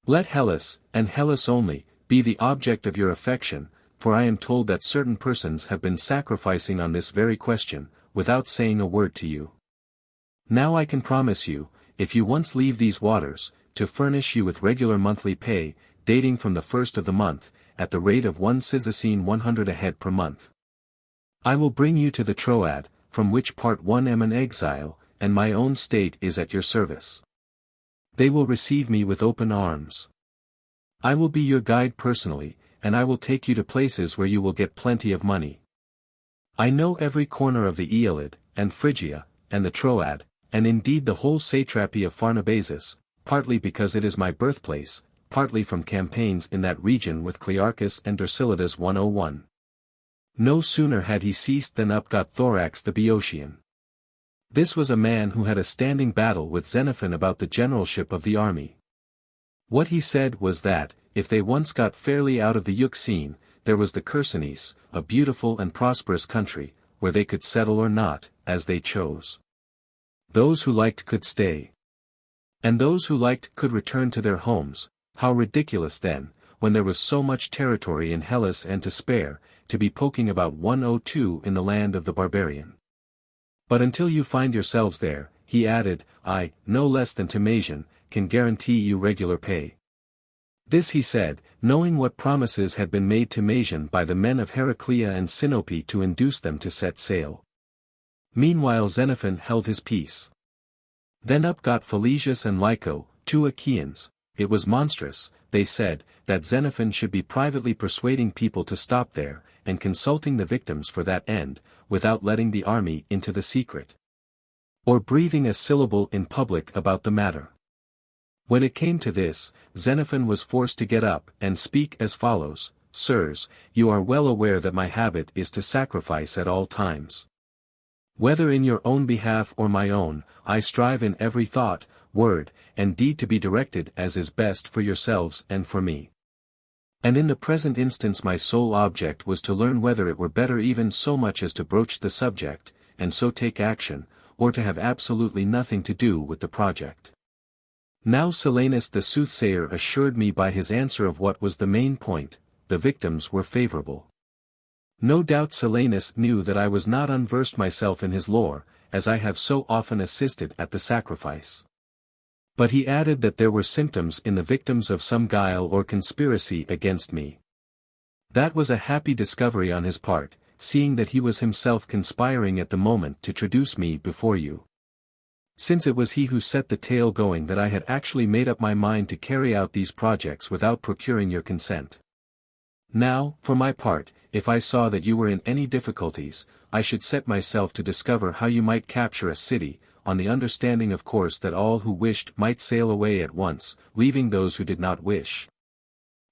Let Hellas, and Hellas only, be the object of your affection, for I am told that certain persons have been sacrificing on this very question, without saying a word to you. Now I can promise you, if you once leave these waters, to furnish you with regular monthly pay, dating from the first of the month, at the rate of 1 Cyzicene 100 a head per month. I will bring you to the Troad, from which part 1 am an exile, and my own state is at your service. They will receive me with open arms. I will be your guide personally, and I will take you to places where you will get plenty of money. I know every corner of the Aeolid, and Phrygia, and the Troad, and indeed the whole satrapy of Pharnabasis, partly because it is my birthplace, partly from campaigns in that region with Clearchus and Dercyllidas 101. No sooner had he ceased than up got Thorax the Boeotian. This was a man who had a standing battle with Xenophon about the generalship of the army. What he said was that, if they once got fairly out of the Euxine, there was the Chersonese, a beautiful and prosperous country, where they could settle or not, as they chose. Those who liked could stay. And those who liked could return to their homes. How ridiculous then, when there was so much territory in Hellas and to spare, to be poking about 102 in the land of the barbarian. But until you find yourselves there, he added, I, no less than Timasian, can guarantee you regular pay. This he said, knowing what promises had been made Timasian by the men of Heraclea and Sinope to induce them to set sail. Meanwhile Xenophon held his peace. Then up got Philesius and Lyco, 2 Achaeans. it was monstrous, they said, that Xenophon should be privately persuading people to stop there, and consulting the victims for that end, without letting the army into the secret, or breathing a syllable in public about the matter. When it came to this, Xenophon was forced to get up and speak as follows: Sirs, you are well aware that my habit is to sacrifice at all times. Whether in your own behalf or my own, I strive in every thought, word, and deed to be directed as is best for yourselves and for me. And in the present instance my sole object was to learn whether it were better even so much as to broach the subject, and so take action, or to have absolutely nothing to do with the project. Now Silenus the soothsayer assured me by his answer of what was the main point: the victims were favorable. No doubt Silenus knew that I was not unversed myself in his lore, as I have so often assisted at the sacrifice. But he added that there were symptoms in the victims of some guile or conspiracy against me. That was a happy discovery on his part, seeing that he was himself conspiring at the moment to traduce me before you. Since it was he who set the tale going that I had actually made up my mind to carry out these projects without procuring your consent. Now, for my part, if I saw that you were in any difficulties, I should set myself to discover how you might capture a city, on the understanding of course that all who wished might sail away at once, leaving those who did not wish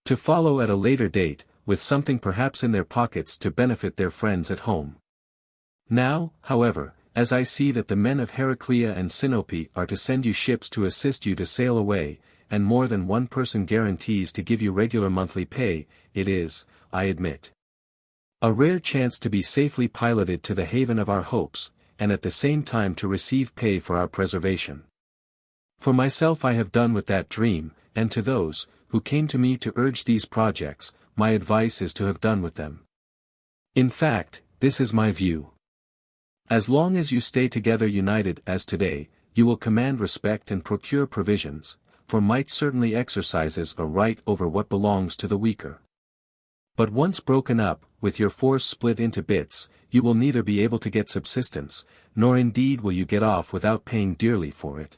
to follow at a later date, with something perhaps in their pockets to benefit their friends at home. Now, however, as I see that the men of Heraclea and Sinope are to send you ships to assist you to sail away, and more than one person guarantees to give you regular monthly pay, it is, I admit, a rare chance to be safely piloted to the haven of our hopes, and at the same time to receive pay for our preservation. For myself I have done with that dream, and to those, who came to me to urge these projects, my advice is to have done with them. In fact, this is my view. As long as you stay together united as today, you will command respect and procure provisions, for might certainly exercises a right over what belongs to the weaker. But once broken up, with your force split into bits, you will neither be able to get subsistence, nor indeed will you get off without paying dearly for it.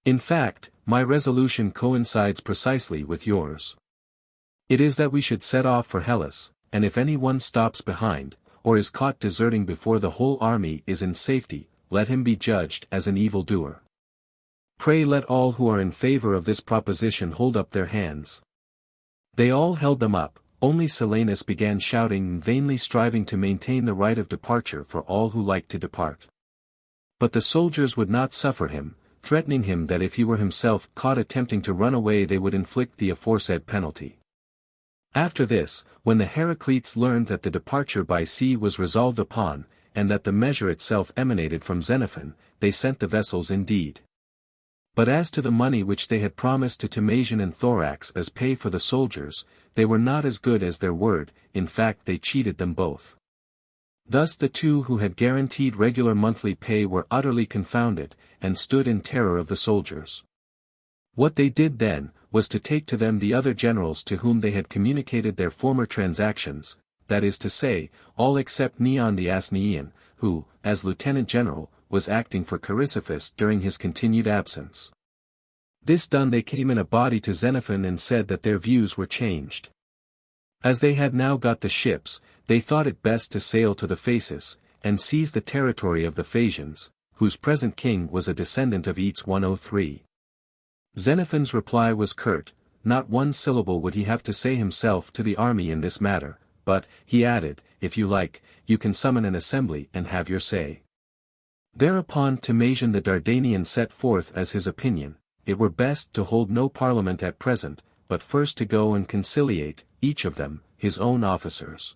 In fact, my resolution coincides precisely with yours. It is that we should set off for Hellas, and if any one stops behind, or is caught deserting before the whole army is in safety, let him be judged as an evildoer. Pray let all who are in favor of this proposition hold up their hands. They all held them up. Only Silenus began shouting and vainly striving to maintain the right of departure for all who liked to depart. But the soldiers would not suffer him, threatening him that if he were himself caught attempting to run away they would inflict the aforesaid penalty. After this, when the Heracletes learned that the departure by sea was resolved upon, and that the measure itself emanated from Xenophon, they sent the vessels indeed. But as to the money which they had promised to Timasian and Thorax as pay for the soldiers, they were not as good as their word, in fact they cheated them both. Thus the two who had guaranteed regular monthly pay were utterly confounded, and stood in terror of the soldiers. What they did then, was to take to them the other generals to whom they had communicated their former transactions, that is to say, all except Neon the Asnian, who, as lieutenant general, was acting for Chrysippus during his continued absence. This done they came in a body to Xenophon and said that their views were changed. As they had now got the ships, they thought it best to sail to the Phasis, and seize the territory of the Phasians, whose present king was a descendant of Eates 103. Xenophon's reply was curt, not one syllable would he have to say himself to the army in this matter, but, he added, if you like, you can summon an assembly and have your say. Thereupon Timasian the Dardanian set forth as his opinion, it were best to hold no parliament at present, but first to go and conciliate, each of them, his own officers.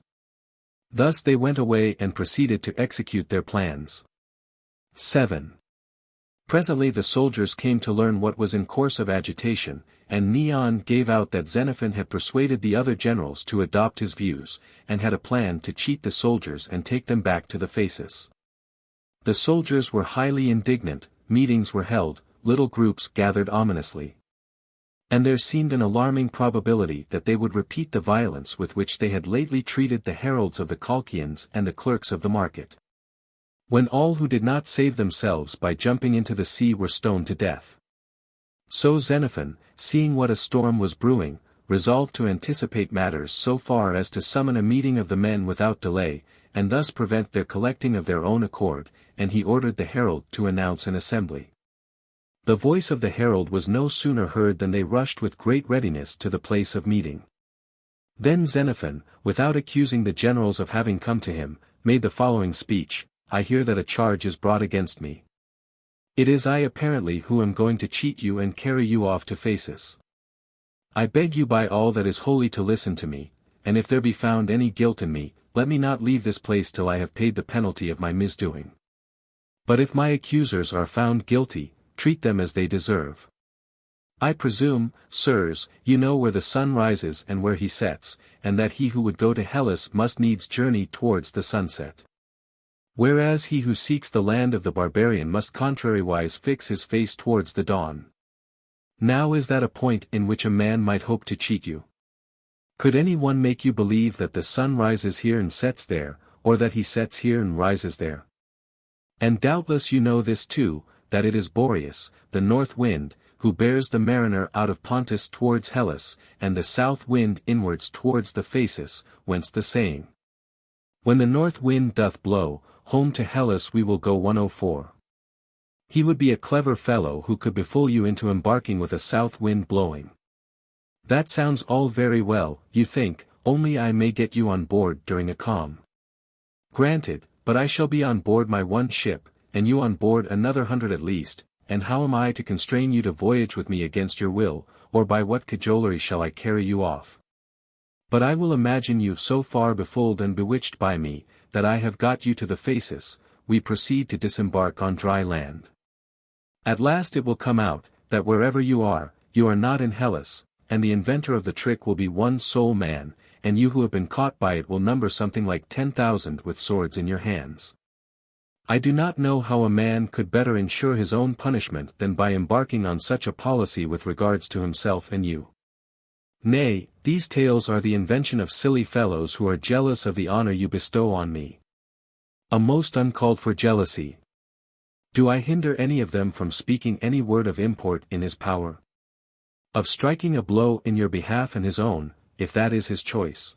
Thus they went away and proceeded to execute their plans. 7. Presently the soldiers came to learn what was in course of agitation, and Neon gave out that Xenophon had persuaded the other generals to adopt his views, and had a plan to cheat the soldiers and take them back to the Phasis. The soldiers were highly indignant, meetings were held, little groups gathered ominously. And there seemed an alarming probability that they would repeat the violence with which they had lately treated the heralds of the Colchians and the clerks of the market. When all who did not save themselves by jumping into the sea were stoned to death. So Xenophon, seeing what a storm was brewing, resolved to anticipate matters so far as to summon a meeting of the men without delay, and thus prevent their collecting of their own accord, and he ordered the herald to announce an assembly. The voice of the herald was no sooner heard than they rushed with great readiness to the place of meeting. Then Xenophon, without accusing the generals of having come to him, made the following speech: I hear that a charge is brought against me. It is I apparently who am going to cheat you and carry you off to Phasis. I beg you by all that is holy to listen to me, and if there be found any guilt in me, let me not leave this place till I have paid the penalty of my misdoing. But if my accusers are found guilty, treat them as they deserve. I presume, sirs, you know where the sun rises and where he sets, and that he who would go to Hellas must needs journey towards the sunset. Whereas he who seeks the land of the barbarian must contrariwise fix his face towards the dawn. Now is that a point in which a man might hope to cheat you? Could any one make you believe that the sun rises here and sets there, or that he sets here and rises there? And doubtless you know this too, that it is Boreas, the north wind, who bears the mariner out of Pontus towards Hellas, and the south wind inwards towards the Phasis, whence the saying, when the north wind doth blow, home to Hellas we will go 104. He would be a clever fellow who could befool you into embarking with a south wind blowing. That sounds all very well, you think, only I may get you on board during a calm. Granted, but I shall be on board my one ship, and you on board another 100 at least, and how am I to constrain you to voyage with me against your will, or by what cajolery shall I carry you off? But I will imagine you so far befooled and bewitched by me, that I have got you to the Phasis, we proceed to disembark on dry land. At last it will come out, that wherever you are not in Hellas, and the inventor of the trick will be one sole man, and you who have been caught by it will number something like 10,000 with swords in your hands. I do not know how a man could better ensure his own punishment than by embarking on such a policy with regards to himself and you. Nay, these tales are the invention of silly fellows who are jealous of the honor you bestow on me. A most uncalled for jealousy. Do I hinder any of them from speaking any word of import in his power? Of striking a blow in your behalf and his own, if that is his choice?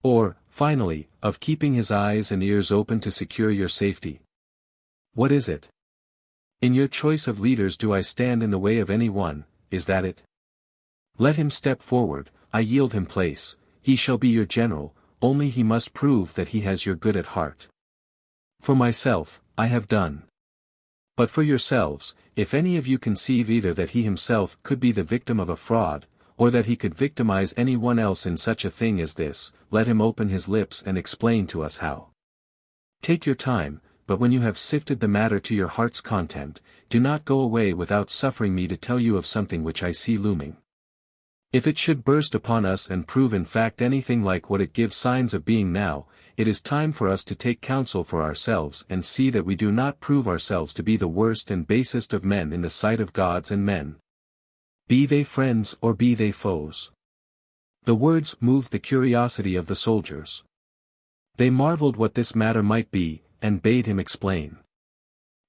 Or, finally, of keeping his eyes and ears open to secure your safety? What is it? In your choice of leaders do I stand in the way of any one, is that it? Let him step forward, I yield him place, he shall be your general, only he must prove that he has your good at heart. For myself, I have done. But for yourselves, if any of you conceive either that he himself could be the victim of a fraud, or that he could victimize any one else in such a thing as this, let him open his lips and explain to us how. Take your time, but when you have sifted the matter to your heart's content, do not go away without suffering me to tell you of something which I see looming. If it should burst upon us and prove in fact anything like what it gives signs of being now, it is time for us to take counsel for ourselves and see that we do not prove ourselves to be the worst and basest of men in the sight of gods and men. Be they friends or be they foes. The words moved the curiosity of the soldiers. They marveled what this matter might be, and bade him explain.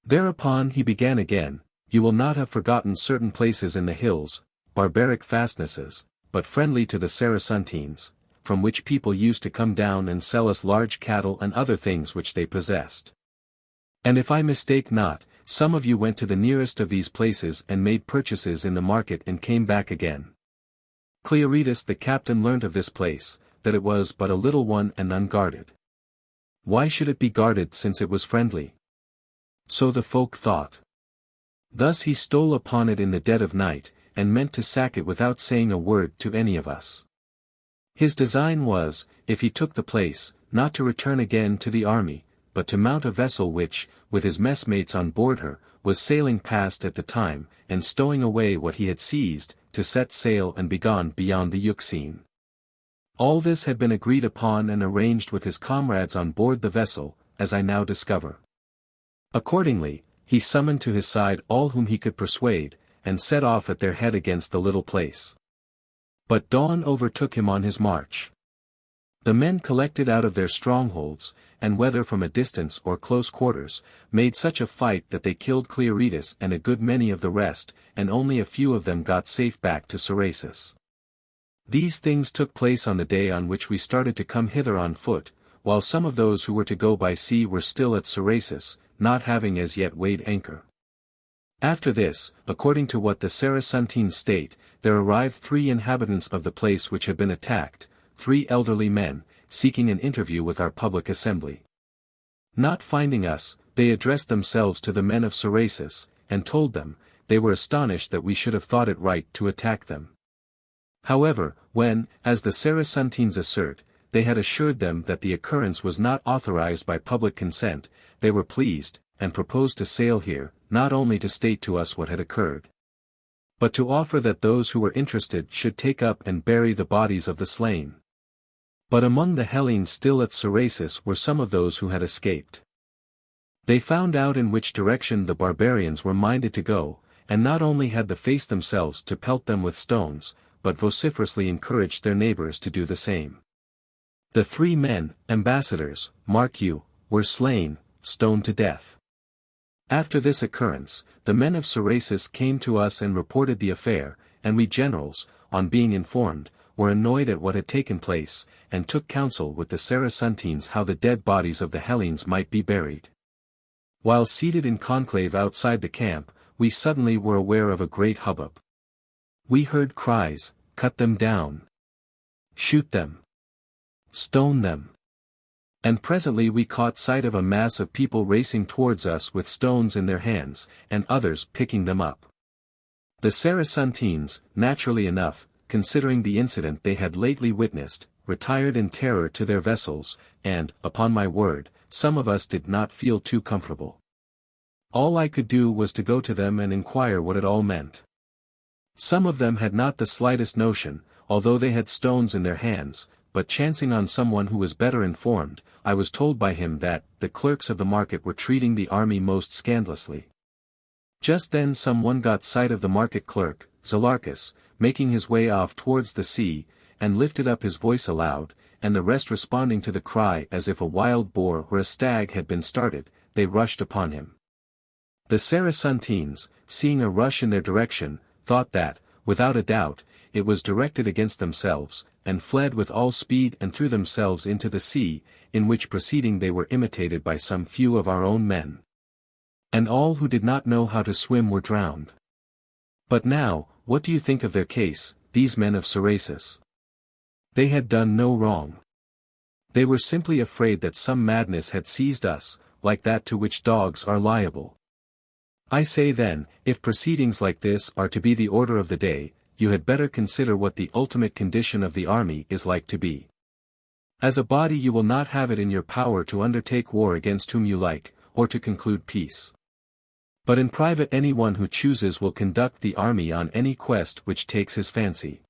Thereupon he began again, you will not have forgotten certain places in the hills, barbaric fastnesses, but friendly to the Saracentines, from which people used to come down and sell us large cattle and other things which they possessed. And if I mistake not, some of you went to the nearest of these places and made purchases in the market and came back again. Clearchus the captain learnt of this place, that it was but a little one and unguarded. Why should it be guarded since it was friendly? So the folk thought. Thus he stole upon it in the dead of night, and meant to sack it without saying a word to any of us. His design was, if he took the place, not to return again to the army, but to mount a vessel which, with his messmates on board her, was sailing past at the time, and stowing away what he had seized, to set sail and be gone beyond the Euxine. All this had been agreed upon and arranged with his comrades on board the vessel, as I now discover. Accordingly, he summoned to his side all whom he could persuade, and set off at their head against the little place. But dawn overtook him on his march. The men collected out of their strongholds, and whether from a distance or close quarters, made such a fight that they killed Clearchus and a good many of the rest, and only a few of them got safe back to Cyrrhasus. These things took place on the day on which we started to come hither on foot, while some of those who were to go by sea were still at Cyrrhasus, not having as yet weighed anchor. After this, according to what the Saracentines state, there arrived 3 inhabitants of the place which had been attacked, 3 elderly men, seeking an interview with our public assembly. Not finding us, they addressed themselves to the men of Cyrrhasus, and told them, they were astonished that we should have thought it right to attack them. However, when, as the Saracentines assert, they had assured them that the occurrence was not authorized by public consent, they were pleased, and proposed to sail here, not only to state to us what had occurred, but to offer that those who were interested should take up and bury the bodies of the slain. But among the Hellenes still at Cyrrhasus were some of those who had escaped. They found out in which direction the barbarians were minded to go, and not only had the face themselves to pelt them with stones, but vociferously encouraged their neighbors to do the same. The 3 men, ambassadors, mark you, were slain, stoned to death. After this occurrence, the men of Cyrrhasus came to us and reported the affair, and we generals, on being informed, were annoyed at what had taken place, and took counsel with the Saracentines how the dead bodies of the Hellenes might be buried. While seated in conclave outside the camp, we suddenly were aware of a great hubbub. We heard cries, "Cut them down! Shoot them! Stone them!" And presently we caught sight of a mass of people racing towards us with stones in their hands, and others picking them up. The Saracentines, naturally enough, considering the incident they had lately witnessed, retired in terror to their vessels, and, upon my word, some of us did not feel too comfortable. All I could do was to go to them and inquire what it all meant. Some of them had not the slightest notion, although they had stones in their hands, but chancing on someone who was better informed, I was told by him that the clerks of the market were treating the army most scandalously. Just then someone got sight of the market clerk, Xenophon, making his way off towards the sea, and lifted up his voice aloud, and the rest responding to the cry as if a wild boar or a stag had been started, they rushed upon him. The Saracentines, seeing a rush in their direction, thought that, without a doubt, it was directed against themselves, and fled with all speed and threw themselves into the sea, in which proceeding they were imitated by some few of our own men. And all who did not know how to swim were drowned. But now, what do you think of their case, these men of Cyrrhasus? They had done no wrong. They were simply afraid that some madness had seized us, like that to which dogs are liable. I say then, if proceedings like this are to be the order of the day, you had better consider what the ultimate condition of the army is like to be. As a body you will not have it in your power to undertake war against whom you like, or to conclude peace. But in private anyone who chooses will conduct the army on any quest which takes his fancy.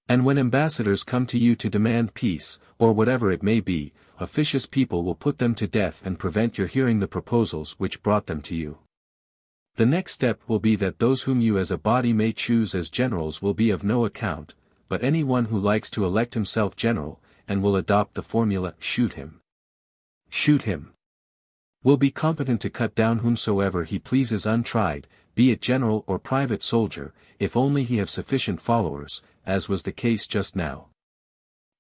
And when ambassadors come to you to demand peace, or whatever it may be, officious people will put them to death and prevent your hearing the proposals which brought them to you. The next step will be that those whom you as a body may choose as generals will be of no account, but anyone who likes to elect himself general, and will adopt the formula, "Shoot him. Shoot him," will be competent to cut down whomsoever he pleases untried, be it general or private soldier, if only he have sufficient followers, as was the case just now.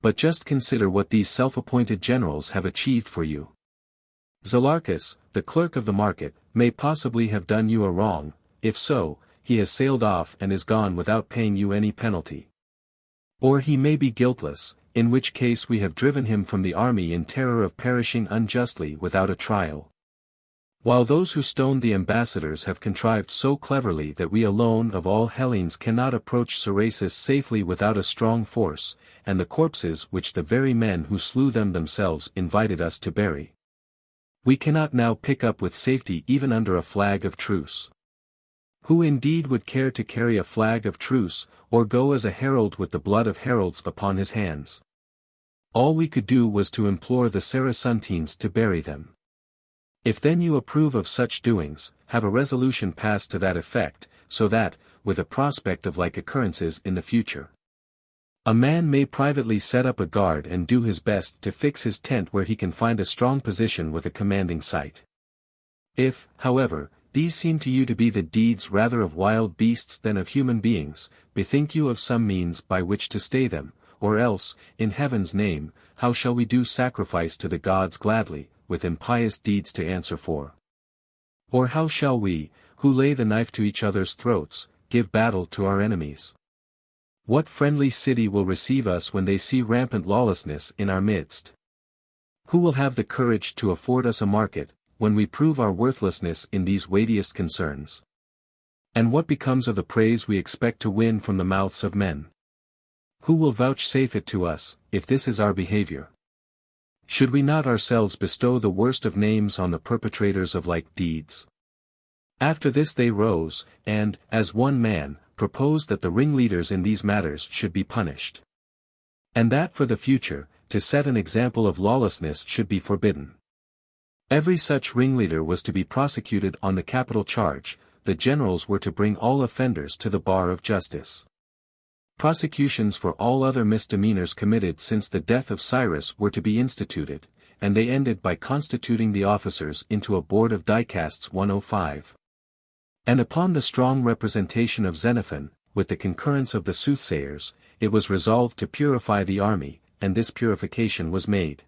But just consider what these self-appointed generals have achieved for you. Xenophon, the clerk of the market, may possibly have done you a wrong. If so, he has sailed off and is gone without paying you any penalty. Or he may be guiltless, in which case we have driven him from the army in terror of perishing unjustly without a trial. While those who stoned the ambassadors have contrived so cleverly that we alone of all Hellenes cannot approach Cyrrhasus safely without a strong force, and the corpses which the very men who slew them themselves invited us to bury, we cannot now pick up with safety even under a flag of truce. Who indeed would care to carry a flag of truce, or go as a herald with the blood of heralds upon his hands? All we could do was to implore the Saracentines to bury them. If then you approve of such doings, have a resolution passed to that effect, so that, with a prospect of like occurrences in the future, A man may privately set up a guard and do his best to fix his tent where he can find a strong position with a commanding sight. If, however, these seem to you to be the deeds rather of wild beasts than of human beings, bethink you of some means by which to stay them, or else, in heaven's name, how shall we do sacrifice to the gods gladly, with impious deeds to answer for? Or how shall we, who lay the knife to each other's throats, give battle to our enemies? What friendly city will receive us when they see rampant lawlessness in our midst? Who will have the courage to afford us a market, when we prove our worthlessness in these weightiest concerns? And what becomes of the praise we expect to win from the mouths of men? Who will vouchsafe it to us, if this is our behavior? Should we not ourselves bestow the worst of names on the perpetrators of like deeds? After this they rose, and, as one man, proposed that the ringleaders in these matters should be punished. And that for the future, to set an example of lawlessness should be forbidden. Every such ringleader was to be prosecuted on the capital charge, the generals were to bring all offenders to the bar of justice. Prosecutions for all other misdemeanors committed since the death of Cyrus were to be instituted, and they ended by constituting the officers into a board of dicasts 105. And upon the strong representation of Xenophon, with the concurrence of the soothsayers, it was resolved to purify the army, and this purification was made.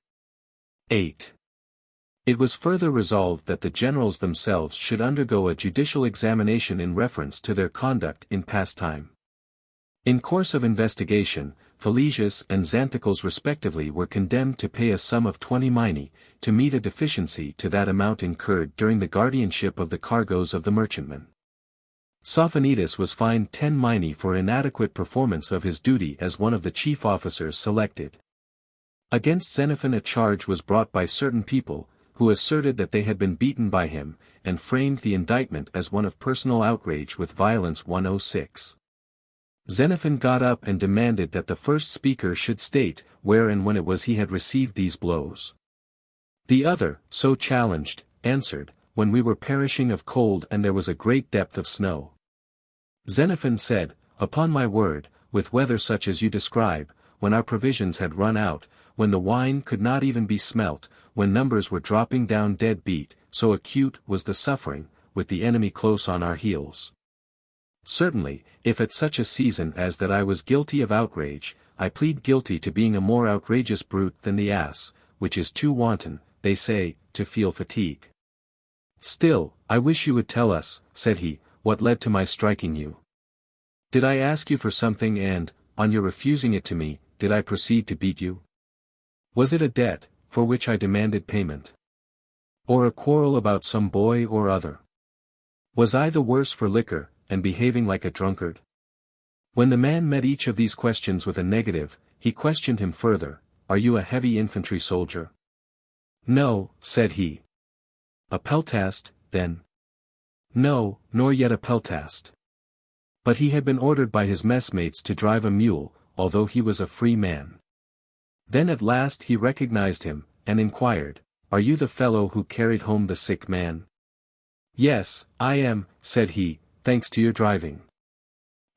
8. It was further resolved that the generals themselves should undergo a judicial examination in reference to their conduct in past time. In course of investigation, Phalesius and Xanthicles respectively were condemned to pay a sum of 20 minae, to meet a deficiency to that amount incurred during the guardianship of the cargoes of the merchantman. Sophonidas was fined 10 minae for inadequate performance of his duty as one of the chief officers selected. Against Xenophon a charge was brought by certain people, who asserted that they had been beaten by him, and framed the indictment as one of personal outrage with violence 106. Xenophon got up and demanded that the first speaker should state where and when it was he had received these blows. The other, so challenged, answered, when we were perishing of cold and there was a great depth of snow. Xenophon said, upon my word, with weather such as you describe, when our provisions had run out, when the wine could not even be smelt, when numbers were dropping down dead beat, so acute was the suffering, with the enemy close on our heels. Certainly, if at such a season as that I was guilty of outrage, I plead guilty to being a more outrageous brute than the ass, which is too wanton, they say, to feel fatigue. Still, I wish you would tell us, said he, what led to my striking you. Did I ask you for something and, on your refusing it to me, did I proceed to beat you? Was it a debt, for which I demanded payment? Or a quarrel about some boy or other? Was I the worse for liquor, and behaving like a drunkard? When the man met each of these questions with a negative, he questioned him further, are you a heavy infantry soldier? No, said he. A peltast, then? No, nor yet a peltast. But he had been ordered by his messmates to drive a mule, although he was a free man. Then at last he recognized him, and inquired, are you the fellow who carried home the sick man? Yes, I am, said he, thanks to your driving.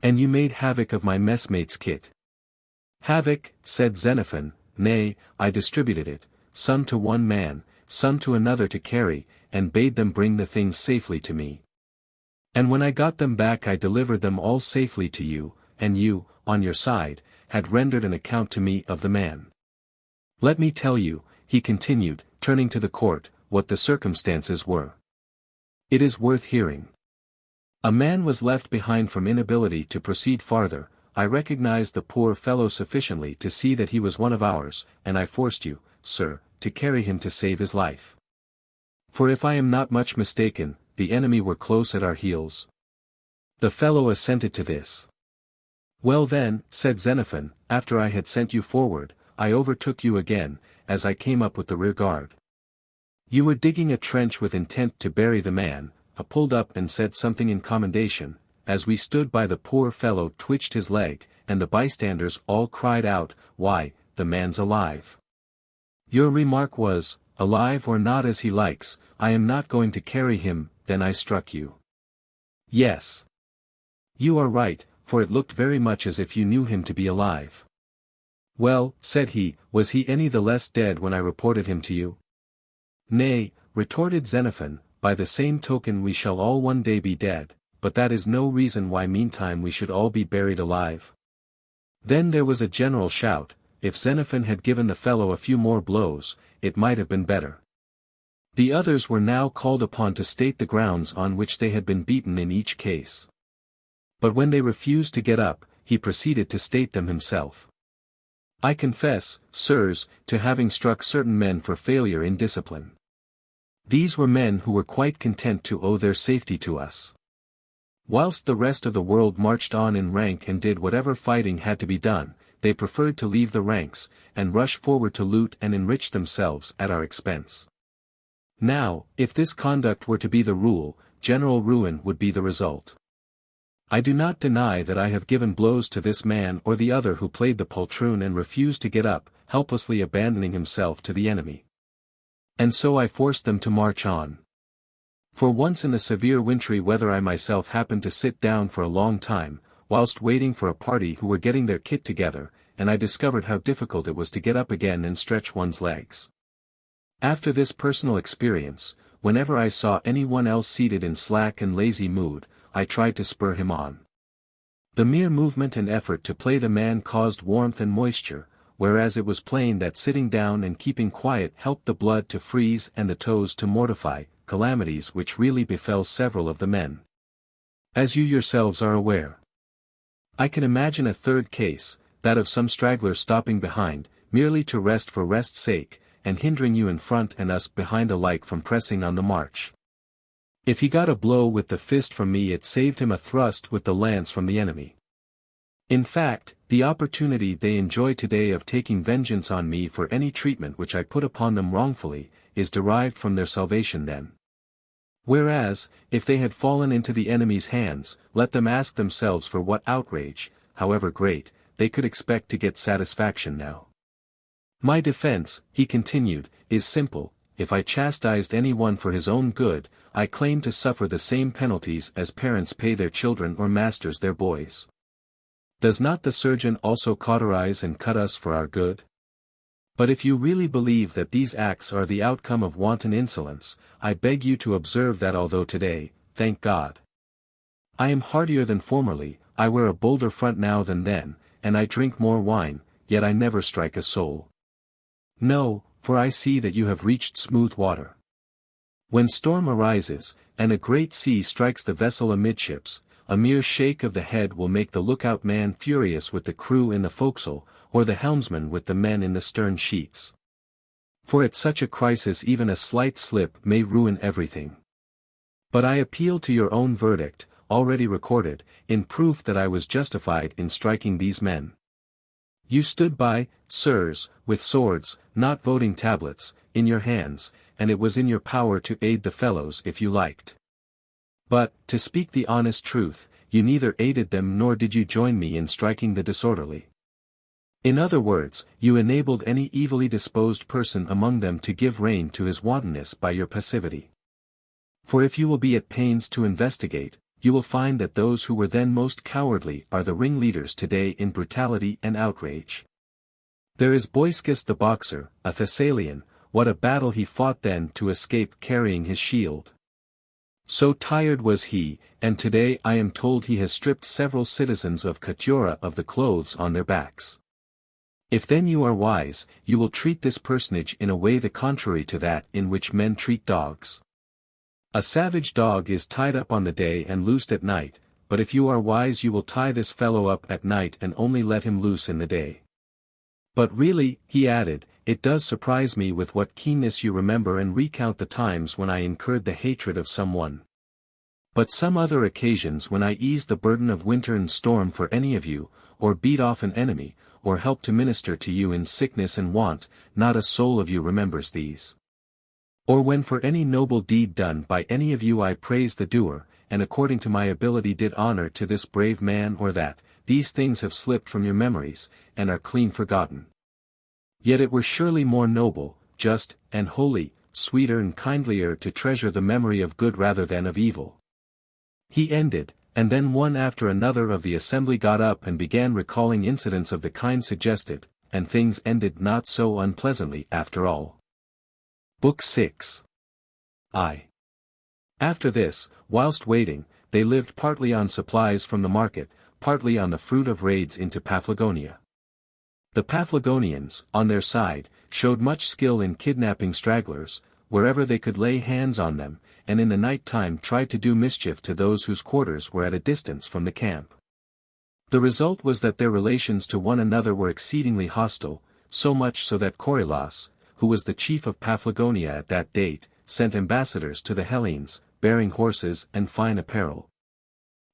And you made havoc of my messmate's kit. Havoc, said Xenophon, nay, I distributed it, some to one man, some to another to carry, and bade them bring the things safely to me. And when I got them back I delivered them all safely to you, and you, on your side, had rendered an account to me of the man. Let me tell you, he continued, turning to the court, what the circumstances were. It is worth hearing. A man was left behind from inability to proceed farther. I recognized the poor fellow sufficiently to see that he was one of ours, and I forced you, sir, to carry him to save his life. For if I am not much mistaken, the enemy were close at our heels. The fellow assented to this. Well then, said Xenophon, after I had sent you forward, I overtook you again, as I came up with the rear guard. You were digging a trench with intent to bury the man. I pulled up and said something in commendation. As we stood by, the poor fellow twitched his leg, and the bystanders all cried out, why, the man's alive. Your remark was, alive or not as he likes, I am not going to carry him. Then I struck you. Yes. You are right, for it looked very much as if you knew him to be alive. Well, said he, was he any the less dead when I reported him to you? Nay, retorted Xenophon, by the same token we shall all one day be dead, but that is no reason why meantime we should all be buried alive. Then there was a general shout. If Xenophon had given the fellow a few more blows, it might have been better. The others were now called upon to state the grounds on which they had been beaten in each case. But when they refused to get up, he proceeded to state them himself. I confess, sirs, to having struck certain men for failure in discipline. These were men who were quite content to owe their safety to us. Whilst the rest of the world marched on in rank and did whatever fighting had to be done, they preferred to leave the ranks, and rush forward to loot and enrich themselves at our expense. Now, if this conduct were to be the rule, general ruin would be the result. I do not deny that I have given blows to this man or the other who played the poltroon and refused to get up, helplessly abandoning himself to the enemy. And so I forced them to march on. For once in the severe wintry weather I myself happened to sit down for a long time, whilst waiting for a party who were getting their kit together, and I discovered how difficult it was to get up again and stretch one's legs. After this personal experience, whenever I saw anyone else seated in slack and lazy mood, I tried to spur him on. The mere movement and effort to play the man caused warmth and moisture, whereas it was plain that sitting down and keeping quiet helped the blood to freeze and the toes to mortify, calamities which really befell several of the men. As you yourselves are aware. I can imagine a third case, that of some straggler stopping behind, merely to rest for rest's sake, and hindering you in front and us behind alike from pressing on the march. If he got a blow with the fist from me it saved him a thrust with the lance from the enemy. In fact, the opportunity they enjoy today of taking vengeance on me for any treatment which I put upon them wrongfully, is derived from their salvation then. Whereas, if they had fallen into the enemy's hands, let them ask themselves for what outrage, however great, they could expect to get satisfaction now. My defense, he continued, is simple. If I chastised anyone for his own good, I claim to suffer the same penalties as parents pay their children or masters their boys. Does not the surgeon also cauterize and cut us for our good? But if you really believe that these acts are the outcome of wanton insolence, I beg you to observe that although today, thank God, I am heartier than formerly, I wear a bolder front now than then, and I drink more wine, yet I never strike a soul. No, for I see that you have reached smooth water. When storm arises, and a great sea strikes the vessel amidships, a mere shake of the head will make the lookout man furious with the crew in the forecastle, or the helmsman with the men in the stern sheets. For at such a crisis even a slight slip may ruin everything. But I appeal to your own verdict, already recorded, in proof that I was justified in striking these men. You stood by, sirs, with swords, not voting tablets, in your hands, and it was in your power to aid the fellows if you liked. But, to speak the honest truth, you neither aided them nor did you join me in striking the disorderly. In other words, you enabled any evilly disposed person among them to give rein to his wantonness by your passivity. For if you will be at pains to investigate, you will find that those who were then most cowardly are the ringleaders today in brutality and outrage. There is Boiscus the boxer, a Thessalian, what a battle he fought then to escape carrying his shield. So tired was he, and today I am told he has stripped several citizens of Catura of the clothes on their backs. If then you are wise, you will treat this personage in a way the contrary to that in which men treat dogs. A savage dog is tied up on the day and loosed at night, but if you are wise you will tie this fellow up at night and only let him loose in the day. But really, he added, it does surprise me with what keenness you remember and recount the times when I incurred the hatred of someone. But some other occasions when I eased the burden of winter and storm for any of you, or beat off an enemy, or helped to minister to you in sickness and want, not a soul of you remembers these. Or when for any noble deed done by any of you I praised the doer, and according to my ability did honor to this brave man or that, these things have slipped from your memories, and are clean forgotten. Yet it were surely more noble, just, and holy, sweeter and kindlier to treasure the memory of good rather than of evil. He ended, and then one after another of the assembly got up and began recalling incidents of the kind suggested, and things ended not so unpleasantly after all. Book 6. After this, whilst waiting, they lived partly on supplies from the market, partly on the fruit of raids into Paphlagonia. The Paphlagonians, on their side, showed much skill in kidnapping stragglers, wherever they could lay hands on them, and in the night time tried to do mischief to those whose quarters were at a distance from the camp. The result was that their relations to one another were exceedingly hostile, so much so that Corilas, who was the chief of Paphlagonia at that date, sent ambassadors to the Hellenes, bearing horses and fine apparel,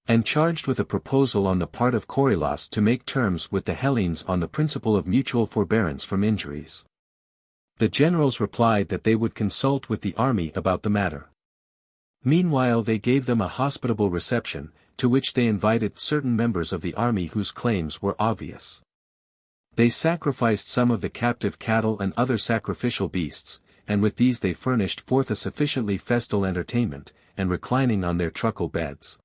and charged with a proposal on the part of Corilas to make terms with the Hellenes on the principle of mutual forbearance from injuries. The generals replied that they would consult with the army about the matter. Meanwhile they gave them a hospitable reception, to which they invited certain members of the army whose claims were obvious. They sacrificed some of the captive cattle and other sacrificial beasts, and with these they furnished forth a sufficiently festal entertainment, and reclining on their truckle beds,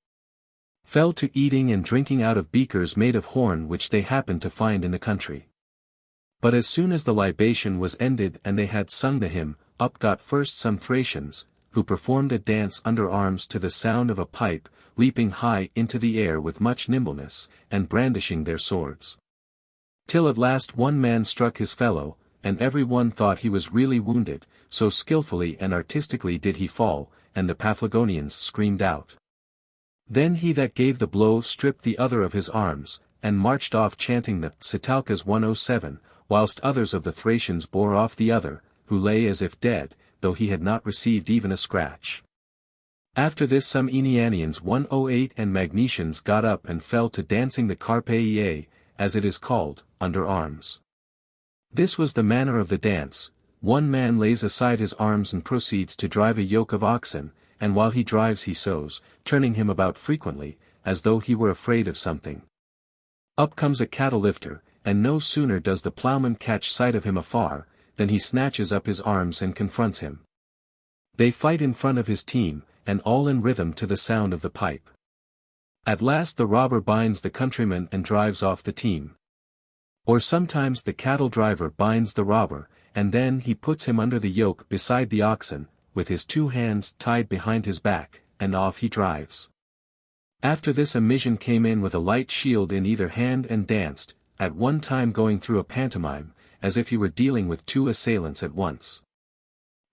fell to eating and drinking out of beakers made of horn which they happened to find in the country. But as soon as the libation was ended and they had sung the hymn, up got first some Thracians, who performed a dance under arms to the sound of a pipe, leaping high into the air with much nimbleness, and brandishing their swords. Till at last one man struck his fellow, and every one thought he was really wounded, so skilfully and artistically did he fall, and the Paphlagonians screamed out. Then he that gave the blow stripped the other of his arms, and marched off chanting the Sitalkas 107, whilst others of the Thracians bore off the other, who lay as if dead, though he had not received even a scratch. After this some Aenianians 108 and Magnesians got up and fell to dancing the Carpaea, as it is called, under arms. This was the manner of the dance: one man lays aside his arms and proceeds to drive a yoke of oxen, and while he drives he sows, turning him about frequently, as though he were afraid of something. Up comes a cattle lifter, and no sooner does the ploughman catch sight of him afar, than he snatches up his arms and confronts him. They fight in front of his team, and all in rhythm to the sound of the pipe. At last the robber binds the countryman and drives off the team. Or sometimes the cattle driver binds the robber, and then he puts him under the yoke beside the oxen, with his two hands tied behind his back, and off he drives. After this a Mysian came in with a light shield in either hand and danced, at one time going through a pantomime, as if he were dealing with two assailants at once.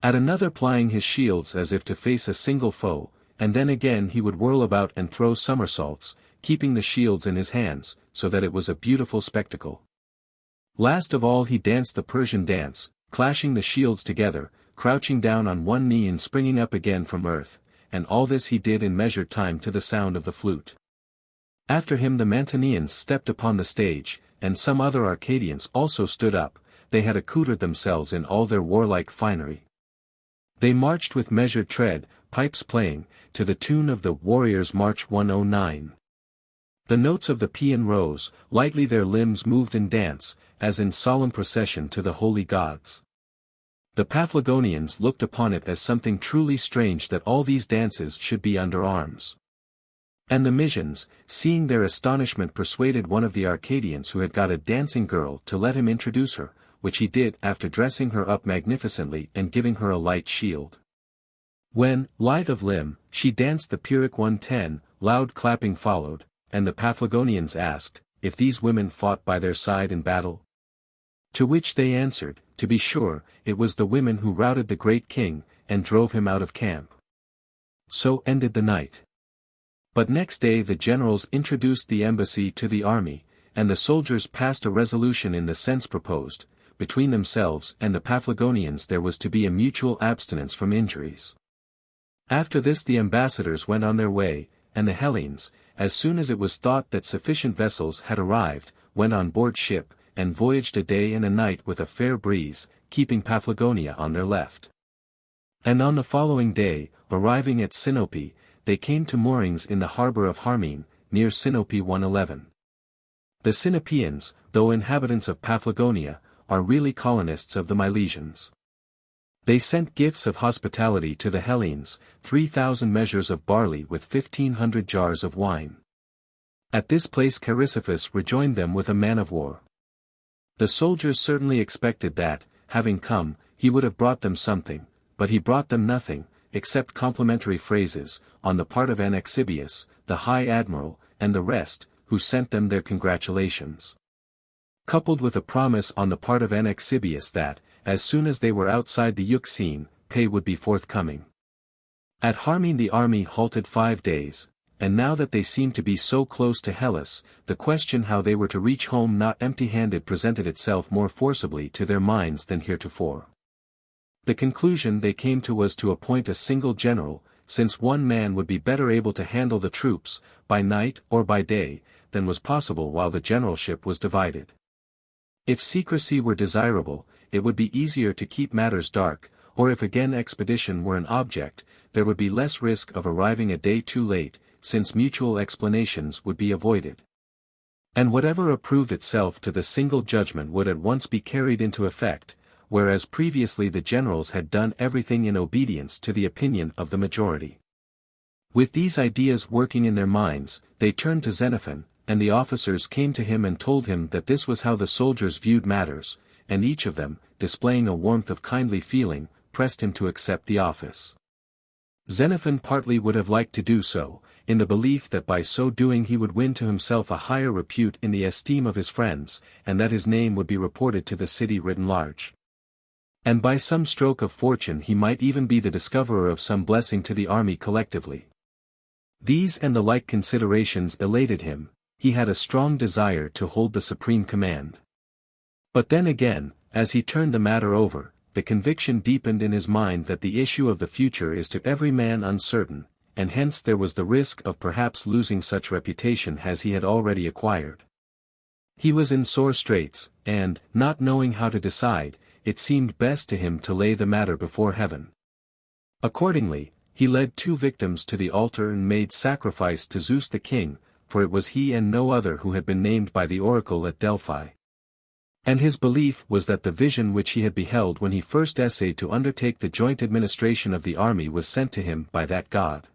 At another plying his shields as if to face a single foe, and then again he would whirl about and throw somersaults, keeping the shields in his hands, so that it was a beautiful spectacle. Last of all he danced the Persian dance, clashing the shields together, crouching down on one knee and springing up again from earth, and all this he did in measured time to the sound of the flute. After him the Mantineans stepped upon the stage, and some other Arcadians also stood up. They had accoutred themselves in all their warlike finery. They marched with measured tread, pipes playing, to the tune of the Warriors' March 109. The notes of the paean rose, lightly their limbs moved in dance, as in solemn procession to the holy gods. The Paphlagonians looked upon it as something truly strange that all these dances should be under arms. And the Mysians, seeing their astonishment, persuaded one of the Arcadians who had got a dancing girl to let him introduce her, which he did after dressing her up magnificently and giving her a light shield. When, lithe of limb, she danced the Pyrrhic 110, loud clapping followed, and the Paphlagonians asked, if these women fought by their side in battle? To which they answered, to be sure, it was the women who routed the great king, and drove him out of camp. So ended the night. But next day the generals introduced the embassy to the army, and the soldiers passed a resolution in the sense proposed: between themselves and the Paphlagonians there was to be a mutual abstinence from injuries. After this the ambassadors went on their way, and the Hellenes, as soon as it was thought that sufficient vessels had arrived, went on board ship, and voyaged a day and a night with a fair breeze, keeping Paphlagonia on their left. And on the following day, arriving at Sinope, they came to moorings in the harbour of Harmene, near Sinope 111. The Sinopeans, though inhabitants of Paphlagonia, are really colonists of the Milesians. They sent gifts of hospitality to the Hellenes, 3,000 measures of barley with 1,500 jars of wine. At this place Chrysippus rejoined them with a man of war. The soldiers certainly expected that, having come, he would have brought them something, but he brought them nothing, except complimentary phrases, on the part of Anaxagoras, the high admiral, and the rest, who sent them their congratulations. Coupled with a promise on the part of Anaxagoras that, as soon as they were outside the Euxine, pay would be forthcoming. At Harmene the army halted 5 days, and now that they seemed to be so close to Hellas, the question how they were to reach home not empty-handed presented itself more forcibly to their minds than heretofore. The conclusion they came to was to appoint a single general, since one man would be better able to handle the troops, by night or by day, than was possible while the generalship was divided. If secrecy were desirable, it would be easier to keep matters dark, or if again expedition were an object, there would be less risk of arriving a day too late, since mutual explanations would be avoided. And whatever approved itself to the single judgment would at once be carried into effect, whereas previously the generals had done everything in obedience to the opinion of the majority. With these ideas working in their minds, they turned to Xenophon, and the officers came to him and told him that this was how the soldiers viewed matters, and each of them, displaying a warmth of kindly feeling, pressed him to accept the office. Xenophon partly would have liked to do so, in the belief that by so doing he would win to himself a higher repute in the esteem of his friends, and that his name would be reported to the city written large. And by some stroke of fortune he might even be the discoverer of some blessing to the army collectively. These and the like considerations elated him. He had a strong desire to hold the supreme command. But then again, as he turned the matter over, the conviction deepened in his mind that the issue of the future is to every man uncertain, and hence there was the risk of perhaps losing such reputation as he had already acquired. He was in sore straits, and, not knowing how to decide, it seemed best to him to lay the matter before heaven. Accordingly, he led 2 victims to the altar and made sacrifice to Zeus the king, for it was he and no other who had been named by the oracle at Delphi. And his belief was that the vision which he had beheld when he first essayed to undertake the joint administration of the army was sent to him by that god.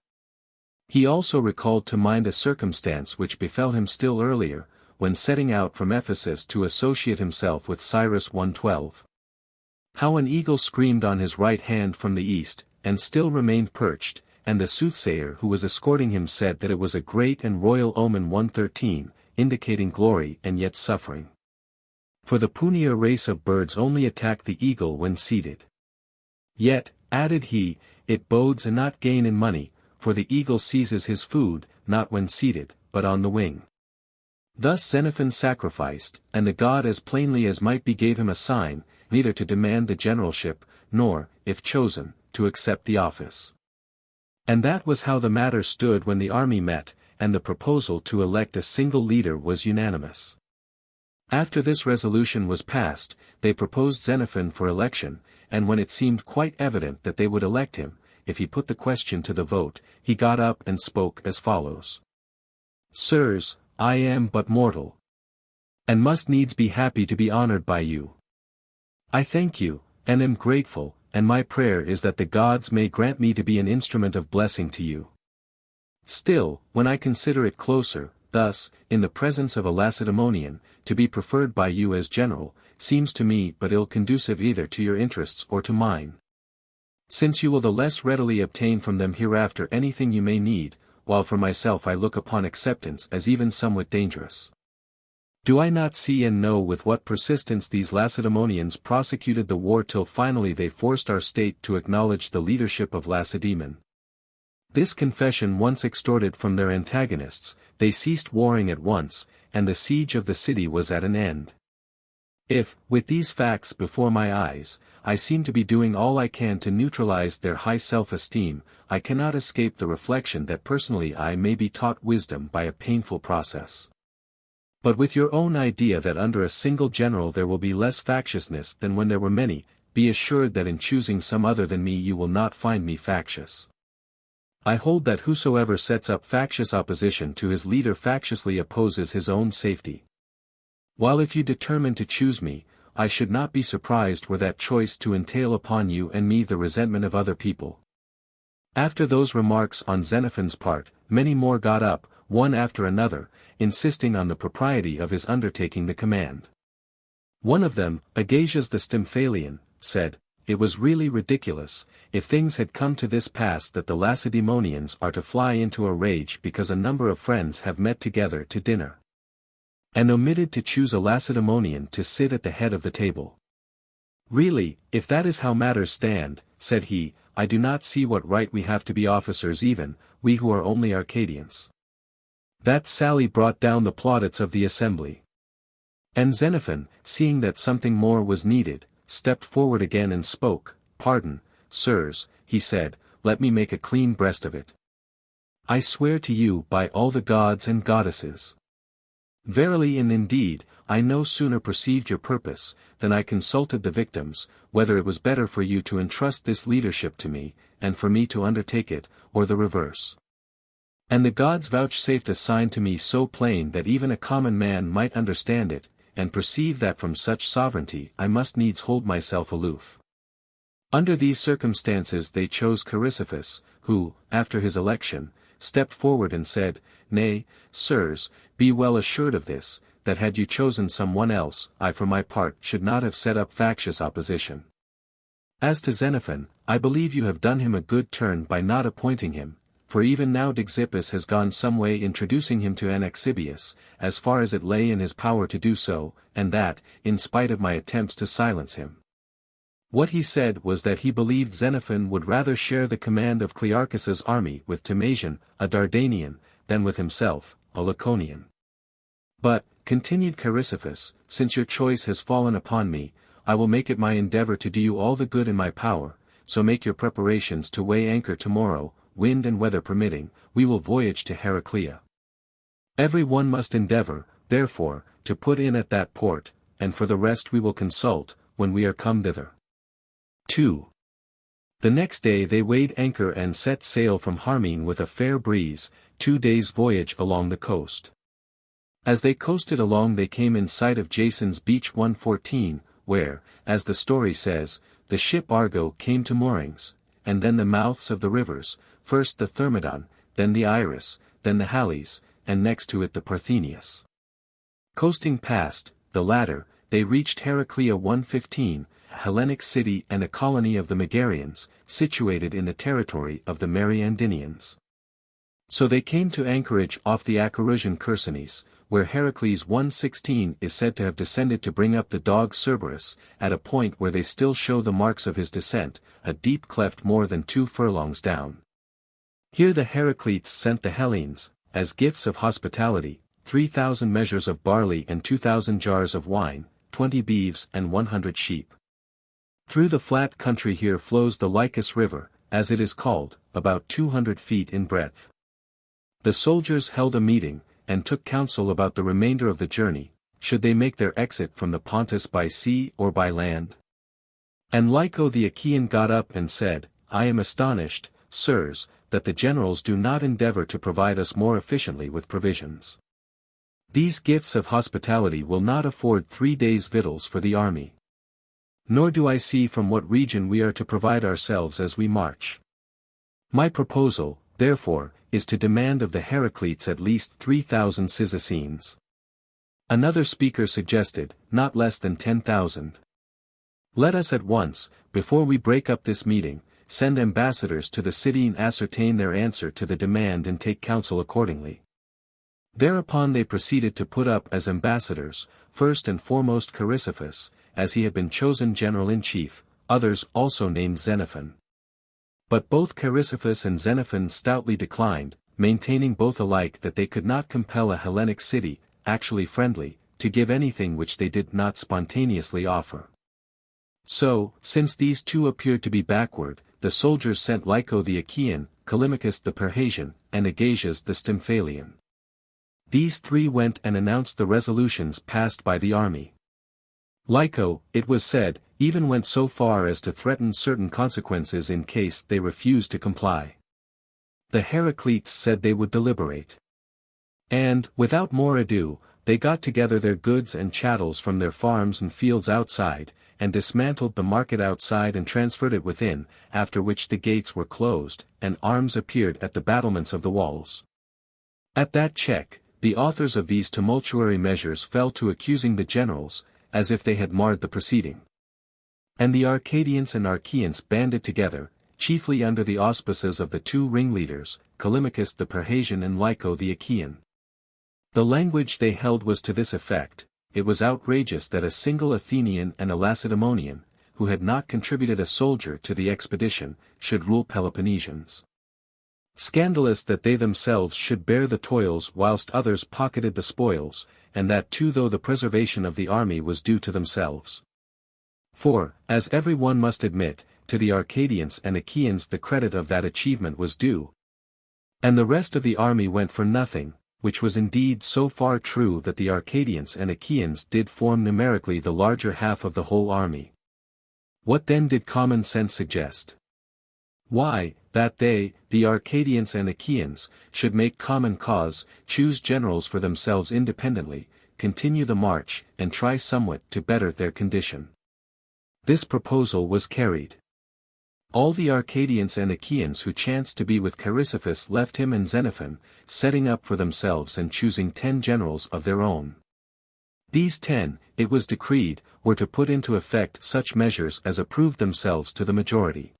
He also recalled to mind a circumstance which befell him still earlier, when setting out from Ephesus to associate himself with Cyrus 112. How an eagle screamed on his right hand from the east, and still remained perched, and the soothsayer who was escorting him said that it was a great and royal omen 113, indicating glory and yet suffering. For the Punia race of birds only attack the eagle when seated. Yet, added he, it bodes a not gain in money, for the eagle seizes his food, not when seated, but on the wing. Thus Xenophon sacrificed, and the god as plainly as might be gave him a sign, neither to demand the generalship, nor, if chosen, to accept the office. And that was how the matter stood when the army met, and the proposal to elect a single leader was unanimous. After this resolution was passed, they proposed Xenophon for election, and when it seemed quite evident that they would elect him, if he put the question to the vote, he got up and spoke as follows. Sirs, I am but mortal, and must needs be happy to be honored by you. I thank you, and am grateful, and my prayer is that the gods may grant me to be an instrument of blessing to you. Still, when I consider it closer, thus, in the presence of a Lacedaemonian, to be preferred by you as general, seems to me but ill conducive either to your interests or to mine. Since you will the less readily obtain from them hereafter anything you may need, while for myself I look upon acceptance as even somewhat dangerous. Do I not see and know with what persistence these Lacedaemonians prosecuted the war till finally they forced our state to acknowledge the leadership of Lacedaemon? This confession once extorted from their antagonists, they ceased warring at once, and the siege of the city was at an end. If, with these facts before my eyes, I seem to be doing all I can to neutralize their high self-esteem, I cannot escape the reflection that personally I may be taught wisdom by a painful process. But with your own idea that under a single general there will be less factiousness than when there were many, be assured that in choosing some other than me you will not find me factious. I hold that whosoever sets up factious opposition to his leader factiously opposes his own safety. While if you determine to choose me, I should not be surprised were that choice to entail upon you and me the resentment of other people. After those remarks on Xenophon's part, many more got up, one after another, insisting on the propriety of his undertaking the command. One of them, Agasias the Stymphalian, said, "It was really ridiculous, if things had come to this pass that the Lacedaemonians are to fly into a rage because a number of friends have met together to dinner, and omitted to choose a Lacedaemonian to sit at the head of the table. Really, if that is how matters stand," said he, "I do not see what right we have to be officers even, we who are only Arcadians." That sally brought down the plaudits of the assembly. And Xenophon, seeing that something more was needed, stepped forward again and spoke. "Pardon, sirs," he said, "let me make a clean breast of it. I swear to you by all the gods and goddesses. Verily and indeed, I no sooner perceived your purpose, than I consulted the victims, whether it was better for you to entrust this leadership to me, and for me to undertake it, or the reverse. And the gods vouchsafed a sign to me so plain that even a common man might understand it, and perceive that from such sovereignty I must needs hold myself aloof. Under these circumstances they chose Chrysippus, who, after his election, stepped forward and said, Nay, sirs, be well assured of this, that had you chosen someone else, I for my part should not have set up factious opposition. As to Xenophon, I believe you have done him a good turn by not appointing him, for even now Xenippus has gone some way introducing him to Anaxagoras, as far as it lay in his power to do so, and that, in spite of my attempts to silence him. What he said was that he believed Xenophon would rather share the command of Clearchus's army with Timasian, a Dardanian, than with himself, a Laconian. But, continued Chrysippus, since your choice has fallen upon me, I will make it my endeavor to do you all the good in my power, so make your preparations to weigh anchor tomorrow, wind and weather permitting, we will voyage to Heraclea. Every one must endeavor, therefore, to put in at that port, and for the rest we will consult, when we are come thither. 2. The next day they weighed anchor and set sail from Harmene with a fair breeze, 2 days' voyage along the coast. As they coasted along they came in sight of Jason's beach 114, where, as the story says, the ship Argo came to moorings, and then the mouths of the rivers, first the Thermodon, then the Iris, then the Halys, and next to it the Parthenius. Coasting past, the latter, they reached Heraclea 115, a Hellenic city and a colony of the Megarians, situated in the territory of the Mariandynians. So they came to anchorage off the Acherusian Chersonese, where Heracles 116 is said to have descended to bring up the dog Cerberus, at a point where they still show the marks of his descent, a deep cleft more than 2 furlongs down. Here the Heracletes sent the Hellenes, as gifts of hospitality, 3,000 measures of barley and 2,000 jars of wine, 20 beeves and 100 sheep. Through the flat country here flows the Lycus River, as it is called, about 200 feet in breadth. The soldiers held a meeting, and took counsel about the remainder of the journey, should they make their exit from the Pontus by sea or by land. And Lyco the Achaean got up and said, I am astonished, sirs, that the generals do not endeavor to provide us more efficiently with provisions. These gifts of hospitality will not afford 3 days' victuals for the army. Nor do I see from what region we are to provide ourselves as we march. My proposal, therefore, is to demand of the Heracletes at least 3,000 Cyzicenes. Another speaker suggested, not less than 10,000. Let us at once, before we break up this meeting, send ambassadors to the city and ascertain their answer to the demand and take counsel accordingly. Thereupon they proceeded to put up as ambassadors, first and foremost Chrysippus, as he had been chosen general-in-chief, others also named Xenophon. But both Chrysippus and Xenophon stoutly declined, maintaining both alike that they could not compel a Hellenic city, actually friendly, to give anything which they did not spontaneously offer. So, since these two appeared to be backward, the soldiers sent Lyco the Achaean, Callimachus the Persian, and Agasias the Stymphalian. These 3 went and announced the resolutions passed by the army. Lyco, it was said, even went so far as to threaten certain consequences in case they refused to comply. The Heracletes said they would deliberate. And, without more ado, they got together their goods and chattels from their farms and fields outside, and dismantled the market outside and transferred it within, after which the gates were closed, and arms appeared at the battlements of the walls. At that check, the authors of these tumultuary measures fell to accusing the generals, as if they had marred the proceeding. And the Arcadians and Achaeans banded together, chiefly under the auspices of the two ringleaders, Callimachus the Persian and Lyco the Achaean. The language they held was to this effect: it was outrageous that a single Athenian and a Lacedaemonian, who had not contributed a soldier to the expedition, should rule Peloponnesians. Scandalous that they themselves should bear the toils whilst others pocketed the spoils, and that too though the preservation of the army was due to themselves. For, as every one must admit, to the Arcadians and Achaeans the credit of that achievement was due. And the rest of the army went for nothing, which was indeed so far true that the Arcadians and Achaeans did form numerically the larger half of the whole army. What then did common sense suggest? Why, that they, the Arcadians and Achaeans, should make common cause, choose generals for themselves independently, continue the march, and try somewhat to better their condition. This proposal was carried. All the Arcadians and Achaeans who chanced to be with Chrysippus left him and Xenophon, setting up for themselves and choosing 10 generals of their own. These 10, it was decreed, were to put into effect such measures as approved themselves to the majority.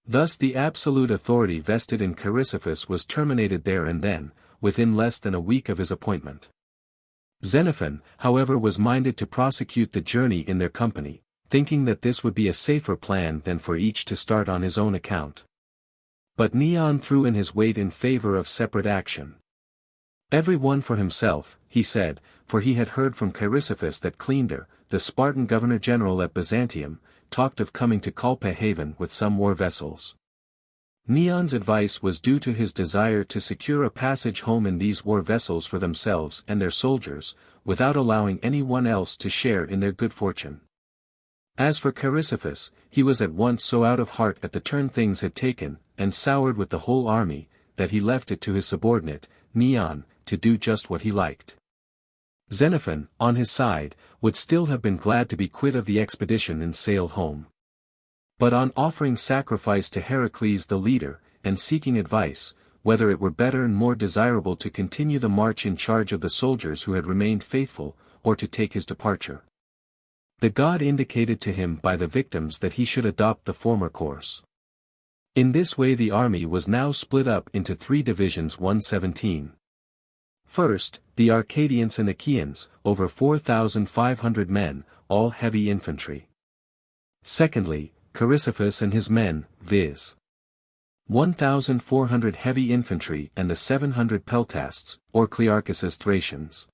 Thus the absolute authority vested in Chrysippus was terminated there and then, within less than a week of his appointment. Xenophon, however, was minded to prosecute the journey in their company, thinking that this would be a safer plan than for each to start on his own account. But Neon threw in his weight in favor of separate action. Every one for himself, he said, for he had heard from Chrysippus that Cleander, the Spartan governor-general at Byzantium, talked of coming to Carthage with some war vessels. Neon's advice was due to his desire to secure a passage home in these war vessels for themselves and their soldiers, without allowing any one else to share in their good fortune. As for Chrysippus, he was at once so out of heart at the turn things had taken, and soured with the whole army, that he left it to his subordinate, Neon, to do just what he liked. Xenophon, on his side, would still have been glad to be quit of the expedition and sail home. But on offering sacrifice to Heracles the leader, and seeking advice, whether it were better and more desirable to continue the march in charge of the soldiers who had remained faithful, or to take his departure, the god indicated to him by the victims that he should adopt the former course. In this way the army was now split up into 3 divisions 117. First, the Arcadians and Achaeans, over 4,500 men, all heavy infantry. Secondly, Chrysippus and his men, viz. 1,400 heavy infantry and the 700 peltasts, or Clearchus's Thracians.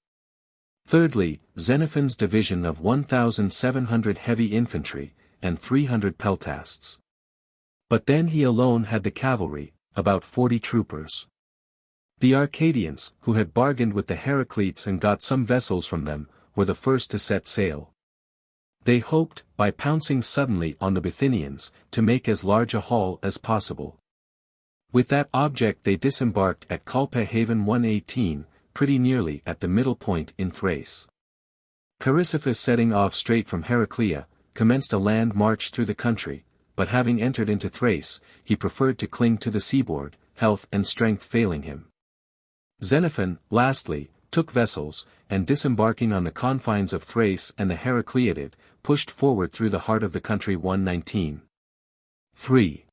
Thirdly, Xenophon's division of 1,700 heavy infantry, and 300 peltasts. But then he alone had the cavalry, about 40 troopers. The Arcadians, who had bargained with the Heraclites and got some vessels from them, were the first to set sail. They hoped, by pouncing suddenly on the Bithynians, to make as large a haul as possible. With that object they disembarked at Carthage 118, pretty nearly at the middle point in Thrace. Chrysippus, setting off straight from Heraclea, commenced a land march through the country, but having entered into Thrace, he preferred to cling to the seaboard, health and strength failing him. Xenophon, lastly, took vessels, and disembarking on the confines of Thrace and the Heracleid, pushed forward through the heart of the country 119. 3.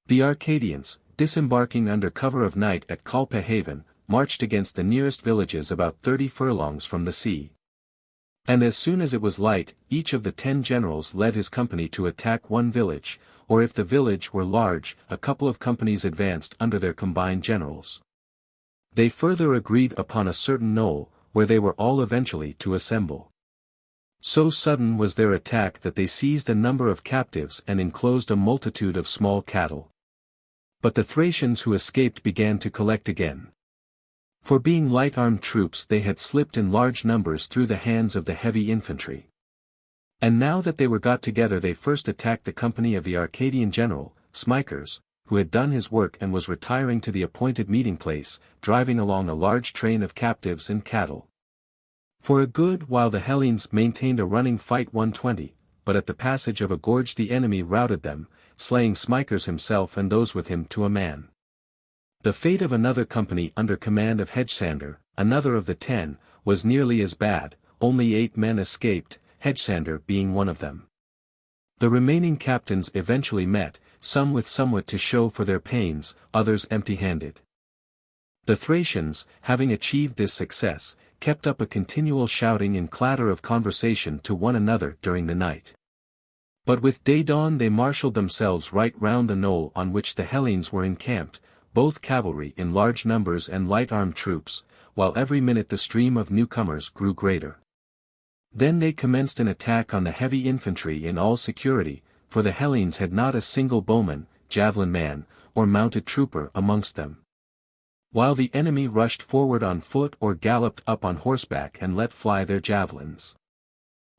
The Arcadians, disembarking under cover of night at Carthage, marched against the nearest villages about 30 furlongs from the sea. And as soon as it was light, each of the 10 generals led his company to attack one village, or if the village were large, a couple of companies advanced under their combined generals. They further agreed upon a certain knoll, where they were all eventually to assemble. So sudden was their attack that they seized a number of captives and enclosed a multitude of small cattle. But the Thracians who escaped began to collect again. For being light-armed troops they had slipped in large numbers through the hands of the heavy infantry. And now that they were got together they first attacked the company of the Arcadian general, Smicers, who had done his work and was retiring to the appointed meeting place, driving along a large train of captives and cattle. For a good while the Hellenes maintained a running fight 120, but at the passage of a gorge the enemy routed them, slaying Smicers himself and those with him to a man. The fate of another company under command of Hedgesander, another of the 10, was nearly as bad, only 8 men escaped, Hedgesander being one of them. The remaining captains eventually met, some with somewhat to show for their pains, others empty-handed. The Thracians, having achieved this success, kept up a continual shouting and clatter of conversation to one another during the night. But with day-dawn they marshalled themselves right round the knoll on which the Hellenes were encamped, both cavalry in large numbers and light-armed troops, while every minute the stream of newcomers grew greater. Then they commenced an attack on the heavy infantry in all security, for the Hellenes had not a single bowman, javelin man, or mounted trooper amongst them. While the enemy rushed forward on foot or galloped up on horseback and let fly their javelins.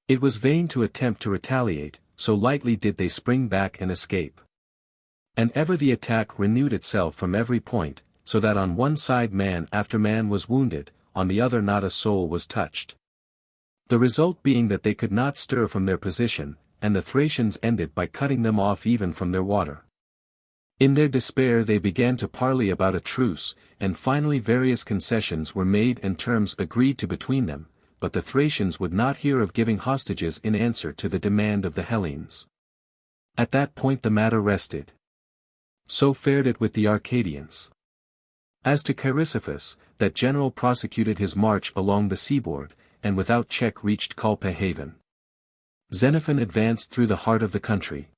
It was vain to attempt to retaliate, so lightly did they spring back and escape. And ever the attack renewed itself from every point, so that on one side man after man was wounded, on the other not a soul was touched. The result being that they could not stir from their position, and the Thracians ended by cutting them off even from their water. In their despair they began to parley about a truce, and finally various concessions were made and terms agreed to between them, but the Thracians would not hear of giving hostages in answer to the demand of the Hellenes. At that point the matter rested. So fared it with the Arcadians. As to Chrysippus, that general prosecuted his march along the seaboard, and without check reached Calpe haven. Xenophon advanced through the heart of the country.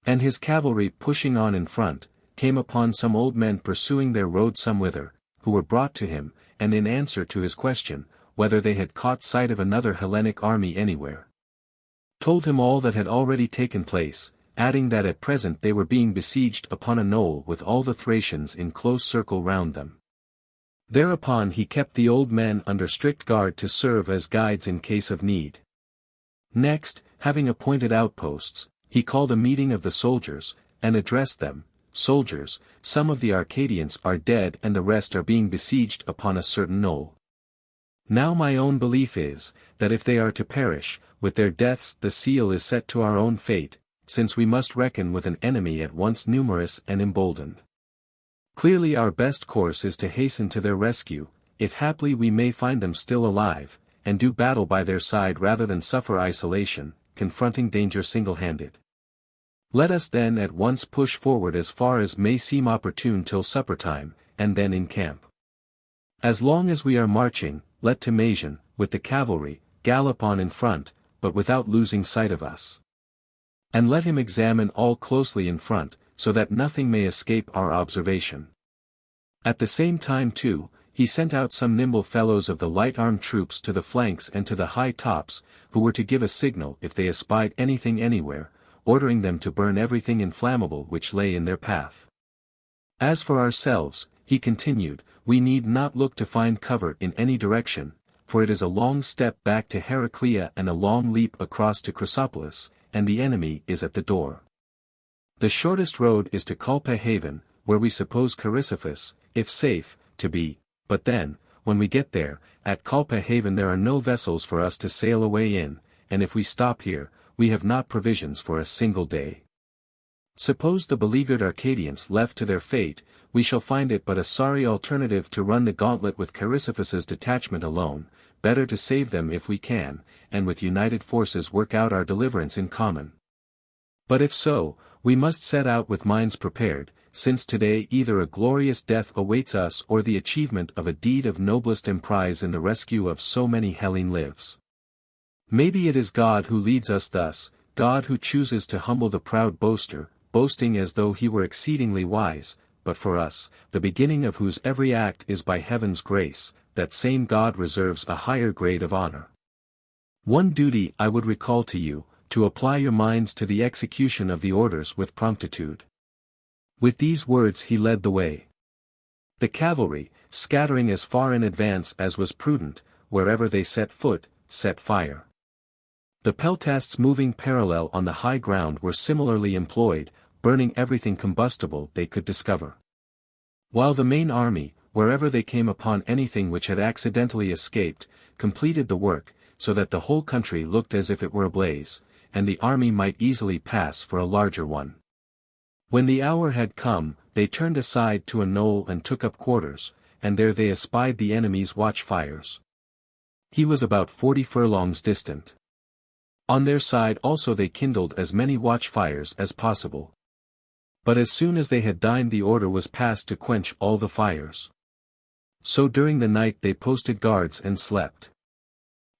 And his cavalry pushing on in front, came upon some old men pursuing their road somewhither, who were brought to him, and in answer to his question, whether they had caught sight of another Hellenic army anywhere, told him all that had already taken place, adding that at present they were being besieged upon a knoll with all the Thracians in close circle round them. Thereupon he kept the old men under strict guard to serve as guides in case of need. Next, having appointed outposts, he called a meeting of the soldiers, and addressed them, "Soldiers, some of the Arcadians are dead and the rest are being besieged upon a certain knoll. Now my own belief is, that if they are to perish, with their deaths the seal is set to our own fate, since we must reckon with an enemy at once numerous and emboldened. Clearly our best course is to hasten to their rescue, if haply we may find them still alive, and do battle by their side rather than suffer isolation, confronting danger single-handed. Let us then at once push forward as far as may seem opportune till supper time, and then encamp. As long as we are marching, let Timasian, with the cavalry, gallop on in front, but without losing sight of us. And let him examine all closely in front, so that nothing may escape our observation." At the same time too, he sent out some nimble fellows of the light-armed troops to the flanks and to the high tops, who were to give a signal if they espied anything anywhere, ordering them to burn everything inflammable which lay in their path. As for ourselves, he continued, we need not look to find cover in any direction, for it is a long step back to Heraclea and a long leap across to Chrysopolis, and the enemy is at the door. The shortest road is to Calpe haven, where we suppose Chrysippus, if safe, to be, but then, when we get there, at Calpe haven there are no vessels for us to sail away in, and if we stop here, we have not provisions for a single day. Suppose the beleaguered Arcadians left to their fate, we shall find it but a sorry alternative to run the gauntlet with Chrysippus's detachment alone, better to save them if we can, and with united forces work out our deliverance in common. But if so, we must set out with minds prepared, since today either a glorious death awaits us or the achievement of a deed of noblest emprise in the rescue of so many Hellene lives. Maybe it is God who leads us thus, God who chooses to humble the proud boaster, boasting as though he were exceedingly wise, but for us, the beginning of whose every act is by heaven's grace, that same God reserves a higher grade of honor. One duty I would recall to you, to apply your minds to the execution of the orders with promptitude." With these words he led the way. The cavalry, scattering as far in advance as was prudent, wherever they set foot, set fire. The peltasts moving parallel on the high ground were similarly employed, burning everything combustible they could discover. While the main army, wherever they came upon anything which had accidentally escaped, completed the work, so that the whole country looked as if it were ablaze, and the army might easily pass for a larger one. When the hour had come, they turned aside to a knoll and took up quarters, and there they espied the enemy's watch-fires. He was about 40 furlongs distant. On their side also they kindled as many watchfires as possible. But as soon as they had dined the order was passed to quench all the fires. So during the night they posted guards and slept.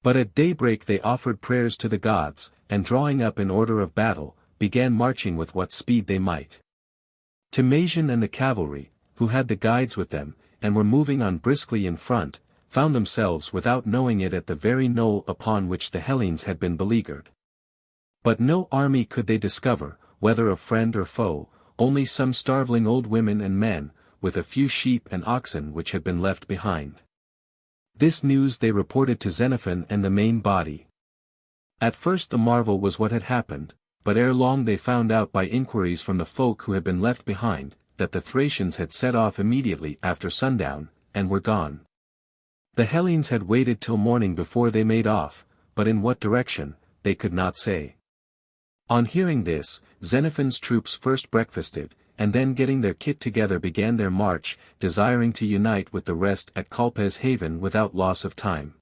But at daybreak they offered prayers to the gods, and drawing up in order of battle, began marching with what speed they might. Timasian and the cavalry, who had the guides with them, and were moving on briskly in front, found themselves without knowing it at the very knoll upon which the Hellenes had been beleaguered. But no army could they discover, whether of friend or foe, only some starveling old women and men, with a few sheep and oxen which had been left behind. This news they reported to Xenophon and the main body. At first the marvel was what had happened, but ere long they found out by inquiries from the folk who had been left behind, that the Thracians had set off immediately after sundown, and were gone. The Hellenes had waited till morning before they made off, but in what direction, they could not say. On hearing this, Xenophon's troops first breakfasted, and then getting their kit together began their march, desiring to unite with the rest at Calpe's haven without loss of time.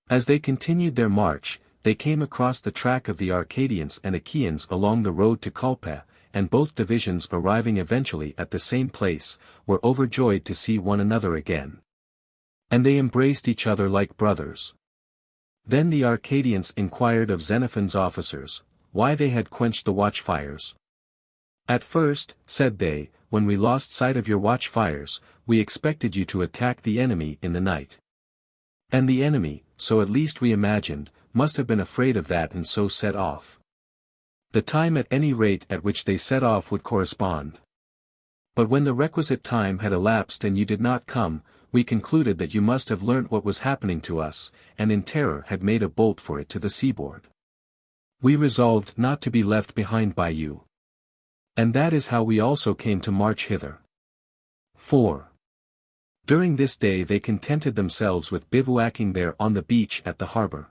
As they continued their march, they came across the track of the Arcadians and Achaeans along the road to Calpe, and both divisions arriving eventually at the same place, were overjoyed to see one another again. And they embraced each other like brothers. Then the Arcadians inquired of Xenophon's officers, why they had quenched the watchfires. At first, said they, when we lost sight of your watchfires, we expected you to attack the enemy in the night. And the enemy, so at least we imagined, must have been afraid of that and so set off. The time at any rate at which they set off would correspond. But when the requisite time had elapsed and you did not come, we concluded that you must have learnt what was happening to us, and in terror had made a bolt for it to the seaboard. We resolved not to be left behind by you. And that is how we also came to march hither. 4. During this day they contented themselves with bivouacking there on the beach at the harbor.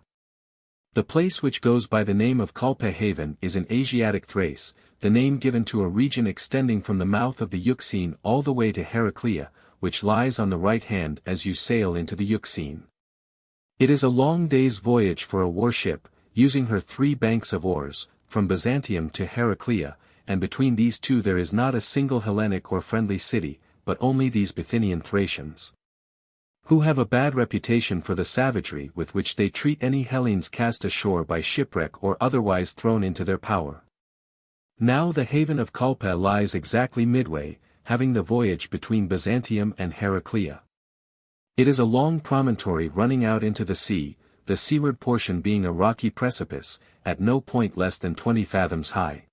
The place which goes by the name of Calpe Haven is in Asiatic Thrace, the name given to a region extending from the mouth of the Euxine all the way to Heraclea, which lies on the right hand as you sail into the Euxine. It is a long day's voyage for a warship, using her 3 banks of oars, from Byzantium to Heraclea, and between these two there is not a single Hellenic or friendly city, but only these Bithynian Thracians, who have a bad reputation for the savagery with which they treat any Hellenes cast ashore by shipwreck or otherwise thrown into their power. Now the haven of Calpe lies exactly midway, having the voyage between Byzantium and Heraclea. It is a long promontory running out into the sea, the seaward portion being a rocky precipice, at no point less than 20 fathoms high.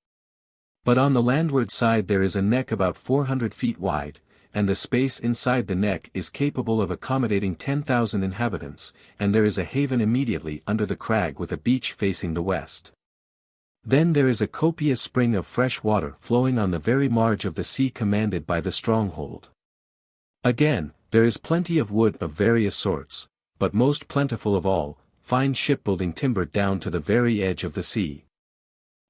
But on the landward side there is a neck about 400 feet wide, and the space inside the neck is capable of accommodating 10,000 inhabitants, and there is a haven immediately under the crag with a beach facing the west. Then there is a copious spring of fresh water flowing on the very marge of the sea commanded by the stronghold. Again, there is plenty of wood of various sorts, but most plentiful of all, fine shipbuilding timber down to the very edge of the sea.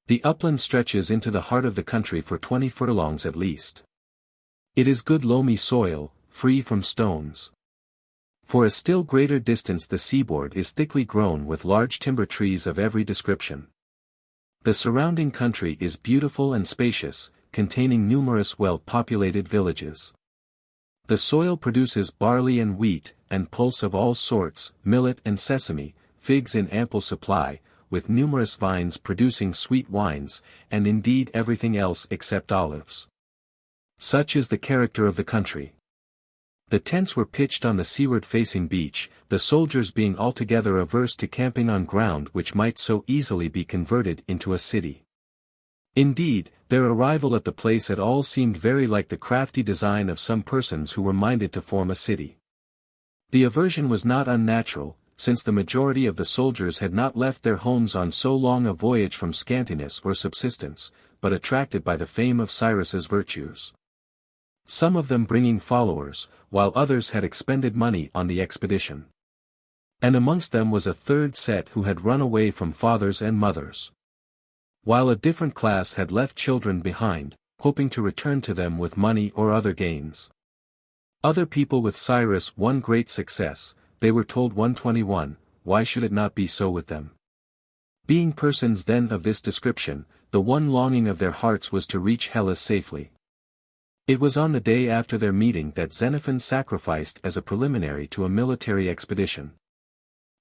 The upland stretches into the heart of the country for 20 furlongs at least. It is good loamy soil, free from stones. For a still greater distance the seaboard is thickly grown with large timber trees of every description. The surrounding country is beautiful and spacious, containing numerous well-populated villages. The soil produces barley and wheat, and pulse of all sorts, millet and sesame, figs in ample supply, with numerous vines producing sweet wines, and indeed everything else except olives. Such is the character of the country. The tents were pitched on the seaward-facing beach, the soldiers being altogether averse to camping on ground which might so easily be converted into a city. Indeed, their arrival at the place at all seemed very like the crafty design of some persons who were minded to form a city. The aversion was not unnatural, since the majority of the soldiers had not left their homes on so long a voyage from scantiness or subsistence, but attracted by the fame of Cyrus's virtues. Some of them bringing followers, while others had expended money on the expedition. And amongst them was a third set who had run away from fathers and mothers, while a different class had left children behind, hoping to return to them with money or other gains. Other people with Cyrus won great success, they were told 121, why should it not be so with them? Being persons then of this description, the one longing of their hearts was to reach Hellas safely. It was on the day after their meeting that Xenophon sacrificed as a preliminary to a military expedition.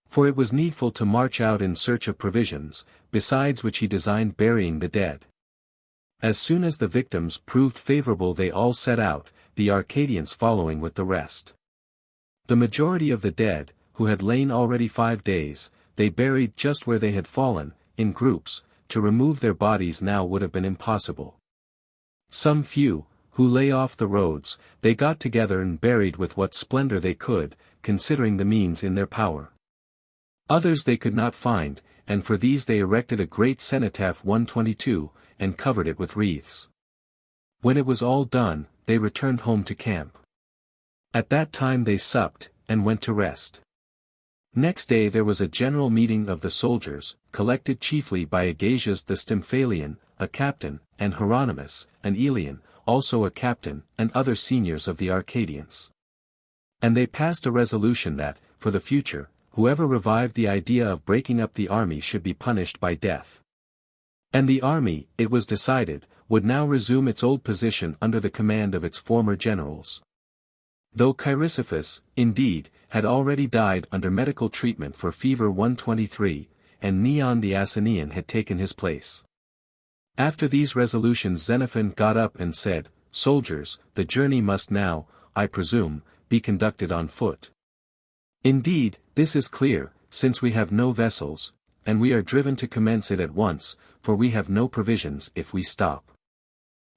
For it was needful to march out in search of provisions, besides which he designed burying the dead. As soon as the victims proved favorable they all set out, the Arcadians following with the rest. The majority of the dead, who had lain already 5 days, they buried just where they had fallen, in groups. To remove their bodies now would have been impossible. Some few, who lay off the roads, they got together and buried with what splendor they could, considering the means in their power. Others they could not find, and for these they erected a great cenotaph 122, and covered it with wreaths. When it was all done, they returned home to camp. At that time they supped, and went to rest. Next day there was a general meeting of the soldiers, collected chiefly by Agasias the Stymphalian, a captain, and Hieronymus, an Elian, also a captain, and other seniors of the Arcadians. And they passed a resolution that, for the future, whoever revived the idea of breaking up the army should be punished by death. And the army, it was decided, would now resume its old position under the command of its former generals. Though Chrysippus, indeed, had already died under medical treatment for fever 123, and Neon the Asinian had taken his place. After these resolutions Xenophon got up and said, "Soldiers, the journey must now, I presume, be conducted on foot. Indeed, this is clear, since we have no vessels, and we are driven to commence it at once, for we have no provisions if we stop.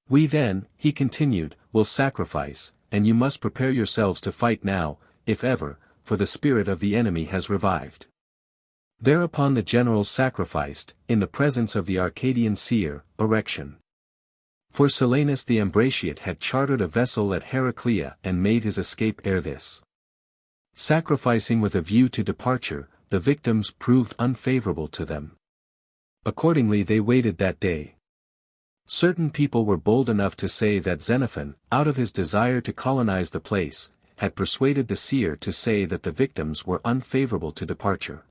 We then," he continued, "will sacrifice, and you must prepare yourselves to fight now, if ever, for the spirit of the enemy has revived." Thereupon the generals sacrificed, in the presence of the Arcadian seer, Erection. For Silanus the Ambratiate had chartered a vessel at Heraclea and made his escape ere this. Sacrificing with a view to departure, the victims proved unfavorable to them. Accordingly they waited that day. Certain people were bold enough to say that Xenophon, out of his desire to colonize the place, had persuaded the seer to say that the victims were unfavorable to departure.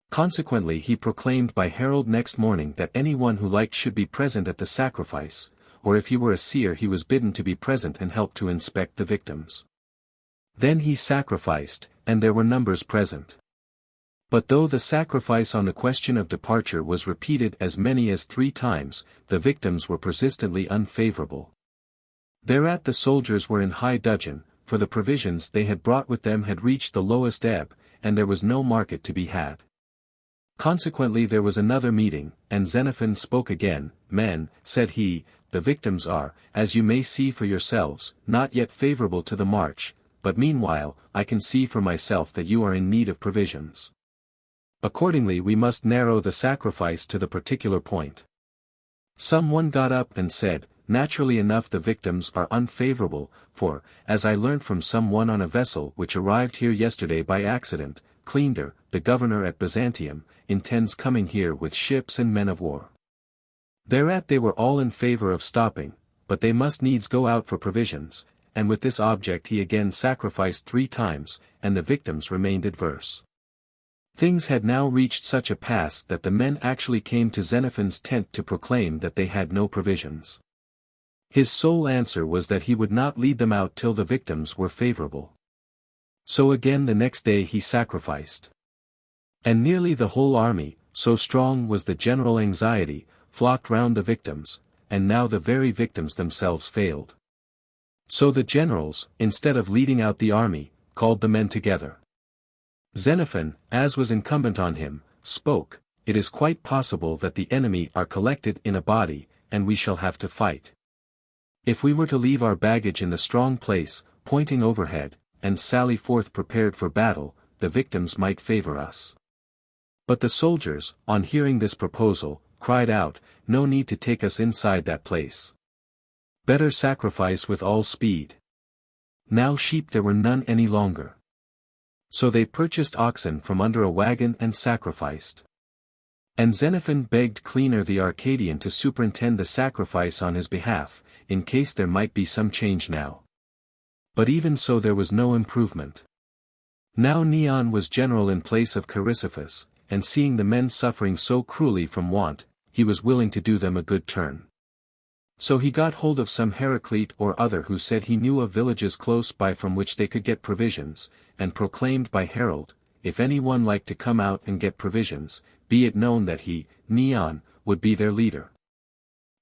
Consequently he proclaimed by herald next morning that anyone who liked should be present at the sacrifice, or if he were a seer he was bidden to be present and help to inspect the victims. Then he sacrificed, and there were numbers present. But though the sacrifice on the question of departure was repeated as many as 3 times, the victims were persistently unfavorable. Thereat the soldiers were in high dudgeon, for the provisions they had brought with them had reached the lowest ebb, and there was no market to be had. Consequently there was another meeting, and Xenophon spoke again. "Men," said he, "the victims are, as you may see for yourselves, not yet favorable to the march, but meanwhile, I can see for myself that you are in need of provisions. Accordingly we must narrow the sacrifice to the particular point." Some one got up and said, "Naturally enough the victims are unfavorable, for, as I learnt from some one on a vessel which arrived here yesterday by accident, Cleander, the governor at Byzantium, intends coming here with ships and men of war." Thereat they were all in favor of stopping, but they must needs go out for provisions, and with this object he again sacrificed 3 times, and the victims remained adverse. Things had now reached such a pass that the men actually came to Xenophon's tent to proclaim that they had no provisions. His sole answer was that he would not lead them out till the victims were favorable. So again the next day he sacrificed. And nearly the whole army, so strong was the general anxiety, flocked round the victims, and now the very victims themselves failed. So the generals, instead of leading out the army, called the men together. Xenophon, as was incumbent on him, spoke, "It is quite possible that the enemy are collected in a body, and we shall have to fight. If we were to leave our baggage in the strong place, pointing overhead, and sally forth prepared for battle, the victims might favor us." But the soldiers, on hearing this proposal, cried out, "No need to take us inside that place. Better sacrifice with all speed." Now sheep there were none any longer. So they purchased oxen from under a wagon and sacrificed. And Xenophon begged Cleaner the Arcadian to superintend the sacrifice on his behalf, in case there might be some change now. But even so there was no improvement. Now Neon was general in place of Chrysippus, and seeing the men suffering so cruelly from want, he was willing to do them a good turn. So he got hold of some Heraclete or other who said he knew of villages close by from which they could get provisions, and proclaimed by herald, if any one liked to come out and get provisions, be it known that he, Neon, would be their leader.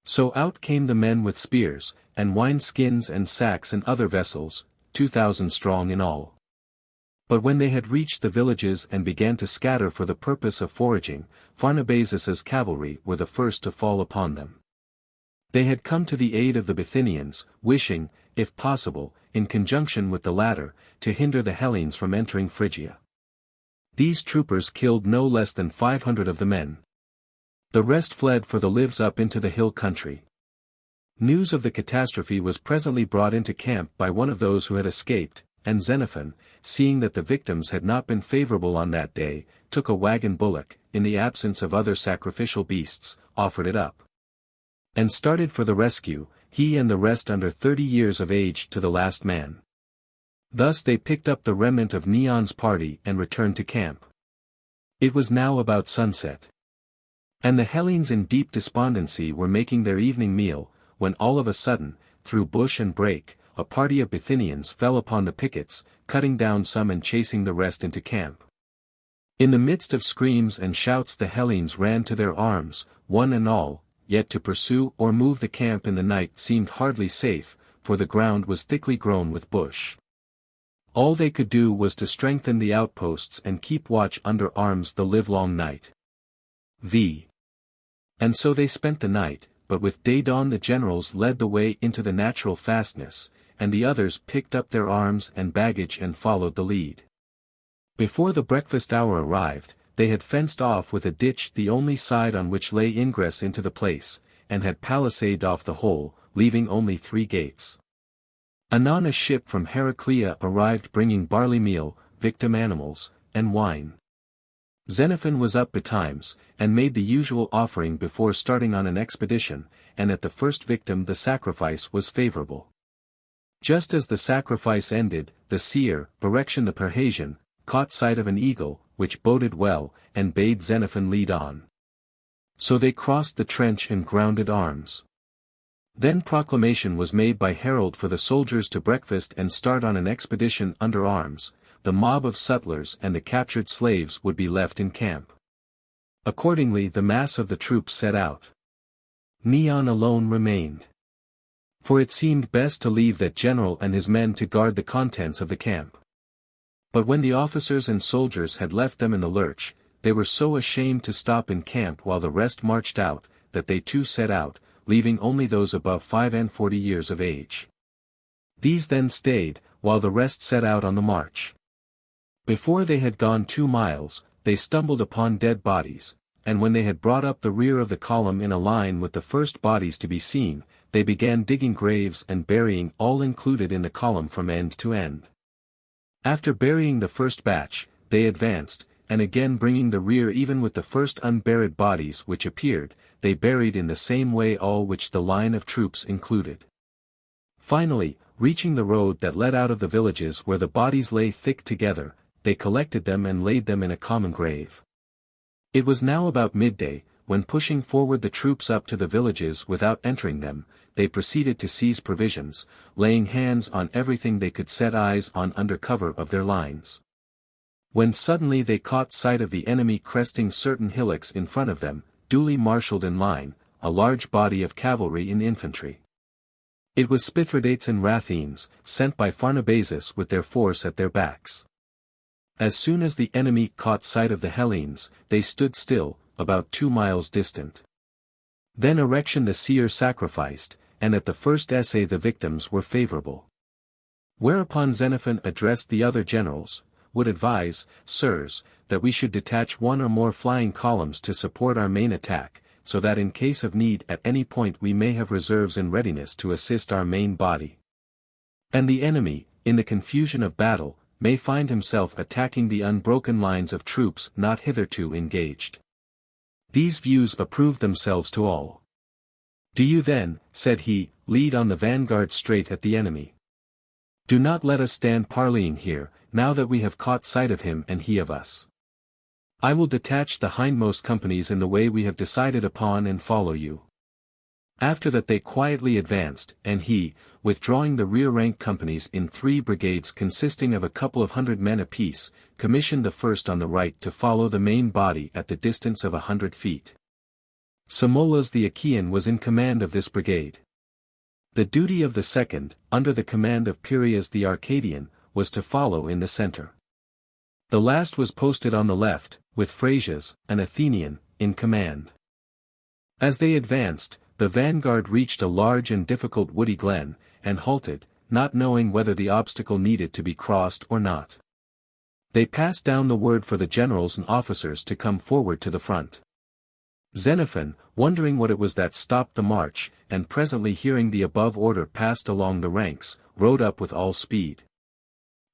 So out came the men with spears, and wine-skins and sacks and other vessels, 2,000 strong in all. But when they had reached the villages and began to scatter for the purpose of foraging, Pharnabazus's cavalry were the first to fall upon them. They had come to the aid of the Bithynians, wishing, if possible, in conjunction with the latter, to hinder the Hellenes from entering Phrygia. These troopers killed no less than 500 of the men. The rest fled for the lives up into the hill country. News of the catastrophe was presently brought into camp by one of those who had escaped, and Xenophon, seeing that the victims had not been favorable on that day, took a wagon bullock, in the absence of other sacrificial beasts, offered it up, and started for the rescue, he and the rest under 30 years of age to the last man. Thus they picked up the remnant of Neon's party and returned to camp. It was now about sunset. And the Hellenes in deep despondency were making their evening meal, when all of a sudden, through bush and brake, a party of Bithynians fell upon the pickets, cutting down some and chasing the rest into camp. In the midst of screams and shouts the Hellenes ran to their arms, one and all, yet to pursue or move the camp in the night seemed hardly safe, for the ground was thickly grown with bush. All they could do was to strengthen the outposts and keep watch under arms the livelong night. And so they spent the night, but with day-dawn the generals led the way into the natural fastness, and the others picked up their arms and baggage and followed the lead. Before the breakfast hour arrived, they had fenced off with a ditch the only side on which lay ingress into the place, and had palisaded off the whole, leaving only 3 gates. Anon a ship from Heraclea arrived bringing barley meal, victim animals, and wine. Xenophon was up betimes, and made the usual offering before starting on an expedition, and at the first victim the sacrifice was favorable. Just as the sacrifice ended, the seer, Barection the Persian, caught sight of an eagle, which boded well, and bade Xenophon lead on. So they crossed the trench and grounded arms. Then proclamation was made by herald for the soldiers to breakfast and start on an expedition under arms. The mob of sutlers and the captured slaves would be left in camp. Accordingly the mass of the troops set out. Neon alone remained. For it seemed best to leave that general and his men to guard the contents of the camp. But when the officers and soldiers had left them in the lurch, they were so ashamed to stop in camp while the rest marched out, that they too set out, leaving only those above 45 years of age. These then stayed, while the rest set out on the march. Before they had gone 2 miles, they stumbled upon dead bodies, and when they had brought up the rear of the column in a line with the first bodies to be seen, they began digging graves and burying all included in the column from end to end. After burying the first batch, they advanced, and again bringing the rear even with the first unburied bodies which appeared, they buried in the same way all which the line of troops included. Finally, reaching the road that led out of the villages where the bodies lay thick together, they collected them and laid them in a common grave. It was now about midday, when pushing forward the troops up to the villages without entering them, they proceeded to seize provisions, laying hands on everything they could set eyes on under cover of their lines. When suddenly they caught sight of the enemy cresting certain hillocks in front of them, duly marshalled in line, a large body of cavalry and infantry. It was Spithridates and Rathenes, sent by Pharnabazus with their force at their backs. As soon as the enemy caught sight of the Hellenes, they stood still, about 2 miles distant. Then Erection the seer sacrificed, and at the first essay the victims were favorable. Whereupon Xenophon addressed the other generals, would advise, sirs, that we should detach 1 or more flying columns to support our main attack, so that in case of need at any point we may have reserves in readiness to assist our main body. And the enemy, in the confusion of battle, may find himself attacking the unbroken lines of troops not hitherto engaged. These views approved themselves to all. Do you then, said he, lead on the vanguard straight at the enemy. Do not let us stand parleying here, now that we have caught sight of him and he of us. I will detach the hindmost companies in the way we have decided upon and follow you. After that they quietly advanced, and he, withdrawing the rear-rank companies in 3 brigades consisting of a couple of 100 men apiece, commissioned the first on the right to follow the main body at the distance of 100 feet. Samolas the Achaean was in command of this brigade. The duty of the second, under the command of Piraeus the Arcadian, was to follow in the center. The last was posted on the left, with Phrasius, an Athenian, in command. As they advanced, the vanguard reached a large and difficult woody glen, and halted, not knowing whether the obstacle needed to be crossed or not. They passed down the word for the generals and officers to come forward to the front. Xenophon, wondering what it was that stopped the march, and presently hearing the above order passed along the ranks, rode up with all speed.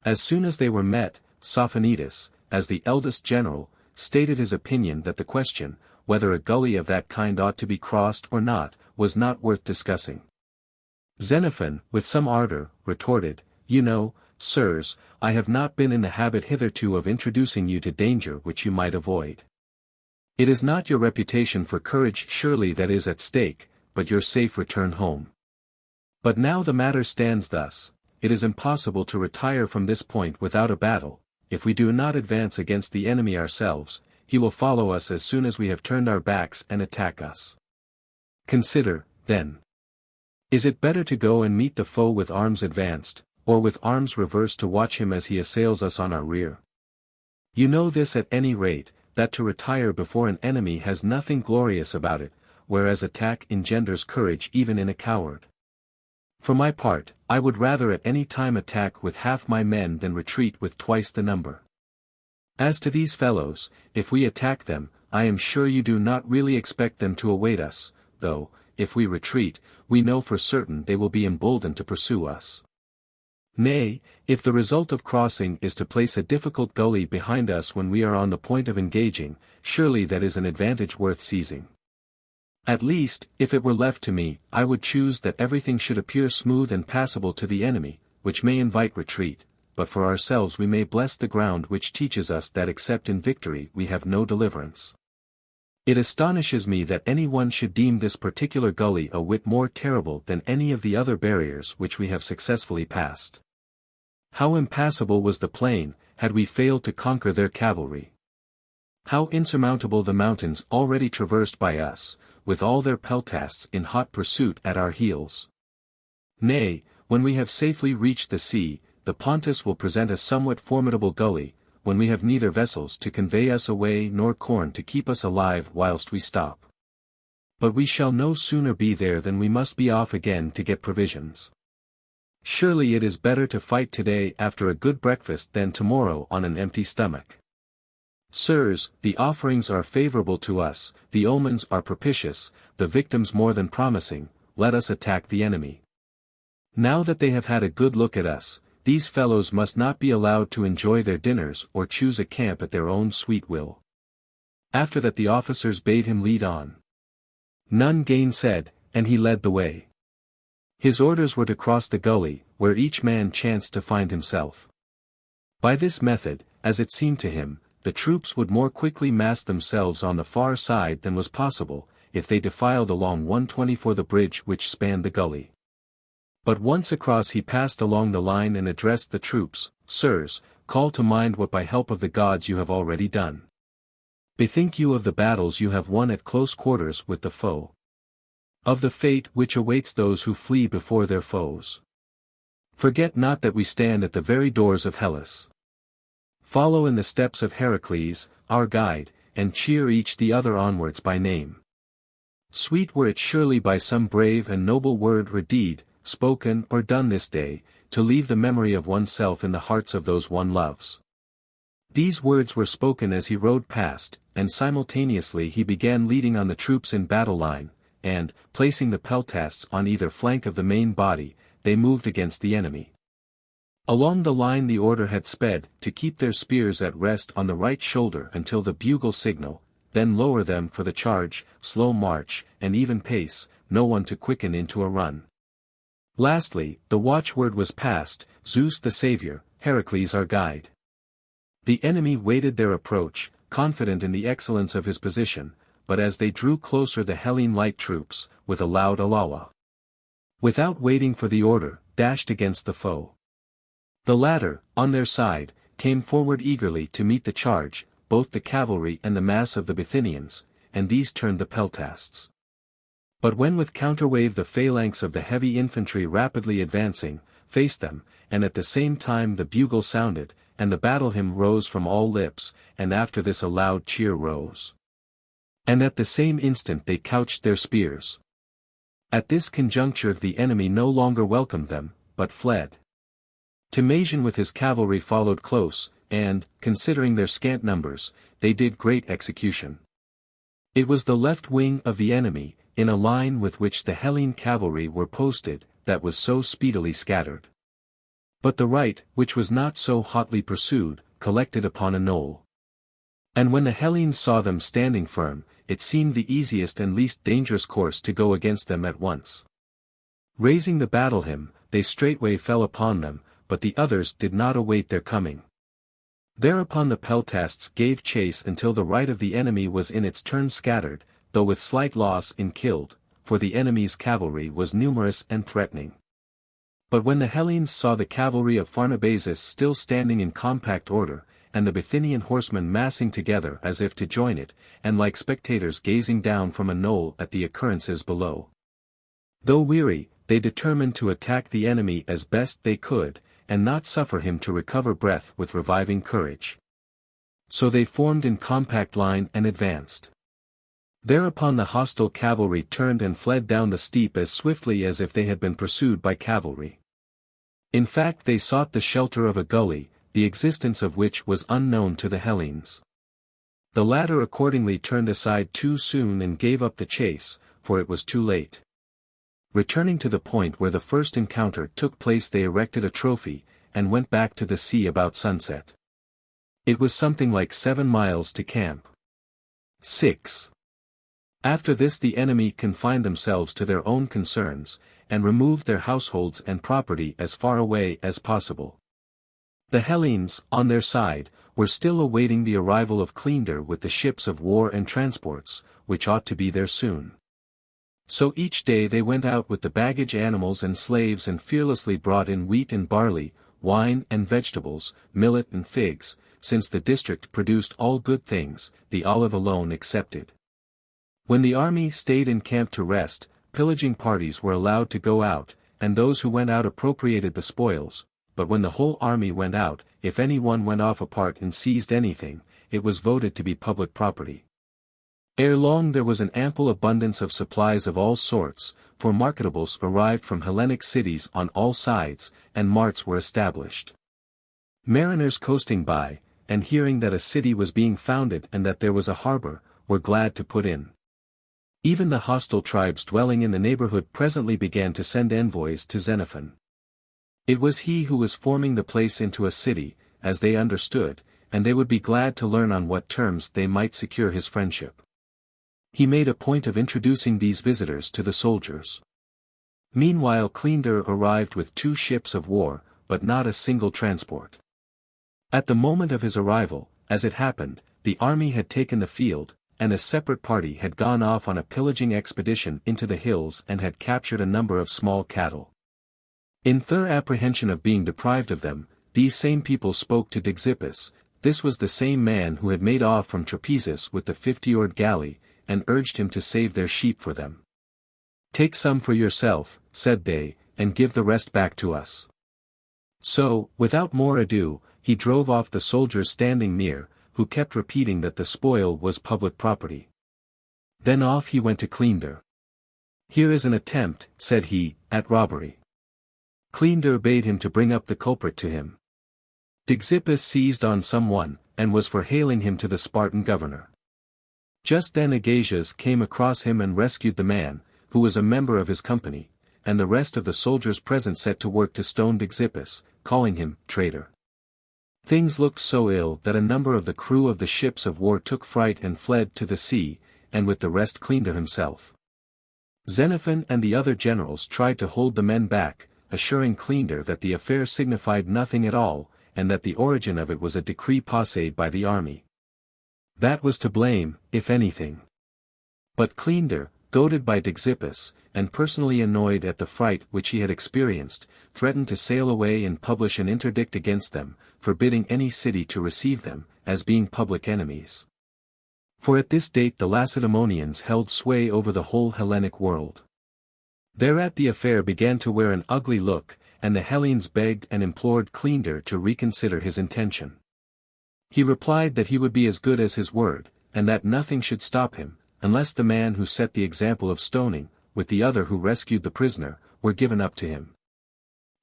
As soon as they were met, Sophonidas, as the eldest general, stated his opinion that the question, whether a gully of that kind ought to be crossed or not, was not worth discussing. Xenophon, with some ardor, retorted, "You know, sirs, I have not been in the habit hitherto of introducing you to danger which you might avoid. It is not your reputation for courage surely that is at stake, but your safe return home. But now the matter stands thus, it is impossible to retire from this point without a battle. If we do not advance against the enemy ourselves, he will follow us as soon as we have turned our backs and attack us. Consider, then. Is it better to go and meet the foe with arms advanced, or with arms reversed to watch him as he assails us on our rear? You know this at any rate, that to retire before an enemy has nothing glorious about it, whereas attack engenders courage even in a coward. For my part, I would rather at any time attack with half my men than retreat with twice the number. As to these fellows, if we attack them, I am sure you do not really expect them to await us, though, if we retreat, we know for certain they will be emboldened to pursue us. Nay, if the result of crossing is to place a difficult gully behind us when we are on the point of engaging, surely that is an advantage worth seizing. At least, if it were left to me, I would choose that everything should appear smooth and passable to the enemy, which may invite retreat, but for ourselves we may bless the ground which teaches us that except in victory we have no deliverance. It astonishes me that any one should deem this particular gully a whit more terrible than any of the other barriers which we have successfully passed. How impassable was the plain, had we failed to conquer their cavalry! How insurmountable the mountains already traversed by us, with all their peltasts in hot pursuit at our heels! Nay, when we have safely reached the sea, the Pontus will present a somewhat formidable gully, when we have neither vessels to convey us away nor corn to keep us alive whilst we stop. But we shall no sooner be there than we must be off again to get provisions. Surely it is better to fight today after a good breakfast than tomorrow on an empty stomach. Sirs, the offerings are favorable to us, the omens are propitious, the victims more than promising, let us attack the enemy. Now that they have had a good look at us, these fellows must not be allowed to enjoy their dinners or choose a camp at their own sweet will. After that the officers bade him lead on. None gainsaid, and he led the way. His orders were to cross the gully, where each man chanced to find himself. By this method, as it seemed to him, the troops would more quickly mass themselves on the far side than was possible, if they defiled along 124 the bridge which spanned the gully. But once across he passed along the line and addressed the troops, "Sirs, call to mind what by help of the gods you have already done. Bethink you of the battles you have won at close quarters with the foe. Of the fate which awaits those who flee before their foes. Forget not that we stand at the very doors of Hellas. Follow in the steps of Heracles, our guide, and cheer each the other onwards by name. Sweet were it surely by some brave and noble word or deed, spoken or done this day, to leave the memory of oneself in the hearts of those one loves." These words were spoken as he rode past, and simultaneously he began leading on the troops in battle line, and, placing the peltasts on either flank of the main body, they moved against the enemy. Along the line the order had sped, to keep their spears at rest on the right shoulder until the bugle signal, then lower them for the charge, slow march, and even pace, no one to quicken into a run. Lastly, the watchword was passed, Zeus the Savior, Heracles our guide. The enemy waited their approach, confident in the excellence of his position, but as they drew closer the Hellene light troops, with a loud alawa, without waiting for the order, dashed against the foe. The latter, on their side, came forward eagerly to meet the charge, both the cavalry and the mass of the Bithynians, and these turned the peltasts. But when with counterwave the phalanx of the heavy infantry rapidly advancing, faced them, and at the same time the bugle sounded, and the battle hymn rose from all lips, and after this a loud cheer rose. And at the same instant they couched their spears. At this conjuncture the enemy no longer welcomed them, but fled. Timasian with his cavalry followed close, and, considering their scant numbers, they did great execution. It was the left wing of the enemy, in a line with which the Hellene cavalry were posted, that was so speedily scattered. But the right, which was not so hotly pursued, collected upon a knoll. And when the Hellenes saw them standing firm, it seemed the easiest and least dangerous course to go against them at once. Raising the battle hymn, they straightway fell upon them, but the others did not await their coming. Thereupon the peltasts gave chase until the right of the enemy was in its turn scattered, though with slight loss in killed, for the enemy's cavalry was numerous and threatening. But when the Hellenes saw the cavalry of Anabasis still standing in compact order, and the Bithynian horsemen massing together as if to join it, and like spectators gazing down from a knoll at the occurrences below, though weary, they determined to attack the enemy as best they could, and not suffer him to recover breath with reviving courage. So they formed in compact line and advanced. Thereupon the hostile cavalry turned and fled down the steep as swiftly as if they had been pursued by cavalry. In fact they sought the shelter of a gully, the existence of which was unknown to the Hellenes. The latter accordingly turned aside too soon and gave up the chase, for it was too late. Returning to the point where the first encounter took place they erected a trophy, and went back to the sea about sunset. It was something like 7 miles to camp. 6. After this the enemy confined themselves to their own concerns, and removed their households and property as far away as possible. The Hellenes, on their side, were still awaiting the arrival of Cleander with the ships of war and transports, which ought to be there soon. So each day they went out with the baggage animals and slaves and fearlessly brought in wheat and barley, wine and vegetables, millet and figs, since the district produced all good things, the olive alone excepted. When the army stayed in camp to rest, pillaging parties were allowed to go out, and those who went out appropriated the spoils, but when the whole army went out, if any one went off apart and seized anything, it was voted to be public property. Ere long there was an ample abundance of supplies of all sorts, for marketables arrived from Hellenic cities on all sides, and marts were established. Mariners coasting by, and hearing that a city was being founded and that there was a harbor, were glad to put in. Even the hostile tribes dwelling in the neighborhood presently began to send envoys to Xenophon. It was he who was forming the place into a city, as they understood, and they would be glad to learn on what terms they might secure his friendship. He made a point of introducing these visitors to the soldiers. Meanwhile Cleander arrived with 2 ships of war, but not a single transport. At the moment of his arrival, as it happened, the army had taken the field, and a separate party had gone off on a pillaging expedition into the hills and had captured a number of small cattle. In their apprehension of being deprived of them, these same people spoke to Xenippus. This was the same man who had made off from Trapezus with the 50-oared galley, and urged him to save their sheep for them. "Take some for yourself," said they, "and give the rest back to us." So, without more ado, he drove off the soldiers standing near, who kept repeating that the spoil was public property. Then off he went to Cleander. "Here is an attempt," said he, "at robbery." Cleander bade him to bring up the culprit to him. Xenippus seized on someone, and was for hailing him to the Spartan governor. Just then Agasas came across him and rescued the man, who was a member of his company, and the rest of the soldiers present set to work to stone Xenippus, calling him traitor. Things looked so ill that a number of the crew of the ships of war took fright and fled to the sea, and with the rest Cleander himself. Xenophon and the other generals tried to hold the men back, assuring Cleander that the affair signified nothing at all, and that the origin of it was a decree passed by the army. That was to blame, if anything. But Cleander, goaded by Xenippus, and personally annoyed at the fright which he had experienced, threatened to sail away and publish an interdict against them, forbidding any city to receive them, as being public enemies. For at this date the Lacedaemonians held sway over the whole Hellenic world. Thereat the affair began to wear an ugly look, and the Hellenes begged and implored Cleander to reconsider his intention. He replied that he would be as good as his word, and that nothing should stop him, unless the man who set the example of stoning, with the other who rescued the prisoner, were given up to him.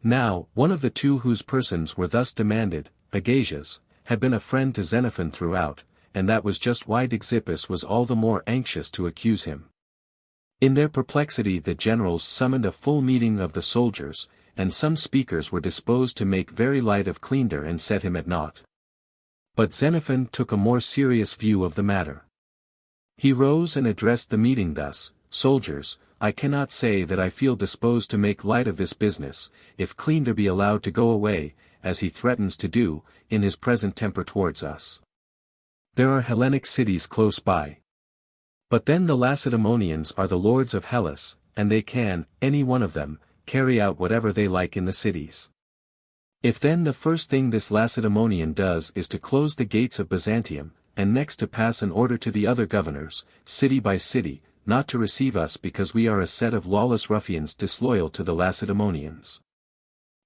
Now, one of the two whose persons were thus demanded, Agasias, had been a friend to Xenophon throughout, and that was just why Xenippus was all the more anxious to accuse him. In their perplexity the generals summoned a full meeting of the soldiers, and some speakers were disposed to make very light of Cleander and set him at naught. But Xenophon took a more serious view of the matter. He rose and addressed the meeting thus: "Soldiers, I cannot say that I feel disposed to make light of this business, if Cleander be allowed to go away, as he threatens to do, in his present temper towards us. There are Hellenic cities close by. But then the Lacedaemonians are the lords of Hellas, and they can, any one of them, carry out whatever they like in the cities. If then the first thing this Lacedaemonian does is to close the gates of Byzantium, and next to pass an order to the other governors, city by city, not to receive us because we are a set of lawless ruffians disloyal to the Lacedaemonians.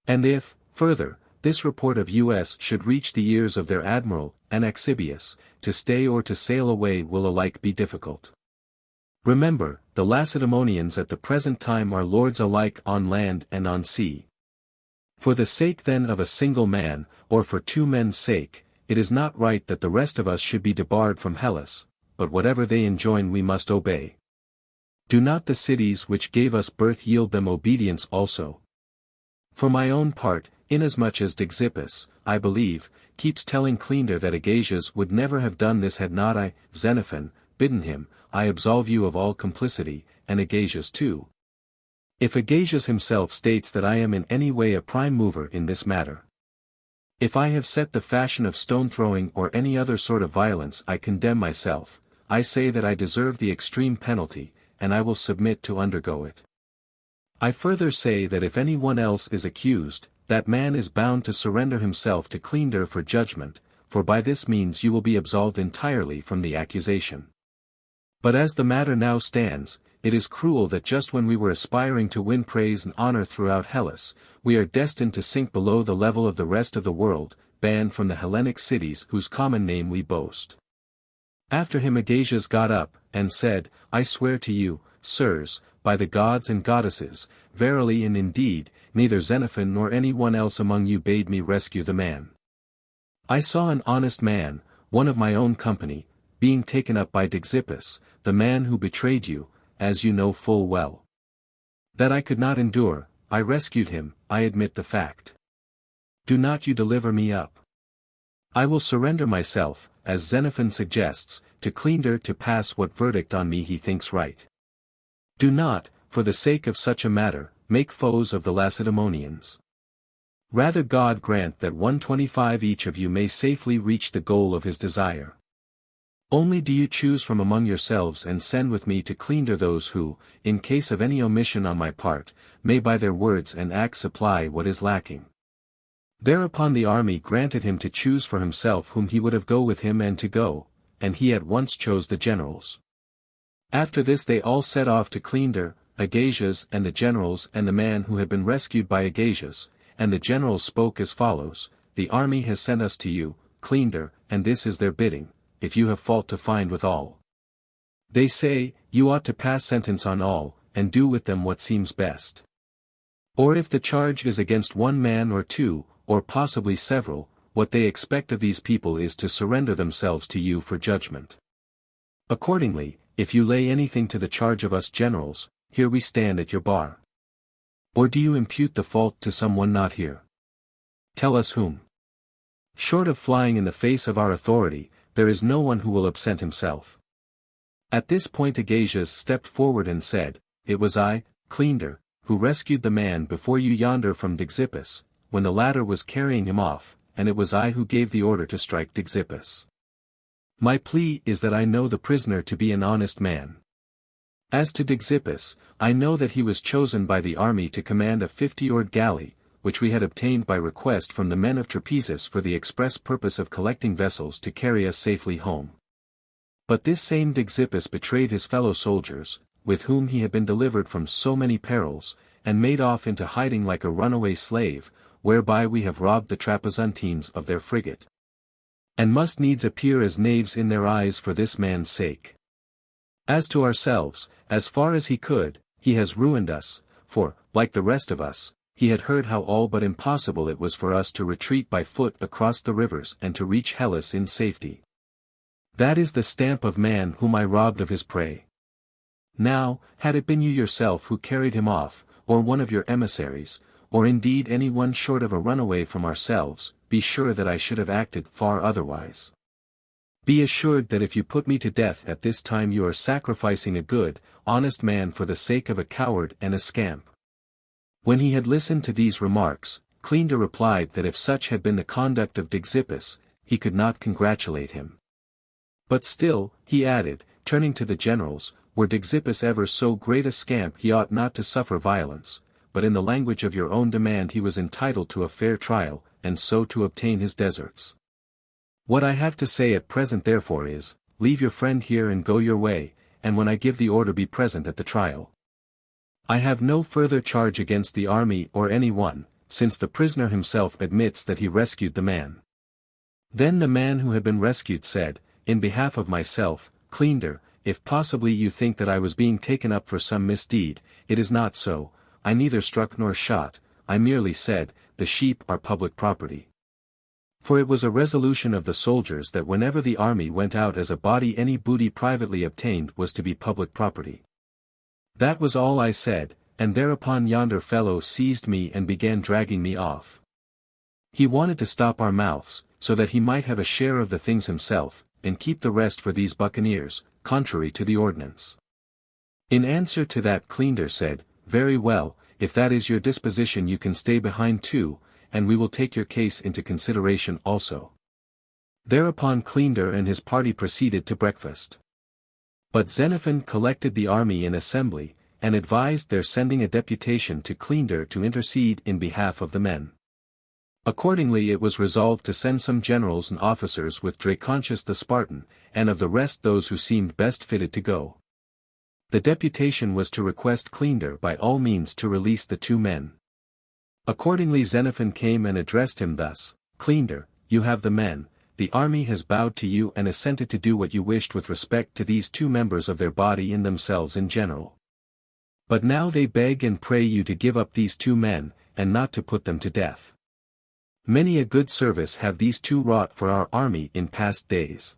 And if, further, this report of us should reach the ears of their admiral, Anaxagoras, to stay or to sail away will alike be difficult. Remember, the Lacedaemonians at the present time are lords alike on land and on sea. For the sake then of a single man, or for two men's sake, it is not right that the rest of us should be debarred from Hellas, but whatever they enjoin we must obey. Do not the cities which gave us birth yield them obedience also? For my own part, inasmuch as Xenippus, I believe, keeps telling Cleander that Agasias would never have done this had not I, Xenophon, bidden him, I absolve you of all complicity, and Agasias too. If Agasias himself states that I am in any way a prime mover in this matter. If I have set the fashion of stone-throwing or any other sort of violence I condemn myself, I say that I deserve the extreme penalty, and I will submit to undergo it. I further say that if any one else is accused, that man is bound to surrender himself to Cleander for judgment, for by this means you will be absolved entirely from the accusation. But as the matter now stands, it is cruel that just when we were aspiring to win praise and honor throughout Hellas, we are destined to sink below the level of the rest of the world, banned from the Hellenic cities whose common name we boast." After him Agasias got up, and said, "I swear to you, sirs, by the gods and goddesses, verily and indeed, neither Xenophon nor any one else among you bade me rescue the man. I saw an honest man, one of my own company, being taken up by Xenippus, the man who betrayed you, as you know full well. That I could not endure, I rescued him, I admit the fact. Do not you deliver me up. I will surrender myself, as Xenophon suggests, to Cleander to pass what verdict on me he thinks right. Do not, for the sake of such a matter, make foes of the Lacedaemonians. Rather God grant that 125 each of you may safely reach the goal of his desire. Only do you choose from among yourselves and send with me to Cleander those who, in case of any omission on my part, may by their words and acts supply what is lacking." Thereupon the army granted him to choose for himself whom he would have go with him and to go, and he at once chose the generals. After this they all set off to Cleander, Agasias and the generals and the man who had been rescued by Agasias, and the generals spoke as follows: "The army has sent us to you, Cleander, and this is their bidding, if you have fault to find with all. They say, you ought to pass sentence on all, and do with them what seems best. Or if the charge is against one man or two, or possibly several, what they expect of these people is to surrender themselves to you for judgment. Accordingly, if you lay anything to the charge of us generals, here we stand at your bar. Or do you impute the fault to someone not here? Tell us whom. Short of flying in the face of our authority, there is no one who will absent himself." At this point Agasias stepped forward and said, it was I, Cleander, who rescued the man before you yonder from Dxippus, when the latter was carrying him off, and it was I who gave the order to strike Dxippus. My plea is that I know the prisoner to be an honest man. As to Dxippus, I know that he was chosen by the army to command a 50-oared galley, which we had obtained by request from the men of Trapezus for the express purpose of collecting vessels to carry us safely home. But this same Dxippus betrayed his fellow soldiers, with whom he had been delivered from so many perils, and made off into hiding like a runaway slave, whereby we have robbed the Trapezuntines of their frigate. And must needs appear as knaves in their eyes for this man's sake. As to ourselves, as far as he could, he has ruined us, for, like the rest of us, he had heard how all but impossible it was for us to retreat by foot across the rivers and to reach Hellas in safety. That is the stamp of man whom I robbed of his prey. Now, had it been you yourself who carried him off, or one of your emissaries, or indeed any one short of a runaway from ourselves, be sure that I should have acted far otherwise. Be assured that if you put me to death at this time you are sacrificing a good, honest man for the sake of a coward and a scamp. When he had listened to these remarks, Cleander replied that if such had been the conduct of Dxippus, he could not congratulate him. But still, he added, turning to the generals, were Dxippus ever so great a scamp he ought not to suffer violence, but in the language of your own demand he was entitled to a fair trial, and so to obtain his deserts. What I have to say at present therefore is, leave your friend here and go your way, and when I give the order be present at the trial. I have no further charge against the army or any one, since the prisoner himself admits that he rescued the man. Then the man who had been rescued said, in behalf of myself, Cleander, if possibly you think that I was being taken up for some misdeed, it is not so, I neither struck nor shot, I merely said, the sheep are public property. For it was a resolution of the soldiers that whenever the army went out as a body any booty privately obtained was to be public property. That was all I said, and thereupon yonder fellow seized me and began dragging me off. He wanted to stop our mouths, so that he might have a share of the things himself, and keep the rest for these buccaneers, contrary to the ordinance. In answer to that Cleander said, very well, if that is your disposition you can stay behind too, and we will take your case into consideration also. Thereupon Cleander and his party proceeded to breakfast. But Xenophon collected the army in assembly, and advised their sending a deputation to Cleander to intercede in behalf of the men. Accordingly it was resolved to send some generals and officers with Clearchus the Spartan, and of the rest those who seemed best fitted to go. The deputation was to request Cleander by all means to release the two men. Accordingly Xenophon came and addressed him thus, Cleander, you have the men, the army has bowed to you and assented to do what you wished with respect to these two members of their body and themselves in general. But now they beg and pray you to give up these two men, and not to put them to death. Many a good service have these two wrought for our army in past days.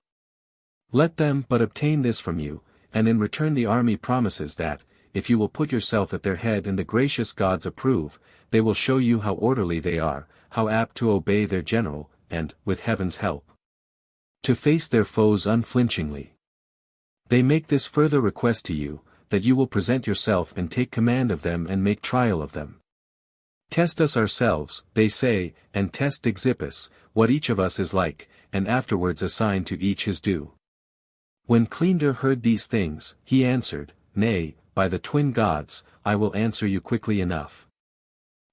Let them but obtain this from you, and in return the army promises that, if you will put yourself at their head and the gracious gods approve, they will show you how orderly they are, how apt to obey their general, and, with heaven's help, to face their foes unflinchingly. They make this further request to you, that you will present yourself and take command of them and make trial of them. Test us ourselves, they say, and test Dxippus, what each of us is like, and afterwards assign to each his due. When Cleander heard these things, he answered, Nay, by the twin gods, I will answer you quickly enough.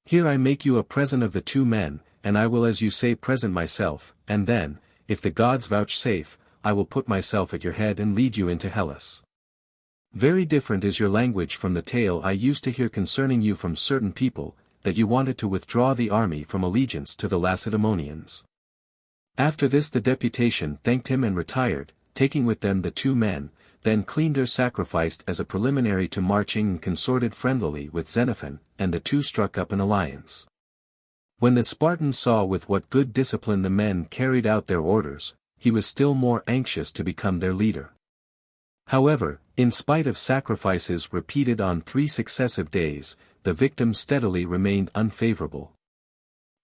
Here I make you a present of the two men, and I will as you say present myself, and then, if the gods vouchsafe, I will put myself at your head and lead you into Hellas. Very different is your language from the tale I used to hear concerning you from certain people, that you wanted to withdraw the army from allegiance to the Lacedaemonians. After this the deputation thanked him and retired, taking with them the two men. Then Cleander sacrificed as a preliminary to marching and consorted friendlily with Xenophon, and the two struck up an alliance. When the Spartan saw with what good discipline the men carried out their orders, he was still more anxious to become their leader. However, in spite of sacrifices repeated on 3 successive days, the victim steadily remained unfavorable.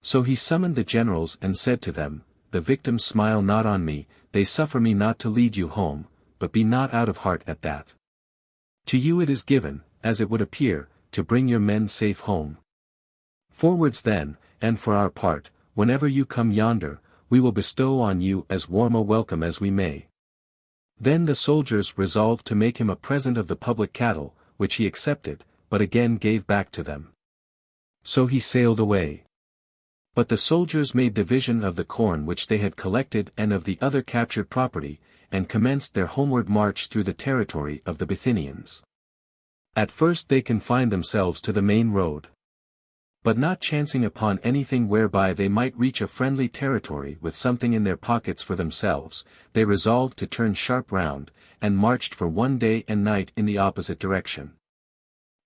So he summoned the generals and said to them, The victims smile not on me, they suffer me not to lead you home, but be not out of heart at that. To you it is given, as it would appear, to bring your men safe home. Forwards then, and for our part, whenever you come yonder, we will bestow on you as warm a welcome as we may." Then the soldiers resolved to make him a present of the public cattle, which he accepted, but again gave back to them. So he sailed away. But the soldiers made division of the corn which they had collected and of the other captured property, and commenced their homeward march through the territory of the Bithynians. At first they confined themselves to the main road. But not chancing upon anything whereby they might reach a friendly territory with something in their pockets for themselves, they resolved to turn sharp round, and marched for 1 day and night in the opposite direction.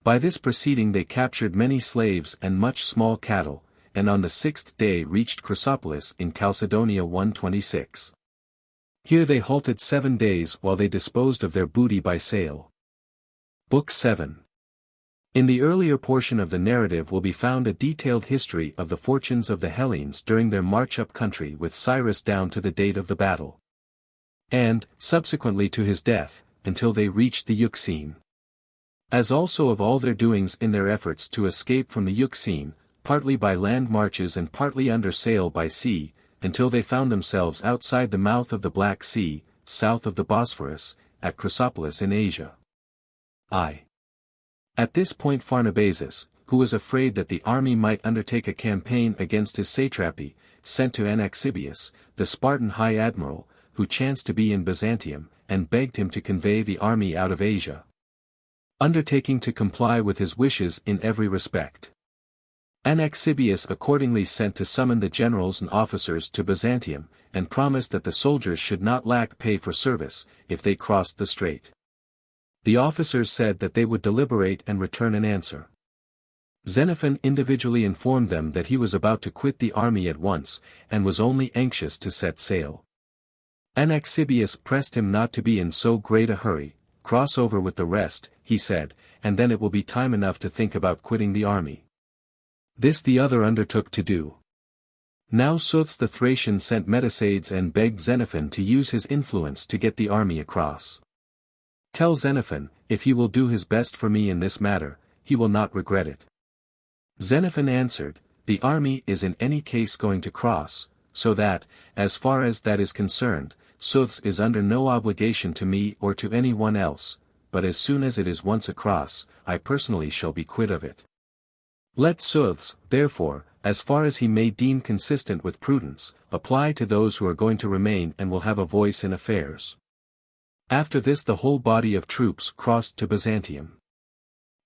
By this proceeding they captured many slaves and much small cattle, and on the 6th day reached Chrysopolis in Chalcedonia 126. Here they halted 7 days while they disposed of their booty by sail. Book 7. In the earlier portion of the narrative will be found a detailed history of the fortunes of the Hellenes during their march up country with Cyrus down to the date of the battle. And, subsequently to his death, until they reached the Euxine. As also of all their doings in their efforts to escape from the Euxine, partly by land marches and partly under sail by sea, until they found themselves outside the mouth of the Black Sea, south of the Bosphorus, at Chrysopolis in Asia. At this point Pharnabazus, who was afraid that the army might undertake a campaign against his satrapy, sent to Anaxagoras, the Spartan high admiral, who chanced to be in Byzantium, and begged him to convey the army out of Asia, undertaking to comply with his wishes in every respect. Anaxagoras accordingly sent to summon the generals and officers to Byzantium, and promised that the soldiers should not lack pay for service, if they crossed the strait. The officers said that they would deliberate and return an answer. Xenophon individually informed them that he was about to quit the army at once, and was only anxious to set sail. Anaxagoras pressed him not to be in so great a hurry. "Cross over with the rest," he said, "and then it will be time enough to think about quitting the army." This the other undertook to do. Now Suths the Thracian sent Metacades and begged Xenophon to use his influence to get the army across. "Tell Xenophon, if he will do his best for me in this matter, he will not regret it." Xenophon answered, "The army is in any case going to cross, so that, as far as that is concerned, Suths is under no obligation to me or to any one else, but as soon as it is once across, I personally shall be quit of it. Let Suths, therefore, as far as he may deem consistent with prudence, apply to those who are going to remain and will have a voice in affairs." After this the whole body of troops crossed to Byzantium.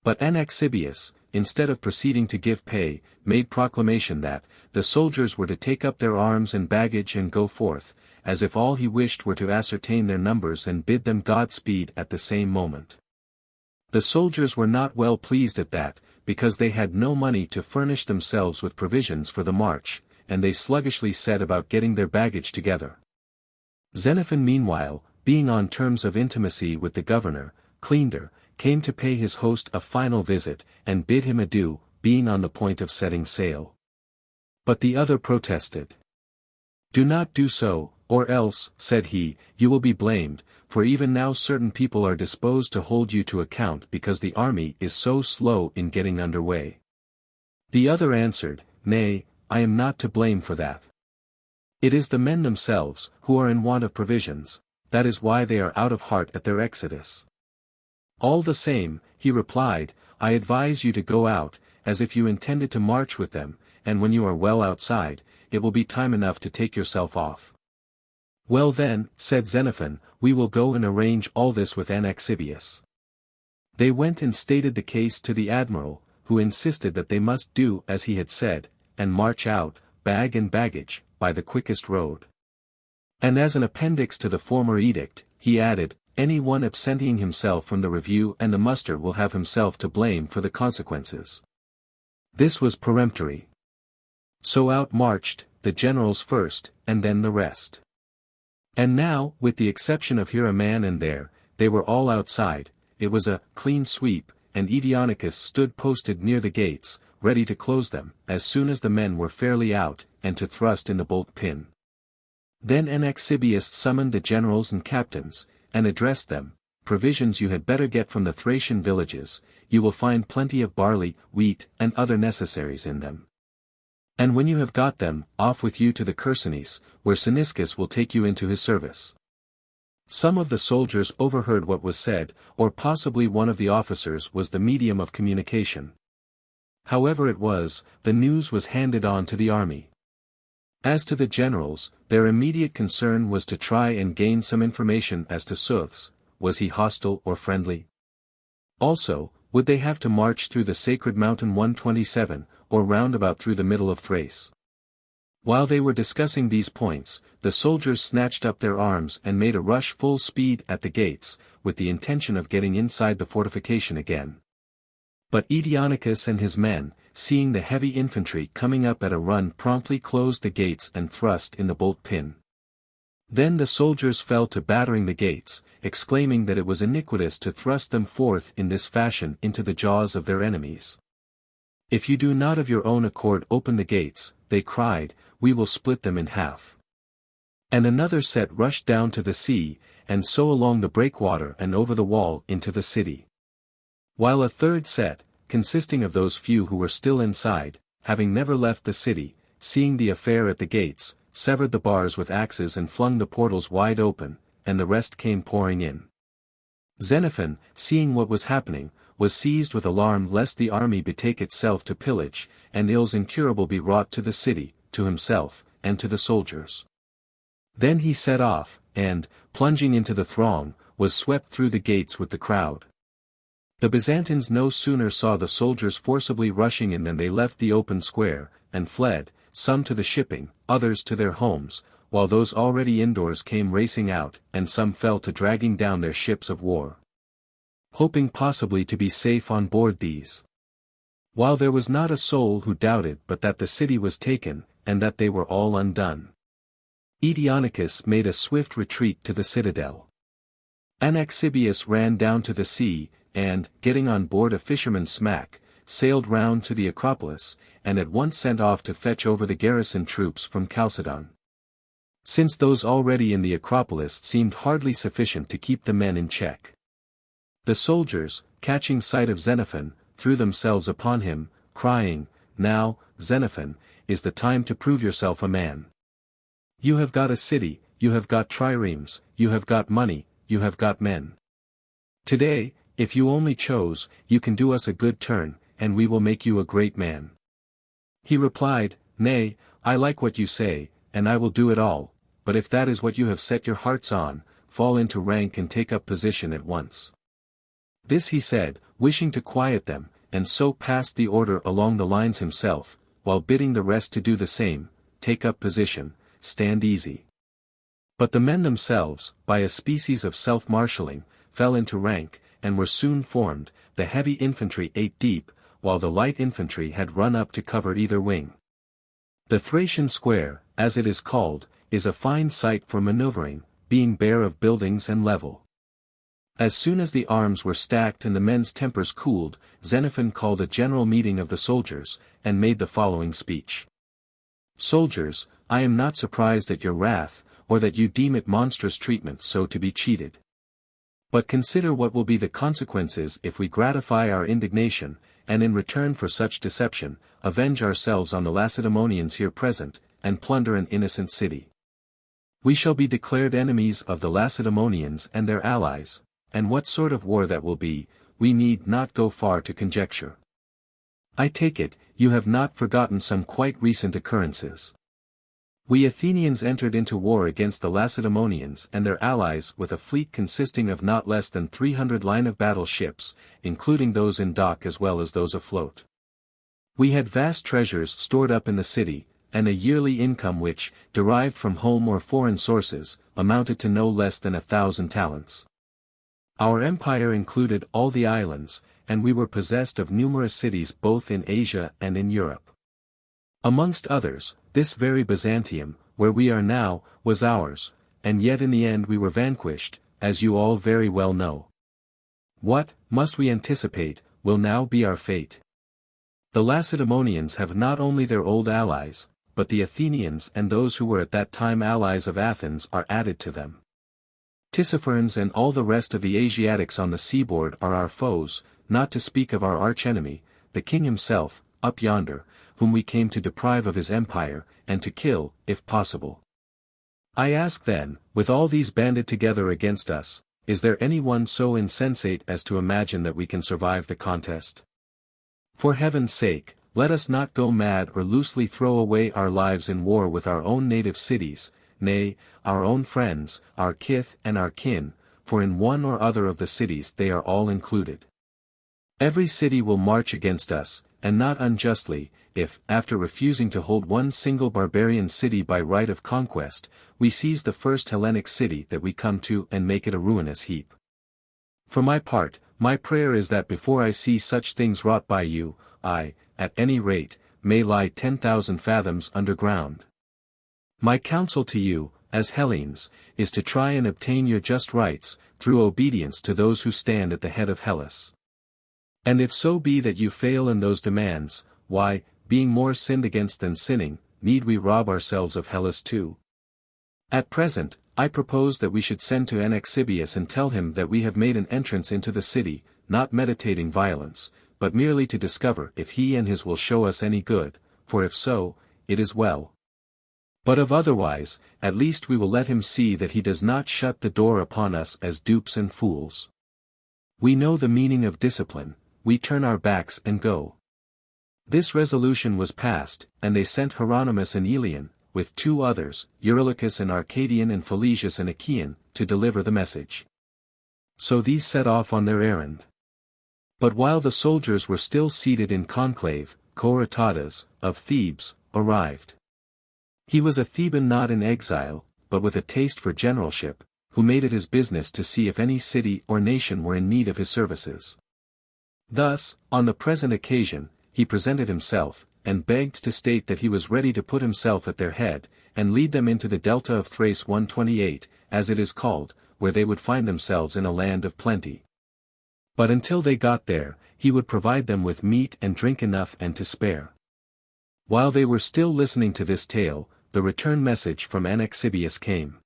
But Anaxagoras, instead of proceeding to give pay, made proclamation that, the soldiers were to take up their arms and baggage and go forth, as if all he wished were to ascertain their numbers and bid them Godspeed at the same moment. The soldiers were not well pleased at that, because they had no money to furnish themselves with provisions for the march, and they sluggishly set about getting their baggage together. Xenophon meanwhile, being on terms of intimacy with the governor, Cleander, came to pay his host a final visit, and bid him adieu, being on the point of setting sail. But the other protested. "Do not do so, or else," said he, "you will be blamed, for even now certain people are disposed to hold you to account because the army is so slow in getting under way." The other answered, "Nay, I am not to blame for that. It is the men themselves, who are in want of provisions, that is why they are out of heart at their exodus." "All the same," he replied, "I advise you to go out, as if you intended to march with them, and when you are well outside, it will be time enough to take yourself off." "Well then," said Xenophon, "we will go and arrange all this with Anaxagoras." They went and stated the case to the admiral, who insisted that they must do as he had said, and march out, bag and baggage, by the quickest road. And as an appendix to the former edict, he added, "Any one absenting himself from the review and the muster will have himself to blame for the consequences." This was peremptory. So out marched, the generals first, and then the rest. And now, with the exception of here a man and there, they were all outside. It was a clean sweep, and Edionicus stood posted near the gates, ready to close them, as soon as the men were fairly out, and to thrust in the bolt pin. Then Anaxagoras summoned the generals and captains, and addressed them, provisions you had better get from the Thracian villages, you will find plenty of barley, wheat, and other necessaries in them. And when you have got them, off with you to the Chersonese, where Cyniscus will take you into his service. Some of the soldiers overheard what was said, or possibly one of the officers was the medium of communication. However it was, the news was handed on to the army. As to the generals, their immediate concern was to try and gain some information as to Suths, was he hostile or friendly? Also, would they have to march through the sacred mountain 127, or roundabout through the middle of Thrace? While they were discussing these points, the soldiers snatched up their arms and made a rush full speed at the gates, with the intention of getting inside the fortification again. But Eteonicus and his men, seeing the heavy infantry coming up at a run, promptly closed the gates and thrust in the bolt pin. Then the soldiers fell to battering the gates, exclaiming that it was iniquitous to thrust them forth in this fashion into the jaws of their enemies. If you do not of your own accord open the gates, they cried, we will split them in half. And another set rushed down to the sea, and so along the breakwater and over the wall into the city. While a third set, consisting of those few who were still inside, having never left the city, seeing the affair at the gates, severed the bars with axes and flung the portals wide open, and the rest came pouring in. Xenophon, seeing what was happening, was seized with alarm lest the army betake itself to pillage, and ills incurable be wrought to the city, to himself, and to the soldiers. Then he set off, and, plunging into the throng, was swept through the gates with the crowd. The Byzantines no sooner saw the soldiers forcibly rushing in than they left the open square, and fled, some to the shipping, others to their homes, while those already indoors came racing out, and some fell to dragging down their ships of war, hoping possibly to be safe on board these. While there was not a soul who doubted but that the city was taken, and that they were all undone. Eteonicus made a swift retreat to the citadel. Anaxagoras ran down to the sea, and, getting on board a fisherman's smack, sailed round to the Acropolis, and at once sent off to fetch over the garrison troops from Chalcedon. Since those already in the Acropolis seemed hardly sufficient to keep the men in check. The soldiers, catching sight of Xenophon, threw themselves upon him, crying, now, Xenophon, is the time to prove yourself a man. You have got a city, you have got triremes, you have got money, you have got men. Today, if you only chose, you can do us a good turn, and we will make you a great man. He replied, nay, I like what you say, and I will do it all, but if that is what you have set your hearts on, fall into rank and take up position at once. This he said, wishing to quiet them, and so passed the order along the lines himself, while bidding the rest to do the same, take up position, stand easy. But the men themselves, by a species of self-marshalling, fell into rank, and were soon formed, the heavy infantry 8 deep, while the light infantry had run up to cover either wing. The Thracian square, as it is called, is a fine site for maneuvering, being bare of buildings and level. As soon as the arms were stacked and the men's tempers cooled, Xenophon called a general meeting of the soldiers, and made the following speech. Soldiers, I am not surprised at your wrath, or that you deem it monstrous treatment so to be cheated. But consider what will be the consequences if we gratify our indignation, and in return for such deception, avenge ourselves on the Lacedaemonians here present, and plunder an innocent city. We shall be declared enemies of the Lacedaemonians and their allies, and what sort of war that will be, we need not go far to conjecture. I take it, you have not forgotten some quite recent occurrences. We Athenians entered into war against the Lacedaemonians and their allies with a fleet consisting of not less than 300 line-of-battle ships, including those in dock as well as those afloat. We had vast treasures stored up in the city, and a yearly income which, derived from home or foreign sources, amounted to no less than 1,000 talents. Our empire included all the islands, and we were possessed of numerous cities both in Asia and in Europe. Amongst others, this very Byzantium, where we are now, was ours, and yet in the end we were vanquished, as you all very well know. What, must we anticipate, will now be our fate? The Lacedaemonians have not only their old allies, but the Athenians and those who were at that time allies of Athens are added to them. Tissaphernes and all the rest of the Asiatics on the seaboard are our foes, not to speak of our arch-enemy, the king himself, up yonder, whom we came to deprive of his empire, and to kill, if possible. I ask then, with all these banded together against us, is there any one so insensate as to imagine that we can survive the contest? For heaven's sake, let us not go mad or loosely throw away our lives in war with our own native cities, nay, our own friends, our kith and our kin, for in one or other of the cities they are all included. Every city will march against us, and not unjustly, if, after refusing to hold one single barbarian city by right of conquest, we seize the first Hellenic city that we come to and make it a ruinous heap. For my part, my prayer is that before I see such things wrought by you, I, at any rate, may lie 10,000 fathoms underground. My counsel to you, as Hellenes, is to try and obtain your just rights, through obedience to those who stand at the head of Hellas. And if so be that you fail in those demands, why, being more sinned against than sinning, need we rob ourselves of Hellas too? At present, I propose that we should send to Anaxagoras and tell him that we have made an entrance into the city, not meditating violence, but merely to discover if he and his will show us any good, for if so, it is well. But if otherwise, at least we will let him see that he does not shut the door upon us as dupes and fools. We know the meaning of discipline, we turn our backs and go. This resolution was passed, and they sent Hieronymus and Elian, with two others, Eurylochus and Arcadian and Phalesius and Achaean, to deliver the message. So these set off on their errand. But while the soldiers were still seated in conclave, Corytadas, of Thebes, arrived. He was a Theban not in exile, but with a taste for generalship, who made it his business to see if any city or nation were in need of his services. Thus, on the present occasion, he presented himself, and begged to state that he was ready to put himself at their head, and lead them into the delta of Thrace 128, as it is called, where they would find themselves in a land of plenty. But until they got there, he would provide them with meat and drink enough and to spare. While they were still listening to this tale, the return message from Anaxagoras came.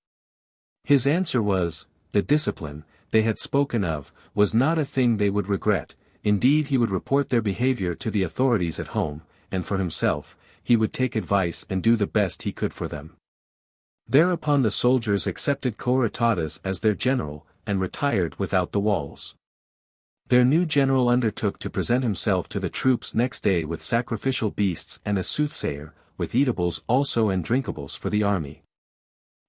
His answer was, the discipline, they had spoken of, was not a thing they would regret. Indeed, he would report their behavior to the authorities at home, and for himself, he would take advice and do the best he could for them. Thereupon the soldiers accepted Corytadas as their general, and retired without the walls. Their new general undertook to present himself to the troops next day with sacrificial beasts and a soothsayer, with eatables also and drinkables for the army.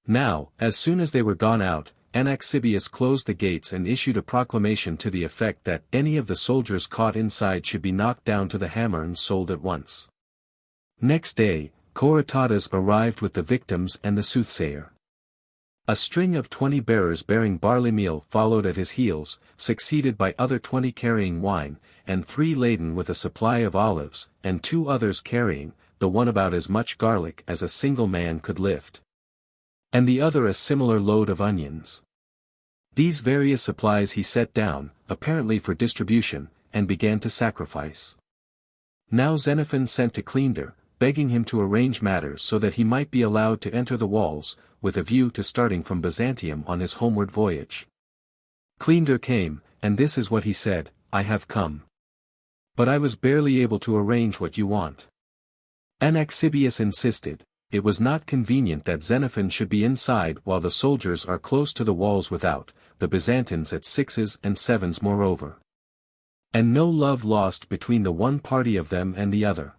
Now, as soon as they were gone out, Anaxagoras closed the gates and issued a proclamation to the effect that any of the soldiers caught inside should be knocked down to the hammer and sold at once. Next day, Corytadas arrived with the victims and the soothsayer. A string of 20 bearers bearing barley meal followed at his heels, succeeded by other 20 carrying wine, and 3 laden with a supply of olives, and 2 others carrying, the one about as much garlic as a single man could lift, and the other a similar load of onions. These various supplies he set down, apparently for distribution, and began to sacrifice. Now Xenophon sent to Clearchus, begging him to arrange matters so that he might be allowed to enter the walls, with a view to starting from Byzantium on his homeward voyage. Clearchus came, and this is what he said, I have come. But I was barely able to arrange what you want. Anaxagoras insisted. It was not convenient that Xenophon should be inside while the soldiers are close to the walls without, the Byzantines at 6s and 7s moreover. And no love lost between the one party of them and the other.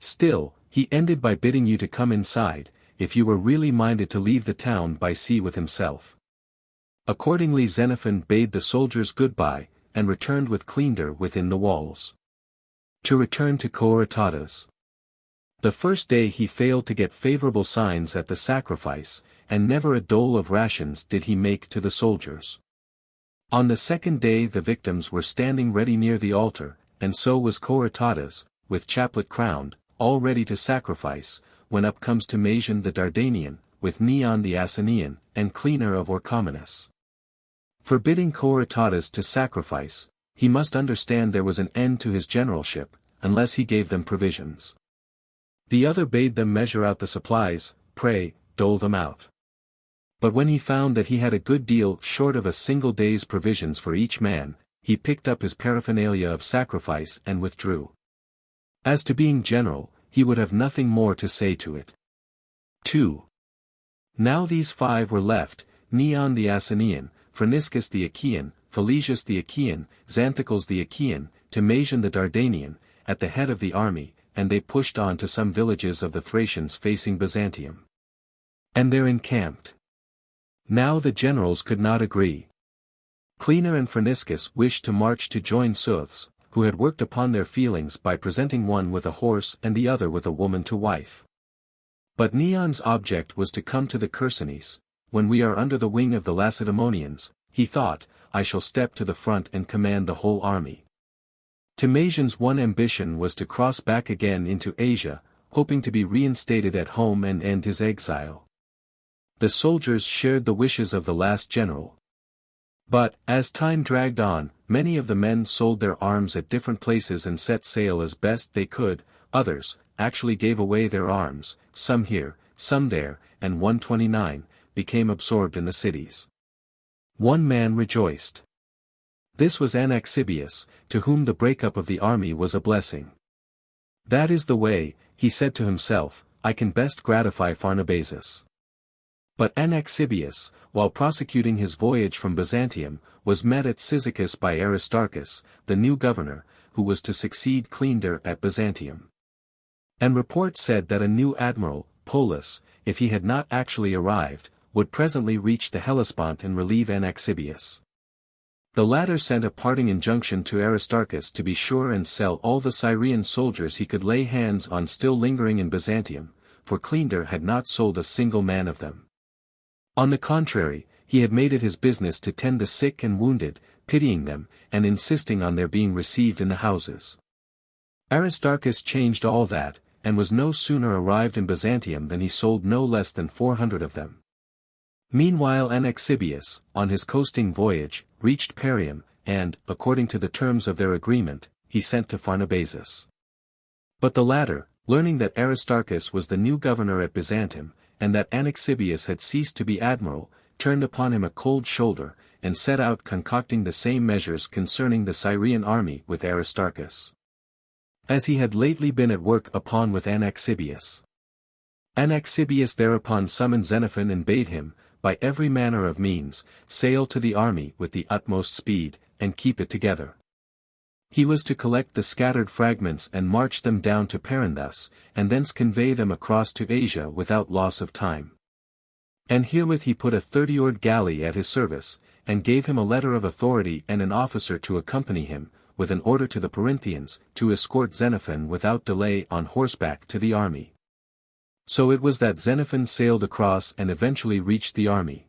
Still, he ended by bidding you to come inside, if you were really minded to leave the town by sea with himself. Accordingly Xenophon bade the soldiers goodbye, and returned with Clearchus within the walls. To return to Corytadas. The first day he failed to get favorable signs at the sacrifice, and never a dole of rations did he make to the soldiers. On the second day the victims were standing ready near the altar, and so was Corytadas, with chaplet crowned, all ready to sacrifice, when up comes Timasian the Dardanian, with Neon the Asinian, and Clearchus of Orchomenus. Forbidding Corytadas to sacrifice, he must understand there was an end to his generalship, unless he gave them provisions. The other bade them measure out the supplies, pray, dole them out. But when he found that he had a good deal short of a single day's provisions for each man, he picked up his paraphernalia of sacrifice and withdrew. As to being general, he would have nothing more to say to it. 2. Now these 5 were left, Neon the Asinian, Phryniscus the Achaean, Phalesius the Achaean, Xanthocles the Achaean, Timasian the Dardanian, at the head of the army, and they pushed on to some villages of the Thracians facing Byzantium. And there encamped. Now the generals could not agree. Cleaner and Phryniscus wished to march to join Suths, who had worked upon their feelings by presenting one with a horse and the other with a woman to wife. But Neon's object was to come to the Chersonese. When we are under the wing of the Lacedaemonians, he thought, I shall step to the front and command the whole army. Timasian's one ambition was to cross back again into Asia, hoping to be reinstated at home and end his exile. The soldiers shared the wishes of the last general. But, as time dragged on, many of the men sold their arms at different places and set sail as best they could, others actually gave away their arms, some here, some there, and 129, became absorbed in the cities. One man rejoiced. This was Anaxagoras, to whom the breakup of the army was a blessing. That is the way, he said to himself, I can best gratify Pharnabazus. But Anaxagoras, while prosecuting his voyage from Byzantium, was met at Cyzicus by Aristarchus, the new governor, who was to succeed Cleander at Byzantium. And report said that a new admiral, Polus, if he had not actually arrived, would presently reach the Hellespont and relieve Anaxagoras. The latter sent a parting injunction to Aristarchus to be sure and sell all the Syrian soldiers he could lay hands on still lingering in Byzantium, for Cleander had not sold a single man of them. On the contrary, he had made it his business to tend the sick and wounded, pitying them, and insisting on their being received in the houses. Aristarchus changed all that, and was no sooner arrived in Byzantium than he sold no less than 400 of them. Meanwhile Anaxagoras, on his coasting voyage, reached Parium, and, according to the terms of their agreement, he sent to Pharnabazus. But the latter, learning that Aristarchus was the new governor at Byzantium, and that Anaxagoras had ceased to be admiral, turned upon him a cold shoulder, and set out concocting the same measures concerning the Syrian army with Aristarchus, as he had lately been at work upon with Anaxagoras. Anaxagoras thereupon summoned Xenophon and bade him, by every manner of means, sail to the army with the utmost speed, and keep it together. He was to collect the scattered fragments and march them down to Perindus, and thence convey them across to Asia without loss of time. And herewith he put a 30-oared galley at his service, and gave him a letter of authority and an officer to accompany him, with an order to the Perinthians, to escort Xenophon without delay on horseback to the army. So it was that Xenophon sailed across and eventually reached the army.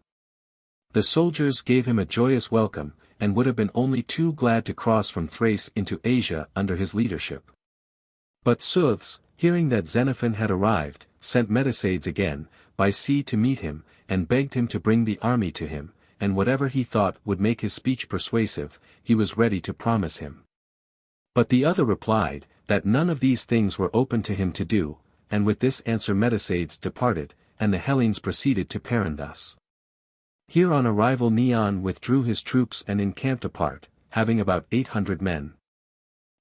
The soldiers gave him a joyous welcome, and would have been only too glad to cross from Thrace into Asia under his leadership. But Suths, hearing that Xenophon had arrived, sent Metacades again, by sea to meet him, and begged him to bring the army to him, and whatever he thought would make his speech persuasive, he was ready to promise him. But the other replied, that none of these things were open to him to do, and with this answer Metacades departed, and the Hellenes proceeded to Perindus. Here on arrival Neon withdrew his troops and encamped apart, having about 800 men.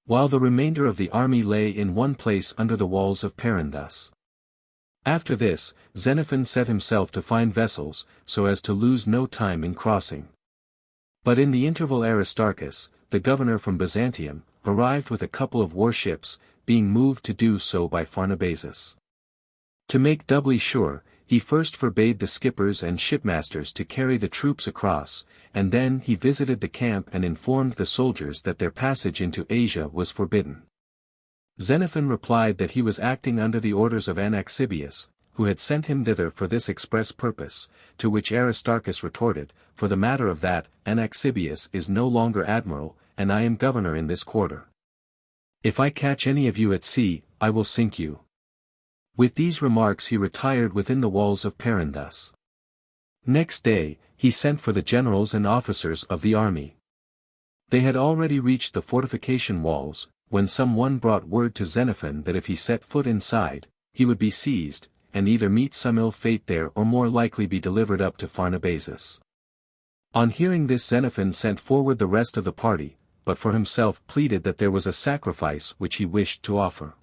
While the remainder of the army lay in one place under the walls of Perindus. After this, Xenophon set himself to find vessels, so as to lose no time in crossing. But in the interval Aristarchus, the governor from Byzantium, arrived with a couple of warships, being moved to do so by Pharnabazus. To make doubly sure, he first forbade the skippers and shipmasters to carry the troops across, and then he visited the camp and informed the soldiers that their passage into Asia was forbidden. Xenophon replied that he was acting under the orders of Anaxagoras, who had sent him thither for this express purpose, to which Aristarchus retorted, for the matter of that, Anaxagoras is no longer admiral, and I am governor in this quarter. If I catch any of you at sea, I will sink you. With these remarks he retired within the walls of Perindus. Next day, he sent for the generals and officers of the army. They had already reached the fortification walls, when some one brought word to Xenophon that if he set foot inside, he would be seized, and either meet some ill fate there or more likely be delivered up to Anabasis. On hearing this, Xenophon sent forward the rest of the party, but for himself pleaded that there was a sacrifice which he wished to offer.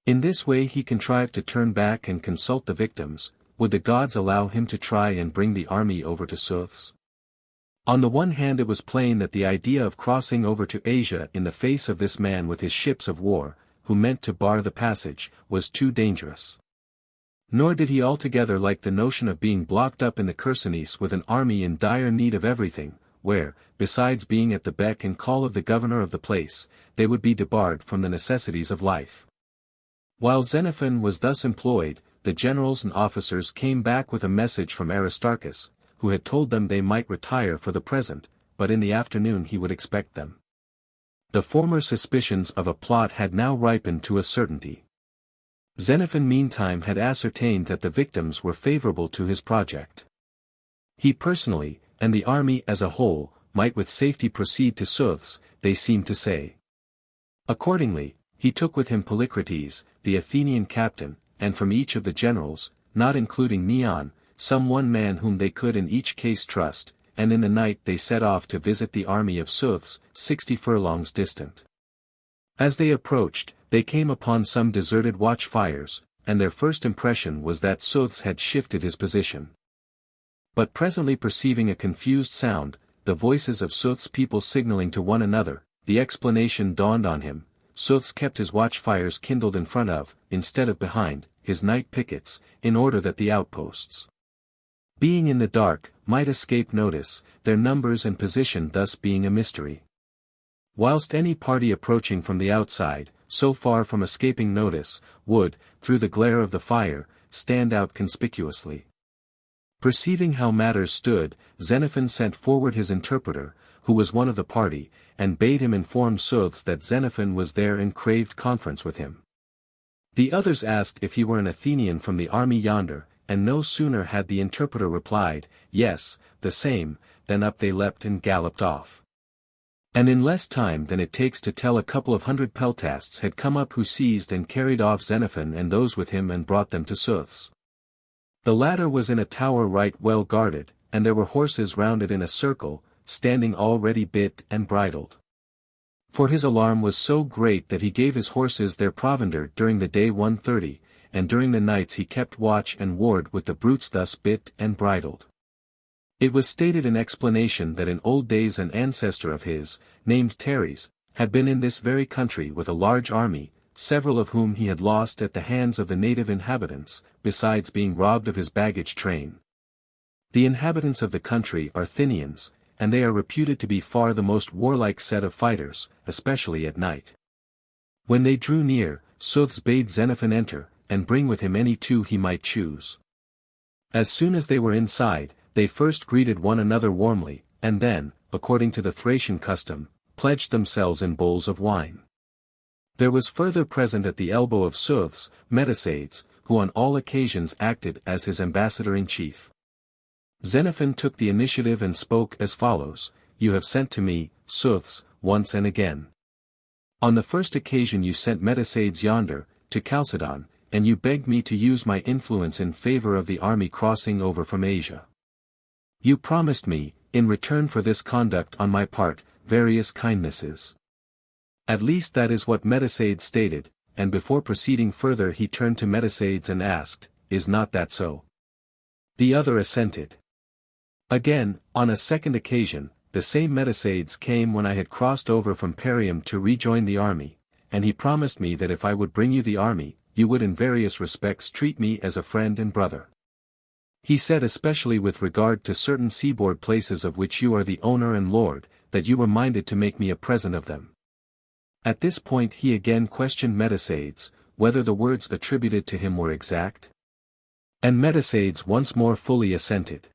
In this way he contrived to turn back and consult the victims. Would the gods allow him to try and bring the army over to Souths? On the one hand, it was plain that the idea of crossing over to Asia in the face of this man with his ships of war, who meant to bar the passage, was too dangerous. Nor did he altogether like the notion of being blocked up in the Chersonese with an army in dire need of everything, where, besides being at the beck and call of the governor of the place, they would be debarred from the necessities of life. While Xenophon was thus employed, the generals and officers came back with a message from Aristarchus, who had told them they might retire for the present, but in the afternoon he would expect them. The former suspicions of a plot had now ripened to a certainty. Xenophon meantime had ascertained that the victims were favorable to his project. He personally, and the army as a whole, might with safety proceed to Souths, they seemed to say. Accordingly, he took with him Polycrates, the Athenian captain, and from each of the generals, not including Neon, some one man whom they could in each case trust, and in the night they set off to visit the army of Souths, 60 furlongs distant. As they approached, they came upon some deserted watchfires, and their first impression was that Souths had shifted his position. But presently perceiving a confused sound, the voices of Souths' people signaling to one another, the explanation dawned on him. Souths kept his watchfires kindled in front of, instead of behind, his night pickets, in order that the outposts, being in the dark, might escape notice, their numbers and position thus being a mystery. Whilst any party approaching from the outside, so far from escaping notice, would, through the glare of the fire, stand out conspicuously. Perceiving how matters stood, Xenophon sent forward his interpreter, who was one of the party, and bade him inform Souths that Xenophon was there and craved conference with him. The others asked if he were an Athenian from the army yonder, and no sooner had the interpreter replied, "Yes, the same," than up they leapt and galloped off. And in less time than it takes to tell, a couple of hundred peltasts had come up who seized and carried off Xenophon and those with him and brought them to Souths. The latter was in a tower right well guarded, and there were horses round it in a circle, standing all ready bit and bridled. For his alarm was so great that he gave his horses their provender during the day 1:30, and during the nights he kept watch and ward with the brutes thus bit and bridled. It was stated in explanation that in old days an ancestor of his, named Teres, had been in this very country with a large army, several of whom he had lost at the hands of the native inhabitants, besides being robbed of his baggage train. The inhabitants of the country are Thynians, and they are reputed to be far the most warlike set of fighters, especially at night. When they drew near, Souths bade Xenophon enter, and bring with him any two he might choose. As soon as they were inside, they first greeted one another warmly, and then, according to the Thracian custom, pledged themselves in bowls of wine. There was further present at the elbow of Souths, Metacades, who on all occasions acted as his ambassador-in-chief. Xenophon took the initiative and spoke as follows: "You have sent to me, Souths, once and again. On the first occasion you sent Metacades yonder, to Chalcedon, and you begged me to use my influence in favor of the army crossing over from Asia. You promised me, in return for this conduct on my part, various kindnesses. At least that is what Metacades stated, and before proceeding further he turned to Metacades and asked, "Is not that so?" The other assented. Again, on a second occasion, the same Metacades came when I had crossed over from Perium to rejoin the army, and he promised me that if I would bring you the army, you would in various respects treat me as a friend and brother. He said especially with regard to certain seaboard places of which you are the owner and lord, that you were minded to make me a present of them. At this point he again questioned Metacades, whether the words attributed to him were exact. And Metacades once more fully assented.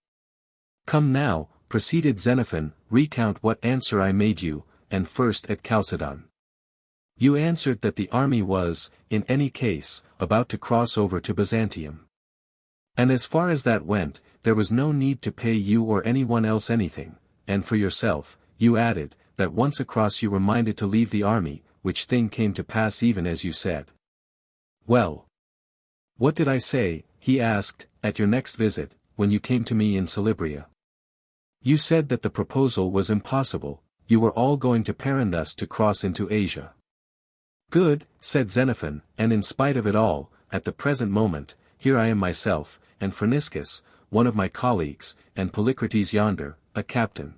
Come now, proceeded Xenophon, recount what answer I made you, and first at Chalcedon. You answered that the army was, in any case, about to cross over to Byzantium. And as far as that went, there was no need to pay you or anyone else anything, and for yourself, you added, that once across you were minded to leave the army, which thing came to pass even as you said. Well, What did I say, he asked, at your next visit, when you came to me in Calabria? You said that the proposal was impossible, you were all going to Paran thus to cross into Asia. Good, said Xenophon, and in spite of it all, at the present moment, here I am myself, and Phryniscus, one of my colleagues, and Polycrates yonder, a captain.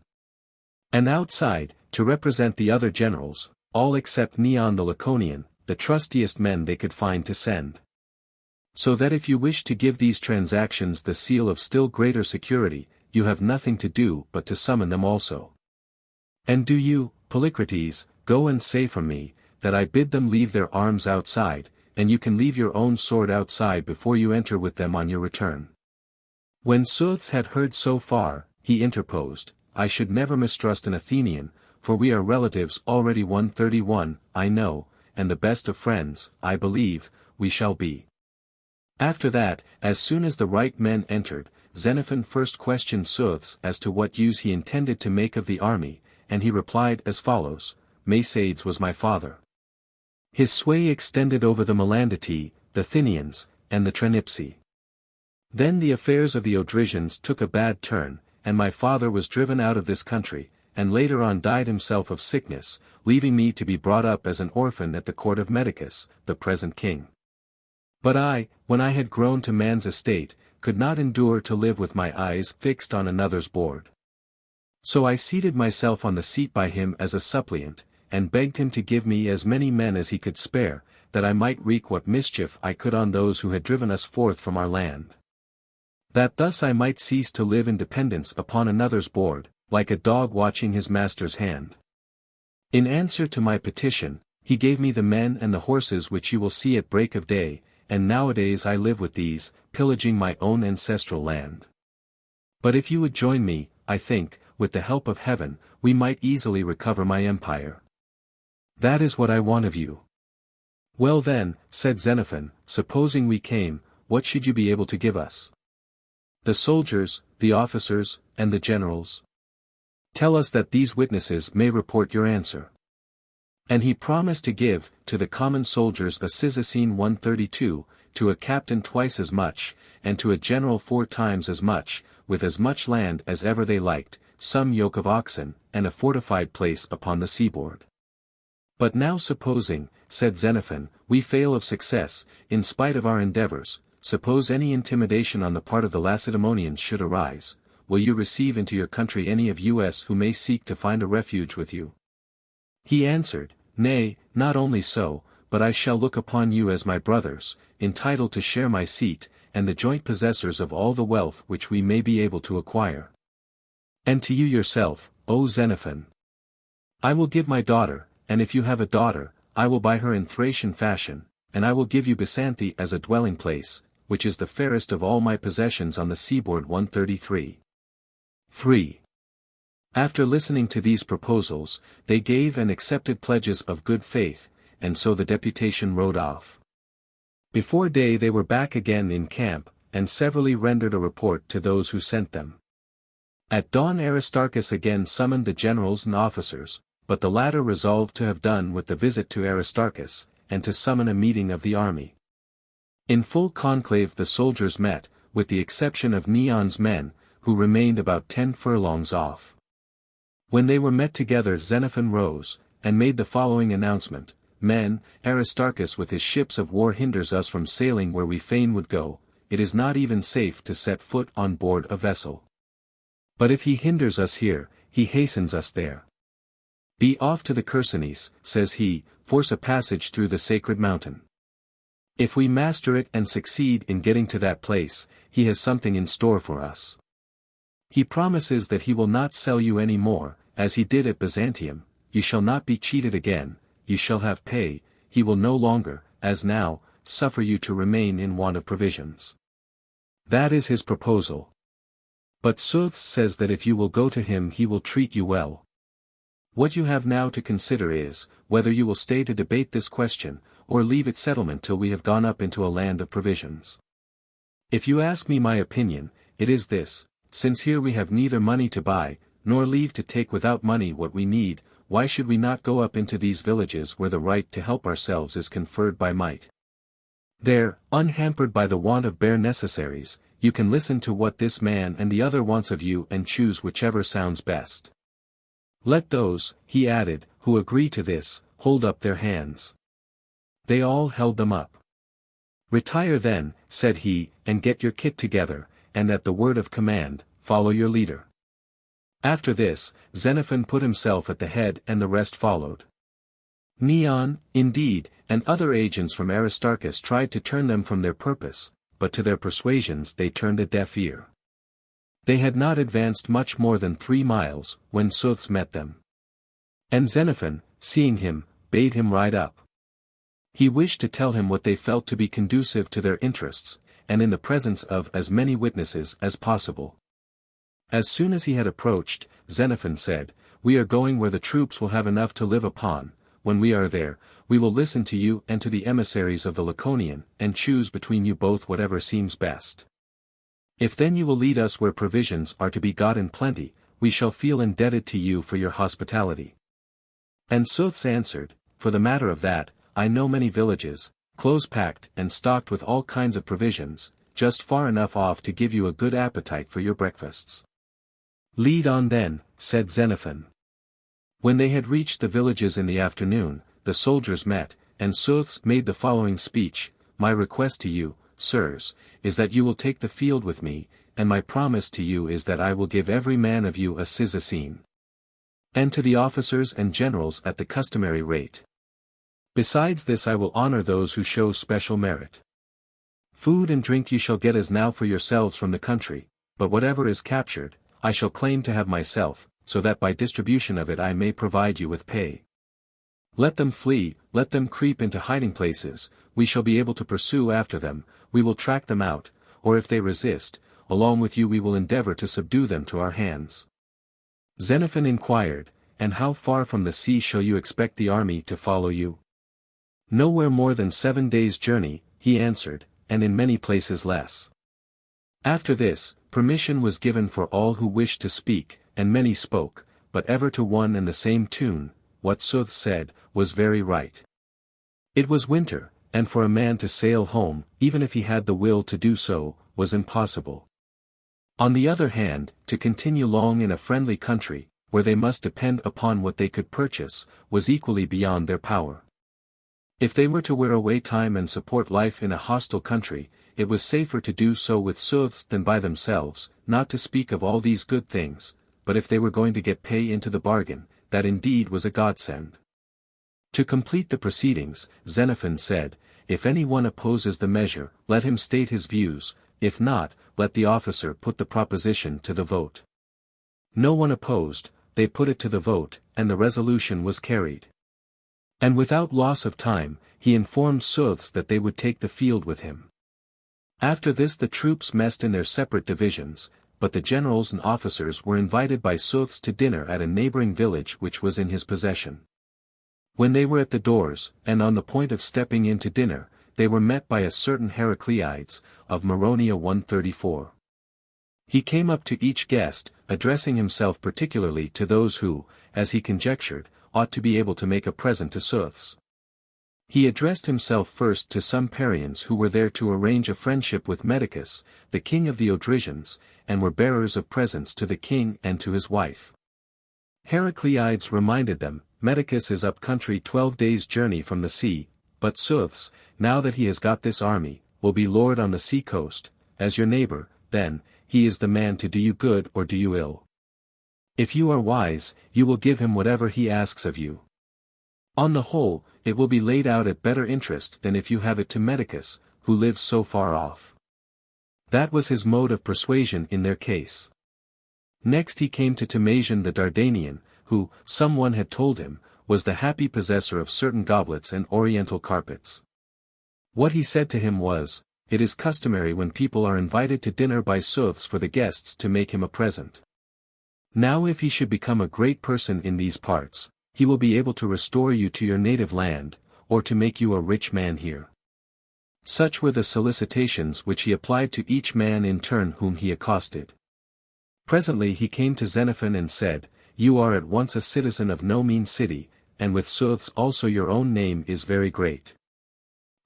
And outside, to represent the other generals, all except Neon the Laconian, the trustiest men they could find to send. So that if you wish to give these transactions the seal of still greater security, you have nothing to do but to summon them also. And do you, Polycrates, go and say from me, that I bid them leave their arms outside, and you can leave your own sword outside before you enter with them on your return. When Xerxes had heard so far, he interposed, I should never mistrust an Athenian, for we are relatives already 131, I know, and the best of friends, I believe, we shall be. After that, as soon as the right men entered, Xenophon first questioned Xerxes as to what use he intended to make of the army, and he replied as follows, Mesades was my father. His sway extended over the Melandati, the Thynians, and the Tranipsi. Then the affairs of the Odrysians took a bad turn, and my father was driven out of this country, and later on died himself of sickness, leaving me to be brought up as an orphan at the court of Medicus, the present king. But I, when I had grown to man's estate, could not endure to live with my eyes fixed on another's board. So I seated myself on the seat by him as a suppliant, and begged him to give me as many men as he could spare, that I might wreak what mischief I could on those who had driven us forth from our land. That thus I might cease to live in dependence upon another's board, like a dog watching his master's hand. In answer to my petition, he gave me the men and the horses which you will see at break of day, and nowadays I live with these, pillaging my own ancestral land. But if you would join me, I think, with the help of heaven, we might easily recover my empire. That is what I want of you. Well then, said Xenophon, supposing we came, what should you be able to give us? The soldiers, the officers, and the generals? Tell us that these witnesses may report your answer. And he promised to give, to the common soldiers a Cyzicene 132, to a captain twice as much, and to a general 4 times as much, with as much land as ever they liked, some yoke of oxen, and a fortified place upon the seaboard. But now supposing, said Xenophon, we fail of success, in spite of our endeavors, suppose any intimidation on the part of the Lacedaemonians should arise, will you receive into your country any of us who may seek to find a refuge with you? He answered, Nay, not only so, but I shall look upon you as my brothers, entitled to share my seat, and the joint possessors of all the wealth which we may be able to acquire. And to you yourself, O Xenophon. I will give my daughter, and if you have a daughter, I will buy her in Thracian fashion, and I will give you Byzanti as a dwelling place, which is the fairest of all my possessions on the seaboard 133. 3. After listening to these proposals, they gave and accepted pledges of good faith, and so the deputation rode off. Before day they were back again in camp, and severally rendered a report to those who sent them. At dawn Aristarchus again summoned the generals and officers, but the latter resolved to have done with the visit to Aristarchus, and to summon a meeting of the army. In full conclave the soldiers met, with the exception of Neon's men, who remained about 10 furlongs off. When they were met together Xenophon rose, and made the following announcement, Men, Aristarchus with his ships of war hinders us from sailing where we fain would go, it is not even safe to set foot on board a vessel. But if he hinders us here, he hastens us there. Be off to the Chersonese, says he, force a passage through the sacred mountain. If we master it and succeed in getting to that place, he has something in store for us. He promises that he will not sell you any more, as he did at Byzantium, you shall not be cheated again, you shall have pay, he will no longer, as now, suffer you to remain in want of provisions. That is his proposal. But Xerxes says that if you will go to him he will treat you well. What you have now to consider is, whether you will stay to debate this question, or leave its settlement till we have gone up into a land of provisions. If you ask me my opinion, it is this, since here we have neither money to buy, nor leave to take without money what we need, why should we not go up into these villages where the right to help ourselves is conferred by might? There, unhampered by the want of bare necessaries, you can listen to what this man and the other wants of you and choose whichever sounds best. Let those, he added, who agree to this, hold up their hands. They all held them up. Retire then, said he, and get your kit together, and at the word of command, follow your leader. After this, Xenophon put himself at the head and the rest followed. Neon, indeed, and other agents from Aristarchus tried to turn them from their purpose, but to their persuasions they turned a deaf ear. They had not advanced much more than 3 miles, when Sooths met them. And Xenophon, seeing him, bade him ride up. He wished to tell him what they felt to be conducive to their interests, and in the presence of as many witnesses as possible. As soon as he had approached, Xenophon said, "We are going where the troops will have enough to live upon. When we are there, we will listen to you and to the emissaries of the Laconian, and choose between you both whatever seems best. If then you will lead us where provisions are to be got in plenty, we shall feel indebted to you for your hospitality." And Sooths answered, "For the matter of that, I know many villages, close-packed and stocked with all kinds of provisions, just far enough off to give you a good appetite for your breakfasts." "Lead on then," said Xenophon. When they had reached the villages in the afternoon, the soldiers met, and Sooths made the following speech: "My request to you, sirs, is that you will take the field with me, and my promise to you is that I will give every man of you a Cyzicene. And to the officers and generals at the customary rate. Besides this I will honor those who show special merit. Food and drink you shall get as now for yourselves from the country, but whatever is captured, I shall claim to have myself, so that by distribution of it I may provide you with pay. Let them flee, let them creep into hiding places, we shall be able to pursue after them, we will track them out, or if they resist, along with you we will endeavor to subdue them to our hands." Xenophon inquired, "And how far from the sea shall you expect the army to follow you?" "Nowhere more than 7 days' journey," he answered, "and in many places less." After this, permission was given for all who wished to speak, and many spoke, but ever to one and the same tune. What Sooths said, was very right. It was winter, and for a man to sail home, even if he had the will to do so, was impossible. On the other hand, to continue long in a friendly country, where they must depend upon what they could purchase, was equally beyond their power. If they were to wear away time and support life in a hostile country, it was safer to do so with Sooths than by themselves, not to speak of all these good things, but if they were going to get pay into the bargain, that indeed was a godsend. To complete the proceedings, Xenophon said, "If any one opposes the measure, let him state his views, if not, let the officer put the proposition to the vote." No one opposed, they put it to the vote, and the resolution was carried. And without loss of time, he informed Sooths that they would take the field with him. After this the troops messed in their separate divisions, but the generals and officers were invited by Sooths to dinner at a neighboring village which was in his possession. When they were at the doors, and on the point of stepping in to dinner, they were met by a certain Heracleides, of Maronia 134. He came up to each guest, addressing himself particularly to those who, as he conjectured, ought to be able to make a present to Sooths. He addressed himself first to some Parians who were there to arrange a friendship with Medicus, the king of the Odrysians, and were bearers of presents to the king and to his wife. Heracleides reminded them, Medicus is up country 12 days' journey from the sea, but Sooths, now that he has got this army, will be lord on the sea coast, as your neighbor, then, he is the man to do you good or do you ill. If you are wise, you will give him whatever he asks of you. On the whole, it will be laid out at better interest than if you have it to Medicus, who lives so far off. That was his mode of persuasion in their case. Next he came to Timasian the Dardanian, who, someone had told him, was the happy possessor of certain goblets and oriental carpets. What he said to him was, "It is customary when people are invited to dinner by Sooths for the guests to make him a present. Now if he should become a great person in these parts, he will be able to restore you to your native land, or to make you a rich man here." Such were the solicitations which he applied to each man in turn whom he accosted. Presently he came to Xenophon and said, "You are at once a citizen of no mean city, and with Sooths also your own name is very great.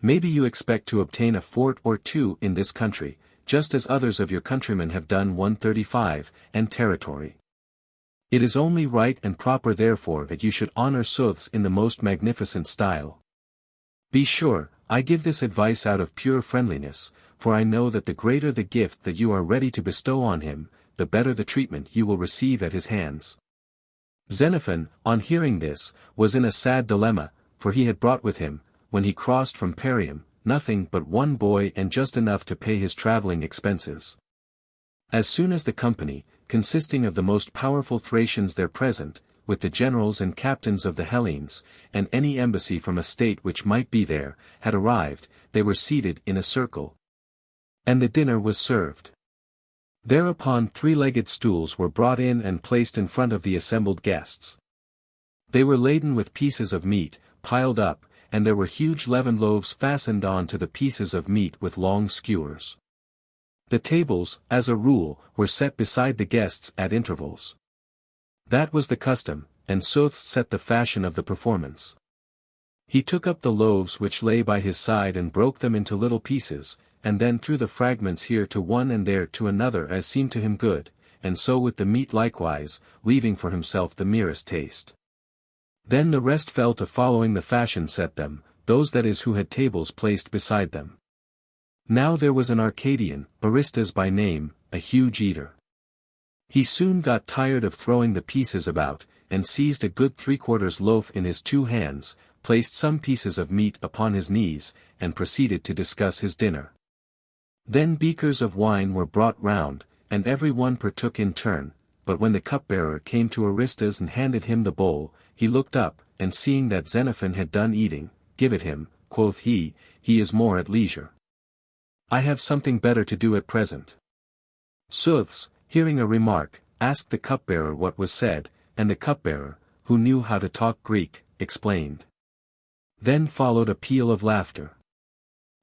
Maybe you expect to obtain a fort or two in this country, just as others of your countrymen have done 135, and territory. It is only right and proper therefore that you should honor Souths in the most magnificent style. Be sure, I give this advice out of pure friendliness, for I know that the greater the gift that you are ready to bestow on him, the better the treatment you will receive at his hands. Xenophon, on hearing this, was in a sad dilemma, for he had brought with him, when he crossed from Parium, nothing but one boy and just enough to pay his traveling expenses. As soon as the company, consisting of the most powerful Thracians there present, with the generals and captains of the Hellenes, and any embassy from a state which might be there, had arrived, they were seated in a circle. And the dinner was served. Thereupon 3-legged stools were brought in and placed in front of the assembled guests. They were laden with pieces of meat, piled up, and there were huge leavened loaves fastened on to the pieces of meat with long skewers. The tables, as a rule, were set beside the guests at intervals. That was the custom, and Souths set the fashion of the performance. He took up the loaves which lay by his side and broke them into little pieces, and then threw the fragments here to one and there to another as seemed to him good, and so with the meat likewise, leaving for himself the merest taste. Then the rest fell to following the fashion set them, those that is who had tables placed beside them. Now there was an Arcadian, Aristas by name, a huge eater. He soon got tired of throwing the pieces about, and seized a good 3/4 loaf in his 2 hands, placed some pieces of meat upon his knees, and proceeded to discuss his dinner. Then beakers of wine were brought round, and every one partook in turn, but when the cupbearer came to Aristas and handed him the bowl, he looked up, and seeing that Xenophon had done eating, "Give it him," quoth he is more at leisure. I have something better to do at present. Souths, hearing a remark, asked the cupbearer what was said, and the cupbearer, who knew how to talk Greek, explained. Then followed a peal of laughter.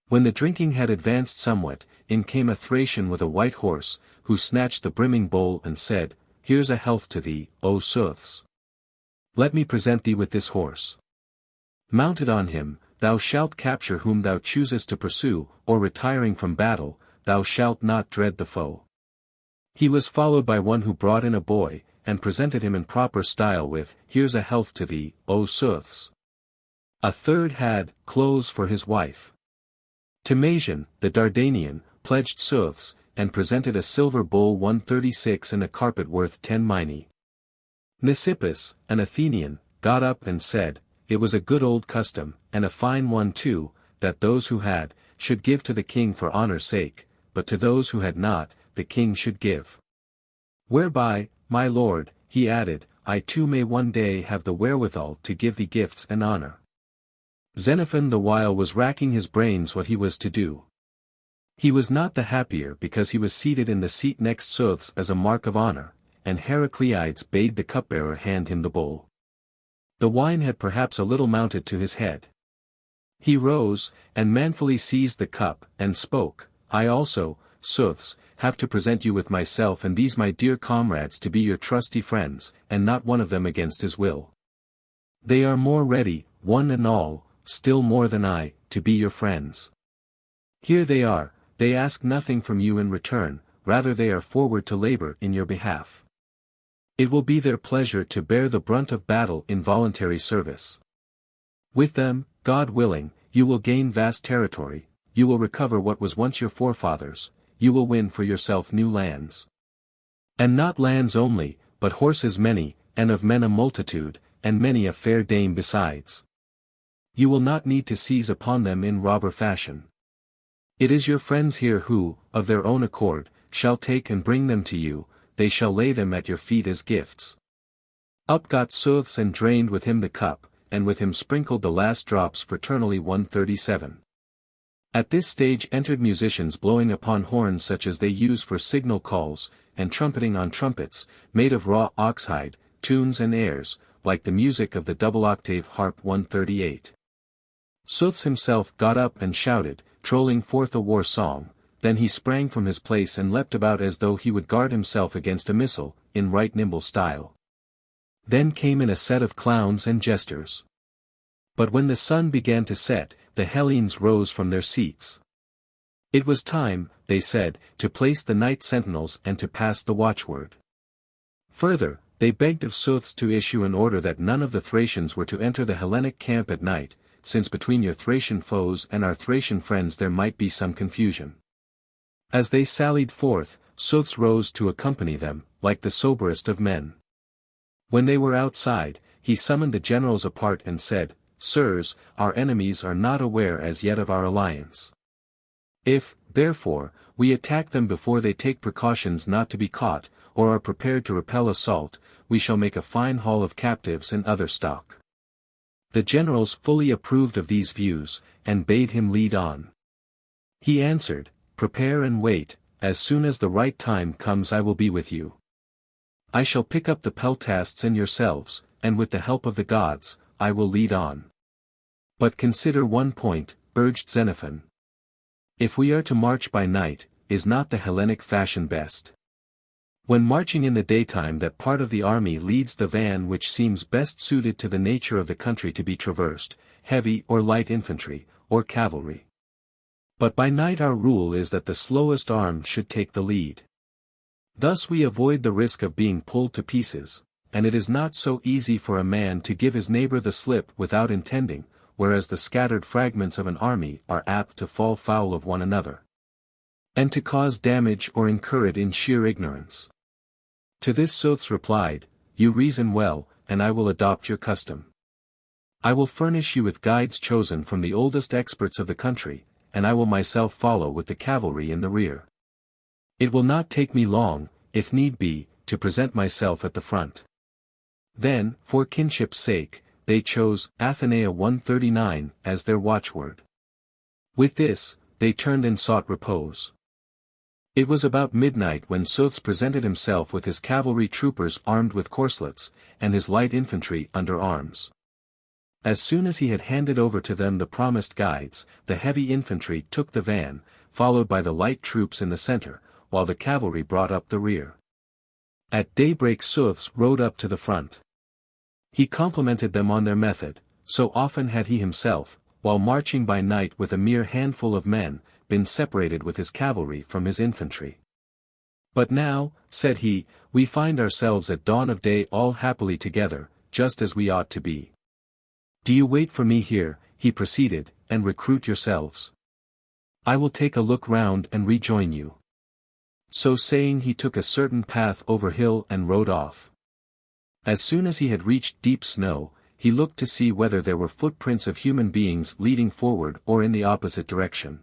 When the drinking had advanced somewhat, in came a Thracian with a white horse, who snatched the brimming bowl and said, "Here's a health to thee, O Souths. Let me present thee with this horse. Mounted on him, thou shalt capture whom thou choosest to pursue, or retiring from battle, thou shalt not dread the foe." He was followed by one who brought in a boy, and presented him in proper style with, "Here's a health to thee, O Souths." A third had clothes for his wife. Timasian, the Dardanian, pledged Souths, and presented a silver bowl 136 and a carpet worth 10 minae. Nisippus, an Athenian, got up and said, it was a good old custom, and a fine one too, that those who had, should give to the king for honor's sake, but to those who had not, the king should give. Whereby, my lord, he added, I too may one day have the wherewithal to give thee gifts and honor. Xenophon the while was racking his brains what he was to do. He was not the happier because he was seated in the seat next Souths as a mark of honor, and Heracleides bade the cupbearer hand him the bowl. The wine had perhaps a little mounted to his head. He rose, and manfully seized the cup, and spoke, I also, Souths, have to present you with myself and these my dear comrades to be your trusty friends, and not one of them against his will. They are more ready, one and all, still more than I, to be your friends. Here they are, they ask nothing from you in return, rather they are forward to labor in your behalf. It will be their pleasure to bear the brunt of battle in voluntary service. With them, God willing, you will gain vast territory, you will recover what was once your forefathers, you will win for yourself new lands. And not lands only, but horses many, and of men a multitude, and many a fair dame besides. You will not need to seize upon them in robber fashion. It is your friends here who, of their own accord, shall take and bring them to you, they shall lay them at your feet as gifts. Up got Souths and drained with him the cup, and with him sprinkled the last drops fraternally 137. At this stage entered musicians blowing upon horns such as they use for signal calls, and trumpeting on trumpets, made of raw oxhide, tunes and airs, like the music of the double-octave harp 138. Souths himself got up and shouted, trolling forth a war song, then he sprang from his place and leapt about as though he would guard himself against a missile, in right nimble style. Then came in a set of clowns and jesters. But when the sun began to set, the Hellenes rose from their seats. It was time, they said, to place the night sentinels and to pass the watchword. Further, they begged of Xenophon to issue an order that none of the Thracians were to enter the Hellenic camp at night, since between your Thracian foes and our Thracian friends there might be some confusion. As they sallied forth, Xenophon rose to accompany them, like the soberest of men. When they were outside, he summoned the generals apart and said, Sirs, our enemies are not aware as yet of our alliance. If, therefore, we attack them before they take precautions not to be caught, or are prepared to repel assault, we shall make a fine haul of captives and other stock. The generals fully approved of these views, and bade him lead on. He answered, Prepare and wait, as soon as the right time comes I will be with you. I shall pick up the peltasts and yourselves, and with the help of the gods, I will lead on. But consider one point, urged Xenophon. If we are to march by night, is not the Hellenic fashion best? When marching in the daytime that part of the army leads the van which seems best suited to the nature of the country to be traversed, heavy or light infantry, or cavalry. But by night our rule is that the slowest arm should take the lead. Thus we avoid the risk of being pulled to pieces, and it is not so easy for a man to give his neighbor the slip without intending, whereas the scattered fragments of an army are apt to fall foul of one another, and to cause damage or incur it in sheer ignorance. To this Xenophon replied, You reason well, and I will adopt your custom. I will furnish you with guides chosen from the oldest experts of the country, and I will myself follow with the cavalry in the rear. It will not take me long, if need be, to present myself at the front. Then, for kinship's sake, they chose Athenea 139 as their watchword. With this, they turned and sought repose. It was about midnight when Xenophon presented himself with his cavalry troopers armed with corslets, and his light infantry under arms. As soon as he had handed over to them the promised guides, the heavy infantry took the van, followed by the light troops in the center, while the cavalry brought up the rear. At daybreak Xenophon rode up to the front. He complimented them on their method, so often had he himself, while marching by night with a mere handful of men, been separated with his cavalry from his infantry. But now, said he, we find ourselves at dawn of day all happily together, just as we ought to be. Do you wait for me here, he proceeded, and recruit yourselves. I will take a look round and rejoin you. So saying he took a certain path over hill and rode off. As soon as he had reached deep snow, he looked to see whether there were footprints of human beings leading forward or in the opposite direction.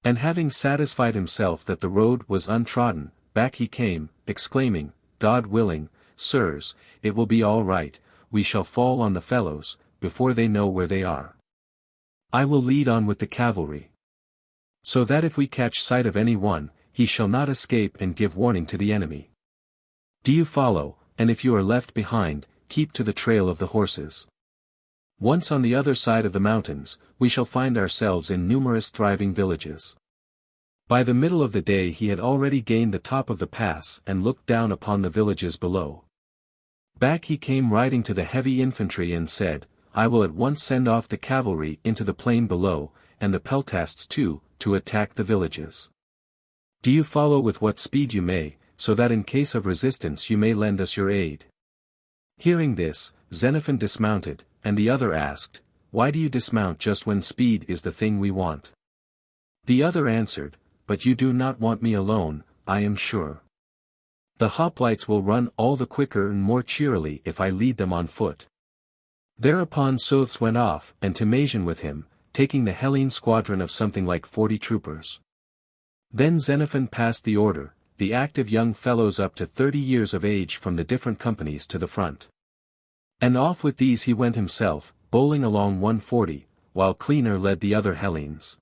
And having satisfied himself that the road was untrodden, back he came, exclaiming, God willing, sirs, it will be all right, we shall fall on the fellows, before they know where they are. I will lead on with the cavalry. So that if we catch sight of any one, he shall not escape and give warning to the enemy. Do you follow, and if you are left behind, keep to the trail of the horses. Once on the other side of the mountains, we shall find ourselves in numerous thriving villages. By the middle of the day he had already gained the top of the pass and looked down upon the villages below. Back he came riding to the heavy infantry and said, I will at once send off the cavalry into the plain below, and the peltasts too, to attack the villages. Do you follow with what speed you may, so that in case of resistance you may lend us your aid. Hearing this, Xenophon dismounted, and the other asked, Why do you dismount just when speed is the thing we want? The other answered, But you do not want me alone, I am sure. The hoplites will run all the quicker and more cheerily if I lead them on foot. Thereupon Xenophon went off, and Timasian with him, taking the Hellene squadron of something like 40 troopers. Then Xenophon passed the order, the active young fellows up to 30 years of age from the different companies to the front. And off with these he went himself, bowling along 140, while Cleaner led the other Hellenes.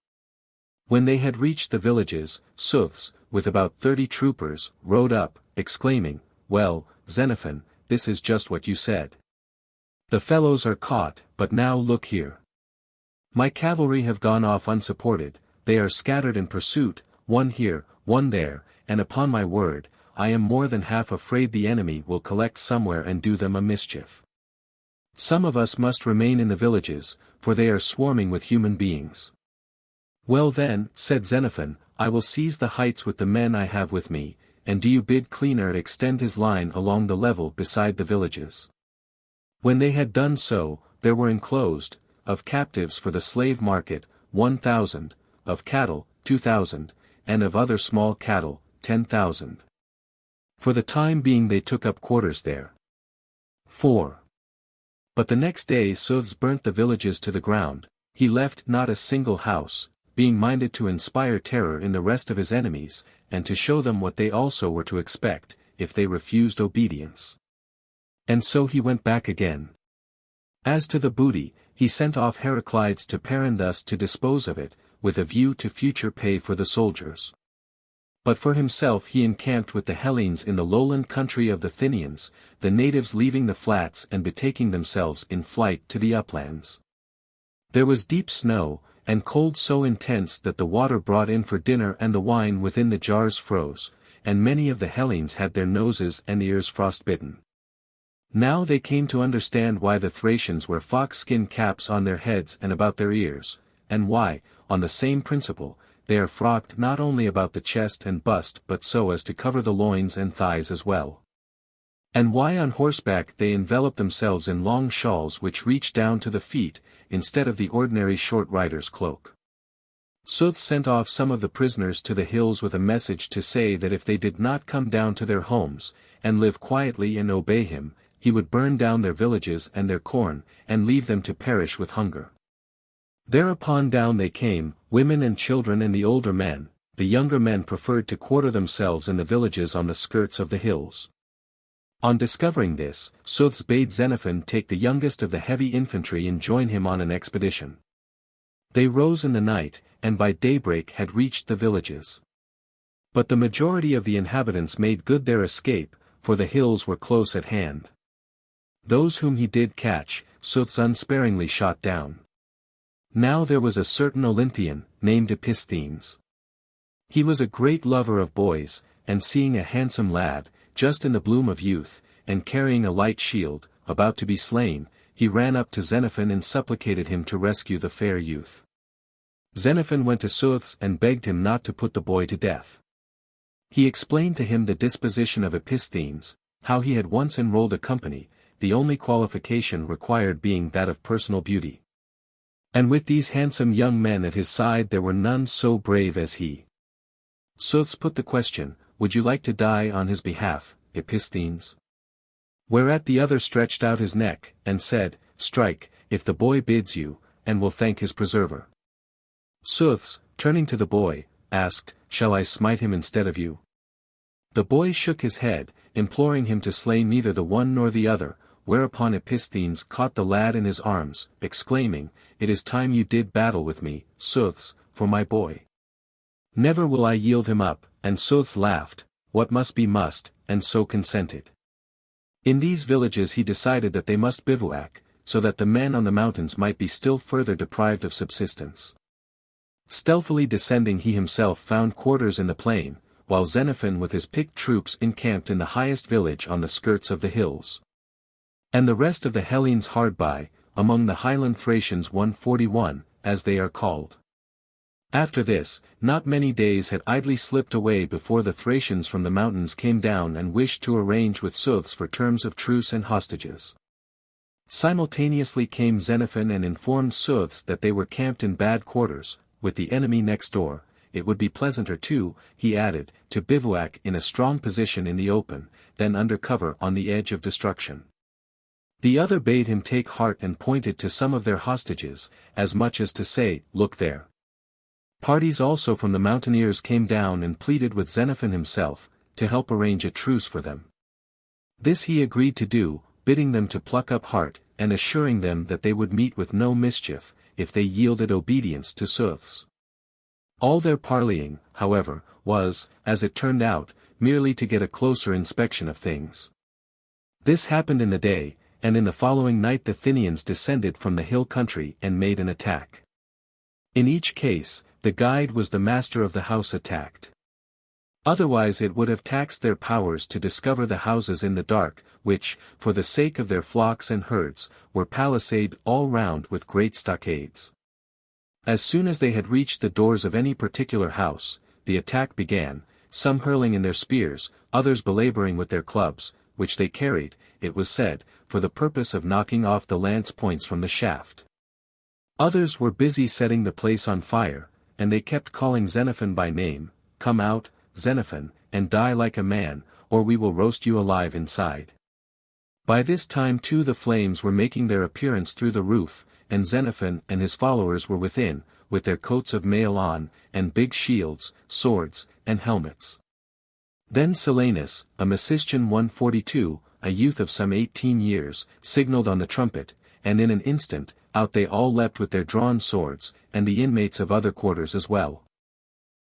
When they had reached the villages, Xenophon, with about 30 troopers, rode up, exclaiming, Well, Xenophon, this is just what you said. The fellows are caught, but now look here. My cavalry have gone off unsupported, they are scattered in pursuit, one here, one there, and upon my word, I am more than half afraid the enemy will collect somewhere and do them a mischief. Some of us must remain in the villages, for they are swarming with human beings. Well then, said Xenophon, I will seize the heights with the men I have with me, and do you bid Clearchus extend his line along the level beside the villages. When they had done so, there were enclosed, of captives for the slave market, 1,000, of cattle, 2,000, and of other small cattle, 10,000. For the time being they took up quarters there. 4. But the next day Xenophon burnt the villages to the ground, he left not a single house, being minded to inspire terror in the rest of his enemies, and to show them what they also were to expect, if they refused obedience. And so he went back again. As to the booty, he sent off Heraclides to Paran thus to dispose of it, with a view to future pay for the soldiers. But for himself he encamped with the Hellenes in the lowland country of the Thynians, the natives leaving the flats and betaking themselves in flight to the uplands. There was deep snow, and cold so intense that the water brought in for dinner and the wine within the jars froze, and many of the Hellenes had their noses and ears frostbitten. Now they came to understand why the Thracians wear fox-skin caps on their heads and about their ears, and why, on the same principle, they are frocked not only about the chest and bust but so as to cover the loins and thighs as well. And why on horseback they envelop themselves in long shawls which reach down to the feet, instead of the ordinary short rider's cloak. Xenophon sent off some of the prisoners to the hills with a message to say that if they did not come down to their homes, and live quietly and obey him, he would burn down their villages and their corn, and leave them to perish with hunger. Thereupon down they came, women and children and the older men. The younger men preferred to quarter themselves in the villages on the skirts of the hills. On discovering this, Xenophon bade Xenophon take the youngest of the heavy infantry and join him on an expedition. They rose in the night, and by daybreak had reached the villages. But the majority of the inhabitants made good their escape, for the hills were close at hand. Those whom he did catch, Xenophon unsparingly shot down. Now there was a certain Olynthian, named Episthanes. He was a great lover of boys, and seeing a handsome lad, just in the bloom of youth, and carrying a light shield, about to be slain, he ran up to Xenophon and supplicated him to rescue the fair youth. Xenophon went to Xenophon and begged him not to put the boy to death. He explained to him the disposition of Episthanes, how he had once enrolled a company, the only qualification required being that of personal beauty. And with these handsome young men at his side there were none so brave as he. Xenophon put the question, would you like to die on his behalf, Episthanes? Whereat the other stretched out his neck, and said, strike, if the boy bids you, and will thank his preserver. Xenophon, turning to the boy, asked, shall I smite him instead of you? The boy shook his head, imploring him to slay neither the one nor the other, whereupon Episthanes caught the lad in his arms, exclaiming, it is time you did battle with me, Xenophon, for my boy. Never will I yield him up, and Xenophon laughed, what must be must, and so consented. In these villages he decided that they must bivouac, so that the men on the mountains might be still further deprived of subsistence. Stealthily descending he himself found quarters in the plain, while Xenophon with his picked troops encamped in the highest village on the skirts of the hills. And the rest of the Hellenes hard by, among the highland Thracians 141, as they are called. After this, not many days had idly slipped away before the Thracians from the mountains came down and wished to arrange with Xenophon for terms of truce and hostages. Simultaneously came Xenophon and informed Xenophon that they were camped in bad quarters, with the enemy next door. It would be pleasanter too, he added, to bivouac in a strong position in the open, than under cover on the edge of destruction. The other bade him take heart and pointed to some of their hostages, as much as to say, look there. Parties also from the mountaineers came down and pleaded with Xenophon himself, to help arrange a truce for them. This he agreed to do, bidding them to pluck up heart, and assuring them that they would meet with no mischief, if they yielded obedience to Xenophon. All their parleying, however, was, as it turned out, merely to get a closer inspection of things. This happened in the day, and in the following night the Thynians descended from the hill country and made an attack. In each case, the guide was the master of the house attacked. Otherwise it would have taxed their powers to discover the houses in the dark, which, for the sake of their flocks and herds, were palisaded all round with great stockades. As soon as they had reached the doors of any particular house, the attack began, some hurling in their spears, others belaboring with their clubs, which they carried, it was said, for the purpose of knocking off the lance points from the shaft. Others were busy setting the place on fire, and they kept calling Xenophon by name, "Come out, Xenophon, and die like a man, or we will roast you alive inside." By this time too the flames were making their appearance through the roof, and Xenophon and his followers were within, with their coats of mail on, and big shields, swords, and helmets. Then Silanus, a Macedonian 142, a youth of some 18 years, signalled on the trumpet, and in an instant, out they all leapt with their drawn swords, and the inmates of other quarters as well.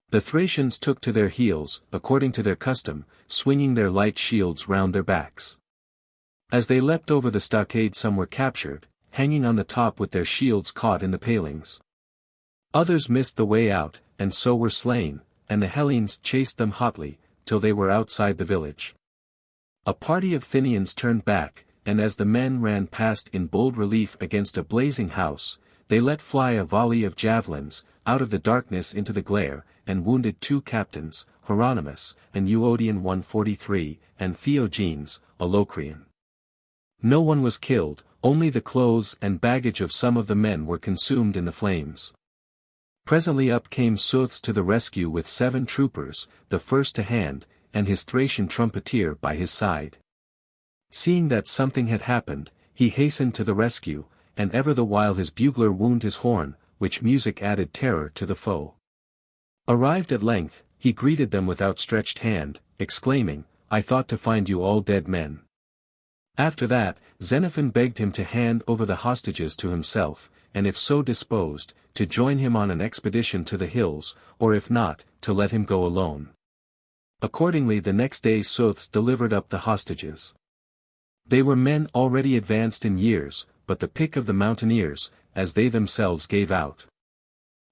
The Thracians took to their heels, according to their custom, swinging their light shields round their backs. As they leapt over the stockade some were captured, hanging on the top with their shields caught in the palings. Others missed the way out, and so were slain, and the Hellenes chased them hotly, till they were outside the village. A party of Athenians turned back, and as the men ran past in bold relief against a blazing house, they let fly a volley of javelins, out of the darkness into the glare, and wounded 2 captains, Hieronymus, an Euodian 143, and Theogenes, a Locrian. No one was killed, only the clothes and baggage of some of the men were consumed in the flames. Presently up came Xenophon to the rescue with 7 troopers, the first to hand, and his Thracian trumpeter by his side. Seeing that something had happened, he hastened to the rescue, and ever the while his bugler wound his horn, which music added terror to the foe. Arrived at length, he greeted them with outstretched hand, exclaiming, "I thought to find you all dead men." After that, Xenophon begged him to hand over the hostages to himself, and if so disposed, to join him on an expedition to the hills, or if not, to let him go alone. Accordingly the next day Xenophon delivered up the hostages. They were men already advanced in years, but the pick of the mountaineers, as they themselves gave out.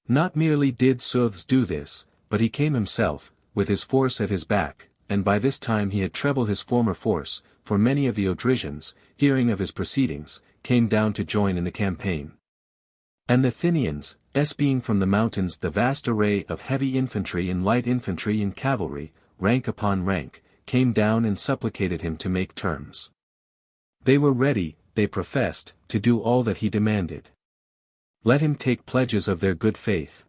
Not merely did Xenophon do this, but he came himself, with his force at his back, and by this time he had trebled his former force, for many of the Odrysians, hearing of his proceedings, came down to join in the campaign. And the Athenians, espying from the mountains the vast array of heavy infantry and light infantry and cavalry, rank upon rank, came down and supplicated him to make terms. They were ready, they professed, to do all that he demanded. Let him take pledges of their good faith.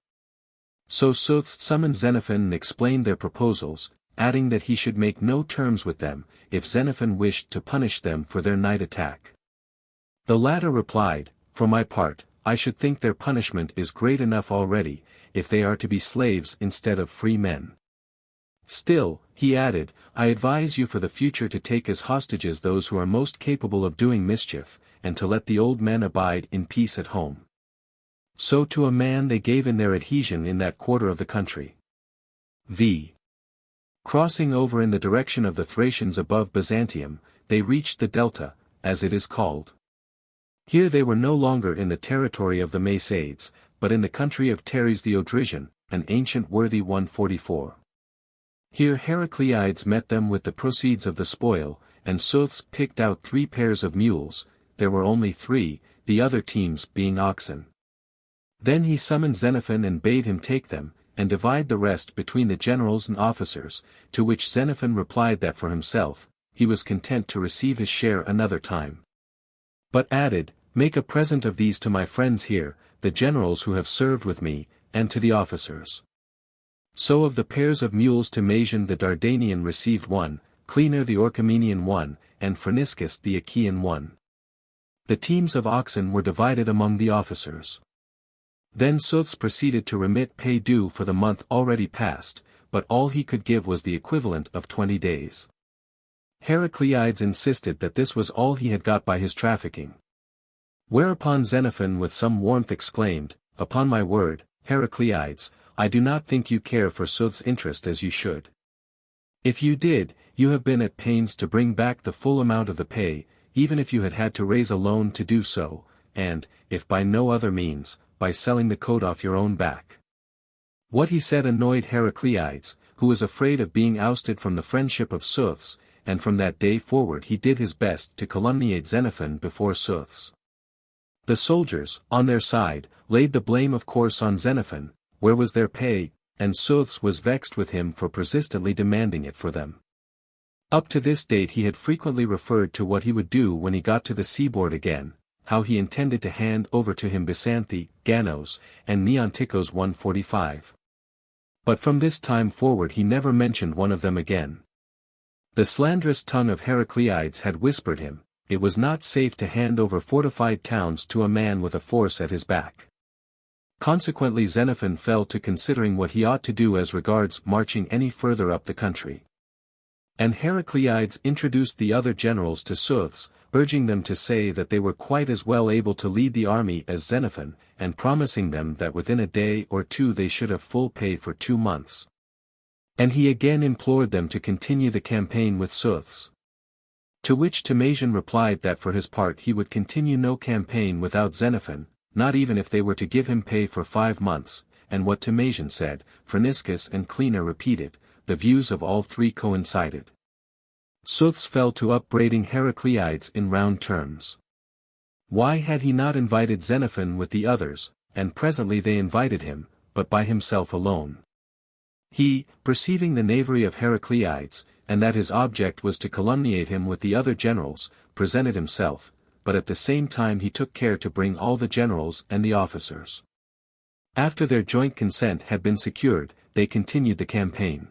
So Xenophon summoned Xenophon and explained their proposals, adding that he should make no terms with them, if Xenophon wished to punish them for their night attack. The latter replied, "For my part, I should think their punishment is great enough already, if they are to be slaves instead of free men. Still," he added, "I advise you for the future to take as hostages those who are most capable of doing mischief, and to let the old men abide in peace at home." So to a man they gave in their adhesion in that quarter of the country. v. Crossing over in the direction of the Thracians above Byzantium, they reached the Delta, as it is called. Here they were no longer in the territory of the Macedonians, but in the country of Teres the Odrysian, an ancient worthy 144. Here Heracleides met them with the proceeds of the spoil, and Xenophon picked out 3 pairs of mules, there were only 3, the other teams being oxen. Then he summoned Xenophon and bade him take them, and divide the rest between the generals and officers, to which Xenophon replied that for himself, he was content to receive his share another time. But added, "Make a present of these to my friends here, the generals who have served with me, and to the officers." So of the pairs of mules to Masion the Dardanian received 1, Cleaner the Orchomenian 1, and Phryniscus the Achaean 1. The teams of oxen were divided among the officers. Then Xenophon proceeded to remit pay due for the month already past, but all he could give was the equivalent of 20 days. Heracleides insisted that this was all he had got by his trafficking. Whereupon Xenophon with some warmth exclaimed, "Upon my word, Heracleides, I do not think you care for Xenophon's interest as you should. If you did, you have been at pains to bring back the full amount of the pay, even if you had had to raise a loan to do so, and, if by no other means, by selling the coat off your own back." What he said annoyed Heracleides, who was afraid of being ousted from the friendship of Sooths, and from that day forward he did his best to calumniate Xenophon before Sooths. The soldiers, on their side, laid the blame of course on Xenophon, where was their pay, and Sooths was vexed with him for persistently demanding it for them. Up to this date he had frequently referred to what he would do when he got to the seaboard again, how he intended to hand over to him Byzanti, Ganos, and Neontikos 145. But from this time forward he never mentioned one of them again. The slanderous tongue of Heracleides had whispered him, it was not safe to hand over fortified towns to a man with a force at his back. Consequently Xenophon fell to considering what he ought to do as regards marching any further up the country. And Heracleides introduced the other generals to Sooths, urging them to say that they were quite as well able to lead the army as Xenophon, and promising them that within a day or two they should have full pay for 2 months. And he again implored them to continue the campaign with Sooths. To which Timasian replied that for his part he would continue no campaign without Xenophon, not even if they were to give him pay for 5 months, and what Timasian said, Phryniscus and Cleena repeated, the views of all three coincided. Sooths fell to upbraiding Heracleides in round terms. Why had he not invited Xenophon with the others, and presently they invited him, but by himself alone? He, perceiving the knavery of Heracleides, and that his object was to calumniate him with the other generals, presented himself, but at the same time he took care to bring all the generals and the officers. After their joint consent had been secured, they continued the campaign.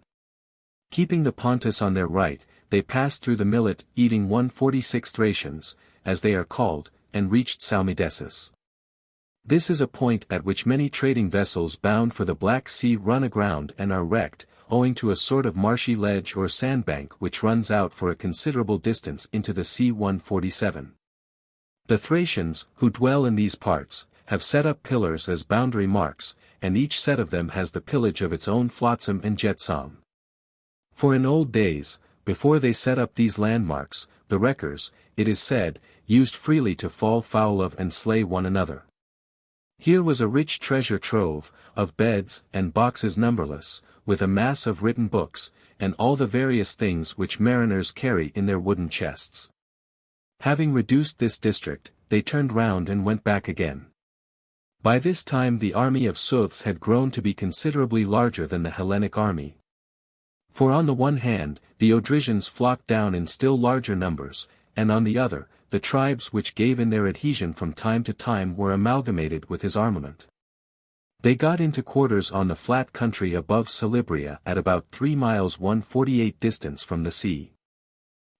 Keeping the Pontus on their right, they passed through the millet, eating 146 Thracians, as they are called, and reached Salmidesis. This is a point at which many trading vessels bound for the Black Sea run aground and are wrecked, owing to a sort of marshy ledge or sandbank which runs out for a considerable distance into the sea 147. The Thracians, who dwell in these parts, have set up pillars as boundary marks, and each set of them has the pillage of its own flotsam and jetsam. For in old days, before they set up these landmarks, the wreckers, it is said, used freely to fall foul of and slay one another. Here was a rich treasure trove, of beds and boxes numberless, with a mass of written books, and all the various things which mariners carry in their wooden chests. Having reduced this district, they turned round and went back again. By this time the army of Sooths had grown to be considerably larger than the Hellenic army. For on the one hand, the Odrysians flocked down in still larger numbers, and on the other, the tribes which gave in their adhesion from time to time were amalgamated with his armament. They got into quarters on the flat country above Salybria at about 3 miles 148 distance from the sea.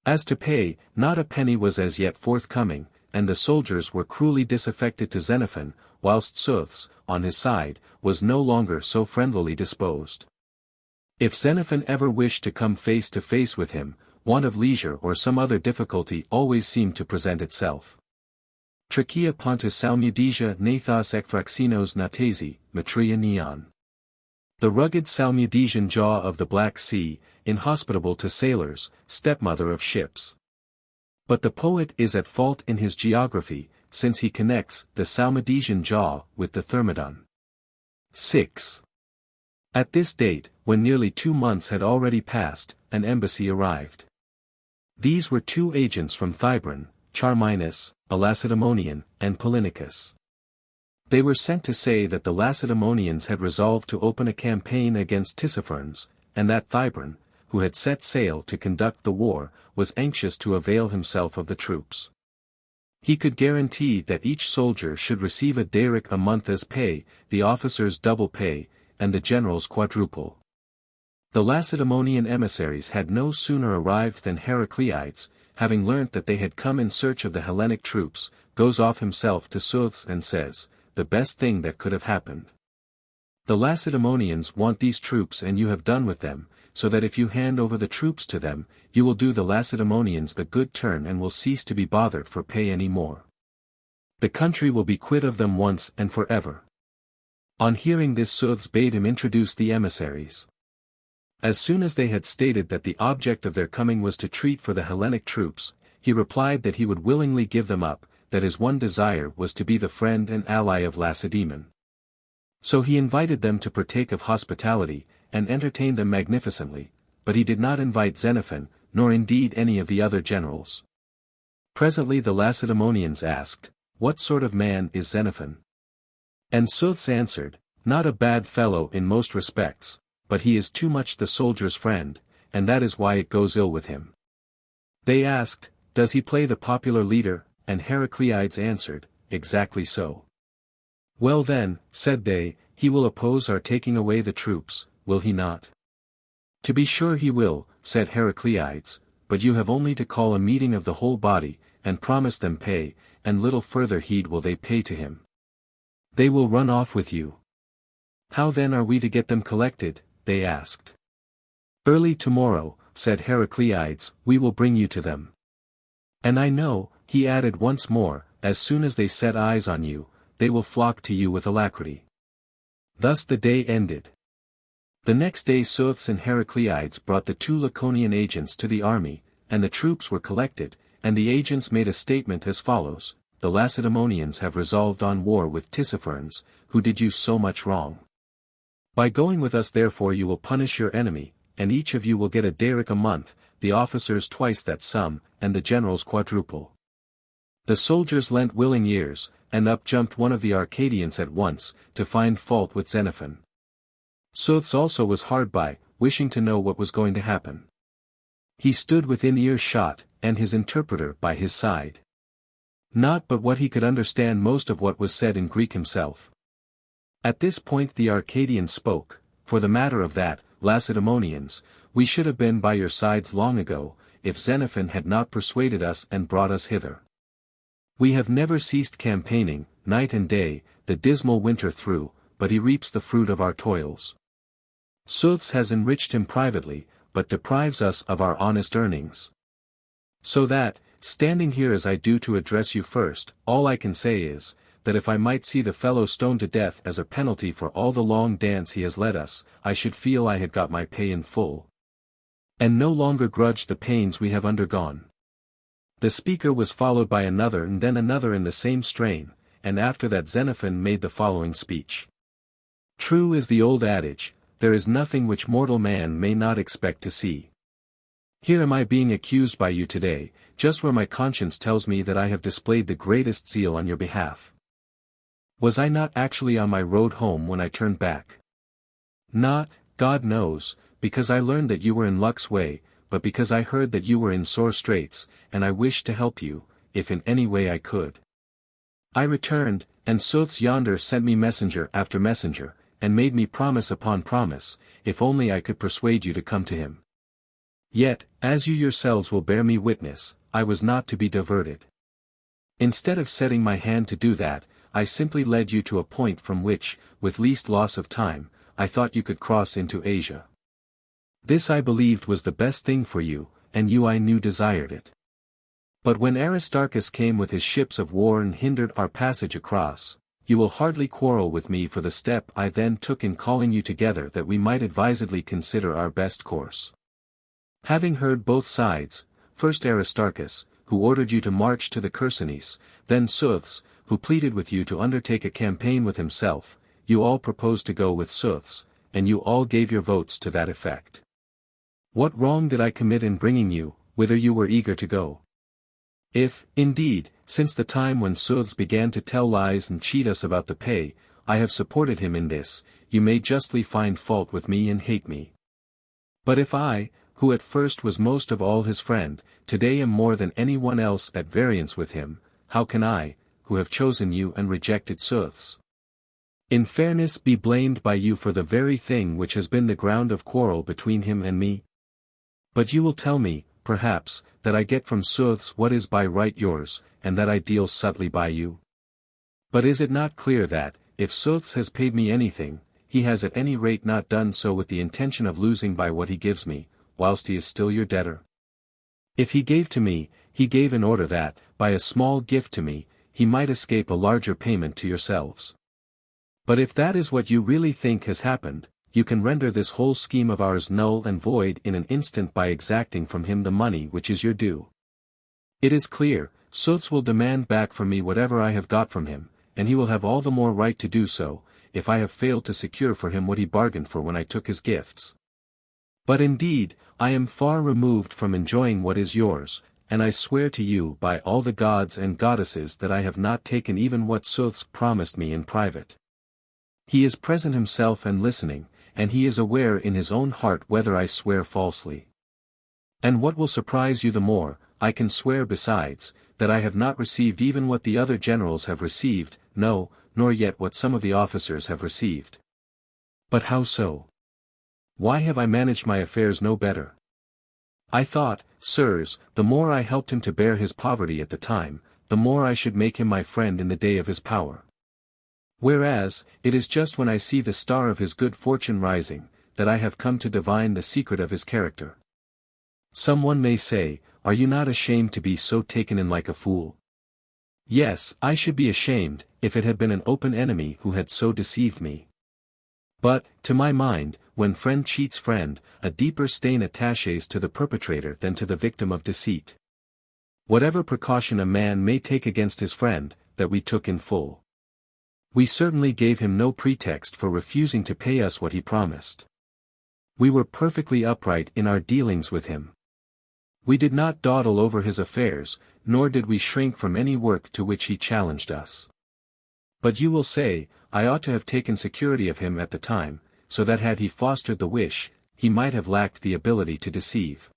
As to pay, not a penny was as yet forthcoming, and the soldiers were cruelly disaffected to Xenophon, whilst Sooths, on his side, was no longer so friendlily disposed. If Xenophon ever wished to come face to face with him, want of leisure or some other difficulty always seemed to present itself. Trachea Pontus Salmudesia Nathos Ekphraxinos Natesi, Matria Neon. The rugged Salmudesian jaw of the Black Sea, inhospitable to sailors, stepmother of ships. But the poet is at fault in his geography, since he connects the Salmudesian jaw with the Thermodon. 6. At this date, when nearly 2 months had already passed, an embassy arrived. These were 2 agents from Thybron, Charminus, a Lacedaemonian, and Polynicus. They were sent to say that the Lacedaemonians had resolved to open a campaign against Tissaphernes, and that Thybron, who had set sail to conduct the war, was anxious to avail himself of the troops. He could guarantee that each soldier should receive a dairic a month as pay, the officers double pay, and the generals quadruple. The Lacedaemonian emissaries had no sooner arrived than Heracleides, having learnt that they had come in search of the Hellenic troops, goes off himself to Sooths and says, the best thing that could have happened. The Lacedaemonians want these troops and you have done with them, so that if you hand over the troops to them, you will do the Lacedaemonians a good turn and will cease to be bothered for pay any more. The country will be quit of them once and forever. On hearing this Sooths bade him introduce the emissaries. As soon as they had stated that the object of their coming was to treat for the Hellenic troops, he replied that he would willingly give them up, that his one desire was to be the friend and ally of Lacedaemon. So he invited them to partake of hospitality, and entertained them magnificently, but he did not invite Xenophon, nor indeed any of the other generals. Presently the Lacedaemonians asked, "What sort of man is Xenophon?" And Sooths answered, "Not a bad fellow in most respects, but he is too much the soldier's friend, and that is why it goes ill with him." They asked, "Does he play the popular leader?" And Heracleides answered, "Exactly so." "Well then," said they, "he will oppose our taking away the troops, will he not?" "To be sure he will," said Heracleides, "but you have only to call a meeting of the whole body, and promise them pay, and little further heed will they pay to him. They will run off with you." "How then are we to get them collected?" they asked. "Early tomorrow," said Heracleides, "we will bring you to them. And I know," he added once more, "as soon as they set eyes on you, they will flock to you with alacrity." Thus the day ended. The next day Sooths and Heracleides brought the 2 Laconian agents to the army, and the troops were collected, and the agents made a statement as follows: "The Lacedaemonians have resolved on war with Tissaphernes, who did you so much wrong. By going with us therefore you will punish your enemy, and each of you will get a daric a month, the officers twice that sum, and the generals quadruple." The soldiers lent willing ears, and up jumped one of the Arcadians at once, to find fault with Xenophon. Sooths also was hard by, wishing to know what was going to happen. He stood within earshot, and his interpreter by his side. Not but what he could understand most of what was said in Greek himself. At this point the Arcadian spoke, "For the matter of that, Lacedaemonians, we should have been by your sides long ago, if Xenophon had not persuaded us and brought us hither. We have never ceased campaigning, night and day, the dismal winter through, but he reaps the fruit of our toils. Sooths has enriched him privately, but deprives us of our honest earnings. So that, standing here as I do to address you first, all I can say is, that if I might see the fellow stoned to death as a penalty for all the long dance he has led us, I should feel I had got my pay in full, and no longer grudge the pains we have undergone." The speaker was followed by another and then another in the same strain, and after that Xenophon made the following speech. "True is the old adage, there is nothing which mortal man may not expect to see. Here am I being accused by you today, just where my conscience tells me that I have displayed the greatest zeal on your behalf. Was I not actually on my road home when I turned back? Not, God knows, because I learned that you were in luck's way, but because I heard that you were in sore straits, and I wished to help you, if in any way I could. I returned, and Sooths yonder sent me messenger after messenger, and made me promise upon promise, if only I could persuade you to come to him. Yet, as you yourselves will bear me witness, I was not to be diverted. Instead of setting my hand to do that, I simply led you to a point from which, with least loss of time, I thought you could cross into Asia. This I believed was the best thing for you, and you I knew desired it. But when Aristarchus came with his ships of war and hindered our passage across, you will hardly quarrel with me for the step I then took in calling you together that we might advisedly consider our best course. Having heard both sides, first Aristarchus, who ordered you to march to the Chersonese, then Sooths, who pleaded with you to undertake a campaign with himself, you all proposed to go with Sooths, and you all gave your votes to that effect. What wrong did I commit in bringing you, whither you were eager to go? If, indeed, since the time when Sooths began to tell lies and cheat us about the pay, I have supported him in this, you may justly find fault with me and hate me. But if I, who at first was most of all his friend, today am more than any one else at variance with him, how can I, who have chosen you and rejected Sooths, in fairness be blamed by you for the very thing which has been the ground of quarrel between him and me? But you will tell me, perhaps, that I get from Sooths what is by right yours, and that I deal subtly by you. But is it not clear that, if Sooths has paid me anything, he has at any rate not done so with the intention of losing by what he gives me, whilst he is still your debtor? If he gave to me, he gave in order that, by a small gift to me, he might escape a larger payment to yourselves. But if that is what you really think has happened, you can render this whole scheme of ours null and void in an instant by exacting from him the money which is your due. It is clear, Sooths will demand back from me whatever I have got from him, and he will have all the more right to do so, if I have failed to secure for him what he bargained for when I took his gifts. But indeed, I am far removed from enjoying what is yours, and I swear to you by all the gods and goddesses that I have not taken even what Sooths promised me in private. He is present himself and listening, and he is aware in his own heart whether I swear falsely. And what will surprise you the more, I can swear besides, that I have not received even what the other generals have received, no, nor yet what some of the officers have received. But how so? Why have I managed my affairs no better? I thought, sirs, the more I helped him to bear his poverty at the time, the more I should make him my friend in the day of his power. Whereas, it is just when I see the star of his good fortune rising, that I have come to divine the secret of his character. Someone may say, are you not ashamed to be so taken in like a fool? Yes, I should be ashamed, if it had been an open enemy who had so deceived me. But, to my mind, when friend cheats friend, a deeper stain attaches to the perpetrator than to the victim of deceit. Whatever precaution a man may take against his friend, that we took in full. We certainly gave him no pretext for refusing to pay us what he promised. We were perfectly upright in our dealings with him. We did not dawdle over his affairs, nor did we shrink from any work to which he challenged us. But you will say, I ought to have taken security of him at the time, so that had he fostered the wish, he might have lacked the ability to deceive.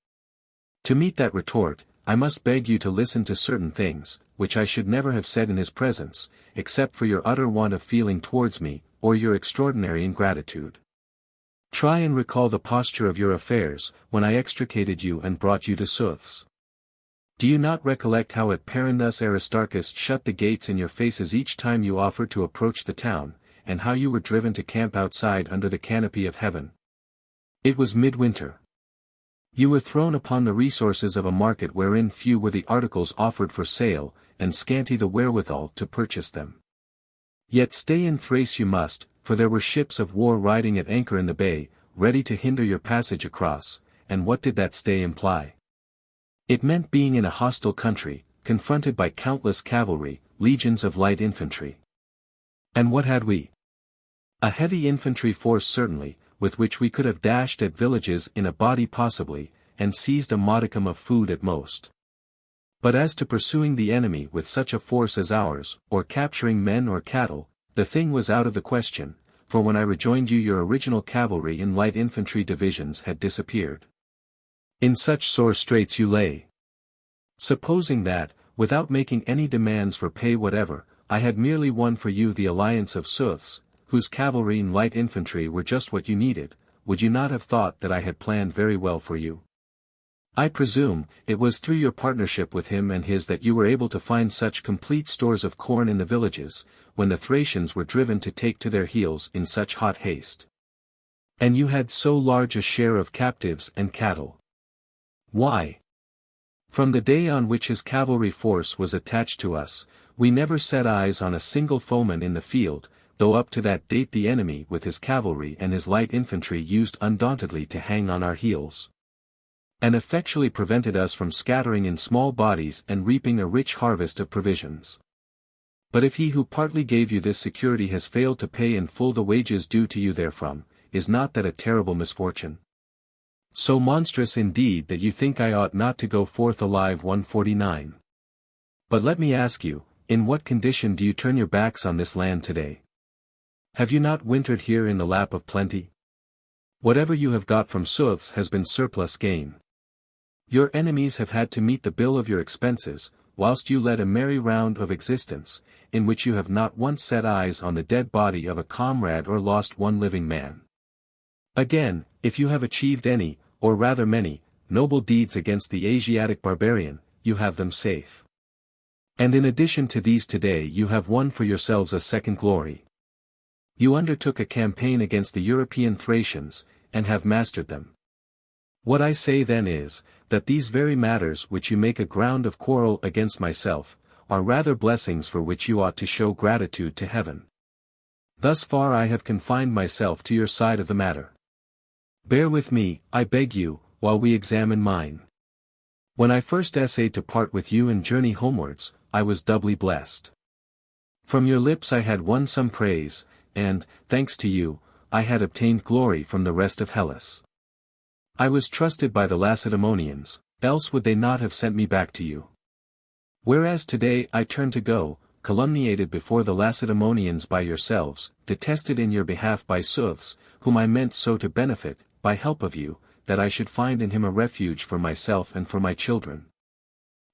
To meet that retort, I must beg you to listen to certain things, which I should never have said in his presence, except for your utter want of feeling towards me, or your extraordinary ingratitude. Try and recall the posture of your affairs, when I extricated you and brought you to Sooths. Do you not recollect how at Perindus Aristarchus shut the gates in your faces each time you offered to approach the town, and how you were driven to camp outside under the canopy of heaven? It was midwinter. You were thrown upon the resources of a market wherein few were the articles offered for sale, and scanty the wherewithal to purchase them. Yet stay in Thrace you must, for there were ships of war riding at anchor in the bay, ready to hinder your passage across, and what did that stay imply? It meant being in a hostile country, confronted by countless cavalry, legions of light infantry. And what had we? A heavy infantry force certainly, with which we could have dashed at villages in a body possibly, and seized a modicum of food at most. But as to pursuing the enemy with such a force as ours, or capturing men or cattle, the thing was out of the question, for when I rejoined you your original cavalry in light infantry divisions had disappeared. In such sore straits you lay. Supposing that, without making any demands for pay whatever, I had merely won for you the alliance of Sooths, whose cavalry and light infantry were just what you needed, would you not have thought that I had planned very well for you? I presume, it was through your partnership with him and his that you were able to find such complete stores of corn in the villages, when the Thracians were driven to take to their heels in such hot haste. And you had so large a share of captives and cattle. Why? From the day on which his cavalry force was attached to us, we never set eyes on a single foeman in the field, though up to that date the enemy with his cavalry and his light infantry used undauntedly to hang on our heels, and effectually prevented us from scattering in small bodies and reaping a rich harvest of provisions. But if he who partly gave you this security has failed to pay in full the wages due to you therefrom, is not that a terrible misfortune? So monstrous indeed that you think I ought not to go forth alive. 149. But let me ask you, in what condition do you turn your backs on this land today? Have you not wintered here in the lap of plenty? Whatever you have got from Sooths has been surplus gain. Your enemies have had to meet the bill of your expenses, whilst you led a merry round of existence, in which you have not once set eyes on the dead body of a comrade or lost one living man. Again, if you have achieved any, or rather many, noble deeds against the Asiatic barbarian, you have them safe. And in addition to these today you have won for yourselves a second glory. You undertook a campaign against the European Thracians, and have mastered them. What I say then is, that these very matters which you make a ground of quarrel against myself, are rather blessings for which you ought to show gratitude to heaven. Thus far I have confined myself to your side of the matter. Bear with me, I beg you, while we examine mine. When I first essayed to part with you and journey homewards, I was doubly blessed. From your lips I had won some praise, and, thanks to you, I had obtained glory from the rest of Hellas. I was trusted by the Lacedaemonians, else would they not have sent me back to you. Whereas today I turn to go, calumniated before the Lacedaemonians by yourselves, detested in your behalf by Suths, whom I meant so to benefit, by help of you, that I should find in him a refuge for myself and for my children.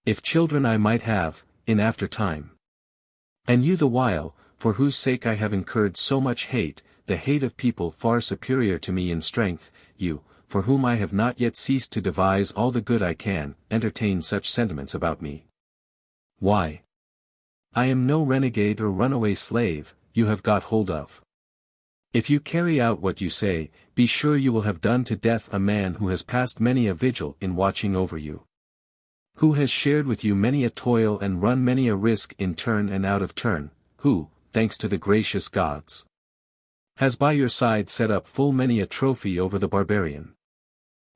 If children I might have, in after time. And you the while, for whose sake I have incurred so much hate, the hate of people far superior to me in strength, you, for whom I have not yet ceased to devise all the good I can, entertain such sentiments about me. Why? I am no renegade or runaway slave, you have got hold of. If you carry out what you say, be sure you will have done to death a man who has passed many a vigil in watching over you. Who has shared with you many a toil and run many a risk in turn and out of turn, who, thanks to the gracious gods, has by your side set up full many a trophy over the barbarian.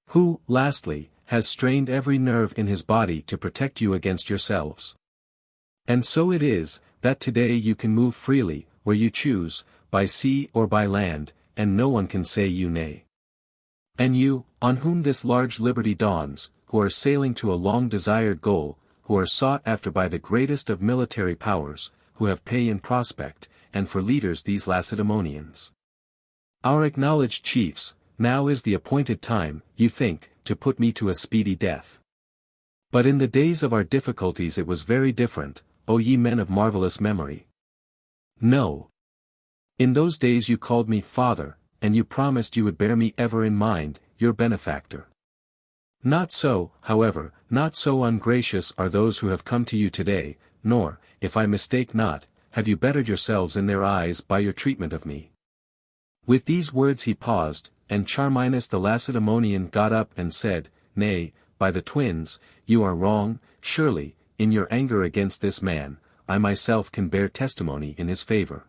Who, lastly, has strained every nerve in his body to protect you against yourselves. And so it is, that today you can move freely, where you choose, by sea or by land, and no one can say you nay. And you, on whom this large liberty dawns, who are sailing to a long-desired goal, who are sought after by the greatest of military powers, who have pay in prospect, and for leaders these Lacedaemonians. Our acknowledged chiefs, now is the appointed time, you think, to put me to a speedy death. But in the days of our difficulties it was very different, O ye men of marvelous memory. No. In those days you called me Father, and you promised you would bear me ever in mind, your benefactor. Not so, however, not so ungracious are those who have come to you today, nor, if I mistake not, have you bettered yourselves in their eyes by your treatment of me. With these words he paused, and Charminus the Lacedaemonian got up and said, Nay, by the twins, you are wrong, surely, in your anger against this man, I myself can bear testimony in his favor.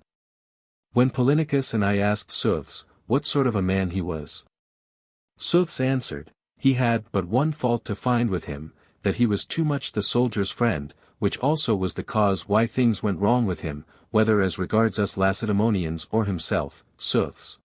When Polynicus and I asked Suths, what sort of a man he was. Suths answered, he had but one fault to find with him, that he was too much the soldier's friend, which also was the cause why things went wrong with him, whether as regards us Lacedaemonians or himself, Suths.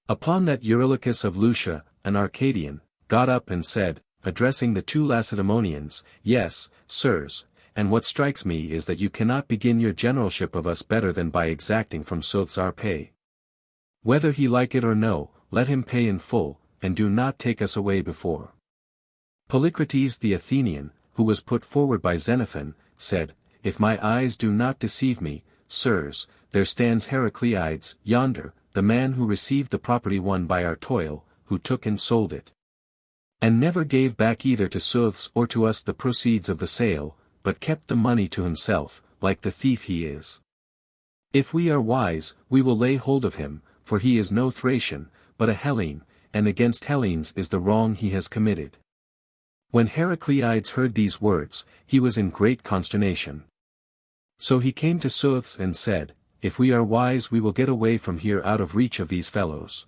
Upon that Eurylochus of Lucia, an Arcadian, got up and said, addressing the two Lacedaemonians, Yes, sirs, and what strikes me is that you cannot begin your generalship of us better than by exacting from Suths our pay. Whether he like it or no, let him pay in full, and do not take us away before. Polycrates the Athenian, who was put forward by Xenophon, said, If my eyes do not deceive me, sirs, there stands Heracleides, yonder, the man who received the property won by our toil, who took and sold it. And never gave back either to Suths or to us the proceeds of the sale, but kept the money to himself, like the thief he is. If we are wise, we will lay hold of him, for he is no Thracian, but a Hellene, and against Hellenes is the wrong he has committed. When Heracleides heard these words, he was in great consternation. So he came to Suths and said, If we are wise we will get away from here out of reach of these fellows.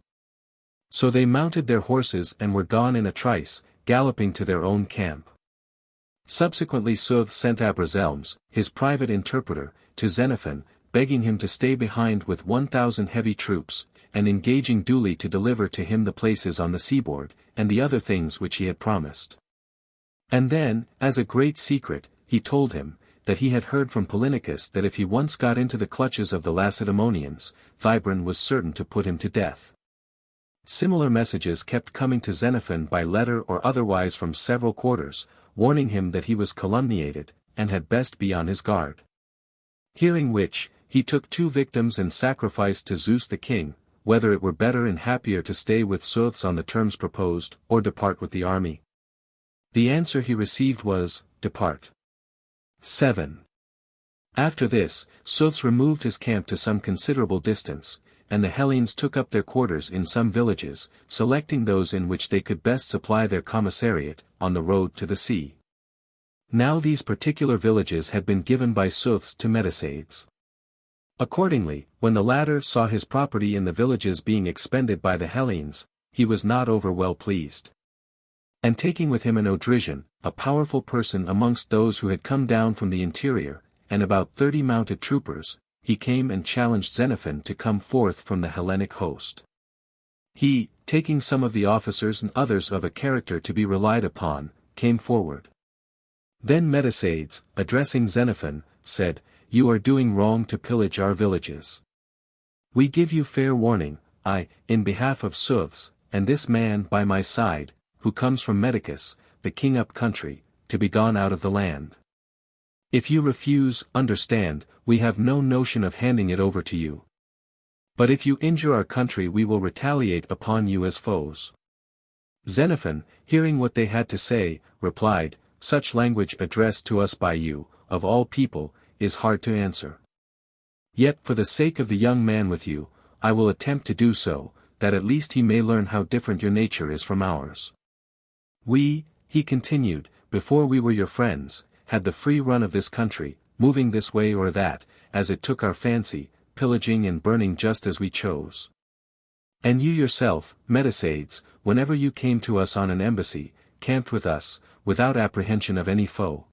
So they mounted their horses and were gone in a trice, galloping to their own camp. Subsequently Suths sent Abrazelms, his private interpreter, to Xenophon, begging him to stay behind with 1,000 heavy troops, and engaging duly to deliver to him the places on the seaboard, and the other things which he had promised. And then, as a great secret, he told him, that he had heard from Polynicus that if he once got into the clutches of the Lacedaemonians, Thybron was certain to put him to death. Similar messages kept coming to Xenophon by letter or otherwise from several quarters, warning him that he was calumniated, and had best be on his guard. Hearing which, he took 2 victims and sacrificed to Zeus the king, whether it were better and happier to stay with Suths on the terms proposed, or depart with the army. The answer he received was, Depart. 7. After this, Suths removed his camp to some considerable distance, and the Hellenes took up their quarters in some villages, selecting those in which they could best supply their commissariat, on the road to the sea. Now these particular villages had been given by Suths to Metacades. Accordingly, when the latter saw his property in the villages being expended by the Hellenes, he was not over well pleased. And taking with him an Odrysian, a powerful person amongst those who had come down from the interior, and about 30 mounted troopers, he came and challenged Xenophon to come forth from the Hellenic host. He, taking some of the officers and others of a character to be relied upon, came forward. Then Metacades, addressing Xenophon, said, "You are doing wrong to pillage our villages. We give you fair warning, I, in behalf of Suths, and this man by my side, who comes from Medicus, the king up country, to be gone out of the land. If you refuse, understand, we have no notion of handing it over to you. But if you injure our country we will retaliate upon you as foes." Xenophon, hearing what they had to say, replied, "Such language addressed to us by you, of all people, is hard to answer. Yet for the sake of the young man with you, I will attempt to do so, that at least he may learn how different your nature is from ours. We," he continued, "before we were your friends, had the free run of this country, moving this way or that, as it took our fancy, pillaging and burning just as we chose. And you yourself, Metacades, whenever you came to us on an embassy, camped with us, without apprehension of any foe.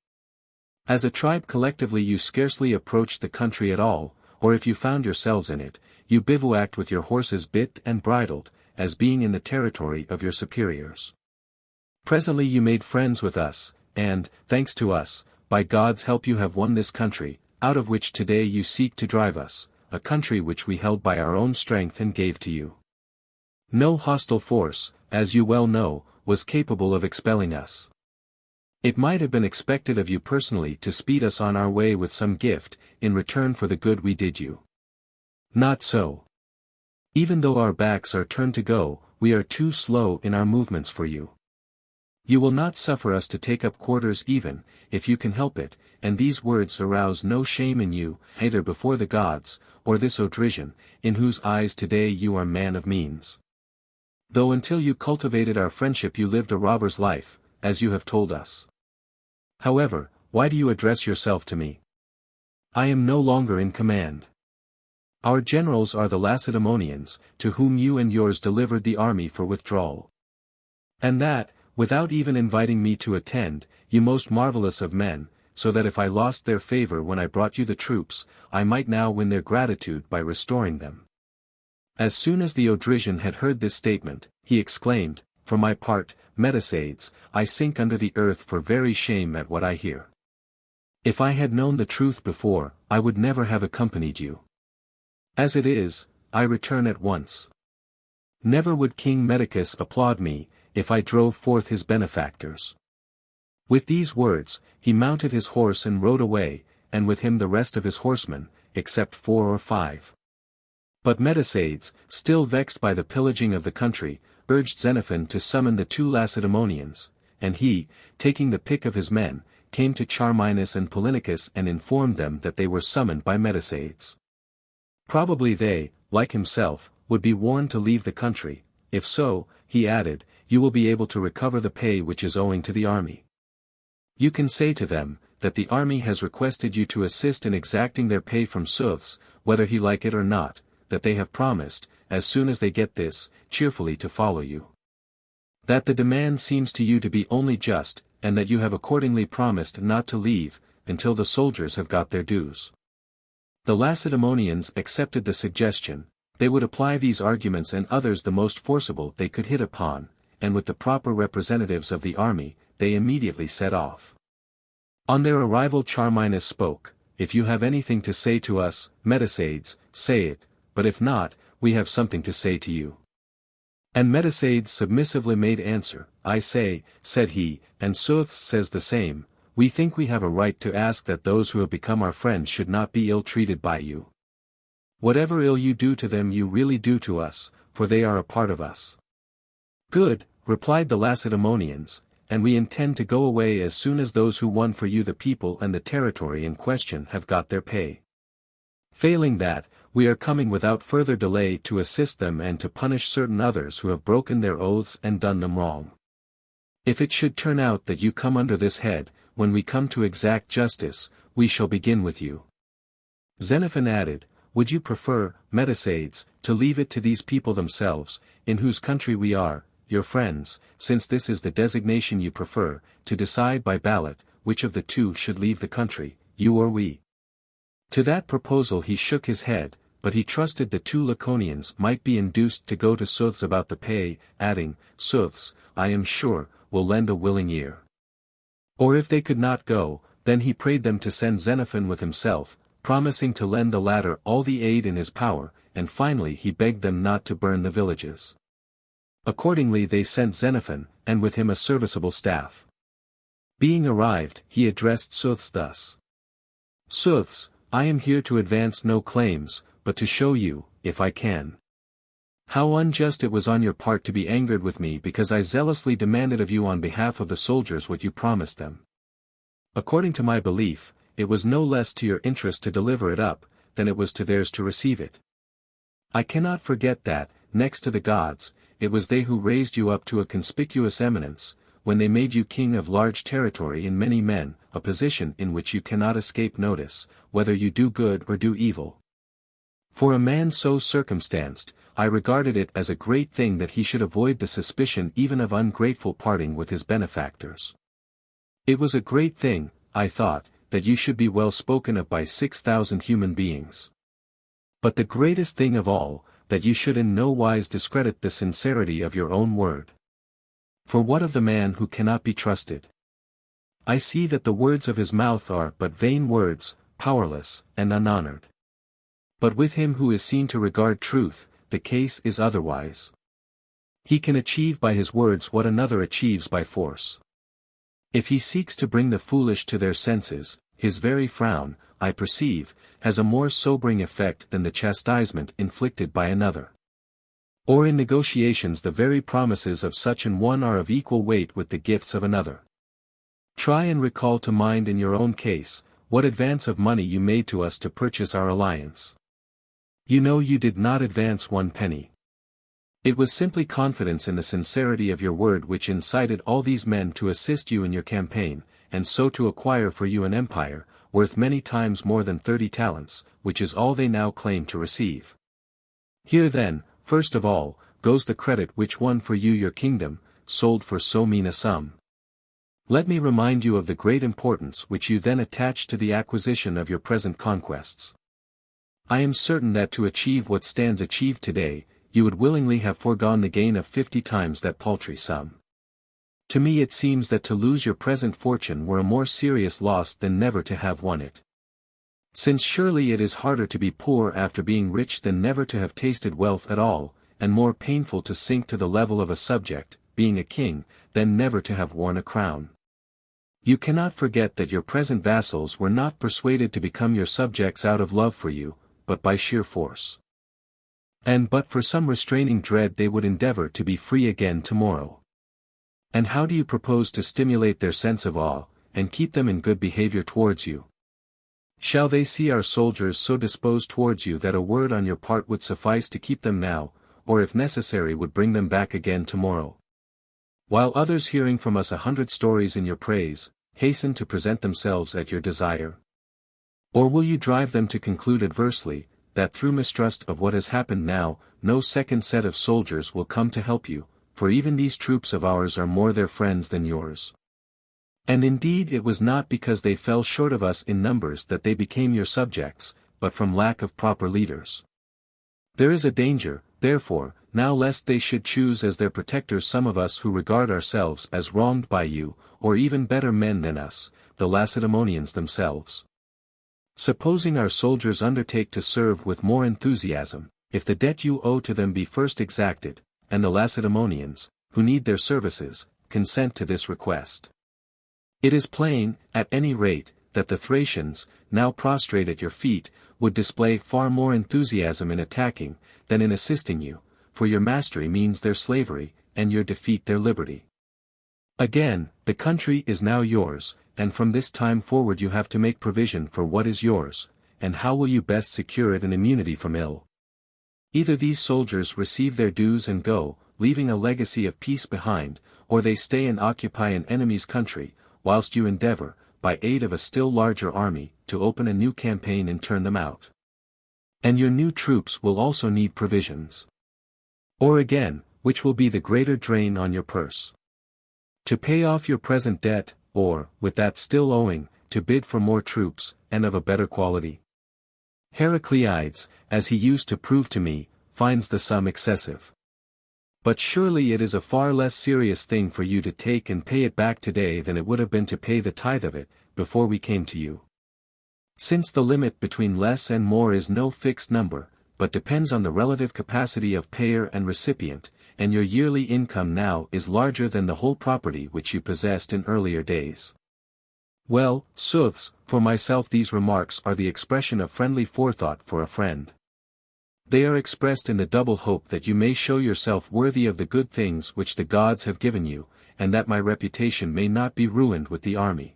As a tribe collectively you scarcely approached the country at all, or if you found yourselves in it, you bivouacked with your horses bit and bridled, as being in the territory of your superiors. Presently you made friends with us, and, thanks to us, by God's help you have won this country, out of which today you seek to drive us, a country which we held by our own strength and gave to you. No hostile force, as you well know, was capable of expelling us. It might have been expected of you personally to speed us on our way with some gift, in return for the good we did you. Not so. Even though our backs are turned to go, we are too slow in our movements for you. You will not suffer us to take up quarters even, if you can help it, and these words arouse no shame in you, either before the gods, or this Odrysian, in whose eyes today you are man of means. Though until you cultivated our friendship you lived a robber's life, as you have told us. However, why do you address yourself to me? I am no longer in command. Our generals are the Lacedaemonians, to whom you and yours delivered the army for withdrawal. And that, without even inviting me to attend, you most marvelous of men, so that if I lost their favor when I brought you the troops, I might now win their gratitude by restoring them." As soon as the Odrysian had heard this statement, he exclaimed, "For my part, Metacades, I sink under the earth for very shame at what I hear. If I had known the truth before, I would never have accompanied you. As it is, I return at once. Never would King Medicus applaud me, if I drove forth his benefactors." With these words, he mounted his horse and rode away, and with him the rest of his horsemen, except 4 or 5. But Metacades, still vexed by the pillaging of the country, urged Xenophon to summon the 2 Lacedaemonians, and he, taking the pick of his men, came to Charminus and Polynicus and informed them that they were summoned by Metacades. Probably they, like himself, would be warned to leave the country. If so, he added, you will be able to recover the pay which is owing to the army. You can say to them, that the army has requested you to assist in exacting their pay from Suths, whether he like it or not, that they have promised, as soon as they get this, cheerfully to follow you. That the demand seems to you to be only just, and that you have accordingly promised not to leave, until the soldiers have got their dues. The Lacedaemonians accepted the suggestion. They would apply these arguments and others the most forcible they could hit upon, and with the proper representatives of the army, they immediately set off. On their arrival Charminus spoke, "If you have anything to say to us, Metacades, say it, but if not, we have something to say to you." And Metacades submissively made answer, "I say," said he, "and Suths says the same, we think we have a right to ask that those who have become our friends should not be ill-treated by you. Whatever ill you do to them you really do to us, for they are a part of us." "Good," replied the Lacedaemonians, "and we intend to go away as soon as those who won for you the people and the territory in question have got their pay. Failing that, we are coming without further delay to assist them and to punish certain others who have broken their oaths and done them wrong. If it should turn out that you come under this head, when we come to exact justice, we shall begin with you." Xenophon added, "Would you prefer, Metacades, to leave it to these people themselves, in whose country we are, your friends, since this is the designation you prefer, to decide by ballot, which of the 2 should leave the country, you or we? To that proposal he shook his head, but he trusted the two Laconians might be induced to go to Suths about the pay, adding, Suths, I am sure, will lend a willing ear. Or if they could not go, then he prayed them to send Xenophon with himself, promising to lend the latter all the aid in his power, and finally he begged them not to burn the villages. Accordingly they sent Xenophon, and with him a serviceable staff. Being arrived, he addressed Suths thus. Suths, I am here to advance no claims, but to show you, if I can, how unjust it was on your part to be angered with me because I zealously demanded of you on behalf of the soldiers what you promised them. According to my belief, it was no less to your interest to deliver it up, than it was to theirs to receive it. I cannot forget that, next to the gods, it was they who raised you up to a conspicuous eminence, when they made you king of large territory and many men, a position in which you cannot escape notice, whether you do good or do evil. For a man so circumstanced, I regarded it as a great thing that he should avoid the suspicion even of ungrateful parting with his benefactors. It was a great thing, I thought, that you should be well spoken of by 6,000 human beings. But the greatest thing of all, that you should in no wise discredit the sincerity of your own word. For what of the man who cannot be trusted? I see that the words of his mouth are but vain words, powerless, and unhonored. But with him who is seen to regard truth, the case is otherwise. He can achieve by his words what another achieves by force. If he seeks to bring the foolish to their senses, his very frown, I perceive, has a more sobering effect than the chastisement inflicted by another. Or in negotiations the very promises of such an one are of equal weight with the gifts of another. Try and recall to mind in your own case, what advance of money you made to us to purchase our alliance. You know you did not advance 1 penny. It was simply confidence in the sincerity of your word which incited all these men to assist you in your campaign, and so to acquire for you an empire, worth many times more than 30 talents, which is all they now claim to receive. Here then, first of all, goes the credit which won for you your kingdom, sold for so mean a sum. Let me remind you of the great importance which you then attached to the acquisition of your present conquests. I am certain that to achieve what stands achieved today, you would willingly have foregone the gain of 50 times that paltry sum. To me it seems that to lose your present fortune were a more serious loss than never to have won it. Since surely it is harder to be poor after being rich than never to have tasted wealth at all, and more painful to sink to the level of a subject, being a king, than never to have worn a crown. You cannot forget that your present vassals were not persuaded to become your subjects out of love for you, but by sheer force. And but for some restraining dread they would endeavor to be free again tomorrow. And how do you propose to stimulate their sense of awe, and keep them in good behavior towards you? Shall they see our soldiers so disposed towards you that a word on your part would suffice to keep them now, or if necessary would bring them back again tomorrow? While others hearing from us 100 stories in your praise, hasten to present themselves at your desire? Or will you drive them to conclude adversely, that through mistrust of what has happened now, no second set of soldiers will come to help you, for even these troops of ours are more their friends than yours? And indeed it was not because they fell short of us in numbers that they became your subjects, but from lack of proper leaders. There is a danger, therefore, now lest they should choose as their protectors some of us who regard ourselves as wronged by you, or even better men than us, the Lacedaemonians themselves. Supposing our soldiers undertake to serve with more enthusiasm, if the debt you owe to them be first exacted, and the Lacedaemonians, who need their services, consent to this request. It is plain, at any rate, that the Thracians, now prostrate at your feet, would display far more enthusiasm in attacking, than in assisting you, for your mastery means their slavery, and your defeat their liberty. Again, the country is now yours, and from this time forward you have to make provision for what is yours, and how will you best secure it an immunity from ill? Either these soldiers receive their dues and go, leaving a legacy of peace behind, or they stay and occupy an enemy's country, whilst you endeavor, by aid of a still larger army, to open a new campaign and turn them out. And your new troops will also need provisions. Or again, which will be the greater drain on your purse? To pay off your present debt, or, with that still owing, to bid for more troops, and of a better quality? Heracleides, as he used to prove to me, finds the sum excessive. But surely it is a far less serious thing for you to take and pay it back today than it would have been to pay the tithe of it, before we came to you. Since the limit between less and more is no fixed number, but depends on the relative capacity of payer and recipient, and your yearly income now is larger than the whole property which you possessed in earlier days. Well, sooths, for myself these remarks are the expression of friendly forethought for a friend. They are expressed in the double hope that you may show yourself worthy of the good things which the gods have given you, and that my reputation may not be ruined with the army.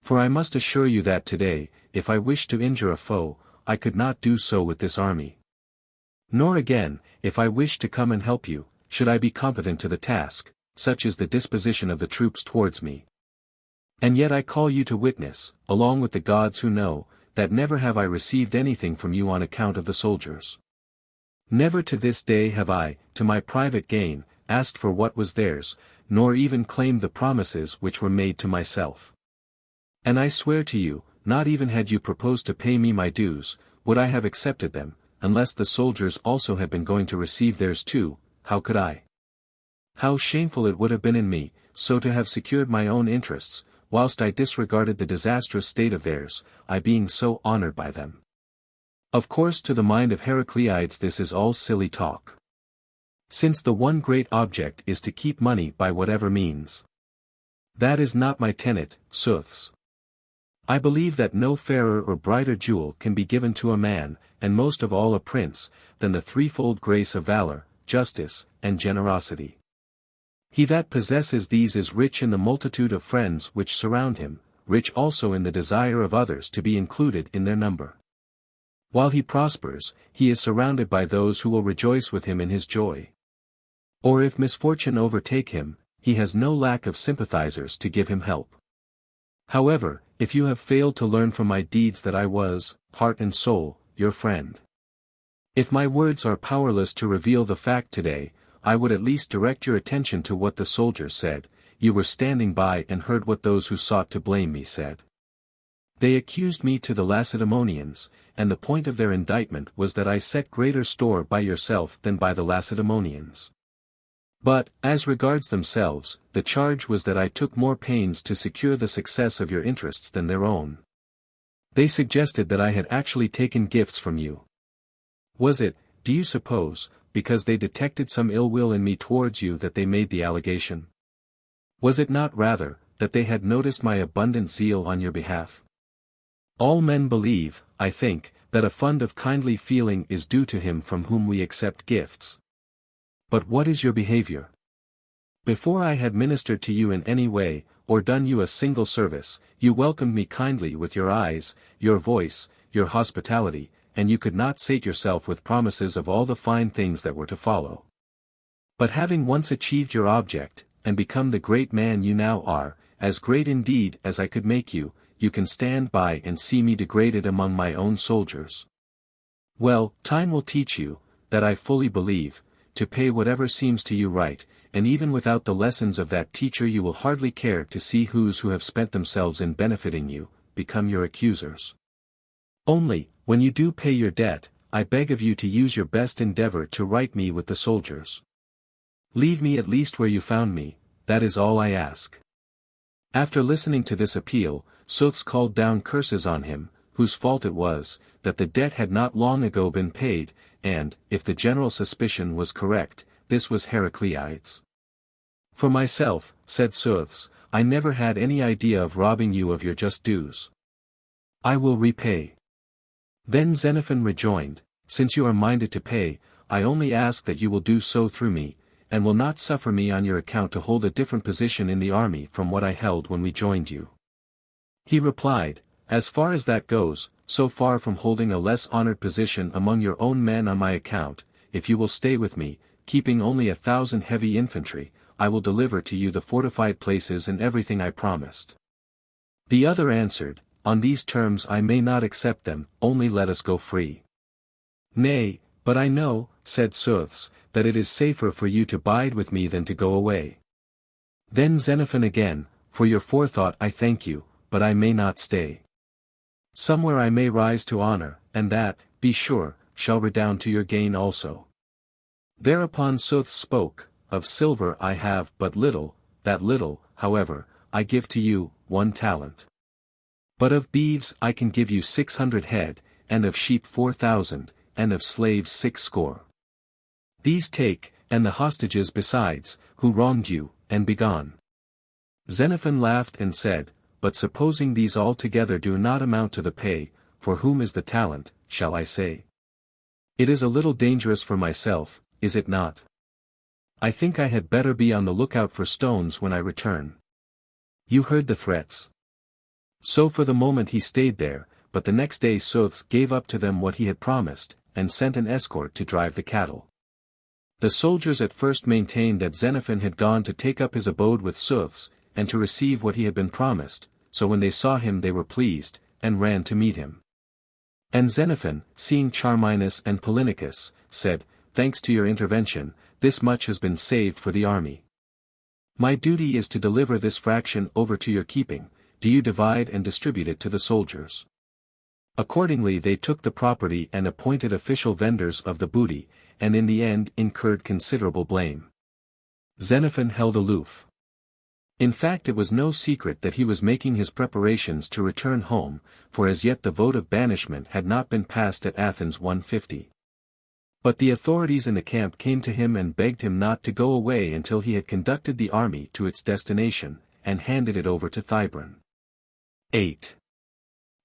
For I must assure you that today, if I wished to injure a foe, I could not do so with this army. Nor again, if I wished to come and help you, should I be competent to the task, such is the disposition of the troops towards me. And yet I call you to witness, along with the gods who know, that never have I received anything from you on account of the soldiers. Never to this day have I, to my private gain, asked for what was theirs, nor even claimed the promises which were made to myself. And I swear to you, not even had you proposed to pay me my dues, would I have accepted them, unless the soldiers also had been going to receive theirs too. How could I? How shameful it would have been in me, so to have secured my own interests, whilst I disregarded the disastrous state of theirs, I being so honored by them. Of course to the mind of Heracleides this is all silly talk. Since the one great object is to keep money by whatever means. That is not my tenet, sooths. I believe that no fairer or brighter jewel can be given to a man, and most of all a prince, than the threefold grace of valor, justice, and generosity. He that possesses these is rich in the multitude of friends which surround him, rich also in the desire of others to be included in their number. While he prospers, he is surrounded by those who will rejoice with him in his joy. Or if misfortune overtake him, he has no lack of sympathizers to give him help. However, if you have failed to learn from my deeds that I was, heart and soul, your friend. If my words are powerless to reveal the fact today, I would at least direct your attention to what the soldiers said. You were standing by and heard what those who sought to blame me said. They accused me to the Lacedaemonians, and the point of their indictment was that I set greater store by yourself than by the Lacedaemonians. But, as regards themselves, the charge was that I took more pains to secure the success of your interests than their own. They suggested that I had actually taken gifts from you. Was it, do you suppose, because they detected some ill will in me towards you that they made the allegation? Was it not rather, that they had noticed my abundant zeal on your behalf? All men believe, I think, that a fund of kindly feeling is due to him from whom we accept gifts. But what is your behavior? Before I had ministered to you in any way, or done you a single service, you welcomed me kindly with your eyes, your voice, your hospitality, and you could not sate yourself with promises of all the fine things that were to follow. But having once achieved your object, and become the great man you now are, as great indeed as I could make you, you can stand by and see me degraded among my own soldiers. Well, time will teach you, that I fully believe, to pay whatever seems to you right, and even without the lessons of that teacher you will hardly care to see who have spent themselves in benefiting you, become your accusers. Only, when you do pay your debt, I beg of you to use your best endeavor to right me with the soldiers. Leave me at least where you found me, that is all I ask. After listening to this appeal, sooths called down curses on him, whose fault it was, that the debt had not long ago been paid, and, if the general suspicion was correct, this was Heracleides. For myself, said sooths, I never had any idea of robbing you of your just dues. I will repay. Then Xenophon rejoined, since you are minded to pay, I only ask that you will do so through me, and will not suffer me on your account to hold a different position in the army from what I held when we joined you. He replied, as far as that goes, so far from holding a less honored position among your own men on my account, if you will stay with me, keeping only 1,000 heavy infantry, I will deliver to you the fortified places and everything I promised. The other answered, on these terms I may not accept them, only let us go free. Nay, but I know, said sooths, that it is safer for you to bide with me than to go away. Then Xenophon again, for your forethought I thank you, but I may not stay. Somewhere I may rise to honor, and that, be sure, shall redound to your gain also. Thereupon Soth spoke, of silver I have but little, that little, however, I give to you, 1 talent. But of beeves I can give you 600 head, and of sheep 4,000, and of slaves 60. These take, and the hostages besides, who wronged you, and begone. Xenophon laughed and said, But supposing these all together do not amount to the pay, for whom is the talent, shall I say? It is a little dangerous for myself, is it not? I think I had better be on the lookout for stones when I return. You heard the threats. So for the moment he stayed there, but the next day Soth gave up to them what he had promised, and sent an escort to drive the cattle. The soldiers at first maintained that Xenophon had gone to take up his abode with Soth's, and to receive what he had been promised, so when they saw him they were pleased, and ran to meet him. And Xenophon, seeing Charminus and Polynicus, said, Thanks to your intervention, this much has been saved for the army. My duty is to deliver this fraction over to your keeping, do you divide and distribute it to the soldiers. Accordingly they took the property and appointed official vendors of the booty, and in the end incurred considerable blame. Xenophon held aloof. In fact it was no secret that he was making his preparations to return home, for as yet the vote of banishment had not been passed at Athens 150. But the authorities in the camp came to him and begged him not to go away until he had conducted the army to its destination, and handed it over to Thybron. 8.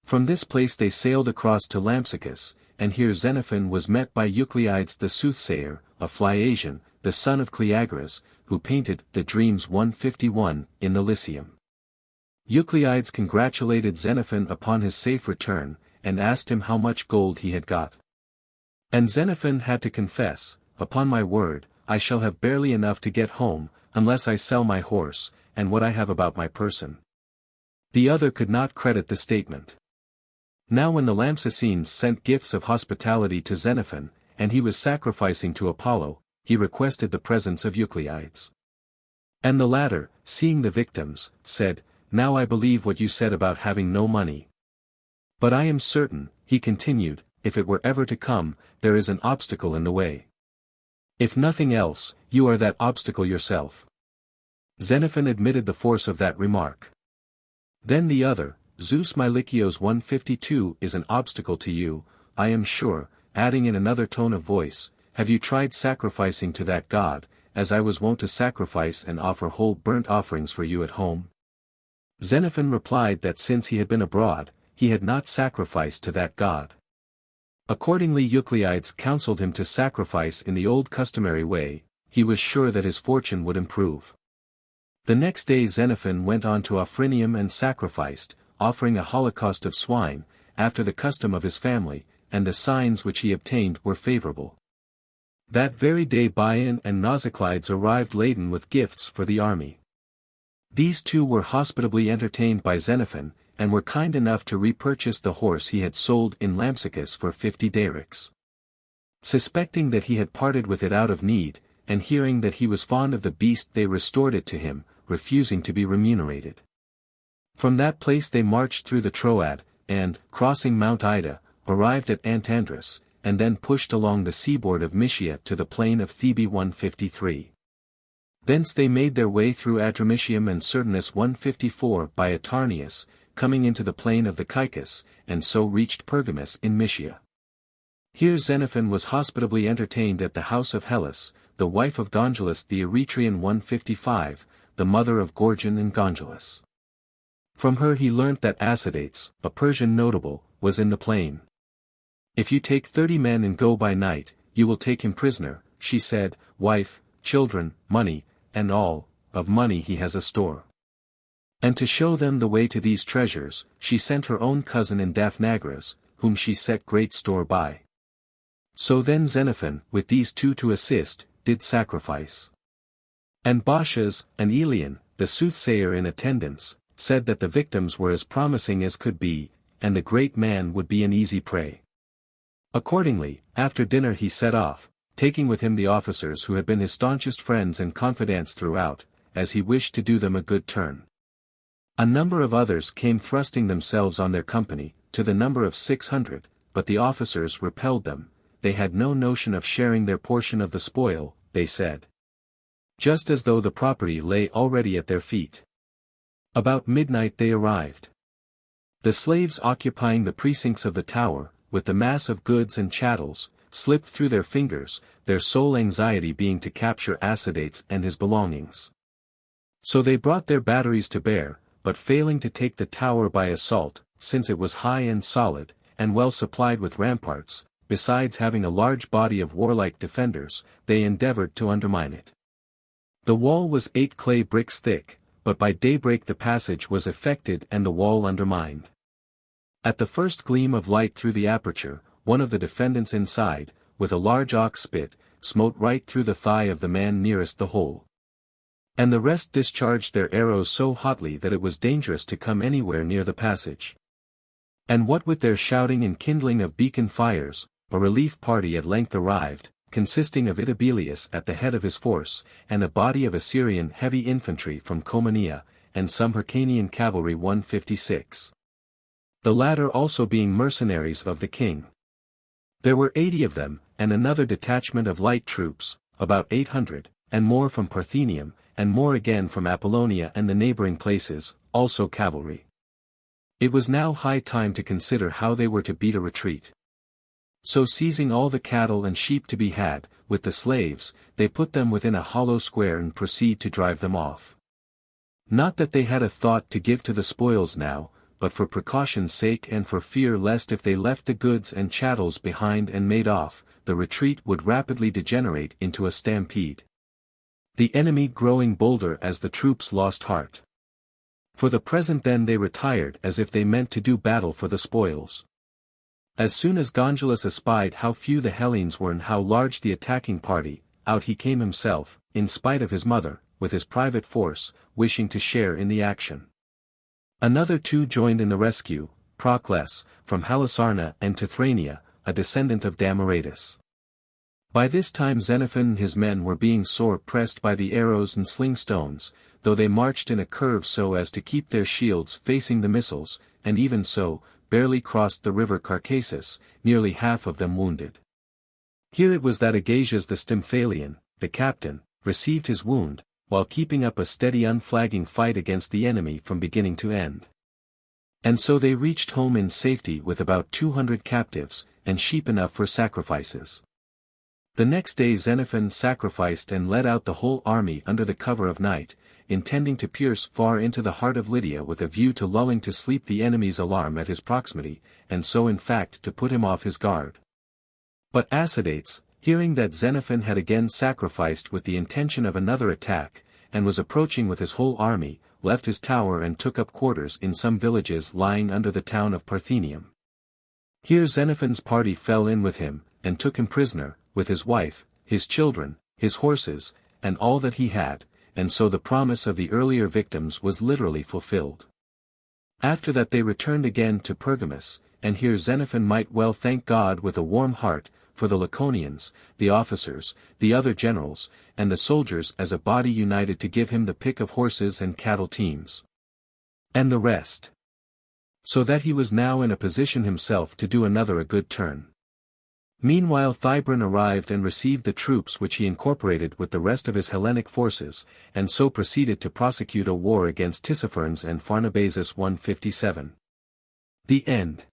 From this place they sailed across to Lampsacus, and here Xenophon was met by Eucleides the soothsayer, a Phliasian, the son of Clearchus, who painted the Dreams 151 in the Lyceum. Eucleides congratulated Xenophon upon his safe return, and asked him how much gold he had got. And Xenophon had to confess, Upon my word, I shall have barely enough to get home, unless I sell my horse, and what I have about my person. The other could not credit the statement. Now when the Lampsacines sent gifts of hospitality to Xenophon, and he was sacrificing to Apollo, he requested the presence of Eucleides. And the latter, seeing the victims, said, Now I believe what you said about having no money. But I am certain, he continued, if it were ever to come, there is an obstacle in the way. If nothing else, you are that obstacle yourself. Xenophon admitted the force of that remark. Then the other, Zeus my Lycios 152 is an obstacle to you, I am sure, adding in another tone of voice, have you tried sacrificing to that god, as I was wont to sacrifice and offer whole burnt offerings for you at home? Xenophon replied that since he had been abroad, he had not sacrificed to that god. Accordingly Eucleides counseled him to sacrifice in the old customary way, he was sure that his fortune would improve. The next day Xenophon went on to Ophrinium and sacrificed, offering a holocaust of swine, after the custom of his family, and the signs which he obtained were favorable. That very day Bion and Nausiclades arrived laden with gifts for the army. These two were hospitably entertained by Xenophon, and were kind enough to repurchase the horse he had sold in Lampsacus for 50 darics. Suspecting that he had parted with it out of need, and hearing that he was fond of the beast they restored it to him, refusing to be remunerated. From that place they marched through the Troad, and, crossing Mount Ida, arrived at Antandrus, and then pushed along the seaboard of Mysia to the plain of Thebe 153. Thence they made their way through Adramyttium and Cyrtanus 154 by Atarneus, coming into the plain of the Caicus, and so reached Pergamus in Mysia. Here Xenophon was hospitably entertained at the house of Hellas, the wife of Gongelus the Eretrian 155, the mother of Gorgon and Gongelus. From her he learnt that Acidates, a Persian notable, was in the plain. If you take 30 men and go by night, you will take him prisoner, she said, wife, children, money, and all, of money he has a store. And to show them the way to these treasures, she sent her own cousin in Daphnagoras, whom she set great store by. So then Xenophon, with these two to assist, did sacrifice. And Baucis, an Elian, the soothsayer in attendance, said that the victims were as promising as could be, and the great man would be an easy prey. Accordingly, after dinner he set off, taking with him the officers who had been his staunchest friends and confidants throughout, as he wished to do them a good turn. A number of others came thrusting themselves on their company, to the number of 600, but the officers repelled them. They had no notion of sharing their portion of the spoil, they said. Just as though the property lay already at their feet. About midnight they arrived. The slaves occupying the precincts of the tower, with the mass of goods and chattels, slipped through their fingers, their sole anxiety being to capture Acidates and his belongings. So they brought their batteries to bear, but failing to take the tower by assault, since it was high and solid, and well supplied with ramparts, besides having a large body of warlike defenders, they endeavored to undermine it. The wall was 8 clay bricks thick, but by daybreak the passage was effected and the wall undermined. At the first gleam of light through the aperture, one of the defendants inside, with a large ox spit, smote right through the thigh of the man nearest the hole. And the rest discharged their arrows so hotly that it was dangerous to come anywhere near the passage. And what with their shouting and kindling of beacon fires, a relief party at length arrived, consisting of Itabilius at the head of his force, and a body of Assyrian heavy infantry from Comania, and some Hyrcanian cavalry 156. The latter also being mercenaries of the king. There were 80 of them, and another detachment of light troops, about 800, and more from Parthenium, and more again from Apollonia and the neighboring places, also cavalry. It was now high time to consider how they were to beat a retreat. So seizing all the cattle and sheep to be had, with the slaves, they put them within a hollow square and proceed to drive them off. Not that they had a thought to give to the spoils now, but for precaution's sake and for fear lest if they left the goods and chattels behind and made off, the retreat would rapidly degenerate into a stampede. The enemy growing bolder as the troops lost heart. For the present then they retired as if they meant to do battle for the spoils. As soon as Gondulus espied how few the Hellenes were and how large the attacking party, out he came himself, in spite of his mother, with his private force, wishing to share in the action. Another 2 joined in the rescue, Procles, from Halisarna and Tithrania, a descendant of Damaratus. By this time Xenophon and his men were being sore pressed by the arrows and sling stones, though they marched in a curve so as to keep their shields facing the missiles, and even so, barely crossed the river Carcasus, nearly half of them wounded. Here it was that Agasias the Stymphalian, the captain, received his wound, while keeping up a steady unflagging fight against the enemy from beginning to end. And so they reached home in safety with about 200 captives, and sheep enough for sacrifices. The next day Xenophon sacrificed and led out the whole army under the cover of night, intending to pierce far into the heart of Lydia with a view to lulling to sleep the enemy's alarm at his proximity, and so in fact to put him off his guard. But Acidates, hearing that Xenophon had again sacrificed with the intention of another attack, and was approaching with his whole army, left his tower and took up quarters in some villages lying under the town of Parthenium. Here Xenophon's party fell in with him, and took him prisoner, with his wife, his children, his horses, and all that he had, and so the promise of the earlier victims was literally fulfilled. After that they returned again to Pergamus, and here Xenophon might well thank God with a warm heart, for the Laconians, the officers, the other generals, and the soldiers as a body united to give him the pick of horses and cattle teams. And the rest. So that he was now in a position himself to do another a good turn. Meanwhile Thybron arrived and received the troops which he incorporated with the rest of his Hellenic forces, and so proceeded to prosecute a war against Tissaphernes and Pharnabazus 157. The end.